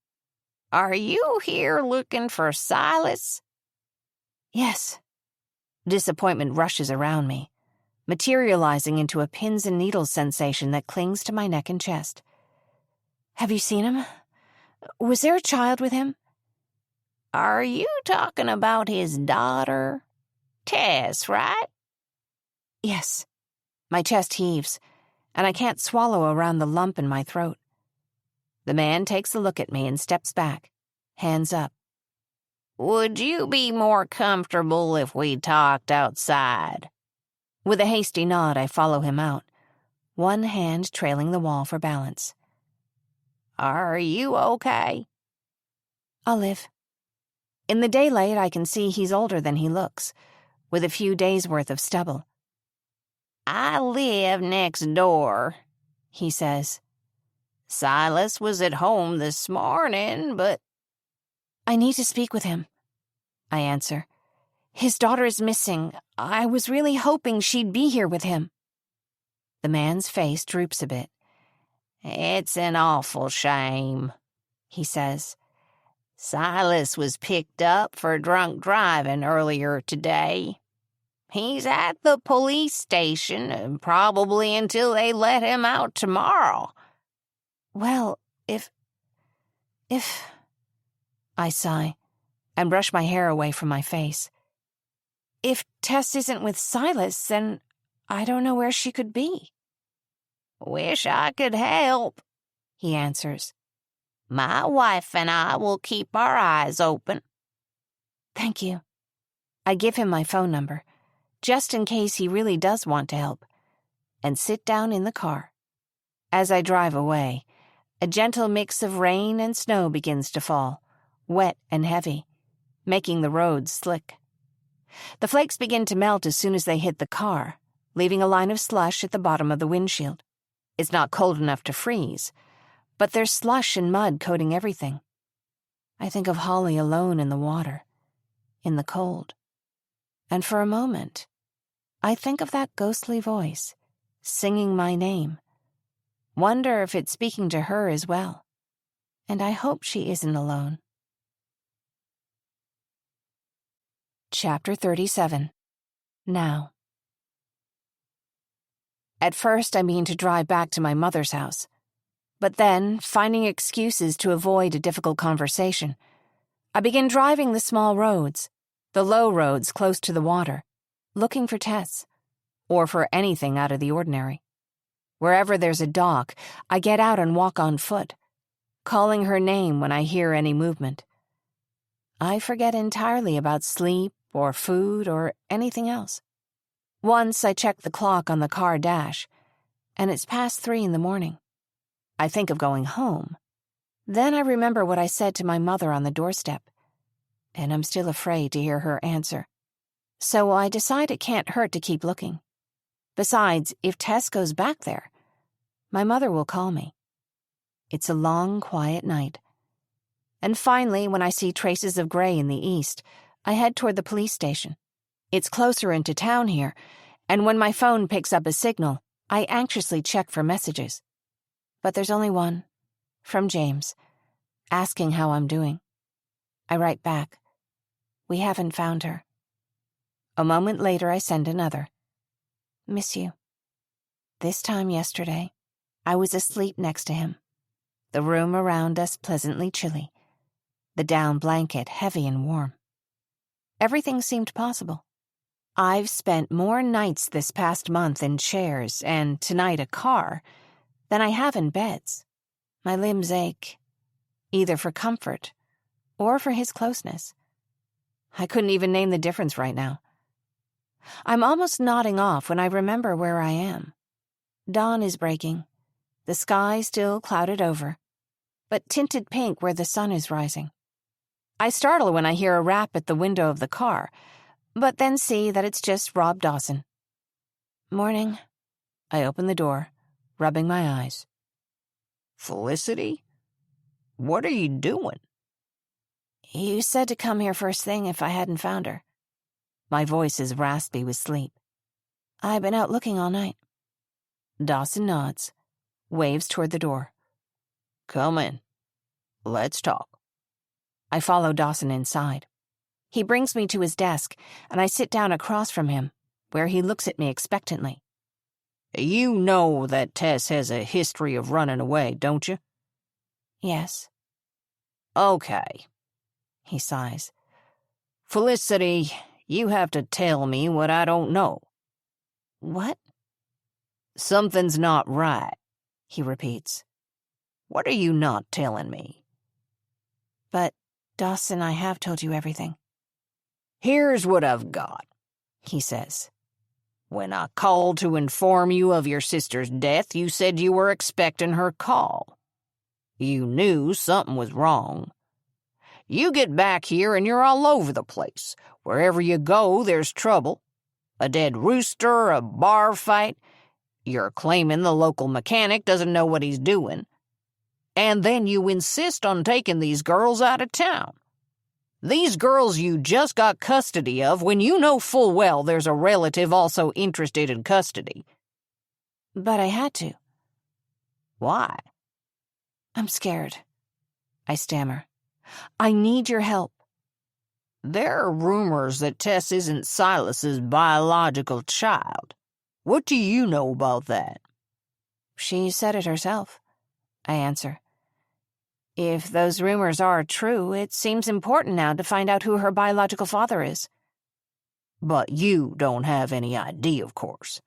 Speaker 6: "Are you here looking for Silas?"
Speaker 3: Yes. Disappointment rushes around me, materializing into a pins and needles sensation that clings to my neck and chest. Have you seen him? Was there a child with him?
Speaker 6: "Are you talking about his daughter? Tess, right?"
Speaker 3: Yes. My chest heaves, and I can't swallow around the lump in my throat. The man takes a look at me and steps back, hands up.
Speaker 6: "Would you be more comfortable if we talked outside?"
Speaker 3: With a hasty nod, I follow him out, one hand trailing the wall for balance.
Speaker 6: "Are you okay?"
Speaker 3: I'll live. In the daylight, I can see he's older than he looks, with a few days' worth of stubble.
Speaker 6: "I live next door,"
Speaker 3: he says.
Speaker 6: "Silas was at home this morning, but—"
Speaker 3: I need to speak with him, I answer. His daughter is missing. I was really hoping she'd be here with him. The man's face droops a bit.
Speaker 6: "It's an awful shame," he says. "Silas was picked up for drunk driving earlier today. He's at the police station, probably until they let him out tomorrow."
Speaker 3: Well, if... I sigh and brush my hair away from my face. If Tess isn't with Silas, then I don't know where she could be.
Speaker 6: "Wish I could help," he answers. "My wife and I will keep our eyes open."
Speaker 3: Thank you. I give him my phone number, just in case he really does want to help, and sit down in the car. As I drive away, a gentle mix of rain and snow begins to fall, wet and heavy, making the roads slick. The flakes begin to melt as soon as they hit the car, leaving a line of slush at the bottom of the windshield. It's not cold enough to freeze, but there's slush and mud coating everything. I think of Holly alone in the water, in the cold. And for a moment, I think of that ghostly voice, singing my name. Wonder if it's speaking to her as well. And I hope she isn't alone. Chapter 37. Now. At first, I mean to drive back to my mother's house. But then, finding excuses to avoid a difficult conversation, I begin driving the small roads, the low roads close to the water, looking for Tess, or for anything out of the ordinary. Wherever there's a dock, I get out and walk on foot, calling her name when I hear any movement. I forget entirely about sleep or food or anything else. Once I check the clock on the car dash, and it's past 3 a.m. I think of going home. Then I remember what I said to my mother on the doorstep, and I'm still afraid to hear her answer. So I decide it can't hurt to keep looking. Besides, if Tess goes back there, my mother will call me. It's a long, quiet night. And finally, when I see traces of gray in the east, I head toward the police station. It's closer into town here, and when my phone picks up a signal, I anxiously check for messages. But there's only one, from James, asking how I'm doing. I write back, "We haven't found her." A moment later, I send another, "Miss you." This time yesterday, I was asleep next to him, the room around us pleasantly chilly, the down blanket heavy and warm. Everything seemed possible. I've spent more nights this past month in chairs and tonight a car than I have in beds. My limbs ache, either for comfort or for his closeness. I couldn't even name the difference right now. I'm almost nodding off when I remember where I am. Dawn is breaking, the sky still clouded over, but tinted pink where the sun is rising. I startle when I hear a rap at the window of the car, but then see that it's just Rob Dawson. "Morning." I open the door, rubbing my eyes.
Speaker 2: "Felicity? What are you doing?"
Speaker 3: "You said to come here first thing if I hadn't found her." My voice is raspy with sleep. "I've been out looking all night." Dawson nods, waves toward the door.
Speaker 2: "Come in. Let's talk."
Speaker 3: I follow Dawson inside. He brings me to his desk, and I sit down across from him, where he looks at me expectantly.
Speaker 2: "You know that Tess has a history of running away, don't you?"
Speaker 3: "Yes."
Speaker 2: "Okay." He sighs. "Felicity, you have to tell me what I don't know."
Speaker 3: "What?"
Speaker 2: "Something's not right," he repeats. "What are you not telling me?"
Speaker 3: "But, Dawson, I have told you everything."
Speaker 2: "Here's what I've got," he says. "When I called to inform you of your sister's death, you said you were expecting her call. You knew something was wrong. You get back here and you're all over the place. Wherever you go, there's trouble. A dead rooster, a bar fight. You're claiming the local mechanic doesn't know what he's doing. And then you insist on taking these girls out of town. These girls you just got custody of when you know full well there's a relative also interested in custody."
Speaker 3: "But I had to."
Speaker 2: "Why?"
Speaker 3: "I'm scared." I stammer. "I need your help."
Speaker 2: "There are rumors that Tess isn't Silas's biological child. What do you know about that?"
Speaker 3: "She said it herself," I answer. "If those rumors are true, it seems important now to find out who her biological father is."
Speaker 2: "But you don't have any idea, of course."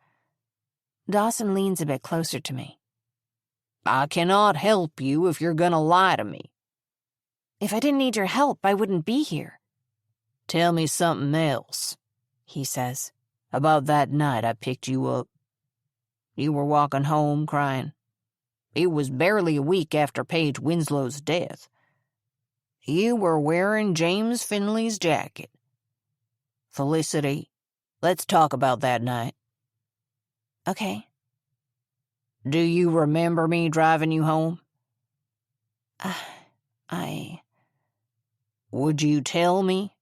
Speaker 3: Dawson leans a bit closer to me.
Speaker 2: "I cannot help you if you're gonna lie to me."
Speaker 3: "If I didn't need your help, I wouldn't be here."
Speaker 2: "Tell me something else," he says, "about that night I picked you up. You were walking home crying. It was barely a week after Paige Winslow's death. You were wearing James Finley's jacket. Felicity, let's talk about that night."
Speaker 3: "Okay."
Speaker 2: "Do you remember me driving you home?"
Speaker 3: I...
Speaker 2: "Would you tell me?"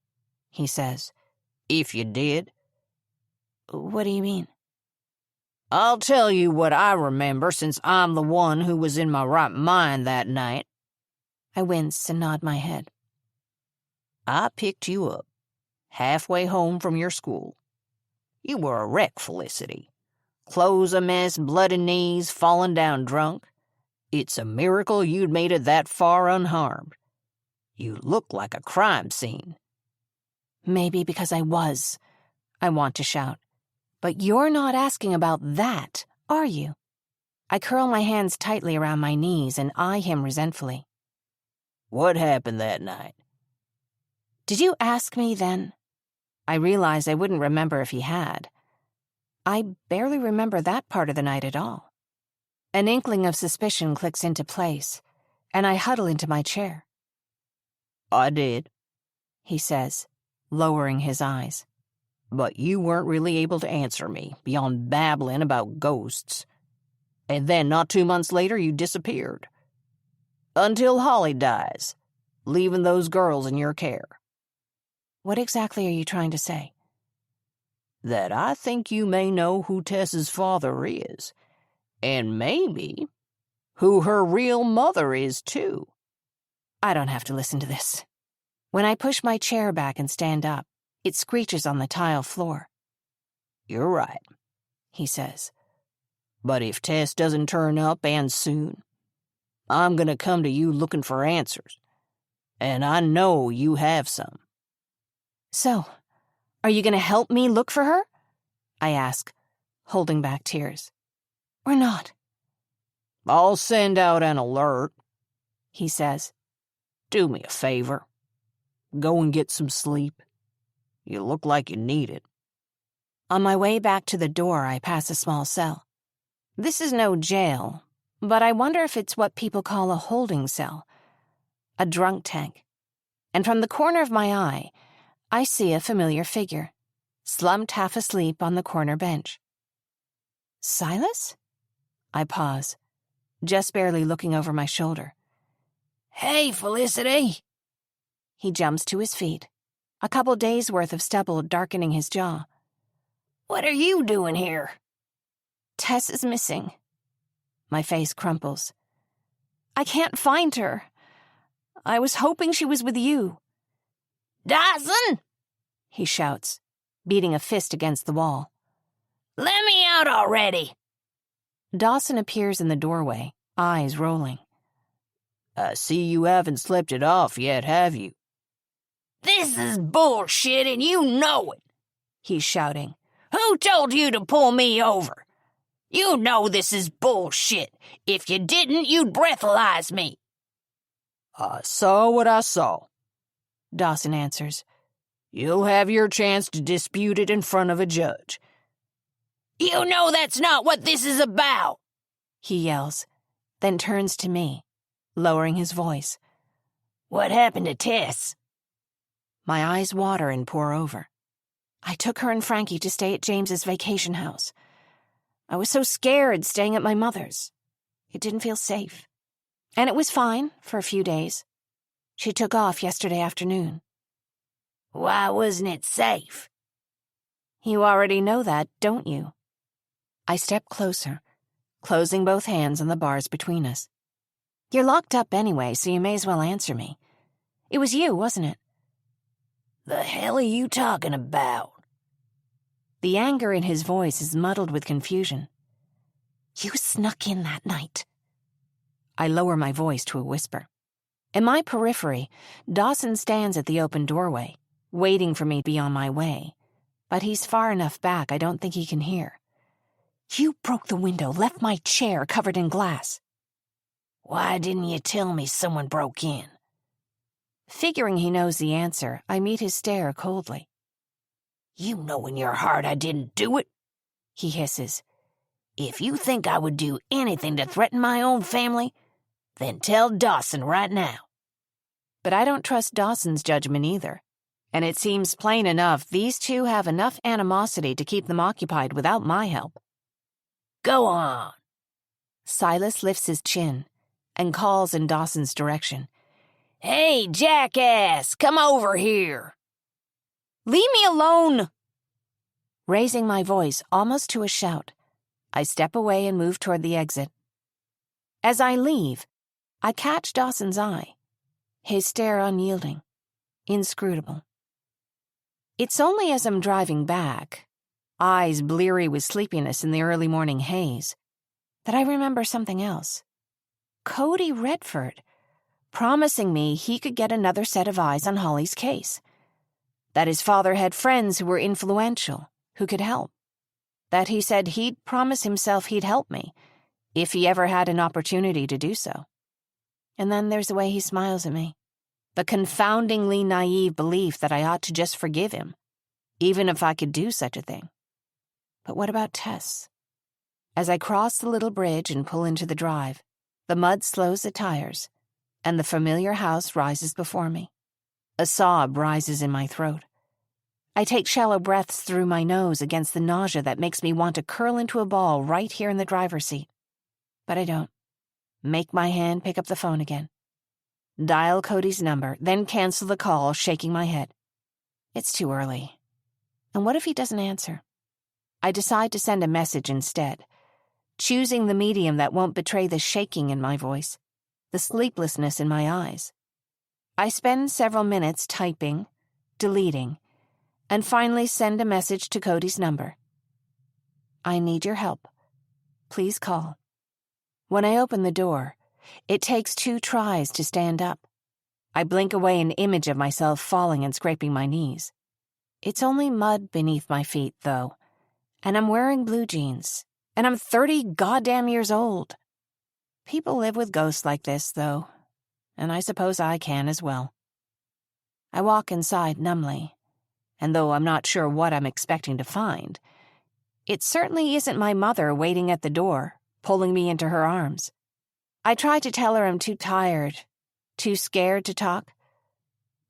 Speaker 2: he says, "if you did."
Speaker 3: What do you mean?
Speaker 2: "I'll tell you what I remember since I'm the one who was in my right mind that night."
Speaker 3: I wince and nod my head.
Speaker 2: "I picked you up, halfway home from your school. You were a wreck, Felicity. Clothes a mess, bloody knees, falling down drunk. It's a miracle you'd made it that far unharmed. You look like a crime scene."
Speaker 3: Maybe because I was, I want to shout. But you're not asking about that, are you? I curl my hands tightly around my knees and eye him resentfully.
Speaker 2: "What happened that night?"
Speaker 3: Did you ask me then? I realized I wouldn't remember if he had. I barely remember that part of the night at all. An inkling of suspicion clicks into place, and I huddle into my chair.
Speaker 2: "I did,"
Speaker 3: he says, lowering his eyes.
Speaker 2: "But you weren't really able to answer me, beyond babbling about ghosts. And then, not 2 months later, you disappeared. Until Holly dies, leaving those girls in your care."
Speaker 3: What exactly are you trying to say?
Speaker 2: "That I think you may know who Tess's father is, and maybe who her real mother is, too."
Speaker 3: I don't have to listen to this. When I push my chair back and stand up, it screeches on the tile floor.
Speaker 2: You're right, he says. But if Tess doesn't turn up, and soon, I'm gonna come to you looking for answers. And I know you have some.
Speaker 3: So, are you gonna help me look for her? I ask, holding back tears. Or not?
Speaker 2: I'll send out an alert,
Speaker 3: he says.
Speaker 2: Do me a favor. Go and get some sleep. You look like you need it.
Speaker 3: On my way back to the door, I pass a small cell. This is no jail, but I wonder if it's what people call a holding cell, a drunk tank. And from the corner of my eye, I see a familiar figure, slumped half asleep on the corner bench. Silas? I pause, just barely looking over my shoulder.
Speaker 6: Hey, Felicity!
Speaker 3: He jumps to his feet, a couple days' worth of stubble darkening his jaw.
Speaker 6: What are you doing here?
Speaker 3: Tess is missing. My face crumples. I can't find her. I was hoping she was with you.
Speaker 6: Dawson!
Speaker 3: He shouts, beating a fist against the wall.
Speaker 6: Let me out already!
Speaker 3: Dawson appears in the doorway, eyes rolling.
Speaker 2: I see you haven't slept it off yet, have you?
Speaker 6: This is bullshit and you know it!
Speaker 3: He's shouting.
Speaker 6: Who told you to pull me over? You know this is bullshit. If you didn't, you'd breathalyze me.
Speaker 2: I saw what I saw,
Speaker 3: Dawson answers.
Speaker 2: You'll have your chance to dispute it in front of a judge.
Speaker 6: You know that's not what this is about,
Speaker 3: he yells, then turns to me, lowering his voice.
Speaker 6: What happened to Tess?
Speaker 3: My eyes water and pour over. I took her and Frankie to stay at James's vacation house. I was so scared staying at my mother's. It didn't feel safe. And it was fine for a few days. She took off yesterday afternoon.
Speaker 6: Why wasn't it safe?
Speaker 3: You already know that, don't you? I step closer, closing both hands on the bars between us. You're locked up anyway, so you may as well answer me. It was you, wasn't it?
Speaker 6: The hell are you talking about?
Speaker 3: The anger in his voice is muddled with confusion. You snuck in that night. I lower my voice to a whisper. In my periphery, Dawson stands at the open doorway, waiting for me to be on my way. But he's far enough back I don't think he can hear. You broke the window, left my chair covered in glass.
Speaker 6: Why didn't you tell me someone broke in?
Speaker 3: Figuring he knows the answer, I meet his stare coldly.
Speaker 6: You know in your heart I didn't do it, he hisses. If you think I would do anything to threaten my own family, then tell Dawson right now.
Speaker 3: But I don't trust Dawson's judgment either, and it seems plain enough these two have enough animosity to keep them occupied without my help.
Speaker 6: Go on.
Speaker 3: Silas lifts his chin and calls in Dawson's direction.
Speaker 6: Hey, jackass, come over here.
Speaker 3: Leave me alone! Raising my voice almost to a shout, I step away and move toward the exit. As I leave, I catch Dawson's eye, his stare unyielding, inscrutable. It's only as I'm driving back, eyes bleary with sleepiness in the early morning haze, that I remember something else. Cody Redford, promising me he could get another set of eyes on Holly's case. That his father had friends who were influential, who could help. That he said he'd promise himself he'd help me, if he ever had an opportunity to do so. And then there's the way he smiles at me. The confoundingly naive belief that I ought to just forgive him, even if I could do such a thing. But what about Tess? As I cross the little bridge and pull into the drive, the mud slows the tires, and the familiar house rises before me. A sob rises in my throat. I take shallow breaths through my nose against the nausea that makes me want to curl into a ball right here in the driver's seat. But I don't. Make my hand pick up the phone again. Dial Cody's number, then cancel the call, shaking my head. It's too early. And what if he doesn't answer? I decide to send a message instead, choosing the medium that won't betray the shaking in my voice, the sleeplessness in my eyes, I spend several minutes typing, deleting, and finally send a message to Cody's number. I need your help. Please call. When I open the door, it takes 2 tries to stand up. I blink away an image of myself falling and scraping my knees. It's only mud beneath my feet, though, and I'm wearing blue jeans, and I'm 30 goddamn years old. People live with ghosts like this, though, and I suppose I can as well. I walk inside numbly, and though I'm not sure what I'm expecting to find, it certainly isn't my mother waiting at the door, pulling me into her arms. I try to tell her I'm too tired, too scared to talk,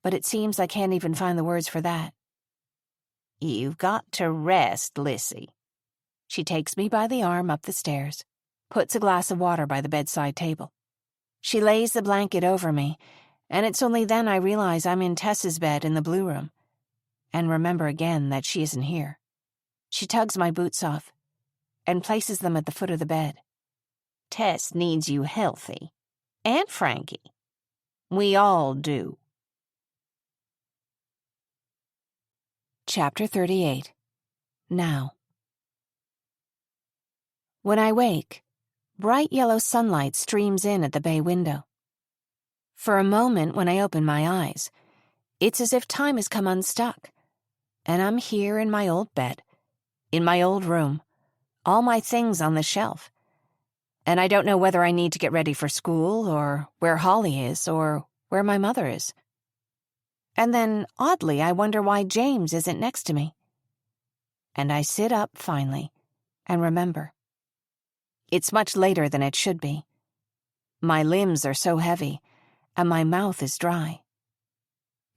Speaker 3: but it seems I can't even find the words for that.
Speaker 6: You've got to rest, Lissy.
Speaker 3: She takes me by the arm up the stairs, puts a glass of water by the bedside table. She lays the blanket over me, and it's only then I realize I'm in Tess's bed in the blue room, and remember again that she isn't here. She tugs my boots off and places them at the foot of the bed.
Speaker 6: Tess needs you healthy. And Frankie. We all do.
Speaker 3: Chapter 38. Now. When I wake, bright yellow sunlight streams in at the bay window. For a moment when I open my eyes, it's as if time has come unstuck, and I'm here in my old bed, in my old room, all my things on the shelf, and I don't know whether I need to get ready for school, or where Holly is, or where my mother is. And then, oddly, I wonder why James isn't next to me. And I sit up, finally, and remember. It's much later than it should be. My limbs are so heavy, and my mouth is dry.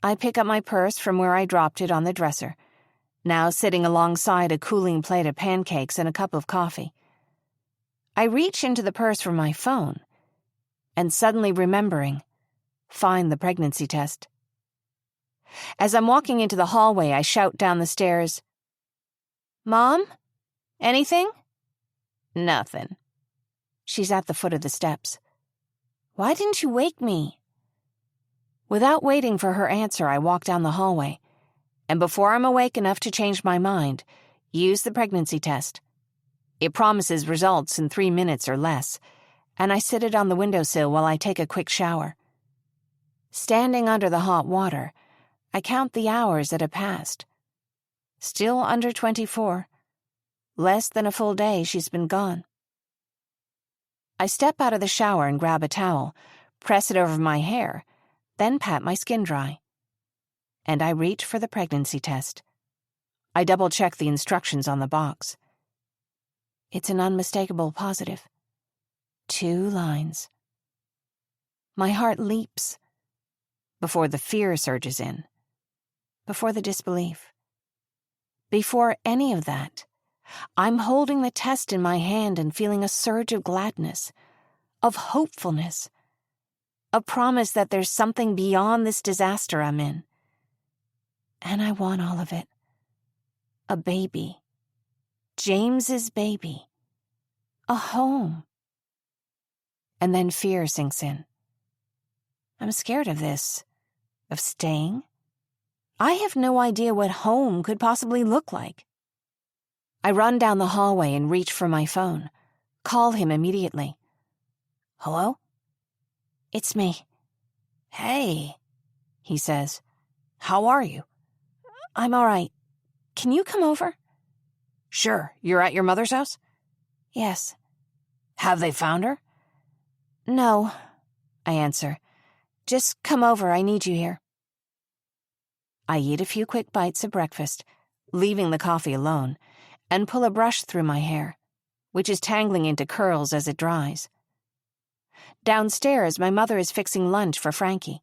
Speaker 3: I pick up my purse from where I dropped it on the dresser, now sitting alongside a cooling plate of pancakes and a cup of coffee. I reach into the purse for my phone, and suddenly remembering, find the pregnancy test. As I'm walking into the hallway, I shout down the stairs, "Mom? Anything?"
Speaker 6: Nothing.
Speaker 3: She's at the foot of the steps. "Why didn't you wake me?" Without waiting for her answer, I walk down the hallway, and before I'm awake enough to change my mind, use the pregnancy test. It promises results in 3 minutes or less, and I sit it on the windowsill while I take a quick shower. Standing under the hot water, I count the hours that have passed. Still under 24. Less than a full day she's been gone. I step out of the shower and grab a towel, press it over my hair, then pat my skin dry. And I reach for the pregnancy test. I double-check the instructions on the box. It's an unmistakable positive. 2 lines. My heart leaps. Before the fear surges in. Before the disbelief. Before any of that, I'm holding the test in my hand and feeling a surge of gladness, of hopefulness, a promise that there's something beyond this disaster I'm in. And I want all of it. A baby. James's baby. A home. And then fear sinks in. I'm scared of this. Of staying. I have no idea what home could possibly look like. I run down the hallway and reach for my phone. Call him immediately. "Hello? It's me." "Hey," he says. "How are you?" "I'm all right. Can you come over?" "Sure. You're at your mother's house?" "Yes." "Have they found her?" "No," I answer. "Just come over. I need you here." I eat a few quick bites of breakfast, leaving the coffee alone, and pull a brush through my hair, which is tangling into curls as it dries. Downstairs, my mother is fixing lunch for Frankie.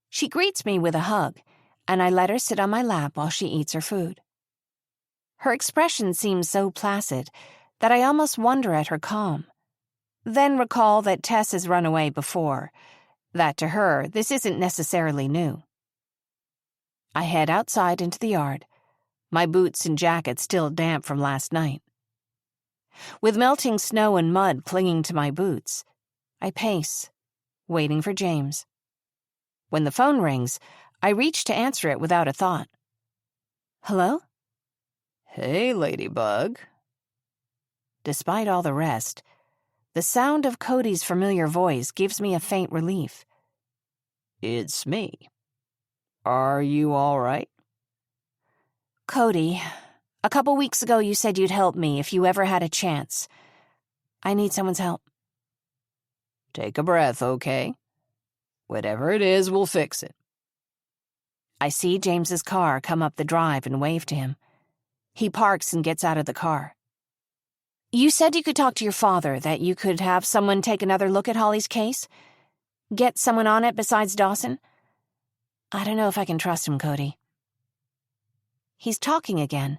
Speaker 3: She greets me with a hug, and I let her sit on my lap while she eats her food. Her expression seems so placid that I almost wonder at her calm, then recall that Tess has run away before, that to her this isn't necessarily new. I head outside into the yard, my boots and jacket still damp from last night. With melting snow and mud clinging to my boots, I pace, waiting for James. When the phone rings, I reach to answer it without a thought. Hello?
Speaker 2: Hey, Ladybug.
Speaker 3: Despite all the rest, the sound of Cody's familiar voice gives me a faint relief.
Speaker 2: It's me. Are you all right?
Speaker 3: Cody, a couple weeks ago you said you'd help me if you ever had a chance. I need someone's help.
Speaker 2: Take a breath, okay? Whatever it is, we'll fix it.
Speaker 3: I see James's car come up the drive and wave to him. He parks and gets out of the car. You said you could talk to your father, that you could have someone take another look at Holly's case? Get someone on it besides Dawson? I don't know if I can trust him, Cody. He's talking again,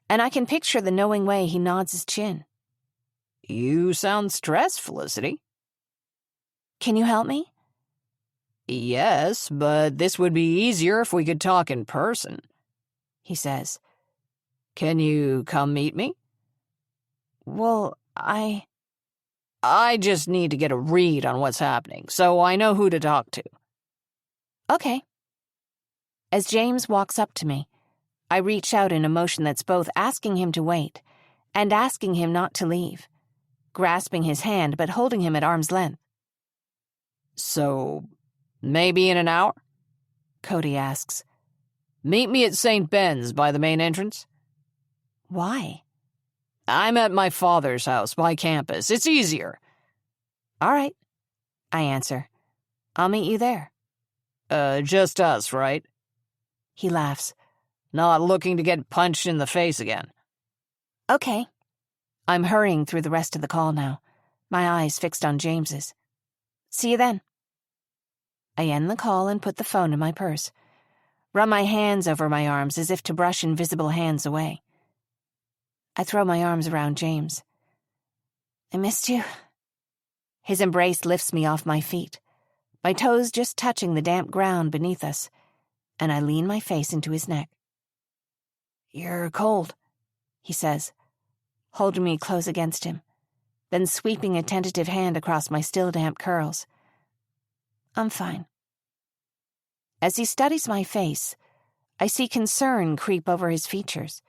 Speaker 3: and I can picture the knowing way he nods his chin.
Speaker 2: You sound stressed, Felicity.
Speaker 3: Can you help me?
Speaker 2: Yes, but this would be easier if we could talk in person,
Speaker 3: He says.
Speaker 2: Can you come meet me?
Speaker 3: Well, I
Speaker 2: just need to get a read on what's happening, so I know who to talk to.
Speaker 3: Okay. As James walks up to me, I reach out in a motion that's both asking him to wait and asking him not to leave, grasping his hand but holding him at arm's length.
Speaker 2: So, maybe in an hour?
Speaker 3: Cody asks.
Speaker 2: Meet me at St. Ben's by the main entrance.
Speaker 3: Why?
Speaker 2: I'm at my father's house by campus. It's easier.
Speaker 3: All right, I answer. I'll meet you there.
Speaker 2: Just us, right?
Speaker 3: He laughs.
Speaker 2: Not looking to get punched in the face again.
Speaker 3: Okay. I'm hurrying through the rest of the call now, my eyes fixed on James's. See you then. I end the call and put the phone in my purse, run my hands over my arms as if to brush invisible hands away. I throw my arms around James. I missed you. His embrace lifts me off my feet, my toes just touching the damp ground beneath us, and I lean my face into his neck. You're cold, he says, holding me close against him, then sweeping a tentative hand across my still damp curls. I'm fine. As he studies my face, I see concern creep over his features.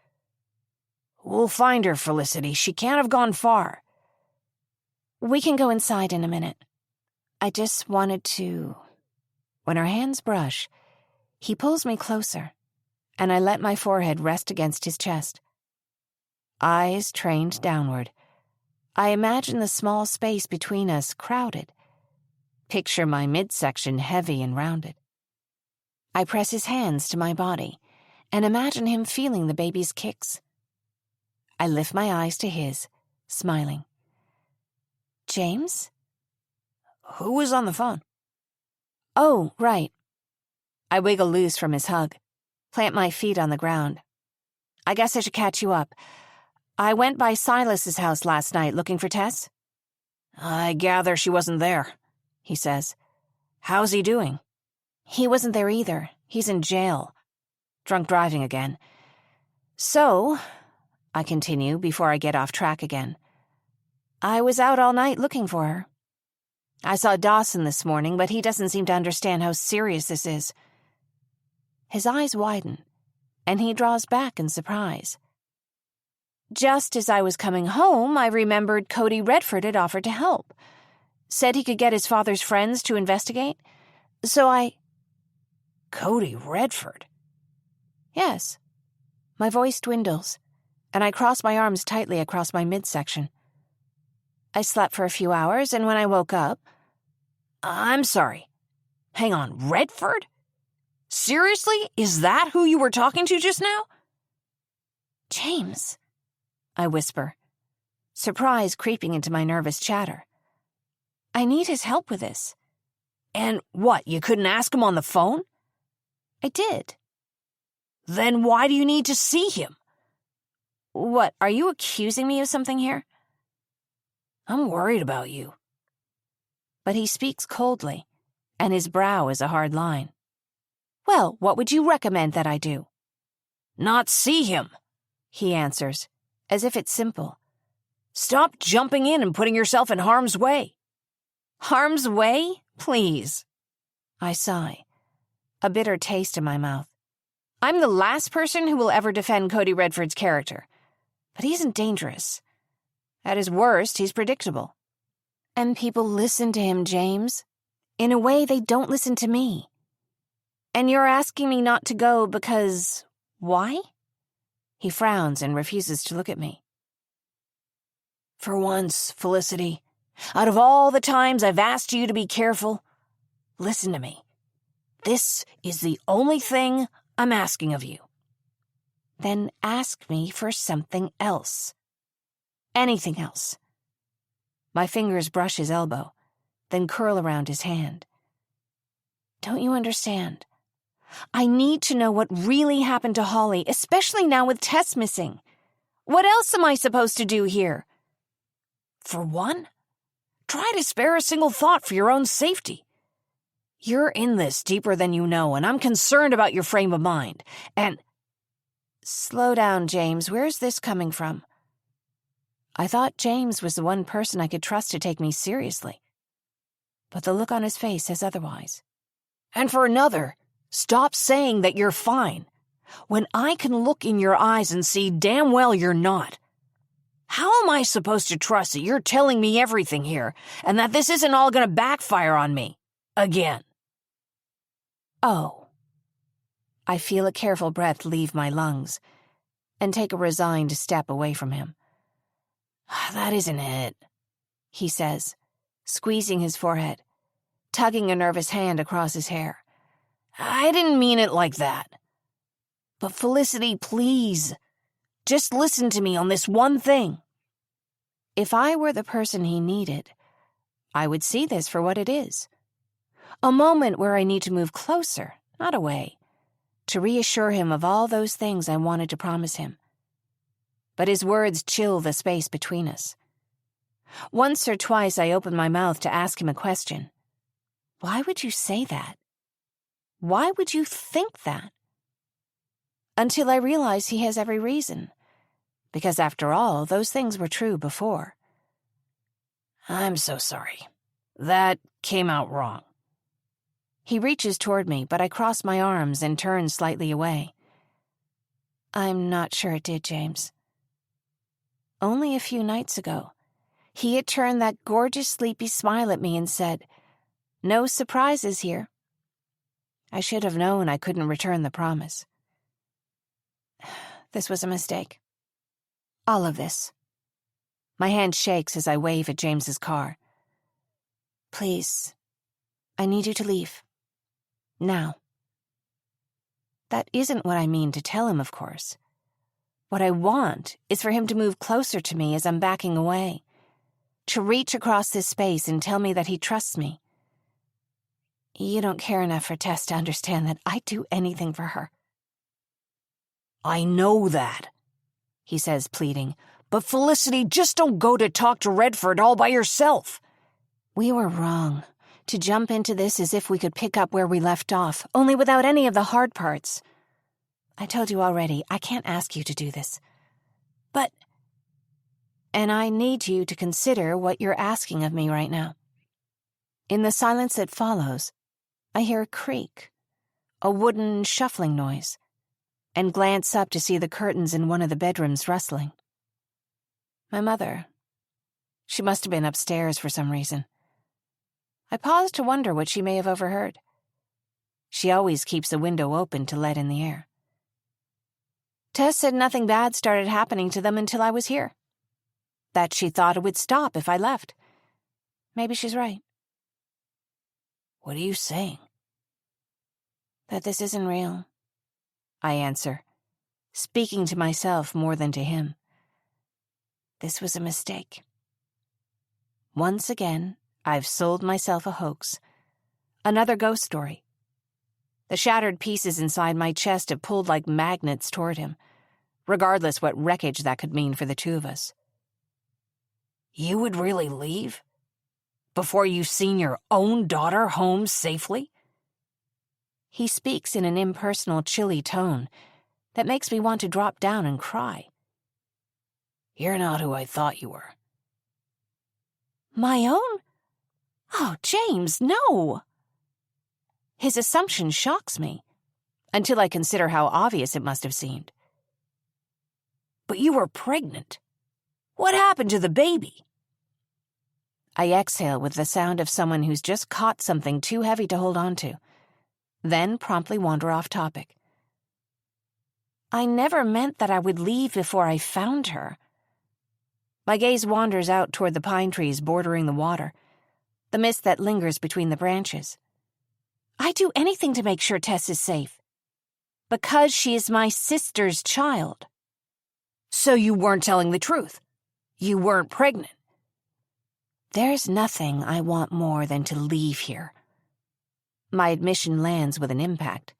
Speaker 3: We'll find her, Felicity. She can't have gone far. We can go inside in a minute. I just wanted to... When our hands brush, he pulls me closer, and I let my forehead rest against his chest. Eyes trained downward, I imagine the small space between us crowded. Picture my midsection heavy and rounded. I press his hands to my body and imagine him feeling the baby's kicks. I lift my eyes to his, smiling. James?
Speaker 2: Who was on the phone?
Speaker 3: Oh, right. I wiggle loose from his hug, plant my feet on the ground. I guess I should catch you up. I went by Silas's house last night looking for Tess.
Speaker 2: I gather she wasn't there, he says. How's he doing?
Speaker 3: He wasn't there either. He's in jail. Drunk driving again. So, I continue before I get off track again. I was out all night looking for her. I saw Dawson this morning, but he doesn't seem to understand how serious this is. His eyes widen, and he draws back in surprise. Just as I was coming home, I remembered Cody Redford had offered to help. Said he could get his father's friends to investigate. So I...
Speaker 2: Cody Redford?
Speaker 3: Yes. My voice dwindles, and I cross my arms tightly across my midsection. I slept for a few hours, and when I woke up...
Speaker 2: I'm sorry. Hang on, Redford? Seriously? Is that who you were talking to just now?
Speaker 3: James, I whisper, surprise creeping into my nervous chatter. I need his help with this.
Speaker 2: And what, you couldn't ask him on the phone?
Speaker 3: I did.
Speaker 2: Then why do you need to see him?
Speaker 3: What, are you accusing me of something here?
Speaker 2: I'm worried about you.
Speaker 3: But he speaks coldly, and his brow is a hard line. Well, what would you recommend that I do?
Speaker 2: Not see him,
Speaker 3: he answers, as if it's simple.
Speaker 2: Stop jumping in and putting yourself in harm's way.
Speaker 3: Harm's way? Please. I sigh, a bitter taste in my mouth. I'm the last person who will ever defend Cody Redford's character. But he isn't dangerous. At his worst, he's predictable. And people listen to him, James. In a way, they don't listen to me. And you're asking me not to go because... why? He frowns and refuses to look at me. For once, Felicity, out of all the times I've asked you to be careful, listen to me. This is the only thing I'm asking of you. Then ask me for something else. Anything else. My fingers brush his elbow, then curl around his hand. Don't you understand? I need to know what really happened to Holly, especially now with Tess missing. What else am I supposed to do here? For one, try to spare a single thought for your own safety. You're in this deeper than you know, and I'm concerned about your frame of mind. And... Slow down, James. Where's this coming from? I thought James was the one person I could trust to take me seriously. But the look on his face says otherwise. And for another, stop saying that you're fine, when I can look in your eyes and see damn well you're not. How am I supposed to trust that you're telling me everything here, and that this isn't all going to backfire on me? Again. Oh. I feel a careful breath leave my lungs, and take a resigned step away from him. That isn't it, he says, squeezing his forehead, tugging a nervous hand across his hair. I didn't mean it like that. But Felicity, please, just listen to me on this one thing. If I were the person he needed, I would see this for what it is. A moment where I need to move closer, not away, to reassure him of all those things I wanted to promise him. But his words chill the space between us. Once or twice I open my mouth to ask him a question. Why would you say that? Why would you think that? Until I realize he has every reason. Because after all, those things were true before. I'm so sorry. That came out wrong. He reaches toward me, but I cross my arms and turn slightly away. I'm not sure it did, James. Only a few nights ago, he had turned that gorgeous, sleepy smile at me and said, "No surprises here." I should have known I couldn't return the promise. This was a mistake. All of this. My hand shakes as I wave at James's car. Please, I need you to leave. Now. That isn't what I mean to tell him, of course. What I want is for him to move closer to me as I'm backing away, to reach across this space and tell me that he trusts me. You don't care enough for Tess to understand that I'd do anything for her. I know that, he says, pleading. But Felicity, just don't go to talk to Redford all by yourself. We were wrong to jump into this as if we could pick up where we left off, only without any of the hard parts. I told you already, I can't ask you to do this. But... And I need you to consider what you're asking of me right now. In the silence that follows, I hear a creak, a wooden shuffling noise, and glance up to see the curtains in one of the bedrooms rustling. My mother. She must have been upstairs for some reason. I pause to wonder what she may have overheard. She always keeps the window open to let in the air. Tess said nothing bad started happening to them until I was here. That she thought it would stop if I left. Maybe she's right. What are you saying? That this isn't real, I answer, speaking to myself more than to him. This was a mistake. Once again, I've sold myself a hoax. Another ghost story. The shattered pieces inside my chest have pulled like magnets toward him, regardless what wreckage that could mean for the two of us. You would really leave? Before you've seen your own daughter home safely? He speaks in an impersonal, chilly tone that makes me want to drop down and cry. You're not who I thought you were. My own? Oh, James, no! His assumption shocks me, until I consider how obvious it must have seemed.
Speaker 2: But you were pregnant. What happened to the baby?
Speaker 3: I exhale with the sound of someone who's just caught something too heavy to hold on to, then promptly wander off topic. I never meant that I would leave before I found her. My gaze wanders out toward the pine trees bordering the water, the mist that lingers between the branches. I'd do anything to make sure Tess is safe, because she is my sister's child.
Speaker 2: So you weren't telling the truth. You weren't pregnant.
Speaker 3: There's nothing I want more than to leave here. My admission lands with an impact,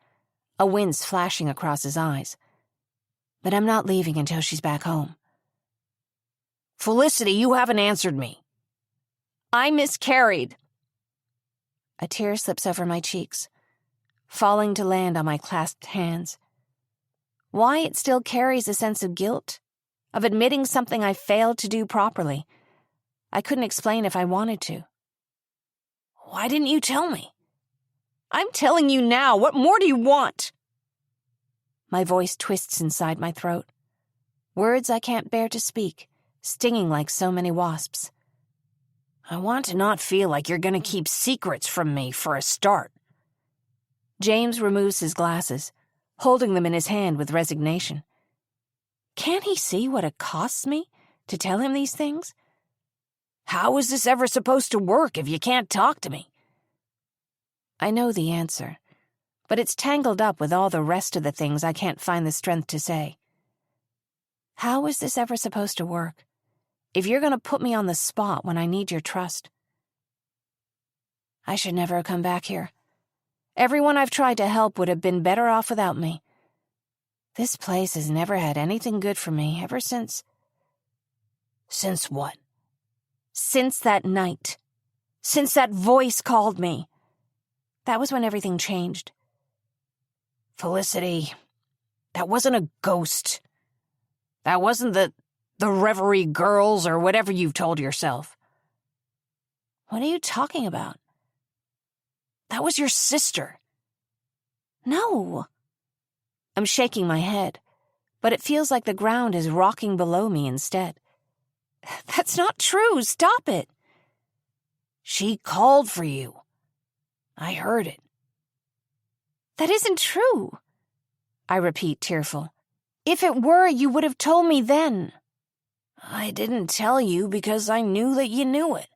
Speaker 3: a wince flashing across his eyes. But I'm not leaving until she's back home.
Speaker 2: Felicity, you haven't answered me.
Speaker 3: I miscarried. A tear slips over my cheeks, falling to land on my clasped hands. Why it still carries a sense of guilt, of admitting something I failed to do properly. I couldn't explain if I wanted to.
Speaker 2: Why didn't you tell me?
Speaker 3: I'm telling you now. What more do you want? My voice twists inside my throat. Words I can't bear to speak, stinging like so many wasps.
Speaker 2: I want to not feel like you're going to keep secrets from me for a start.
Speaker 3: James removes his glasses, holding them in his hand with resignation. Can't he see what it costs me to tell him these things?
Speaker 2: How is this ever supposed to work if you can't talk to me?
Speaker 3: I know the answer, but it's tangled up with all the rest of the things I can't find the strength to say. How is this ever supposed to work, if you're going to put me on the spot when I need your trust? I should never have come back here. Everyone I've tried to help would have been better off without me. This place has never had anything good for me ever since...
Speaker 2: Since what?
Speaker 3: Since that night. Since that voice called me. That was when everything changed.
Speaker 2: Felicity, that wasn't a ghost. That wasn't the Reverie Girls or whatever you've told yourself.
Speaker 3: What are you talking about?
Speaker 2: That was your sister.
Speaker 3: No. I'm shaking my head, but it feels like the ground is rocking below me instead. That's not true. Stop it.
Speaker 2: She called for you. I heard it.
Speaker 3: That isn't true, I repeat, tearful. If it were, you would have told me then.
Speaker 2: I didn't tell you because I knew that you knew it.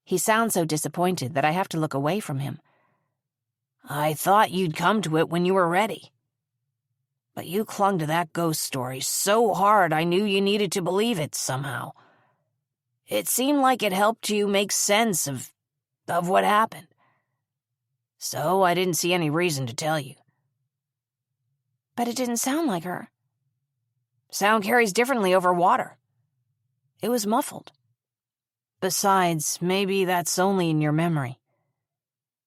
Speaker 3: He sounds so disappointed that I have to look away from him.
Speaker 2: I thought you'd come to it when you were ready. But you clung to that ghost story so hard I knew you needed to believe it somehow. It seemed like it helped you make sense of what happened. So I didn't see any reason to tell you.
Speaker 3: But it didn't sound like her.
Speaker 2: Sound carries differently over water. It was muffled. Besides, maybe that's only in your memory.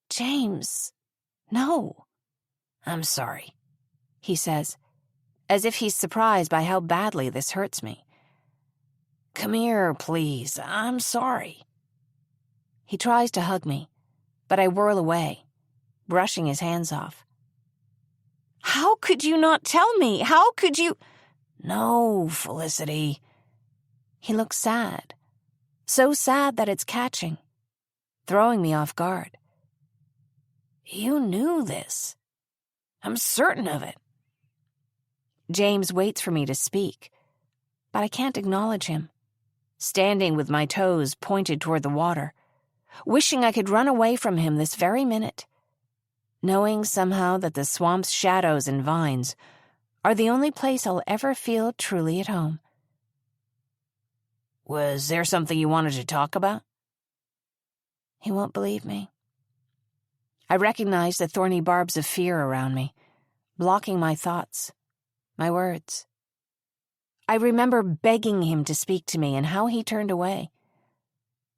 Speaker 3: James, no.
Speaker 2: I'm sorry,
Speaker 3: he says, as if he's surprised by how badly this hurts me.
Speaker 2: Come here, please. I'm sorry.
Speaker 3: He tries to hug me, but I whirl away, brushing his hands off. How could you not tell me? How could you...
Speaker 2: No, Felicity.
Speaker 3: He looks sad. So sad that it's catching, throwing me off guard.
Speaker 2: You knew this. I'm certain of it.
Speaker 3: James waits for me to speak, but I can't acknowledge him, standing with my toes pointed toward the water, wishing I could run away from him this very minute, knowing somehow that the swamp's shadows and vines are the only place I'll ever feel truly at home.
Speaker 2: Was there something you wanted to talk about?
Speaker 3: He won't believe me. I recognize the thorny barbs of fear around me, blocking my thoughts, my words. I remember begging him to speak to me and how he turned away.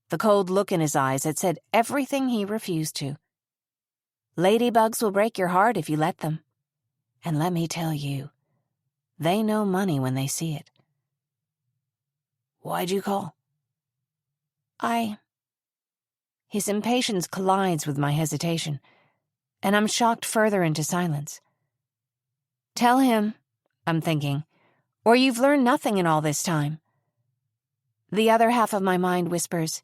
Speaker 3: The cold look in his eyes had said everything he refused to. Ladybugs will break your heart if you let them. And let me tell you, they know money when they see it.
Speaker 2: Why'd you call?
Speaker 3: His impatience collides with my hesitation, and I'm shocked further into silence. Tell him, I'm thinking, or you've learned nothing in all this time. The other half of my mind whispers,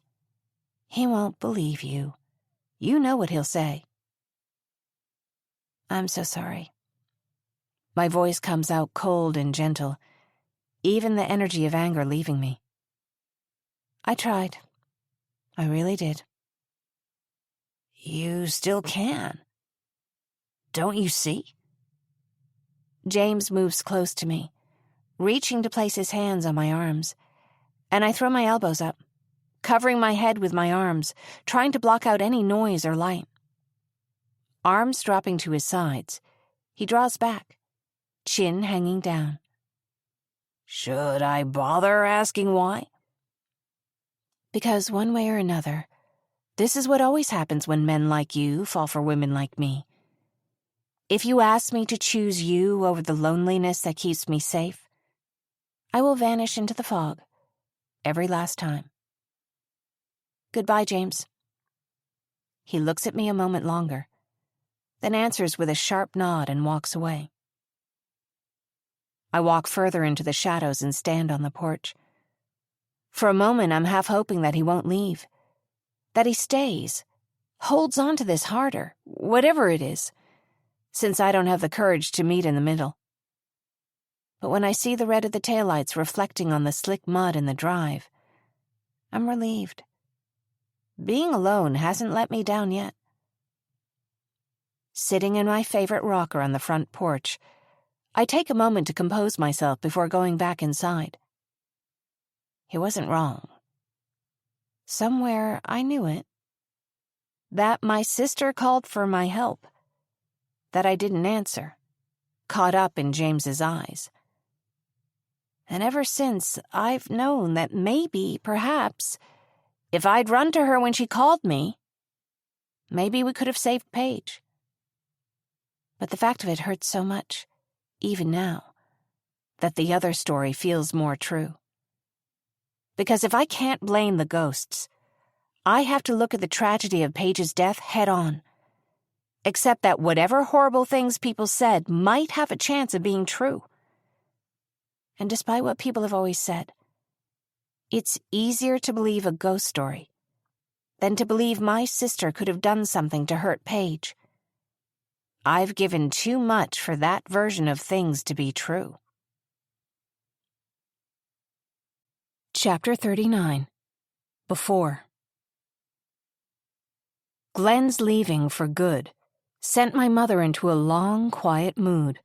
Speaker 3: he won't believe you. You know what he'll say. I'm so sorry. My voice comes out cold and gentle, even the energy of anger leaving me. I tried. I really did. You still can. Don't you see? James moves close to me, reaching to place his hands on my arms, and I throw my elbows up, covering my head with my arms, trying to block out any noise or light. Arms dropping to his sides, he draws back, chin hanging down. Should I bother asking why? Because one way or another, this is what always happens when men like you fall for women like me. If you ask me to choose you over the loneliness that keeps me safe, I will vanish into the fog, every last time. Goodbye, James. He looks at me a moment longer, then answers with a sharp nod and walks away. I walk further into the shadows and stand on the porch. For a moment, I'm half hoping that he won't leave, that he stays, holds on to this harder, whatever it is, since I don't have the courage to meet in the middle. But when I see the red of the taillights reflecting on the slick mud in the drive, I'm relieved. Being alone hasn't let me down yet. Sitting in my favorite rocker on the front porch, I take a moment to compose myself before going back inside. He wasn't wrong. Somewhere I knew it. That my sister called for my help. That I didn't answer, caught up in James's eyes. And ever since, I've known that maybe, perhaps, if I'd run to her when she called me, maybe we could have saved Paige. But the fact of it hurts so much, even now, that the other story feels more true. Because if I can't blame the ghosts, I have to look at the tragedy of Paige's death head on. Except that whatever horrible things people said might have a chance of being true. And despite what people have always said, it's easier to believe a ghost story than to believe my sister could have done something to hurt Paige. I've given too much for that version of things to be true. Chapter 39. Before. Glenn's leaving for good sent my mother into a long, quiet mood,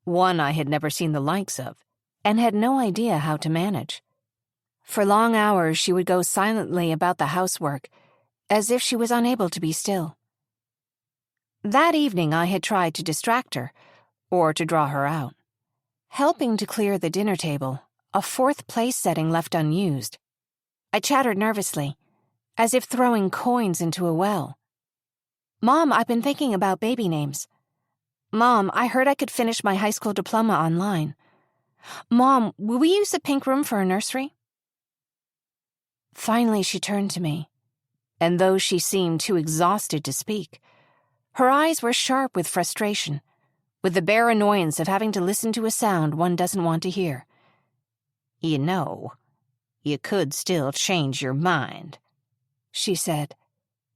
Speaker 3: one I had never seen the likes of, and had no idea how to manage. For long hours she would go silently about the housework, as if she was unable to be still. That evening I had tried to distract her, or to draw her out, helping to clear the dinner table, a fourth place setting left unused. I chattered nervously, as if throwing coins into a well. Mom, I've been thinking about baby names. Mom, I heard I could finish my high school diploma online. Mom, will we use the pink room for a nursery? Finally, she turned to me, and though she seemed too exhausted to speak, her eyes were sharp with frustration, with the bare annoyance of having to listen to a sound one doesn't want to hear. You know, you could still change your mind, she said,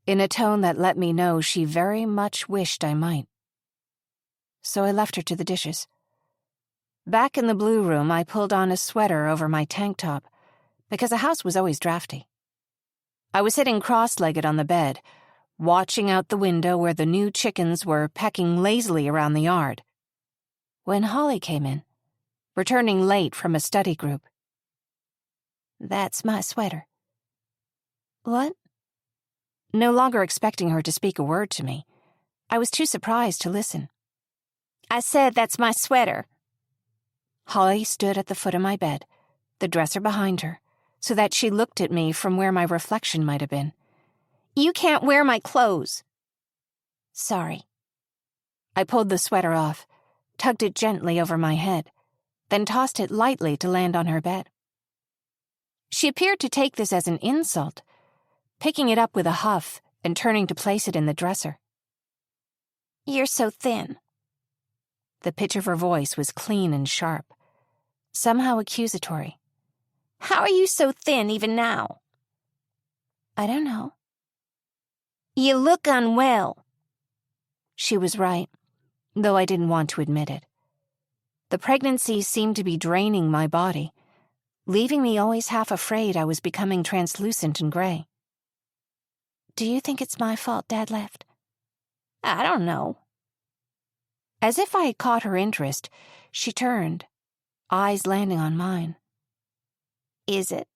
Speaker 3: in a tone that let me know she very much wished I might. So I left her to the dishes. Back in the blue room, I pulled on a sweater over my tank top, because the house was always drafty. I was sitting cross-legged on the bed, watching out the window where the new chickens were pecking lazily around the yard, when Holly came in, returning late from a study group. That's my sweater. What? No longer expecting her to speak a word to me, I was too surprised to listen. I said that's my sweater. Holly stood at the foot of my bed, the dresser behind her, so that she looked at me from where my reflection might have been. You can't wear my clothes. Sorry. I pulled the sweater off, tugged it gently over my head, then tossed it lightly to land on her bed. She appeared to take this as an insult, picking it up with a huff and turning to place it in the dresser.
Speaker 6: You're so thin.
Speaker 3: The pitch of her voice was clean and sharp, somehow accusatory.
Speaker 6: How are you so thin even now?
Speaker 3: I don't know.
Speaker 6: You look unwell.
Speaker 3: She was right, though I didn't want to admit it. The pregnancy seemed to be draining my body, leaving me always half afraid I was becoming translucent and gray. Do you think it's my fault Dad left?
Speaker 6: I don't know.
Speaker 3: As if I had caught her interest, she turned, eyes landing on mine.
Speaker 6: Is it?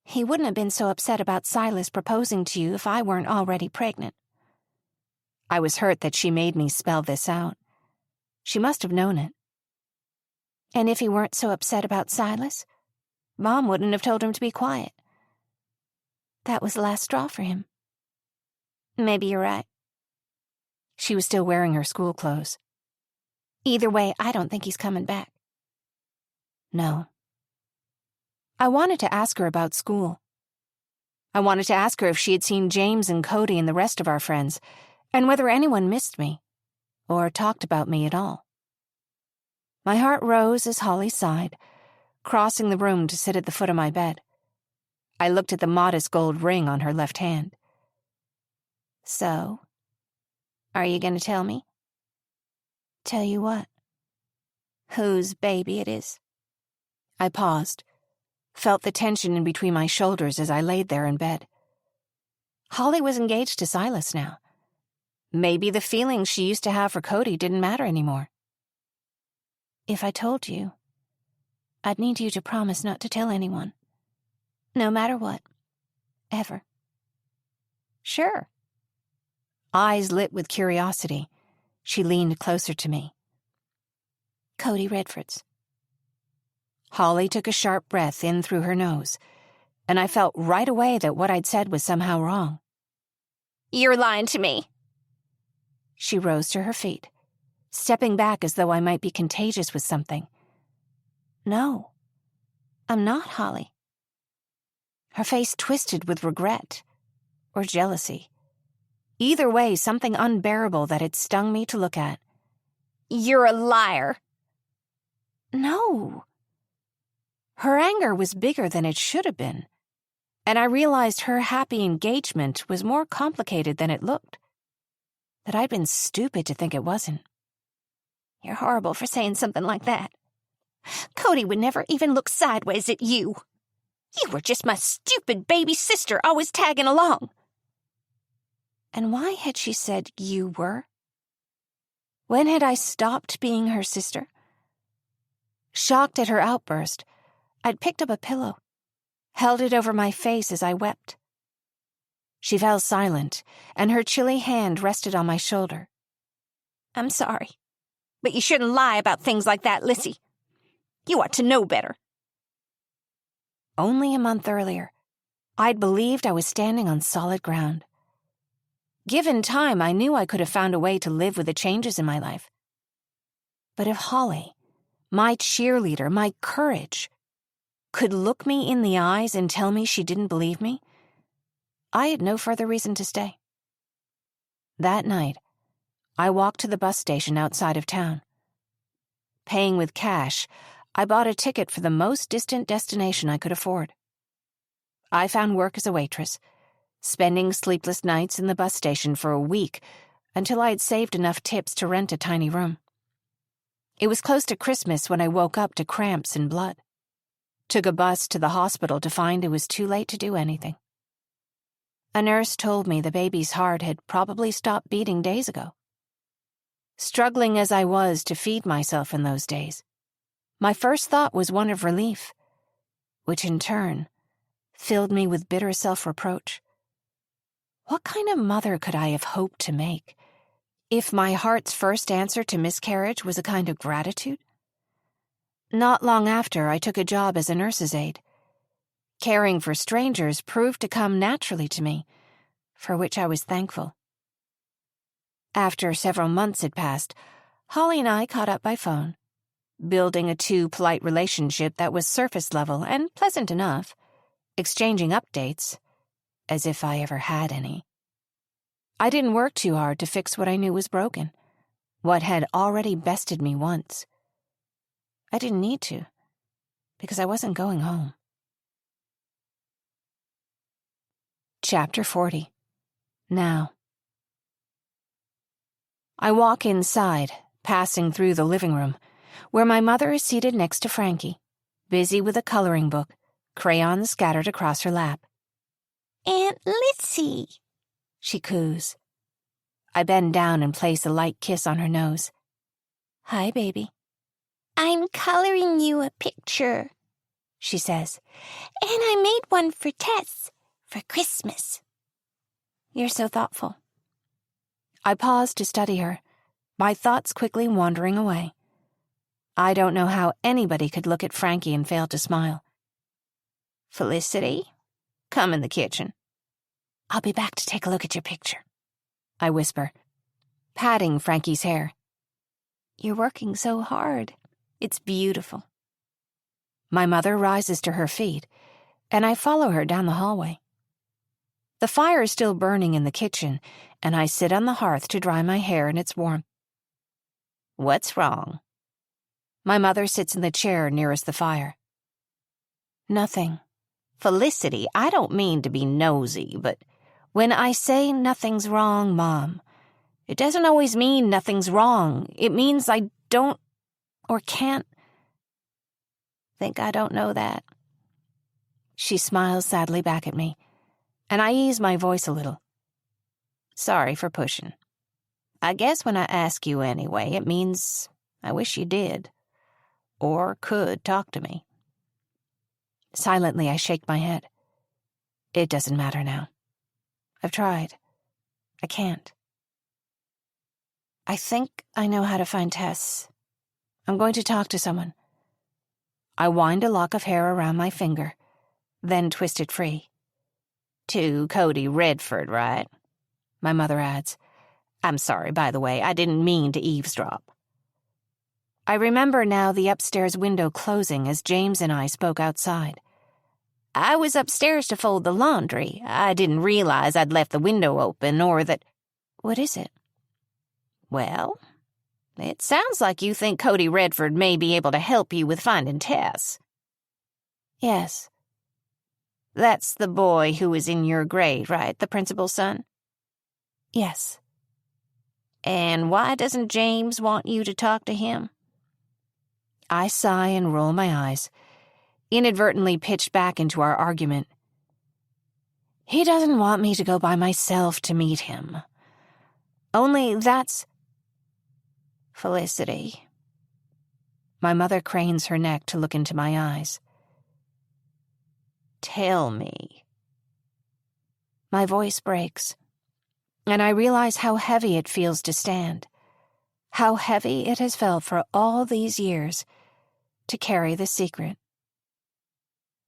Speaker 3: He wouldn't have been so upset about Silas proposing to you if I weren't already pregnant. I was hurt that she made me spell this out. She must have known it. And if he weren't so upset about Silas, Mom wouldn't have told him to be quiet. That was the last straw for him.
Speaker 6: Maybe you're right.
Speaker 3: She was still wearing her school clothes.
Speaker 6: Either way, I don't think he's coming back.
Speaker 3: No. I wanted to ask her about school. I wanted to ask her if she had seen James and Cody and the rest of our friends, and whether anyone missed me, or talked about me at all. My heart rose as Holly sighed, crossing the room to sit at the foot of my bed. I looked at the modest gold ring on her left hand.
Speaker 6: So, are you going to tell me?
Speaker 3: Tell you what?
Speaker 6: Whose baby it is?
Speaker 3: I paused, felt the tension in between my shoulders as I laid there in bed. Holly was engaged to Silas now. Maybe the feelings she used to have for Cody didn't matter anymore. If I told you, I'd need you to promise not to tell anyone. No matter what. Ever.
Speaker 6: Sure.
Speaker 3: Eyes lit with curiosity, she leaned closer to me. Cody Redford's. Holly took a sharp breath in through her nose, and I felt right away that what I'd said was somehow wrong.
Speaker 6: You're lying to me.
Speaker 3: She rose to her feet, stepping back as though I might be contagious with something. No, I'm not, Holly. Her face twisted with regret or jealousy. Either way, something unbearable that had stung me to look at.
Speaker 6: You're a liar.
Speaker 3: No. Her anger was bigger than it should have been, and I realized her happy engagement was more complicated than it looked. That I'd been stupid to think it wasn't.
Speaker 6: You're horrible for saying something like that. Cody would never even look sideways at you. You were just my stupid baby sister always tagging along.
Speaker 3: And why had she said you were? When had I stopped being her sister? Shocked at her outburst, I'd picked up a pillow, held it over my face as I wept. She fell silent, and her chilly hand rested on my shoulder.
Speaker 6: I'm sorry, but you shouldn't lie about things like that, Lissy. You ought to know better.
Speaker 3: Only a month earlier, I'd believed I was standing on solid ground. Given time, I knew I could have found a way to live with the changes in my life. But if Holly, my cheerleader, my courage, could look me in the eyes and tell me she didn't believe me, I had no further reason to stay. That night, I walked to the bus station outside of town. Paying with cash, I bought a ticket for the most distant destination I could afford. I found work as a waitress, spending sleepless nights in the bus station for a week until I had saved enough tips to rent a tiny room. It was close to Christmas when I woke up to cramps and blood. Took a bus to the hospital to find it was too late to do anything. A nurse told me the baby's heart had probably stopped beating days ago. Struggling as I was to feed myself in those days, my first thought was one of relief, which in turn filled me with bitter self-reproach. What kind of mother could I have hoped to make if my heart's first answer to miscarriage was a kind of gratitude? Not long after, I took a job as a nurse's aide. Caring for strangers proved to come naturally to me, for which I was thankful. After several months had passed, Holly and I caught up by phone, building a too-polite relationship that was surface level and pleasant enough, exchanging updates, as if I ever had any.
Speaker 1: I didn't work too hard to fix what I knew was broken, what had already bested me once. I didn't need to, because I wasn't going home. Chapter 40. Now. I walk inside, passing through the living room, where my mother is seated next to Frankie, busy with a coloring book, crayons scattered across her lap.
Speaker 6: "Aunt Lizzie,"
Speaker 1: she coos. I bend down and place a light kiss on her nose. "Hi, baby,"
Speaker 6: "I'm coloring you a picture,"
Speaker 1: she says.
Speaker 6: "and I made one for Tess for Christmas."
Speaker 1: You're so thoughtful. I pause to study her, my thoughts quickly wandering away. I don't know how anybody could look at Frankie and fail to smile. "Felicity, come in the kitchen." "I'll be back to take a look at your picture," I whisper, patting Frankie's hair. "You're working so hard. It's beautiful." My mother rises to her feet, and I follow her down the hallway. The fire is still burning in the kitchen, and I sit on the hearth to dry my hair in its warmth. "What's wrong?" My mother sits in the chair nearest the fire. "Nothing." "Felicity, I don't mean to be nosy, but when I say nothing's wrong, Mom, it doesn't always mean nothing's wrong. It means I don't or can't." "Think I don't know that?" She smiles sadly back at me, and I ease my voice a little. "Sorry for pushing. I guess when I ask you anyway, it means I wish you did, or could talk to me." Silently, I shake my head. It doesn't matter now. I've tried. I can't. "I think I know how to find Tess. I'm going to talk to someone." I wind a lock of hair around my finger, then twist it free. "To Cody Redford, right?" my mother adds. "I'm sorry, by the way, I didn't mean to eavesdrop." I remember now the upstairs window closing as James and I spoke outside. "I was upstairs to fold the laundry. I didn't realize I'd left the window open or that—" "What is it?" "Well, it sounds like you think Cody Redford may be able to help you with finding Tess." "Yes." "That's the boy who was in your grade, right? The principal's son?" "Yes." "And why doesn't James want you to talk to him?" I sigh and roll my eyes, inadvertently pitched back into our argument. "He doesn't want me to go by myself to meet him. Only that's—" "Felicity." My mother cranes her neck to look into my eyes. "Tell me." My voice breaks, and I realize how heavy it feels to stand, how heavy it has felt for all these years to carry the secret.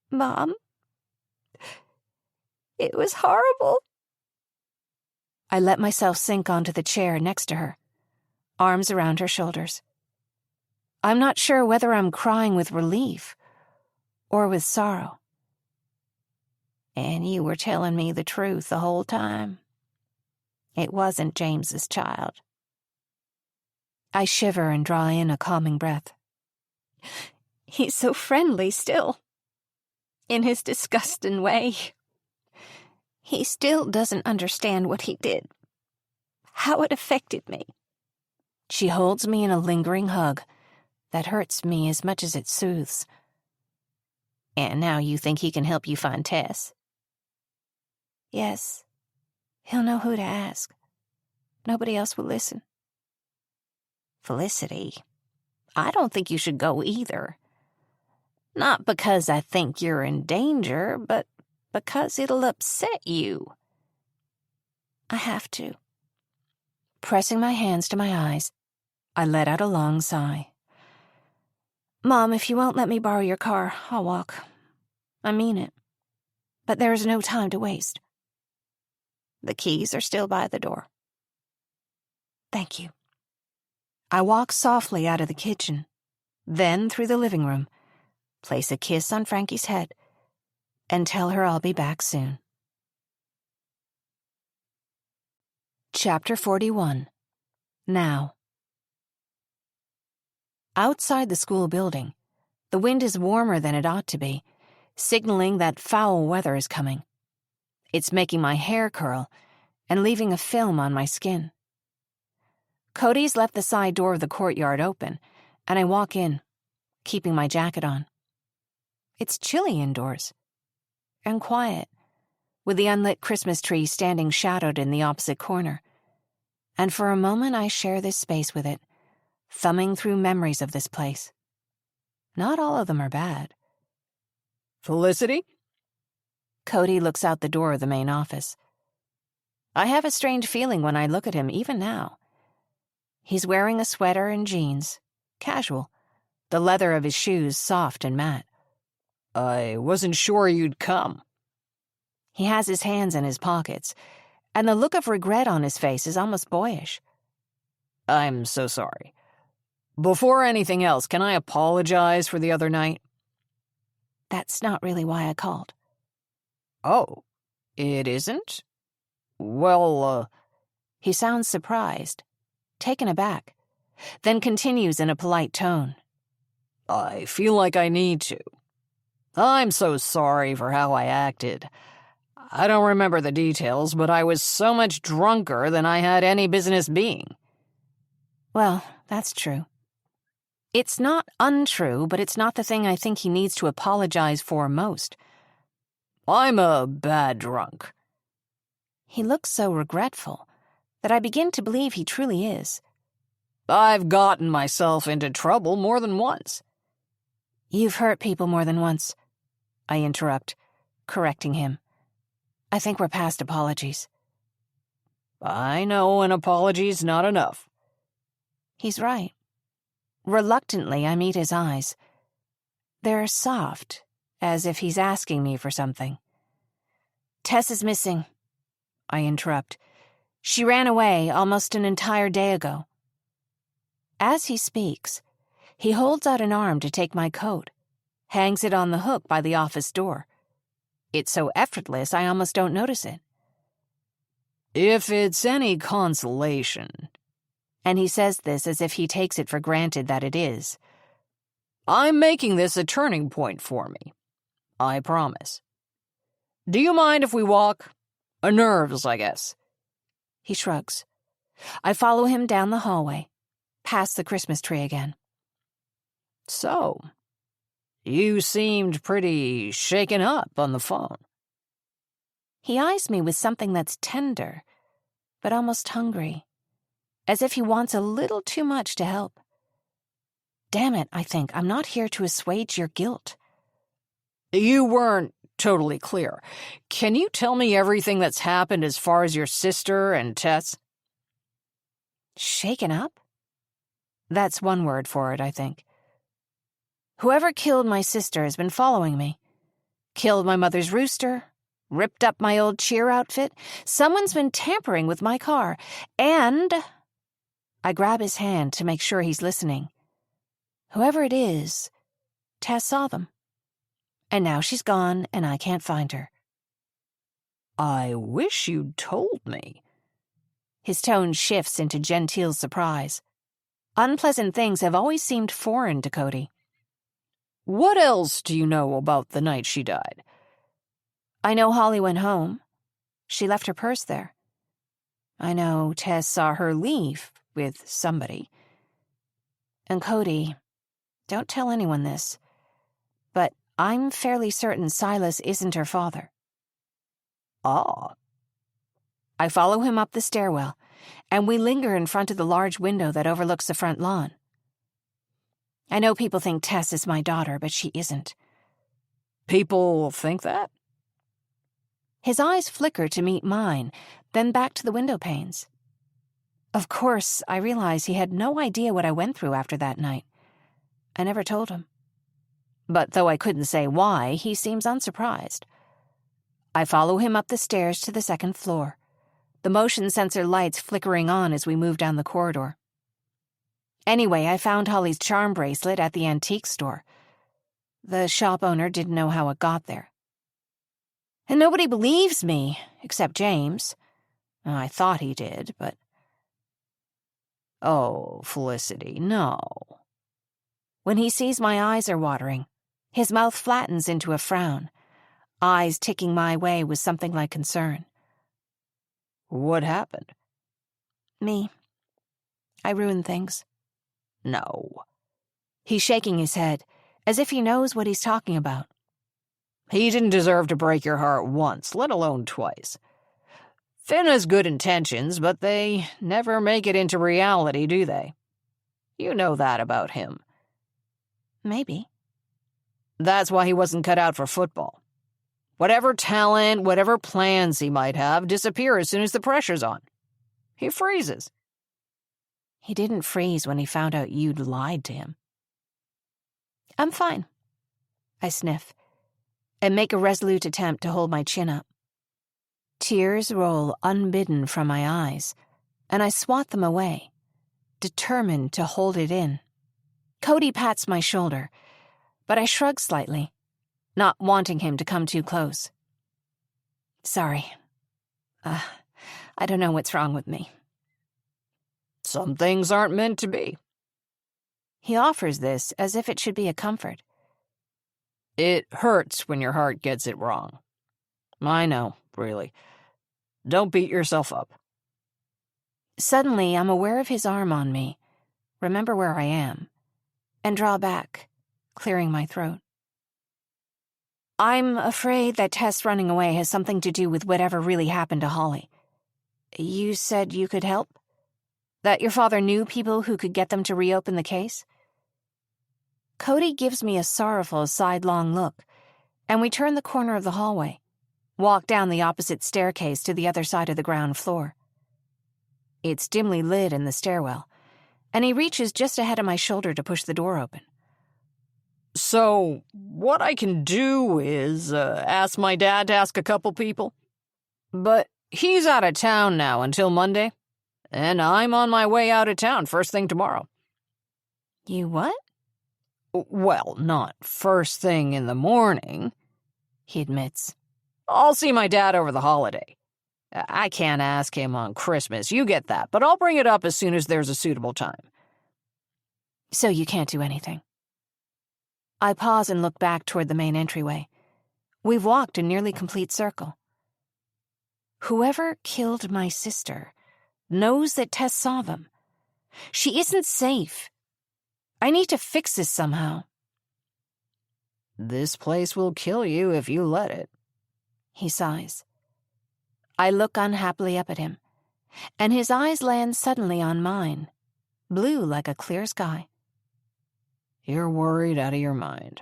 Speaker 1: "Mom, it was horrible." I let myself sink onto the chair next to her, arms around her shoulders. I'm not sure whether I'm crying with relief or with sorrow. "And you were telling me the truth the whole time? It wasn't James's child?" I shiver and draw in a calming breath. "He's so friendly still, in his disgusting way. He still doesn't understand what he did, how it affected me." She holds me in a lingering hug that hurts me as much as it soothes. "And now you think he can help you find Tess?" "Yes. He'll know who to ask. Nobody else will listen." "Felicity, I don't think you should go either. Not because I think you're in danger, but because it'll upset you." I have to. Pressing my hands to my eyes, I let out a long sigh. "Mom, if you won't let me borrow your car, I'll walk. I mean it. But there is no time to waste." "The keys are still by the door." "Thank you." I walk softly out of the kitchen, then through the living room, place a kiss on Frankie's head, and tell her I'll be back soon. Chapter 41. Now. Outside the school building, the wind is warmer than it ought to be, signaling that foul weather is coming. It's making my hair curl and leaving a film on my skin. Cody's left the side door of the courtyard open, and I walk in, keeping my jacket on. It's chilly indoors, and quiet, with the unlit Christmas tree standing shadowed in the opposite corner. And for a moment I share this space with it, thumbing through memories of this place. Not all of them are bad.
Speaker 2: Felicity?
Speaker 1: Cody looks out the door of the main office. I have a strange feeling when I look at him, even now. He's wearing a sweater and jeans, casual, the leather of his shoes soft and matte.
Speaker 2: I wasn't sure you'd come.
Speaker 1: He has his hands in his pockets, and the look of regret on his face is almost boyish.
Speaker 2: I'm so sorry. Before anything else, can I apologize for the other night?
Speaker 1: That's not really why I called.
Speaker 2: Oh, it isn't? Well,
Speaker 1: He sounds surprised, taken aback, then continues in a polite tone.
Speaker 2: I feel like I need to. I'm so sorry for how I acted. I don't remember the details, but I was so much drunker than I had any business being.
Speaker 1: Well, that's true. It's not untrue, but it's not the thing I think he needs to apologize for most.
Speaker 2: I'm a bad drunk.
Speaker 1: He looks so regretful that I begin to believe he truly is.
Speaker 2: I've gotten myself into trouble more than once.
Speaker 1: You've hurt people more than once, I interrupt, correcting him. I think we're past apologies.
Speaker 2: I know an apology's not enough.
Speaker 1: He's right. Reluctantly, I meet his eyes. They're soft, as if he's asking me for something. Tess is missing, I interrupt. She ran away almost an entire day ago. As he speaks, he holds out an arm to take my coat, hangs it on the hook by the office door. It's so effortless I almost don't notice it.
Speaker 2: If it's any consolation,
Speaker 1: and he says this as if he takes it for granted that it is,
Speaker 2: I'm making this a turning point for me. I promise. Do you mind if we walk? Nerves, I guess.
Speaker 1: He shrugs. I follow him down the hallway, past the Christmas tree again.
Speaker 2: So, you seemed pretty shaken up on the phone.
Speaker 1: He eyes me with something that's tender, but almost hungry, as if he wants a little too much to help. Damn it, I think, I'm not here to assuage your guilt.
Speaker 2: You weren't totally clear. Can you tell me everything that's happened as far as your sister and Tess?
Speaker 1: Shaken up? That's one word for it, I think. Whoever killed my sister has been following me. Killed my mother's rooster, ripped up my old cheer outfit. Someone's been tampering with my car, and I grab his hand to make sure he's listening. Whoever it is, Tess saw them. And now she's gone, and I can't find her.
Speaker 2: I wish you'd told me.
Speaker 1: His tone shifts into genteel surprise. Unpleasant things have always seemed foreign to Cody.
Speaker 2: What else do you know about the night she died?
Speaker 1: I know Holly went home. She left her purse there. I know Tess saw her leave with somebody. And Cody, don't tell anyone this, but I'm fairly certain Silas isn't her father.
Speaker 2: Ah.
Speaker 1: I follow him up the stairwell, and we linger in front of the large window that overlooks the front lawn. I know people think Tess is my daughter, but she isn't.
Speaker 2: People think that?
Speaker 1: His eyes flicker to meet mine, then back to the window panes. Of course, I realize he had no idea what I went through after that night. I never told him. But though I couldn't say why, he seems unsurprised. I follow him up the stairs to the second floor, the motion sensor lights flickering on as we move down the corridor. Anyway, I found Holly's charm bracelet at the antique store. The shop owner didn't know how it got there. And nobody believes me, except James.
Speaker 3: I thought he did, but...
Speaker 2: Oh, Felicity, no.
Speaker 3: When he sees my eyes are watering, his mouth flattens into a frown, eyes ticking my way with something like concern.
Speaker 2: What happened?
Speaker 3: Me. I ruined things.
Speaker 2: No.
Speaker 3: He's shaking his head, as if he knows what he's talking about.
Speaker 2: He didn't deserve to break your heart once, let alone twice. Finn has good intentions, but they never make it into reality, do they? You know that about him.
Speaker 3: Maybe.
Speaker 2: That's why he wasn't cut out for football. Whatever talent, whatever plans he might have, disappear as soon as the pressure's on. He freezes.
Speaker 3: He didn't freeze when he found out you'd lied to him. I'm fine. I sniff, and make a resolute attempt to hold my chin up. Tears roll unbidden from my eyes, and I swat them away, determined to hold it in. Cody pats my shoulder, but I shrug slightly, not wanting him to come too close. Sorry. I don't know what's wrong with me.
Speaker 2: Some things aren't meant to be.
Speaker 3: He offers this as if it should be a comfort.
Speaker 2: It hurts when your heart gets it wrong. I know, really. Don't beat yourself up.
Speaker 3: Suddenly, I'm aware of his arm on me, remember where I am, and draw back, clearing my throat. I'm afraid that Tess running away has something to do with whatever really happened to Holly. You said you could help? That your father knew people who could get them to reopen the case? Cody gives me a sorrowful sidelong look, and we turn the corner of the hallway, walk down the opposite staircase to the other side of the ground floor. It's dimly lit in the stairwell, and he reaches just ahead of my shoulder to push the door open.
Speaker 2: So, what I can do is ask my dad to ask a couple people. But he's out of town now until Monday, and I'm on my way out of town first thing tomorrow.
Speaker 3: You what?
Speaker 2: Well, not first thing in the morning,
Speaker 3: he admits.
Speaker 2: I'll see my dad over the holiday. I can't ask him on Christmas, you get that, but I'll bring it up as soon as there's a suitable time.
Speaker 3: So you can't do anything. I pause and look back toward the main entryway. We've walked a nearly complete circle. Whoever killed my sister knows that Tess saw them. She isn't safe. I need to fix this somehow.
Speaker 2: This place will kill you if you let it.
Speaker 3: He sighs. I look unhappily up at him, and his eyes land suddenly on mine, blue like a clear sky.
Speaker 2: You're worried out of your mind.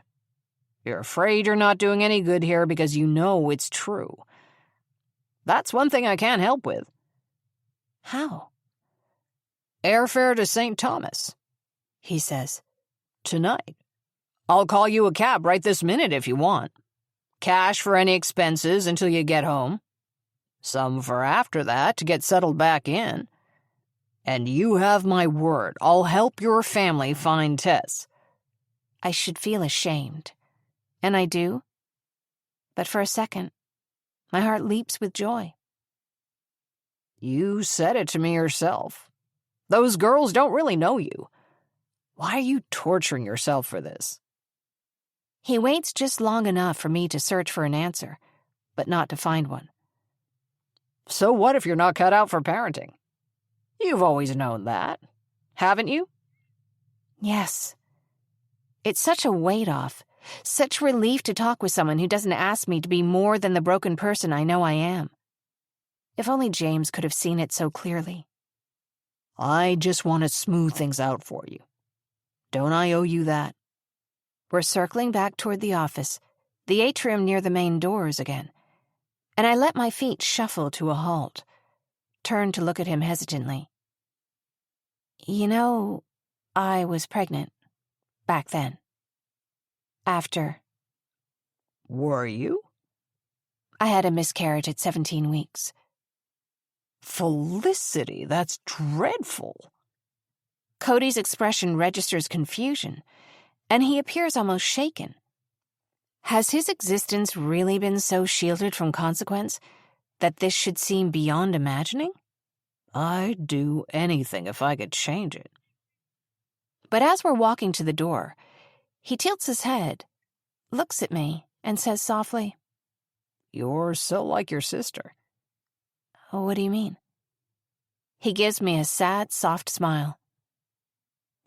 Speaker 2: You're afraid you're not doing any good here because you know it's true. That's one thing I can't help with.
Speaker 3: How?
Speaker 2: Airfare to St. Thomas,
Speaker 3: he says.
Speaker 2: Tonight. I'll call you a cab right this minute if you want. Cash for any expenses until you get home. Some for after that to get settled back in. And you have my word, I'll help your family find Tess.
Speaker 3: I should feel ashamed. And I do. But for a second, my heart leaps with joy.
Speaker 2: You said it to me yourself. Those girls don't really know you. Why are you torturing yourself for this?
Speaker 3: He waits just long enough for me to search for an answer, but not to find one.
Speaker 2: So what if you're not cut out for parenting? You've always known that, haven't you?
Speaker 3: Yes. It's such a weight off, such relief to talk with someone who doesn't ask me to be more than the broken person I know I am. If only James could have seen it so clearly.
Speaker 2: I just want to smooth things out for you. Don't I owe you that?
Speaker 3: We're circling back toward the office, the atrium near the main doors again, and I let my feet shuffle to a halt, turn to look at him hesitantly. You know, I was pregnant. Back then. After.
Speaker 2: Were you?
Speaker 3: I had a miscarriage at 17 weeks.
Speaker 2: Felicity, that's dreadful.
Speaker 3: Cody's expression registers confusion, and he appears almost shaken. Has his existence really been so shielded from consequence That this should seem beyond imagining?
Speaker 2: I'd do anything if I could change it.
Speaker 3: But as we're walking to the door, he tilts his head, looks at me, and says softly,
Speaker 2: You're so like your sister.
Speaker 3: "Oh, what do you mean?" He gives me a sad, soft smile.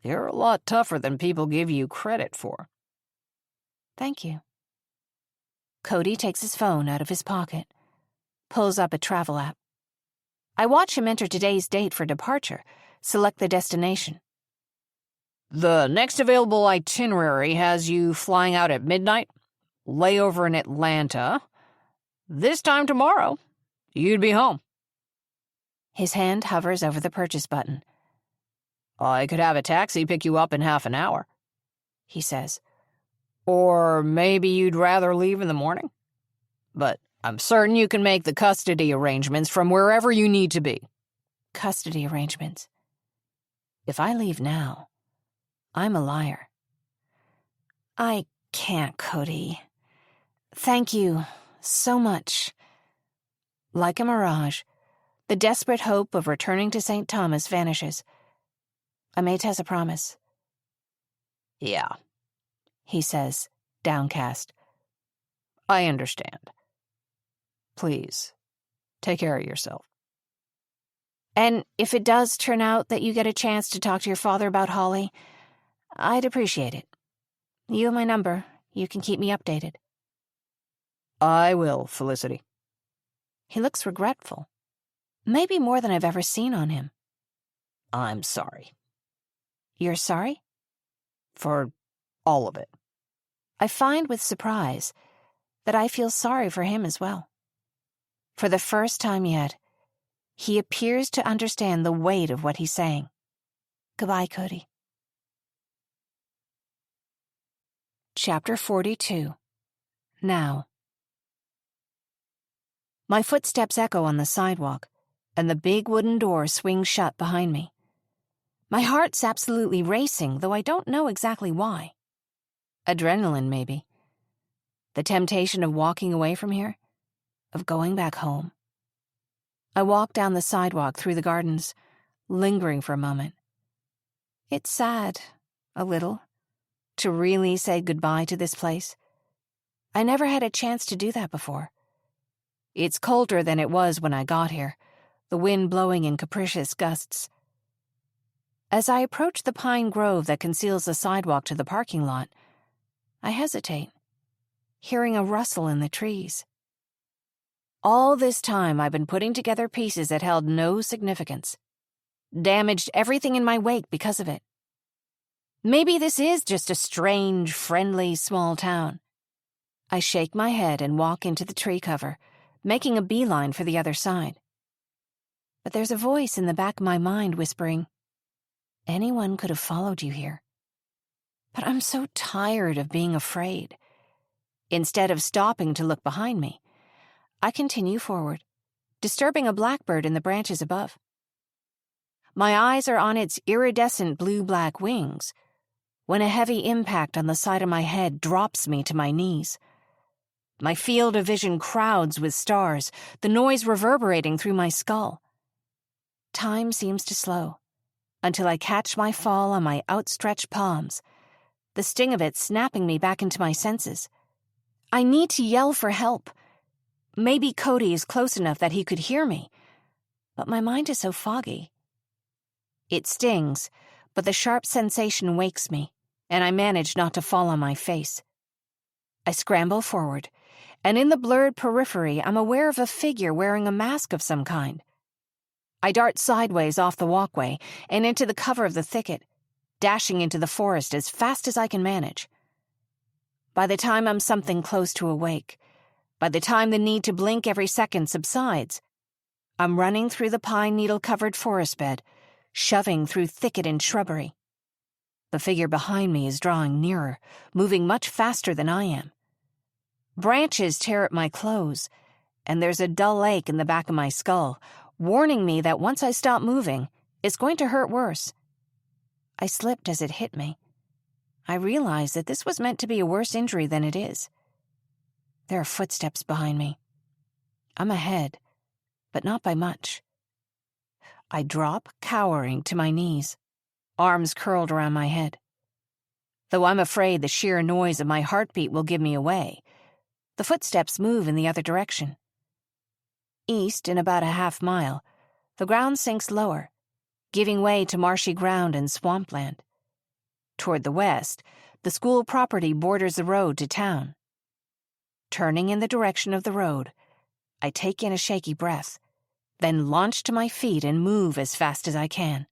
Speaker 2: You're a lot tougher than people give you credit for.
Speaker 3: "Thank you." Cody takes his phone out of his pocket, pulls up a travel app. I watch him enter today's date for departure, select the destination.
Speaker 2: The next available itinerary has you flying out at midnight, layover in Atlanta. This time tomorrow, you'd be home.
Speaker 3: His hand hovers over the purchase button.
Speaker 2: I could have a taxi pick you up in half an hour,
Speaker 3: He says.
Speaker 2: Or maybe you'd rather leave in the morning? But I'm certain you can make the custody arrangements from wherever you need to be.
Speaker 3: Custody arrangements. If I leave now, I'm a liar. I can't, Cody. Thank you so much. Like a mirage, the desperate hope of returning to St. Thomas vanishes. I made Tess a promise.
Speaker 2: Yeah,
Speaker 3: He says, downcast.
Speaker 2: I understand. Please, take care of yourself.
Speaker 3: And if it does turn out that you get a chance to talk to your father about Holly, I'd appreciate it. You have my number. You can keep me updated.
Speaker 2: I will, Felicity.
Speaker 3: He looks regretful. Maybe more than I've ever seen on him.
Speaker 2: I'm sorry.
Speaker 3: You're sorry?
Speaker 2: For all of it.
Speaker 3: I find with surprise that I feel sorry for him as well. For the first time yet, he appears to understand the weight of what he's saying. Goodbye, Cody. Chapter 42. Now. My footsteps echo on the sidewalk, and the big wooden door swings shut behind me. My heart's absolutely racing, though I don't know exactly why. Adrenaline, maybe. The temptation of walking away from here, of going back home. I walk down the sidewalk through the gardens, lingering for a moment. It's sad, a little, to really say goodbye to this place. I never had a chance to do that before. It's colder than it was when I got here, the wind blowing in capricious gusts. As I approach the pine grove that conceals the sidewalk to the parking lot, I hesitate, hearing a rustle in the trees. All this time I've been putting together pieces that held no significance. Damaged everything in my wake because of it. Maybe this is just a strange, friendly, small town. I shake my head and walk into the tree cover, making a beeline for the other side. But there's a voice in the back of my mind whispering, anyone could have followed you here. But I'm so tired of being afraid. Instead of stopping to look behind me, I continue forward, disturbing a blackbird in the branches above. My eyes are on its iridescent blue-black wings, when a heavy impact on the side of my head drops me to my knees. My field of vision crowds with stars, the noise reverberating through my skull. Time seems to slow, until I catch my fall on my outstretched palms, the sting of it snapping me back into my senses. I need to yell for help. Maybe Cody is close enough that he could hear me, but my mind is so foggy. It stings, but the sharp sensation wakes me, and I manage not to fall on my face. I scramble forward, and in the blurred periphery I'm aware of a figure wearing a mask of some kind. I dart sideways off the walkway and into the cover of the thicket, dashing into the forest as fast as I can manage. By the time I'm something close to awake, by the time the need to blink every second subsides, I'm running through the pine needle-covered forest bed, shoving through thicket and shrubbery. The figure behind me is drawing nearer, moving much faster than I am. Branches tear at my clothes, and there's a dull ache in the back of my skull, warning me that once I stop moving, it's going to hurt worse. I slipped as it hit me. I realize that this was meant to be a worse injury than it is. There are footsteps behind me. I'm ahead,
Speaker 1: but not by much. I drop, cowering, to my knees, arms curled around my head. Though I'm afraid the sheer noise of my heartbeat will give me away, the footsteps move in the other direction. East, in about a half-mile, the ground sinks lower, giving way to marshy ground and swampland. Toward the west, the school property borders the road to town. Turning in the direction of the road, I take in a shaky breath, then launch to my feet and move as fast as I can.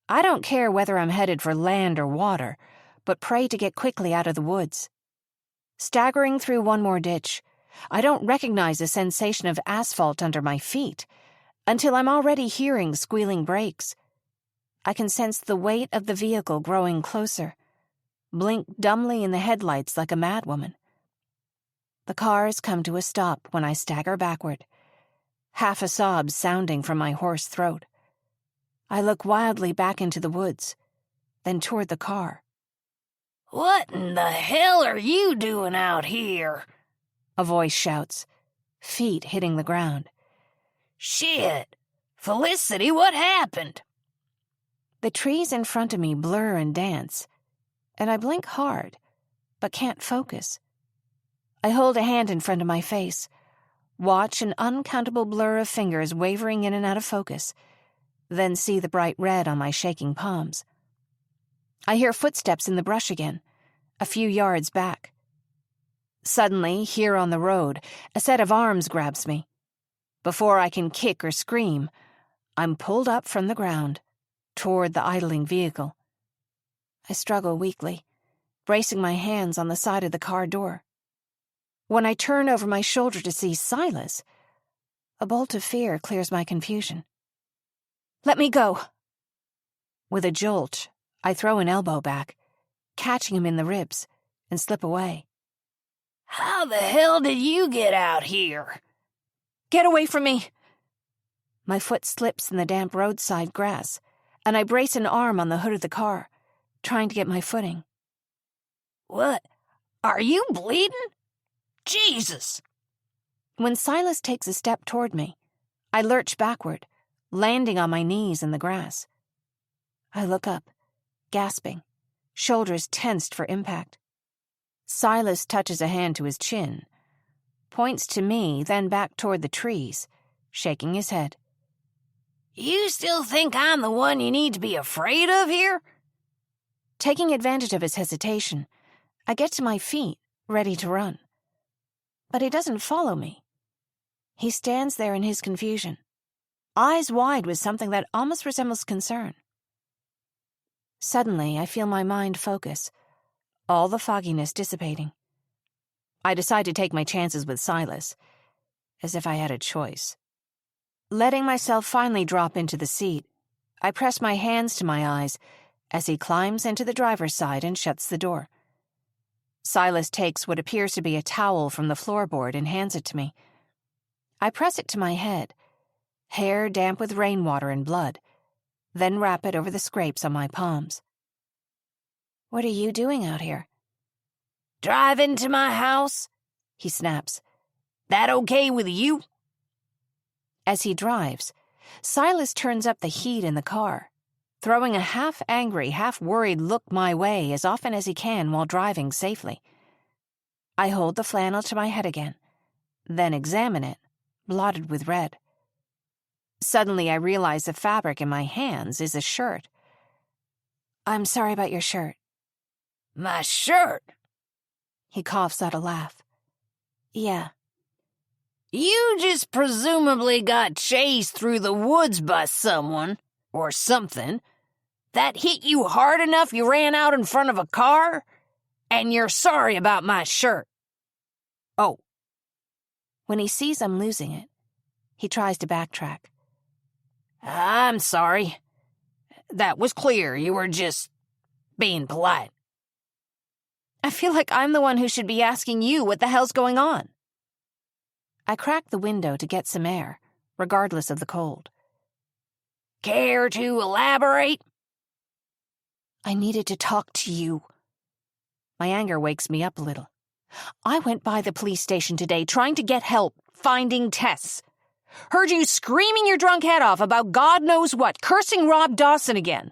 Speaker 1: I don't care whether I'm headed for land or water, but pray to get quickly out of the woods. Staggering through one more ditch, I don't recognize the sensation of asphalt under my feet until I'm already hearing squealing brakes. I can sense the weight of the vehicle growing closer, blink dumbly in the headlights like a madwoman. The cars come to a stop when I stagger backward, half a sob sounding from my hoarse throat. I look wildly back into the woods, then toward the car.
Speaker 6: "What in the hell are you doing out here?"
Speaker 1: A voice shouts, feet hitting the ground.
Speaker 6: "Shit! Felicity, what happened?"
Speaker 1: The trees in front of me blur and dance, and I blink hard, but can't focus. I hold a hand in front of my face, watch an uncountable blur of fingers wavering in and out of focus, then see the bright red on my shaking palms. I hear footsteps in the brush again, a few yards back. Suddenly, here on the road, a set of arms grabs me. Before I can kick or scream, I'm pulled up from the ground, toward the idling vehicle. I struggle weakly, bracing my hands on the side of the car door. When I turn over my shoulder to see Silas, a bolt of fear clears my confusion. "Let me go!" With a jolt, I throw an elbow back, catching him in the ribs, and slip away.
Speaker 6: "How the hell did you get out here?"
Speaker 1: "Get away from me!" My foot slips in the damp roadside grass, and I brace an arm on the hood of the car, trying to get my footing.
Speaker 6: "What? Are you bleeding? Jesus!"
Speaker 1: When Silas takes a step toward me, I lurch backward, landing on my knees in the grass. I look up, gasping, shoulders tensed for impact. Silas touches a hand to his chin, points to me, then back toward the trees, shaking his head.
Speaker 6: "You still think I'm the one you need to be afraid of here?"
Speaker 1: Taking advantage of his hesitation, I get to my feet, ready to run. But he doesn't follow me. He stands there in his confusion, eyes wide with something that almost resembles concern. Suddenly, I feel my mind focus, all the fogginess dissipating. I decide to take my chances with Silas, as if I had a choice. Letting myself finally drop into the seat, I press my hands to my eyes as he climbs into the driver's side and shuts the door. Silas takes what appears to be a towel from the floorboard and hands it to me. I press it to my head, hair damp with rainwater and blood, then wrap it over the scrapes on my palms. "What are you doing out here?"
Speaker 6: "Driving to my house," he snaps. "That okay with you?"
Speaker 1: As he drives, Silas turns up the heat in the car, throwing a half-angry, half-worried look my way as often as he can while driving safely. I hold the flannel to my head again, then examine it, blotted with red. Suddenly I realize the fabric in my hands is a shirt. "I'm sorry about your shirt."
Speaker 6: "My shirt?"
Speaker 1: He coughs out a laugh. "Yeah."
Speaker 6: "You just presumably got chased through the woods by someone, or something, that hit you hard enough you ran out in front of a car, and you're sorry about my shirt." "Oh."
Speaker 1: When he sees I'm losing it, he tries to backtrack.
Speaker 6: "I'm sorry. That was clear. You were just being polite."
Speaker 1: I feel like I'm the one who should be asking you what the hell's going on. I crack the window to get some air, regardless of the cold.
Speaker 6: "Care to elaborate?"
Speaker 1: "I needed to talk to you." My anger wakes me up a little. I went by the police station today trying to get help finding Tess.
Speaker 3: Heard you screaming your drunk head off about God knows what, cursing Rob Dawson again.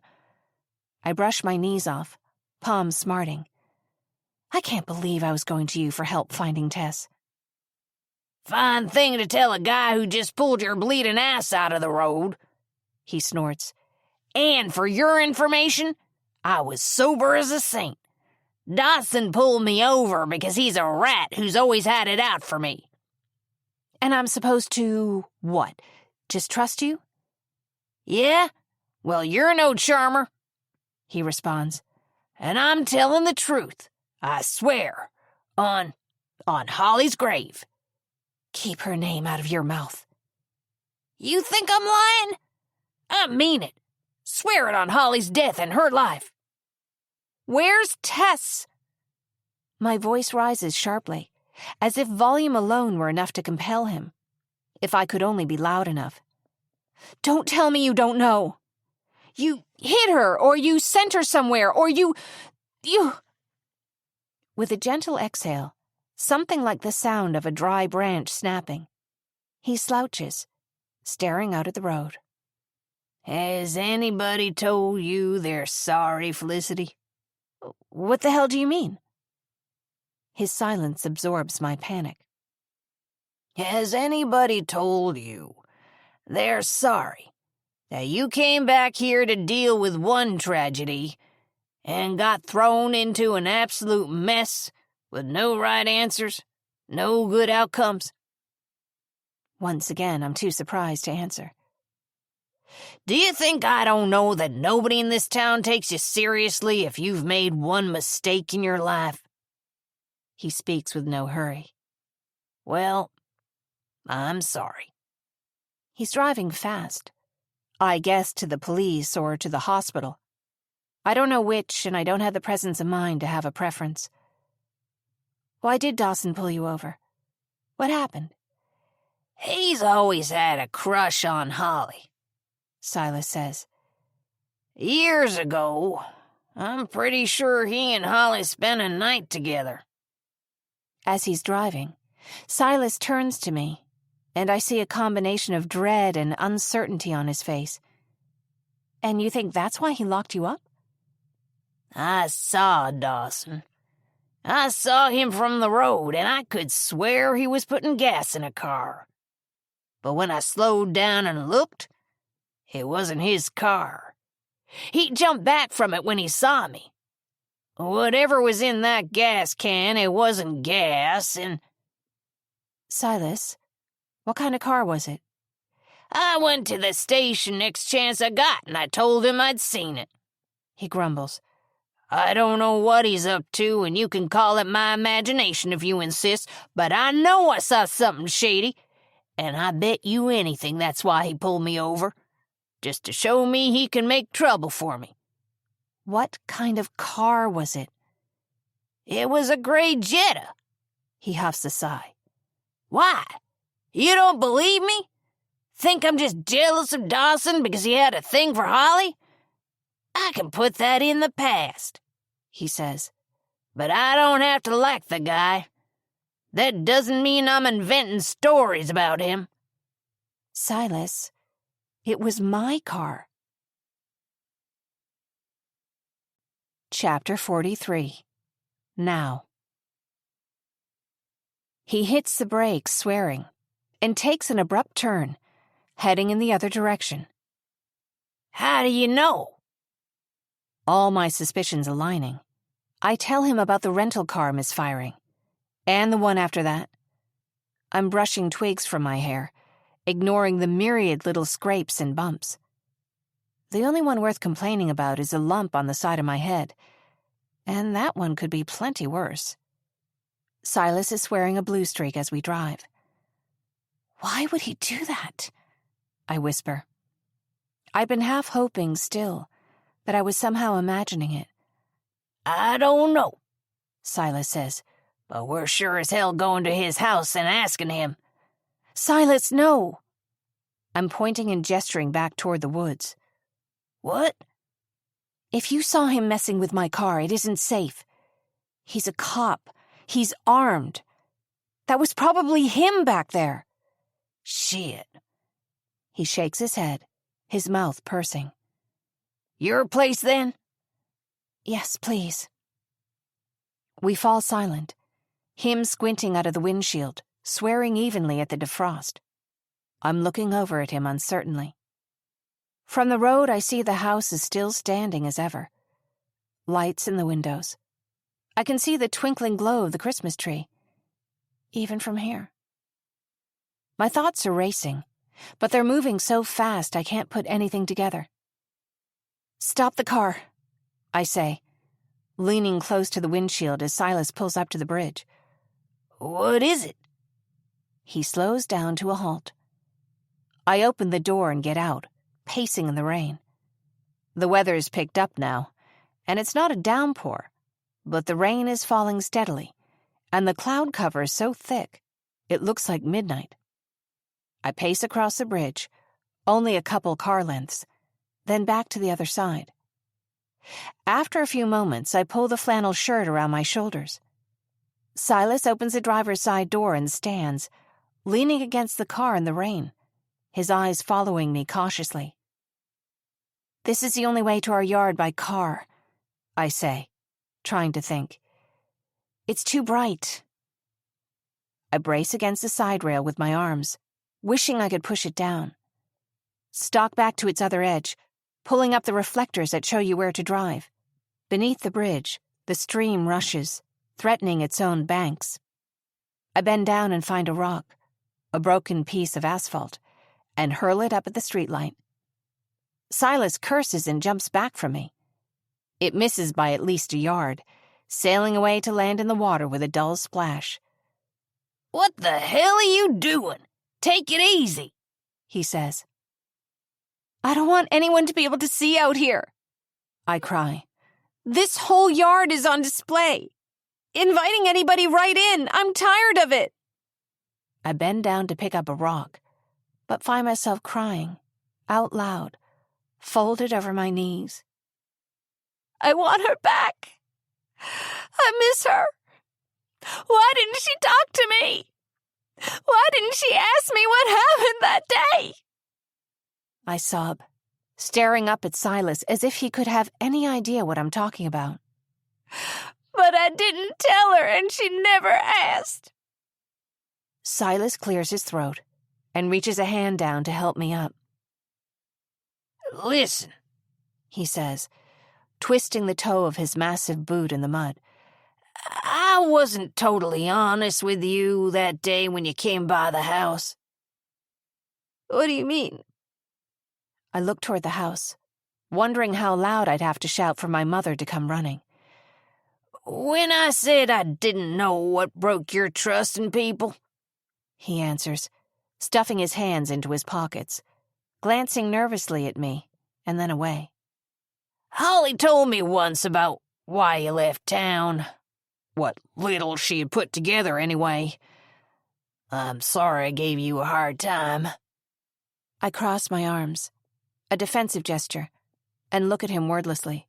Speaker 3: I brushed my knees off, palms smarting. I can't believe I was going to you for help finding Tess.
Speaker 6: Fine thing to tell a guy who just pulled your bleeding ass out of the road, he snorts. And for your information, I was sober as a saint. Dawson pulled me over because he's a rat who's always had it out for me.
Speaker 3: And I'm supposed to, what, just trust you?
Speaker 6: Yeah? Well, you're no charmer, he responds. And I'm telling the truth, I swear, on Holly's grave.
Speaker 3: Keep her name out of your mouth.
Speaker 6: You think I'm lying? I mean it. Swear it on Holly's death and her life.
Speaker 3: Where's Tess? My voice rises sharply, as if volume alone were enough to compel him. If I could only be loud enough. Don't tell me you don't know. You hid her, or you sent her somewhere, or you... With a gentle exhale, something like the sound of a dry branch snapping, he slouches, staring out at the road.
Speaker 6: Has anybody told you they're sorry, Felicity?
Speaker 3: What the hell do you mean? His silence absorbs my panic.
Speaker 6: Has anybody told you they're sorry that you came back here to deal with one tragedy and got thrown into an absolute mess with no right answers, no good outcomes?
Speaker 3: Once again, I'm too surprised to answer.
Speaker 6: Do you think I don't know that nobody in this town takes you seriously if you've made one mistake in your life?
Speaker 3: He speaks with no hurry.
Speaker 6: Well, I'm sorry.
Speaker 3: He's driving fast. I guess to the police or to the hospital. I don't know which, and I don't have the presence of mind to have a preference. Why did Dawson pull you over? What happened?
Speaker 6: He's always had a crush on Holly, Silas says. Years ago, I'm pretty sure he and Holly spent a night together.
Speaker 3: As he's driving, Silas turns to me, and I see a combination of dread and uncertainty on his face. And you think that's why he locked you up?
Speaker 6: I saw Dawson. I saw him from the road, and I could swear he was putting gas in a car. But when I slowed down and looked, it wasn't his car. He jumped back from it when he saw me. Whatever was in that gas can, it wasn't gas, and...
Speaker 3: Silas, what kind of car was it?
Speaker 6: I went to the station next chance I got, and I told him I'd seen it.
Speaker 3: He grumbles.
Speaker 6: I don't know what he's up to, and you can call it my imagination if you insist, but I know I saw something shady, and I bet you anything that's why he pulled me over, just to show me he can make trouble for me.
Speaker 3: What kind of car was it?
Speaker 6: It was a gray Jetta.
Speaker 3: He huffs a sigh.
Speaker 6: Why? You don't believe me? Think I'm just jealous of Dawson because he had a thing for Holly? I can put that in the past, he says. But I don't have to like the guy. That doesn't mean I'm inventing stories about him.
Speaker 3: Silas, it was my car. Chapter 43. Now. He hits the brakes, swearing, and takes an abrupt turn, heading in the other direction.
Speaker 6: How do you know?
Speaker 3: All my suspicions aligning, I tell him about the rental car misfiring, and the one after that. I'm brushing twigs from my hair, ignoring the myriad little scrapes and bumps. The only one worth complaining about is a lump on the side of my head, and that one could be plenty worse. Silas is swearing a blue streak as we drive. Why would he do that? I whisper. I've been half hoping still that I was somehow imagining it.
Speaker 6: I don't know,
Speaker 3: Silas says.
Speaker 6: But we're sure as hell going to his house and asking him.
Speaker 3: Silas, no! I'm pointing and gesturing back toward the woods.
Speaker 6: What?
Speaker 3: If you saw him messing with my car, it isn't safe. He's a cop. He's armed. That was probably him back there.
Speaker 6: Shit.
Speaker 3: He shakes his head, his mouth pursing.
Speaker 6: Your place, then?
Speaker 3: Yes, please. We fall silent, him squinting out of the windshield, swearing evenly at the defrost. I'm looking over at him uncertainly. From the road, I see the house is still standing as ever. Lights in the windows. I can see the twinkling glow of the Christmas tree, even from here. My thoughts are racing, but they're moving so fast I can't put anything together. Stop the car, I say, leaning close to the windshield as Silas pulls up to the bridge.
Speaker 6: What is it?
Speaker 3: He slows down to a halt. I open the door and get out, pacing in the rain. The weather's picked up now, and it's not a downpour, but the rain is falling steadily, and the cloud cover is so thick, it looks like midnight. I pace across the bridge, only a couple car lengths, then back to the other side. After a few moments, I pull the flannel shirt around my shoulders. Silas opens the driver's side door and stands, leaning against the car in the rain, his eyes following me cautiously. This is the only way to our yard by car, I say, trying to think. It's too bright. I brace against the side rail with my arms, wishing I could push it down. Stalk back to its other edge, pulling up the reflectors that show you where to drive. Beneath the bridge, the stream rushes, threatening its own banks. I bend down and find a rock, a broken piece of asphalt, and hurl it up at the streetlight. Silas curses and jumps back from me. It misses by at least a yard, sailing away to land in the water with a dull splash.
Speaker 6: What the hell are you doing? Take it easy, he says.
Speaker 3: I don't want anyone to be able to see out here, I cry. This whole yard is on display. Inviting anybody right in. I'm tired of it. I bend down to pick up a rock, but find myself crying, out loud, folded over my knees. I want her back. I miss her. Why didn't she talk to me? Why didn't she ask me what happened that day? I sob, staring up at Silas as if he could have any idea what I'm talking about. But I didn't tell her, and she never asked. Silas clears his throat and reaches a hand down to help me up.
Speaker 6: Listen,
Speaker 3: he says, twisting the toe of his massive boot in the mud.
Speaker 6: I wasn't totally honest with you that day when you came by the house.
Speaker 3: What do you mean? I look toward the house, wondering how loud I'd have to shout for my mother to come running.
Speaker 6: When I said I didn't know what broke your trust in people,
Speaker 3: he answers, stuffing his hands into his pockets, glancing nervously at me, and then away.
Speaker 6: Holly told me once about why you left town. What little she had put together, anyway. I'm sorry I gave you a hard time.
Speaker 3: I cross my arms, a defensive gesture, and look at him wordlessly.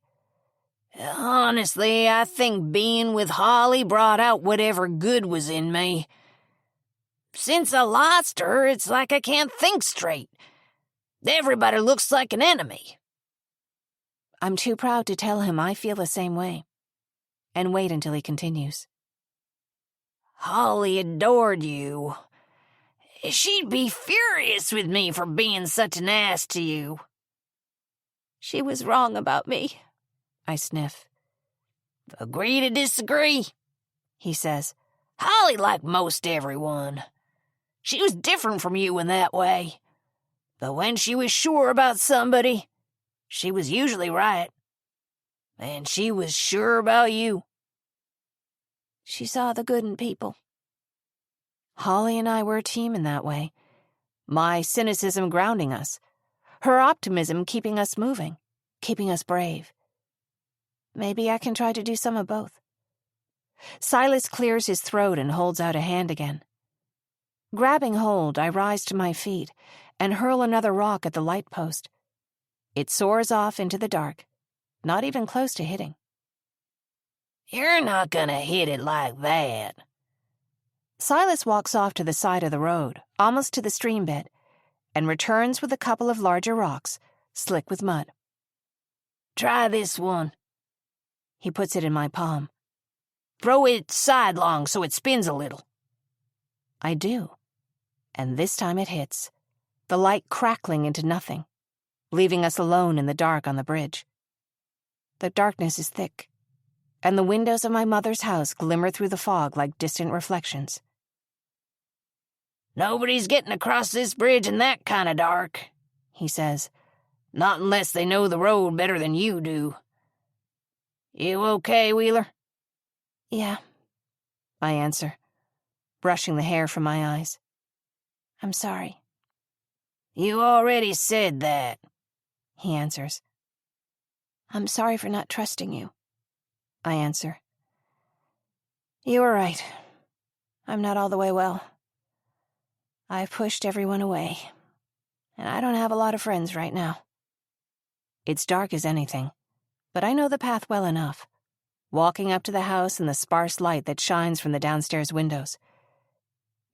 Speaker 6: Honestly, I think being with Holly brought out whatever good was in me. Since I lost her, it's like I can't think straight. Everybody looks like an enemy.
Speaker 3: I'm too proud to tell him I feel the same way, and wait until he continues.
Speaker 6: Holly adored you. She'd be furious with me for being such an ass to you.
Speaker 3: She was wrong about me, I sniff.
Speaker 6: Agree to disagree, he says. Holly liked most everyone. She was different from you in that way. But when she was sure about somebody, she was usually right. And she was sure about you.
Speaker 3: She saw the good in people. Holly and I were a team in that way. My cynicism grounding us. Her optimism keeping us moving, keeping us brave. Maybe I can try to do some of both. Silas clears his throat and holds out a hand again. Grabbing hold, I rise to my feet and hurl another rock at the light post. It soars off into the dark, not even close to hitting.
Speaker 6: You're not gonna hit it like that.
Speaker 3: Silas walks off to the side of the road, almost to the stream bed, and returns with a couple of larger rocks, slick with mud.
Speaker 6: Try this one.
Speaker 3: He puts it in my palm.
Speaker 6: Throw it sidelong so it spins a little.
Speaker 3: I do, and this time it hits, the light crackling into nothing, leaving us alone in the dark on the bridge. The darkness is thick, and the windows of my mother's house glimmer through the fog like distant reflections.
Speaker 6: Nobody's getting across this bridge in that kind of dark, he says. Not unless they know the road better than you do. You okay, Wheeler?
Speaker 3: Yeah, I answer, brushing the hair from my eyes. I'm sorry.
Speaker 6: You already said that,
Speaker 3: he answers. I'm sorry for not trusting you, I answer. You were right. I'm not all the way well. I've pushed everyone away, and I don't have a lot of friends right now. It's dark as anything, but I know the path well enough, walking up to the house in the sparse light that shines from the downstairs windows.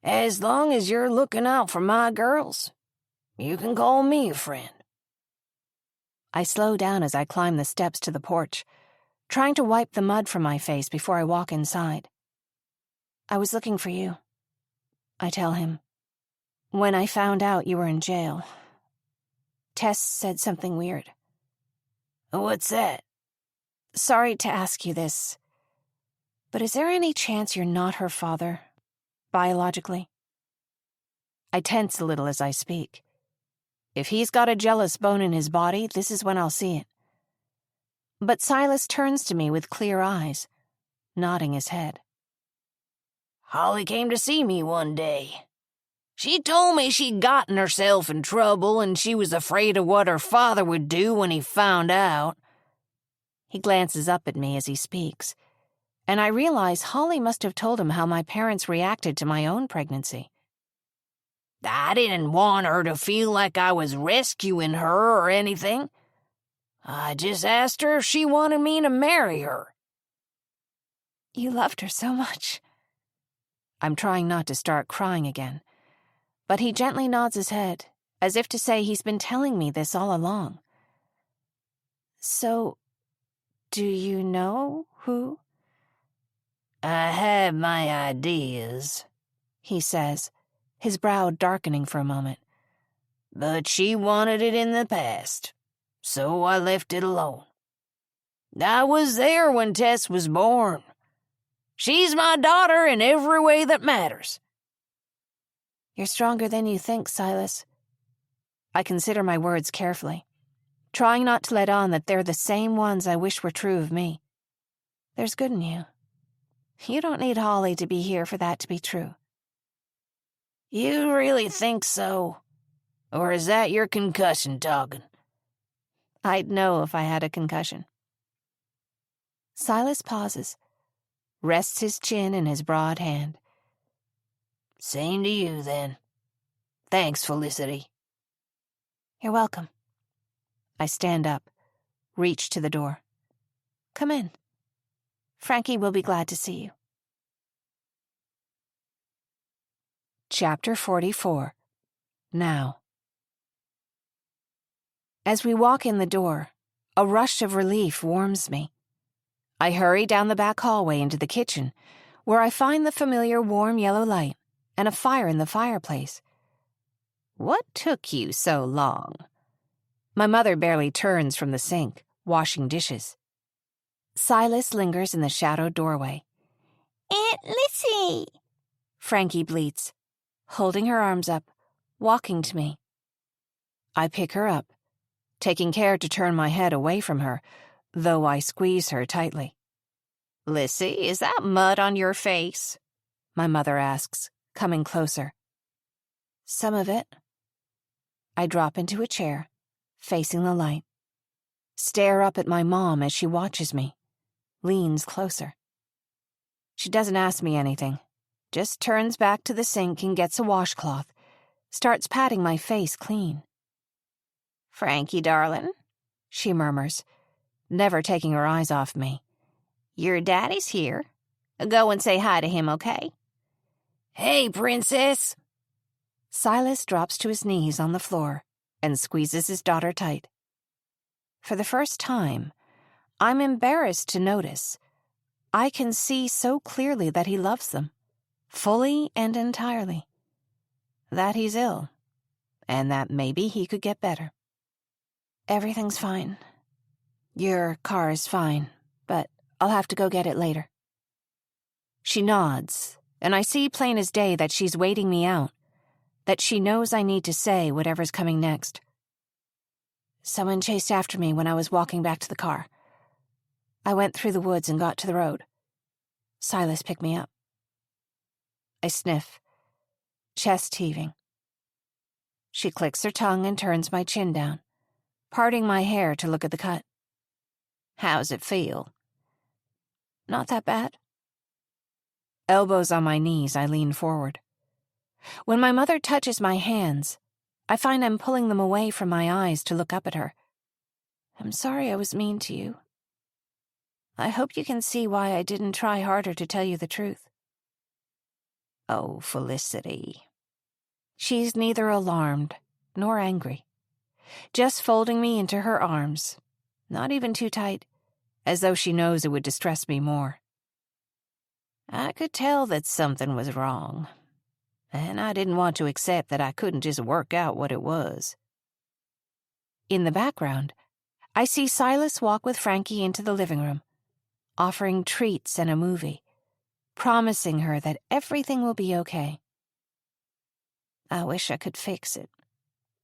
Speaker 6: As long as you're looking out for my girls, you can call me a friend.
Speaker 3: I slow down as I climb the steps to the porch, trying to wipe the mud from my face before I walk inside. I was looking for you, I tell him. When I found out you were in jail, Tess said something weird.
Speaker 6: What's that?
Speaker 3: Sorry to ask you this, but is there any chance you're not her father, biologically? I tense a little as I speak. If he's got a jealous bone in his body, this is when I'll see it. But Silas turns to me with clear eyes, nodding his head.
Speaker 6: Holly came to see me one day. She told me she'd gotten herself in trouble and she was afraid of what her father would do when he found out.
Speaker 3: He glances up at me as he speaks, and I realize Holly must have told him how my parents reacted to my own pregnancy.
Speaker 6: I didn't want her to feel like I was rescuing her or anything. I just asked her if she wanted me to marry her.
Speaker 3: You loved her so much. I'm trying not to start crying again, but he gently nods his head, as if to say he's been telling me this all along. So, do you know who?
Speaker 6: I have my ideas, he says, his brow darkening for a moment. But she wanted it in the past, so I left it alone. I was there when Tess was born. She's my daughter in every way that matters.
Speaker 3: You're stronger than you think, Silas. I consider my words carefully, trying not to let on that they're the same ones I wish were true of me. There's good in you. You don't need Holly to be here for that to be true.
Speaker 6: You really think so? Or is that your concussion talking?
Speaker 3: I'd know if I had a concussion. Silas pauses, rests his chin in his broad hand.
Speaker 6: Same to you, then. Thanks, Felicity.
Speaker 3: You're welcome. I stand up, reach to the door. Come in. Frankie will be glad to see you. Chapter 44. Now. As we walk in the door, a rush of relief warms me. I hurry down the back hallway into the kitchen, where I find the familiar warm yellow light and a fire in the fireplace. What took you so long? My mother barely turns from the sink, washing dishes. Silas lingers in the shadowed doorway.
Speaker 4: Aunt Lissy!
Speaker 3: Frankie bleats, holding her arms up, walking to me. I pick her up, taking care to turn my head away from her, though I squeeze her tightly.
Speaker 4: Lissy, is that mud on your face?
Speaker 3: My mother asks, coming closer. Some of it. I drop into a chair, facing the light. Stare up at my mom as she watches me, leans closer. She doesn't ask me anything, just turns back to the sink and gets a washcloth, starts patting my face clean.
Speaker 4: Frankie, darling,
Speaker 3: she murmurs, never taking her eyes off me.
Speaker 4: Your daddy's here. Go and say hi to him, okay?
Speaker 6: Hey, princess.
Speaker 3: Silas drops to his knees on the floor and squeezes his daughter tight. For the first time, I'm embarrassed to notice. I can see so clearly that he loves them, fully and entirely. That he's ill, and that maybe he could get better. Everything's fine. Your car is fine, but I'll have to go get it later. She nods, and I see plain as day that she's waiting me out, that she knows I need to say whatever's coming next. Someone chased after me when I was walking back to the car. I went through the woods and got to the road. Silas picked me up. I sniff, chest heaving. She clicks her tongue and turns my chin down, parting my hair to look at the cut. How's it feel? Not that bad. Elbows on my knees, I lean forward. When my mother touches my hands, I find I'm pulling them away from my eyes to look up at her. I'm sorry I was mean to you. I hope you can see why I didn't try harder to tell you the truth.
Speaker 6: Oh, Felicity.
Speaker 3: She's neither alarmed nor angry, just folding me into her arms, not even too tight, as though she knows it would distress me more.
Speaker 6: I could tell that something was wrong, and I didn't want to accept that I couldn't just work out what it was.
Speaker 3: In the background, I see Silas walk with Frankie into the living room, offering treats and a movie, promising her that everything will be okay.
Speaker 6: I wish I could fix it,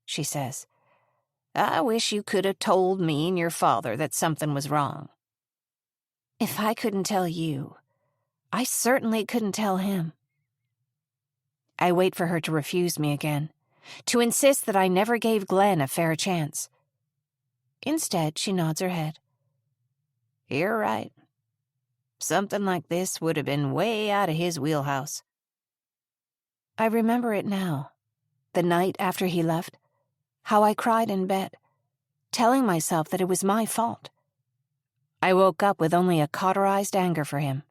Speaker 6: she says. I wish you could have told me and your father that something was wrong.
Speaker 3: If I couldn't tell you, I certainly couldn't tell him. I wait for her to refuse me again, to insist that I never gave Glenn a fair chance. Instead, she nods her head.
Speaker 6: You're right. Something like this would have been way out of his wheelhouse.
Speaker 3: I remember it now, the night after he left, how I cried in bed, telling myself that it was my fault. I woke up with only a cauterized anger for him.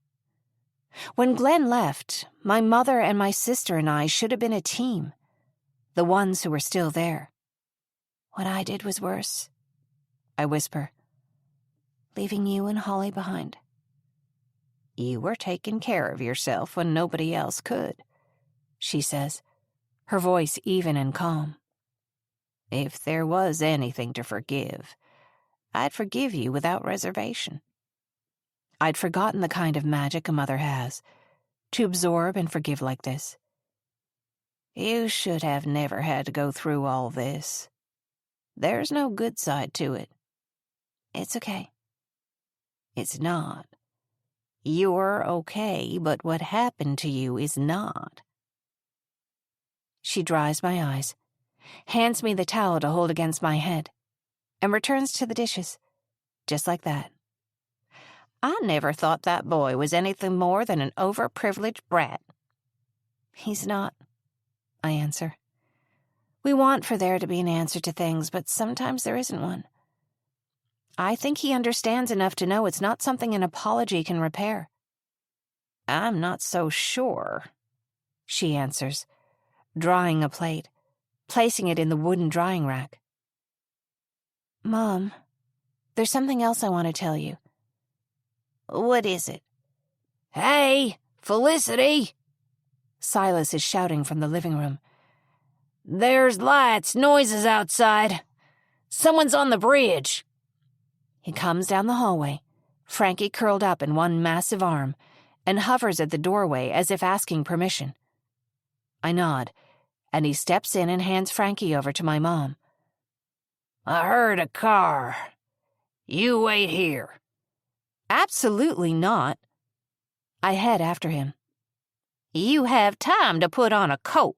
Speaker 3: When Glenn left, my mother and my sister and I should have been a team, the ones who were still there. What I did was worse, I whisper, leaving you and Holly behind.
Speaker 6: You were taking care of yourself when nobody else could, she says, her voice even and calm. If there was anything to forgive, I'd forgive you without reservation.
Speaker 3: I'd forgotten the kind of magic a mother has, to absorb and forgive like this.
Speaker 6: You should have never had to go through all this. There's no good side to it.
Speaker 3: It's okay.
Speaker 6: It's not. You're okay, but what happened to you is not.
Speaker 3: She dries my eyes, hands me the towel to hold against my head, and returns to the dishes, just like that.
Speaker 6: I never thought that boy was anything more than an overprivileged brat.
Speaker 3: He's not, I answer. We want for there to be an answer to things, but sometimes there isn't one. I think he understands enough to know it's not something an apology can repair.
Speaker 6: I'm not so sure,
Speaker 3: she answers, drawing a plate, placing it in the wooden drying rack. Mom, there's something else I want to tell you.
Speaker 6: What is it? Hey, Felicity!
Speaker 3: Silas is shouting from the living room.
Speaker 6: There's lights, noises outside. Someone's on the bridge.
Speaker 3: He comes down the hallway, Frankie curled up in one massive arm, and hovers at the doorway as if asking permission. I nod, and he steps in and hands Frankie over to my mom.
Speaker 6: I heard a car. You wait here.
Speaker 3: Absolutely not. I head after him.
Speaker 6: You have time to put on a coat,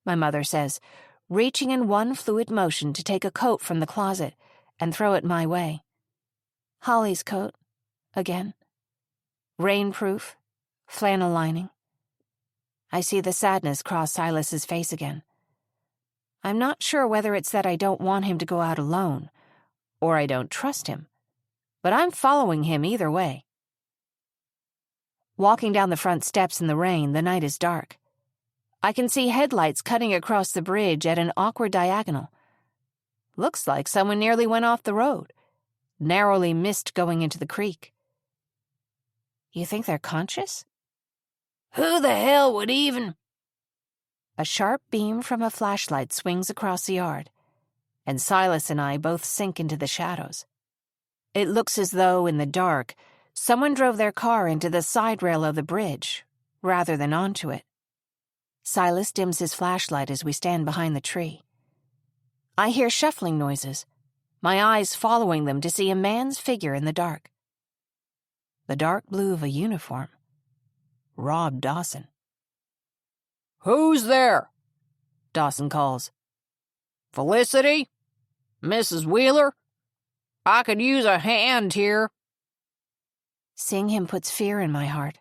Speaker 3: my mother says, reaching in one fluid motion to take a coat from the closet and throw it my way. Holly's coat, again. Rainproof, flannel lining. I see the sadness cross Silas's face again. I'm not sure whether it's that I don't want him to go out alone, or I don't trust him, but I'm following him either way. Walking down the front steps in the rain, the night is dark.
Speaker 1: I can see headlights cutting across the bridge at an awkward diagonal. Looks like someone nearly went off the road, narrowly missed going into the creek. You think they're conscious?
Speaker 6: Who the hell would even...
Speaker 1: A sharp beam from a flashlight swings across the yard, and Silas and I both sink into the shadows. It looks as though, in the dark, someone drove their car into the side rail of the bridge, rather than onto it. Silas dims his flashlight as we stand behind the tree. I hear shuffling noises, my eyes following them to see a man's figure in the dark. The dark blue of a uniform. Rob Dawson.
Speaker 2: Who's there? Dawson calls. Felicity? Mrs. Wheeler? I could use a hand here.
Speaker 1: Seeing him puts fear in my heart,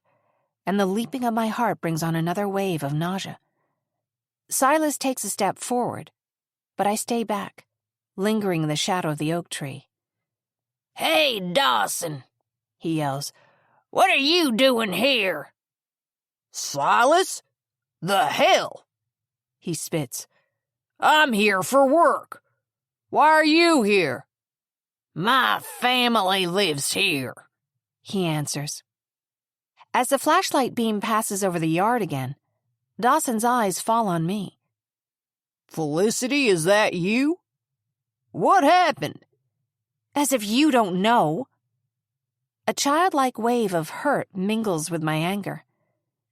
Speaker 1: and the leaping of my heart brings on another wave of nausea. Silas takes a step forward, but I stay back, lingering in the shadow of the oak tree.
Speaker 6: Hey, Dawson,
Speaker 1: he yells.
Speaker 6: What are you doing here?
Speaker 2: Silas? The hell?
Speaker 1: He spits.
Speaker 2: I'm here for work. Why are you here?
Speaker 6: My family lives here,
Speaker 1: he answers. As the flashlight beam passes over the yard again, Dawson's eyes fall on me.
Speaker 2: Felicity, is that you? What happened?
Speaker 1: As if you don't know. A childlike wave of hurt mingles with my anger,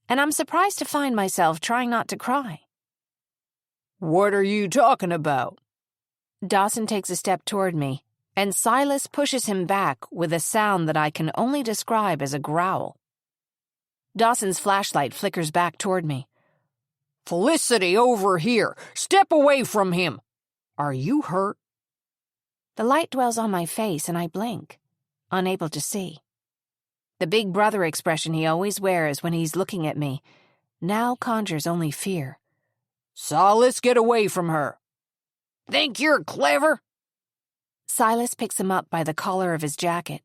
Speaker 1: and I'm surprised to find myself trying not to cry.
Speaker 2: What are you talking about?
Speaker 1: Dawson takes a step toward me, and Silas pushes him back with a sound that I can only describe as a growl. Dawson's flashlight flickers back toward me.
Speaker 2: Felicity, over here! Step away from him! Are you hurt?
Speaker 1: The light dwells on my face and I blink, unable to see. The big brother expression he always wears when he's looking at me now conjures only fear.
Speaker 2: Silas, get away from her.
Speaker 6: Think you're clever?
Speaker 1: Silas picks him up by the collar of his jacket,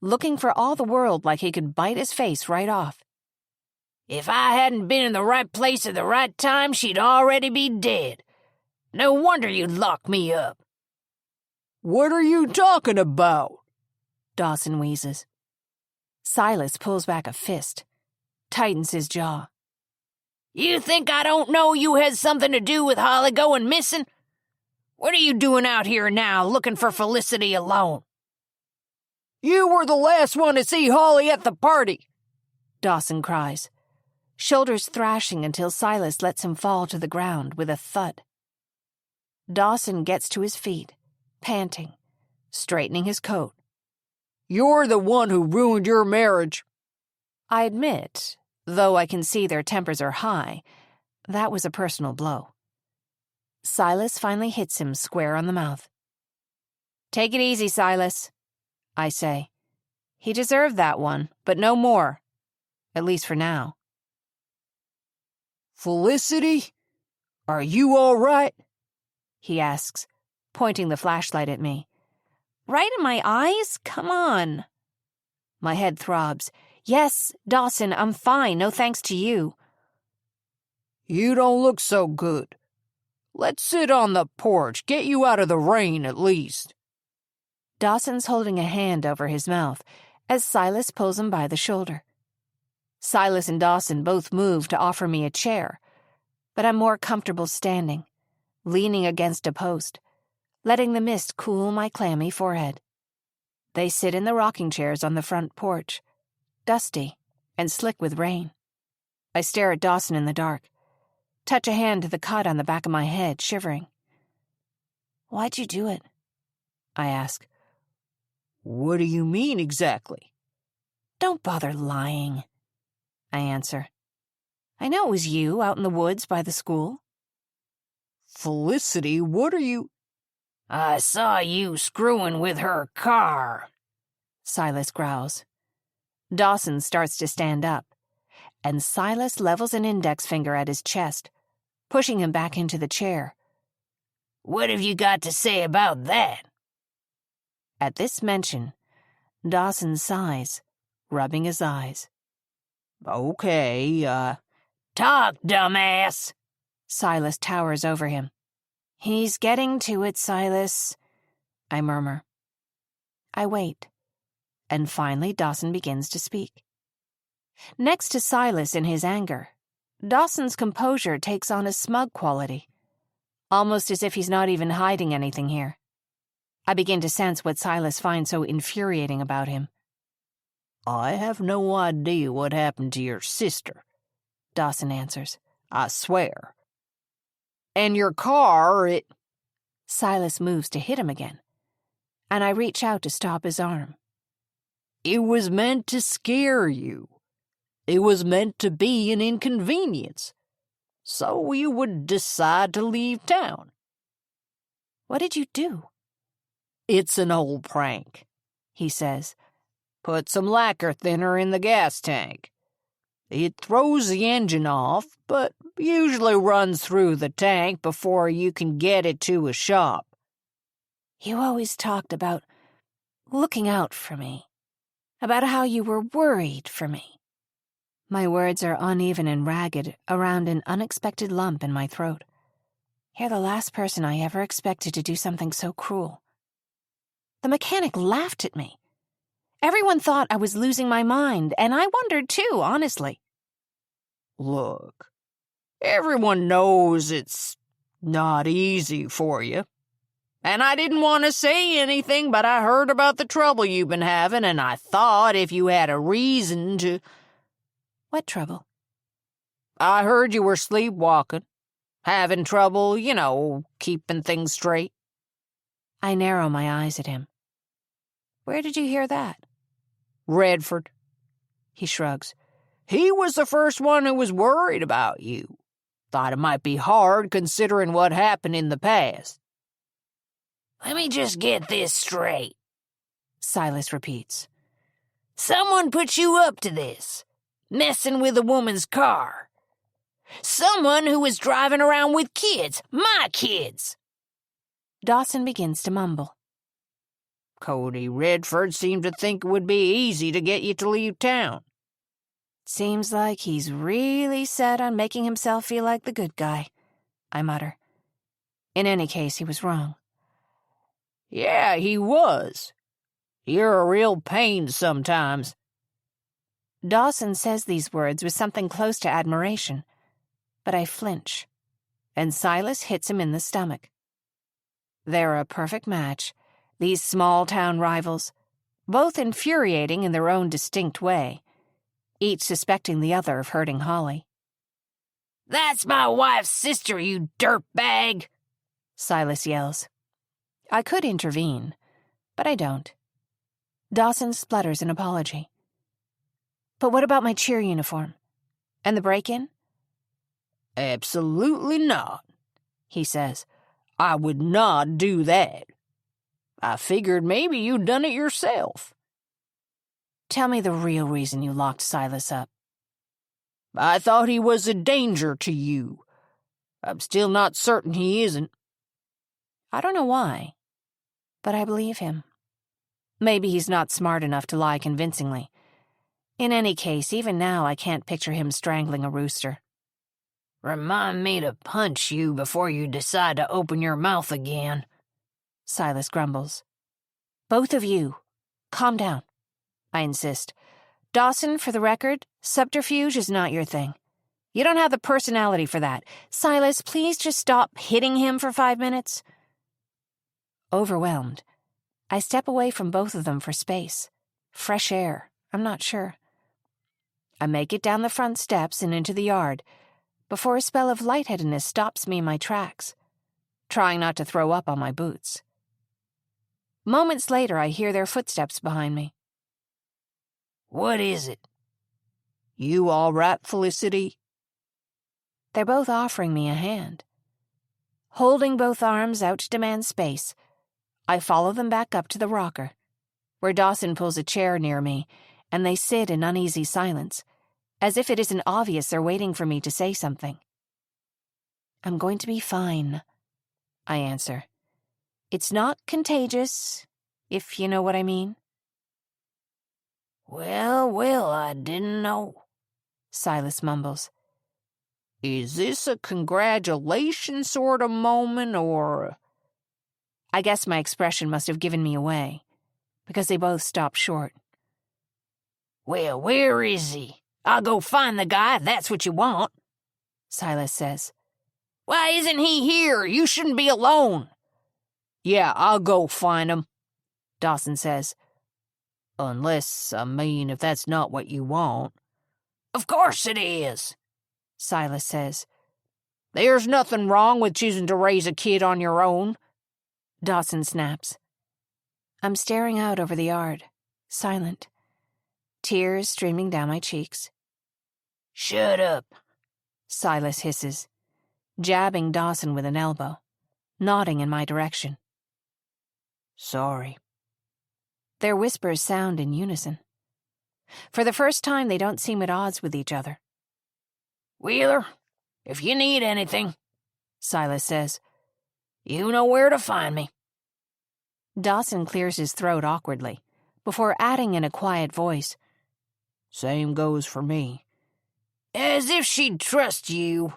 Speaker 1: looking for all the world like he could bite his face right off.
Speaker 6: If I hadn't been in the right place at the right time, she'd already be dead. No wonder you'd lock me up.
Speaker 2: What are you talking about?
Speaker 1: Dawson wheezes. Silas pulls back a fist, tightens his jaw.
Speaker 6: You think I don't know you had something to do with Holly going missing? What are you doing out here now, looking for Felicity alone?
Speaker 2: You were the last one to see Holly at the party,
Speaker 1: Dawson cries, shoulders thrashing until Silas lets him fall to the ground with a thud. Dawson gets to his feet, panting, straightening his coat.
Speaker 2: You're the one who ruined your marriage.
Speaker 1: I admit, though I can see their tempers are high, that was a personal blow. Silas finally hits him square on the mouth. Take it easy, Silas, I say. He deserved that one, but no more. At least for now.
Speaker 2: Felicity? Are you all right?
Speaker 1: He asks, pointing the flashlight at me. Right in my eyes? Come on. My head throbs. Yes, Dawson, I'm fine, no thanks to you.
Speaker 2: You don't look so good. Let's sit on the porch, get you out of the rain at least.
Speaker 1: Dawson's holding a hand over his mouth as Silas pulls him by the shoulder. Silas and Dawson both move to offer me a chair, but I'm more comfortable standing, leaning against a post, letting the mist cool my clammy forehead. They sit in the rocking chairs on the front porch, dusty and slick with rain. I stare at Dawson in the dark, touch a hand to the cut on the back of my head, shivering. Why'd you do it? I ask.
Speaker 2: What do you mean exactly?
Speaker 1: Don't bother lying, I answer. I know it was you out in the woods by the school.
Speaker 2: Felicity, what are you...
Speaker 6: I saw you screwing with her car,
Speaker 1: Silas growls. Dawson starts to stand up, and Silas levels an index finger at his chest, pushing him back into the chair.
Speaker 6: What have you got to say about that?
Speaker 1: At this mention, Dawson sighs, rubbing his eyes.
Speaker 2: Okay,
Speaker 6: Talk, dumbass.
Speaker 3: Silas towers over him. "He's getting to it, Silas," I murmur. I wait, and finally Dawson begins to speak. Next to Silas in his anger, Dawson's composure takes on a smug quality, almost as if he's not even hiding anything here. I begin to sense what Silas finds so infuriating about him.
Speaker 2: "I have no idea what happened to your sister,"
Speaker 3: Dawson answers.
Speaker 2: "I swear. And your car,
Speaker 3: Silas moves to hit him again, and I reach out to stop his arm.
Speaker 2: It was meant to scare you. It was meant to be an inconvenience. So you would decide to leave town."
Speaker 3: "What did you do?"
Speaker 2: "It's an old prank," he says. "Put some lacquer thinner in the gas tank. It throws the engine off, but usually runs through the tank before you can get it to a shop."
Speaker 3: "You always talked about looking out for me, about how you were worried for me." My words are uneven and ragged around an unexpected lump in my throat. You're the last person I ever expected to do something so cruel. The mechanic laughed at me. Everyone thought I was losing my mind, and I wondered too, honestly.
Speaker 2: "Look, everyone knows it's not easy for you. And I didn't want to say anything, but I heard about the trouble you've been having, and I thought if you had a reason to—"
Speaker 3: "What trouble?"
Speaker 2: "I heard you were sleepwalking, having trouble, keeping things straight."
Speaker 3: I narrow my eyes at him. "Where did you hear that?"
Speaker 2: "Redford."
Speaker 3: He shrugs.
Speaker 2: "He was the first one who was worried about you. Thought it might be hard considering what happened in the past."
Speaker 6: "Let me just get this straight,"
Speaker 3: Silas repeats.
Speaker 6: "Someone put you up to this, messing with a woman's car. Someone who was driving around with kids, my kids."
Speaker 3: Dawson begins to mumble.
Speaker 2: "Cody Redford seemed to think it would be easy to get you to leave town."
Speaker 3: "Seems like he's really set on making himself feel like the good guy," I mutter. In any case, he was wrong.
Speaker 2: "Yeah, he was. You're a real pain sometimes."
Speaker 3: Dawson says these words with something close to admiration, but I flinch, and Silas hits him in the stomach. They're a perfect match, these small-town rivals, both infuriating in their own distinct way, each suspecting the other of hurting Holly.
Speaker 6: "That's my wife's sister, you dirtbag,"
Speaker 3: Silas yells. I could intervene, but I don't. Dawson splutters an apology. "But what about my cheer uniform? And the break-in?"
Speaker 2: "Absolutely not," he says. "I would not do that. I figured maybe you'd done it yourself."
Speaker 3: "Tell me the real reason you locked Silas up."
Speaker 2: "I thought he was a danger to you. I'm still not certain he isn't."
Speaker 3: I don't know why, but I believe him. Maybe he's not smart enough to lie convincingly. In any case, even now I can't picture him strangling a rooster.
Speaker 6: "Remind me to punch you before you decide to open your mouth again,"
Speaker 3: Silas grumbles. "Both of you, calm down," I insist. "Dawson, for the record, subterfuge is not your thing. You don't have the personality for that. Silas, please just stop hitting him for 5 minutes." Overwhelmed, I step away from both of them for space. Fresh air, I'm not sure. I make it down the front steps and into the yard before a spell of lightheadedness stops me in my tracks, trying not to throw up on my boots. Moments later, I hear their footsteps behind me.
Speaker 6: "What is it?"
Speaker 2: "You all right, Felicity?"
Speaker 3: They're both offering me a hand. Holding both arms out to demand space, I follow them back up to the rocker, where Dawson pulls a chair near me, and they sit in uneasy silence, as if it isn't obvious they're waiting for me to say something. "I'm going to be fine," I answer. "It's not contagious, if you know what I mean."
Speaker 6: Well, I didn't know,"
Speaker 3: Silas mumbles.
Speaker 2: Is this a congratulations sort of moment, or...
Speaker 3: I guess my expression must have given me away, because they both stopped short.
Speaker 6: Well, where is he? I'll go find the guy if that's what you want,
Speaker 3: Silas says.
Speaker 6: Why isn't he here? You shouldn't be alone.
Speaker 2: Yeah, I'll go find him,
Speaker 3: Dawson says.
Speaker 2: Unless, if that's not what you want.
Speaker 6: Of course it is,
Speaker 3: Silas says.
Speaker 2: There's nothing wrong with choosing to raise a kid on your own,
Speaker 3: Dawson snaps. I'm staring out over the yard, silent, tears streaming down my cheeks.
Speaker 6: Shut up,
Speaker 3: Silas hisses, jabbing Dawson with an elbow, nodding in my direction.
Speaker 2: Sorry.
Speaker 3: Their whispers sound in unison. For the first time, they don't seem at odds with each other.
Speaker 6: Wheeler, if you need anything,
Speaker 3: Silas says,
Speaker 6: you know where to find me.
Speaker 3: Dawson clears his throat awkwardly, before adding in a quiet voice,
Speaker 2: Same goes for me.
Speaker 6: As if she'd trust you,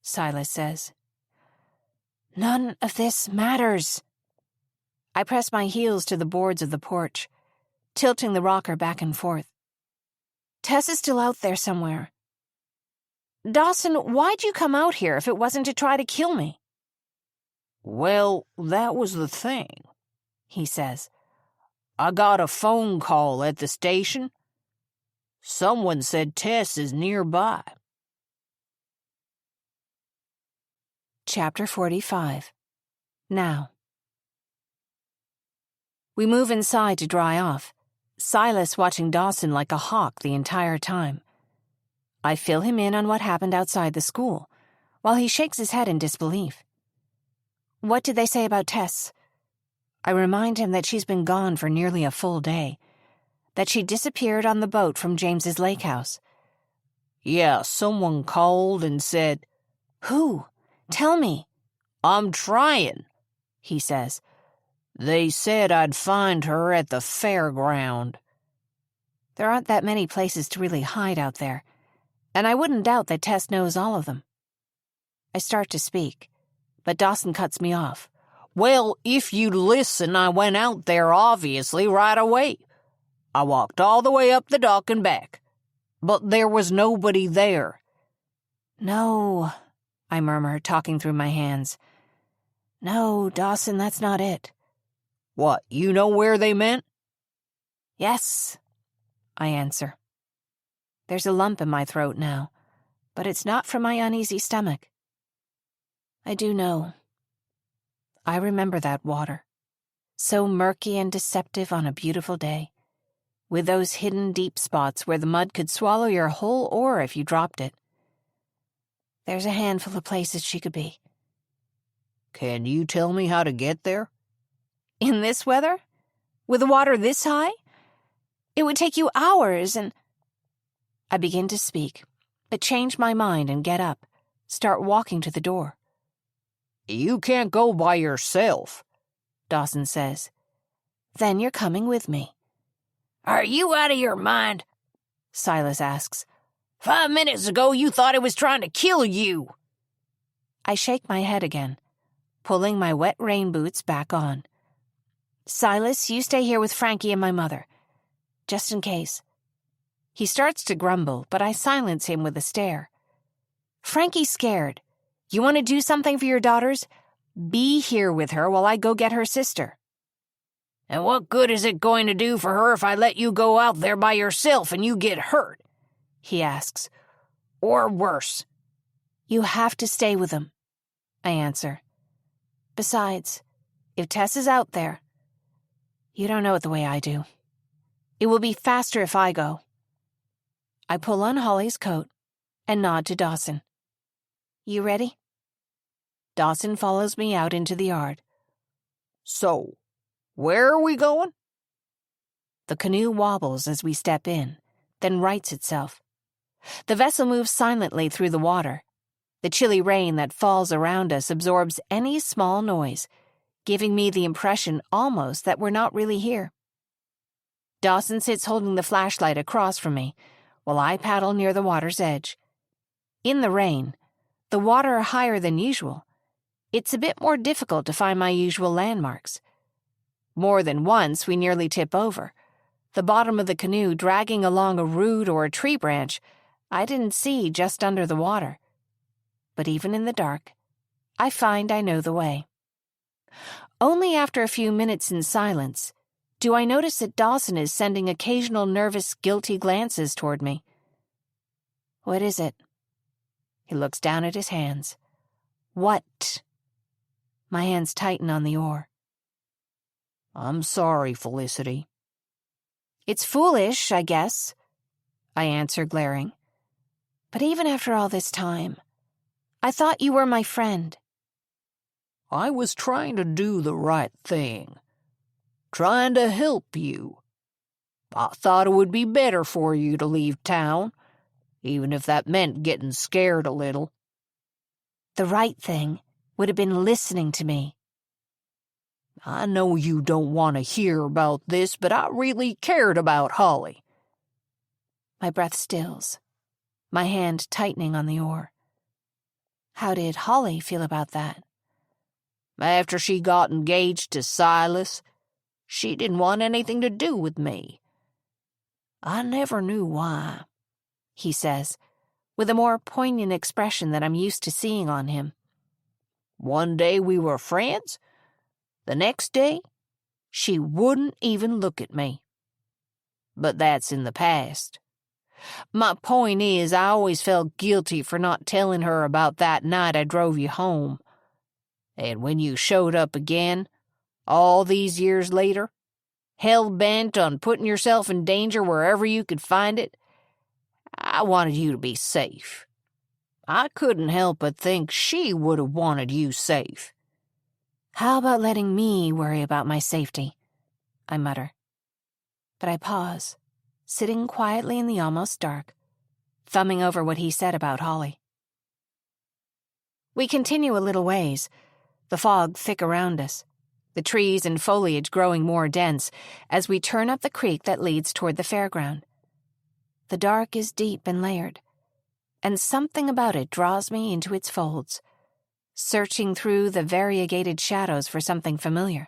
Speaker 3: Silas says. None of this matters. I press my heels to the boards of the porch, tilting the rocker back and forth. Tess is still out there somewhere. Dawson, why'd you come out here if it wasn't to try to kill me?
Speaker 2: Well, that was the thing,
Speaker 3: he says.
Speaker 2: I got a phone call at the station. Someone said Tess is nearby.
Speaker 3: Chapter 45. Now. We move inside to dry off, Silas watching Dawson like a hawk the entire time. I fill him in on what happened outside the school, while he shakes his head in disbelief. What did they say about Tess? I remind him that she's been gone for nearly a full day, that she disappeared on the boat from James's lake house.
Speaker 2: Yeah, someone called and said,
Speaker 3: Who? Tell me.
Speaker 2: I'm trying,
Speaker 3: he says.
Speaker 2: They said I'd find her at the fairground.
Speaker 3: There aren't that many places to really hide out there, and I wouldn't doubt that Tess knows all of them. I start to speak, but Dawson cuts me off.
Speaker 2: Well, if you'd listen, I went out there obviously right away. I walked all the way up the dock and back, but there was nobody there.
Speaker 3: No, I murmur, talking through my hands. No, Dawson, that's not it.
Speaker 2: What, you know where they meant?
Speaker 3: Yes, I answer. There's a lump in my throat now, but it's not from my uneasy stomach. I do know. I remember that water, so murky and deceptive on a beautiful day, with those hidden deep spots where the mud could swallow your whole oar if you dropped it. There's a handful of places she could be.
Speaker 2: Can you tell me how to get there?
Speaker 3: In this weather? With the water this high? It would take you hours and... I begin to speak, but change my mind and get up, start walking to the door.
Speaker 2: You can't go by yourself,
Speaker 3: Dawson says. Then you're coming with me.
Speaker 6: Are you out of your mind?
Speaker 3: Silas asks.
Speaker 6: 5 minutes ago you thought it was trying to kill you.
Speaker 3: I shake my head again, pulling my wet rain boots back on. Silas, you stay here with Frankie and my mother, just in case. He starts to grumble, but I silence him with a stare. Frankie's scared. You want to do something for your daughters? Be here with her while I go get her sister.
Speaker 6: And what good is it going to do for her if I let you go out there by yourself and you get hurt?
Speaker 3: He asks.
Speaker 6: Or worse.
Speaker 3: You have to stay with them, I answer. Besides, if Tess is out there, you don't know it the way I do. It will be faster if I go. I pull on Holly's coat and nod to Dawson. You ready? Dawson follows me out into the yard.
Speaker 2: So, where are we going?
Speaker 3: The canoe wobbles as we step in, then rights itself. The vessel moves silently through the water. The chilly rain that falls around us absorbs any small noise, giving me the impression almost that we're not really here. Dawson sits holding the flashlight across from me, while I paddle near the water's edge. In the rain, the water higher than usual, it's a bit more difficult to find my usual landmarks. More than once, we nearly tip over, the bottom of the canoe dragging along a root or a tree branch I didn't see just under the water. But even in the dark, I find I know the way. Only after a few minutes in silence do I notice that Dawson is sending occasional nervous, guilty glances toward me. What is it? He looks down at his hands. What? My hands tighten on the oar.
Speaker 2: I'm sorry, Felicity.
Speaker 3: It's foolish, I guess, I answer, glaring. But even after all this time, I thought you were my friend.
Speaker 2: I was trying to do the right thing. Trying to help you. I thought it would be better for you to leave town, even if that meant getting scared a little.
Speaker 3: The right thing would have been listening to me.
Speaker 2: I know you don't want to hear about this, but I really cared about Holly.
Speaker 3: My breath stills, my hand tightening on the oar. How did Holly feel about that?
Speaker 2: After she got engaged to Silas, she didn't want anything to do with me. I never knew why,
Speaker 3: he says, with a more poignant expression than I'm used to seeing on him.
Speaker 2: One day we were friends. The next day, she wouldn't even look at me. But that's in the past. My point is, I always felt guilty for not telling her about that night I drove you home. And when you showed up again, all these years later, hell-bent on putting yourself in danger wherever you could find it, I wanted you to be safe. I couldn't help but think she would have wanted you safe.
Speaker 3: How about letting me worry about my safety? I mutter. But I pause, sitting quietly in the almost dark, thumbing over what he said about Holly. We continue a little ways, the fog thick around us, the trees and foliage growing more dense as we turn up the creek that leads toward the fairground. The dark is deep and layered, and something about it draws me into its folds, searching through the variegated shadows for something familiar.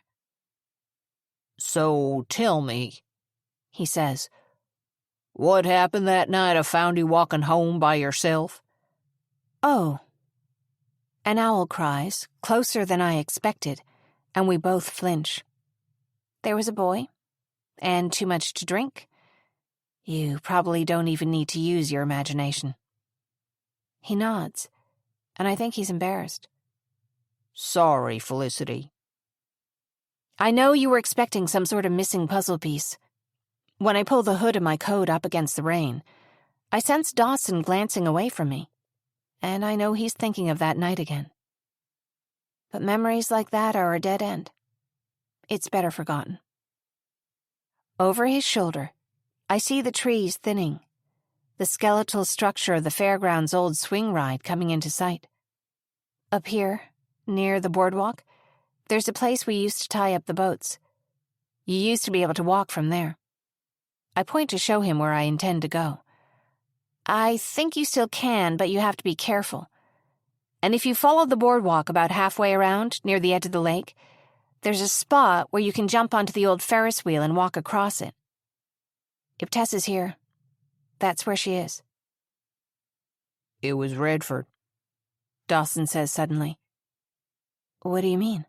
Speaker 2: So tell me,
Speaker 3: he says,
Speaker 2: what happened that night I found you walking home by yourself?
Speaker 3: Oh. An owl cries, closer than I expected, and we both flinch. There was a boy, and too much to drink. You probably don't even need to use your imagination. He nods, and I think he's embarrassed.
Speaker 2: Sorry, Felicity.
Speaker 3: I know you were expecting some sort of missing puzzle piece. When I pull the hood of my coat up against the rain, I sense Dawson glancing away from me, and I know he's thinking of that night again. But memories like that are a dead end. It's better forgotten. Over his shoulder, I see the trees thinning, the skeletal structure of the fairground's old swing ride coming into sight. Up here, near the boardwalk, there's a place we used to tie up the boats. You used to be able to walk from there. I point to show him where I intend to go. I think you still can, but you have to be careful. And if you follow the boardwalk about halfway around, near the edge of the lake, there's a spot where you can jump onto the old Ferris wheel and walk across it. If Tess is here, that's where she is.
Speaker 2: It was Redford,
Speaker 3: Dawson says suddenly. What do you mean?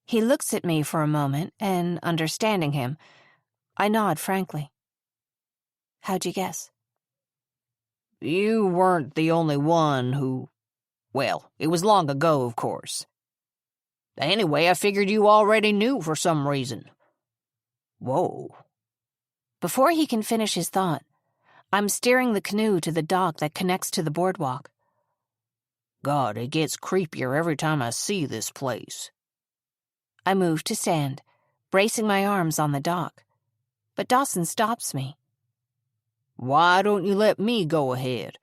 Speaker 3: He looks at me for a moment, and, understanding him, I nod frankly. How'd you guess?
Speaker 2: You weren't the only one who... Well, it was long ago, of course. Anyway, I figured you already knew for some reason. Whoa.
Speaker 3: Before he can finish his thought, I'm steering the canoe to the dock that connects to the boardwalk.
Speaker 2: God, it gets creepier every time I see this place.
Speaker 3: I move to stand, bracing my arms on the dock. But Dawson stops me.
Speaker 2: Why don't you let me go ahead?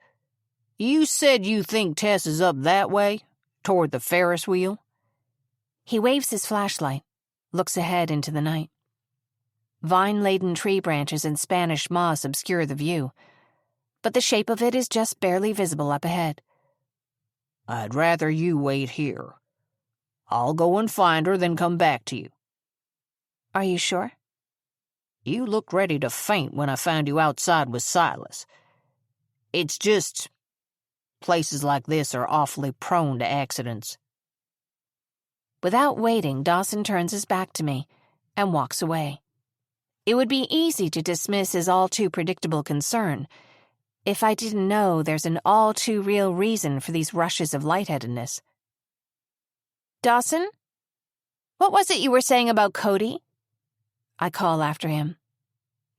Speaker 2: You said you think Tess is up that way, toward the Ferris wheel?
Speaker 3: He waves his flashlight, looks ahead into the night. Vine-laden tree branches and Spanish moss obscure the view, but the shape of it is just barely visible up ahead.
Speaker 2: I'd rather you wait here. I'll go and find her, then come back to you.
Speaker 3: Are you sure?
Speaker 2: You looked ready to faint when I found you outside with Silas. It's just, places like this are awfully prone to accidents.
Speaker 3: Without waiting, Dawson turns his back to me and walks away. It would be easy to dismiss his all-too-predictable concern if I didn't know there's an all-too-real reason for these rushes of lightheadedness. Dawson? What was it you were saying about Cody? I call after him,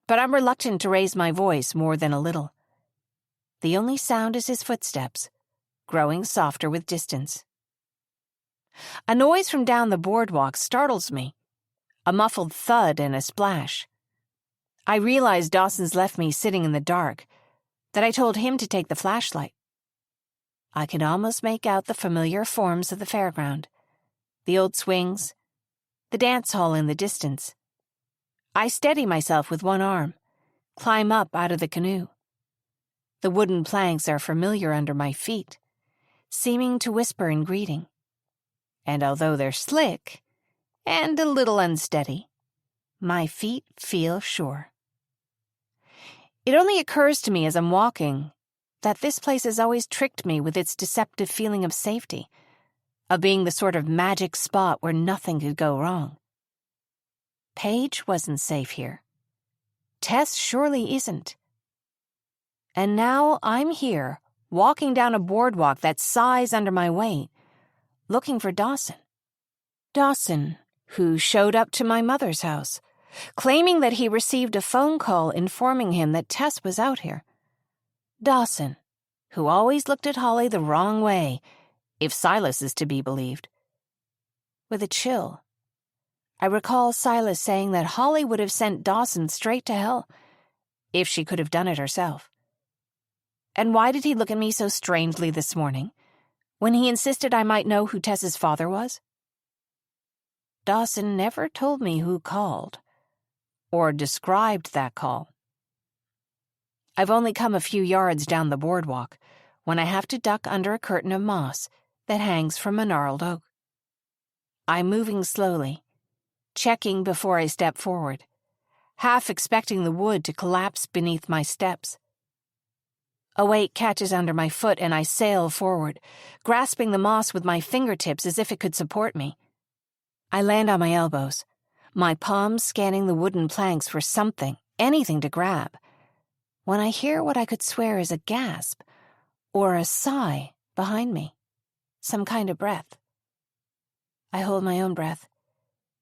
Speaker 3: but I'm reluctant to raise my voice more than a little. The only sound is his footsteps, growing softer with distance. A noise from down the boardwalk startles me, a muffled thud and a splash. I realize Dawson's left me sitting in the dark, that I told him to take the flashlight. I can almost make out the familiar forms of the fairground, the old swings, the dance hall in the distance. I steady myself with one arm, climb up out of the canoe. The wooden planks are familiar under my feet, seeming to whisper in greeting. And although they're slick and a little unsteady, my feet feel sure. It only occurs to me as I'm walking that this place has always tricked me with its deceptive feeling of safety, of being the sort of magic spot where nothing could go wrong. Paige wasn't safe here. Tess surely isn't. And now I'm here, walking down a boardwalk that sighs under my weight, looking for Dawson. Dawson, who showed up to my mother's house, claiming that he received a phone call informing him that Tess was out here. Dawson, who always looked at Holly the wrong way, if Silas is to be believed. With a chill, I recall Silas saying that Holly would have sent Dawson straight to hell if she could have done it herself. And why did he look at me so strangely this morning, when he insisted I might know who Tess's father was? Dawson never told me who called, or described that call. I've only come a few yards down the boardwalk when I have to duck under a curtain of moss that hangs from a gnarled oak. I'm moving slowly, checking before I step forward, half expecting the wood to collapse beneath my steps. A weight catches under my foot and I sail forward, grasping the moss with my fingertips as if it could support me. I land on my elbows, my palms scanning the wooden planks for something, anything to grab, when I hear what I could swear is a gasp or a sigh behind me, some kind of breath. I hold my own breath,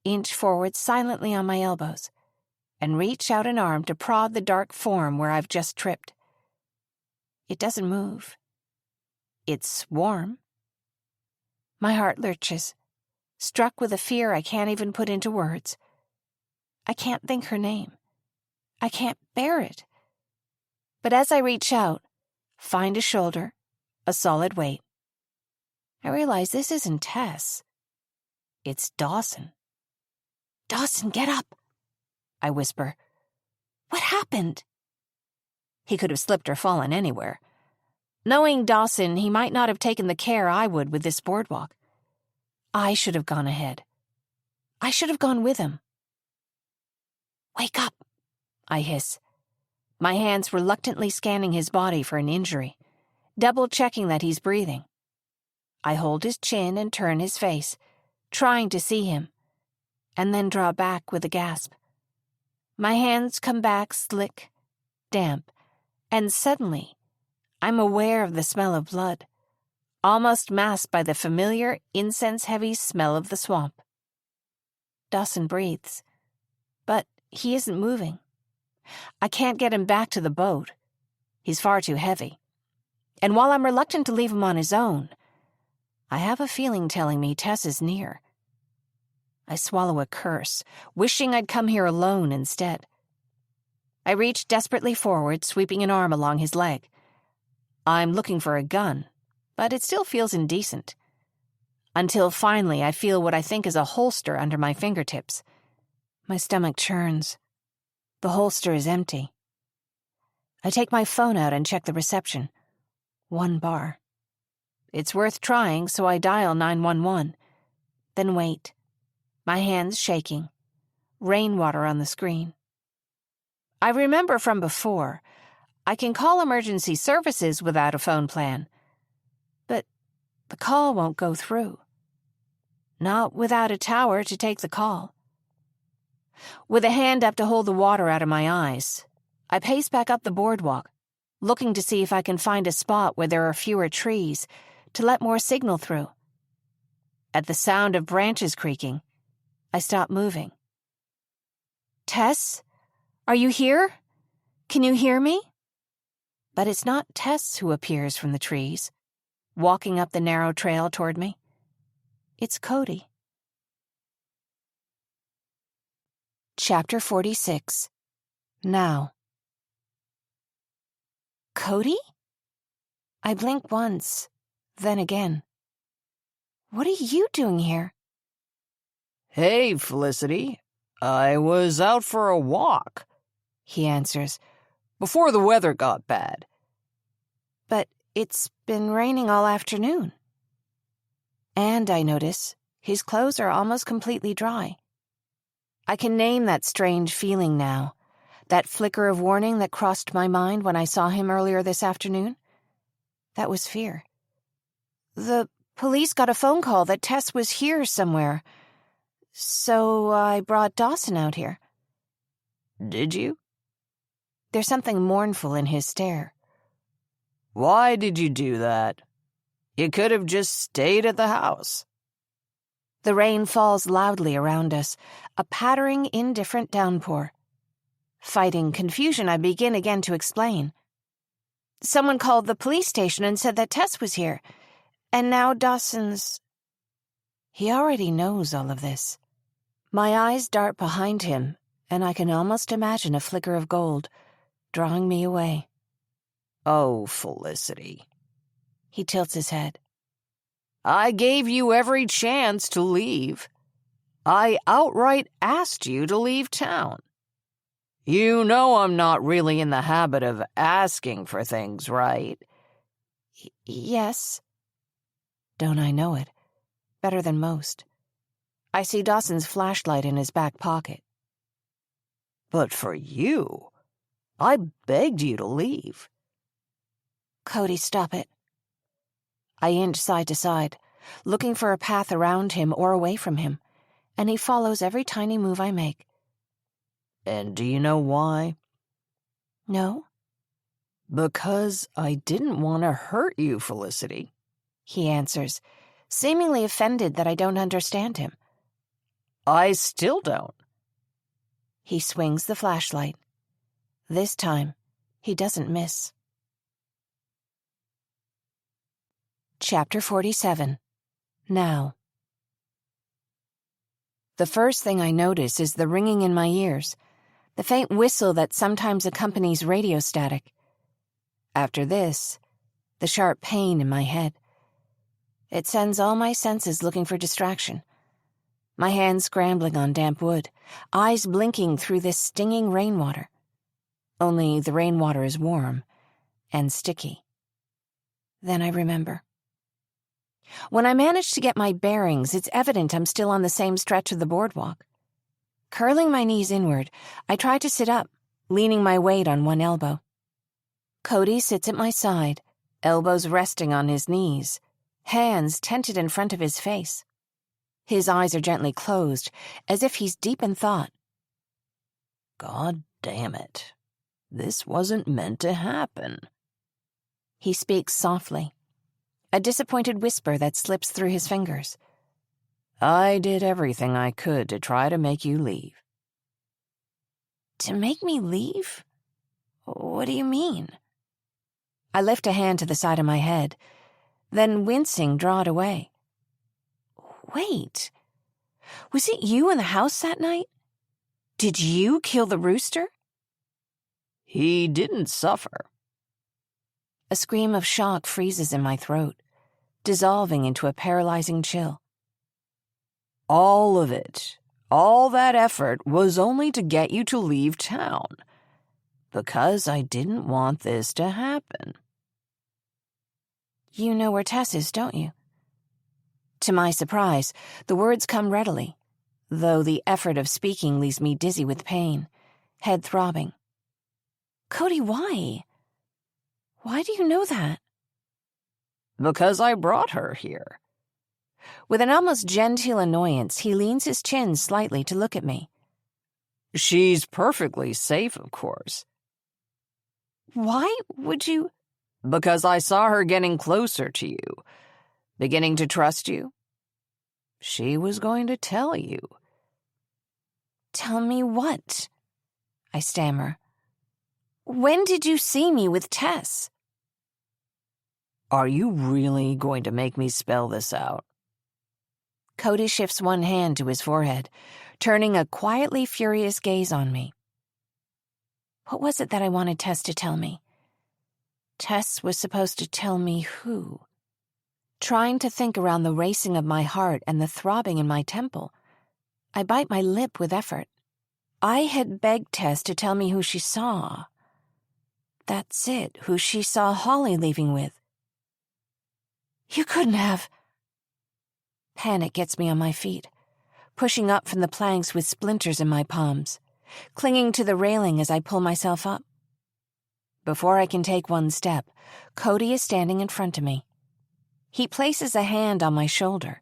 Speaker 3: inch forward silently on my elbows, and reach out an arm to prod the dark form where I've just tripped. It doesn't move. It's warm. My heart lurches, struck with a fear I can't even put into words. I can't think her name. I can't bear it. But as I reach out, find a shoulder, a solid weight, I realize this isn't Tess. It's Dawson. "Dawson, get up," I whisper. "What happened?" He could have slipped or fallen anywhere. Knowing Dawson, he might not have taken the care I would with this boardwalk. I should have gone ahead. I should have gone with him. "Wake up," I hiss, my hands reluctantly scanning his body for an injury, double-checking that he's breathing. I hold his chin and turn his face, trying to see him, and then draw back with a gasp. My hands come back slick, damp, and suddenly I'm aware of the smell of blood, almost masked by the familiar, incense-heavy smell of the swamp. Dawson breathes, but he isn't moving. I can't get him back to the boat. He's far too heavy. And while I'm reluctant to leave him on his own, I have a feeling telling me Tess is near. I swallow a curse, wishing I'd come here alone instead. I reach desperately forward, sweeping an arm along his leg. I'm looking for a gun, but it still feels indecent. Until finally I feel what I think is a holster under my fingertips. My stomach churns. The holster is empty. I take my phone out and check the reception. 1 bar.
Speaker 1: It's worth trying, so I dial 911. Then wait. My hands shaking. Rainwater on the screen. I remember from before, I can call emergency services without a phone plan. But the call won't go through. Not without a tower to take the call. With a hand up to hold the water out of my eyes, I pace back up the boardwalk, looking to see if I can find a spot where there are fewer trees to let more signal through. At the sound of branches creaking, I stop moving. Tess? Are you here? Can you hear me? But it's not Tess who appears from the trees, walking up the narrow trail toward me. It's Cody. Chapter 46. Now. Cody? I blink once, then again. What are you doing here?
Speaker 2: Hey, Felicity. I was out for a walk,
Speaker 1: He answers.
Speaker 2: before the weather got bad.
Speaker 1: But it's been raining all afternoon. And I notice his clothes are almost completely dry. I can name that strange feeling now, that flicker of warning that crossed my mind when I saw him earlier this afternoon. That was fear. The police got a phone call that Tess was here somewhere, so I brought Dawson out here.
Speaker 2: Did you?
Speaker 1: There's something mournful in his stare.
Speaker 2: Why did you do that? You could have just stayed at the house.
Speaker 1: The rain falls loudly around us, a pattering, indifferent downpour. Fighting confusion, I begin again to explain. Someone called the police station and said that Tess was here, and now Dawson's... He already knows all of this. My eyes dart behind him, and I can almost imagine a flicker of gold, drawing me away.
Speaker 2: Oh, Felicity.
Speaker 1: He tilts his head.
Speaker 2: I gave you every chance to leave. I outright asked you to leave town. You know I'm not really in the habit of asking for things, right?
Speaker 1: Yes. Don't I know it? Better than most. I see Dawson's flashlight in his back pocket.
Speaker 2: But for you, I begged you to leave.
Speaker 1: Cody, stop it. I inch side to side, looking for a path around him or away from him, and he follows every tiny move I make.
Speaker 2: And do you know why?
Speaker 1: No?
Speaker 2: Because I didn't want to hurt you, Felicity.
Speaker 1: He answers, seemingly offended that I don't understand him.
Speaker 2: I still don't.
Speaker 1: He swings the flashlight. This time, he doesn't miss. Chapter 47. Now. The first thing I notice is the ringing in my ears, the faint whistle that sometimes accompanies radio static. After this, the sharp pain in my head. It sends all my senses looking for distraction. My hands scrambling on damp wood, eyes blinking through this stinging rainwater. Only the rainwater is warm and sticky. Then I remember. When I manage to get my bearings, it's evident I'm still on the same stretch of the boardwalk. Curling my knees inward, I try to sit up, leaning my weight on one elbow. Cody sits at my side, elbows resting on his knees, hands tented in front of his face. His eyes are gently closed, as if he's deep in thought.
Speaker 2: God damn it. This wasn't meant to happen.
Speaker 1: He speaks softly, a disappointed whisper that slips through his fingers.
Speaker 2: I did everything I could to try to make you leave.
Speaker 1: To make me leave? What do you mean? I lift a hand to the side of my head, then wincing, draw it away. Wait, was it you in the house that night? Did you kill the rooster?
Speaker 2: He didn't suffer.
Speaker 1: A scream of shock freezes in my throat, dissolving into a paralyzing chill.
Speaker 2: All of it, all that effort was only to get you to leave town, because I didn't want this to happen.
Speaker 3: You know where Tess is, don't you? To my surprise, the words come readily, though the effort of speaking leaves me dizzy with pain, head throbbing. Cody, why? Why do you know that?
Speaker 2: Because I brought her here.
Speaker 3: With an almost genteel annoyance, he leans his chin slightly to look at me.
Speaker 2: She's perfectly safe, of course.
Speaker 3: Why would you?
Speaker 2: Because I saw her getting closer to you, beginning to trust you. She was going to tell you.
Speaker 3: Tell me what? I stammer. When did you see me with Tess?
Speaker 2: Are you really going to make me spell this out?
Speaker 3: Cody shifts one hand to his forehead, turning a quietly furious gaze on me. What was it that I wanted Tess to tell me? Tess was supposed to tell me who? Trying to think around the racing of my heart and the throbbing in my temple, I bite my lip with effort. I had begged Tess to tell me who she saw. That's it, who she saw Holly leaving with. You couldn't have. Panic gets me on my feet, pushing up from the planks with splinters in my palms, clinging to the railing as I pull myself up. Before I can take one step, Cody is standing in front of me. He places a hand on my shoulder,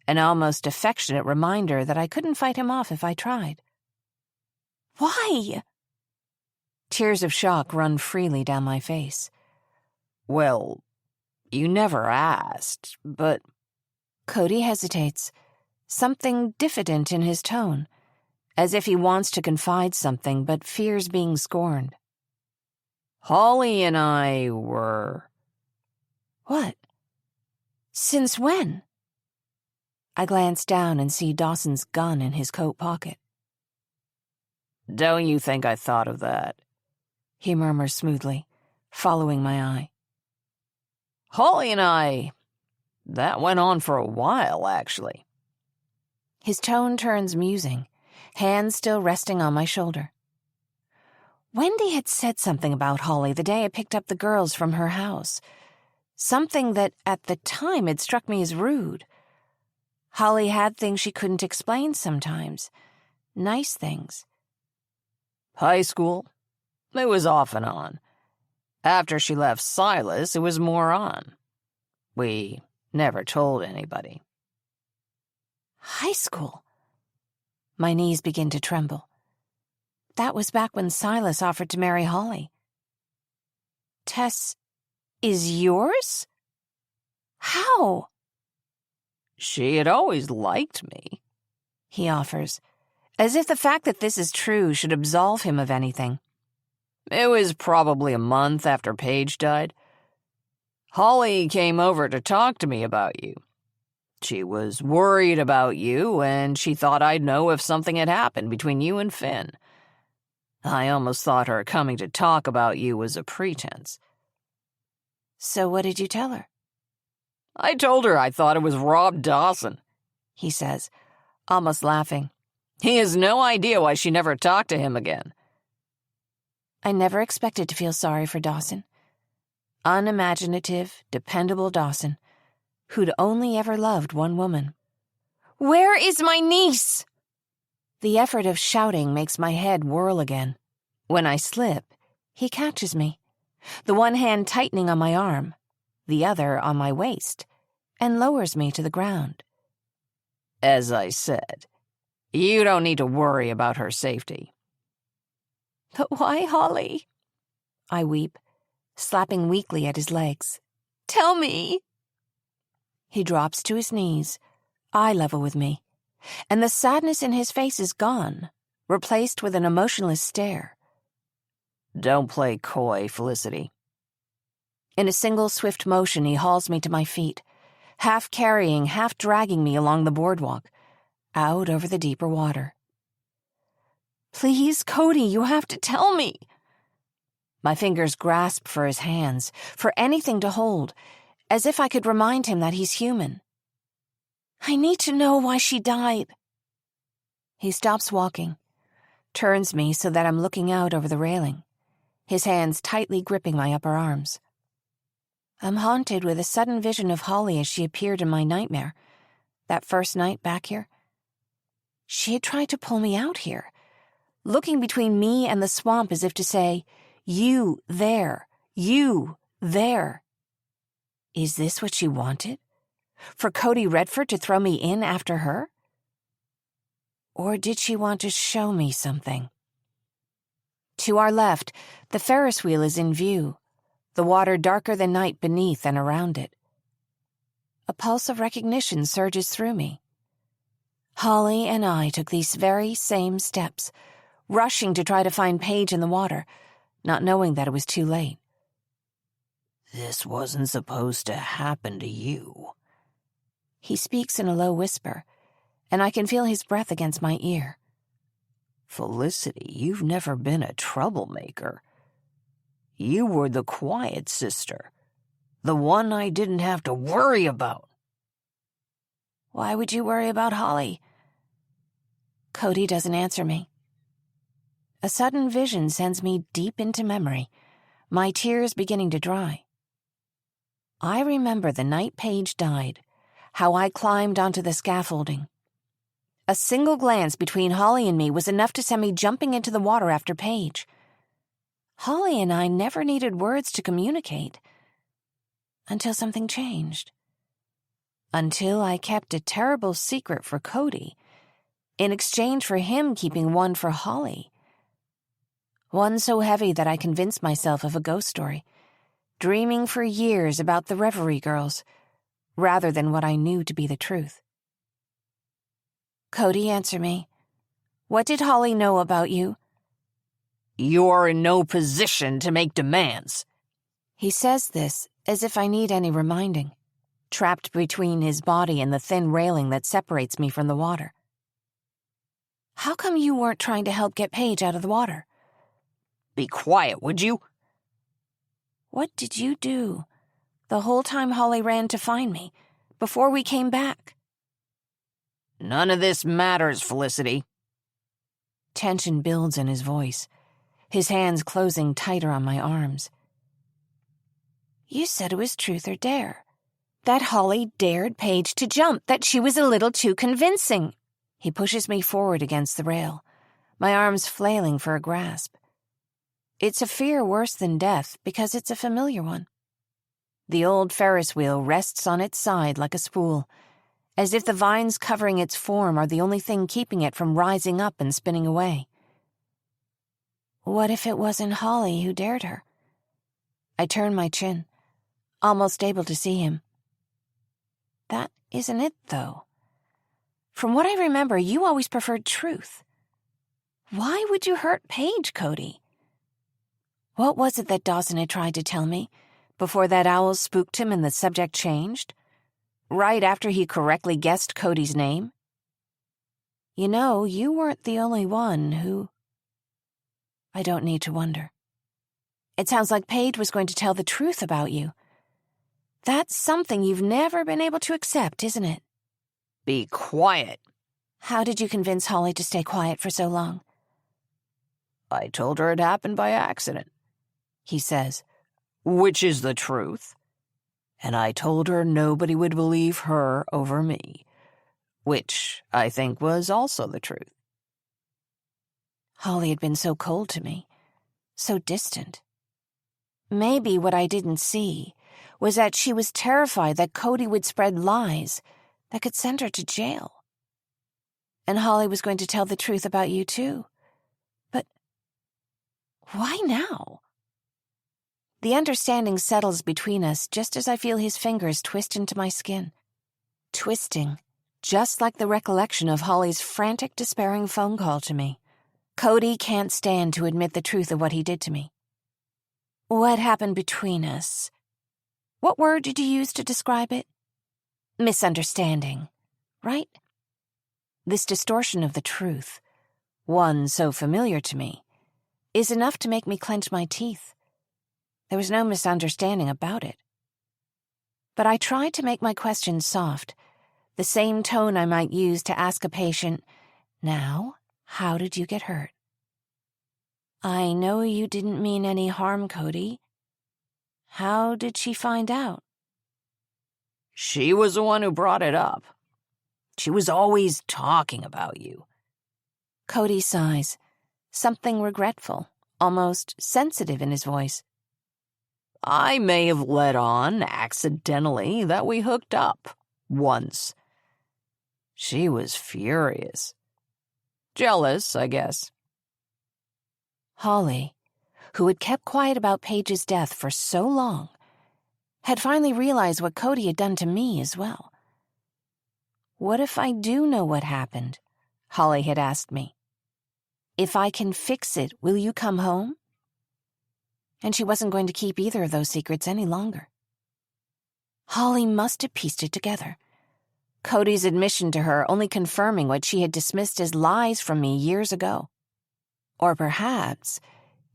Speaker 3: an almost affectionate reminder that I couldn't fight him off if I tried. Why? Tears of shock run freely down my face.
Speaker 2: Well, you never asked, but...
Speaker 3: Cody hesitates, something diffident in his tone, as if he wants to confide something but fears being scorned.
Speaker 2: Holly and I were...
Speaker 3: What? Since when? I glance down and see Dawson's gun in his coat pocket.
Speaker 2: Don't you think I thought of that?
Speaker 3: He murmurs smoothly, following my eye.
Speaker 2: Holly and I... That went on for a while, actually.
Speaker 3: His tone turns musing, hands still resting on my shoulder. Wendy had said something about Holly the day I picked up the girls from her house. Something that, at the time, had struck me as rude. Holly had things she couldn't explain sometimes. Nice things.
Speaker 2: High school? It was off and on. After she left Silas, it was more on. We never told anybody.
Speaker 3: High school? My knees begin to tremble. That was back when Silas offered to marry Holly. Tess is yours? How?
Speaker 2: She had always liked me,
Speaker 3: he offers, as if the fact that this is true should absolve him of anything.
Speaker 2: It was probably a month after Paige died. Holly came over to talk to me about you. She was worried about you, and she thought I'd know if something had happened between you and Finn. I almost thought her coming to talk about you was a pretense.
Speaker 3: So what did you tell her?
Speaker 2: I told her I thought it was Rob Dawson,
Speaker 3: he says, almost laughing.
Speaker 2: He has no idea why she never talked to him again.
Speaker 3: I never expected to feel sorry for Dawson. Unimaginative, dependable Dawson, who'd only ever loved one woman. Where is my niece? The effort of shouting makes my head whirl again. When I slip, he catches me, the one hand tightening on my arm, the other on my waist, and lowers me to the ground.
Speaker 2: As I said, you don't need to worry about her safety.
Speaker 3: But why, Holly? I weep, slapping weakly at his legs. Tell me. He drops to his knees, eye level with me, and the sadness in his face is gone, replaced with an emotionless stare.
Speaker 2: Don't play coy, Felicity.
Speaker 3: In a single swift motion, he hauls me to my feet, half carrying, half dragging me along the boardwalk, out over the deeper water. Please, Cody, you have to tell me. My fingers grasp for his hands, for anything to hold, as if I could remind him that he's human. I need to know why she died. He stops walking, turns me so that I'm looking out over the railing, his hands tightly gripping my upper arms. I'm haunted with a sudden vision of Holly as she appeared in my nightmare, that first night back here. She had tried to pull me out here, looking between me and the swamp as if to say, "You there, you there." Is this what she wanted? For Cody Redford to throw me in after her? Or did she want to show me something? To our left, the Ferris wheel is in view, the water darker than night beneath and around it. A pulse of recognition surges through me. Holly and I took these very same steps, rushing to try to find Paige in the water, not knowing that it was too late.
Speaker 2: This wasn't supposed to happen to you.
Speaker 3: He speaks in a low whisper, and I can feel his breath against my ear.
Speaker 2: Felicity, you've never been a troublemaker. You were the quiet sister, the one I didn't have to worry about.
Speaker 3: Why would you worry about Holly? Cody doesn't answer me. A sudden vision sends me deep into memory, my tears beginning to dry. I remember the night Paige died, how I climbed onto the scaffolding. A single glance between Holly and me was enough to send me jumping into the water after Paige. Holly and I never needed words to communicate. Until something changed. Until I kept a terrible secret for Cody, in exchange for him keeping one for Holly. One so heavy that I convinced myself of a ghost story, dreaming for years about the Reverie girls, rather than what I knew to be the truth. Cody, answer me. What did Holly know about you?
Speaker 2: You're in no position to make demands.
Speaker 3: He says this as if I need any reminding, trapped between his body and the thin railing that separates me from the water. How come you weren't trying to help get Paige out of the water?
Speaker 2: Be quiet, would you?
Speaker 3: What did you do the whole time Holly ran to find me, before we came back?
Speaker 2: None of this matters, Felicity.
Speaker 3: Tension builds in his voice, his hands closing tighter on my arms. You said it was truth or dare. That Holly dared Paige to jump, that she was a little too convincing. He pushes me forward against the rail, my arms flailing for a grasp. It's a fear worse than death because it's a familiar one. The old Ferris wheel rests on its side like a spool, as if the vines covering its form are the only thing keeping it from rising up and spinning away. What if it wasn't Holly who dared her? I turn my chin, almost able to see him. That isn't it, though. From what I remember, you always preferred truth. Why would you hurt Paige, Cody? What was it that Dawson had tried to tell me before that owl spooked him and the subject changed? Right after he correctly guessed Cody's name? You know, you weren't the only one who... I don't need to wonder. It sounds like Paige was going to tell the truth about you. That's something you've never been able to accept, isn't it?
Speaker 2: Be quiet.
Speaker 3: How did you convince Holly to stay quiet for so long?
Speaker 2: I told her it happened by accident, he says, which is the truth. And I told her nobody would believe her over me, which I think was also the truth.
Speaker 3: Holly had been so cold to me, so distant. Maybe what I didn't see was that she was terrified that Cody would spread lies that could send her to jail. And Holly was going to tell the truth about you too. But why now? The understanding settles between us just as I feel his fingers twist into my skin. Twisting, just like the recollection of Holly's frantic, despairing phone call to me. Cody can't stand to admit the truth of what he did to me. What happened between us? What word did you use to describe it? Misunderstanding, right? This distortion of the truth, one so familiar to me, is enough to make me clench my teeth. There was no misunderstanding about it. But I tried to make my questions soft, the same tone I might use to ask a patient, "Now, how did you get hurt?" I know you didn't mean any harm, Cody.
Speaker 6: How did she find out?
Speaker 2: She was the one who brought it up. She was always talking about you.
Speaker 6: Cody sighs, something regretful, almost sensitive in his voice.
Speaker 2: I may have let on, accidentally, that we hooked up. Once. She was furious. Jealous, I guess.
Speaker 6: Holly, who had kept quiet about Paige's death for so long, had finally realized what Cody had done to me as well. What if I do know what happened? Holly had asked me. If I can fix it, will you come home? And she wasn't going to keep either of those secrets any longer. Holly must have pieced it together. Cody's admission to her only confirming what she had dismissed as lies from me years ago. Or perhaps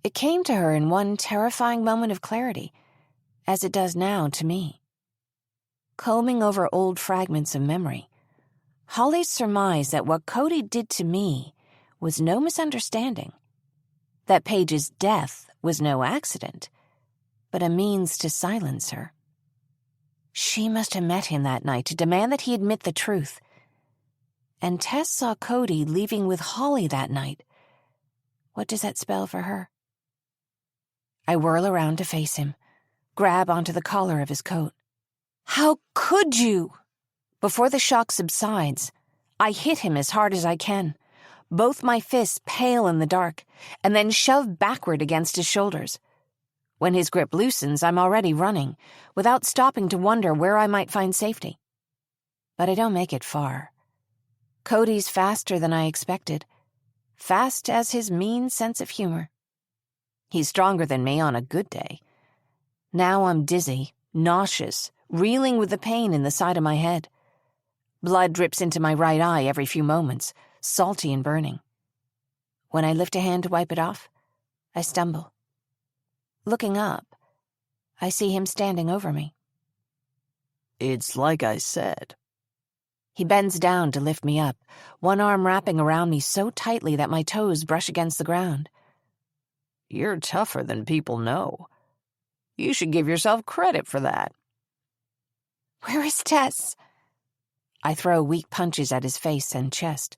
Speaker 6: it came to her in one terrifying moment of clarity, as it does now to me. Combing over old fragments of memory, Holly surmised that what Cody did to me was no misunderstanding, that Paige's death was no accident, but a means to silence her. She must have met him that night to demand that he admit the truth. And Tess saw Cody leaving with Holly that night. What does that spell for her? I whirl around to face him, grab onto the collar of his coat. How could you? Before the shock subsides, I hit him as hard as I can, both my fists pale in the dark, and then shove backward against his shoulders. When his grip loosens, I'm already running, without stopping to wonder where I might find safety. But I don't make it far. Cody's faster than I expected, fast as his mean sense of humor. He's stronger than me on a good day. Now I'm dizzy, nauseous, reeling with the pain in the side of my head. Blood drips into my right eye every few moments, salty and burning. When I lift a hand to wipe it off, I stumble. Looking up, I see him standing over me.
Speaker 2: It's like I said.
Speaker 6: He bends down to lift me up, one arm wrapping around me so tightly that my toes brush against the ground.
Speaker 2: You're tougher than people know. You should give yourself credit for that.
Speaker 6: Where is Tess? I throw weak punches at his face and chest.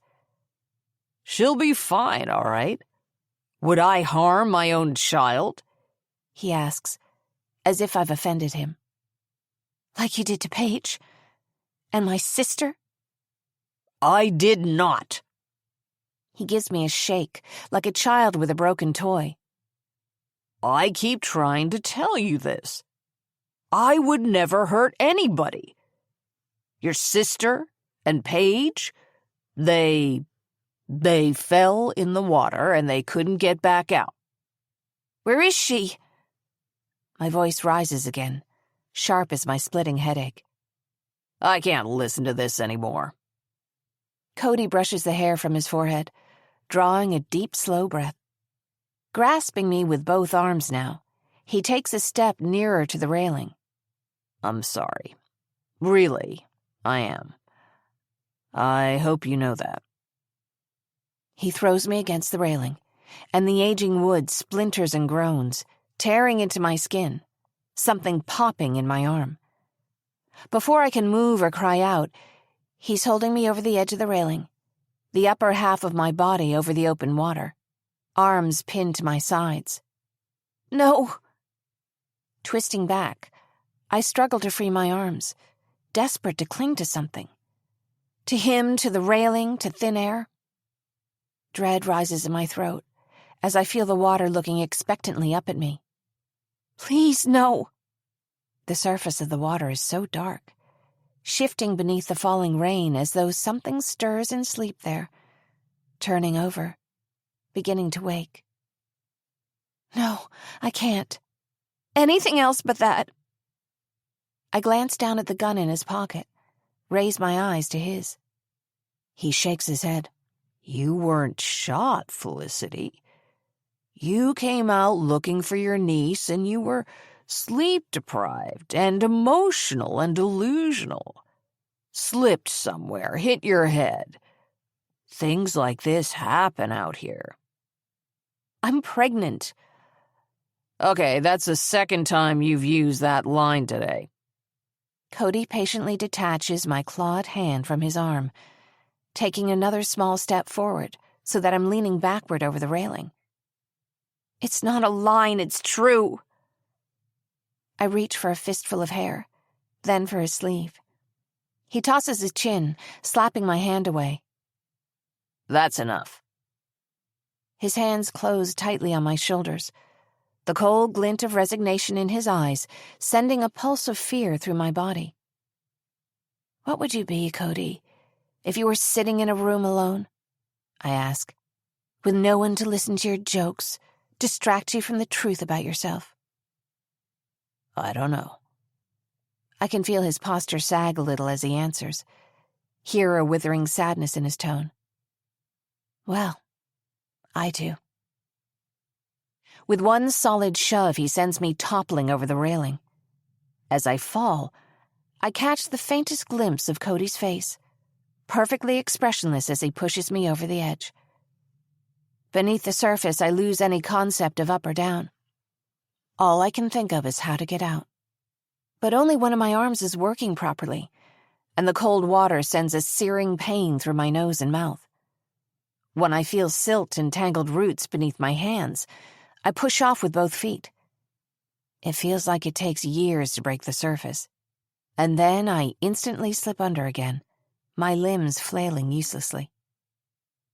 Speaker 2: She'll be fine, all right. Would I harm my own child?
Speaker 6: He asks, as if I've offended him. Like you did to Paige? And my sister?
Speaker 2: I did not.
Speaker 6: He gives me a shake, like a child with a broken toy.
Speaker 2: I keep trying to tell you this. I would never hurt anybody. Your sister and Paige, they fell in the water and they couldn't get back out.
Speaker 6: Where is she? My voice rises again, sharp as my splitting headache.
Speaker 2: I can't listen to this anymore.
Speaker 6: Cody brushes the hair from his forehead, drawing a deep, slow breath. Grasping me with both arms now, he takes a step nearer to the railing.
Speaker 2: I'm sorry. Really, I am. I hope you know that.
Speaker 6: He throws me against the railing, and the aging wood splinters and groans, tearing into my skin, something popping in my arm. Before I can move or cry out, he's holding me over the edge of the railing, the upper half of my body over the open water, arms pinned to my sides. No! Twisting back, I struggle to free my arms, desperate to cling to something. To him, to the railing, to thin air. Dread rises in my throat as I feel the water looking expectantly up at me. Please, no! The surface of the water is so dark, shifting beneath the falling rain as though something stirs in sleep there, turning over, beginning to wake. No, I can't. Anything else but that. I glance down at the gun in his pocket, raise my eyes to his. He shakes his head.
Speaker 2: You weren't shot, Felicity. You came out looking for your niece and you were sleep-deprived and emotional and delusional. Slipped somewhere, hit your head. Things like this happen out here.
Speaker 6: I'm pregnant.
Speaker 2: Okay, that's the second time you've used that line today.
Speaker 3: Cody patiently detaches my clawed hand from his arm, taking another small step forward so that I'm leaning backward over the railing. It's not a line, it's true. I reach for a fistful of hair, then for his sleeve. He tosses his chin, slapping my hand away.
Speaker 2: That's enough.
Speaker 3: His hands close tightly on my shoulders, the cold glint of resignation in his eyes sending a pulse of fear through my body. What would you be, Cody, if you were sitting in a room alone? I ask, with no one to listen to your jokes, distract you from the truth about yourself.
Speaker 2: I don't know.
Speaker 3: I can feel his posture sag a little as he answers, hear a withering sadness in his tone. Well, I do. With one solid shove, he sends me toppling over the railing. As I fall, I catch the faintest glimpse of Cody's face, perfectly expressionless as he pushes me over the edge. Beneath the surface, I lose any concept of up or down. All I can think of is how to get out. But only one of my arms is working properly, and the cold water sends a searing pain through my nose and mouth. When I feel silt and tangled roots beneath my hands, I push off with both feet. It feels like it takes years to break the surface, and then I instantly slip under again, my limbs flailing uselessly.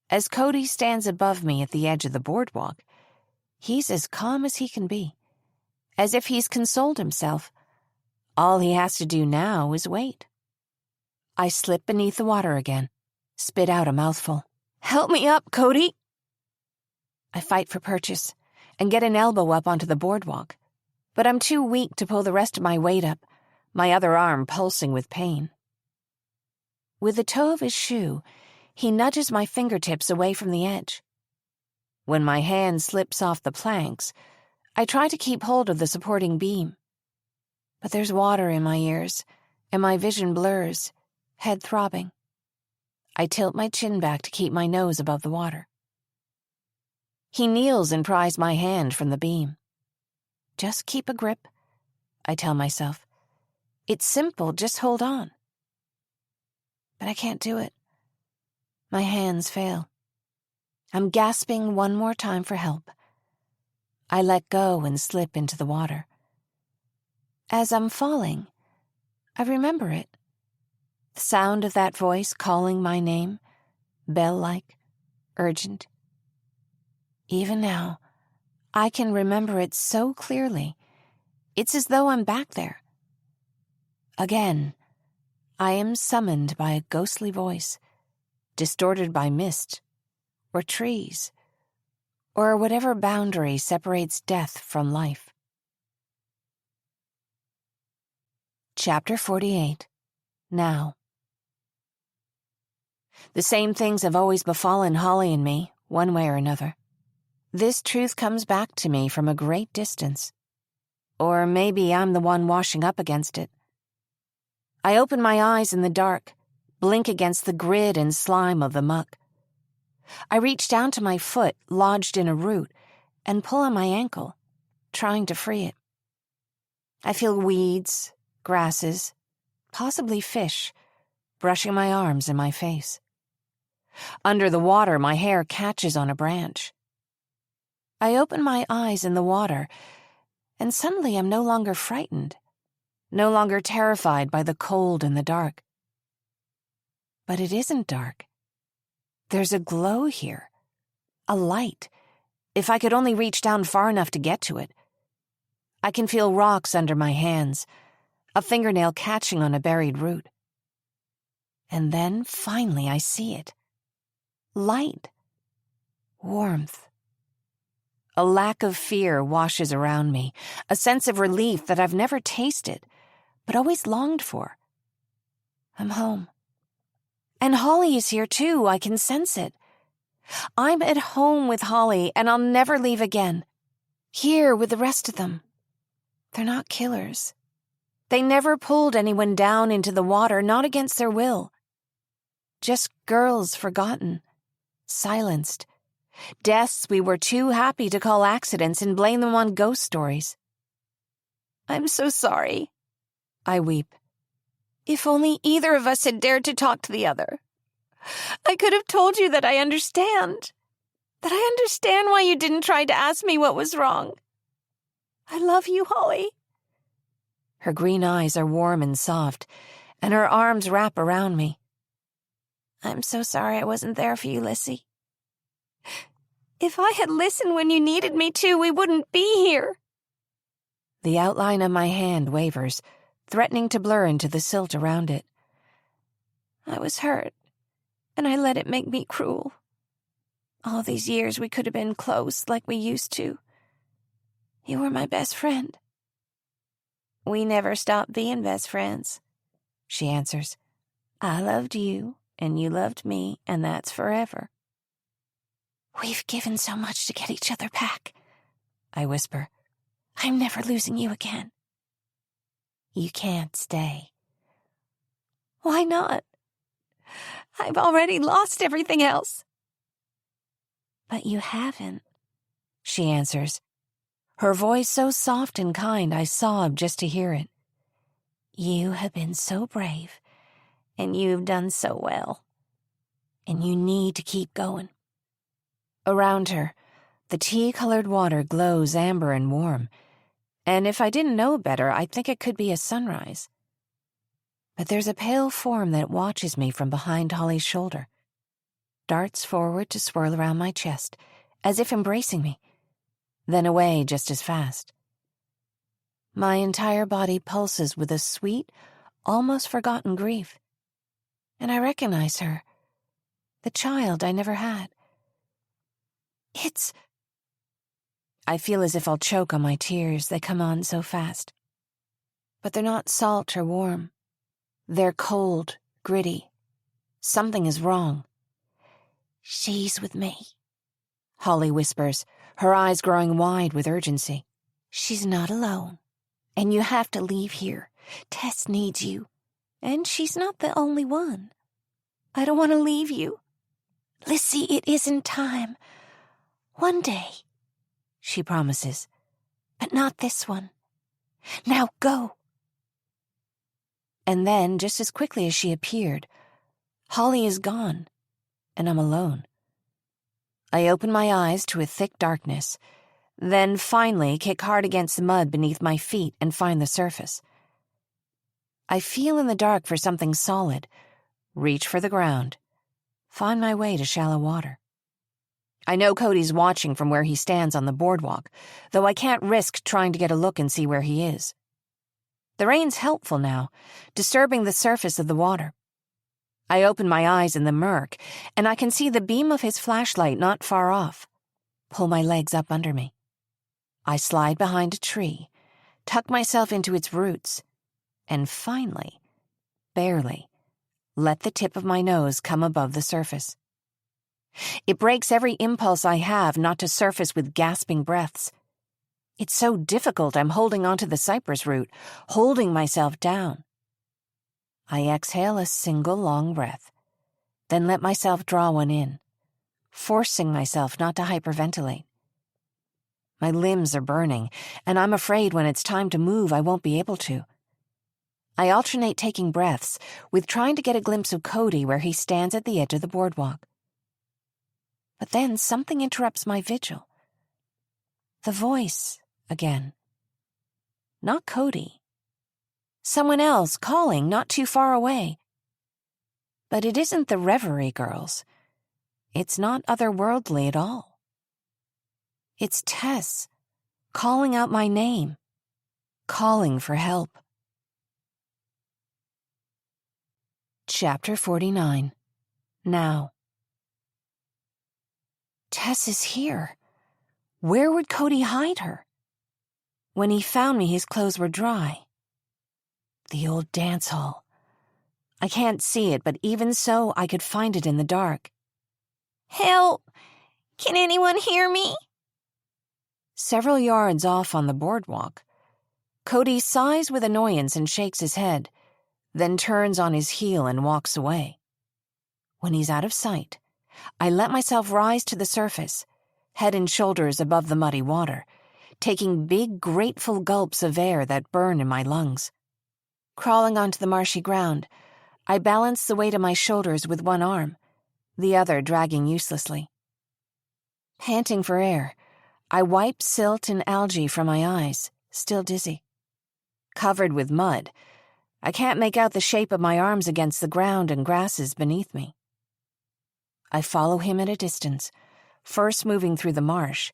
Speaker 3: As Cody stands above me at the edge of the boardwalk, he's as calm as he can be, as if he's consoled himself. All he has to do now is wait. I slip beneath the water again, spit out a mouthful. Help me up, Cody! I fight for purchase and get an elbow up onto the boardwalk, but I'm too weak to pull the rest of my weight up, my other arm pulsing with pain. With the toe of his shoe, he nudges my fingertips away from the edge. When my hand slips off the planks, I try to keep hold of the supporting beam. But there's water in my ears, and my vision blurs, head throbbing. I tilt my chin back to keep my nose above the water. He kneels and pries my hand from the beam. Just keep a grip, I tell myself. It's simple, just hold on. But I can't do it. My hands fail. I'm gasping one more time for help. I let go and slip into the water. As I'm falling, I remember it. The sound of that voice calling my name, bell-like, urgent. Even now, I can remember it so clearly. It's as though I'm back there. Again, I am summoned by a ghostly voice, distorted by mist, or trees, or whatever boundary separates death from life. Chapter 48. Now. The same things have always befallen Holly and me, one way or another. This truth comes back to me from a great distance. Or maybe I'm the one washing up against it. I open my eyes in the dark, blink against the grit and slime of the muck. I reach down to my foot, lodged in a root, and pull on my ankle, trying to free it. I feel weeds, grasses, possibly fish, brushing my arms and my face. Under the water, my hair catches on a branch. I open my eyes in the water, and suddenly I'm no longer frightened, no longer terrified by the cold and the dark. But it isn't dark. There's a glow here, a light, if I could only reach down far enough to get to it. I can feel rocks under my hands, a fingernail catching on a buried root. And then, finally, I see it. Light. Warmth. A lack of fear washes around me, a sense of relief that I've never tasted, but always longed for. I'm home. And Holly is here too, I can sense it. I'm at home with Holly, and I'll never leave again. Here with the rest of them. They're not killers. They never pulled anyone down into the water, not against their will. Just girls forgotten, silenced, Deaths we were too happy to call accidents and blame them on ghost stories. I'm so sorry, I weep. If only either of us had dared to talk to the other. I could have told you that I understand. That I understand why you didn't try to ask me what was wrong. I love you, Holly. Her green eyes are warm and soft, and her arms wrap around me. I'm so sorry I wasn't there for you, Lissy. If I had listened when you needed me to, we wouldn't be here. The outline of my hand wavers, threatening to blur into the silt around it. I was hurt, and I let it make me cruel. All these years we could have been close like we used to. You were my best friend. We never stopped being best friends, she answers. I loved you, and you loved me, and that's forever. We've given so much to get each other back, I whisper. I'm never losing you again. You can't stay. Why not? I've already lost everything else. But you haven't, she answers. Her voice so soft and kind I sob just to hear it. You have been so brave, and you've done so well. And you need to keep going. Around her, the tea-colored water glows amber and warm, and if I didn't know better, I'd think it could be a sunrise. But there's a pale form that watches me from behind Holly's shoulder, darts forward to swirl around my chest, as if embracing me, then away just as fast. My entire body pulses with a sweet, almost forgotten grief, and I recognize her, the child I never had. I feel as if I'll choke on my tears, they come on so fast. But they're not salt or warm. They're cold, gritty. Something is wrong. She's with me, Holly whispers, her eyes growing wide with urgency. She's not alone, and you have to leave here. Tess needs you, and she's not the only one. I don't want to leave you. Lissy, it isn't time. One day, she promises, but not this one. Now go. And then, just as quickly as she appeared, Holly is gone, and I'm alone. I open my eyes to a thick darkness, then finally kick hard against the mud beneath my feet and find the surface. I feel in the dark for something solid, reach for the ground, find my way to shallow water. I know Cody's watching from where he stands on the boardwalk, though I can't risk trying to get a look and see where he is. The rain's helpful now, disturbing the surface of the water. I open my eyes in the murk, and I can see the beam of his flashlight not far off. Pull my legs up under me. I slide behind a tree, tuck myself into its roots, and finally, barely, let the tip of my nose come above the surface. It breaks every impulse I have not to surface with gasping breaths. It's so difficult I'm holding onto the cypress root, holding myself down. I exhale a single long breath, then let myself draw one in, forcing myself not to hyperventilate. My limbs are burning, and I'm afraid when it's time to move I won't be able to. I alternate taking breaths with trying to get a glimpse of Cody where he stands at the edge of the boardwalk. But then something interrupts my vigil. The voice again. Not Cody. Someone else calling not too far away. But it isn't the Reverie girls. It's not otherworldly at all. It's Tess, calling out my name, calling for help. Chapter 49. Now. Tess is here. Where would Cody hide her? When he found me, his clothes were dry. The old dance hall. I can't see it, but even so, I could find it in the dark. Help! Can anyone hear me? Several yards off on the boardwalk, Cody sighs with annoyance and shakes his head, then turns on his heel and walks away. When he's out of sight, I let myself rise to the surface, head and shoulders above the muddy water, taking big, grateful gulps of air that burn in my lungs. Crawling onto the marshy ground, I balance the weight of my shoulders with one arm, the other dragging uselessly. Panting for air, I wipe silt and algae from my eyes, still dizzy. Covered with mud, I can't make out the shape of my arms against the ground and grasses beneath me. I follow him at a distance, first moving through the marsh,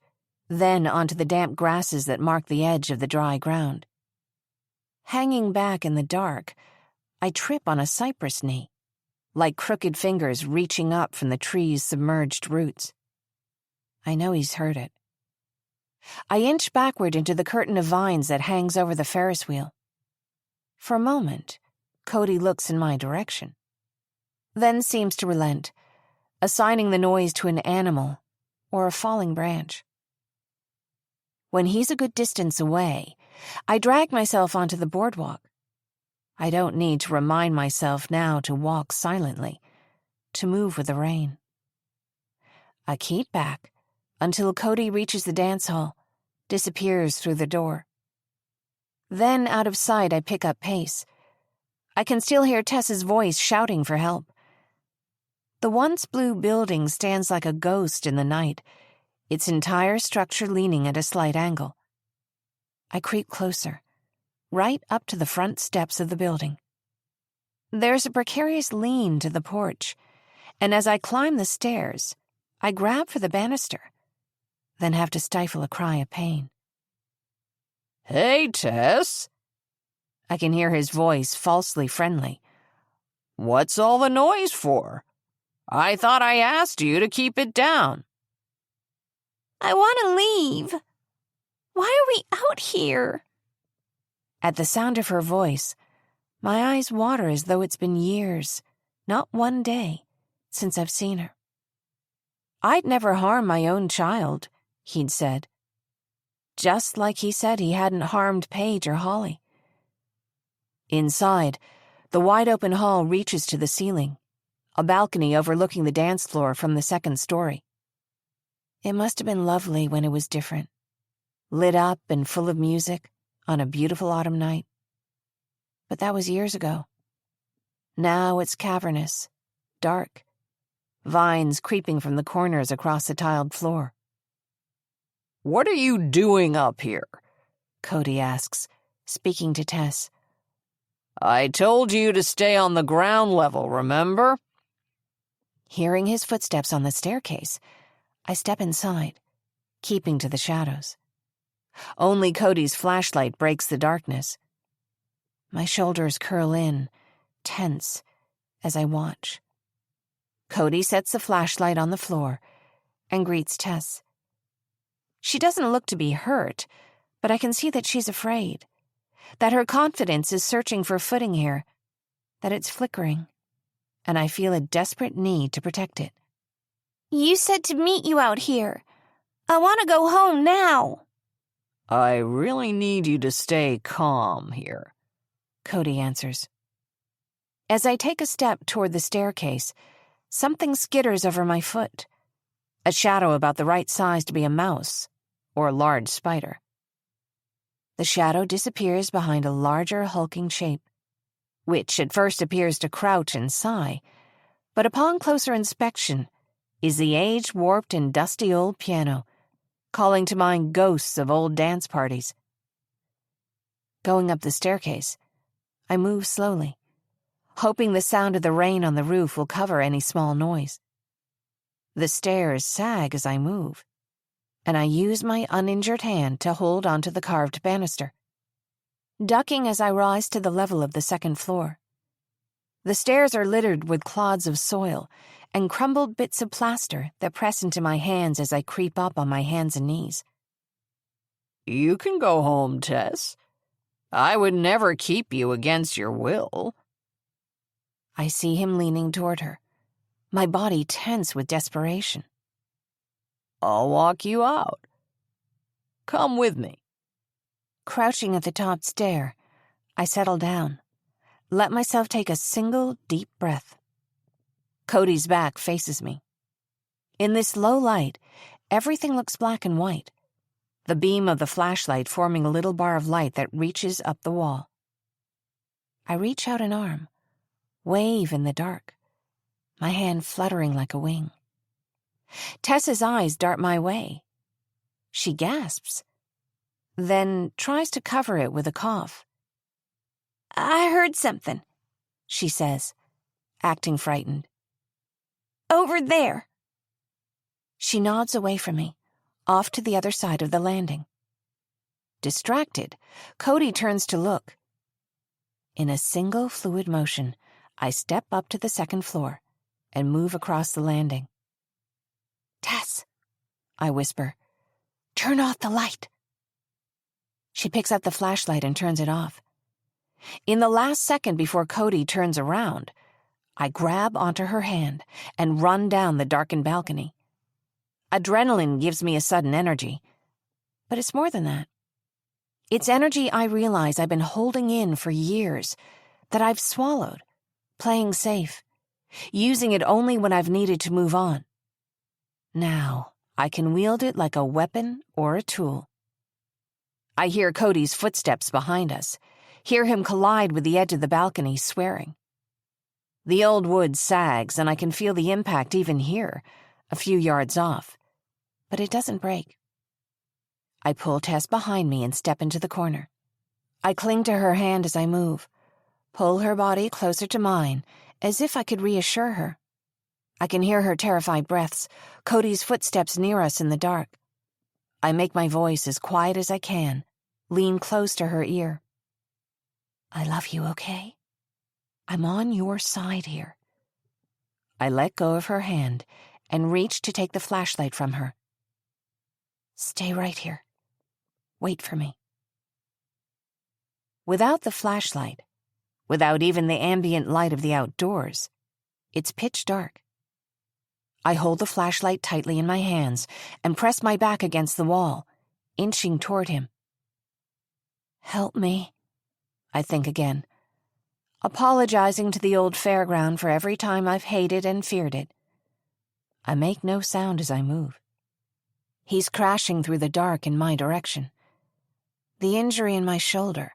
Speaker 3: then onto the damp grasses that mark the edge of the dry ground. Hanging back in the dark, I trip on a cypress knee, like crooked fingers reaching up from the tree's submerged roots. I know he's heard it. I inch backward into the curtain of vines that hangs over the Ferris wheel. For a moment, Cody looks in my direction, then seems to relent, assigning the noise to an animal or a falling branch. When he's a good distance away, I drag myself onto the boardwalk. I don't need to remind myself now to walk silently, to move with the rain. I keep back until Cody reaches the dance hall, disappears through the door. Then, out of sight, I pick up pace. I can still hear Tess's voice shouting for help. The once blue building stands like a ghost in the night, its entire structure leaning at a slight angle. I creep closer, right up to the front steps of the building. There's a precarious lean to the porch, and as I climb the stairs, I grab for the banister, then have to stifle a cry of pain.
Speaker 2: "Hey, Tess."
Speaker 3: I can hear his voice falsely friendly.
Speaker 2: "What's all the noise for? I thought I asked you to keep it down."
Speaker 6: I want to leave. Why are we out here?
Speaker 3: At the sound of her voice, my eyes water as though it's been years, not one day, since I've seen her. I'd never harm my own child, he'd said. Just like he said he hadn't harmed Paige or Holly. Inside, the wide-open hall reaches to the ceiling, a balcony overlooking the dance floor from the second story. It must have been lovely when it was different, lit up and full of music on a beautiful autumn night. But that was years ago. Now it's cavernous, dark, vines creeping from the corners across the tiled floor.
Speaker 2: "What are you doing up here?"
Speaker 3: Cody asks, speaking to Tess.
Speaker 2: "I told you to stay on the ground level, remember?"
Speaker 3: Hearing his footsteps on the staircase, I step inside, keeping to the shadows. Only Cody's flashlight breaks the darkness. My shoulders curl in, tense, as I watch. Cody sets the flashlight on the floor and greets Tess. She doesn't look to be hurt, but I can see that she's afraid, that her confidence is searching for footing here, that it's flickering, and I feel a desperate need to protect it.
Speaker 6: You said to meet you out here. I want to go home now.
Speaker 2: "I really need you to stay calm here,"
Speaker 3: Cody answers. As I take a step toward the staircase, something skitters over my foot, a shadow about the right size to be a mouse or a large spider. The shadow disappears behind a larger, hulking shape, which at first appears to crouch and sigh, but upon closer inspection is the age-warped and dusty old piano, calling to mind ghosts of old dance parties. Going up the staircase, I move slowly, hoping the sound of the rain on the roof will cover any small noise. The stairs sag as I move, and I use my uninjured hand to hold onto the carved banister, ducking as I rise to the level of the second floor. The stairs are littered with clods of soil and crumbled bits of plaster that press into my hands as I creep up on my hands and knees.
Speaker 2: "You can go home, Tess. I would never keep you against your will."
Speaker 3: I see him leaning toward her, my body tense with desperation.
Speaker 2: "I'll walk you out. Come with me."
Speaker 3: Crouching at the top stair, I settle down, let myself take a single deep breath. Cody's back faces me. In this low light, everything looks black and white, the beam of the flashlight forming a little bar of light that reaches up the wall. I reach out an arm, wave in the dark, my hand fluttering like a wing. Tessa's eyes dart my way. She gasps, then tries to cover it with a cough.
Speaker 6: I heard something,
Speaker 3: she says, acting frightened.
Speaker 6: Over there.
Speaker 3: She nods away from me, off to the other side of the landing. Distracted, Cody turns to look. In a single fluid motion, I step up to the second floor and move across the landing.
Speaker 6: Tess,
Speaker 3: I whisper, turn off the light. She picks up the flashlight and turns it off. In the last second before Cody turns around, I grab onto her hand and run down the darkened balcony. Adrenaline gives me a sudden energy, but it's more than that. It's energy I realize I've been holding in for years, that I've swallowed, playing safe, using it only when I've needed to move on. Now, I can wield it like a weapon or a tool. I hear Cody's footsteps behind us, hear him collide with the edge of the balcony, swearing. The old wood sags, and I can feel the impact even here, a few yards off, but it doesn't break. I pull Tess behind me and step into the corner. I cling to her hand as I move, pull her body closer to mine, as if I could reassure her. I can hear her terrified breaths, Cody's footsteps near us in the dark. I make my voice as quiet as I can, lean close to her ear. I love you, okay? I'm on your side here. I let go of her hand and reach to take the flashlight from her. Stay right here. Wait for me. Without the flashlight, without even the ambient light of the outdoors, it's pitch dark. I hold the flashlight tightly in my hands and press my back against the wall, inching toward him. Help me, I think again, apologizing to the old fairground for every time I've hated and feared it. I make no sound as I move. He's crashing through the dark in my direction. The injury in my shoulder,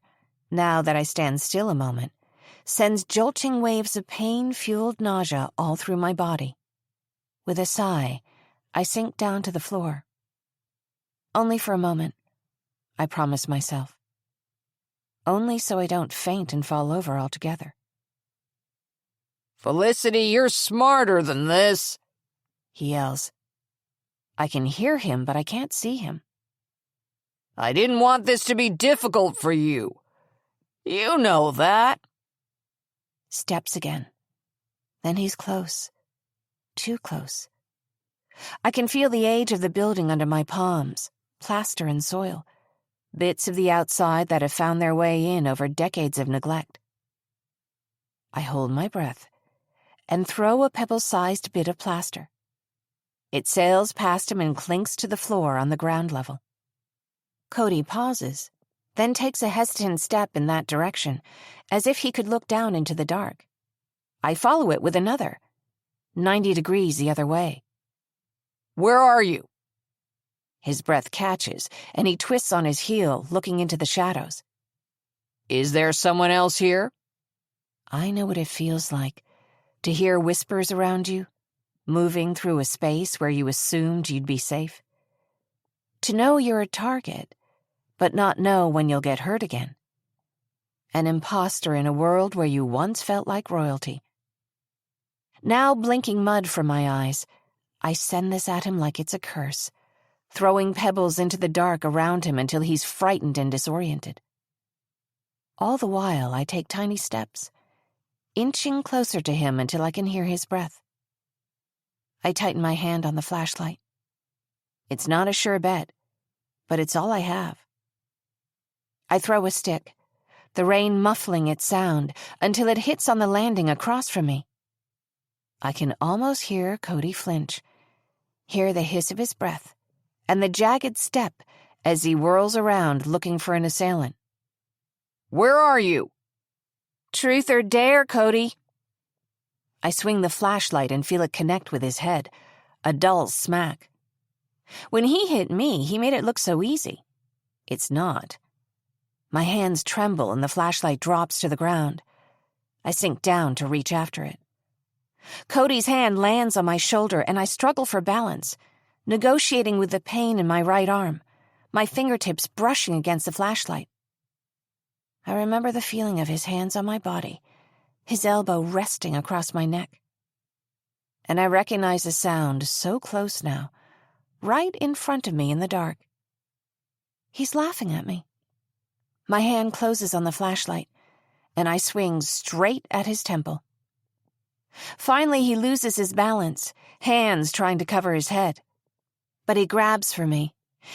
Speaker 3: now that I stand still a moment, sends jolting waves of pain-fueled nausea all through my body. With a sigh, I sink down to the floor. Only for a moment, I promise myself. Only so I don't faint and fall over altogether.
Speaker 2: Felicity, you're smarter than this,
Speaker 3: he yells. I can hear him, but I can't see him.
Speaker 2: I didn't want this to be difficult for you. You know that.
Speaker 3: Steps again. Then he's close. Too close. I can feel the age of the building under my palms, plaster and soil, bits of the outside that have found their way in over decades of neglect. I hold my breath and throw a pebble-sized bit of plaster. It sails past him and clinks to the floor on the ground level. Cody pauses, then takes a hesitant step in that direction, as if he could look down into the dark. I follow it with another, 90 degrees the other way.
Speaker 2: Where are you?
Speaker 3: His breath catches, and he twists on his heel, looking into the shadows.
Speaker 2: Is there someone else here?
Speaker 3: I know what it feels like, to hear whispers around you, moving through a space where you assumed you'd be safe. To know you're a target, but not know when you'll get hurt again. An imposter in a world where you once felt like royalty. Now blinking mud from my eyes, I send this at him like it's a curse, throwing pebbles into the dark around him until he's frightened and disoriented. All the while, I take tiny steps, inching closer to him until I can hear his breath. I tighten my hand on the flashlight. It's not a sure bet, but it's all I have. I throw a stick, the rain muffling its sound until it hits on the landing across from me. I can almost hear Cody flinch, hear the hiss of his breath, and the jagged step as he whirls around looking for an assailant.
Speaker 2: Where are you?
Speaker 3: Truth or dare, Cody. I swing the flashlight and feel it connect with his head, A dull smack. When he hit me, he made it look so easy. It's not. My hands tremble and the flashlight drops to the ground. I sink down to reach after it. Cody's hand lands on my shoulder and I struggle for balance, negotiating with the pain in my right arm, my fingertips brushing against the flashlight. I remember the feeling of his hands on my body, his elbow resting across my neck. And I recognize a sound so close now, right in front of me in the dark. He's laughing at me. My hand closes on the flashlight, and I swing straight at his temple. Finally, he loses his balance, hands trying to cover his head. But he grabs for me,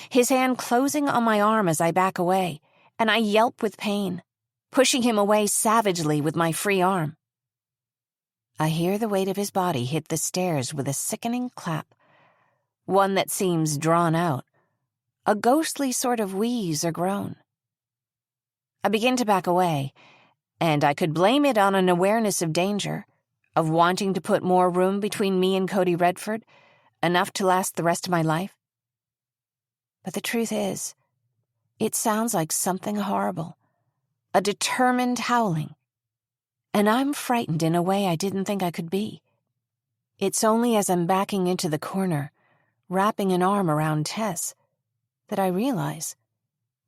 Speaker 3: his hand closing on my arm as I back away, and I yelp with pain, pushing him away savagely with my free arm. I hear the weight of his body hit the stairs with a sickening clap, one that seems drawn out, a ghostly sort of wheeze or groan. I begin to back away, and I could blame it on an awareness of danger, of wanting to put more room between me and Cody Redford, enough to last the rest of my life. But the truth is, it sounds like something horrible, a determined howling, and I'm frightened in a way I didn't think I could be. It's only as I'm backing into the corner, wrapping an arm around Tess, that I realize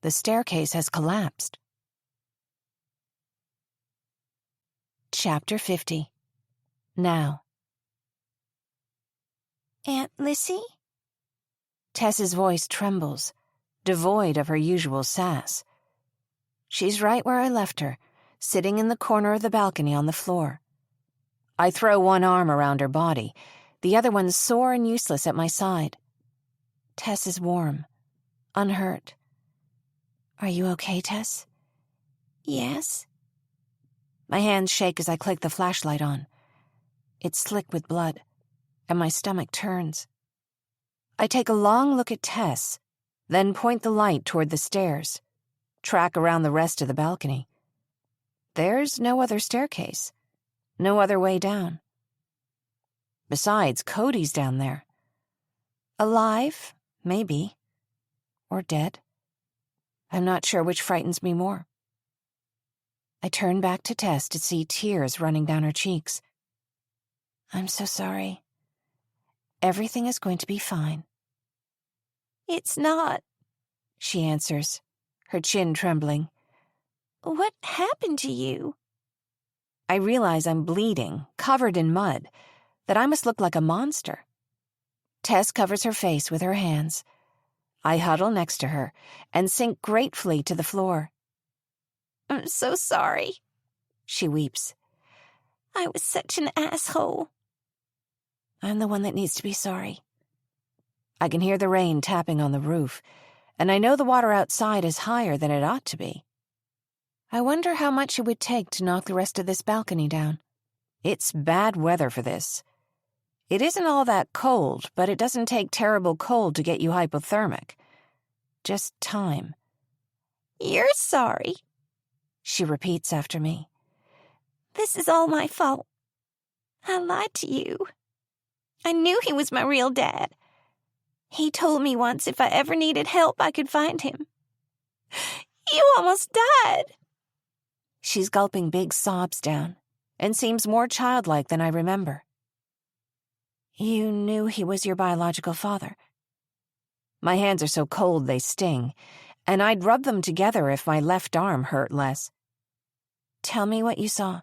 Speaker 3: the staircase has collapsed. Chapter 50. Now.
Speaker 6: Aunt Lissy?
Speaker 3: Tess's voice trembles, devoid of her usual sass. She's right where I left her, sitting in the corner of the balcony on the floor. I throw one arm around her body, the other one sore and useless at my side. Tess is warm, unhurt. Are you okay, Tess?
Speaker 6: Yes.
Speaker 3: My hands shake as I click the flashlight on. It's slick with blood, and my stomach turns. I take a long look at Tess, then point the light toward the stairs, track around the rest of the balcony. There's no other staircase, no other way down. Besides, Cody's down there. Alive, maybe, or dead. I'm not sure which frightens me more. I turn back to Tess to see tears running down her cheeks. I'm so sorry. Everything is going to be fine.
Speaker 6: It's not,
Speaker 3: she answers, her chin trembling.
Speaker 6: What happened to you?
Speaker 3: I realize I'm bleeding, covered in mud, that I must look like a monster. Tess covers her face with her hands. I huddle next to her and sink gratefully to the floor.
Speaker 6: I'm so sorry,
Speaker 3: she weeps.
Speaker 6: I was such an asshole.
Speaker 3: I'm the one that needs to be sorry. I can hear the rain tapping on the roof, and I know the water outside is higher than it ought to be. I wonder how much it would take to knock the rest of this balcony down. It's bad weather for this. It isn't all that cold, but it doesn't take terrible cold to get you hypothermic. Just time.
Speaker 6: You're sorry,
Speaker 3: she repeats after me.
Speaker 6: This is all my fault. I lied to you. I knew he was my real dad. He told me once if I ever needed help, I could find him. You almost died.
Speaker 3: She's gulping big sobs down and seems more childlike than I remember. You knew he was your biological father. My hands are so cold they sting, and I'd rub them together if my left arm hurt less. Tell me what you saw.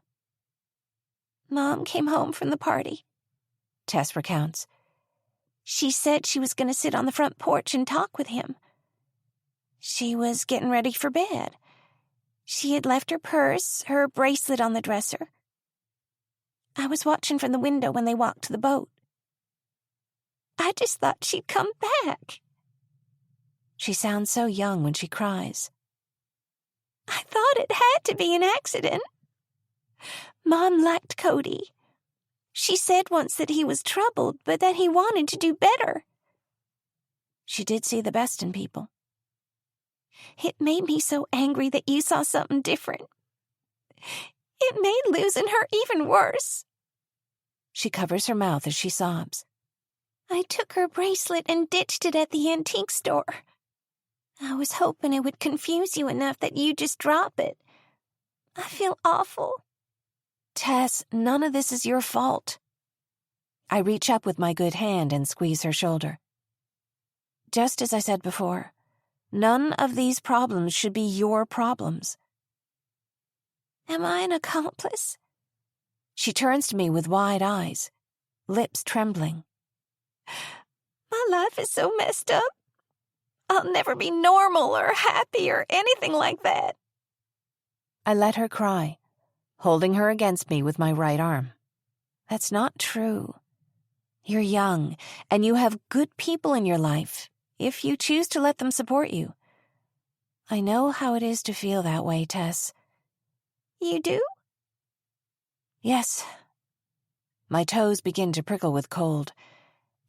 Speaker 6: Mom came home from the party,
Speaker 3: Tess recounts.
Speaker 6: She said she was going to sit on the front porch and talk with him. She was getting ready for bed. She had left her purse, her bracelet on the dresser. I was watching from the window when they walked to the boat. I just thought she'd come back.
Speaker 3: She sounds so young when she cries.
Speaker 6: I thought it had to be an accident. Mom liked Cody. She said once that he was troubled, but that he wanted to do better.
Speaker 3: She did see the best in people.
Speaker 6: It made me so angry that you saw something different. It made losing her even worse.
Speaker 3: She covers her mouth as she sobs.
Speaker 6: I took her bracelet and ditched it at the antique store. I was hoping it would confuse you enough that you'd just drop it. I feel awful.
Speaker 3: Tess, none of this is your fault. I reach up with my good hand and squeeze her shoulder. Just as I said before, none of these problems should be your problems.
Speaker 6: Am I an accomplice?
Speaker 3: She turns to me with wide eyes, lips trembling.
Speaker 6: My life is so messed up. I'll never be normal or happy or anything like that.
Speaker 3: I let her cry, holding her against me with my right arm. That's not true. You're young, and you have good people in your life, if you choose to let them support you. I know how it is to feel that way, Tess.
Speaker 6: You do?
Speaker 3: Yes. My toes begin to prickle with cold,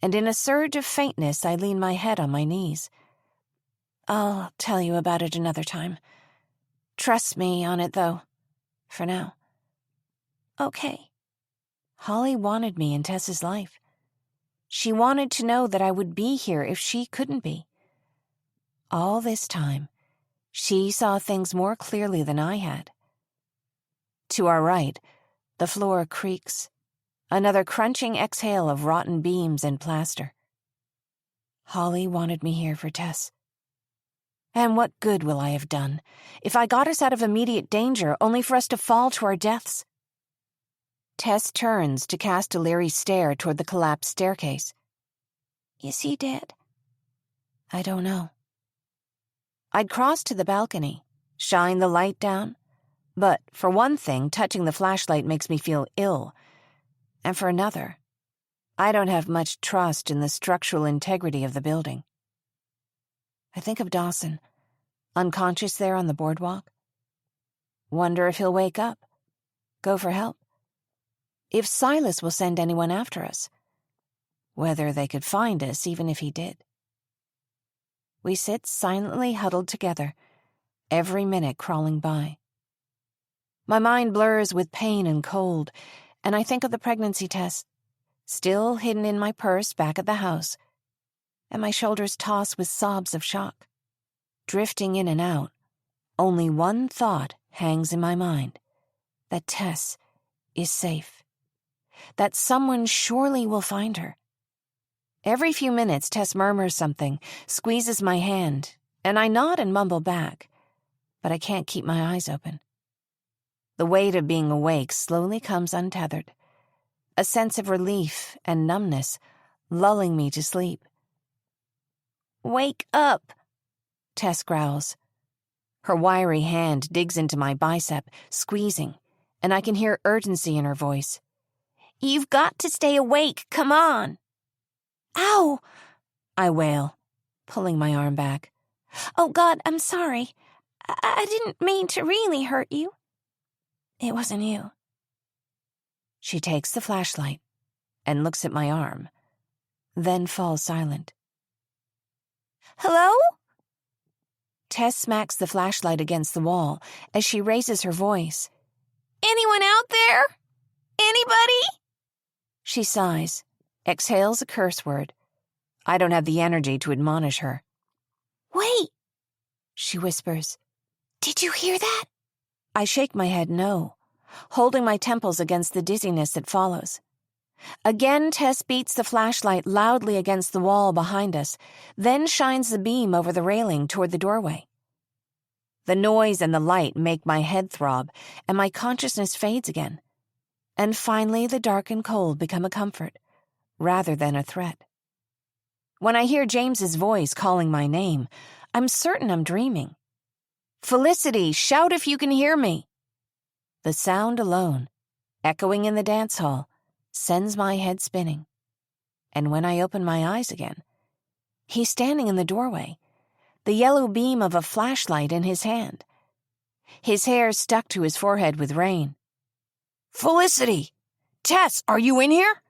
Speaker 3: and in a surge of faintness I lean my head on my knees. I'll tell you about it another time. Trust me on it, though, for now.
Speaker 6: Okay.
Speaker 3: Holly wanted me in Tess's life. She wanted to know that I would be here if she couldn't be. All this time, she saw things more clearly than I had. To our right, the floor creaks, another crunching exhale of rotten beams and plaster. Holly wanted me here for Tess. And what good will I have done if I got us out of immediate danger only for us to fall to our deaths? Tess turns to cast a leery stare toward the collapsed staircase.
Speaker 6: Is he dead?
Speaker 3: I don't know. I'd cross to the balcony, shine the light down, but for one thing, touching the flashlight makes me feel ill, and for another, I don't have much trust in the structural integrity of the building. I think of Dawson, unconscious there on the boardwalk. Wonder if he'll wake up, go for help. If Silas will send anyone after us. Whether they could find us even if he did. We sit silently huddled together, every minute crawling by. My mind blurs with pain and cold, and I think of the pregnancy test, still hidden in my purse back at the house, and my shoulders toss with sobs of shock. Drifting in and out, only one thought hangs in my mind, that Tess is safe. That someone surely will find her. Every few minutes, Tess murmurs something, squeezes my hand, and I nod and mumble back, but I can't keep my eyes open. The weight of being awake slowly comes untethered, a sense of relief and numbness lulling me to sleep.
Speaker 6: Wake up,
Speaker 3: Tess growls. Her wiry hand digs into my bicep, squeezing, and I can hear urgency in her voice.
Speaker 6: You've got to stay awake, come on.
Speaker 3: Ow! I wail, pulling my arm back.
Speaker 6: Oh God, I'm sorry. I didn't mean to really hurt you.
Speaker 3: It wasn't you. She takes the flashlight and looks at my arm, then falls silent.
Speaker 6: Hello?
Speaker 3: Tess smacks the flashlight against the wall as she raises her voice.
Speaker 6: Anyone out there? Anybody?
Speaker 3: She sighs, exhales a curse word. I don't have the energy to admonish her.
Speaker 6: Wait,
Speaker 3: she whispers.
Speaker 6: Did you hear that?
Speaker 3: I shake my head no, holding my temples against the dizziness that follows. Again, Tess beats the flashlight loudly against the wall behind us, then shines the beam over the railing toward the doorway. The noise and the light make my head throb, and my consciousness fades again. And finally, the dark and cold become a comfort, rather than a threat. When I hear James's voice calling my name, I'm certain I'm dreaming. Felicity, shout if you can hear me. The sound alone, echoing in the dance hall, sends my head spinning. And when I open my eyes again, he's standing in the doorway, the yellow beam of a flashlight in his hand. His hair stuck to his forehead with rain. Felicity! Tess, are you in here?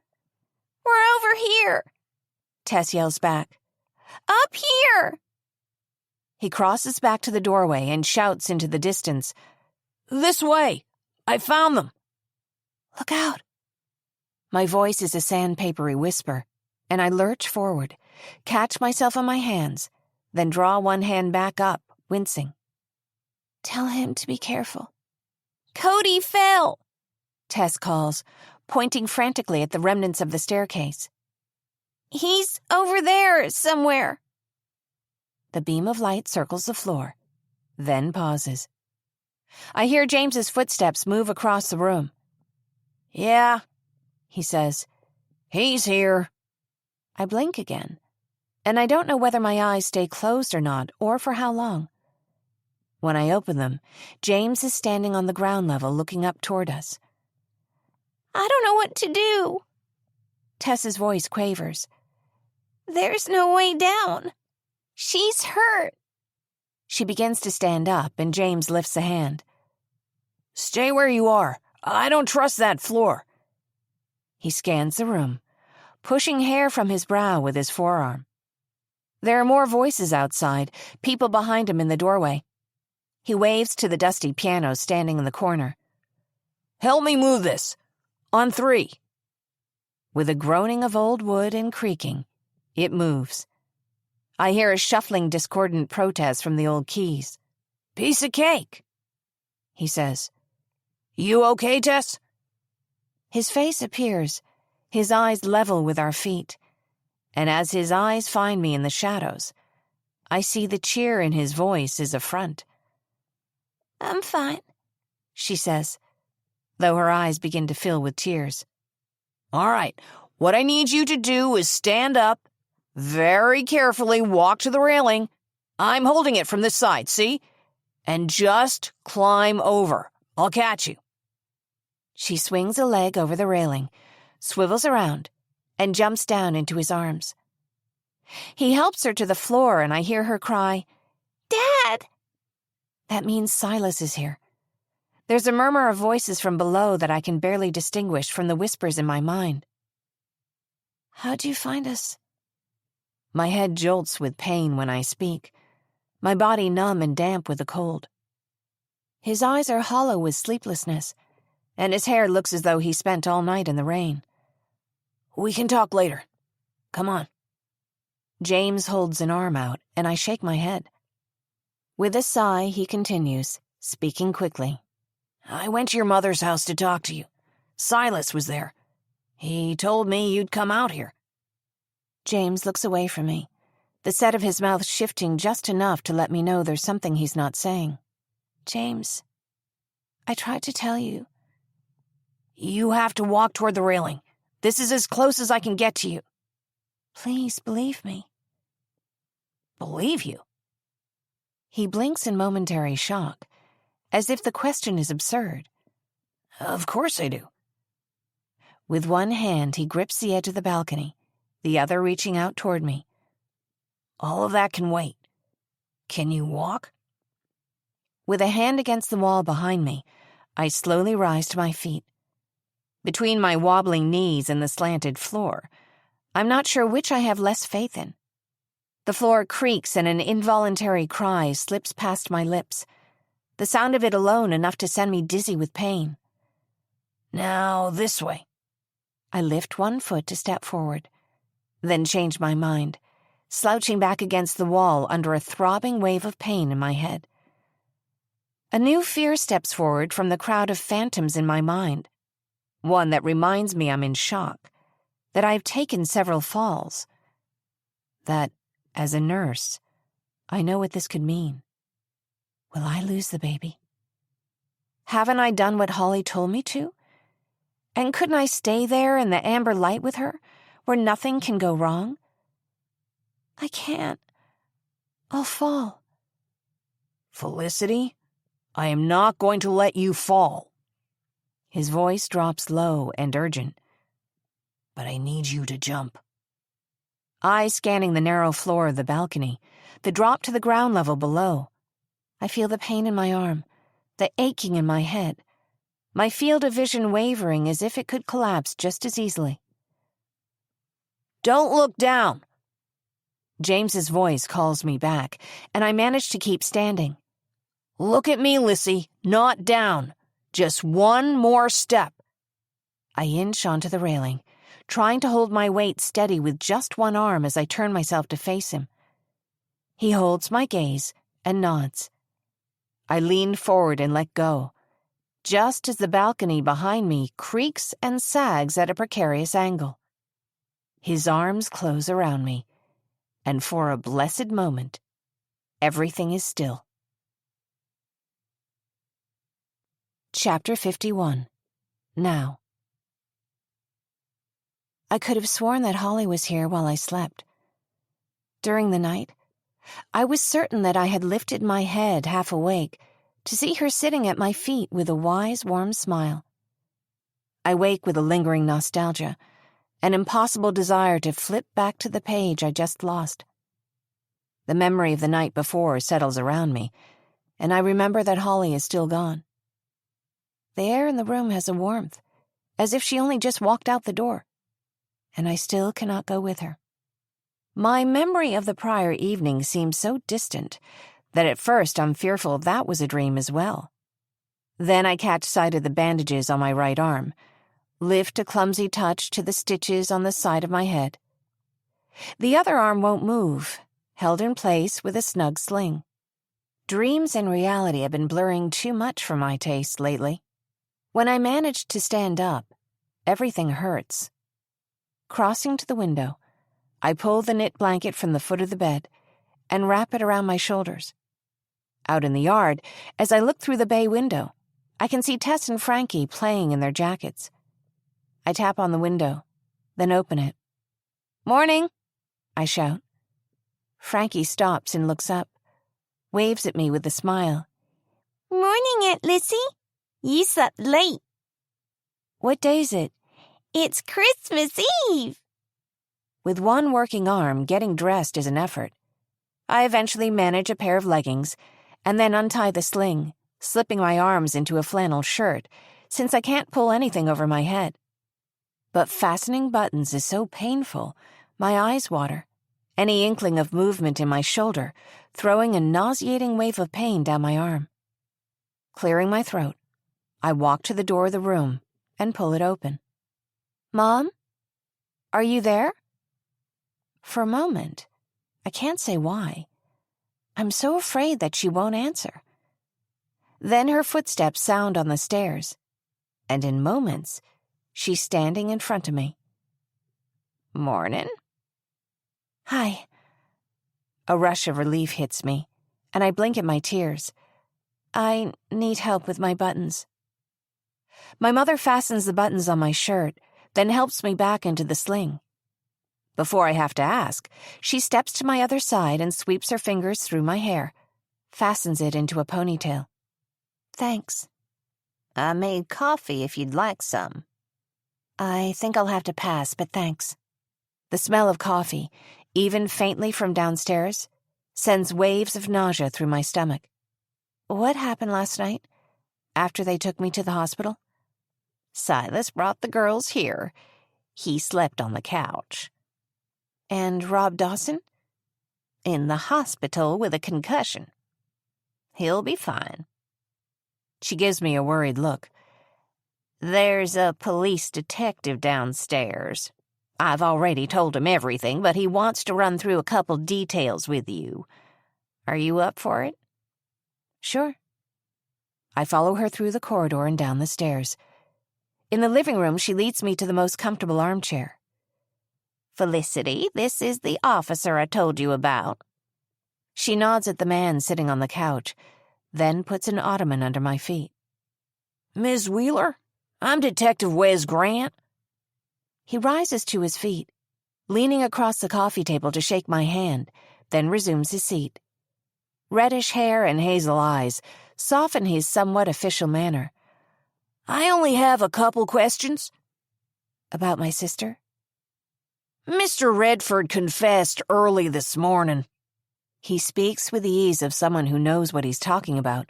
Speaker 6: We're over here,
Speaker 3: Tess yells back.
Speaker 6: Up here!
Speaker 3: He crosses back to the doorway and shouts into the distance. This way! I found them! Look out! My voice is a sandpapery whisper, and I lurch forward, catch myself on my hands, then draw one hand back up, wincing. Tell him to be careful. Cody fell, Tess calls, pointing frantically at the remnants of the staircase. He's over there somewhere. The beam of light circles the floor, then pauses. I hear James's footsteps move across the room. Yeah, he says. He's here. I blink again, and I don't know whether my eyes stay closed or not, or for how long. When I open them, James is standing on the ground level looking up toward us. I don't know what to do. Tess's voice quavers. There's no way down. She's hurt. She begins to stand up, and James lifts a hand. Stay where you are. I don't trust that floor. He scans the room, pushing hair from his brow with his forearm. There are more voices outside, people behind him in the doorway. He waves to the dusty piano standing in the corner. Help me move this. On 3. With a groaning of old wood and creaking, it moves. I hear a shuffling, discordant protest from the old keys. Piece of cake, he says. You okay, Tess? His face appears, his eyes level with our feet, and as his eyes find me in the shadows, I see the cheer in his voice is affront. I'm fine, she says, though her eyes begin to fill with tears. All right, what I need you to do is stand up, very carefully walk to the railing. I'm holding it from this side, see? And just climb over. I'll catch you. She swings a leg over the railing, swivels around, and jumps down into his arms. He helps her to the floor, and I hear her cry, Dad! That means Silas is here. There's a murmur of voices from below that I can barely distinguish from the whispers in my mind. How'd you find us? My head jolts with pain when I speak, my body numb and damp with the cold. His eyes are hollow with sleeplessness, and his hair looks as though he spent all night in the rain. We can talk later. Come on. James holds an arm out, and I shake my head. With a sigh, he continues, speaking quickly. I went to your mother's house to talk to you. Silas was there. He told me you'd come out here. James looks away from me, the set of his mouth shifting just enough to let me know there's something he's not saying. James, I tried to tell you. You have to walk toward the railing. This is as close as I can get to you. Please believe me. Believe you? He blinks in momentary shock, as if the question is absurd. Of course I do. With one hand, he grips the edge of the balcony, the other reaching out toward me. All of that can wait. Can you walk? With a hand against the wall behind me, I slowly rise to my feet. Between my wobbling knees and the slanted floor, I'm not sure which I have less faith in. The floor creaks and an involuntary cry slips past my lips, the sound of it alone enough to send me dizzy with pain. Now this way. I lift one foot to step forward, then change my mind, slouching back against the wall under a throbbing wave of pain in my head. A new fear steps forward from the crowd of phantoms in my mind, one that reminds me I'm in shock, that I've taken several falls, that, as a nurse, I know what this could mean. Will I lose the baby? Haven't I done what Holly told me to? And couldn't I stay there in the amber light with her, where nothing can go wrong? I can't. I'll fall. Felicity, I am not going to let you fall. His voice drops low and urgent. But I need you to jump. Eyes scanning the narrow floor of the balcony, the drop to the ground level below. I feel the pain in my arm, the aching in my head, my field of vision wavering as if it could collapse just as easily. Don't look down. James's voice calls me back, and I manage to keep standing. Look at me, Lissy, not down. Just one more step. I inch onto the railing, trying to hold my weight steady with just one arm as I turn myself to face him. He holds my gaze and nods. I lean forward and let go, just as the balcony behind me creaks and sags at a precarious angle. His arms close around me, and for a blessed moment, everything is still. Chapter 51. Now. I could have sworn that Holly was here while I slept. During the night, I was certain that I had lifted my head half awake to see her sitting at my feet with a wise, warm smile. I wake with a lingering nostalgia, an impossible desire to flip back to the page I just lost. The memory of the night before settles around me, and I remember that Holly is still gone. The air in the room has a warmth, as if she only just walked out the door, and I still cannot go with her. My memory of the prior evening seems so distant that at first I'm fearful that was a dream as well. Then I catch sight of the bandages on my right arm, lift a clumsy touch to the stitches on the side of my head. The other arm won't move, held in place with a snug sling. Dreams and reality have been blurring too much for my taste lately. When I manage to stand up, everything hurts. Crossing to the window, I pull the knit blanket from the foot of the bed and wrap it around my shoulders. Out in the yard, as I look through the bay window, I can see Tess and Frankie playing in their jackets. I tap on the window, then open it. "Morning," I shout. Frankie stops and looks up, waves at me with a smile.
Speaker 6: "Morning, Aunt Lissy. You slept late."
Speaker 3: "What day's it?"
Speaker 6: "It's Christmas Eve."
Speaker 3: With one working arm, getting dressed is an effort. I eventually manage a pair of leggings and then untie the sling, slipping my arms into a flannel shirt, since I can't pull anything over my head. But fastening buttons is so painful, my eyes water, any inkling of movement in my shoulder throwing a nauseating wave of pain down my arm. Clearing my throat, I walk to the door of the room and pull it open. "Mom? Are you there?" For a moment, I can't say why. I'm so afraid that she won't answer. Then her footsteps sound on the stairs, and in moments, she's standing in front of me. "Morning." "Hi." A rush of relief hits me, and I blink at my tears. "I need help with my buttons." My mother fastens the buttons on my shirt, then helps me back into the sling. Before I have to ask, she steps to my other side and sweeps her fingers through my hair, fastens it into a ponytail. "Thanks."
Speaker 6: "I made coffee if you'd like some."
Speaker 3: "I think I'll have to pass, but thanks." The smell of coffee, even faintly from downstairs, sends waves of nausea through my stomach. What happened last night, after they took me to the hospital?
Speaker 6: "Silas brought the girls here. He slept on the couch."
Speaker 3: "And Rob Dawson?"
Speaker 6: "In the hospital with a concussion. He'll be fine."
Speaker 3: She gives me a worried look.
Speaker 6: "There's a police detective downstairs. I've already told him everything, but he wants to run through a couple details with you. Are you up for it?"
Speaker 3: "Sure." I follow her through the corridor and down the stairs. In the living room, she leads me to the most comfortable armchair.
Speaker 6: "Felicity, this is the officer I told you about."
Speaker 3: She nods at the man sitting on the couch, then puts an ottoman under my feet.
Speaker 2: "Miss Wheeler, I'm Detective Wes Grant."
Speaker 3: He rises to his feet, leaning across the coffee table to shake my hand, then resumes his seat. Reddish hair and hazel eyes soften his somewhat official manner.
Speaker 2: "I only have a couple questions."
Speaker 3: "About my sister?"
Speaker 2: "Mr. Redford confessed early this morning."
Speaker 3: He speaks with the ease of someone who knows what he's talking about,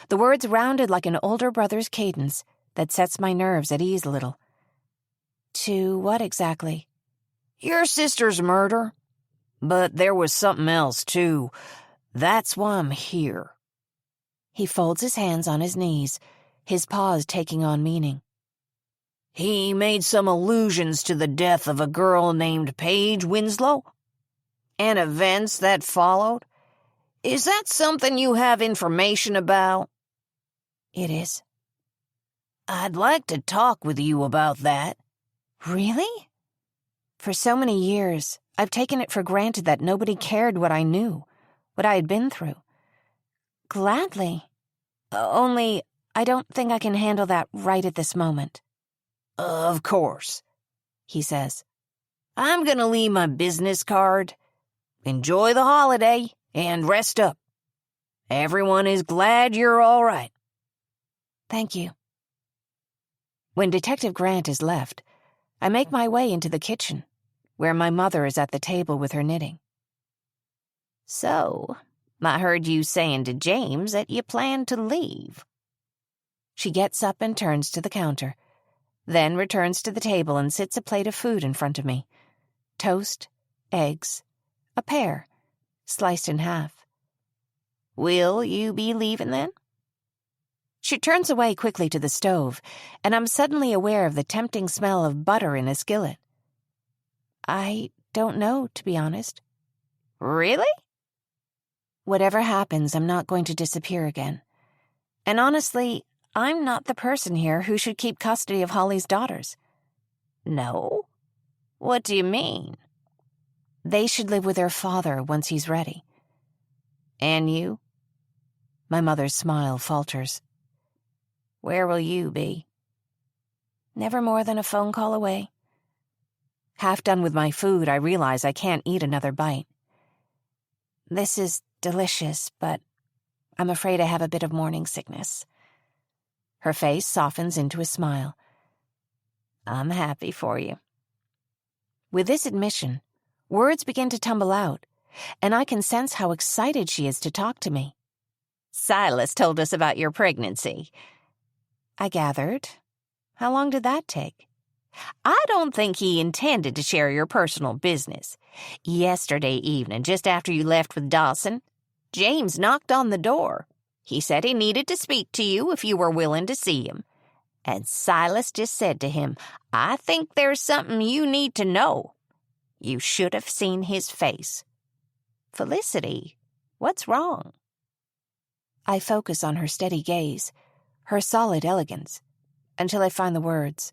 Speaker 3: the words rounded like an older brother's cadence that sets my nerves at ease a little. "To what exactly?"
Speaker 2: "Your sister's murder. But there was something else, too. That's why I'm here."
Speaker 3: He folds his hands on his knees, his pause taking on meaning.
Speaker 2: He made some allusions to the death of a girl named Paige Winslow and events that followed. Is that something you have information about?
Speaker 6: It is.
Speaker 2: I'd like to talk with you about that.
Speaker 6: Really? For so many years, I've taken it for granted that nobody cared what I knew, what I had been through. Gladly. Only, I don't think I can handle that right at this moment.
Speaker 2: Of course, he says. I'm gonna leave my business card. Enjoy the holiday and rest up. Everyone is glad you're all right.
Speaker 6: Thank you. When Detective Grant is left, I make my way into the kitchen, where my mother is at the table with her knitting.
Speaker 4: So, I heard you saying to James that you plan to leave.
Speaker 6: She gets up and turns to the counter, then returns to the table and sits a plate of food in front of me. Toast, eggs, a pear, sliced in half.
Speaker 4: Will you be leaving then?
Speaker 6: She turns away quickly to the stove, and I'm suddenly aware of the tempting smell of butter in a skillet. I don't know, to be honest.
Speaker 4: Really?
Speaker 6: Whatever happens, I'm not going to disappear again. And honestly, I'm not the person here who should keep custody of Holly's daughters.
Speaker 4: No? What do you mean?
Speaker 6: They should live with their father once he's ready.
Speaker 4: And you?
Speaker 6: My mother's smile falters.
Speaker 4: Where will you be?
Speaker 6: Never more than a phone call away. Half done with my food, I realize I can't eat another bite. This is delicious, but I'm afraid I have a bit of morning sickness. Her face softens into a smile.
Speaker 4: I'm happy for you.
Speaker 6: With this admission, words begin to tumble out, and I can sense how excited she is to talk to me.
Speaker 4: Silas told us about your pregnancy.
Speaker 6: I gathered. How long did that take?
Speaker 4: I don't think he intended to share your personal business. Yesterday evening, just after you left with Dawson, James knocked on the door. He said he needed to speak to you if you were willing to see him. And Silas just said to him, I think there's something you need to know. You should have seen his face. Felicity, what's wrong?
Speaker 6: I focus on her steady gaze, her solid elegance, until I find the words.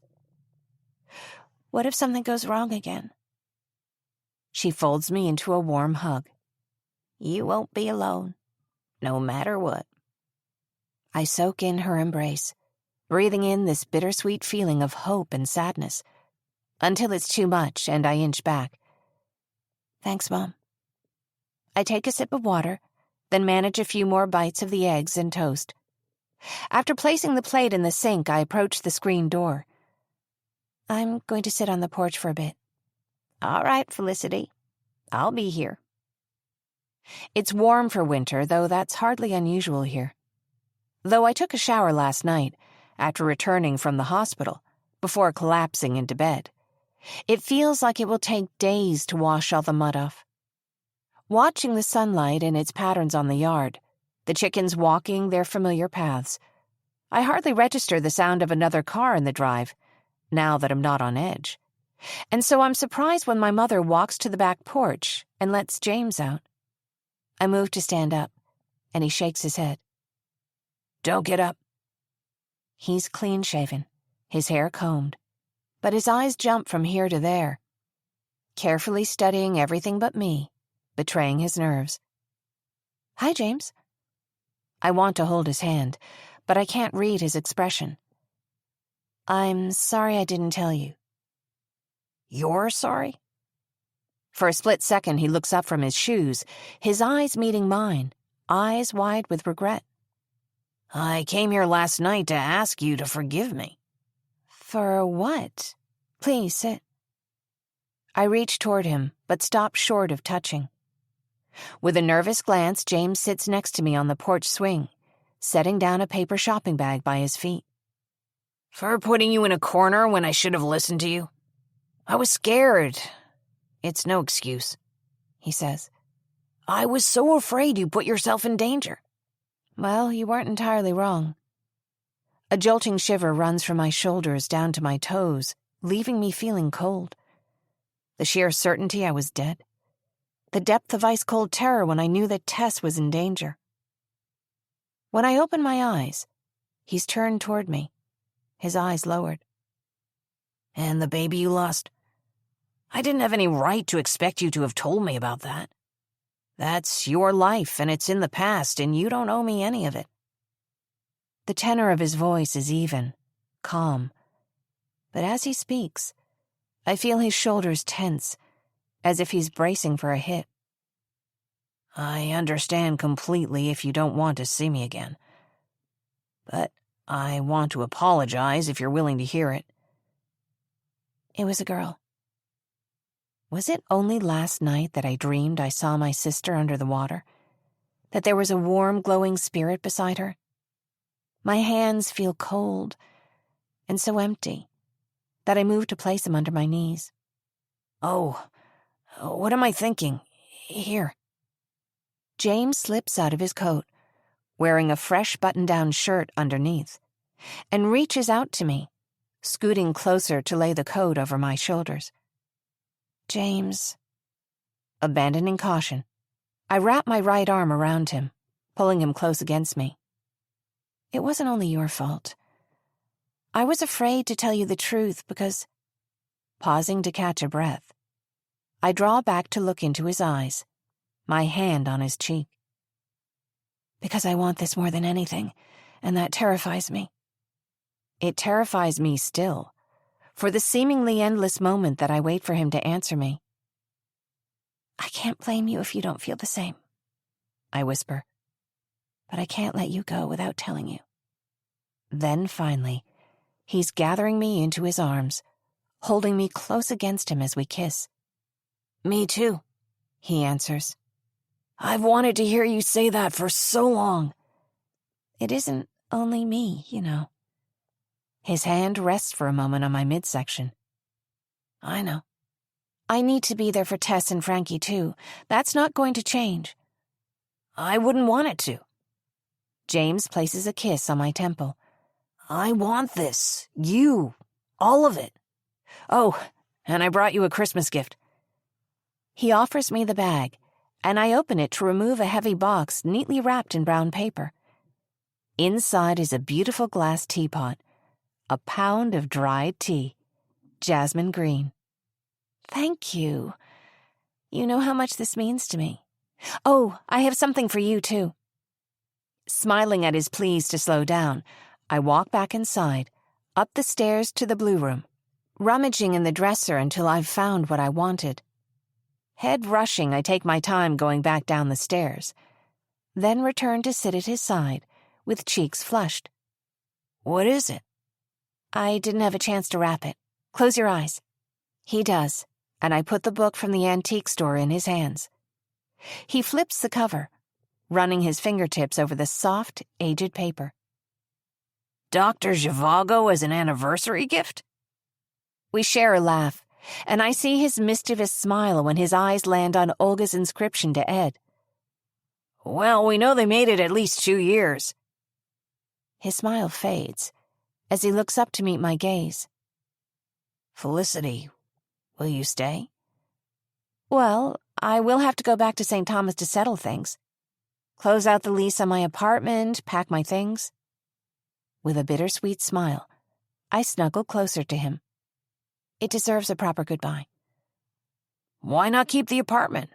Speaker 6: What if something goes wrong again? She folds me into a warm hug.
Speaker 4: You won't be alone, no matter what.
Speaker 6: I soak in her embrace, breathing in this bittersweet feeling of hope and sadness, until it's too much and I inch back. Thanks, Mom. I take a sip of water, then manage a few more bites of the eggs and toast. After placing the plate in the sink, I approach the screen door. I'm going to sit on the porch for a bit.
Speaker 4: All right, Felicity. I'll be here.
Speaker 6: It's warm for winter, though that's hardly unusual here. Though I took a shower last night, after returning from the hospital, before collapsing into bed, it feels like it will take days to wash all the mud off. Watching the sunlight and its patterns on the yard, the chickens walking their familiar paths, I hardly register the sound of another car in the drive, now that I'm not on edge. And so I'm surprised when my mother walks to the back porch and lets James out. I move to stand up, and he shakes his head. Don't get up. He's clean-shaven, his hair combed, but his eyes jump from here to there, carefully studying everything but me, betraying his nerves. Hi, James. I want to hold his hand, but I can't read his expression. I'm sorry I didn't tell you. You're sorry? For a split second, he looks up from his shoes, his eyes meeting mine, eyes wide with regret. I came here last night to ask you to forgive me. For what? Please sit. I reach toward him, but stop short of touching. With a nervous glance, James sits next to me on the porch swing, setting down a paper shopping bag by his feet. For putting you in a corner when I should have listened to you? I was scared. It's no excuse, he says. I was so afraid you put yourself in danger. Well, you weren't entirely wrong.
Speaker 3: A jolting shiver runs from my shoulders down to my toes, leaving me feeling cold. The sheer certainty I was dead. The depth of ice-cold terror when I knew that Tess was in danger. When I open my eyes, he's turned toward me, his eyes lowered.
Speaker 6: And the baby you lost? I didn't have any right to expect you to have told me about that. That's your life, and it's in the past, and you don't owe me any of it.
Speaker 3: The tenor of his voice is even, calm. But as he speaks, I feel his shoulders tense, as if he's bracing for a hit.
Speaker 6: I understand completely if you don't want to see me again. But I want to apologize if you're willing to hear it.
Speaker 3: It was a girl. Was it only last night that I dreamed I saw my sister under the water? That there was a warm, glowing spirit beside her? My hands feel cold and so empty that I move to place them under my knees.
Speaker 6: Oh, what am I thinking? Here.
Speaker 3: James slips out of his coat, wearing a fresh button-down shirt underneath, and reaches out to me, scooting closer to lay the coat over my shoulders. James. Abandoning caution, I wrap my right arm around him, pulling him close against me. It wasn't only your fault. I was afraid to tell you the truth because, pausing to catch a breath, I draw back to look into his eyes, my hand on his cheek. Because I want this more than anything, and that terrifies me. It terrifies me still, for the seemingly endless moment that I wait for him to answer me. I can't blame you if you don't feel the same, I whisper. But I can't let you go without telling you. Then, finally, he's gathering me into his arms, holding me close against him as we kiss.
Speaker 6: Me too,
Speaker 3: he answers.
Speaker 6: I've wanted to hear you say that for so long.
Speaker 3: It isn't only me, you know. His hand rests for a moment on my midsection.
Speaker 6: I know.
Speaker 3: I need to be there for Tess and Frankie, too. That's not going to change.
Speaker 6: I wouldn't want it to.
Speaker 3: James places a kiss on my temple.
Speaker 6: I want this. You. All of it. Oh, and I brought you a Christmas gift.
Speaker 3: He offers me the bag, and I open it to remove a heavy box neatly wrapped in brown paper. Inside is a beautiful glass teapot, a pound of dried tea, jasmine green. Thank you. You know how much this means to me. Oh, I have something for you, too. Smiling at his pleas to slow down, I walk back inside, up the stairs to the blue room, rummaging in the dresser until I've found what I wanted. Head rushing, I take my time going back down the stairs, then return to sit at his side, with cheeks flushed.
Speaker 6: What is it?
Speaker 3: I didn't have a chance to wrap it. Close your eyes. He does, and I put the book from the antique store in his hands. He flips the cover, running his fingertips over the soft, aged paper.
Speaker 6: Dr. Zhivago as an anniversary gift?
Speaker 3: We share a laugh, and I see his mischievous smile when his eyes land on Olga's inscription to Ed.
Speaker 6: Well, we know they made it at least 2 years.
Speaker 3: His smile fades as he looks up to meet my gaze.
Speaker 6: Felicity, will you stay?
Speaker 3: Well, I will have to go back to St. Thomas to settle things. Close out the lease on my apartment, pack my things. With a bittersweet smile, I snuggle closer to him. It deserves a proper goodbye.
Speaker 6: Why not keep the apartment?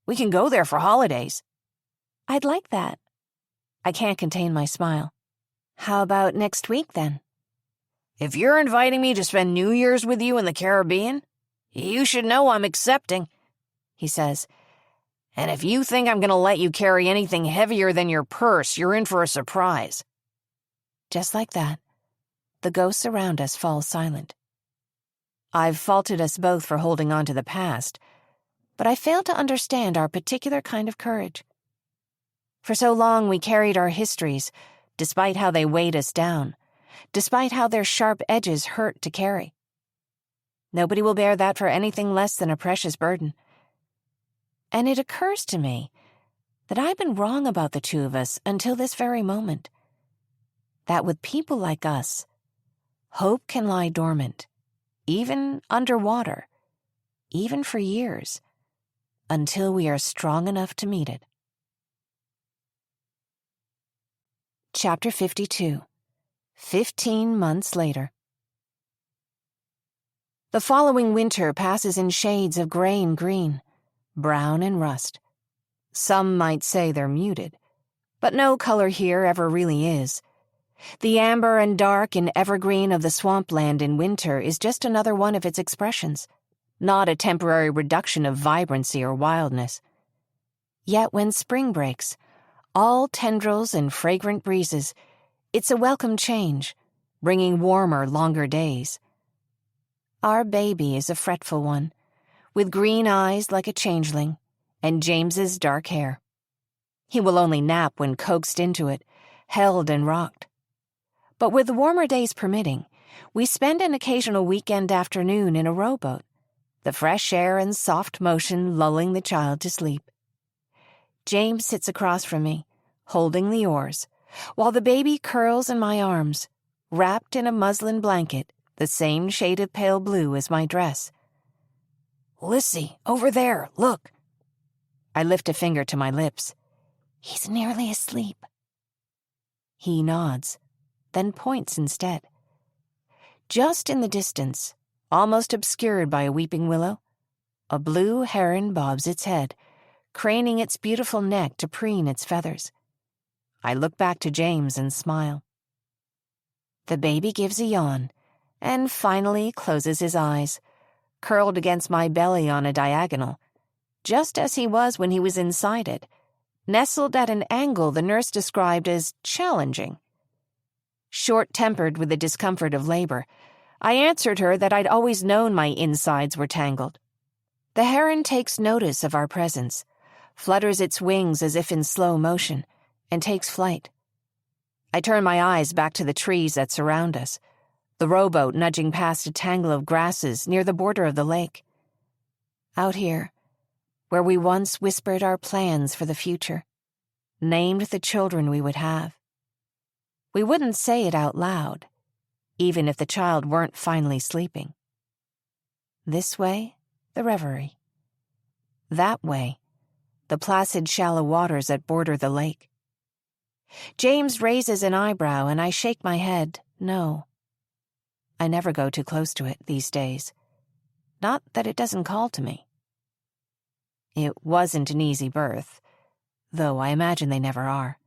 Speaker 6: We can go there for holidays.
Speaker 3: I'd like that. I can't contain my smile. How about next week, then?
Speaker 6: If you're inviting me to spend New Year's with you in the Caribbean, you should know I'm accepting, he says. And if you think I'm going to let you carry anything heavier than your purse, you're in for a surprise.
Speaker 3: Just like that, the ghosts around us fall silent. I've faulted us both for holding on to the past, but I fail to understand our particular kind of courage. For so long we carried our histories, despite how they weighed us down, despite how their sharp edges hurt to carry. Nobody will bear that for anything less than a precious burden. And it occurs to me that I've been wrong about the two of us until this very moment. that with people like us, hope can lie dormant, even underwater, even for years, until we are strong enough to meet it. Chapter 52. 15 months later. The following winter passes in shades of gray and green, brown and rust. Some might say they're muted, but no color here ever really is. The amber and dark and evergreen of the swampland in winter is just another one of its expressions, not a temporary reduction of vibrancy or wildness. Yet when spring breaks, all tendrils and fragrant breezes, it's a welcome change, bringing warmer, longer days. Our baby is a fretful one, with green eyes like a changeling, and James's dark hair. He will only nap when coaxed into it, held and rocked. But with the warmer days permitting, we spend an occasional weekend afternoon in a rowboat, the fresh air and soft motion lulling the child to sleep. James sits across from me, holding the oars, while the baby curls in my arms, wrapped in a muslin blanket, the same shade of pale blue as my dress. "Lissy, over there, look." I lift a finger to my lips. "He's nearly asleep." He nods, then points instead. Just in the distance, almost obscured by a weeping willow, a blue heron bobs its head, craning its beautiful neck to preen its feathers. I look back to James and smile. The baby gives a yawn, and finally closes his eyes, curled against my belly on a diagonal, just as he was when he was inside it, nestled at an angle the nurse described as challenging. Short-tempered with the discomfort of labor, I answered her that I'd always known my insides were tangled. The heron takes notice of our presence, flutters its wings as if in slow motion, and takes flight. I turn my eyes back to the trees that surround us, the rowboat nudging past a tangle of grasses near the border of the lake. Out here, where we once whispered our plans for the future, named the children we would have. We wouldn't say it out loud, even if the child weren't finally sleeping. This way, the reverie. That way, the placid shallow waters that border the lake. James raises an eyebrow and I shake my head, no. I never go too close to it these days. Not that it doesn't call to me. It wasn't an easy birth, though I imagine they never are.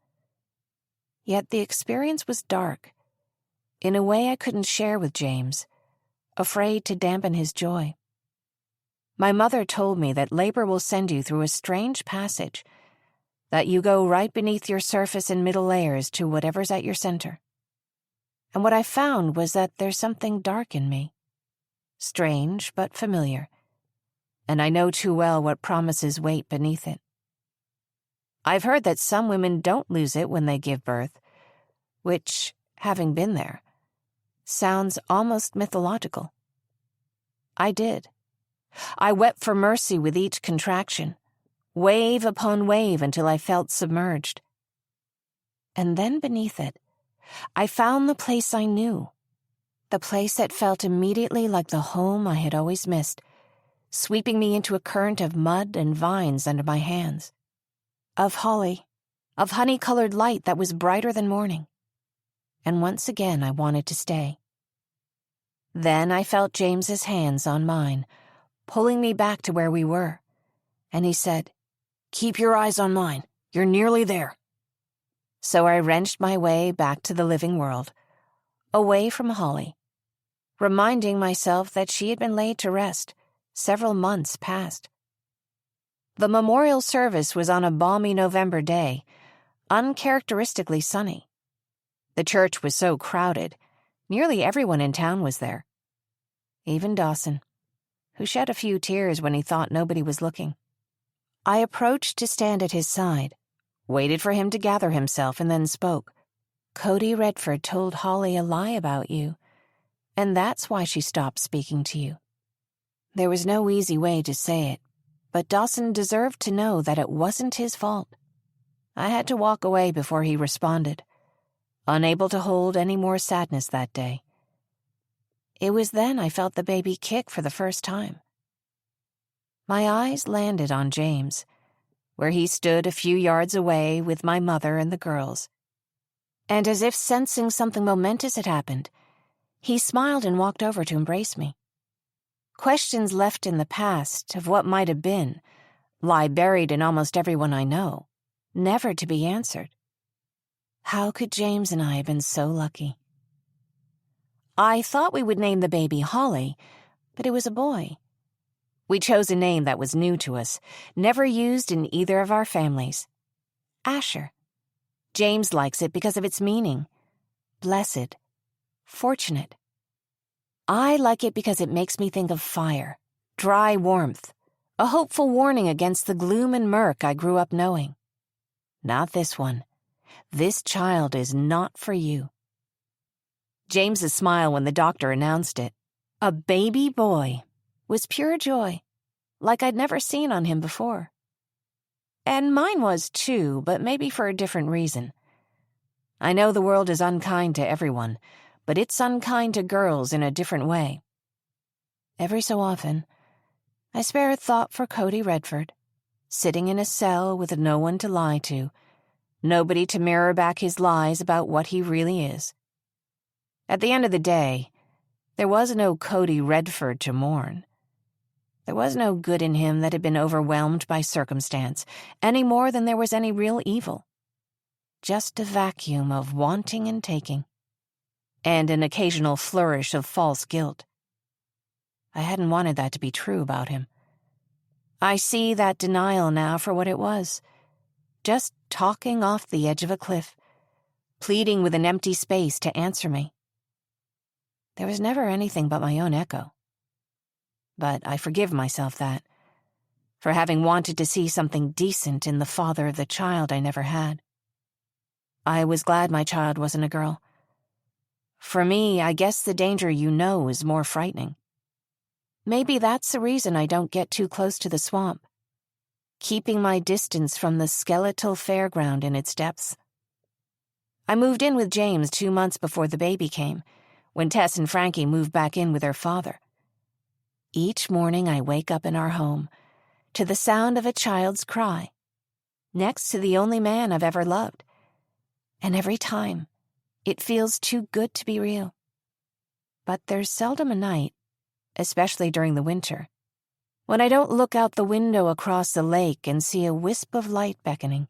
Speaker 3: Yet the experience was dark, in a way I couldn't share with James, afraid to dampen his joy. My mother told me that labor will send you through a strange passage, that you go right beneath your surface and middle layers to whatever's at your center. And what I found was that there's something dark in me. Strange, but familiar. And I know too well what promises wait beneath it. I've heard that some women don't lose it when they give birth, which, having been there, sounds almost mythological. I did. I wept for mercy with each contraction, wave upon wave until I felt submerged. And then beneath it, I found the place I knew, the place that felt immediately like the home I had always missed, sweeping me into a current of mud and vines under my hands, of holly, of honey-colored light that was brighter than morning. And once again I wanted to stay. Then I felt James's hands on mine, pulling me back to where we were, and he said, "Keep your eyes on mine. You're nearly there." So I wrenched my way back to the living world, away from Holly, reminding myself that she had been laid to rest several months past. The memorial service was on a balmy November day, uncharacteristically sunny. The church was so crowded, nearly everyone in town was there. Even Dawson, who shed a few tears when he thought nobody was looking. I approached to stand at his side, waited for him to gather himself, and then spoke. "Cody Redford told Holly a lie about you, and that's why she stopped speaking to you." There was no easy way to say it, but Dawson deserved to know that it wasn't his fault. I had to walk away before he responded, unable to hold any more sadness that day. It was then I felt the baby kick for the first time. My eyes landed on James, where he stood a few yards away with my mother and the girls. And as if sensing something momentous had happened, he smiled and walked over to embrace me. Questions left in the past of what might have been lie buried in almost everyone I know, never to be answered. How could James and I have been so lucky? I thought we would name the baby Holly, but it was a boy. We chose a name that was new to us, never used in either of our families. Asher. James likes it because of its meaning. Blessed. Fortunate. I like it because it makes me think of fire, dry warmth, a hopeful warning against the gloom and murk I grew up knowing. Not this one. This child is not for you. James's smile when the doctor announced it, a baby boy, was pure joy, like I'd never seen on him before. And mine was too, but maybe for a different reason. I know the world is unkind to everyone, but it's unkind to girls in a different way. Every so often, I spare a thought for Cody Redford, sitting in a cell with no one to lie to, nobody to mirror back his lies about what he really is. At the end of the day, there was no Cody Redford to mourn. There was no good in him that had been overwhelmed by circumstance, any more than there was any real evil. Just a vacuum of wanting and taking, and an occasional flourish of false guilt. I hadn't wanted that to be true about him. I see that denial now for what it was, just talking off the edge of a cliff, pleading with an empty space to answer me. There was never anything but my own echo. But I forgive myself that, for having wanted to see something decent in the father of the child I never had. I was glad my child wasn't a girl. For me, I guess the danger you know is more frightening. Maybe that's the reason I don't get too close to the swamp, keeping my distance from the skeletal fairground in its depths. I moved in with James 2 months before the baby came, when Tess and Frankie moved back in with their father. Each morning I wake up in our home to the sound of a child's cry, next to the only man I've ever loved. And every time, it feels too good to be real. But there's seldom a night, especially during the winter, when I don't look out the window across the lake and see a wisp of light beckoning.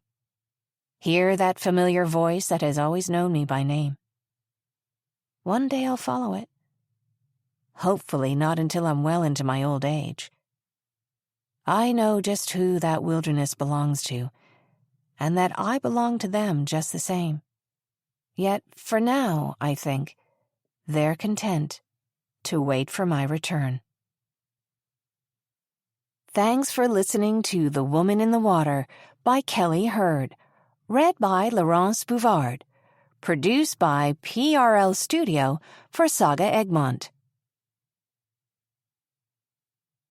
Speaker 3: Hear that familiar voice that has always known me by name. One day I'll follow it. Hopefully not until I'm well into my old age. I know just who that wilderness belongs to, and that I belong to them just the same. Yet, for now, I think, they're content to wait for my return. Thanks for listening to The Woman in the Water by Kelly Hurd, read by Laurence Bouvard, produced by PRL Studio for Saga Egmont.